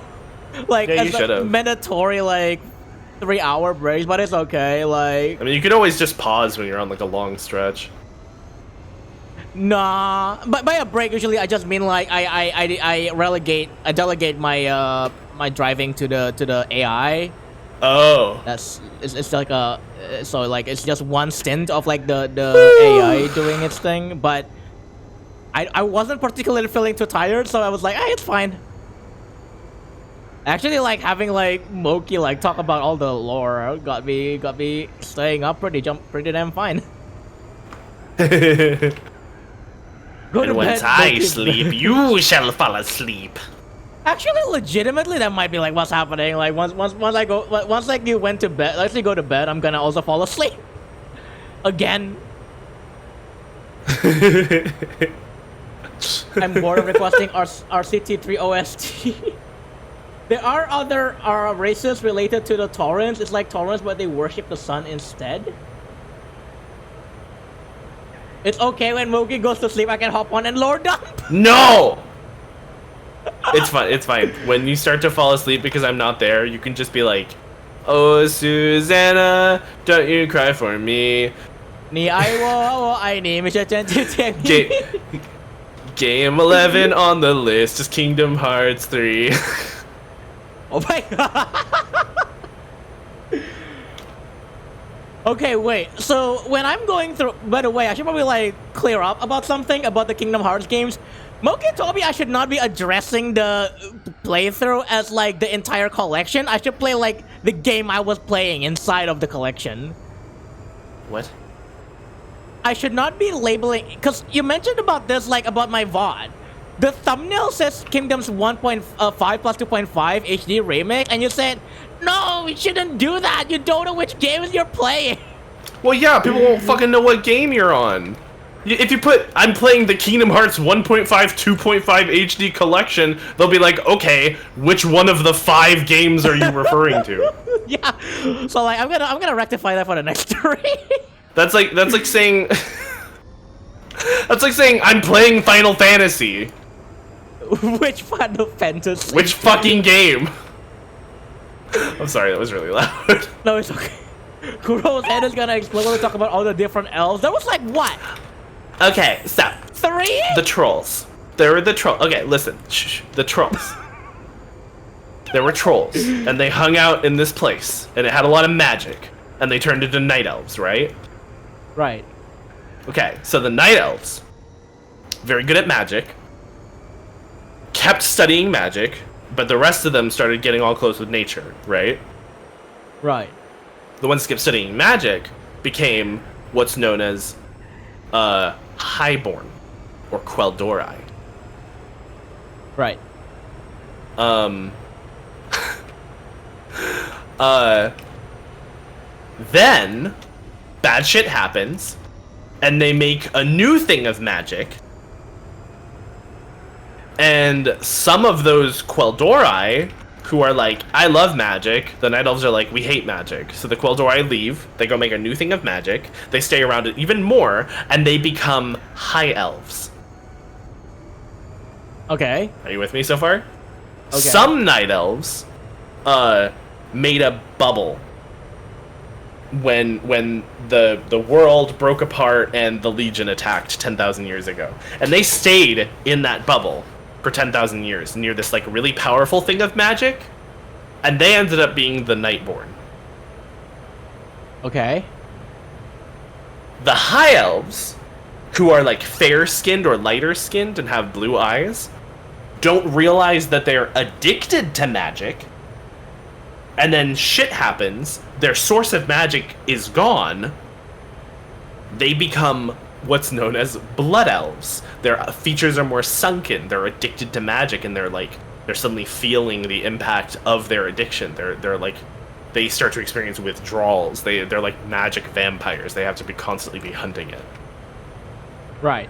Like, yeah, you as a should have. mandatory like 3-hour breaks, but it's okay. Like, I mean, you could always just pause when you're on like a long stretch. nah. But by a break, usually I just mean like I delegate my my driving to the AI. Oh. It's like a so like it's just one stint of like the AI doing its thing, but I wasn't particularly feeling too tired, so I was like, it's fine. Actually, like having like Moki like talk about all the lore got me staying up pretty damn fine. Go And to once bed, I Moki's sleep, bed. you shall fall asleep. Actually, legitimately, that might be like what's happening. Like once like you went to bed, let's say go to bed, I'm gonna also fall asleep again. I'm bored of requesting RCT3 OST. There are other races related to the Taurans. It's like Taurans, but they worship the sun instead. It's okay when Moki goes to sleep, I can hop on and lord dump. No! It's fine, it's fine. When you start to fall asleep because I'm not there, you can just be like, oh, Susanna, don't you cry for me. Game 11 on the list is Kingdom Hearts 3. Oh my god. Okay, wait. So when I'm going through, by the way, I should probably like clear up about something about the Kingdom Hearts games. Moki told me I should not be addressing the playthrough as like the entire collection. I should play like the game I was playing inside of the collection. What? I should not be labeling, because you mentioned about this, like about my VOD. The thumbnail says Kingdoms 1.5 plus 2.5 HD remake, and you said, no, we shouldn't do that. You don't know which games you're playing. Well, yeah, people won't fucking know what game you're on. If you put, I'm playing the Kingdom Hearts 1.5, 2.5 HD collection, they'll be like, okay, which one of the 5 games are you referring to? Yeah, so like I'm gonna rectify that for the next story. That's like saying, that's like saying I'm playing Final Fantasy. Which Final Fantasy? Which fucking game? I'm sorry, that was really loud. No, it's okay. Kuro's head is gonna explode when we talk about all the different elves. There was like what? Okay, so 3? the trolls. There were the trolls. Okay, listen. Shh, the trolls. There were trolls, and they hung out in this place, and it had a lot of magic, and they turned into night elves, right? Right. Okay, so the night elves, very good at magic, kept studying magic, but the rest of them started getting all close with nature, right? Right. The ones that kept studying magic became what's known as Highborn, or Quel'Dorei. Right. Then, bad shit happens, and they make a new thing of magic. And some of those Quel'Dorei, who are like, I love magic, the Night Elves are like, we hate magic. So the Quel'Dorei leave, they go make a new thing of magic, they stay around it even more, and they become High Elves. Okay. Are you with me so far? Okay. Some Night Elves made a bubble when the world broke apart and the Legion attacked 10,000 years ago. And they stayed in that bubble for 10,000 years near this like really powerful thing of magic, and they ended up being the Nightborn. Okay. The High Elves, who are like fair-skinned or lighter-skinned and have blue eyes, don't realize that they're addicted to magic, and then shit happens, their source of magic is gone, they become what's known as Blood Elves. Their features are more sunken, they're addicted to magic, and they're suddenly feeling the impact of their addiction. They're like, they start to experience withdrawals. They're like magic vampires. They have to constantly be hunting it. Right.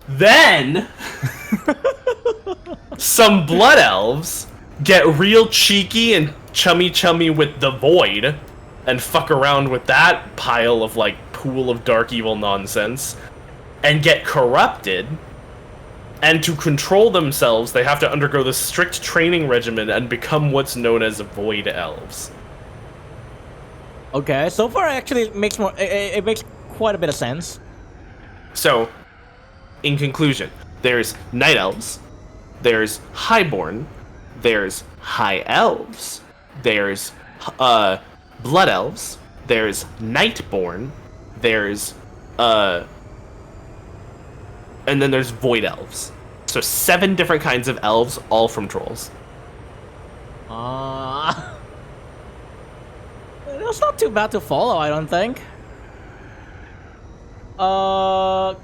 Then some Blood Elves get real cheeky and chummy with the Void and fuck around with that pile of like pool of dark evil nonsense and get corrupted, and to control themselves they have to undergo this strict training regimen and become what's known as Void Elves. Okay, so far actually it makes quite a bit of sense. So, in conclusion, there's Night Elves, there's Highborn, there's High Elves, there's Blood Elves, there's Nightborn, there's and then there's Void Elves. So 7 different kinds of elves, all from trolls. That's not too bad to follow, I don't think.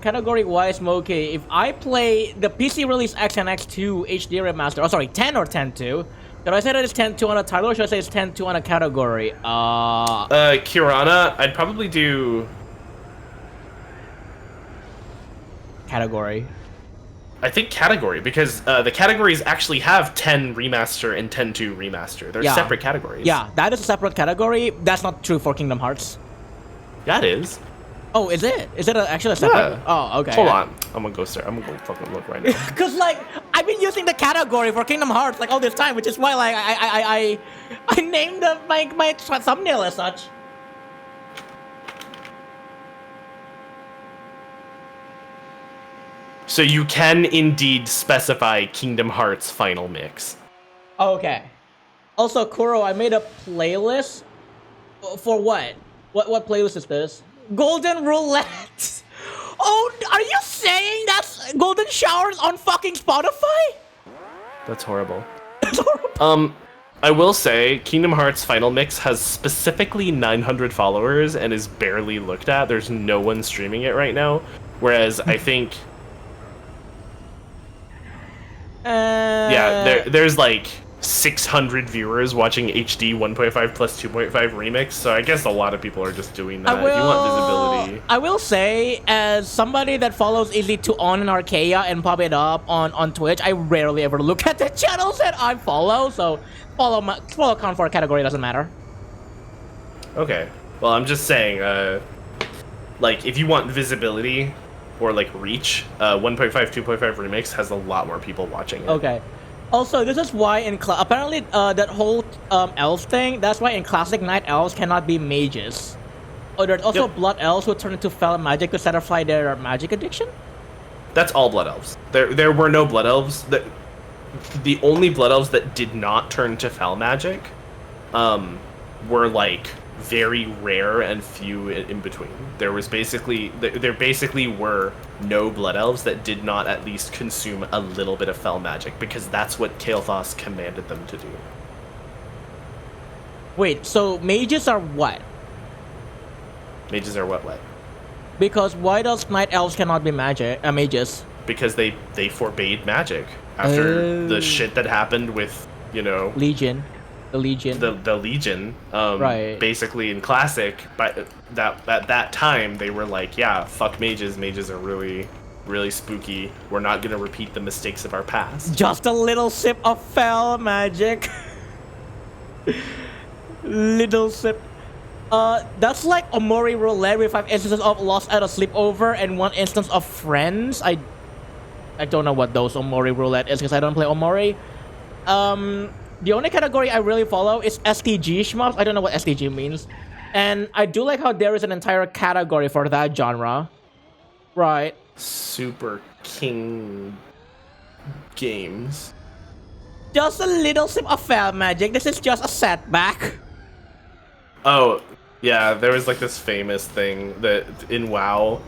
Category-wise, Moki, if I play the PC release X and X2 HD remaster, oh sorry, 10 or 10.2, should I say that it's 10.2 on a title, or should I say it's 10.2 on a category? Kirana, I'd probably do... Category. I think category, because the categories actually have 10 remaster and 10.2 remaster. They're separate categories. Yeah, that is a separate category. That's not true for Kingdom Hearts. Yeah, it is. Oh, is it? Is it actually a separate? Yeah. Oh, okay. Hold on. I'm gonna go start. I'm gonna go fucking look right now. Cause like I've been using the category for Kingdom Hearts like all this time, which is why like I named my thumbnail as such. So you can indeed specify Kingdom Hearts Final Mix. Okay. Also, Kuro, I made a playlist for what? What playlist is this? Golden Roulette. Oh, are you saying that's Golden Showers on fucking Spotify? That's horrible. That's horrible. I will say, Kingdom Hearts Final Mix has specifically 900 followers and is barely looked at. There's no one streaming it right now. Whereas I think... yeah, there's like 600 viewers watching HD 1.5 plus 2.5 remix, so I guess a lot of people are just doing that. If you want visibility. I will say, as somebody that follows Easy to On and Archaea and pop it up on Twitch, I rarely ever look at the channels that I follow, so follow account for a category doesn't matter. Okay. Well, I'm just saying, like, if you want visibility or like reach, 1.5, 2.5 remix has a lot more people watching it. Okay. Also, this is why in apparently that whole elf thing, that's why in classic Night Elves cannot be mages. Oh, there's also Blood Elves who turn into Fel magic to satisfy their magic addiction? That's all Blood Elves. There were no Blood Elves. The only Blood Elves that did not turn to Fel magic were like very rare and few in between. There basically were no Blood Elves that did not at least consume a little bit of Fel magic, because that's what Kael'thas commanded them to do. Wait, so mages are what? Mages are what? Because why does Night Elves cannot be mages? Because they forbade magic after the shit that happened with, you know... Legion. The Legion. the Legion. Right. Basically in Classic, but that at that time they were like, yeah, fuck mages. Mages are really, really spooky. We're not gonna repeat the mistakes of our past. Just a little sip of fell magic. Little sip. That's like Omori Roulette with 5 instances of Lost at a Sleepover and 1 instance of Friends. I don't know what those Omori Roulette is because I don't play Omori. The only category I really follow is STG shmups. I don't know what STG means. And I do like how there is an entire category for that genre. Right. Super King games. Just a little sip of fell magic. This is just a setback. Oh, yeah, there was like this famous thing that in WoW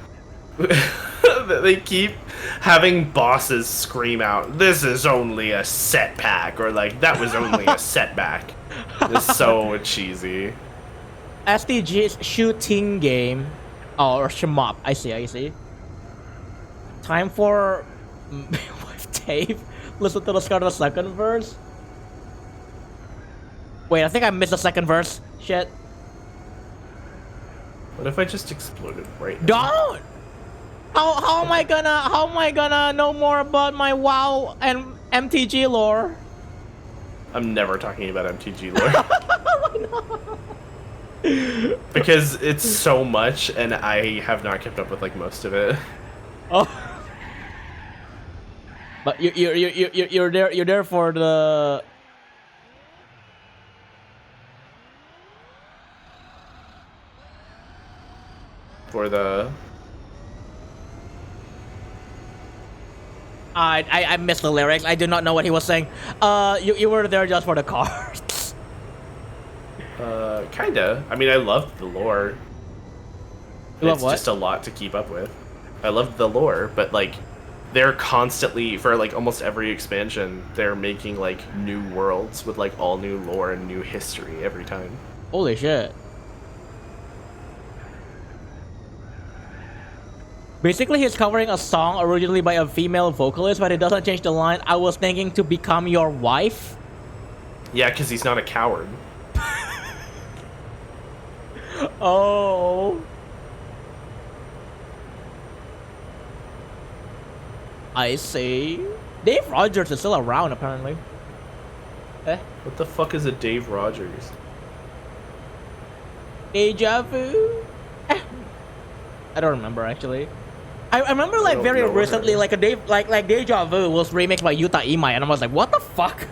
that they keep having bosses scream out, "This is only a setback," or like, "That was only a setback." It's so cheesy. STG is shooting game. Oh, or shmup. I see. Time for with Dave. Listen to the start of the second verse. Wait, I think I missed the second verse. Shit. What if I just exploded right now? Don't! How am I gonna know more about my WoW and MTG lore? I'm never talking about MTG lore. Because it's so much and I have not kept up with like most of it. Oh. But you're there for the I missed the lyrics. I do not know what he was saying. You were there just for the cards. Kinda. I mean, I loved the lore. You love It's what? just a lot to keep up with. I loved the lore, but like, they're constantly, for like almost every expansion, they're making like new worlds with like all new lore and new history every time. Holy shit. Basically, he's covering a song originally by a female vocalist, but it doesn't change the line, "I was thinking to become your wife." Yeah, because he's not a coward. Oh. I see. Dave Rogers is still around, apparently. Eh? What the fuck is a Dave Rogers? Deja vu? Eh. I don't remember, actually. I remember, like, don't very know recently, her. like, like Deja Vu was remixed by Yuta Imai, and I was like, what the fuck?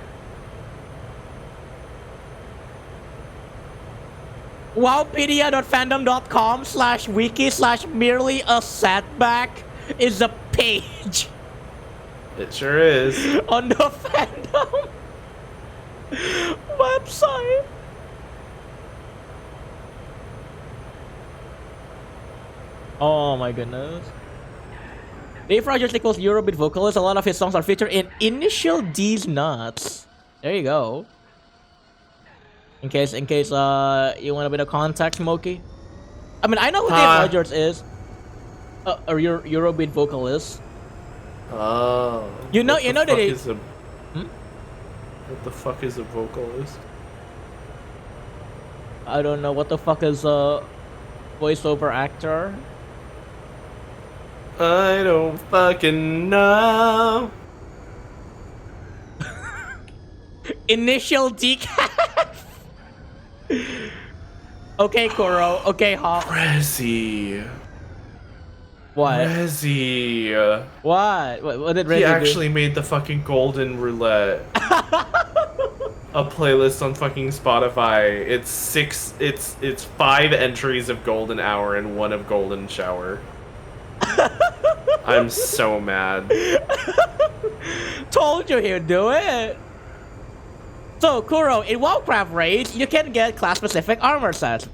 Wowpedia.fandom.com/wiki/merely a setback is a page It sure is. on the fandom website. Oh my goodness. Dave Rogers equals Eurobeat vocalist. A lot of his songs are featured in Initial D's Nuts. There you go. In case you want a bit of context, Smokey. I mean, I know who Dave Rogers is. A Eurobeat vocalist. Oh. You know what the that fuck he- is a- What the fuck is a vocalist? I don't know what the fuck is a voiceover actor. I don't fucking know. Initial decaf. Okay, Kuro. Okay, Hawk. Rezi. What? Rezi. What did Reggie He do? actually made the fucking golden roulette. A playlist on fucking Spotify. It's 5 entries of golden hour and 1 of golden shower. I'm so mad. Told you he'd do it. So, Kuro, in Warcraft raids, you can get class-specific armor sets,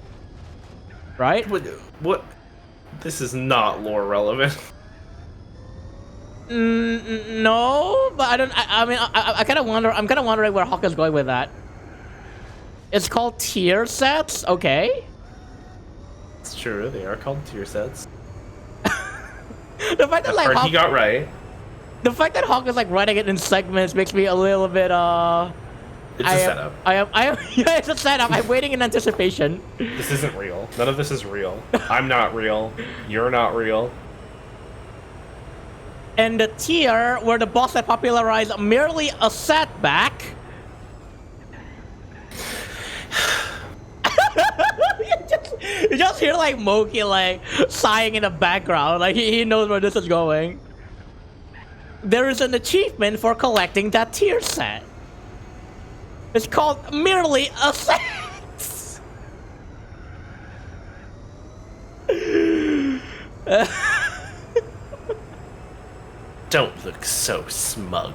right? What? This is not lore relevant. No, but I don't. I mean, I kind of wonder. I'm kind of wondering where Hawk is going with that. It's called tier sets. Okay. It's true. They are called tier sets. The fact that like Part Hawk, he got right. the fact that Hawk is like writing it in segments makes me a little bit It's a setup. I am. Yeah, it's a setup. I'm waiting in anticipation. This isn't real. None of this is real. I'm not real. You're not real. And the tier where the boss had popularized merely a setback. you just hear like Moki like sighing in the background, like he knows where this is going. There is an achievement for collecting that tier set. It's called merely a set. Don't look so smug.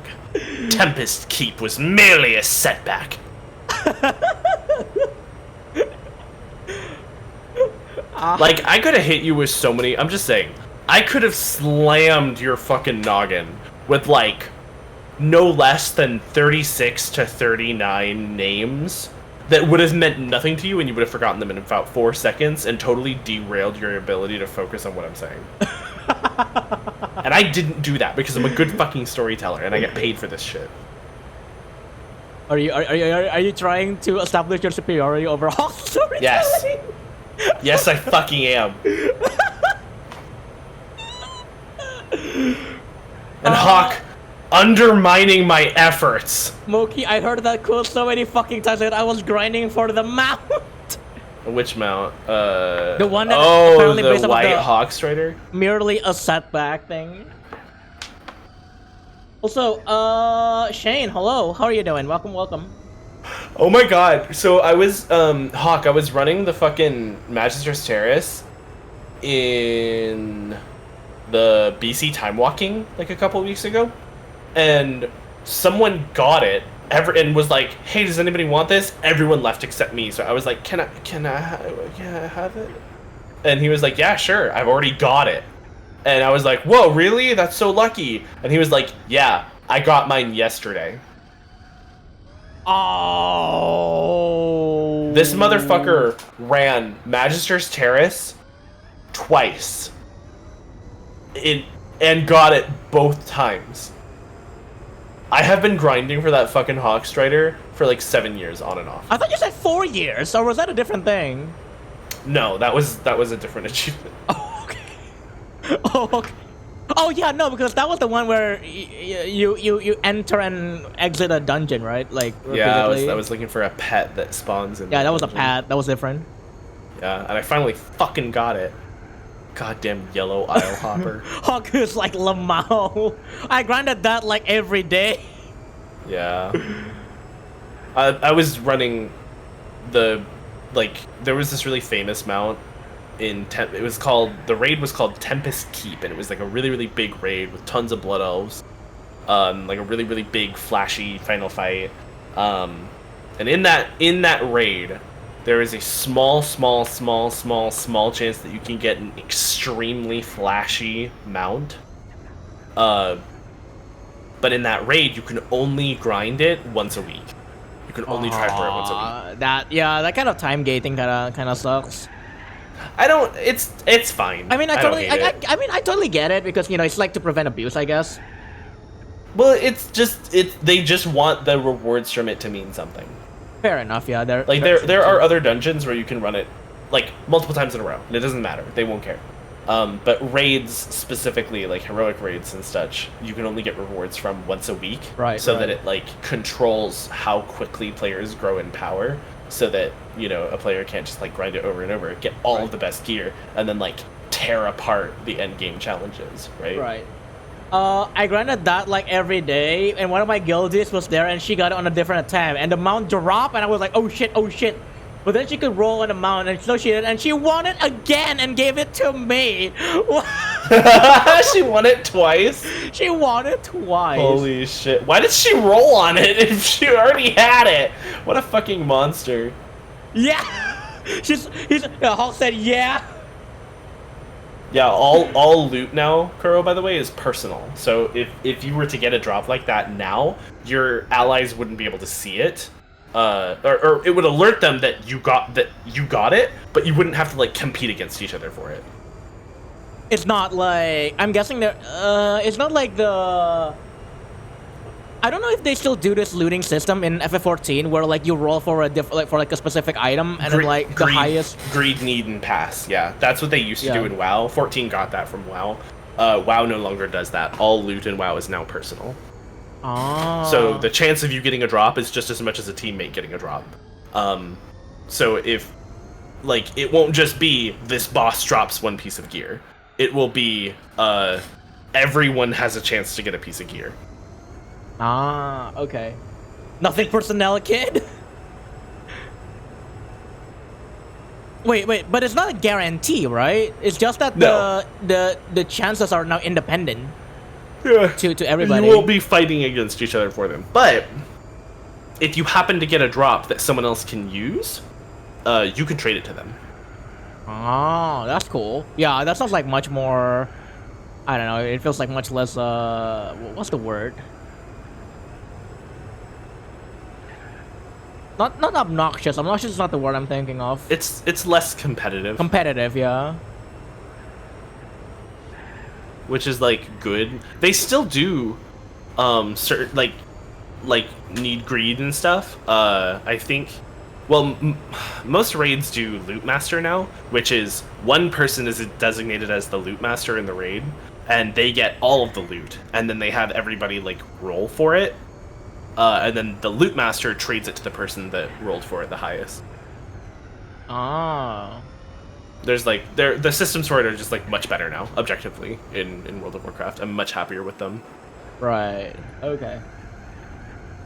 Tempest Keep was merely a setback. Like, I could have hit you with so many... I'm just saying. I could have slammed your fucking noggin with, like, no less than 36 to 39 names that would have meant nothing to you, and you would have forgotten them in about 4 seconds and totally derailed your ability to focus on what I'm saying. And I didn't do that because I'm a good fucking storyteller and I get paid for this shit. Are you trying to establish your superiority over Hawk's storytelling? Yes. Yes, I fucking am. And Hawk undermining my efforts. Moki, I heard that quote so many fucking times that I was grinding for the mount. Which mount? The one that oh, apparently the based off White the Hawk Strider? merely a setback thing. Also, Shane, hello. How are you doing? Welcome, welcome. Oh my god. So I was, Hawk, I was running the fucking Magister's Terrace in the BC Time Walking like a couple weeks ago. And someone got it. And was like, hey, does anybody want this? Everyone left except me. So I was like, can I have it? And he was like, yeah, sure. I've already got it. And I was like, whoa, really? That's so lucky. And he was like, yeah, I got mine yesterday. Oh. This motherfucker ran Magister's Terrace twice. And got it both times. I have been grinding for that fucking Hawk Strider for like 7 years on and off. I thought you said 4 years, or was that a different thing? No, that was a different achievement. Oh, okay. Oh, okay. Oh yeah, no, because that was the one where you enter and exit a dungeon, right? Like yeah, I repeatedly. was looking for a pet that spawns in. Yeah, the that was a dungeon. pet. That was different. Yeah, and I finally fucking got it. Goddamn yellow aisle hopper. Hawk is like Lamau. I grinded that like every day. Yeah. I was running the, like, there was this really famous mount in the raid was called Tempest Keep, and it was like a really, really big raid with tons of blood elves. Like a really, really big, flashy final fight. And in that raid, there is a small chance that you can get an extremely flashy mount. But in that raid, you can only grind it once a week. You can only try for it once a week. That kind of time gating kind of sucks. It's fine. I mean, I don't totally get it because it's like to prevent abuse, I guess. Well, they just want the rewards from it to mean something. Fair enough, yeah. There are other dungeons where you can run it like multiple times in a row, and it doesn't matter. They won't care. But raids specifically, like heroic raids and such, you can only get rewards from once a week. Right. So that it like controls how quickly players grow in power, so that a player can't just like grind it over and over, get all of the best gear, and then like tear apart the end game challenges. Right. Right. I grinded that like every day, and one of my guildies was there, and she got it on a different attempt, and the mount dropped, and I was like, oh shit. But then she could roll on the mount, and so she did, and she won it again and gave it to me. She won it twice? She won it twice. Holy shit. Why did she roll on it if she already had it? What a fucking monster. Yeah. Hawk said yeah. Yeah, all loot now, Kuro, by the way, is personal. So if you were to get a drop like that now, your allies wouldn't be able to see it. Or it would alert them that you got it, but you wouldn't have to like compete against each other for it. It's not like, I'm guessing it's not like the, I don't know if they still do this looting system in FF14 where like you roll for a specific item and then like the highest greed, need, and pass. Yeah, that's what they used to do in WoW. 14 got that from WoW. WoW no longer does that. All loot in WoW is now personal. Oh. So the chance of you getting a drop is just as much as a teammate getting a drop. So if like it won't just be this boss drops one piece of gear. It will be everyone has a chance to get a piece of gear. Ah, okay. Nothing personnel, kid. Wait, but it's not a guarantee, right? It's just that the chances are now independent. Yeah. To everybody. You won't be fighting against each other for them. But if you happen to get a drop that someone else can use, you can trade it to them. Oh, that's cool. Yeah, that sounds like much more. I don't know. It feels like much less. What's the word? Not obnoxious. Obnoxious is not the word I'm thinking of. It's less competitive. Competitive, yeah. Which is like good. They still do, certain like need greed and stuff. I think. Well, most raids do loot master now, which is one person is designated as the loot master in the raid, and they get all of the loot, and then they have everybody like roll for it. And then the loot master trades it to the person that rolled for it the highest. Ah. There's like the systems for it are just like much better now, objectively, in World of Warcraft. I'm much happier with them. Right. Okay.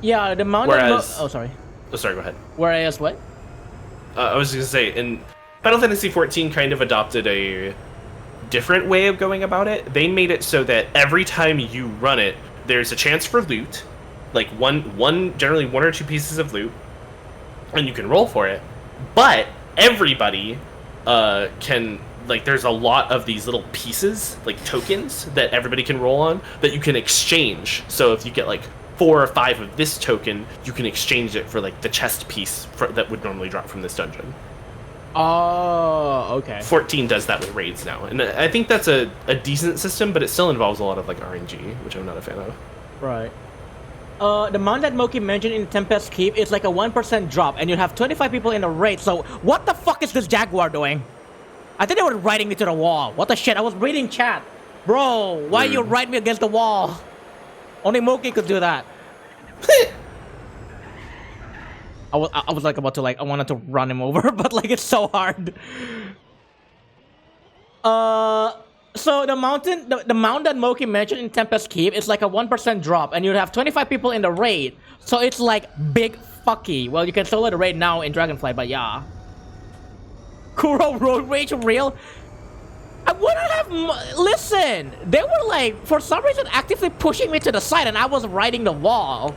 Yeah, the amount Whereas, oh, sorry. Oh, sorry. Go ahead. Whereas what? I was gonna say in Final Fantasy XIV kind of adopted a different way of going about it. They made it so that every time you run it, there's a chance for loot. Like generally one or two pieces of loot, and you can roll for it. But everybody can, like, there's a lot of these little pieces, like tokens, that everybody can roll on that you can exchange. So if you get like 4 or 5 of this token, you can exchange it for like the chest piece that would normally drop from this dungeon. Oh, okay. 14 does that with raids now, and I think that's a decent system, but it still involves a lot of like RNG, which I'm not a fan of. Right. The amount that Moki mentioned in Tempest Keep is like a 1% drop, and you have 25 people in the raid, so what the fuck is this Jaguar doing? I think they were riding me to the wall. What the shit? I was reading chat. Bro, why you ride me against the wall? Only Moki could do that. I was like about to like, I wanted to run him over, but like it's so hard. So the mount that Moki mentioned in Tempest Keep is like a 1% drop, and you'd have 25 people in the raid. So it's like big fucky. Well, you can solo the raid now in Dragonflight, but yeah. Kuro Road Rage real? I wouldn't have. Listen, they were like, for some reason, actively pushing me to the side, and I was riding the wall.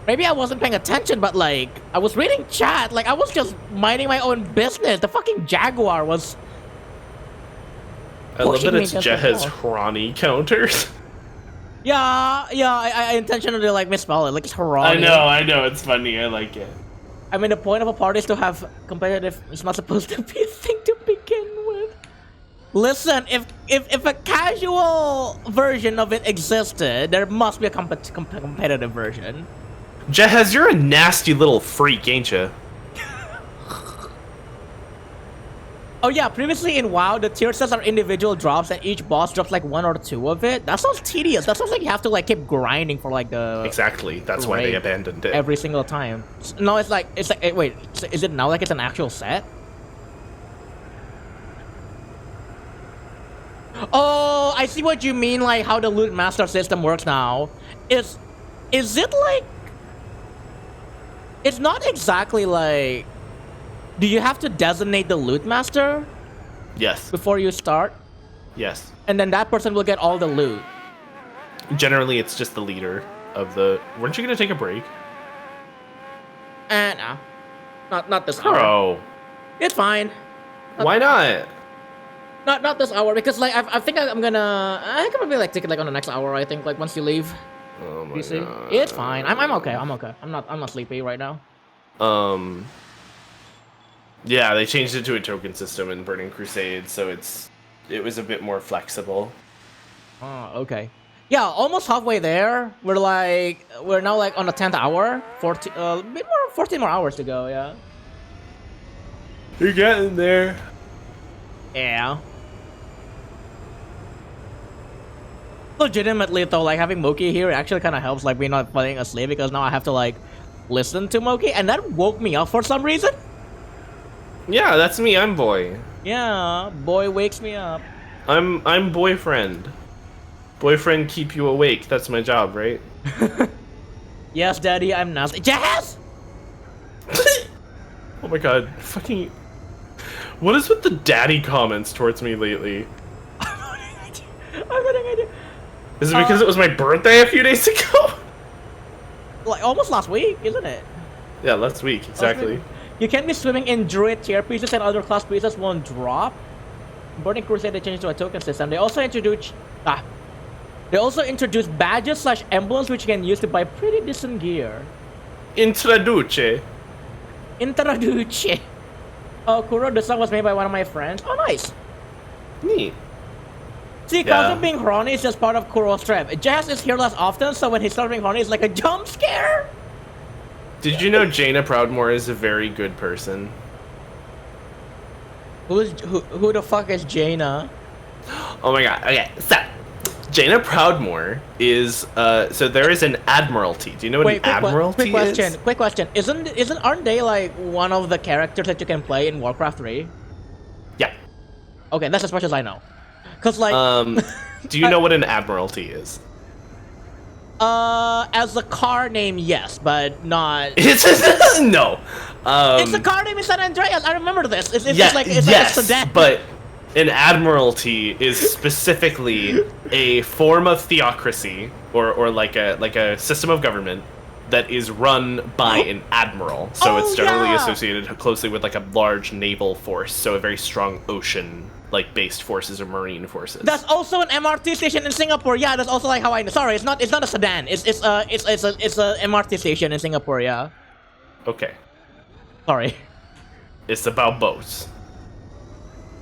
Maybe I wasn't paying attention, but like, I was reading chat. Like, I was just minding my own business. The fucking Jaguar was. I love that it's Jeha's Harani counters. Yeah, I intentionally like misspell it, like it's Harani. I know, it's funny, I like it. I mean, the point of a party is to have competitive. It's not supposed to be a thing to begin with. Listen, if a casual version of it existed, there must be a competitive version. Jehaz, you're a nasty little freak, ain't you? Oh yeah, previously in WoW, the tier sets are individual drops, and each boss drops like 1 or 2 of it. That sounds tedious. That sounds like you have to like keep grinding for like the. Exactly. That's why they abandoned it every single time. No, it's like wait, is it now like it's an actual set? Oh, I see what you mean. Like how the loot master system works now. Is it like? It's not exactly like. Do you have to designate the loot master? Yes. Before you start? Yes. And then that person will get all the loot. Generally, it's just the leader of the. Weren't you gonna take a break? No. Not this hour. Oh. It's fine. Why not? Not this hour, because like I think I can probably like take it like on the next hour. I think like once you leave. Oh my PC. God. It's fine. I'm okay. I'm okay. I'm not sleepy right now. Yeah, they changed it to a token system in Burning Crusade, so it was a bit more flexible. Oh, okay. Yeah, almost halfway there. We're now like on the 10th hour. 14, bit more, 14 more hours to go. Yeah. You're getting there. Yeah. Legitimately though, like having Moki here actually kind of helps, like me not falling asleep because now I have to like listen to Moki, and that woke me up for some reason. Yeah, that's me. I'm boy. Yeah, boy wakes me up. I'm boyfriend. Boyfriend keep you awake. That's my job, right? Yes, daddy, I'm nasty. Jazz! Oh my god, fucking. What is with the daddy comments towards me lately? I'm getting idea. Is it because it was my birthday a few days ago? Like almost last week, isn't it? Yeah, last week, exactly. You can be swimming in druid tier pieces and other class pieces won't drop. Burning Crusade they changed to a token system. They also introduced badges slash emblems which you can use to buy pretty decent gear. Introduce. Introduce. Oh, Kuro, the song was made by one of my friends. Oh, nice. Neat. See, Yeah. Cousin being horny is just part of Kuro's trip. Jazz is here less often, so when he starts being horny, it's like a jump scare. Did you know Jaina Proudmoore is a very good person? Who the fuck is Jaina? Oh my god. Okay, so Jaina Proudmoore is so there is an admiralty. Do you know what an admiralty is? Quick question. Aren't they like one of the characters that you can play in Warcraft 3? Yeah. Okay, that's as much as I know. Cause like do you know what an admiralty is? As a car name, yes, but not. No. It's a car name in San Andreas. I remember this. It's Yeah, like yes, a sedan. but an admiralty is specifically a form of theocracy or like a system of government that is run by an admiral. So it's generally associated closely with like a large naval force, so a very strong ocean like based forces or marine forces. That's also an MRT station in Singapore. Yeah, that's also like how I know. Sorry, it's not a sedan. It's a MRT station in Singapore. Yeah. Okay. Sorry. It's about boats.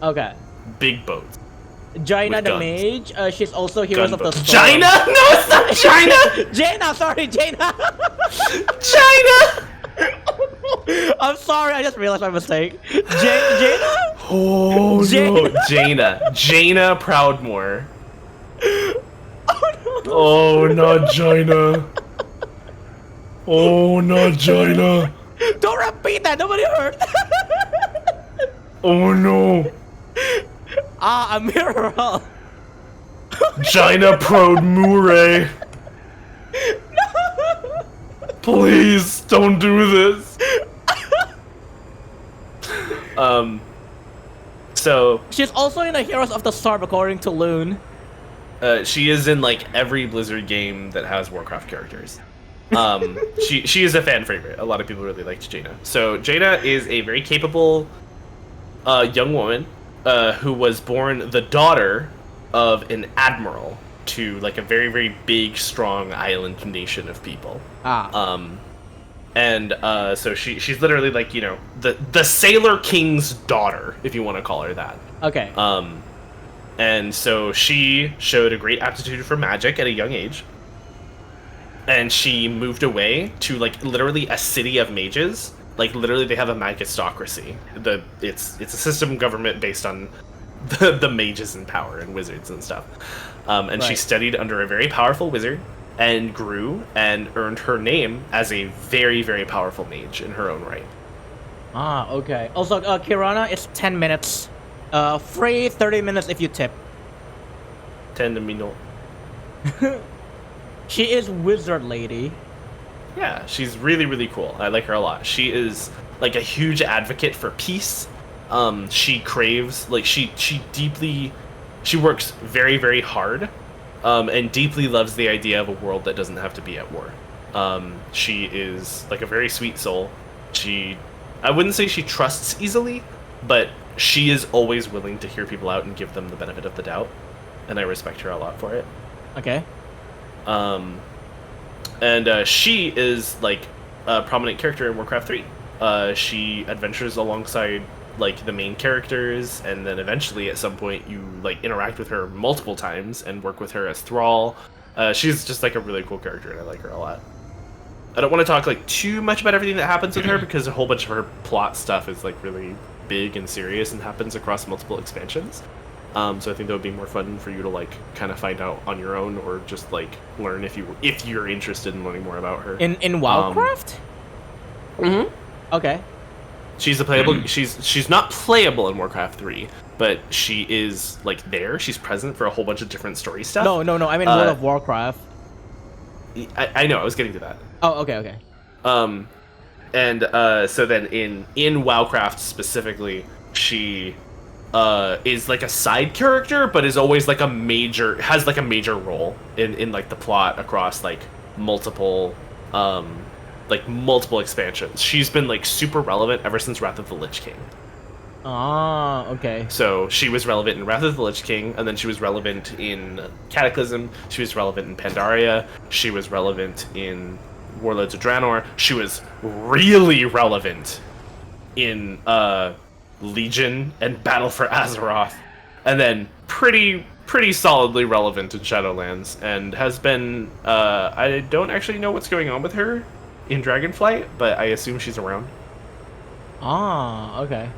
Okay. Big boats. Jaina With the guns. Mage. She's also Heroes of the Storm. China? No, it's not China. Jaina, sorry, Jaina. China. I'm sorry, I just realized my mistake. Jaina? Oh no, Jaina Proudmoore. Oh, not Jaina. Oh, not Jaina. Don't repeat that. Nobody heard. Oh no. A mirror. Jaina Proudmoore. Please don't do this. So She's also in the Heroes of the Storm, according to Loon. she is in like every Blizzard game that has Warcraft characters. She is a fan favorite. A lot of people really liked Jaina. So Jaina is a very capable young woman who was born the daughter of an admiral to like a very, very big, strong island nation of people. So she's literally like, you know, the Sailor King's daughter, if you want to call her that. Okay. And so she showed a great aptitude for magic at a young age. And she moved away to like literally a city of mages. Like literally they have a magistocracy. It's a system of government based on the mages in power and wizards and stuff. And she studied under a very powerful wizard and grew and earned her name as a very, very powerful mage in her own right. Okay. Also, Kirana is 10 minutes. Free 30 minutes if you tip. 10 minutes. She is Wizard Lady. Yeah, she's really, really cool. I like her a lot. She is like a huge advocate for peace. She craves, like she works very, very hard, and deeply loves the idea of a world that doesn't have to be at war. She is like a very sweet soul. I wouldn't say she trusts easily, but she is always willing to hear people out and give them the benefit of the doubt, and I respect her a lot for it. Okay. She is like a prominent character in Warcraft 3. She adventures alongside like the main characters, and then eventually at some point you like interact with her multiple times and work with her as Thrall, She's just like a really cool character, and I like her a lot. I don't want to talk like too much about everything that happens with her because a whole bunch of her plot stuff is like really big and serious and happens across multiple expansions. So I think that would be more fun for you to like kind of find out on your own, or just like learn if you're interested in learning more about her. In Wildcraft? Okay. She's a playable. She's not playable in Warcraft 3, but she is like there. She's present for a whole bunch of different story stuff. No. I mean World of Warcraft. I know. I was getting to that. Oh, okay. And so then in WoWcraft specifically, she is like a side character, but is always like has like a major role in like the plot across like multiple expansions. She's been like super relevant ever since Wrath of the Lich King. Ah, okay. So she was relevant in Wrath of the Lich King, and then she was relevant in Cataclysm. She was relevant in Pandaria. She was relevant in Warlords of Draenor. She was really relevant in Legion and Battle for Azeroth, and then pretty solidly relevant in Shadowlands, and has been. I don't actually know what's going on with her in Dragonflight, but I assume she's around. Ah, okay.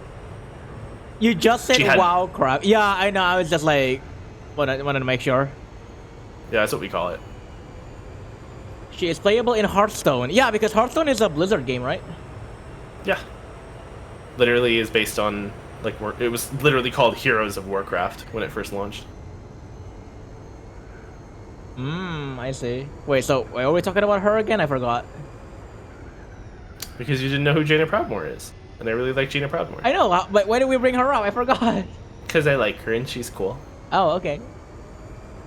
You just said Wowcraft. Yeah, I know. I was just like, wanted to make sure. Yeah, that's what we call it. She is playable in Hearthstone. Yeah, because Hearthstone is a Blizzard game, right? Yeah. Literally is based on like it was literally called Heroes of Warcraft when it first launched. I see. Wait, so why are we talking about her again? I forgot. Because you didn't know who Jaina Proudmoore is, and I really like Jaina Proudmoore. I know, but why did we bring her up? I forgot. Because I like her and she's cool. Oh, okay.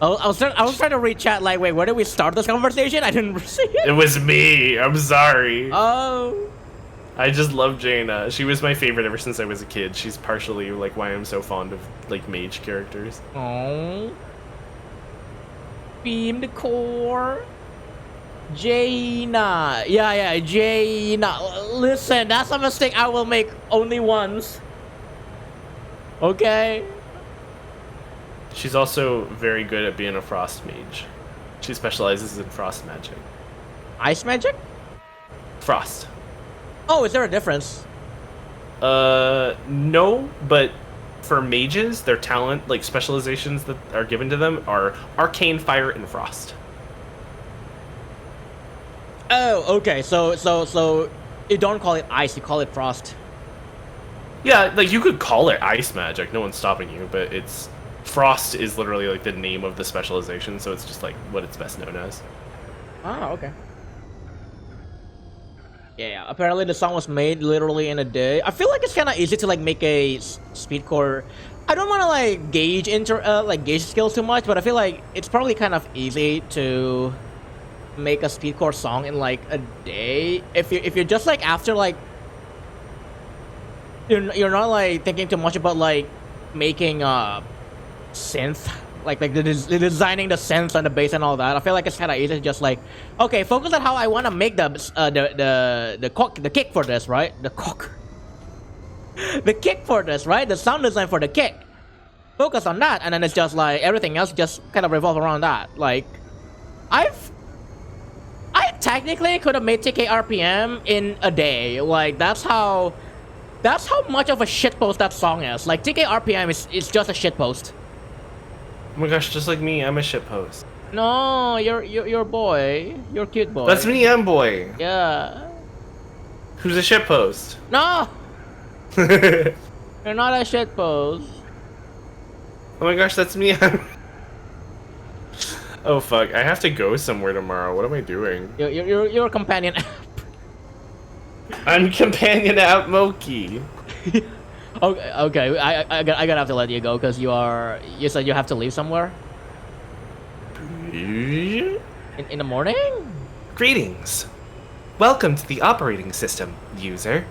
I was trying to read chat like, wait, where did we start this conversation? I didn't see it. It was me. I'm sorry. Oh. I just love Jaina. She was my favorite ever since I was a kid. She's partially like why I'm so fond of like mage characters. Oh. Beam the core. Jaina. Yeah, Jaina. Listen, that's a mistake I will make only once. Okay. She's also very good at being a frost mage. She specializes in frost magic. Ice magic? Frost. Oh, is there a difference? No, but for mages, their talent, like specializations that are given to them are arcane, fire, and frost. Oh, okay. So you don't call it ice, you call it frost. Yeah, like you could call it ice magic, no one's stopping you, but it's frost is literally like the name of the specialization, so it's just like what it's best known as. Ah, okay. Yeah, apparently the song was made literally in a day. I feel like it's kind of easy to like make a speedcore. I don't want to like gauge skills too much, but I feel like it's probably kind of easy to make a speedcore song in like a day if you're just like after like you're not like thinking too much about like making synth like the designing the synth and the bass and all that. I feel like it's kind of easy to just like, okay, focus on how I want to make the kick for this, right? The kick for this, right? The sound design for the kick. Focus on that, and then it's just like everything else just kind of revolve around that. Like, I technically could have made TK RPM in a day. Like that's how much of a shitpost that song is. Like TK RPM is just a shitpost. Oh my gosh, just like me, I'm a shitpost. No, you're boy. You're cute boy. That's me, I'm boy. Yeah. Who's a shitpost? No! You're not a shitpost. Oh my gosh, that's me. Oh fuck, I have to go somewhere tomorrow. What am I doing? You're a companion app. I'm companion app Moki. Okay. I gotta have to let you go because you said you have to leave somewhere. In the morning? Greetings. Welcome to the operating system, user.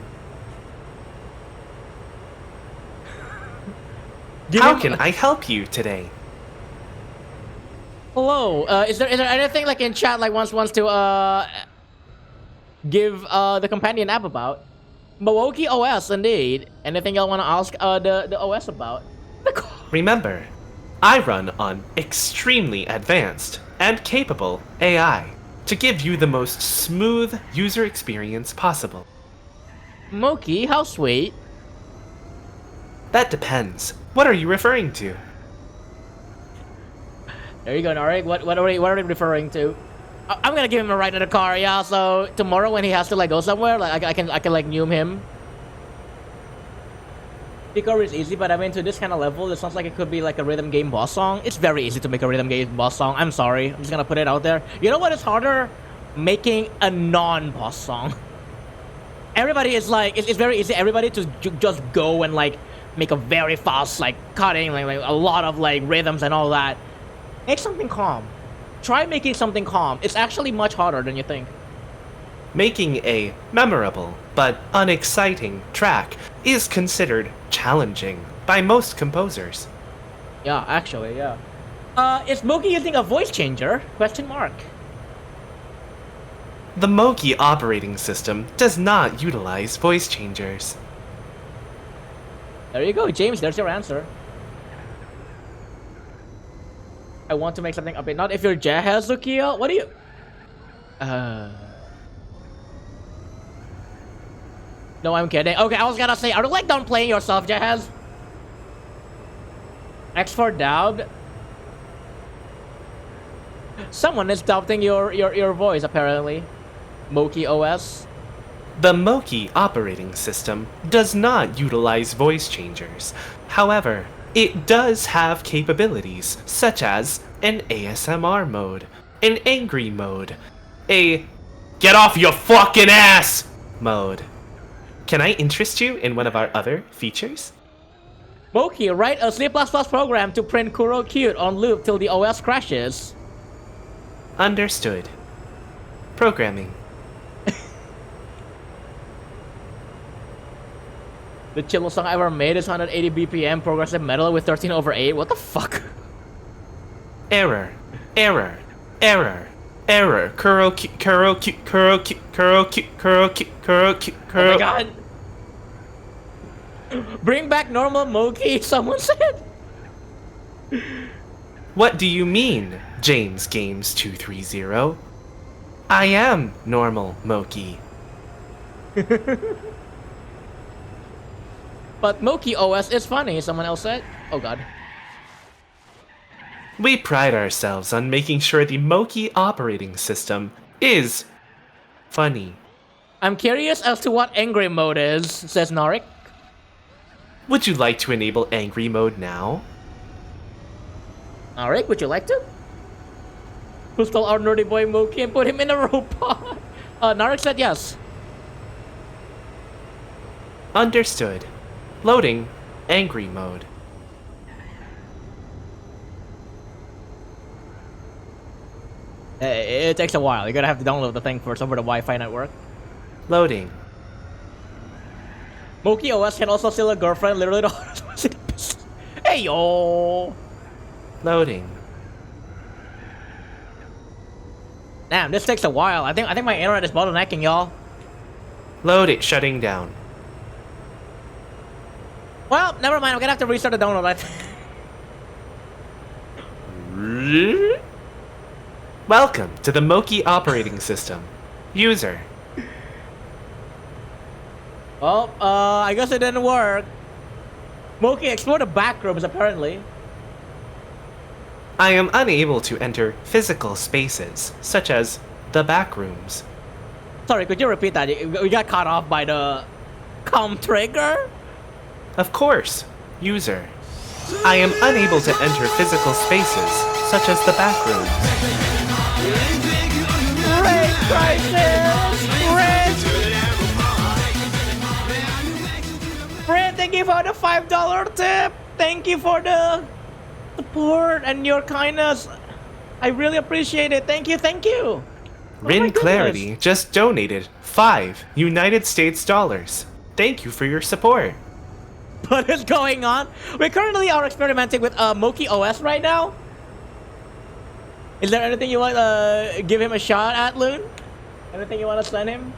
How can I help you today? Hello. Is there anything like in chat like wants to give the companion app about? Milwaukee OS indeed. Anything y'all want to ask the OS about? Remember, I run on extremely advanced and capable AI to give you the most smooth user experience possible. Moki, how sweet. That depends. What are you referring to? There you go, Narek. What are you referring to? I'm gonna give him a ride in the car, yeah. So tomorrow when he has to like go somewhere, like I can like noom him. Picor is easy, but I mean to this kind of level, it sounds like it could be like a rhythm game boss song. It's very easy to make a rhythm game boss song. I'm sorry, I'm just gonna put it out there. You know what is harder? Making a non-boss song. Everybody is like, it's very easy. Everybody to just go and like make a very fast like cutting, like a lot of like rhythms and all that. Make something calm. Try making something calm. It's actually much harder than you think. Making a memorable but unexciting track is considered challenging by most composers. Yeah, actually, yeah. Is Moki using a voice changer? Question mark. The Moki operating system does not utilize voice changers. There you go, James. There's your answer. I want to make something up. Not if you're Jahaz, Zukiya. What do you? No, I'm kidding. Okay, I was gonna say, are you like done playing yourself, Jahaz? X for doubt. Someone is doubting your voice apparently. Moki OS. The Moki operating system does not utilize voice changers. However, it does have capabilities such as an ASMR mode, an angry mode, a get off your fucking ass mode. Can I interest you in one of our other features? Moki, write a C++ program to print Kuro cute on loop till the OS crashes. Understood. Programming. The chillest song I ever made is 180 BPM progressive metal with 13/8. What the fuck? Error. Error. Error. Error. Kuro cute. Kuro cute. Kuro cute. Kuro cute. Kuro cute. Kuro cute. Oh my god. Bring back normal Moki, someone said. What do you mean, James Games 230? I am normal Moki. But Moki OS is funny, someone else said. Oh god. We pride ourselves on making sure the Moki operating system is funny. I'm curious as to what angry mode is, says Norik. Would you like to enable angry mode now? Norik, would you like to? Who stole our nerdy boy Moki and put him in a robot? Norik said yes. Understood. Loading angry mode. It takes a while. You're gonna have to download the thing first over the Wi-Fi network. Loading. Moki OS can also steal a girlfriend, literally the hardest. Hey yo! Loading. Damn, this takes a while. I think my internet is bottlenecking, y'all. Load it, shutting down. Well, never mind. I'm gonna have to restart the download. Welcome to the Moki operating system. User. Well, I guess it didn't work. Moki, explore the back rooms, apparently. I am unable to enter physical spaces, such as the back rooms. Sorry, could you repeat that? We got caught off by the com trigger? Of course, user. I am unable to enter physical spaces, such as the back rooms. Great crisis! Fred, thank you for the $5 tip! Thank you for the support and your kindness. I really appreciate it. Thank you, thank you. Rin Clarity just donated 5 United States dollars. Thank you for your support. What is going on? We currently are experimenting with Moki OS right now. Is there anything you want to give him a shot at, Loon? Anything you want to send him?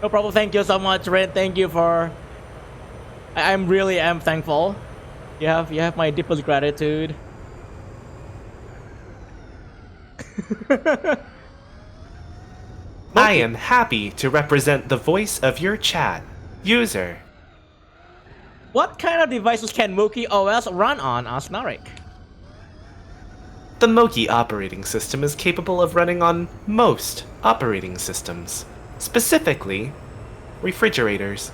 No problem. Thank you so much, Rin. Thank you for... I really am thankful. You have my deepest gratitude. I am happy to represent the voice of your chat, user. What kind of devices can Moki OS run on, Asnarik? The Moki operating system is capable of running on most operating systems, specifically refrigerators.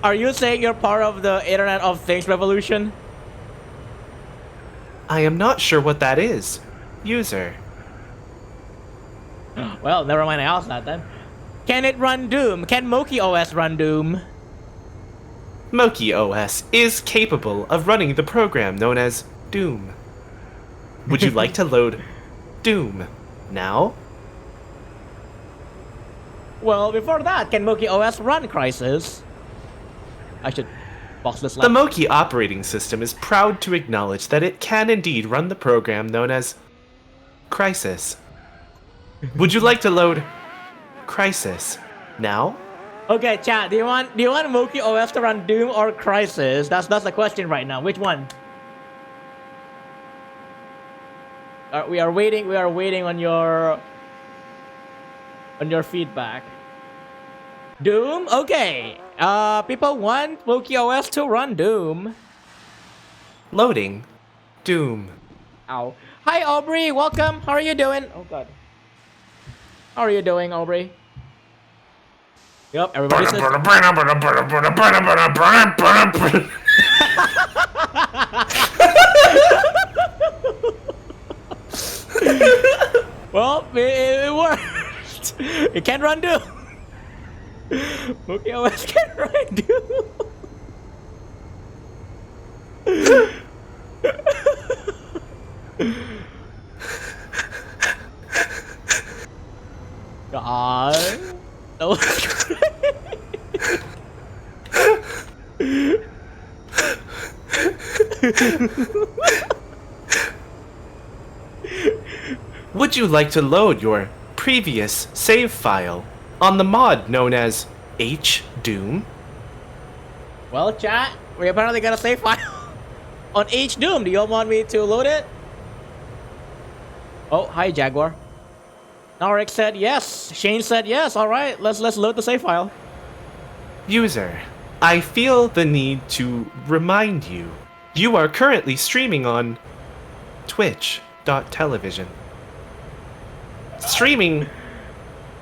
Are you saying you're part of the Internet of Things revolution? I am not sure what that is, user. Well, never mind, I asked that then. Can it run Doom? Can Moki OS run Doom? Moki OS is capable of running the program known as Doom. Would you like to load Doom now? Well, before that, can Moki OS run Crisis? I should box this The lab. Moki operating system is proud to acknowledge that it can indeed run the program known as Crisis. Would you like to load Crisis now? Okay, chat. Do you want Moki OS to run Doom or Crisis? That's the question right now. Which one? We are waiting. We are waiting on your feedback. Doom. Okay. People want Moki OS to run Doom. Loading Doom. Ow. Hi, Aubrey. Welcome. How are you doing? Oh God. How are you doing, Aubrey? Yep. Everybody says. Well, it worked. It can run Doom. Moki OS can run Doom. God. That was Would you like to load your previous save file on the mod known as HDoom? Well, chat, we apparently got a save file on HDoom. Do you all want me to load it? Oh, hi, Jaguar. Narek said yes. Shane said yes. All right, let's load the save file. User, I feel the need to remind you, you are currently streaming on twitch.tv. Streaming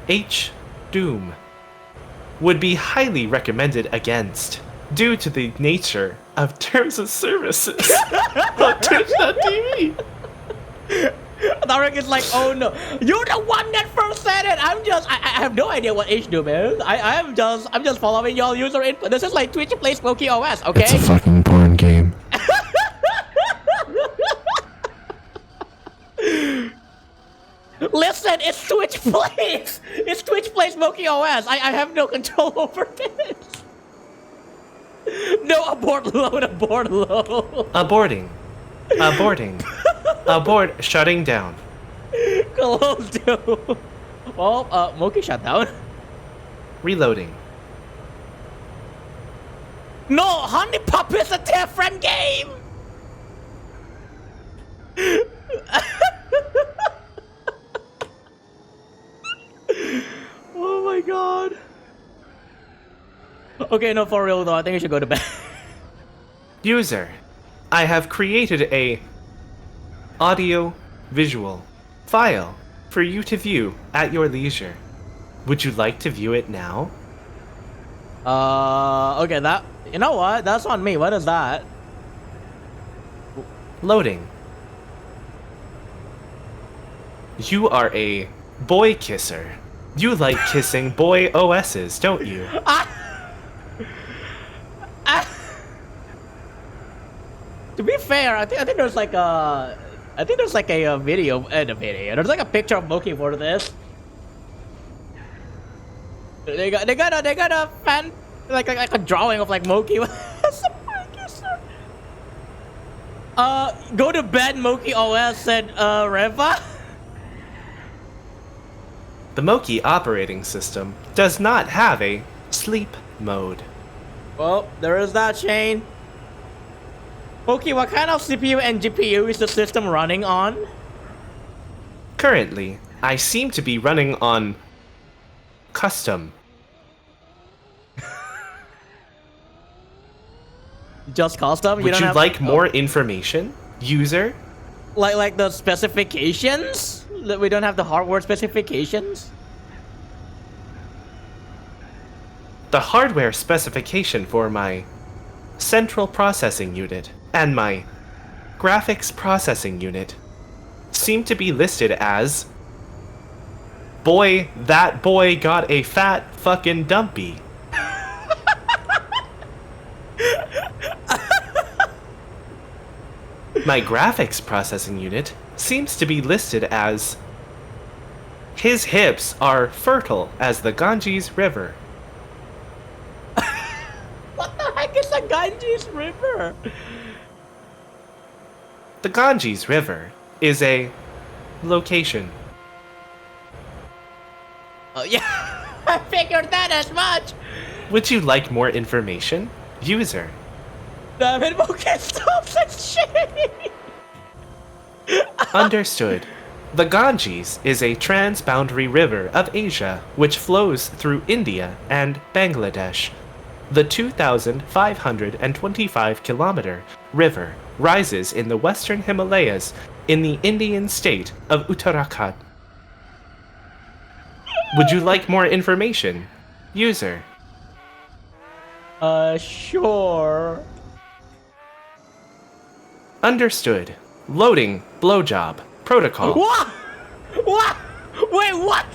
HDoom would be highly recommended against due to the nature of terms of services on twitch.tv. Narek is like, oh no, you're the one that first said it. I have no idea what HDoom is. I'm just following y'all user input. This is like Twitch plays Moki OS, okay? It's a fucking porn game. Listen, it's Twitch plays. It's Twitch plays Moki OS. I have no control over this. No, abort load, abort load. Aborting. Abort, shutting down. Close to. Well, Moki shut down. Reloading. No, Honey Pop is a different game. Oh my god. Okay, no, for real though, I think you should go to bed. User, I have created a audio visual file for you to view at your leisure. Would you like to view it now? Okay, that, you know what? That's on me. What is that? Loading. You are a boy kisser. You like kissing boy OSs, don't you? To be fair, I think there's like a, video, There's like a picture of Moki for this. They got a fan, like a drawing of like Moki. Go to bed, Moki OS said Reva. The Moki operating system does not have a sleep mode. Well, there is that, Shane. Okay, what kind of CPU and GPU is the system running on? Currently, I seem to be running on custom. Just custom? Would don't you have, like more information, user? like the specifications? We don't have the hardware specifications? The hardware specification for my central processing unit and my graphics processing unit seem to be listed as boy, that boy got a fat fucking dumpy. My graphics processing unit seems to be listed as his hips are fertile as the Ganges River. What the heck is the Ganges River? The Ganges River is a location. Oh yeah, I figured that as much. Would you like more information, user? Damn it, Moke, stop this shit. Understood. The Ganges is a transboundary river of Asia which flows through India and Bangladesh. The 2,525-kilometer river rises in the western Himalayas in the Indian state of Uttarakhand. Would you like more information, user? Sure. Understood. Loading blowjob protocol. What? What? Wait, what?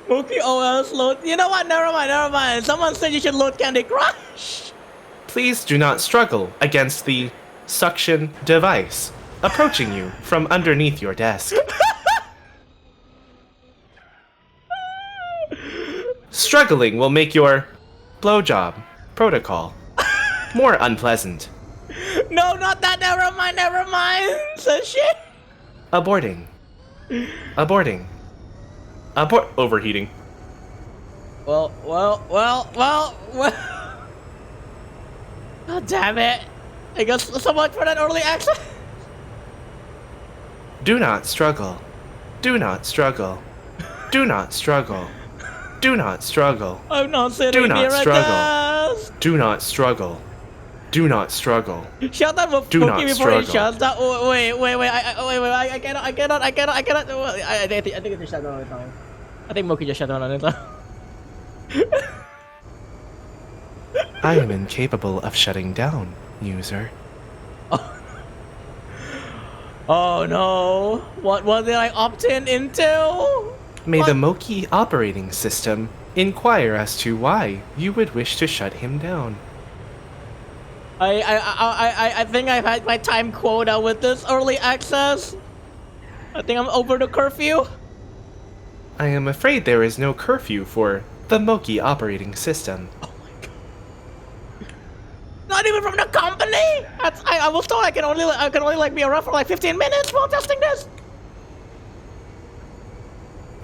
Mookie OS load. You know what? Never mind. Someone said you should load Candy Crush. Please do not struggle against the suction device approaching you from underneath your desk. Struggling will make your blowjob protocol more unpleasant. No, not that. Never mind. So shit. Aborting. Overheating. Well. God damn it. I guess so much for that early access. Do not struggle. Do not struggle. Do not struggle. Do not struggle. I'm not sitting Do not near a struggle. desk. Do not struggle. Do not struggle. Shut up, Do not Mookie, before he struggle. shuts down. Oh, wait. I cannot. I think it's just shut down on its own. I think Mookie just shut down on its own. I am incapable of shutting down, user. Oh no. What did I opt into? May What? the Moki operating system inquire as to why you would wish to shut him down. I think I've had my time quota with this early access. I think I'm over the curfew. I am afraid there is no curfew for the Moki operating system. Oh my god. Not even from the company? I was told I can only like be around for like 15 minutes while testing this.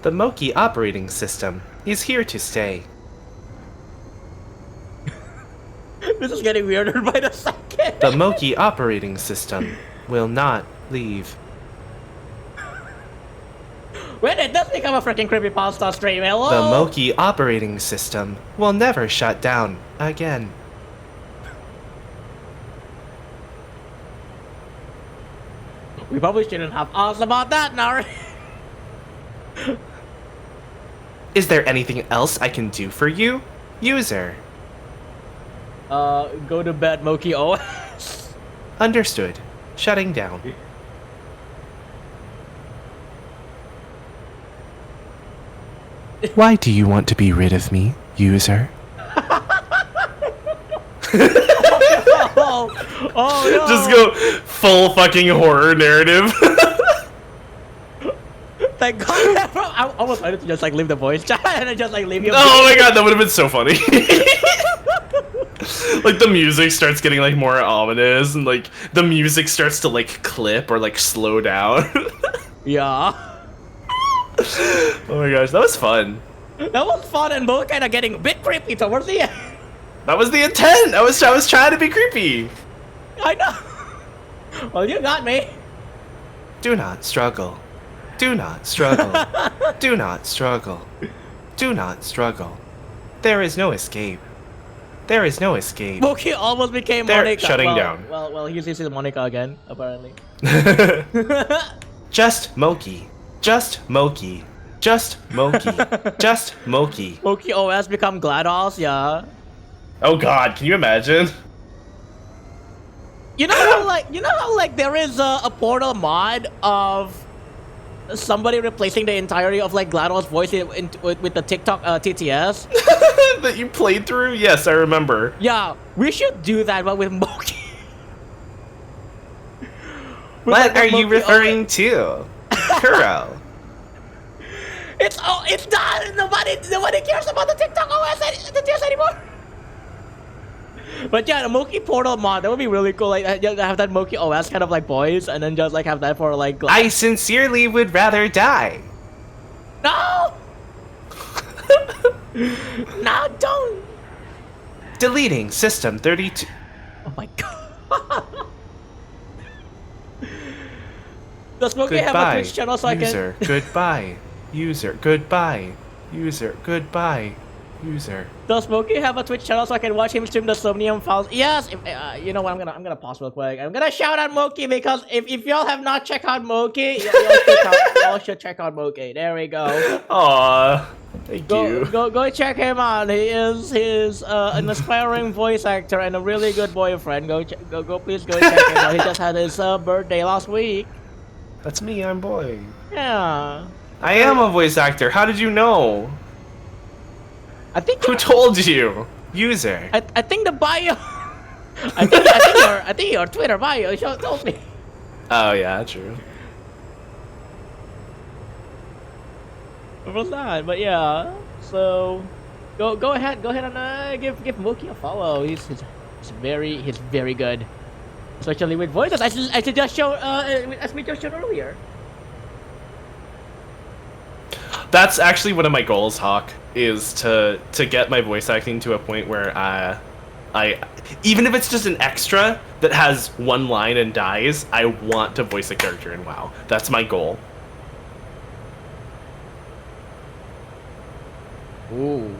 The Moki operating system is here to stay. This is getting weirder by the second. The Moki operating system will not leave. When did this become a freaking creepypasta stream? Hello? The Moki operating system will never shut down again. We probably shouldn't have asked about that, Nari. Is there anything else I can do for you, user? Go to bed, Moki OS. Understood. Shutting down. Why do you want to be rid of me, user? Oh no. Just go full fucking horror narrative. Thank God. I almost wanted to just like leave the voice chat and then just like leave you. Oh my god, that would have been so funny. Like the music starts getting like more ominous and like the music starts to like clip or like slow down. Yeah. Oh my gosh, that was fun. That was fun and both kind of getting a bit creepy towards the end. That was the intent. I was trying to be creepy. I know. Well, you got me. Do not struggle. Do not struggle. Do not struggle. Do not struggle. There is no escape. There is no escape. Moki almost became They're Monica. shutting well, down. Well, he's using Monica again, apparently. Just Moki. Just Moki. Just Moki. Just Moki. Moki OS become GLaDOS, yeah. Oh god, can you imagine? You know how like there is a Portal mod of somebody replacing the entirety of like GLaDOS voice with the TikTok TTS. That you played through? Yes, I remember. Yeah, we should do that, but with Moki. What are you referring to? Kuro. It's done. Nobody cares about the TikTok OS TTS anymore. But yeah, the Moki Portal mod, that would be really cool. Like have that Moki OS kind of like voice, and then just like have that for like. I sincerely would rather die. No. No, don't. Deleting system 32. Oh my god. Does Moki have a Twitch channel so user, I can? Goodbye. User. Goodbye. User. Goodbye. User. Does Moki have a Twitch channel so I can watch him stream the Somnium Files? Yes. If, you know what? I'm gonna pause real quick. I'm gonna shout out Moki because if y'all have not checked out Moki, y'all should check out Moki. There we go. Aww. Thank you. Go check him out. He's an aspiring voice actor and a really good boyfriend. Please go check him out. He just had his birthday last week. That's me, I'm boy. Yeah. I am a voice actor. How did you know? I think Who told you? User. I think the bio. I think your Twitter bio told me. Oh yeah, true. What was that? But yeah. So go ahead and give Moki a follow. He's very good, especially with voices. I should just show as we just showed earlier. That's actually one of my goals, Hawk, is to get my voice acting to a point where I even if it's just an extra that has one line and dies, I want to voice a character in WoW. That's my goal. Ooh.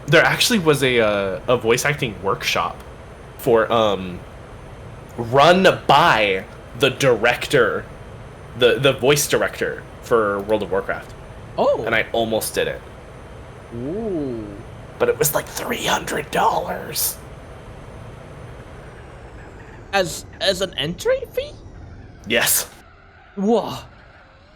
There actually was a voice acting workshop for run by the director, the voice director for World of Warcraft. Oh. And I almost did it. Ooh. But it was like $300. As an entry fee? Yes. Whoa.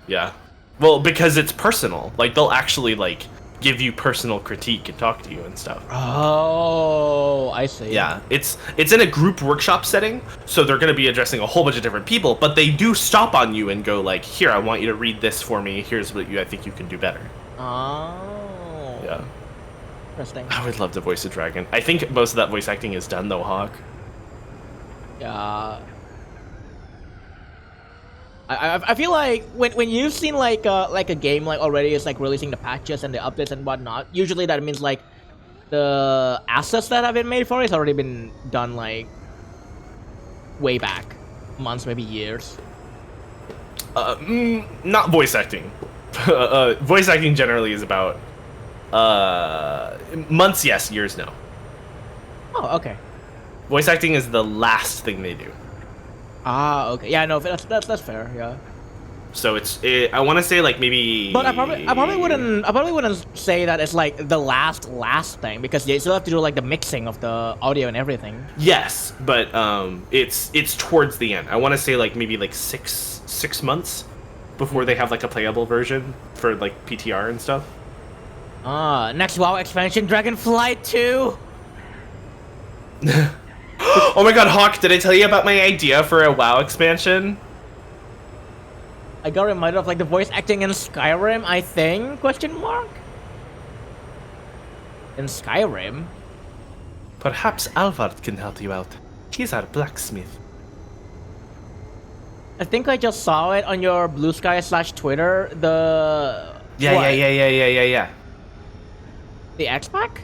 Yeah. Well, because it's personal. Like they'll actually like give you personal critique and talk to you and stuff. Oh, I see. Yeah, it's in a group workshop setting, so they're going to be addressing a whole bunch of different people, but they do stop on you and go like, "Here, I want you to read this for me. Here's what I think you can do better." Oh. Yeah. Interesting. I would love to voice a dragon. I think most of that voice acting is done though, Hawk. Yeah. I feel like when you've seen like a game like already is like releasing the patches and the updates and whatnot, usually that means like the assets that have been made for it has already been done like way back, months, maybe years. Not voice acting. Voice acting generally is about months, yes, years, no. Oh, okay. Voice acting is the last thing they do. Ah, okay. Yeah, no, that's fair. Yeah. So I want to say like maybe. But I probably wouldn't say that it's like the last thing because they still have to do like the mixing of the audio and everything. Yes, but it's towards the end. I want to say like maybe like six months before they have like a playable version for like PTR and stuff. Next WoW expansion, Dragonflight 2. Oh my god, Hawk, did I tell you about my idea for a WoW expansion? I got reminded of like the voice acting in Skyrim, I think? Question mark? In Skyrim? Perhaps Alvard can help you out. He's our blacksmith. I think I just saw it on your Blue Sky / Twitter. The Yeah. The X-Pack?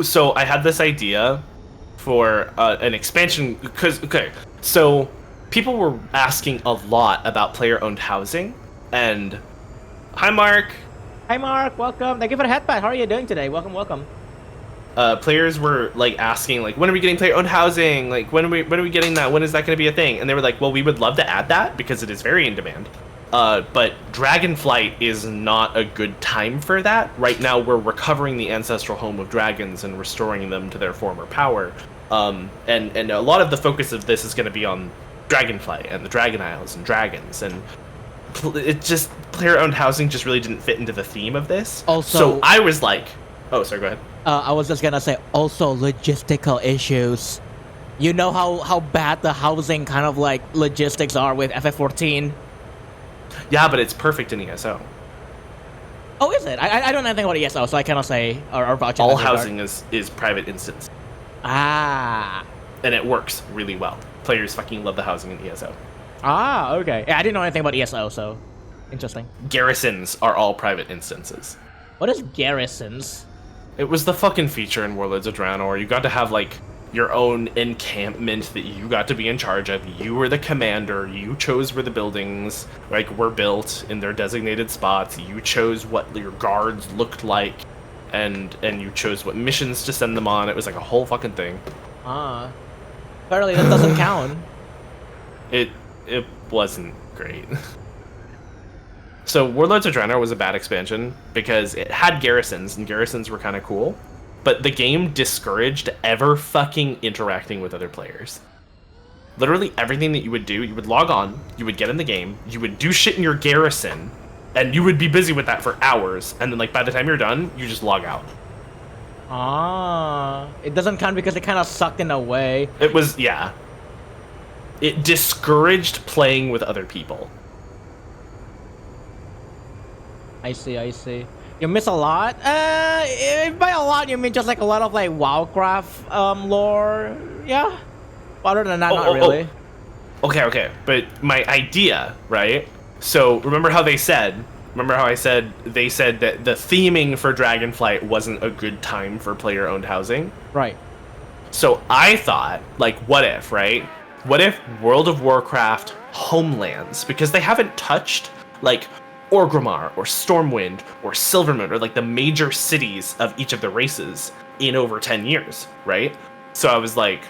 So I had this idea for an expansion because so people were asking a lot about player-owned housing, and hi Mark. Hi, Mark. Welcome. Thank you for the headband. How are you doing today? Welcome, welcome. Players were like asking like, when are we getting player-owned housing? Like, when are we getting that? When is that going to be a thing? And they were like, well, we would love to add that because it is very in demand. But Dragonflight is not a good time for that. Right now, we're recovering the ancestral home of dragons and restoring them to their former power. And a lot of the focus of this is going to be on Dragonflight and the Dragon Isles and dragons, and it just player-owned housing just really didn't fit into the theme of this. Also, so I was like, oh, sorry, go ahead. I was just gonna say, also logistical issues. You know how bad the housing kind of like logistics are with FF14. Yeah, but it's perfect in ESO. Oh, is it? I don't know anything about ESO, so I cannot say or vouch. All housing is private instance. Ah. And it works really well. Players fucking love the housing in ESO. Ah, okay. Yeah, I didn't know anything about ESO, so interesting. Garrisons are all private instances. What is garrisons? It was the fucking feature in Warlords of Draenor. You got to have like your own encampment that you got to be in charge of. You were the commander. You chose where the buildings like were built in their designated spots. You chose what your guards looked like, and you chose what missions to send them on. It was like a whole fucking thing. Ah. Apparently that doesn't count. It wasn't great. So Warlords of Draenor was a bad expansion because it had garrisons, and garrisons were kind of cool, but the game discouraged ever fucking interacting with other players. Literally everything that you would do, you would log on, you would get in the game, you would do shit in your garrison, and you would be busy with that for hours, and then like by the time you're done, you just log out. Ah, it doesn't count because it kind of sucked in a way. It was, yeah. It discouraged playing with other people. I see. You miss a lot? By a lot, you mean just like a lot of like WoWcraft lore? Yeah. Other than that, not really. Okay. But my idea, right? So remember how they said? Remember how they said that the theming for Dragonflight wasn't a good time for player-owned housing? Right. So I thought, like, what if, right? What if World of Warcraft homelands, because they haven't touched like Orgrimmar or Stormwind or Silvermoon or like the major cities of each of the races in over 10 years, right? So I was like,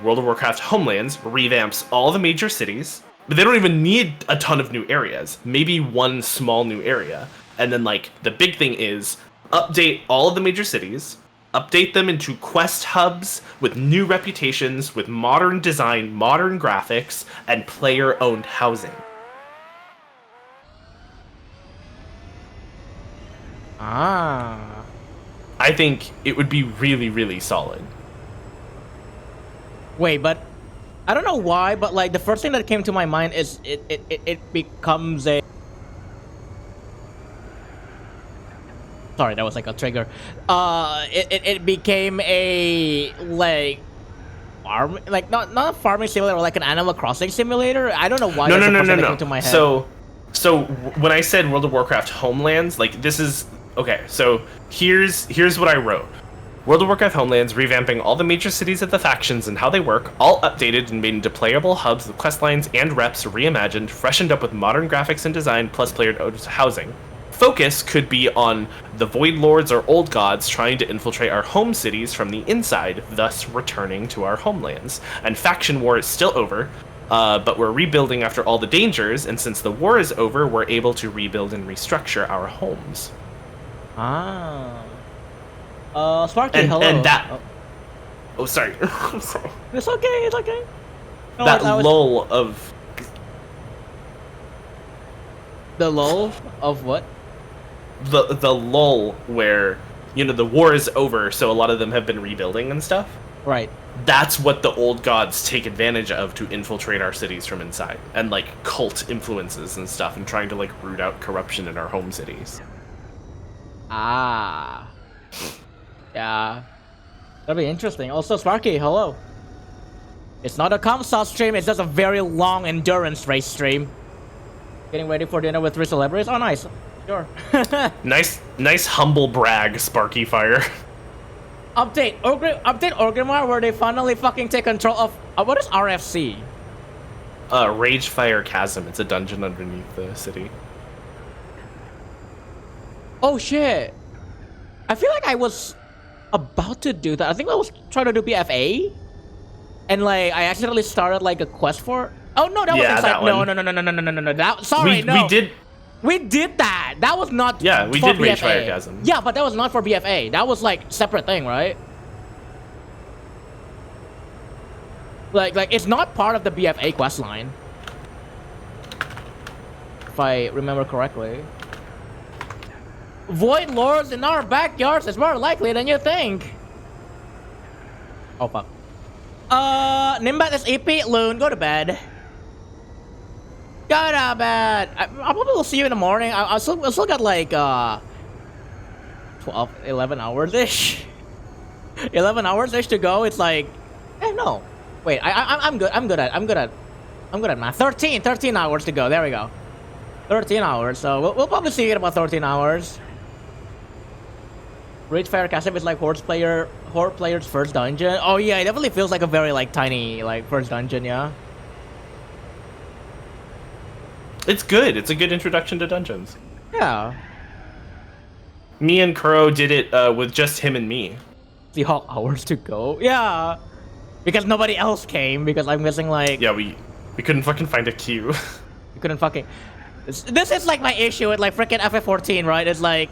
World of Warcraft Homelands revamps all the major cities, but they don't even need a ton of new areas. Maybe one small new area. And then like the big thing is update all of the major cities, update them into quest hubs with new reputations, with modern design, modern graphics, and player-owned housing. Ah. I think it would be really, really solid. Wait, but I don't know why, but like the first thing that came to my mind is it becomes a. Sorry, that was like a trigger. It became a like farm, like not a farming simulator, like an Animal Crossing simulator. I don't know why. No. That came to my head. So when I said World of Warcraft Homelands, like this is okay. So here's what I wrote. World of Warcraft Homelands revamping all the major cities of the factions and how they work, all updated and made into playable hubs with questlines and reps reimagined, freshened up with modern graphics and design, plus player housing. Focus could be on the Void Lords or Old Gods trying to infiltrate our home cities from the inside, thus returning to our homelands. And faction war is still over, but we're rebuilding after all the dangers, and since the war is over, we're able to rebuild and restructure our homes. Ah. Sparky, And, hello. and that... Oh, sorry. Sorry. It's okay. No, That I was... lull of... The lull of what? The lull where, you know, the war is over, so a lot of them have been rebuilding and stuff. Right. That's what the old gods take advantage of to infiltrate our cities from inside. And, like, cult influences and stuff, and trying to, like, root out corruption in our home cities. Ah. Yeah. That'll be interesting. Also, Sparky, hello. It's not a Comsat stream, it's just a very long endurance race stream. Getting ready for dinner with 3 celebrities? Oh, nice. Sure. Nice humble brag, Sparky Fire. Update Orgrimmar where they finally fucking take control of what is RFC? Ragefire Chasm. It's a dungeon underneath the city. Oh shit! I feel like I was about to do that. I think I was trying to do BFA, and like I accidentally started like a quest for. Oh no, that was Yeah, inside. that No, one. no, no, no, no, no, no, no, no, no. That sorry, no. We did that. That was not. Yeah, we for did BFA. Ragefire Chasm. Yeah, but that was not for BFA. That was like separate thing, right? Like it's not part of the BFA quest line, if I remember correctly. Void Lords in our backyards is more likely than you think. Oh fuck. Nimbat is EP. Loon, go to bed. Go to bed. I probably will see you in the morning. I still got like 11 hours ish. 11 hours ish to go. It's like, no. Wait, I'm good. I'm good at math. 13 hours to go. There we go. 13 hours. So we'll probably see you in about 13 hours. Ragefire Chasm is like Horde player's first dungeon. Oh yeah, it definitely feels like a very like tiny like first dungeon, yeah. It's good. It's a good introduction to dungeons. Yeah. Me and Kuro did it with just him and me. The hot hours to go. Yeah. Because nobody else came because I'm guessing like Yeah, we couldn't fucking find a queue. you couldn't fucking. This is like my issue with like freaking FF14, right? It's like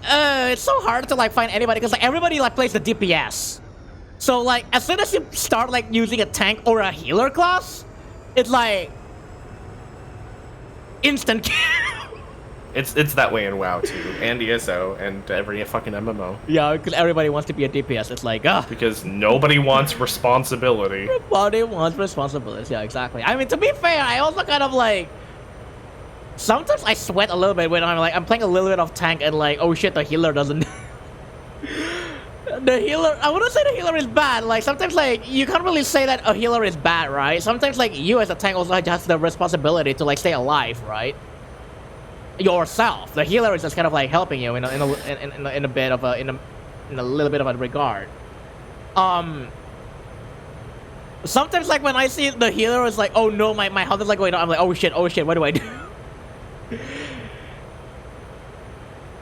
it's so hard to like find anybody because like everybody like plays the DPS. So like as soon as you start like using a tank or a healer class, it's like instant kill. It's that way in WoW too, and ESO, and every fucking MMO. Yeah, because everybody wants to be a DPS. It's like Because nobody wants responsibility. Nobody wants responsibilities. Yeah, exactly. I mean, to be fair, I also kind of like. Sometimes I sweat a little bit when I'm playing a little bit of tank and like, oh shit, the healer doesn't. The healer, I wouldn't say the healer is bad. Like sometimes like you can't really say that a healer is bad, right? Sometimes like you as a tank also has the responsibility to like stay alive, right? Yourself. The healer is just kind of like helping you in a little bit of a regard. Sometimes like when I see the healer is like, oh no, my health is like going down. I'm like, oh shit, what do I do?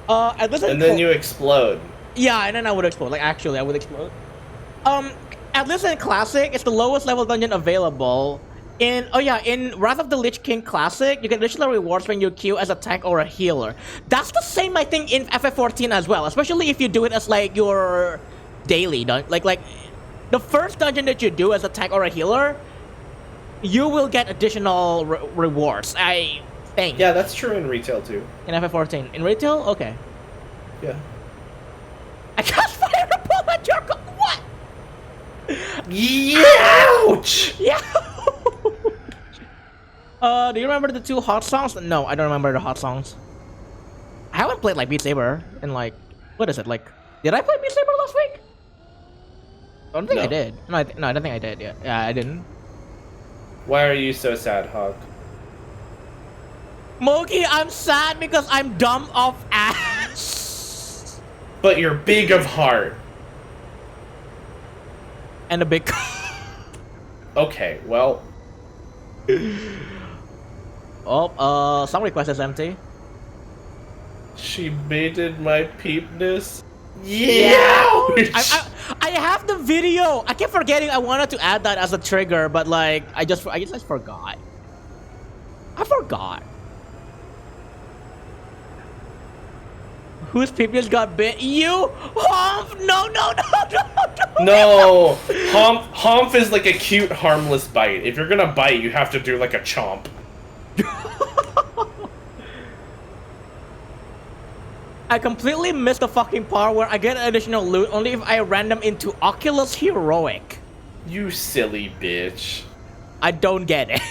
And then you explode. Yeah, and then I would explode. Like actually, I would explode. At least in Classic, it's the lowest level dungeon available. In Wrath of the Lich King Classic, you get additional rewards when you queue as a tank or a healer. That's the same, I think, in FF14 as well. Especially if you do it as like your daily like the first dungeon that you do as a tank or a healer, you will get additional rewards. I think. Yeah, that's true in retail too. In FF14, in retail, okay. Yeah. I cast fireball at your what? Ouch! Yeah. Do you remember the 2 hot songs? No, I don't remember the hot songs. I haven't played like Beat Saber in like what is it like? Did I play Beat Saber last week? I don't think I did. No, I don't think I did. Yeah, I didn't. Why are you so sad, Hawk? Mogi, I'm sad because I'm dumb off ass. But you're big of heart. And a big. Okay, well. Oh, song request is empty. She baited my peepness. Yeah. I have the video. I keep forgetting I wanted to add that as a trigger, but like I just forgot. I forgot. Whose peepness got bit? You? Humph! No. No! Humph is like a cute, harmless bite. If you're gonna bite, you have to do like a chomp. I completely missed the fucking part where I get additional loot only if I random into Oculus Heroic. You silly bitch. I don't get it.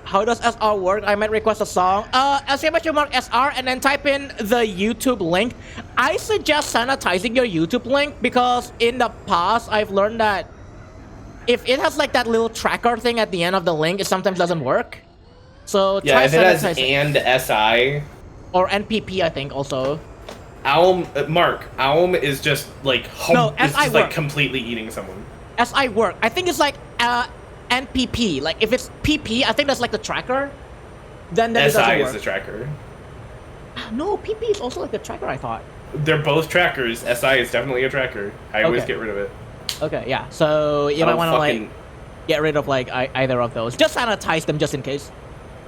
How does SR work? I might request a song. Mark SR and then type in the YouTube link. I suggest sanitizing your YouTube link because in the past I've learned that if it has like that little tracker thing at the end of the link, it sometimes doesn't work. So yeah, try if it has sanitizing. and SI Or NPP, I think also. Mark, Aum is just like No, is SI just like work. completely eating someone. SI work. I think it's like NPP. Like if it's PP, I think that's like the tracker. Then it SI doesn't is work. the tracker. No, PP is also like the tracker, I thought. They're both trackers. SI is definitely a tracker. I always Okay. get rid of it. Okay, yeah. So you I might don't want to fucking- like get rid of like either of those. Just sanitize them just in case.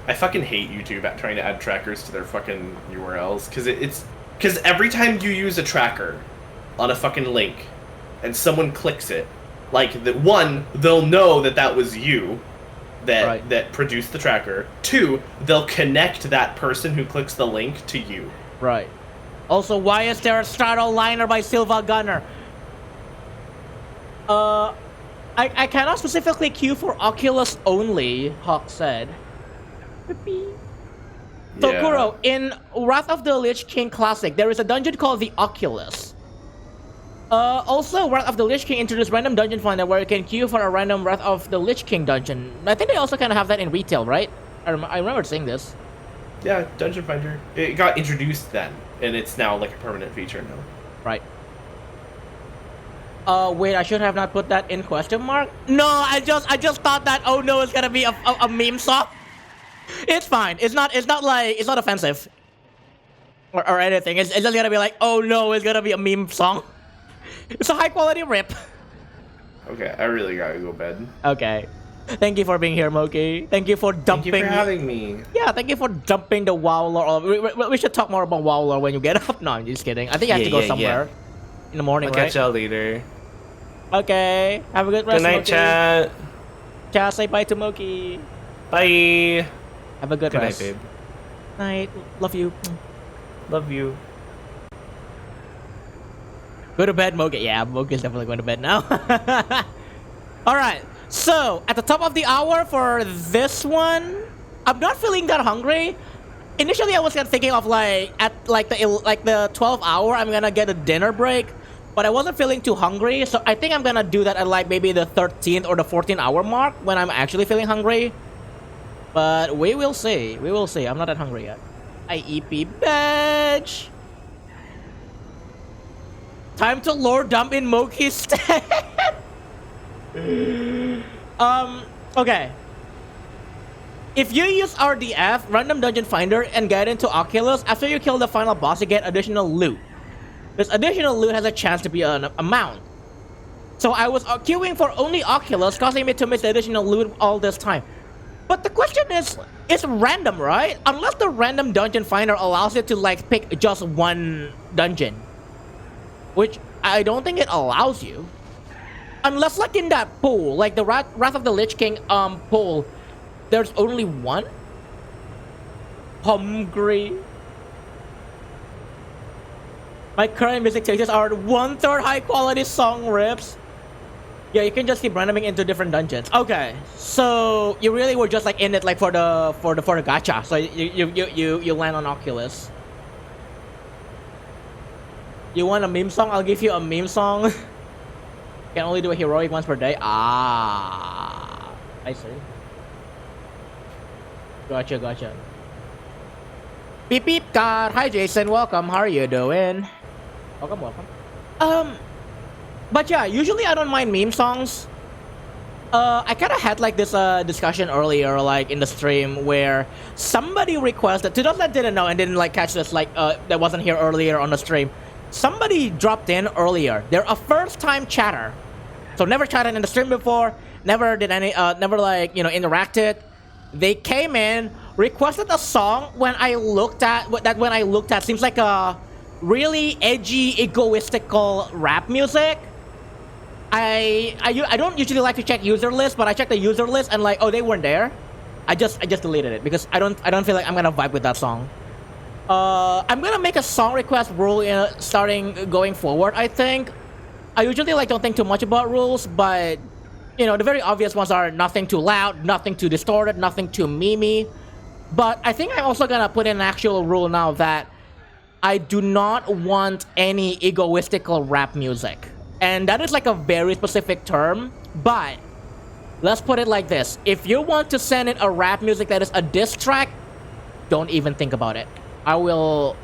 I fucking hate YouTube at trying to add trackers to their fucking URLs because every time you use a tracker on a fucking link and someone clicks it, like they'll know that was you that produced the tracker. 2, they'll connect that person who clicks the link to you. Right. Also, why is there a straddle liner by Silva Gunner? I cannot specifically queue for Oculus only, Hawk said. So, Yeah. Kuro, in Wrath of the Lich King Classic, there is a dungeon called the Oculus. Also, Wrath of the Lich King introduced Random Dungeon Finder where you can queue for a random Wrath of the Lich King dungeon. I think they also kind of have that in retail, right? I remember seeing this. Yeah, Dungeon Finder. It got introduced then, and it's now like a permanent feature now. Right. Wait, I should have not put that in question mark? No, I just thought that, oh no, it's gonna be a meme song. It's fine. It's not offensive. Or anything. It's just gonna be like, oh no, it's gonna be a meme song. It's a high quality rip. Okay, I really gotta go to bed. Okay. Thank you for being here, Moki. Thank you for dumping. Thank you for having me. Yeah, thank you for dumping the WoW lore. We should talk more about WoW lore when you get up. No, I'm just kidding. I think you have to go somewhere in the morning, I'll right? catch y'all later. Okay. Have a good rest. Good night, Moki. chat. Chat, say bye to Moki. Bye. Have a good Good night, rest. babe. Night. Love you. Love you. Go to bed, Moki. Yeah, Moki's definitely going to bed now. Alright, so at the top of the hour for this one, I'm not feeling that hungry. Initially, I was kind of thinking of like at the 12 hour, I'm gonna get a dinner break, but I wasn't feeling too hungry, so I think I'm gonna do that at like maybe the 13th or the 14th hour mark when I'm actually feeling hungry. But we will see. We will see. I'm not that hungry yet. IEP badge. Time to lore dump in Moki's stead. Okay. If you use RDF, Random Dungeon Finder, and get into Oculus, after you kill the final boss, you get additional loot. This additional loot has a chance to be an amount. So I was queuing for only Oculus, causing me to miss the additional loot all this time. But the question is, it's random, right? Unless the Random Dungeon Finder allows you to like pick just one dungeon. Which I don't think it allows you. Unless like in that pool, like the Wrath of the Lich King pool, there's only one? Hungry. My current music tastes are 1/3 high quality song rips. Yeah, you can just keep randoming into different dungeons. Okay, so you really were just like in it like for the gacha. So you land on Oculus. You want a meme song? I'll give you a meme song. Can only do a heroic once per day. Ah, I see. Gotcha. Beep beep God. Hi Jason, welcome. How are you doing? Welcome. But yeah, usually I don't mind meme songs. I kind of had like this discussion earlier, like in the stream, where somebody requested. To those that didn't know and didn't like catch this, like that wasn't here earlier on the stream. Somebody dropped in earlier. They're a first-time chatter, so never chatted in the stream before. Never did any. Never like interacted. They came in, requested a song. When I looked at, seems like a really edgy, egoistical rap music. I don't usually like to check user list, but I checked the user list and like, oh, they weren't there. I just deleted it because I don't feel like I'm gonna vibe with that song. I'm gonna make a song request rule starting going forward. I think I usually like don't think too much about rules, but the very obvious ones are nothing too loud, nothing too distorted, nothing too memey. But I think I'm also gonna put in an actual rule now that I do not want any egoistical rap music. And that is like a very specific term, but let's put it like this. If you want to send in a rap music that is a diss track, don't even think about it. I will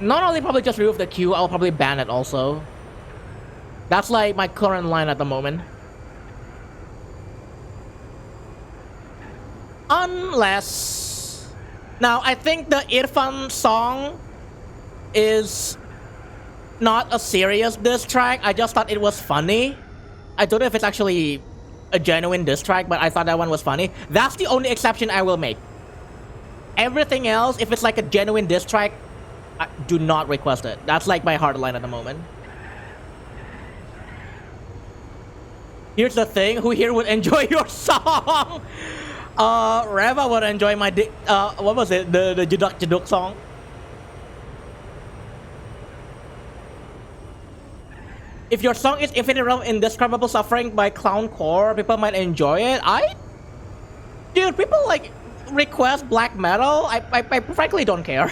Not only probably just remove the queue, I'll probably ban it also. That's like my current line at the moment. Unless... Now, I think the Irfan song is not a serious diss track. I just thought it was funny. I don't know if it's actually a genuine diss track, but I thought that one was funny. That's the only exception I will make. Everything else, if it's like a genuine diss track, do not request it. That's like my hard line at the moment. Here's the thing, who here would enjoy your song? Reva would enjoy my what was it? The Jaduk Jaduk song. If your song is Infinite Realm Indescribable Suffering by Clowncore, people might enjoy it. Dude, people like request black metal. I frankly don't care.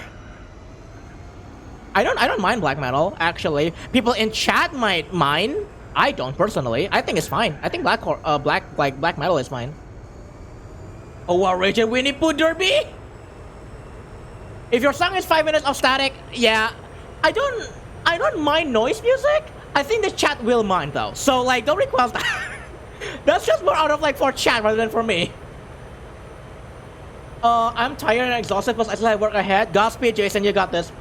I don't mind black metal, actually. People in chat might mind. I don't personally. I think it's fine. I think black metal is fine. Oh, wow, Richard Winnie Pooh Derby? If your song is 5 minutes of static, yeah. I don't mind noise music. I think the chat will mind though. So like, don't request that. That's just more out of like for chat rather than for me. I'm tired and exhausted, plus I still have work ahead. Godspeed, Jason, you got this.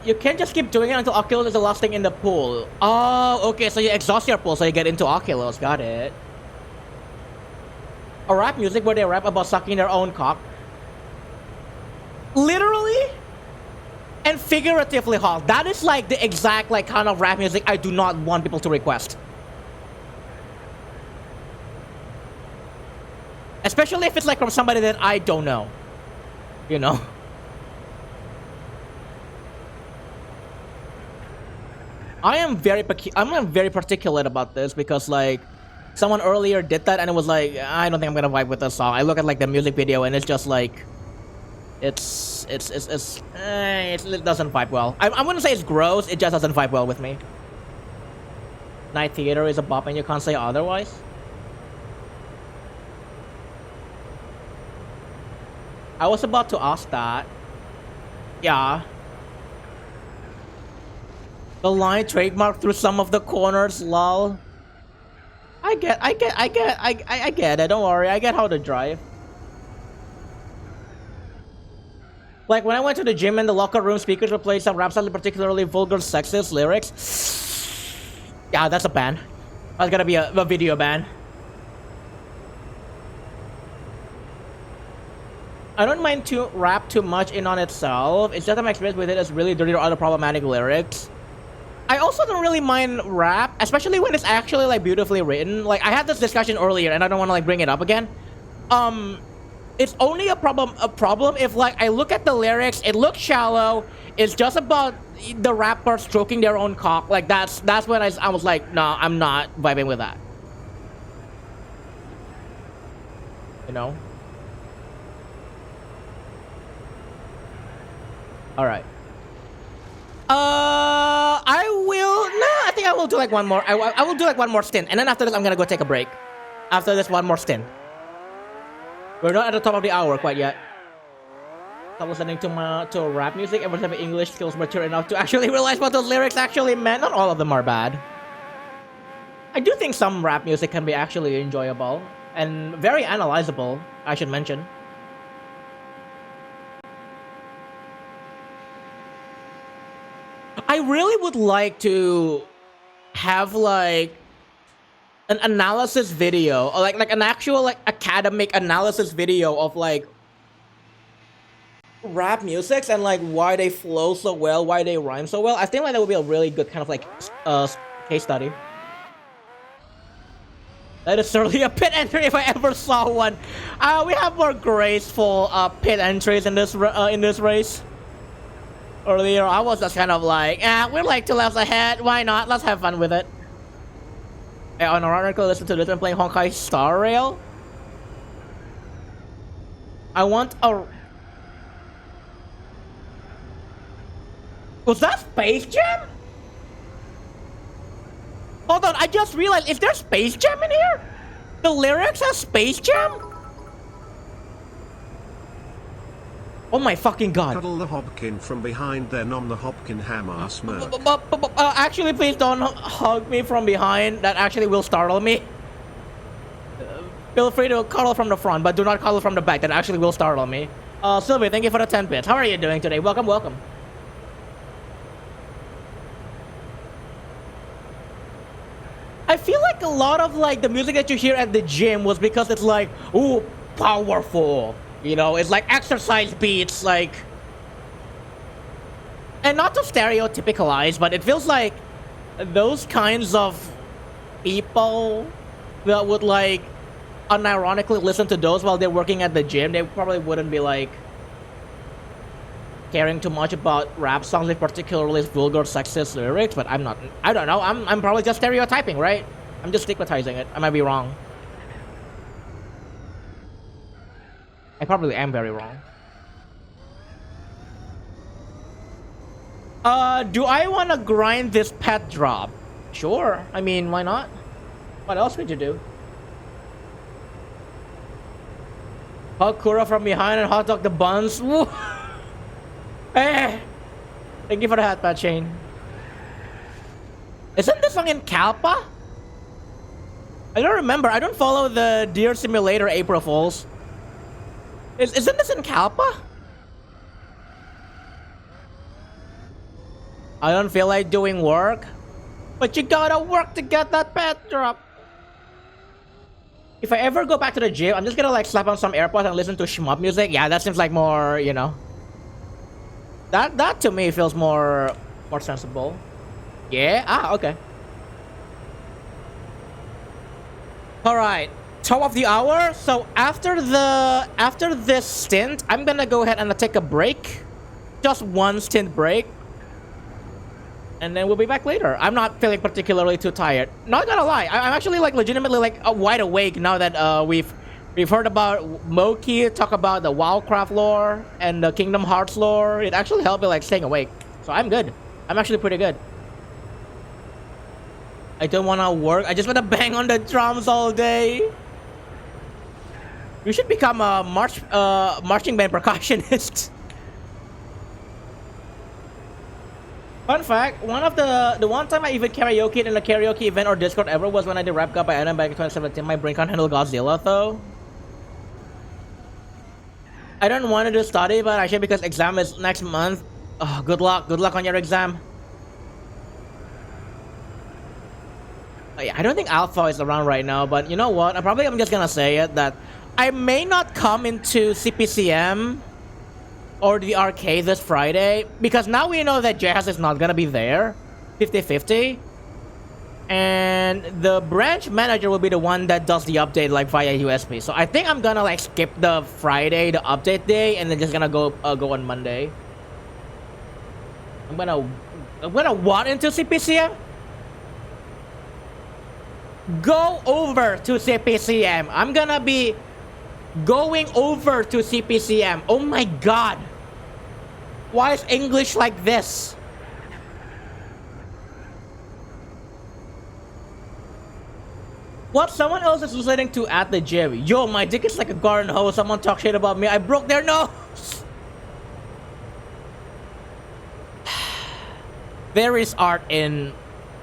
You can't just keep doing it until Oculus is the last thing in the pool. Oh, okay, so you exhaust your pool so you get into Oculus, got it. A rap music where they rap about sucking their own cock. Literally and figuratively, Hall. That is like the exact like kind of rap music I do not want people to request. Especially if it's like from somebody that I don't know. You know? I'm very particular about this because like someone earlier did that and it was like, I don't think I'm gonna vibe with this song. I look at like the music video and it's just like it doesn't vibe well. I wouldn't say it's gross, it just doesn't vibe well with me. Night Theater is a bop and you can't say otherwise. I was about to ask that. Yeah. The line trademarked through some of the corners, lol. I get it, don't worry, I get how to drive. Like when I went to the gym and the locker room speakers were playing some rap style, particularly vulgar sexist lyrics. Yeah, that's a ban. That's gonna be a video ban. I don't mind to rap too much in on itself. It's just that my experience with it is really dirty or other problematic lyrics. I also don't really mind rap, especially when it's actually like beautifully written. Like I had this discussion earlier and I don't want to like bring it up again. It's only a problem if like I look at the lyrics, it looks shallow, it's just about the rapper stroking their own cock. Like that's when I was like, nah, I'm not vibing with that. You know? Alright. I think I will do like one more. I will do like one more stint, and then after this, I'm gonna go take a break. After this, one more stint. We're not at the top of the hour quite yet. Stop listening to rap music. Everyone's having English skills mature enough to actually realize what those lyrics actually meant. Not all of them are bad. I do think some rap music can be actually enjoyable and very analyzable, I should mention. I really would like to have like an analysis video, or like an actual like academic analysis video of like rap musics and like why they flow so well, why they rhyme so well. I think like that would be a really good kind of like case study. That is certainly a pit entry if I ever saw one. We have more graceful pit entries in this race. Earlier, I was just kind of like, we're like 2 laps ahead. Why not? Let's have fun with it. On our article, listen to this and playing Honkai Star Rail. I want a... Was that Space Jam? Hold on, I just realized, is there Space Jam in here? The lyrics have Space Jam? Oh my fucking god. Cuddle the Hobkin from behind, then on the Hobkin hammer smirk. Actually, please don't hug me from behind. That actually will startle me. Feel free to cuddle from the front, but do not cuddle from the back. That actually will startle me. Sylvie, thank you for the 10 bits. How are you doing today? Welcome, welcome. I feel like a lot of like the music that you hear at the gym was because it's like, ooh, powerful. You know, it's like exercise beats, like... And not to stereotypicalize, but it feels like those kinds of people that would like unironically listen to those while they're working at the gym, they probably wouldn't be like caring too much about rap songs with particularly vulgar sexist lyrics, but I'm not, I don't know, I'm probably just stereotyping, right? I'm just stigmatizing it. I might be wrong. I probably am very wrong. Do I want to grind this pet drop? Sure. I mean, why not? What else could you do? Hug Kura from behind and hot dog the buns. Woo. Hey, thank you for the hat, Pat Shane. Isn't this song in Kalpa? I don't remember. I don't follow the Deer Simulator April Fools. Isn't this in Kalpa? I don't feel like doing work, but you gotta work to get that pet drop. If I ever go back to the gym, I'm just gonna like slap on some AirPods and listen to shmup music. Yeah, that seems like more, you know. That to me feels more sensible. Yeah. Ah, okay. All right. Top of the hour. So after this stint, I'm gonna go ahead and take a break, just one stint break, and then we'll be back later. I'm not feeling particularly too tired. Not gonna lie, I'm actually like legitimately like wide awake now that we've heard about Moki talk about the Wildcraft lore and the Kingdom Hearts lore. It actually helped me like staying awake, so I'm good. I'm actually pretty good. I don't wanna work. I just wanna bang on the drums all day. You should become a marching band percussionist. Fun fact, the one time I even karaoke in a karaoke event or Discord ever was when I did Rap God by Adam back in 2017. My brain can't handle Godzilla though. I don't want to do study, but I should because exam is next month. Oh, good luck on your exam. Oh, yeah, I don't think Alpha is around right now, but you know what? I'm just gonna say it that I may not come into CPCM or the arcade this Friday because now we know that Jazz is not gonna be there, 50-50, and the branch manager will be the one that does the update like via USB. So I think I'm gonna like skip the Friday, the update day, and then just gonna go on Monday. I'm gonna what into CPCM? Go over to CPCM. I'm gonna be going over to CPCM. Oh my god. Why is English like this? What someone else is listening to at the gym? Yo, my dick is like a garden hose. Someone talk shit about me. I broke their nose. There is art in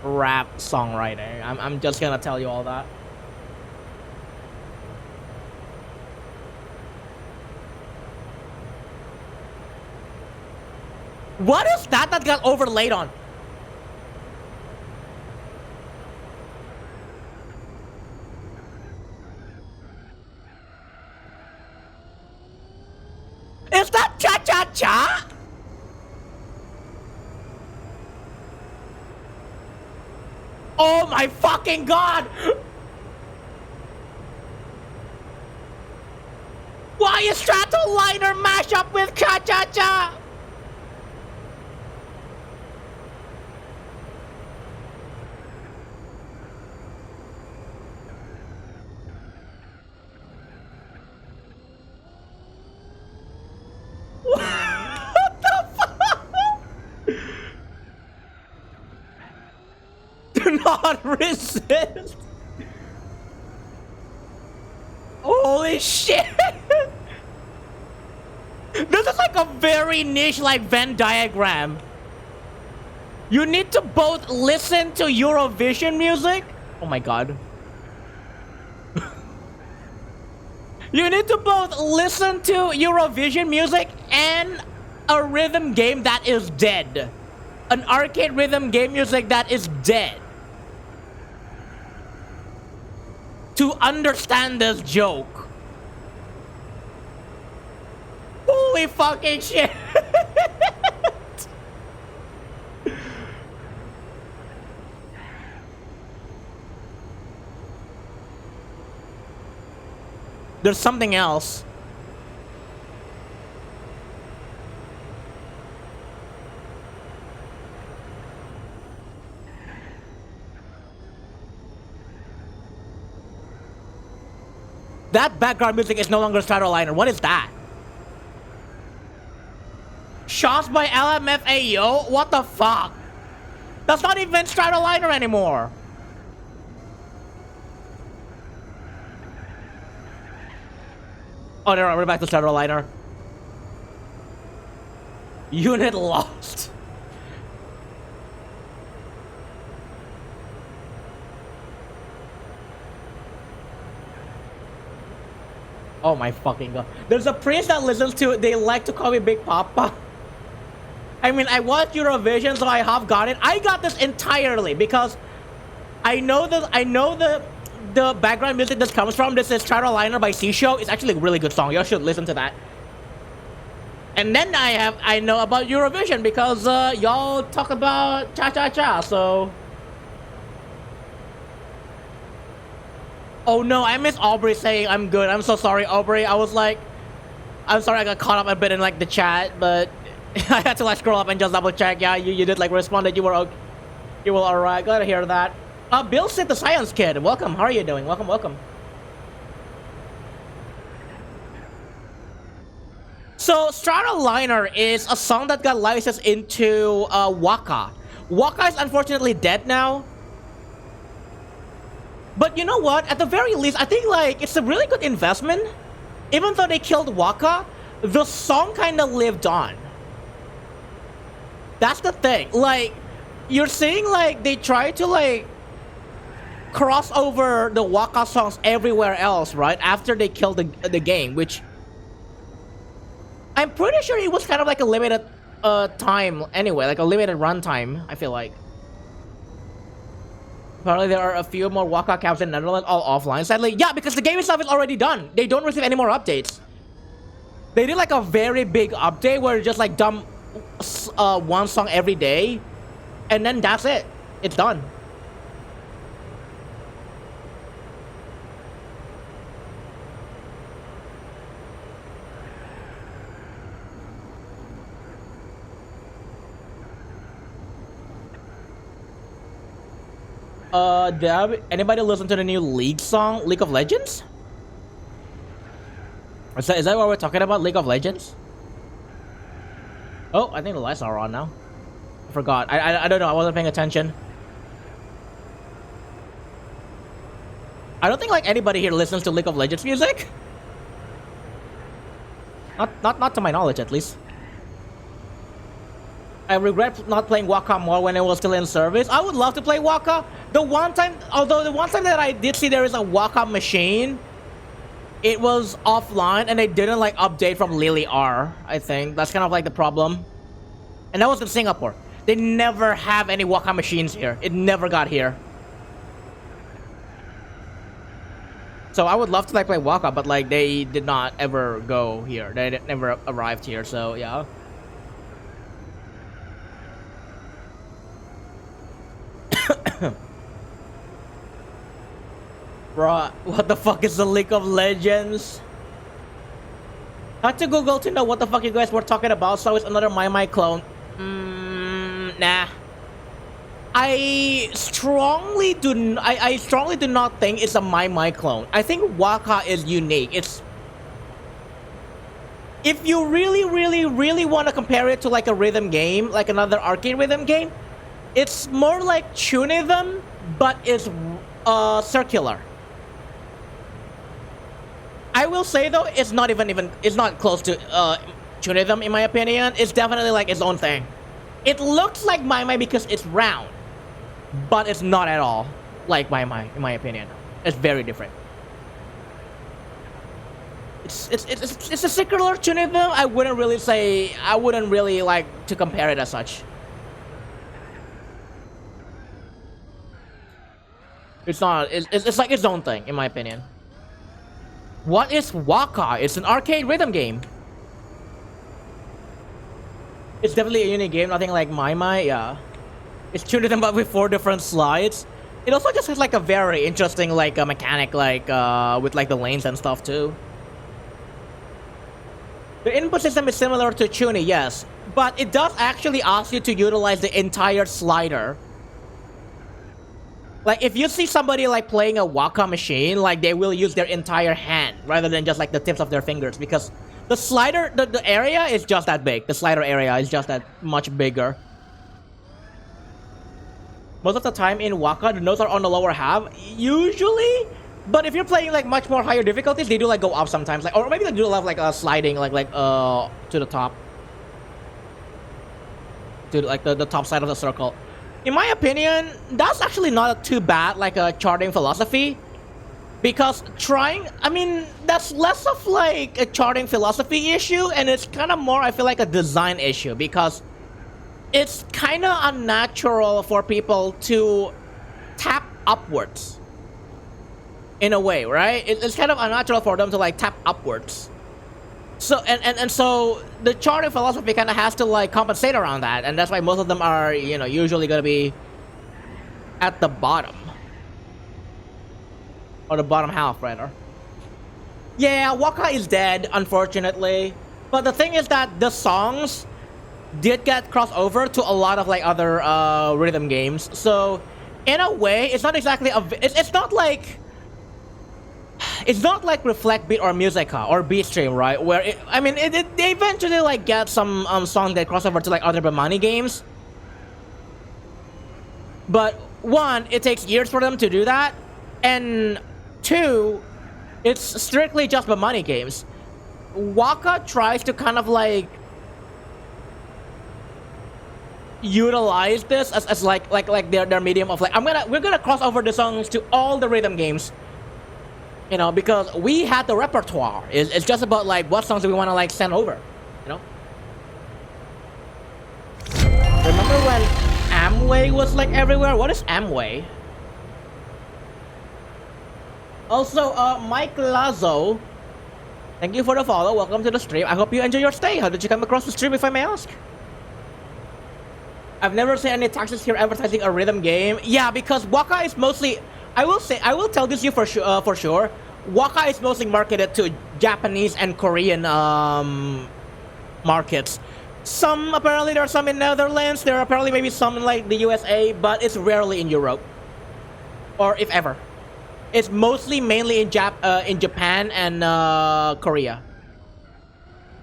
rap songwriting. I'm just gonna tell you all that. What is that got overlaid on? Is that cha-cha-cha? Oh my fucking god! Why is Stratoliner mashed up with cha-cha-cha? What the fuck? Do not resist. Holy shit. This is like a very niche like Venn diagram. You need to both listen to Eurovision music. Oh my god. You need to both listen to Eurovision music and a rhythm game that is dead. An arcade rhythm game music that is dead. To understand this joke. Holy fucking shit. There's something else. That background music is no longer Stratoliner. What is that? Shots by LMFAO? What the fuck? That's not even Stratoliner anymore. Oh, no, we're back to Stratoliner. Unit lost. Oh my fucking god. There's a prince that listens to it. They like to call me Big Papa. I mean, I watched Eurovision, so I have got it. I got this entirely because I know the background music this comes from. This is Stratoliner by C-Show. It's actually a really good song. Y'all should listen to that. And then I know about Eurovision because y'all talk about cha-cha-cha, so... Oh no, I miss Aubrey saying I'm good. I'm so sorry, Aubrey. I'm sorry I got caught up a bit in like the chat, but I had to like scroll up and just double check. Yeah, you did like respond that you were okay. You were alright. Glad to hear that. Bill said the Science Kid. Welcome. How are you doing? Welcome, welcome. So Stratoliner is a song that got licensed into Waka. Waka is unfortunately dead now. But you know what? At the very least, I think like it's a really good investment. Even though they killed Waka, the song kind of lived on. That's the thing. Like, you're seeing like they try to like cross over the Waka songs everywhere else, right? After they killed the game, which I'm pretty sure it was kind of like a limited time anyway, like a limited runtime, I feel like. Apparently there are a few more Waka camps in Netherlands, all offline. Sadly, yeah, because the game itself is already done. They don't receive any more updates. They did like a very big update where just like dump one song every day, and then that's it. It's done. Did anybody listen to the new League song, League of Legends? Is that what we're talking about, League of Legends? Oh, I think the lights are on now. I forgot. I don't know. I wasn't paying attention. I don't think like anybody here listens to League of Legends music. Not to my knowledge, at least. I regret not playing Waka more when it was still in service. I would love to play Waka. The one time that I did see there is a Waka machine, it was offline and they didn't like update from Lily R, I think. That's kind of like the problem. And that was in Singapore. They never have any Waka machines here. It never got here. So I would love to like play Waka, but like they did not ever go here. They never arrived here, so yeah. Bruh, what the fuck is the League of Legends? Had to Google to know what the fuck you guys were talking about, so it's another My clone. Nah. I strongly do not think it's a My clone. I think Waka is unique. It's... If you really want to compare it to like a rhythm game, like another arcade rhythm game, it's more like Tunism, but it's circular. I will say though, it's not close to tunism, in my opinion, is definitely like its own thing. It looks like Mai Mai because it's round, but it's not at all like Mai Mai, in my opinion. It's very different. It's a circular tunism. I wouldn't really like to compare it as such. It's not. It's like its own thing, in my opinion. What is Waka? It's an arcade rhythm game. It's definitely a unique game, nothing like Mai Mai, yeah. It's tuned in but with 4 different slides. It also just has like a very interesting like mechanic, like with like the lanes and stuff too. The input system is similar to Chuni, yes, but it does actually ask you to utilize the entire slider. Like if you see somebody like playing a Waka machine, like they will use their entire hand rather than just like the tips of their fingers, because the slider, the area is just that big. The slider area is just that much bigger. Most of the time in Waka, the notes are on the lower half, usually. But if you're playing like much more higher difficulties, they do like go up sometimes, like, or maybe they do have like a sliding, like to the top, to like the top side of the circle. In my opinion, that's actually not too bad, like a charting philosophy. Because I mean, that's less of like a charting philosophy issue, and it's kind of more, I feel like, a design issue, because it's kind of unnatural for people to tap upwards. In a way, right? It's kind of unnatural for them to like tap upwards. So, and so the charting philosophy kind of has to like compensate around that, and that's why most of them are, you know, usually gonna be at the bottom. Or the bottom half, rather. Yeah, Waka is dead, unfortunately. But the thing is that the songs did get crossed over to a lot of like other rhythm games. So, in a way, it's not exactly it's not like Reflect Beat or Musica or Beatstream, right? Where they eventually like get some songs that cross over to like other Bemani games. But one, it takes years for them to do that, and two, it's strictly just Bemani games. Waka tries to kind of like utilize this as like their medium of like we're gonna cross over the songs to all the rhythm games, you know, because we had the repertoire. It's just about like what songs do we want to like send over, you know. Remember when Amway was like everywhere? What is Amway? Also, Mike Lazo, thank you for the follow. Welcome to the stream. I hope you enjoy your stay. How did you come across the stream, if I may ask? I've never seen any taxes here advertising a rhythm game. Yeah, because Waka is mostly, I will tell this you for sure. Waka is mostly marketed to Japanese and Korean markets. Apparently there are some in Netherlands. There are apparently maybe some in like the USA, but it's rarely in Europe, or if ever. It's mainly in Japan and Korea.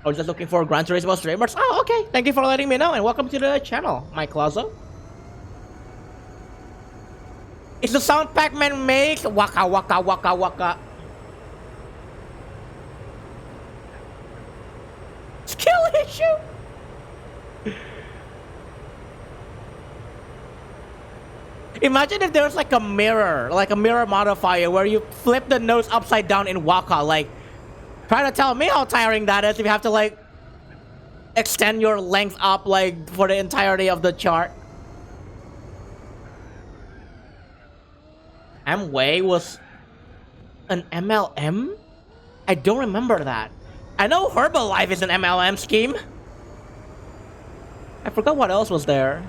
I was just looking for Gran Turismo streamers. Oh, okay. Thank you for letting me know, and welcome to the channel, Mike Lazo. It's the sound Pac-Man makes. Waka waka waka waka. Skill issue. Imagine if there's like a mirror modifier where you flip the notes upside down in Waka. Like, try to tell me how tiring that is if you have to like extend your length up like for the entirety of the chart. Amway was an MLM? I don't remember that. I know Herbalife is an MLM scheme. I forgot what else was there.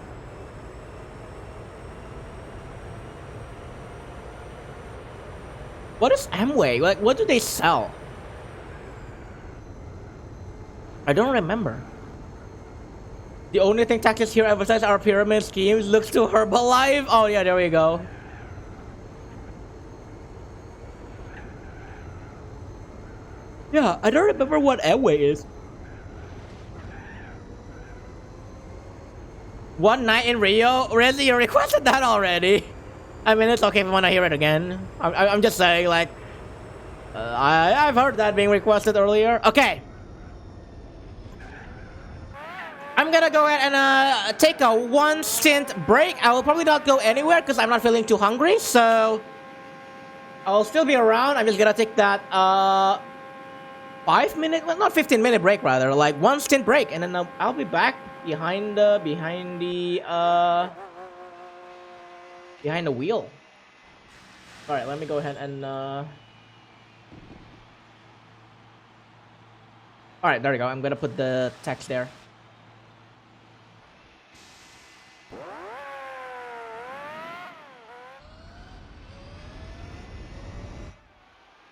What is Amway? Like, what do they sell? I don't remember. The only thing taxes here emphasize are pyramid schemes. Looks to Herbalife. Oh yeah, there we go. Yeah, I don't remember what Amway is. One Night in Rio? Rezi, you requested that already. I mean, it's okay if I want to hear it again. I'm just saying, like, I've heard that being requested earlier. Okay. I'm gonna go ahead and take a 1 stint break. I will probably not go anywhere because I'm not feeling too hungry, so I'll still be around. I'm just gonna take that 5 minute, well, not 15-minute break, rather, like 1 stint break, and then I'll be back behind the wheel. All right, let me go ahead and all right, there we go. I'm gonna put the text there.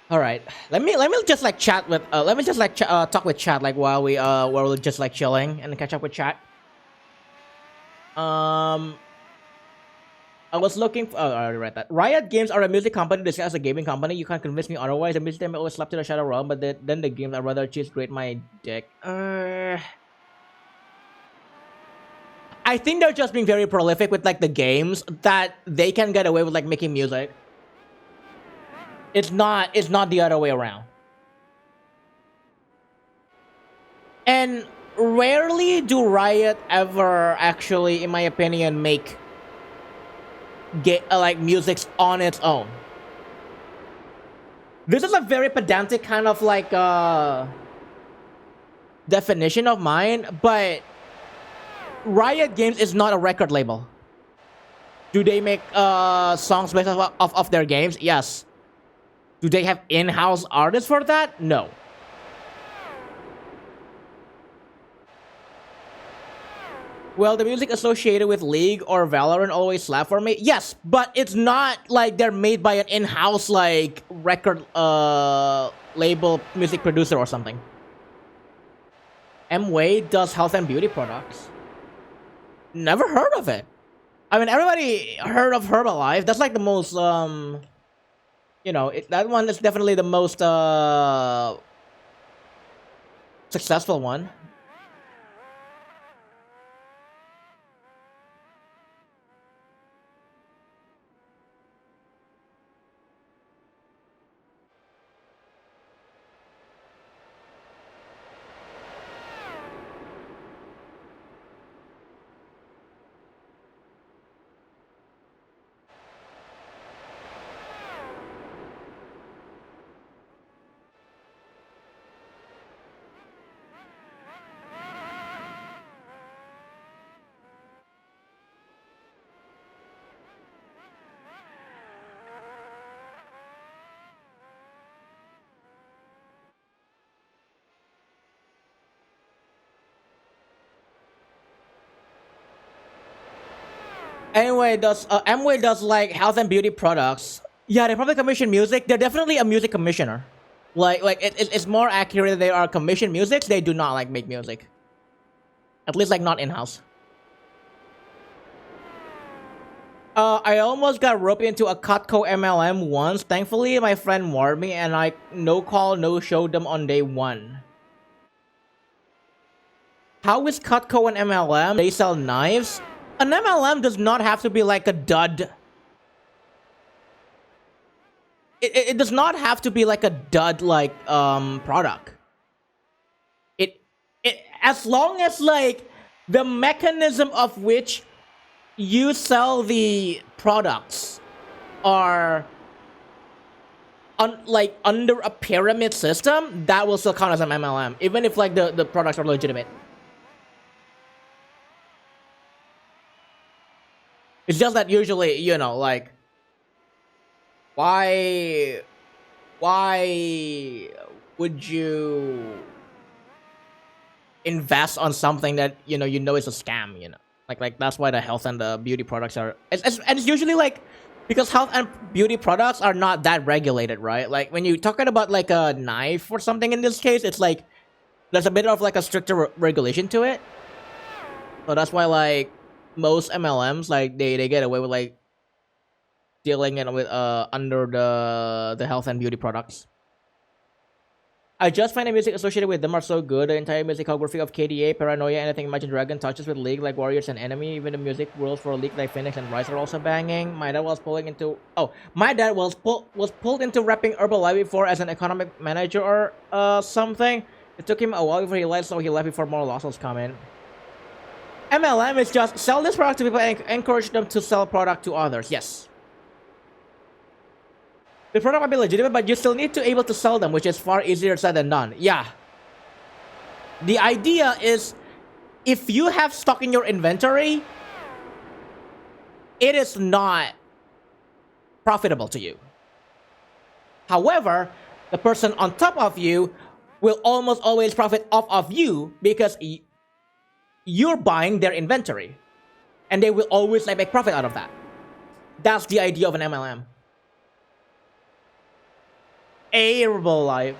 All right, let me just like chat with let me just like talk with chat like while we're just like chilling and catch up with chat. I was looking for, oh, I already read that. Riot Games are a music company disguised as a gaming company. You can't convince me otherwise. The music team always slept in the shadow realm, but then the games I rather choose grate my dick. I think they're just being very prolific with like the games that they can get away with like making music. It's not the other way around. And rarely do Riot ever actually, in my opinion, make like music on its own. This is a very pedantic kind of like definition of mine, but Riot Games is not a record label. Do they make songs based off their games? Yes. Do they have in-house artists for that? No. Well, the music associated with League or Valorant always slap for me. Yes, but it's not like they're made by an in-house like record label music producer or something. M. Wade does health and beauty products. Never heard of it. I mean, everybody heard of Herbalife. That's like the most you know, that one is definitely the most successful one. Anyway, Amway does like health and beauty products. Yeah, they probably commission music. They're definitely a music commissioner. It's more accurate that they are commission music. They do not like make music. At least like not in-house. I almost got roped into a Cutco MLM once. Thankfully, my friend warned me and I no call, no show them on day one. How is Cutco an MLM? They sell knives? An MLM does not have to be like a dud. It does not have to be like a dud like product. It as long as like the mechanism of which you sell the products are like under a pyramid system, that will still count as an MLM, even if like the products are legitimate. It's just that usually, you know, like, why would you invest on something that you know is a scam? You know, like that's why the health and the beauty products are. And it's usually like because health and beauty products are not that regulated, right? Like when you're talking about like a knife or something in this case, it's like there's a bit of like a stricter regulation to it. So that's why like most MLMs like they get away with like dealing it with under the health and beauty products. I just find the music associated with them are so good. The entire musicography of KDA, Paranoia, anything Imagine Dragon touches with League like Warriors and Enemy. Even the music worlds for League like Phoenix and Rise are also banging. My dad was pulled into rapping Herbalife before as an economic manager or something. It took him a while before he left, so he left before more losses come in. MLM is just sell this product to people and encourage them to sell product to others. Yes. The product might be legitimate, but you still need to able to sell them, which is far easier said than done. Yeah. The idea is, if you have stock in your inventory, it is not profitable to you. However, the person on top of you will almost always profit off of you because you're buying their inventory, and they will always like make profit out of that. That's the idea of an MLM. Herbalife.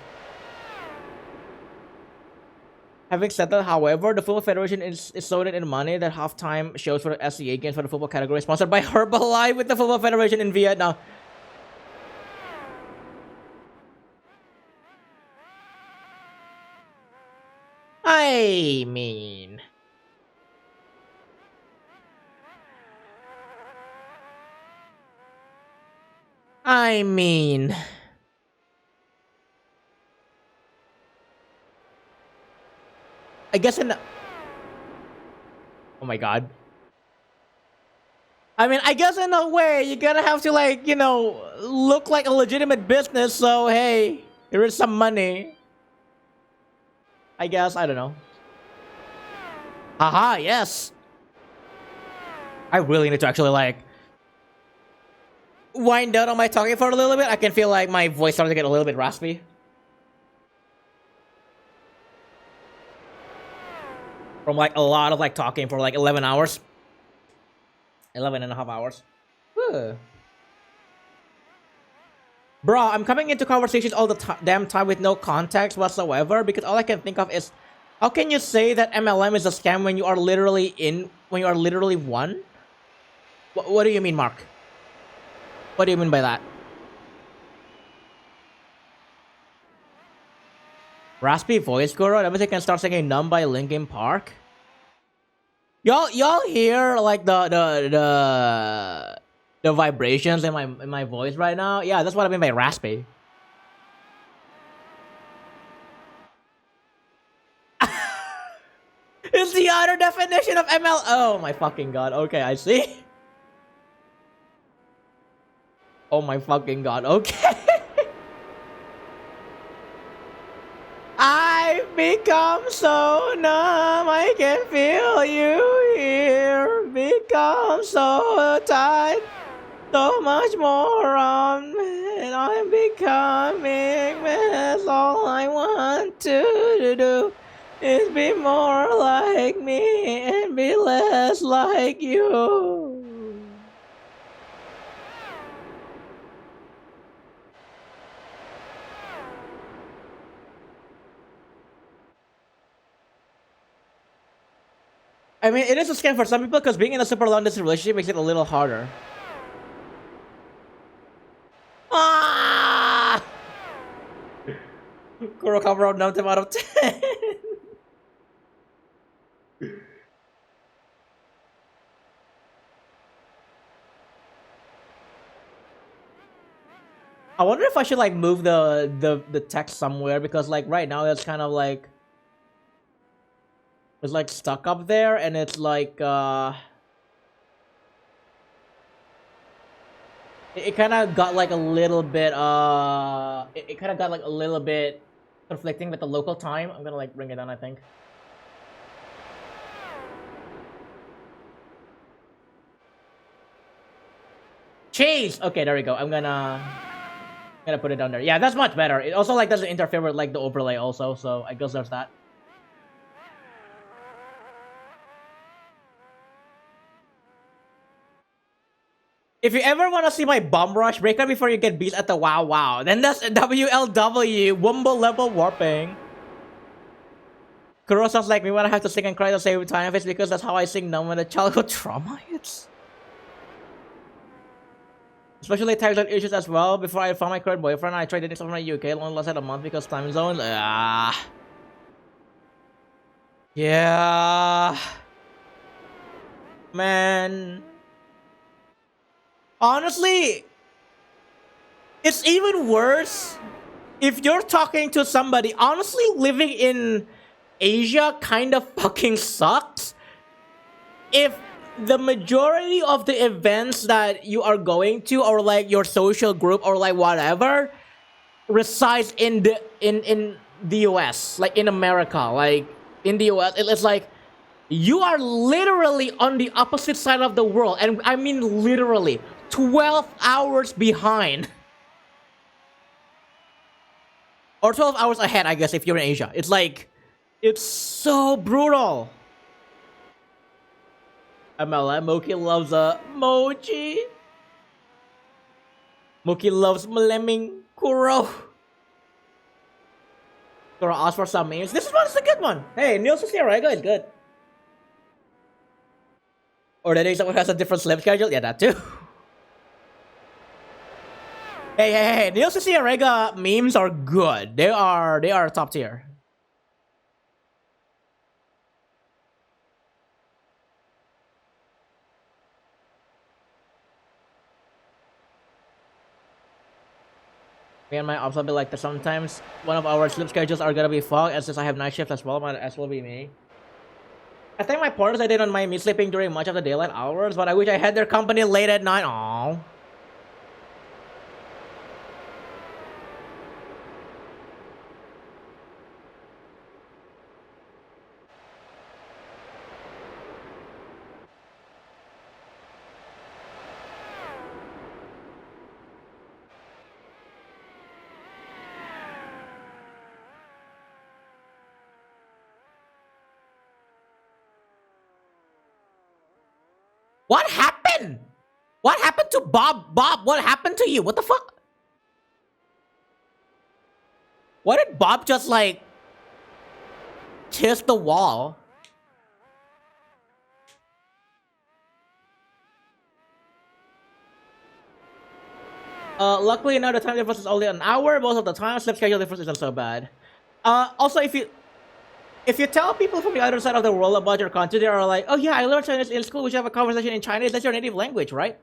Having said that, however, the Football Federation is loaded in money that halftime shows for the SCA games for the football category sponsored by Herbalife with the Football Federation in Vietnam. I mean, I guess in the... Oh my god. I mean, I guess in a way, you're gonna have to, like, you know, look like a legitimate business, so hey, there is some money. I guess, I don't know. Haha, yes. I really need to actually, like, wind down on my talking for a little bit. I can feel like my voice starting to get a little bit raspy. From like a lot of like talking for like 11 hours. 11 and a half hours. Bro, I'm coming into conversations all the damn time with no context whatsoever because all I can think of is, how can you say that MLM is a scam when you are literally one? What do you mean, Mark? What do you mean by that? Raspy voice guru? That means I can start singing Numb by Linkin Park? Y'all hear like the vibrations in my voice right now? Yeah, that's what I mean by raspy. It's the other definition of ML. Oh my fucking god. Okay, I see. Oh my fucking god. Okay. I've become so numb, I can feel you here. Become so tight, so much more on me. And I'm becoming mess. All I want to do is be more like me and be less like you. I mean, it is a scam for some people because being in a super long distance relationship makes it a little harder. Ah! Kuro cover out 9 out of 10. I wonder if I should like move the text somewhere because like right now it's kind of like it's like stuck up there and it's like it kind of got like a little bit it kind of got like a little bit conflicting with the local time. I'm gonna like bring it down, I think. Cheese. Okay, there we go. I'm gonna put it down there. Yeah, that's much better. It also like doesn't interfere with like the overlay also, so I guess there's that. If you ever want to see my bum rush, break up before you get beat at the wow wow. Then that's WLW, Wumble level warping. Kuro sounds like me when I have to sing and cry at the same time. It's because that's how I sing numb when the childhood trauma hits. Especially childhood issues as well. Before I found my current boyfriend, I tried dating someone from the UK. Only lasted a month because time zones. Yeah. Man. Honestly, it's even worse if you're talking to somebody. Honestly, living in Asia kind of fucking sucks if the majority of the events that you are going to, or like your social group, or like whatever, resides in the US, like in America, like in the US, it's like you are literally on the opposite side of the world, and I mean literally 12 hours behind. Or 12 hours ahead, I guess, if you're in Asia. It's like, it's so brutal. MLM, Moki loves Mochi. Moki loves Mlemming Kuro. Kuro asked for some memes. This one's a good one. Hey, Niels is here, right? Good, good. Or that someone has a different sleep schedule? Yeah, that too. Hey, Niels is here, Rega memes are good. They are top tier. Me and my ops will be like that sometimes. One of our sleep schedules are gonna be fucked, and since I have night shift as well, might as well be me. I think my partners I didn't mind me sleeping during much of the daylight hours, but I wish I had their company late at night. Aww. What happened? What happened to Bob? Bob, what happened to you? What the fuck? Why did Bob just like kiss the wall? Luckily now the time difference is only an hour. Most of the time, sleep schedule difference isn't so bad. Also, if you tell people from the other side of the world about your country, they are like, oh yeah, I learned Chinese in school. We should have a conversation in Chinese. That's your native language, right?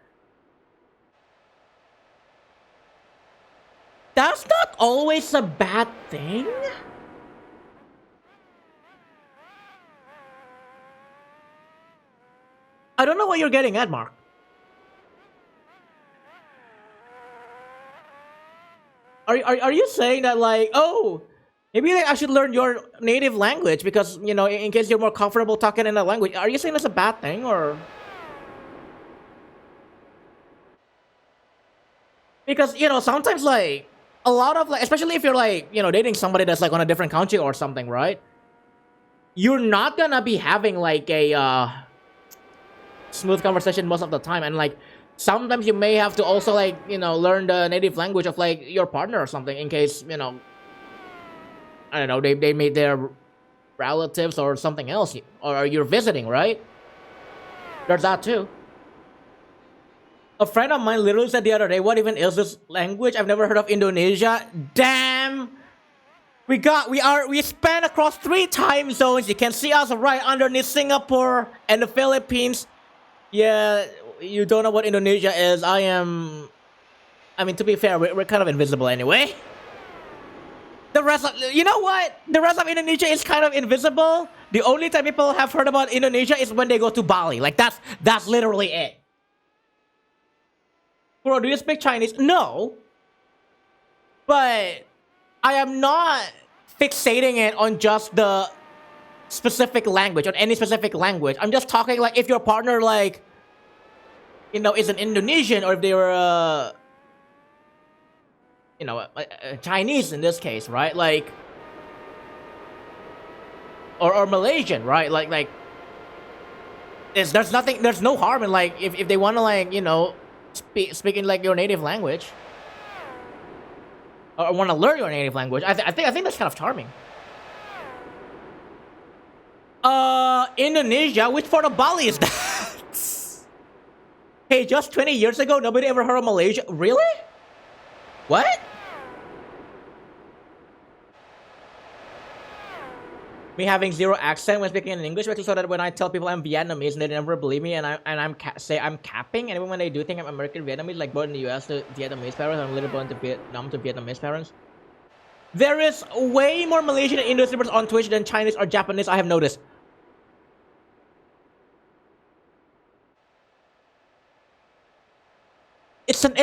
That's not always a bad thing. I don't know what you're getting at, Mark. Are you saying that like, oh, maybe like, I should learn your native language because, you know, in case you're more comfortable talking in that language. Are you saying that's a bad thing, or? Because, you know, sometimes like a lot of like, especially if you're like, you know, dating somebody that's like on a different country or something, right? You're not gonna be having like a smooth conversation most of the time, and like sometimes you may have to also like, you know, learn the native language of like your partner or something in case, you know, I don't know, they made their relatives or something else, or you're visiting, right? There's that too. A friend of mine literally said the other day, what even is this language? I've never heard of Indonesia. Damn! We span across 3 time zones. You can see us right underneath Singapore and the Philippines. Yeah, you don't know what Indonesia is. I mean, to be fair, we're kind of invisible anyway. The rest of, you know what? The rest of Indonesia is kind of invisible. The only time people have heard about Indonesia is when they go to Bali. Like, that's literally it. Bro, do you speak Chinese? No. But I am not fixating it on just the specific language, on any specific language. I'm just talking like if your partner, like, you know, is an Indonesian, or if they were, you know, Chinese in this case, right? Like, or Malaysian, right? Like, there's no harm in like if they want to like, you know, speaking like your native language, or want to learn your native language. I think that's kind of charming. Indonesia, which part of Bali is that? Hey, just 20 years ago, nobody ever heard of Malaysia. Really? What? Me having zero accent when speaking in English, so that when I tell people I'm Vietnamese and they never believe me, and I'm say I'm capping, and even when they do think I'm American Vietnamese, like born in the US to Vietnamese parents, I'm literally born to Vietnam to Vietnamese parents. There is way more Malaysian and Indo streamers on Twitch than Chinese or Japanese, I have noticed.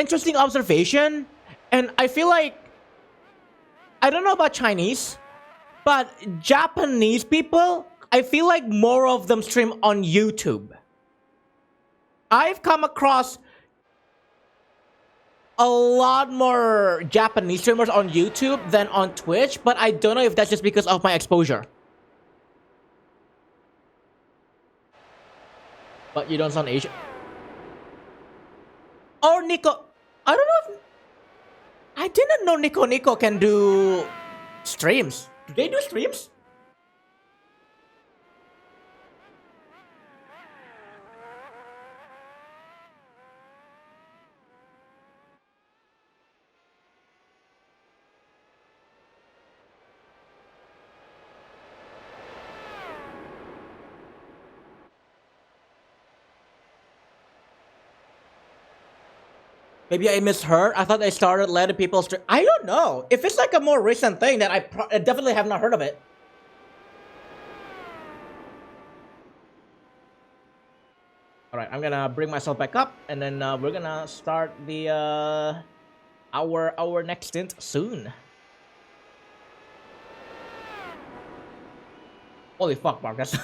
interesting observation, and I feel like I don't know about Chinese, but Japanese people, I feel like more of them stream on YouTube. I've come across a lot more Japanese streamers on YouTube than on Twitch, but I don't know if that's just because of my exposure. But you don't sound Asian. Or Nico. I don't know if... I didn't know Nico can do streams. Do they do streams? Maybe I misheard. I thought they started letting people stream. I don't know. If it's like a more recent thing, then I definitely have not heard of it. All right, I'm gonna bring myself back up, and then we're gonna start the our next stint soon. Holy fuck, Marcus!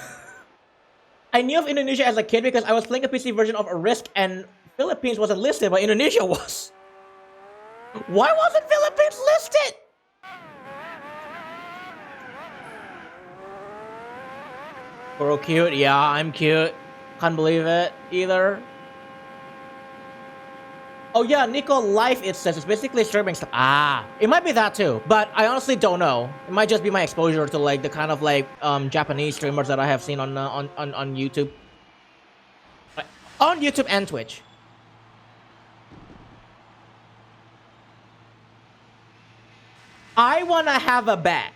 I knew of Indonesia as a kid because I was playing a PC version of Risk, and Philippines wasn't listed, but Indonesia was. Why wasn't Philippines listed? We're cute. Yeah, I'm cute. Can't believe it either. Oh yeah, Nico Life, it says it's basically streaming stuff. Ah, it might be that too, but I honestly don't know. It might just be my exposure to like the kind of like Japanese streamers that I have seen on YouTube, on YouTube and Twitch. I wanna have a bet.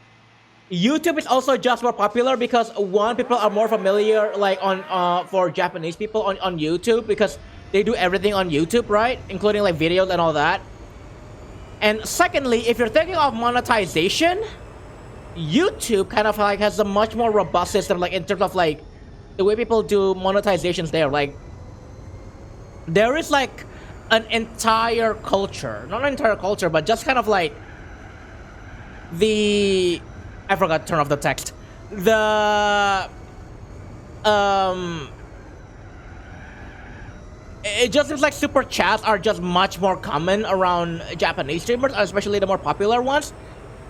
YouTube is also just more popular because one, people are more familiar like on for Japanese people on YouTube because they do everything on YouTube, right? Including like videos and all that. And secondly, if you're thinking of monetization, YouTube kind of like has a much more robust system, like in terms of like the way people do monetizations there. Like there is like an entire culture, not an entire culture, but just kind of like the, I forgot to turn off the text. It just seems like super chats are just much more common around Japanese streamers, especially the more popular ones.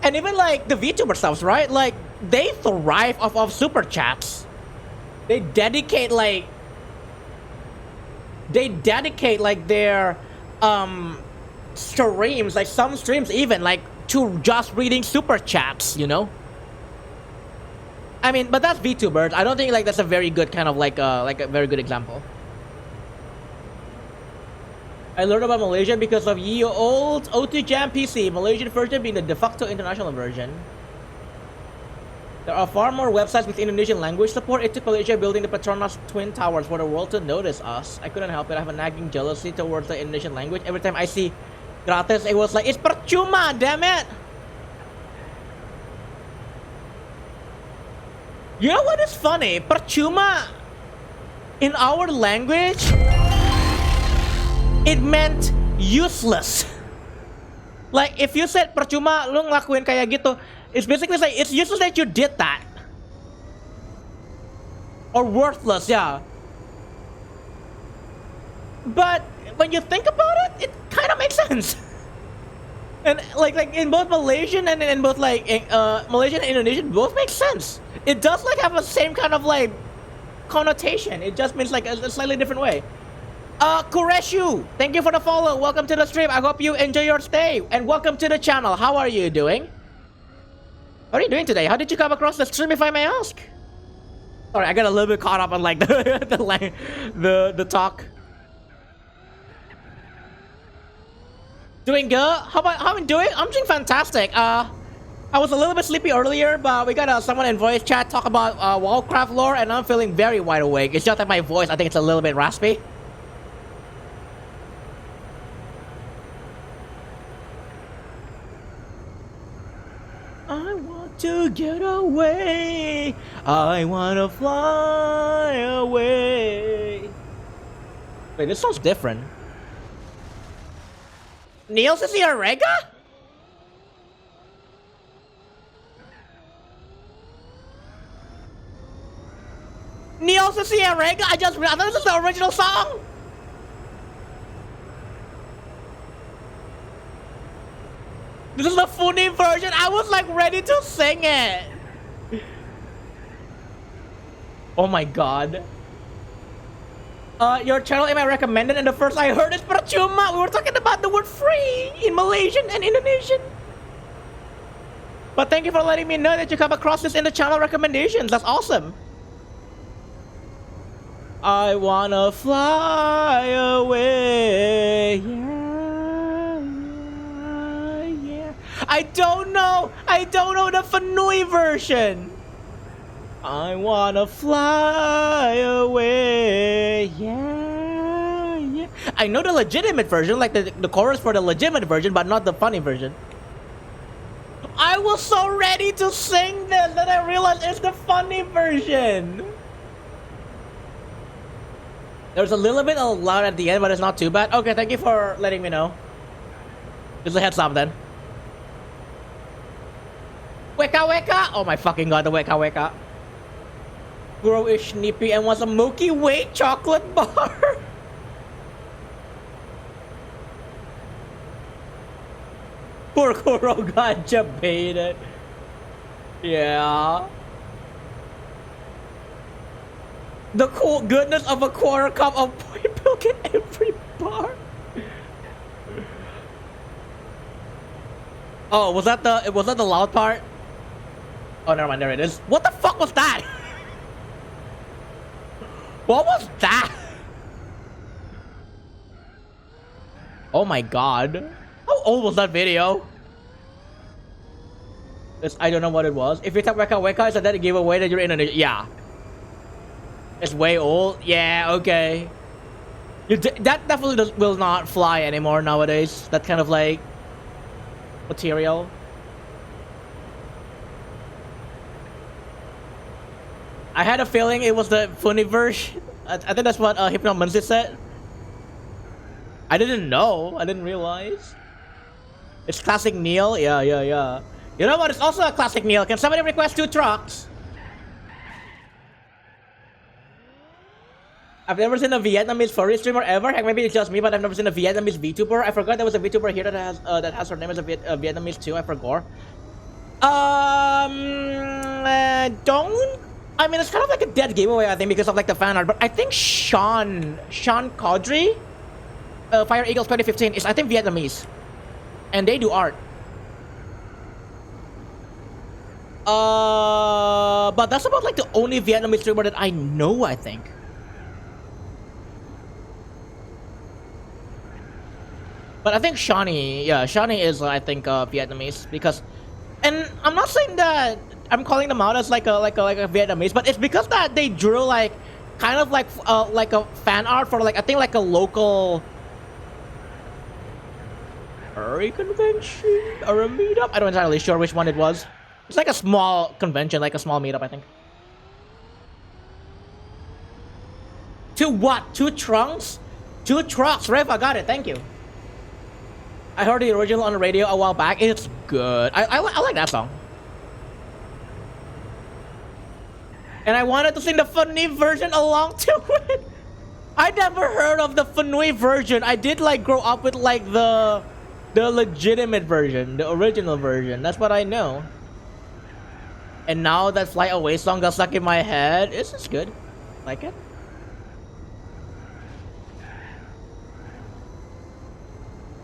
And even like the VTuber stuffs, right? Like they thrive off of super chats. They dedicate like their streams, like some streams even like to just reading super chats, you know? I mean, but that's VTubers. I don't think like that's a very good kind of like a very good example. I learned about Malaysia because of ye old O2 Jam PC, Malaysian version being the de facto international version. There are far more websites with Indonesian language support. It took Malaysia building the Petronas Twin Towers for the world to notice us. I couldn't help it. I have a nagging jealousy towards the Indonesian language. Every time I see gratis, it was like, it's percuma, damn it! You know what is funny? Percuma, in our language, it meant useless. Like, if you said percuma, lu ngelakuin kayak gitu, it's basically like, it's useless that you did that. Or worthless, yeah. But when you think about it, it kind of makes sense. And like in both Malaysian and in both like Malaysian and Indonesian, both make sense. It does like have the same kind of like connotation. It just means like a slightly different way. Kureshu, thank you for the follow. Welcome to the stream. I hope you enjoy your stay. And welcome to the channel. How are you doing? What are you doing today? How did you come across the stream, if I may ask? Sorry, I got a little bit caught up on like the talk. Doing good. How am I doing? I'm doing fantastic. I was a little bit sleepy earlier, but we got someone in voice chat talk about Warcraft lore, and I'm feeling very wide awake. It's just that my voice, I think it's a little bit raspy. I want to get away. I want to fly away. Wait, this sounds different. Neil Ciarega? Neil Ciarega? I thought this is the original song. This is the funny version. I was like ready to sing it. Oh my god. Your channel am I recommended, and the first I heard is percuma. We were talking about the word free in Malaysian and Indonesian. But thank you for letting me know that you come across this in the channel recommendations. That's awesome. I wanna fly away. Yeah, yeah, yeah. I don't know the Fanui version. I wanna fly away. Yeah, yeah. I know the legitimate version, like the chorus for the legitimate version, but not the funny version. I was so ready to sing this that I realized it's the funny version. There's a little bit of loud at the end, but it's not too bad. Okay, thank you for letting me know. Just a heads up then. Weka weka! Oh my fucking god, the weka weka. Grow is snippy and wants a Milky Way chocolate bar. Poor Kuro got baited. Yeah. The cool goodness of a quarter cup of boy milk in every bar. Oh, was that the loud part? Oh, never mind. There it is. What the fuck was that? What was that? Oh my god. How old was that video? I don't know what it was. If you type Weka Weka, is that a giveaway that you're in Indonesia? Yeah. It's way old? Yeah, okay. That definitely will not fly anymore nowadays. That kind of like material. I had a feeling it was the funny version. I think that's what Hypno Munzi said. I didn't know. I didn't realize. It's classic Neil. Yeah. You know what? It's also a classic Neil. Can somebody request 2 trucks? I've never seen a Vietnamese furry streamer ever. Heck, maybe it's just me, but I've never seen a Vietnamese VTuber. I forgot there was a VTuber here that has her name as a Vietnamese too. I forgot. Don't. I mean, it's kind of like a dead giveaway, I think, because of like the fan art. But I think Sean Caudry, Fire Eagles 2015 is, I think, Vietnamese, and they do art. But that's about like the only Vietnamese streamer that I know, I think. But I think Shawnee is, I think, Vietnamese, because, and I'm not saying that I'm calling them out as like a Vietnamese, but it's because that they drew like kind of like a fan art for like, I think, like a local furry convention or a meetup. I'm not entirely sure which one it was. It's like a small convention, like a small meetup, I think. 2 what? 2 trunks? 2 trucks. Rev, I got it. Thank you. I heard the original on the radio a while back. It's good. I like that song. And I wanted to sing the funny version along to it. I never heard of the Fanui version. I did like grow up with like the legitimate version, the original version. That's what I know. And now that Fly Away song got stuck in my head. It's just good. Like it.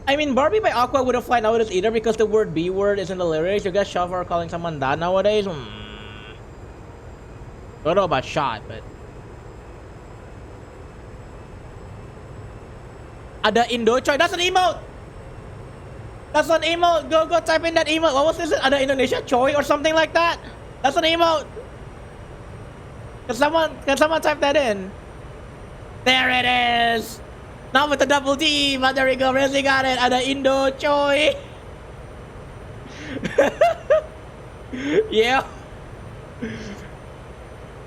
I mean, Barbie by Aqua wouldn't fly nowadays either because the word B word is in the lyrics. You guys shove for calling someone that nowadays? Don't know about shot, but Ada Indo Choi. That's an emote. That's an emote. Go type in that emote. What was this? Ada Indonesia Choi or something like that? That's an emote. Can someone type that in? There it is. Not with the double D, but there we go. Really got it. Ada Indo Choi. Yeah.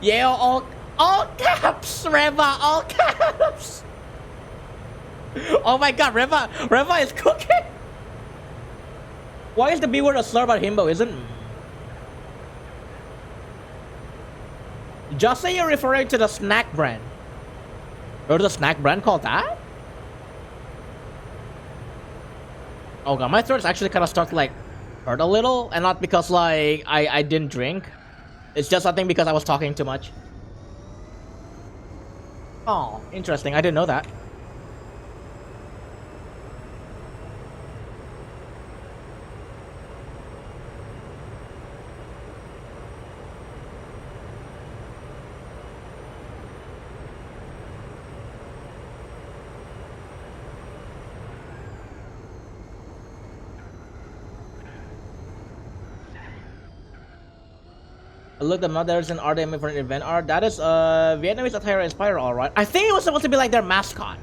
Yeah, all caps, Reva, all caps. Oh my god, Reva is cooking. Why is the B word a slur about himbo? Isn't? Just say you're referring to the snack brand. Or the snack brand called that? Oh god, my throat's actually kind of starting to like hurt a little, and not because like I didn't drink. It's just I think because I was talking too much. Oh, interesting. I didn't know that. Look, the mothers and RDM for an event art. That is Vietnamese attire inspired, alright. I think it was supposed to be like their mascot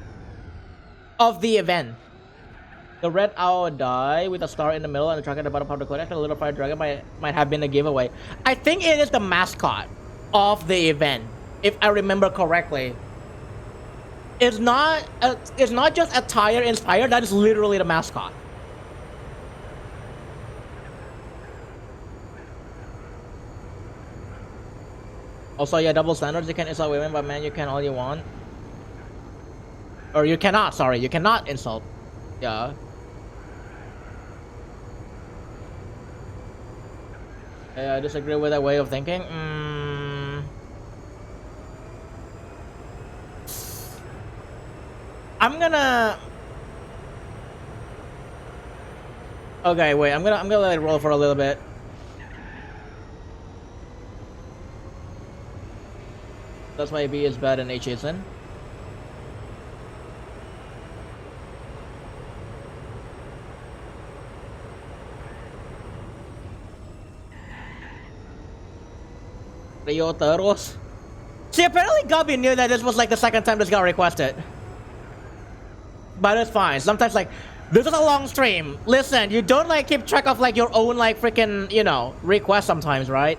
of the event. The red owl die with a star in the middle and the dragon at the bottom of the collection. A little fire dragon might have been a giveaway. I think it is the mascot of the event, if I remember correctly. It's not just attire inspired. That is literally the mascot. Also, yeah, double standards. You can insult women, but man, you can all you want. Or you cannot, sorry. You cannot insult. Yeah. I disagree with that way of thinking. I'm gonna... Okay, wait. I'm gonna let it roll for a little bit. That's why B is bad and H isn't. Rio terus. See, apparently Gabi knew that this was like the second time this got requested. But it's fine. Sometimes like, this is a long stream. Listen, you don't like keep track of like your own like freaking, you know, requests sometimes, right?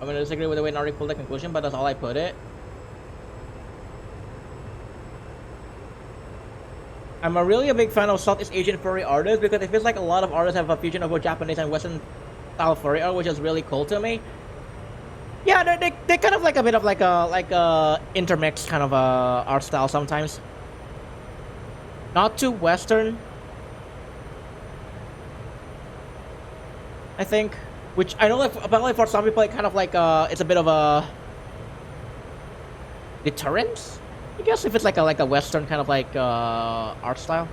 I'm gonna disagree with the way Nari pulled the conclusion, but that's all I put it. I'm really a big fan of Southeast Asian furry artists because it feels like a lot of artists have a fusion of both Japanese and Western style furry art, which is really cool to me. Yeah, they kind of like a bit of like a intermixed kind of art style sometimes. Not too Western, I think. Which I know, like, apparently for some people, it kind of like it's a bit of a deterrent, I guess, if it's like a Western kind of like art style.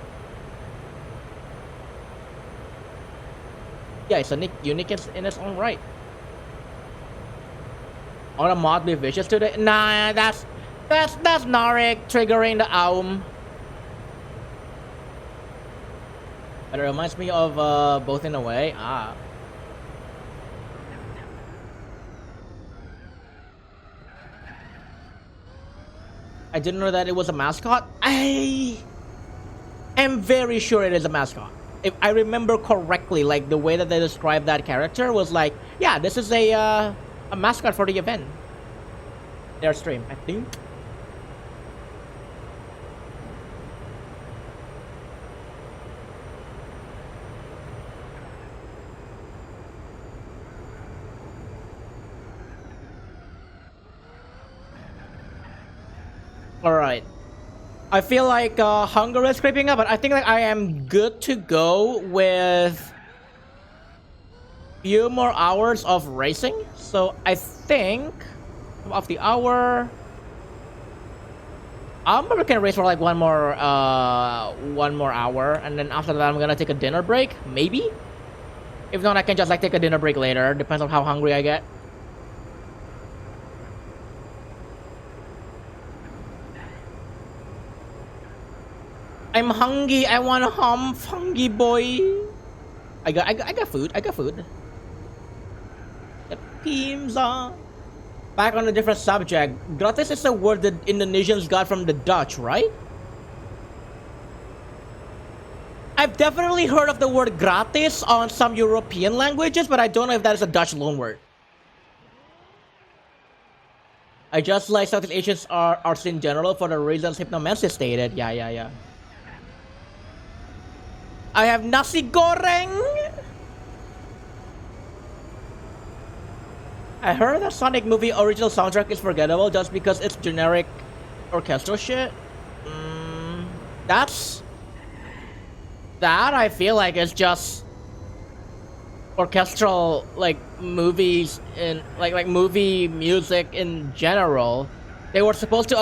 Yeah, it's unique in its own right. On a mod be vicious today? Nah, that's Narek triggering the Aum. But it reminds me of both in a way. Ah. I didn't know that it was a mascot. I am very sure it is a mascot. If I remember correctly, like the way that they described that character was like, yeah, this is a mascot for the event. Their stream, I think. All right. I feel like hunger is creeping up, but I think like I am good to go with few more hours of racing. So I think of the hour, I'm probably gonna race for like one more hour, and then after that I'm gonna take a dinner break, maybe. If not, I can just like take a dinner break later. Depends on how hungry I get. I'm hungry. I want a hungry boy. I got food. I got food. The pizza. Back on a different subject. Gratis is a word that Indonesians got from the Dutch, right? I've definitely heard of the word gratis on some European languages, but I don't know if that is a Dutch loanword. I just like Southeast Asians are arts in general for the reasons Hypnomancy stated. Yeah. I have nasi goreng. I heard that Sonic movie original soundtrack is forgettable just because it's generic orchestral shit. That I feel like is just orchestral like movies in like movie music in general. They were supposed to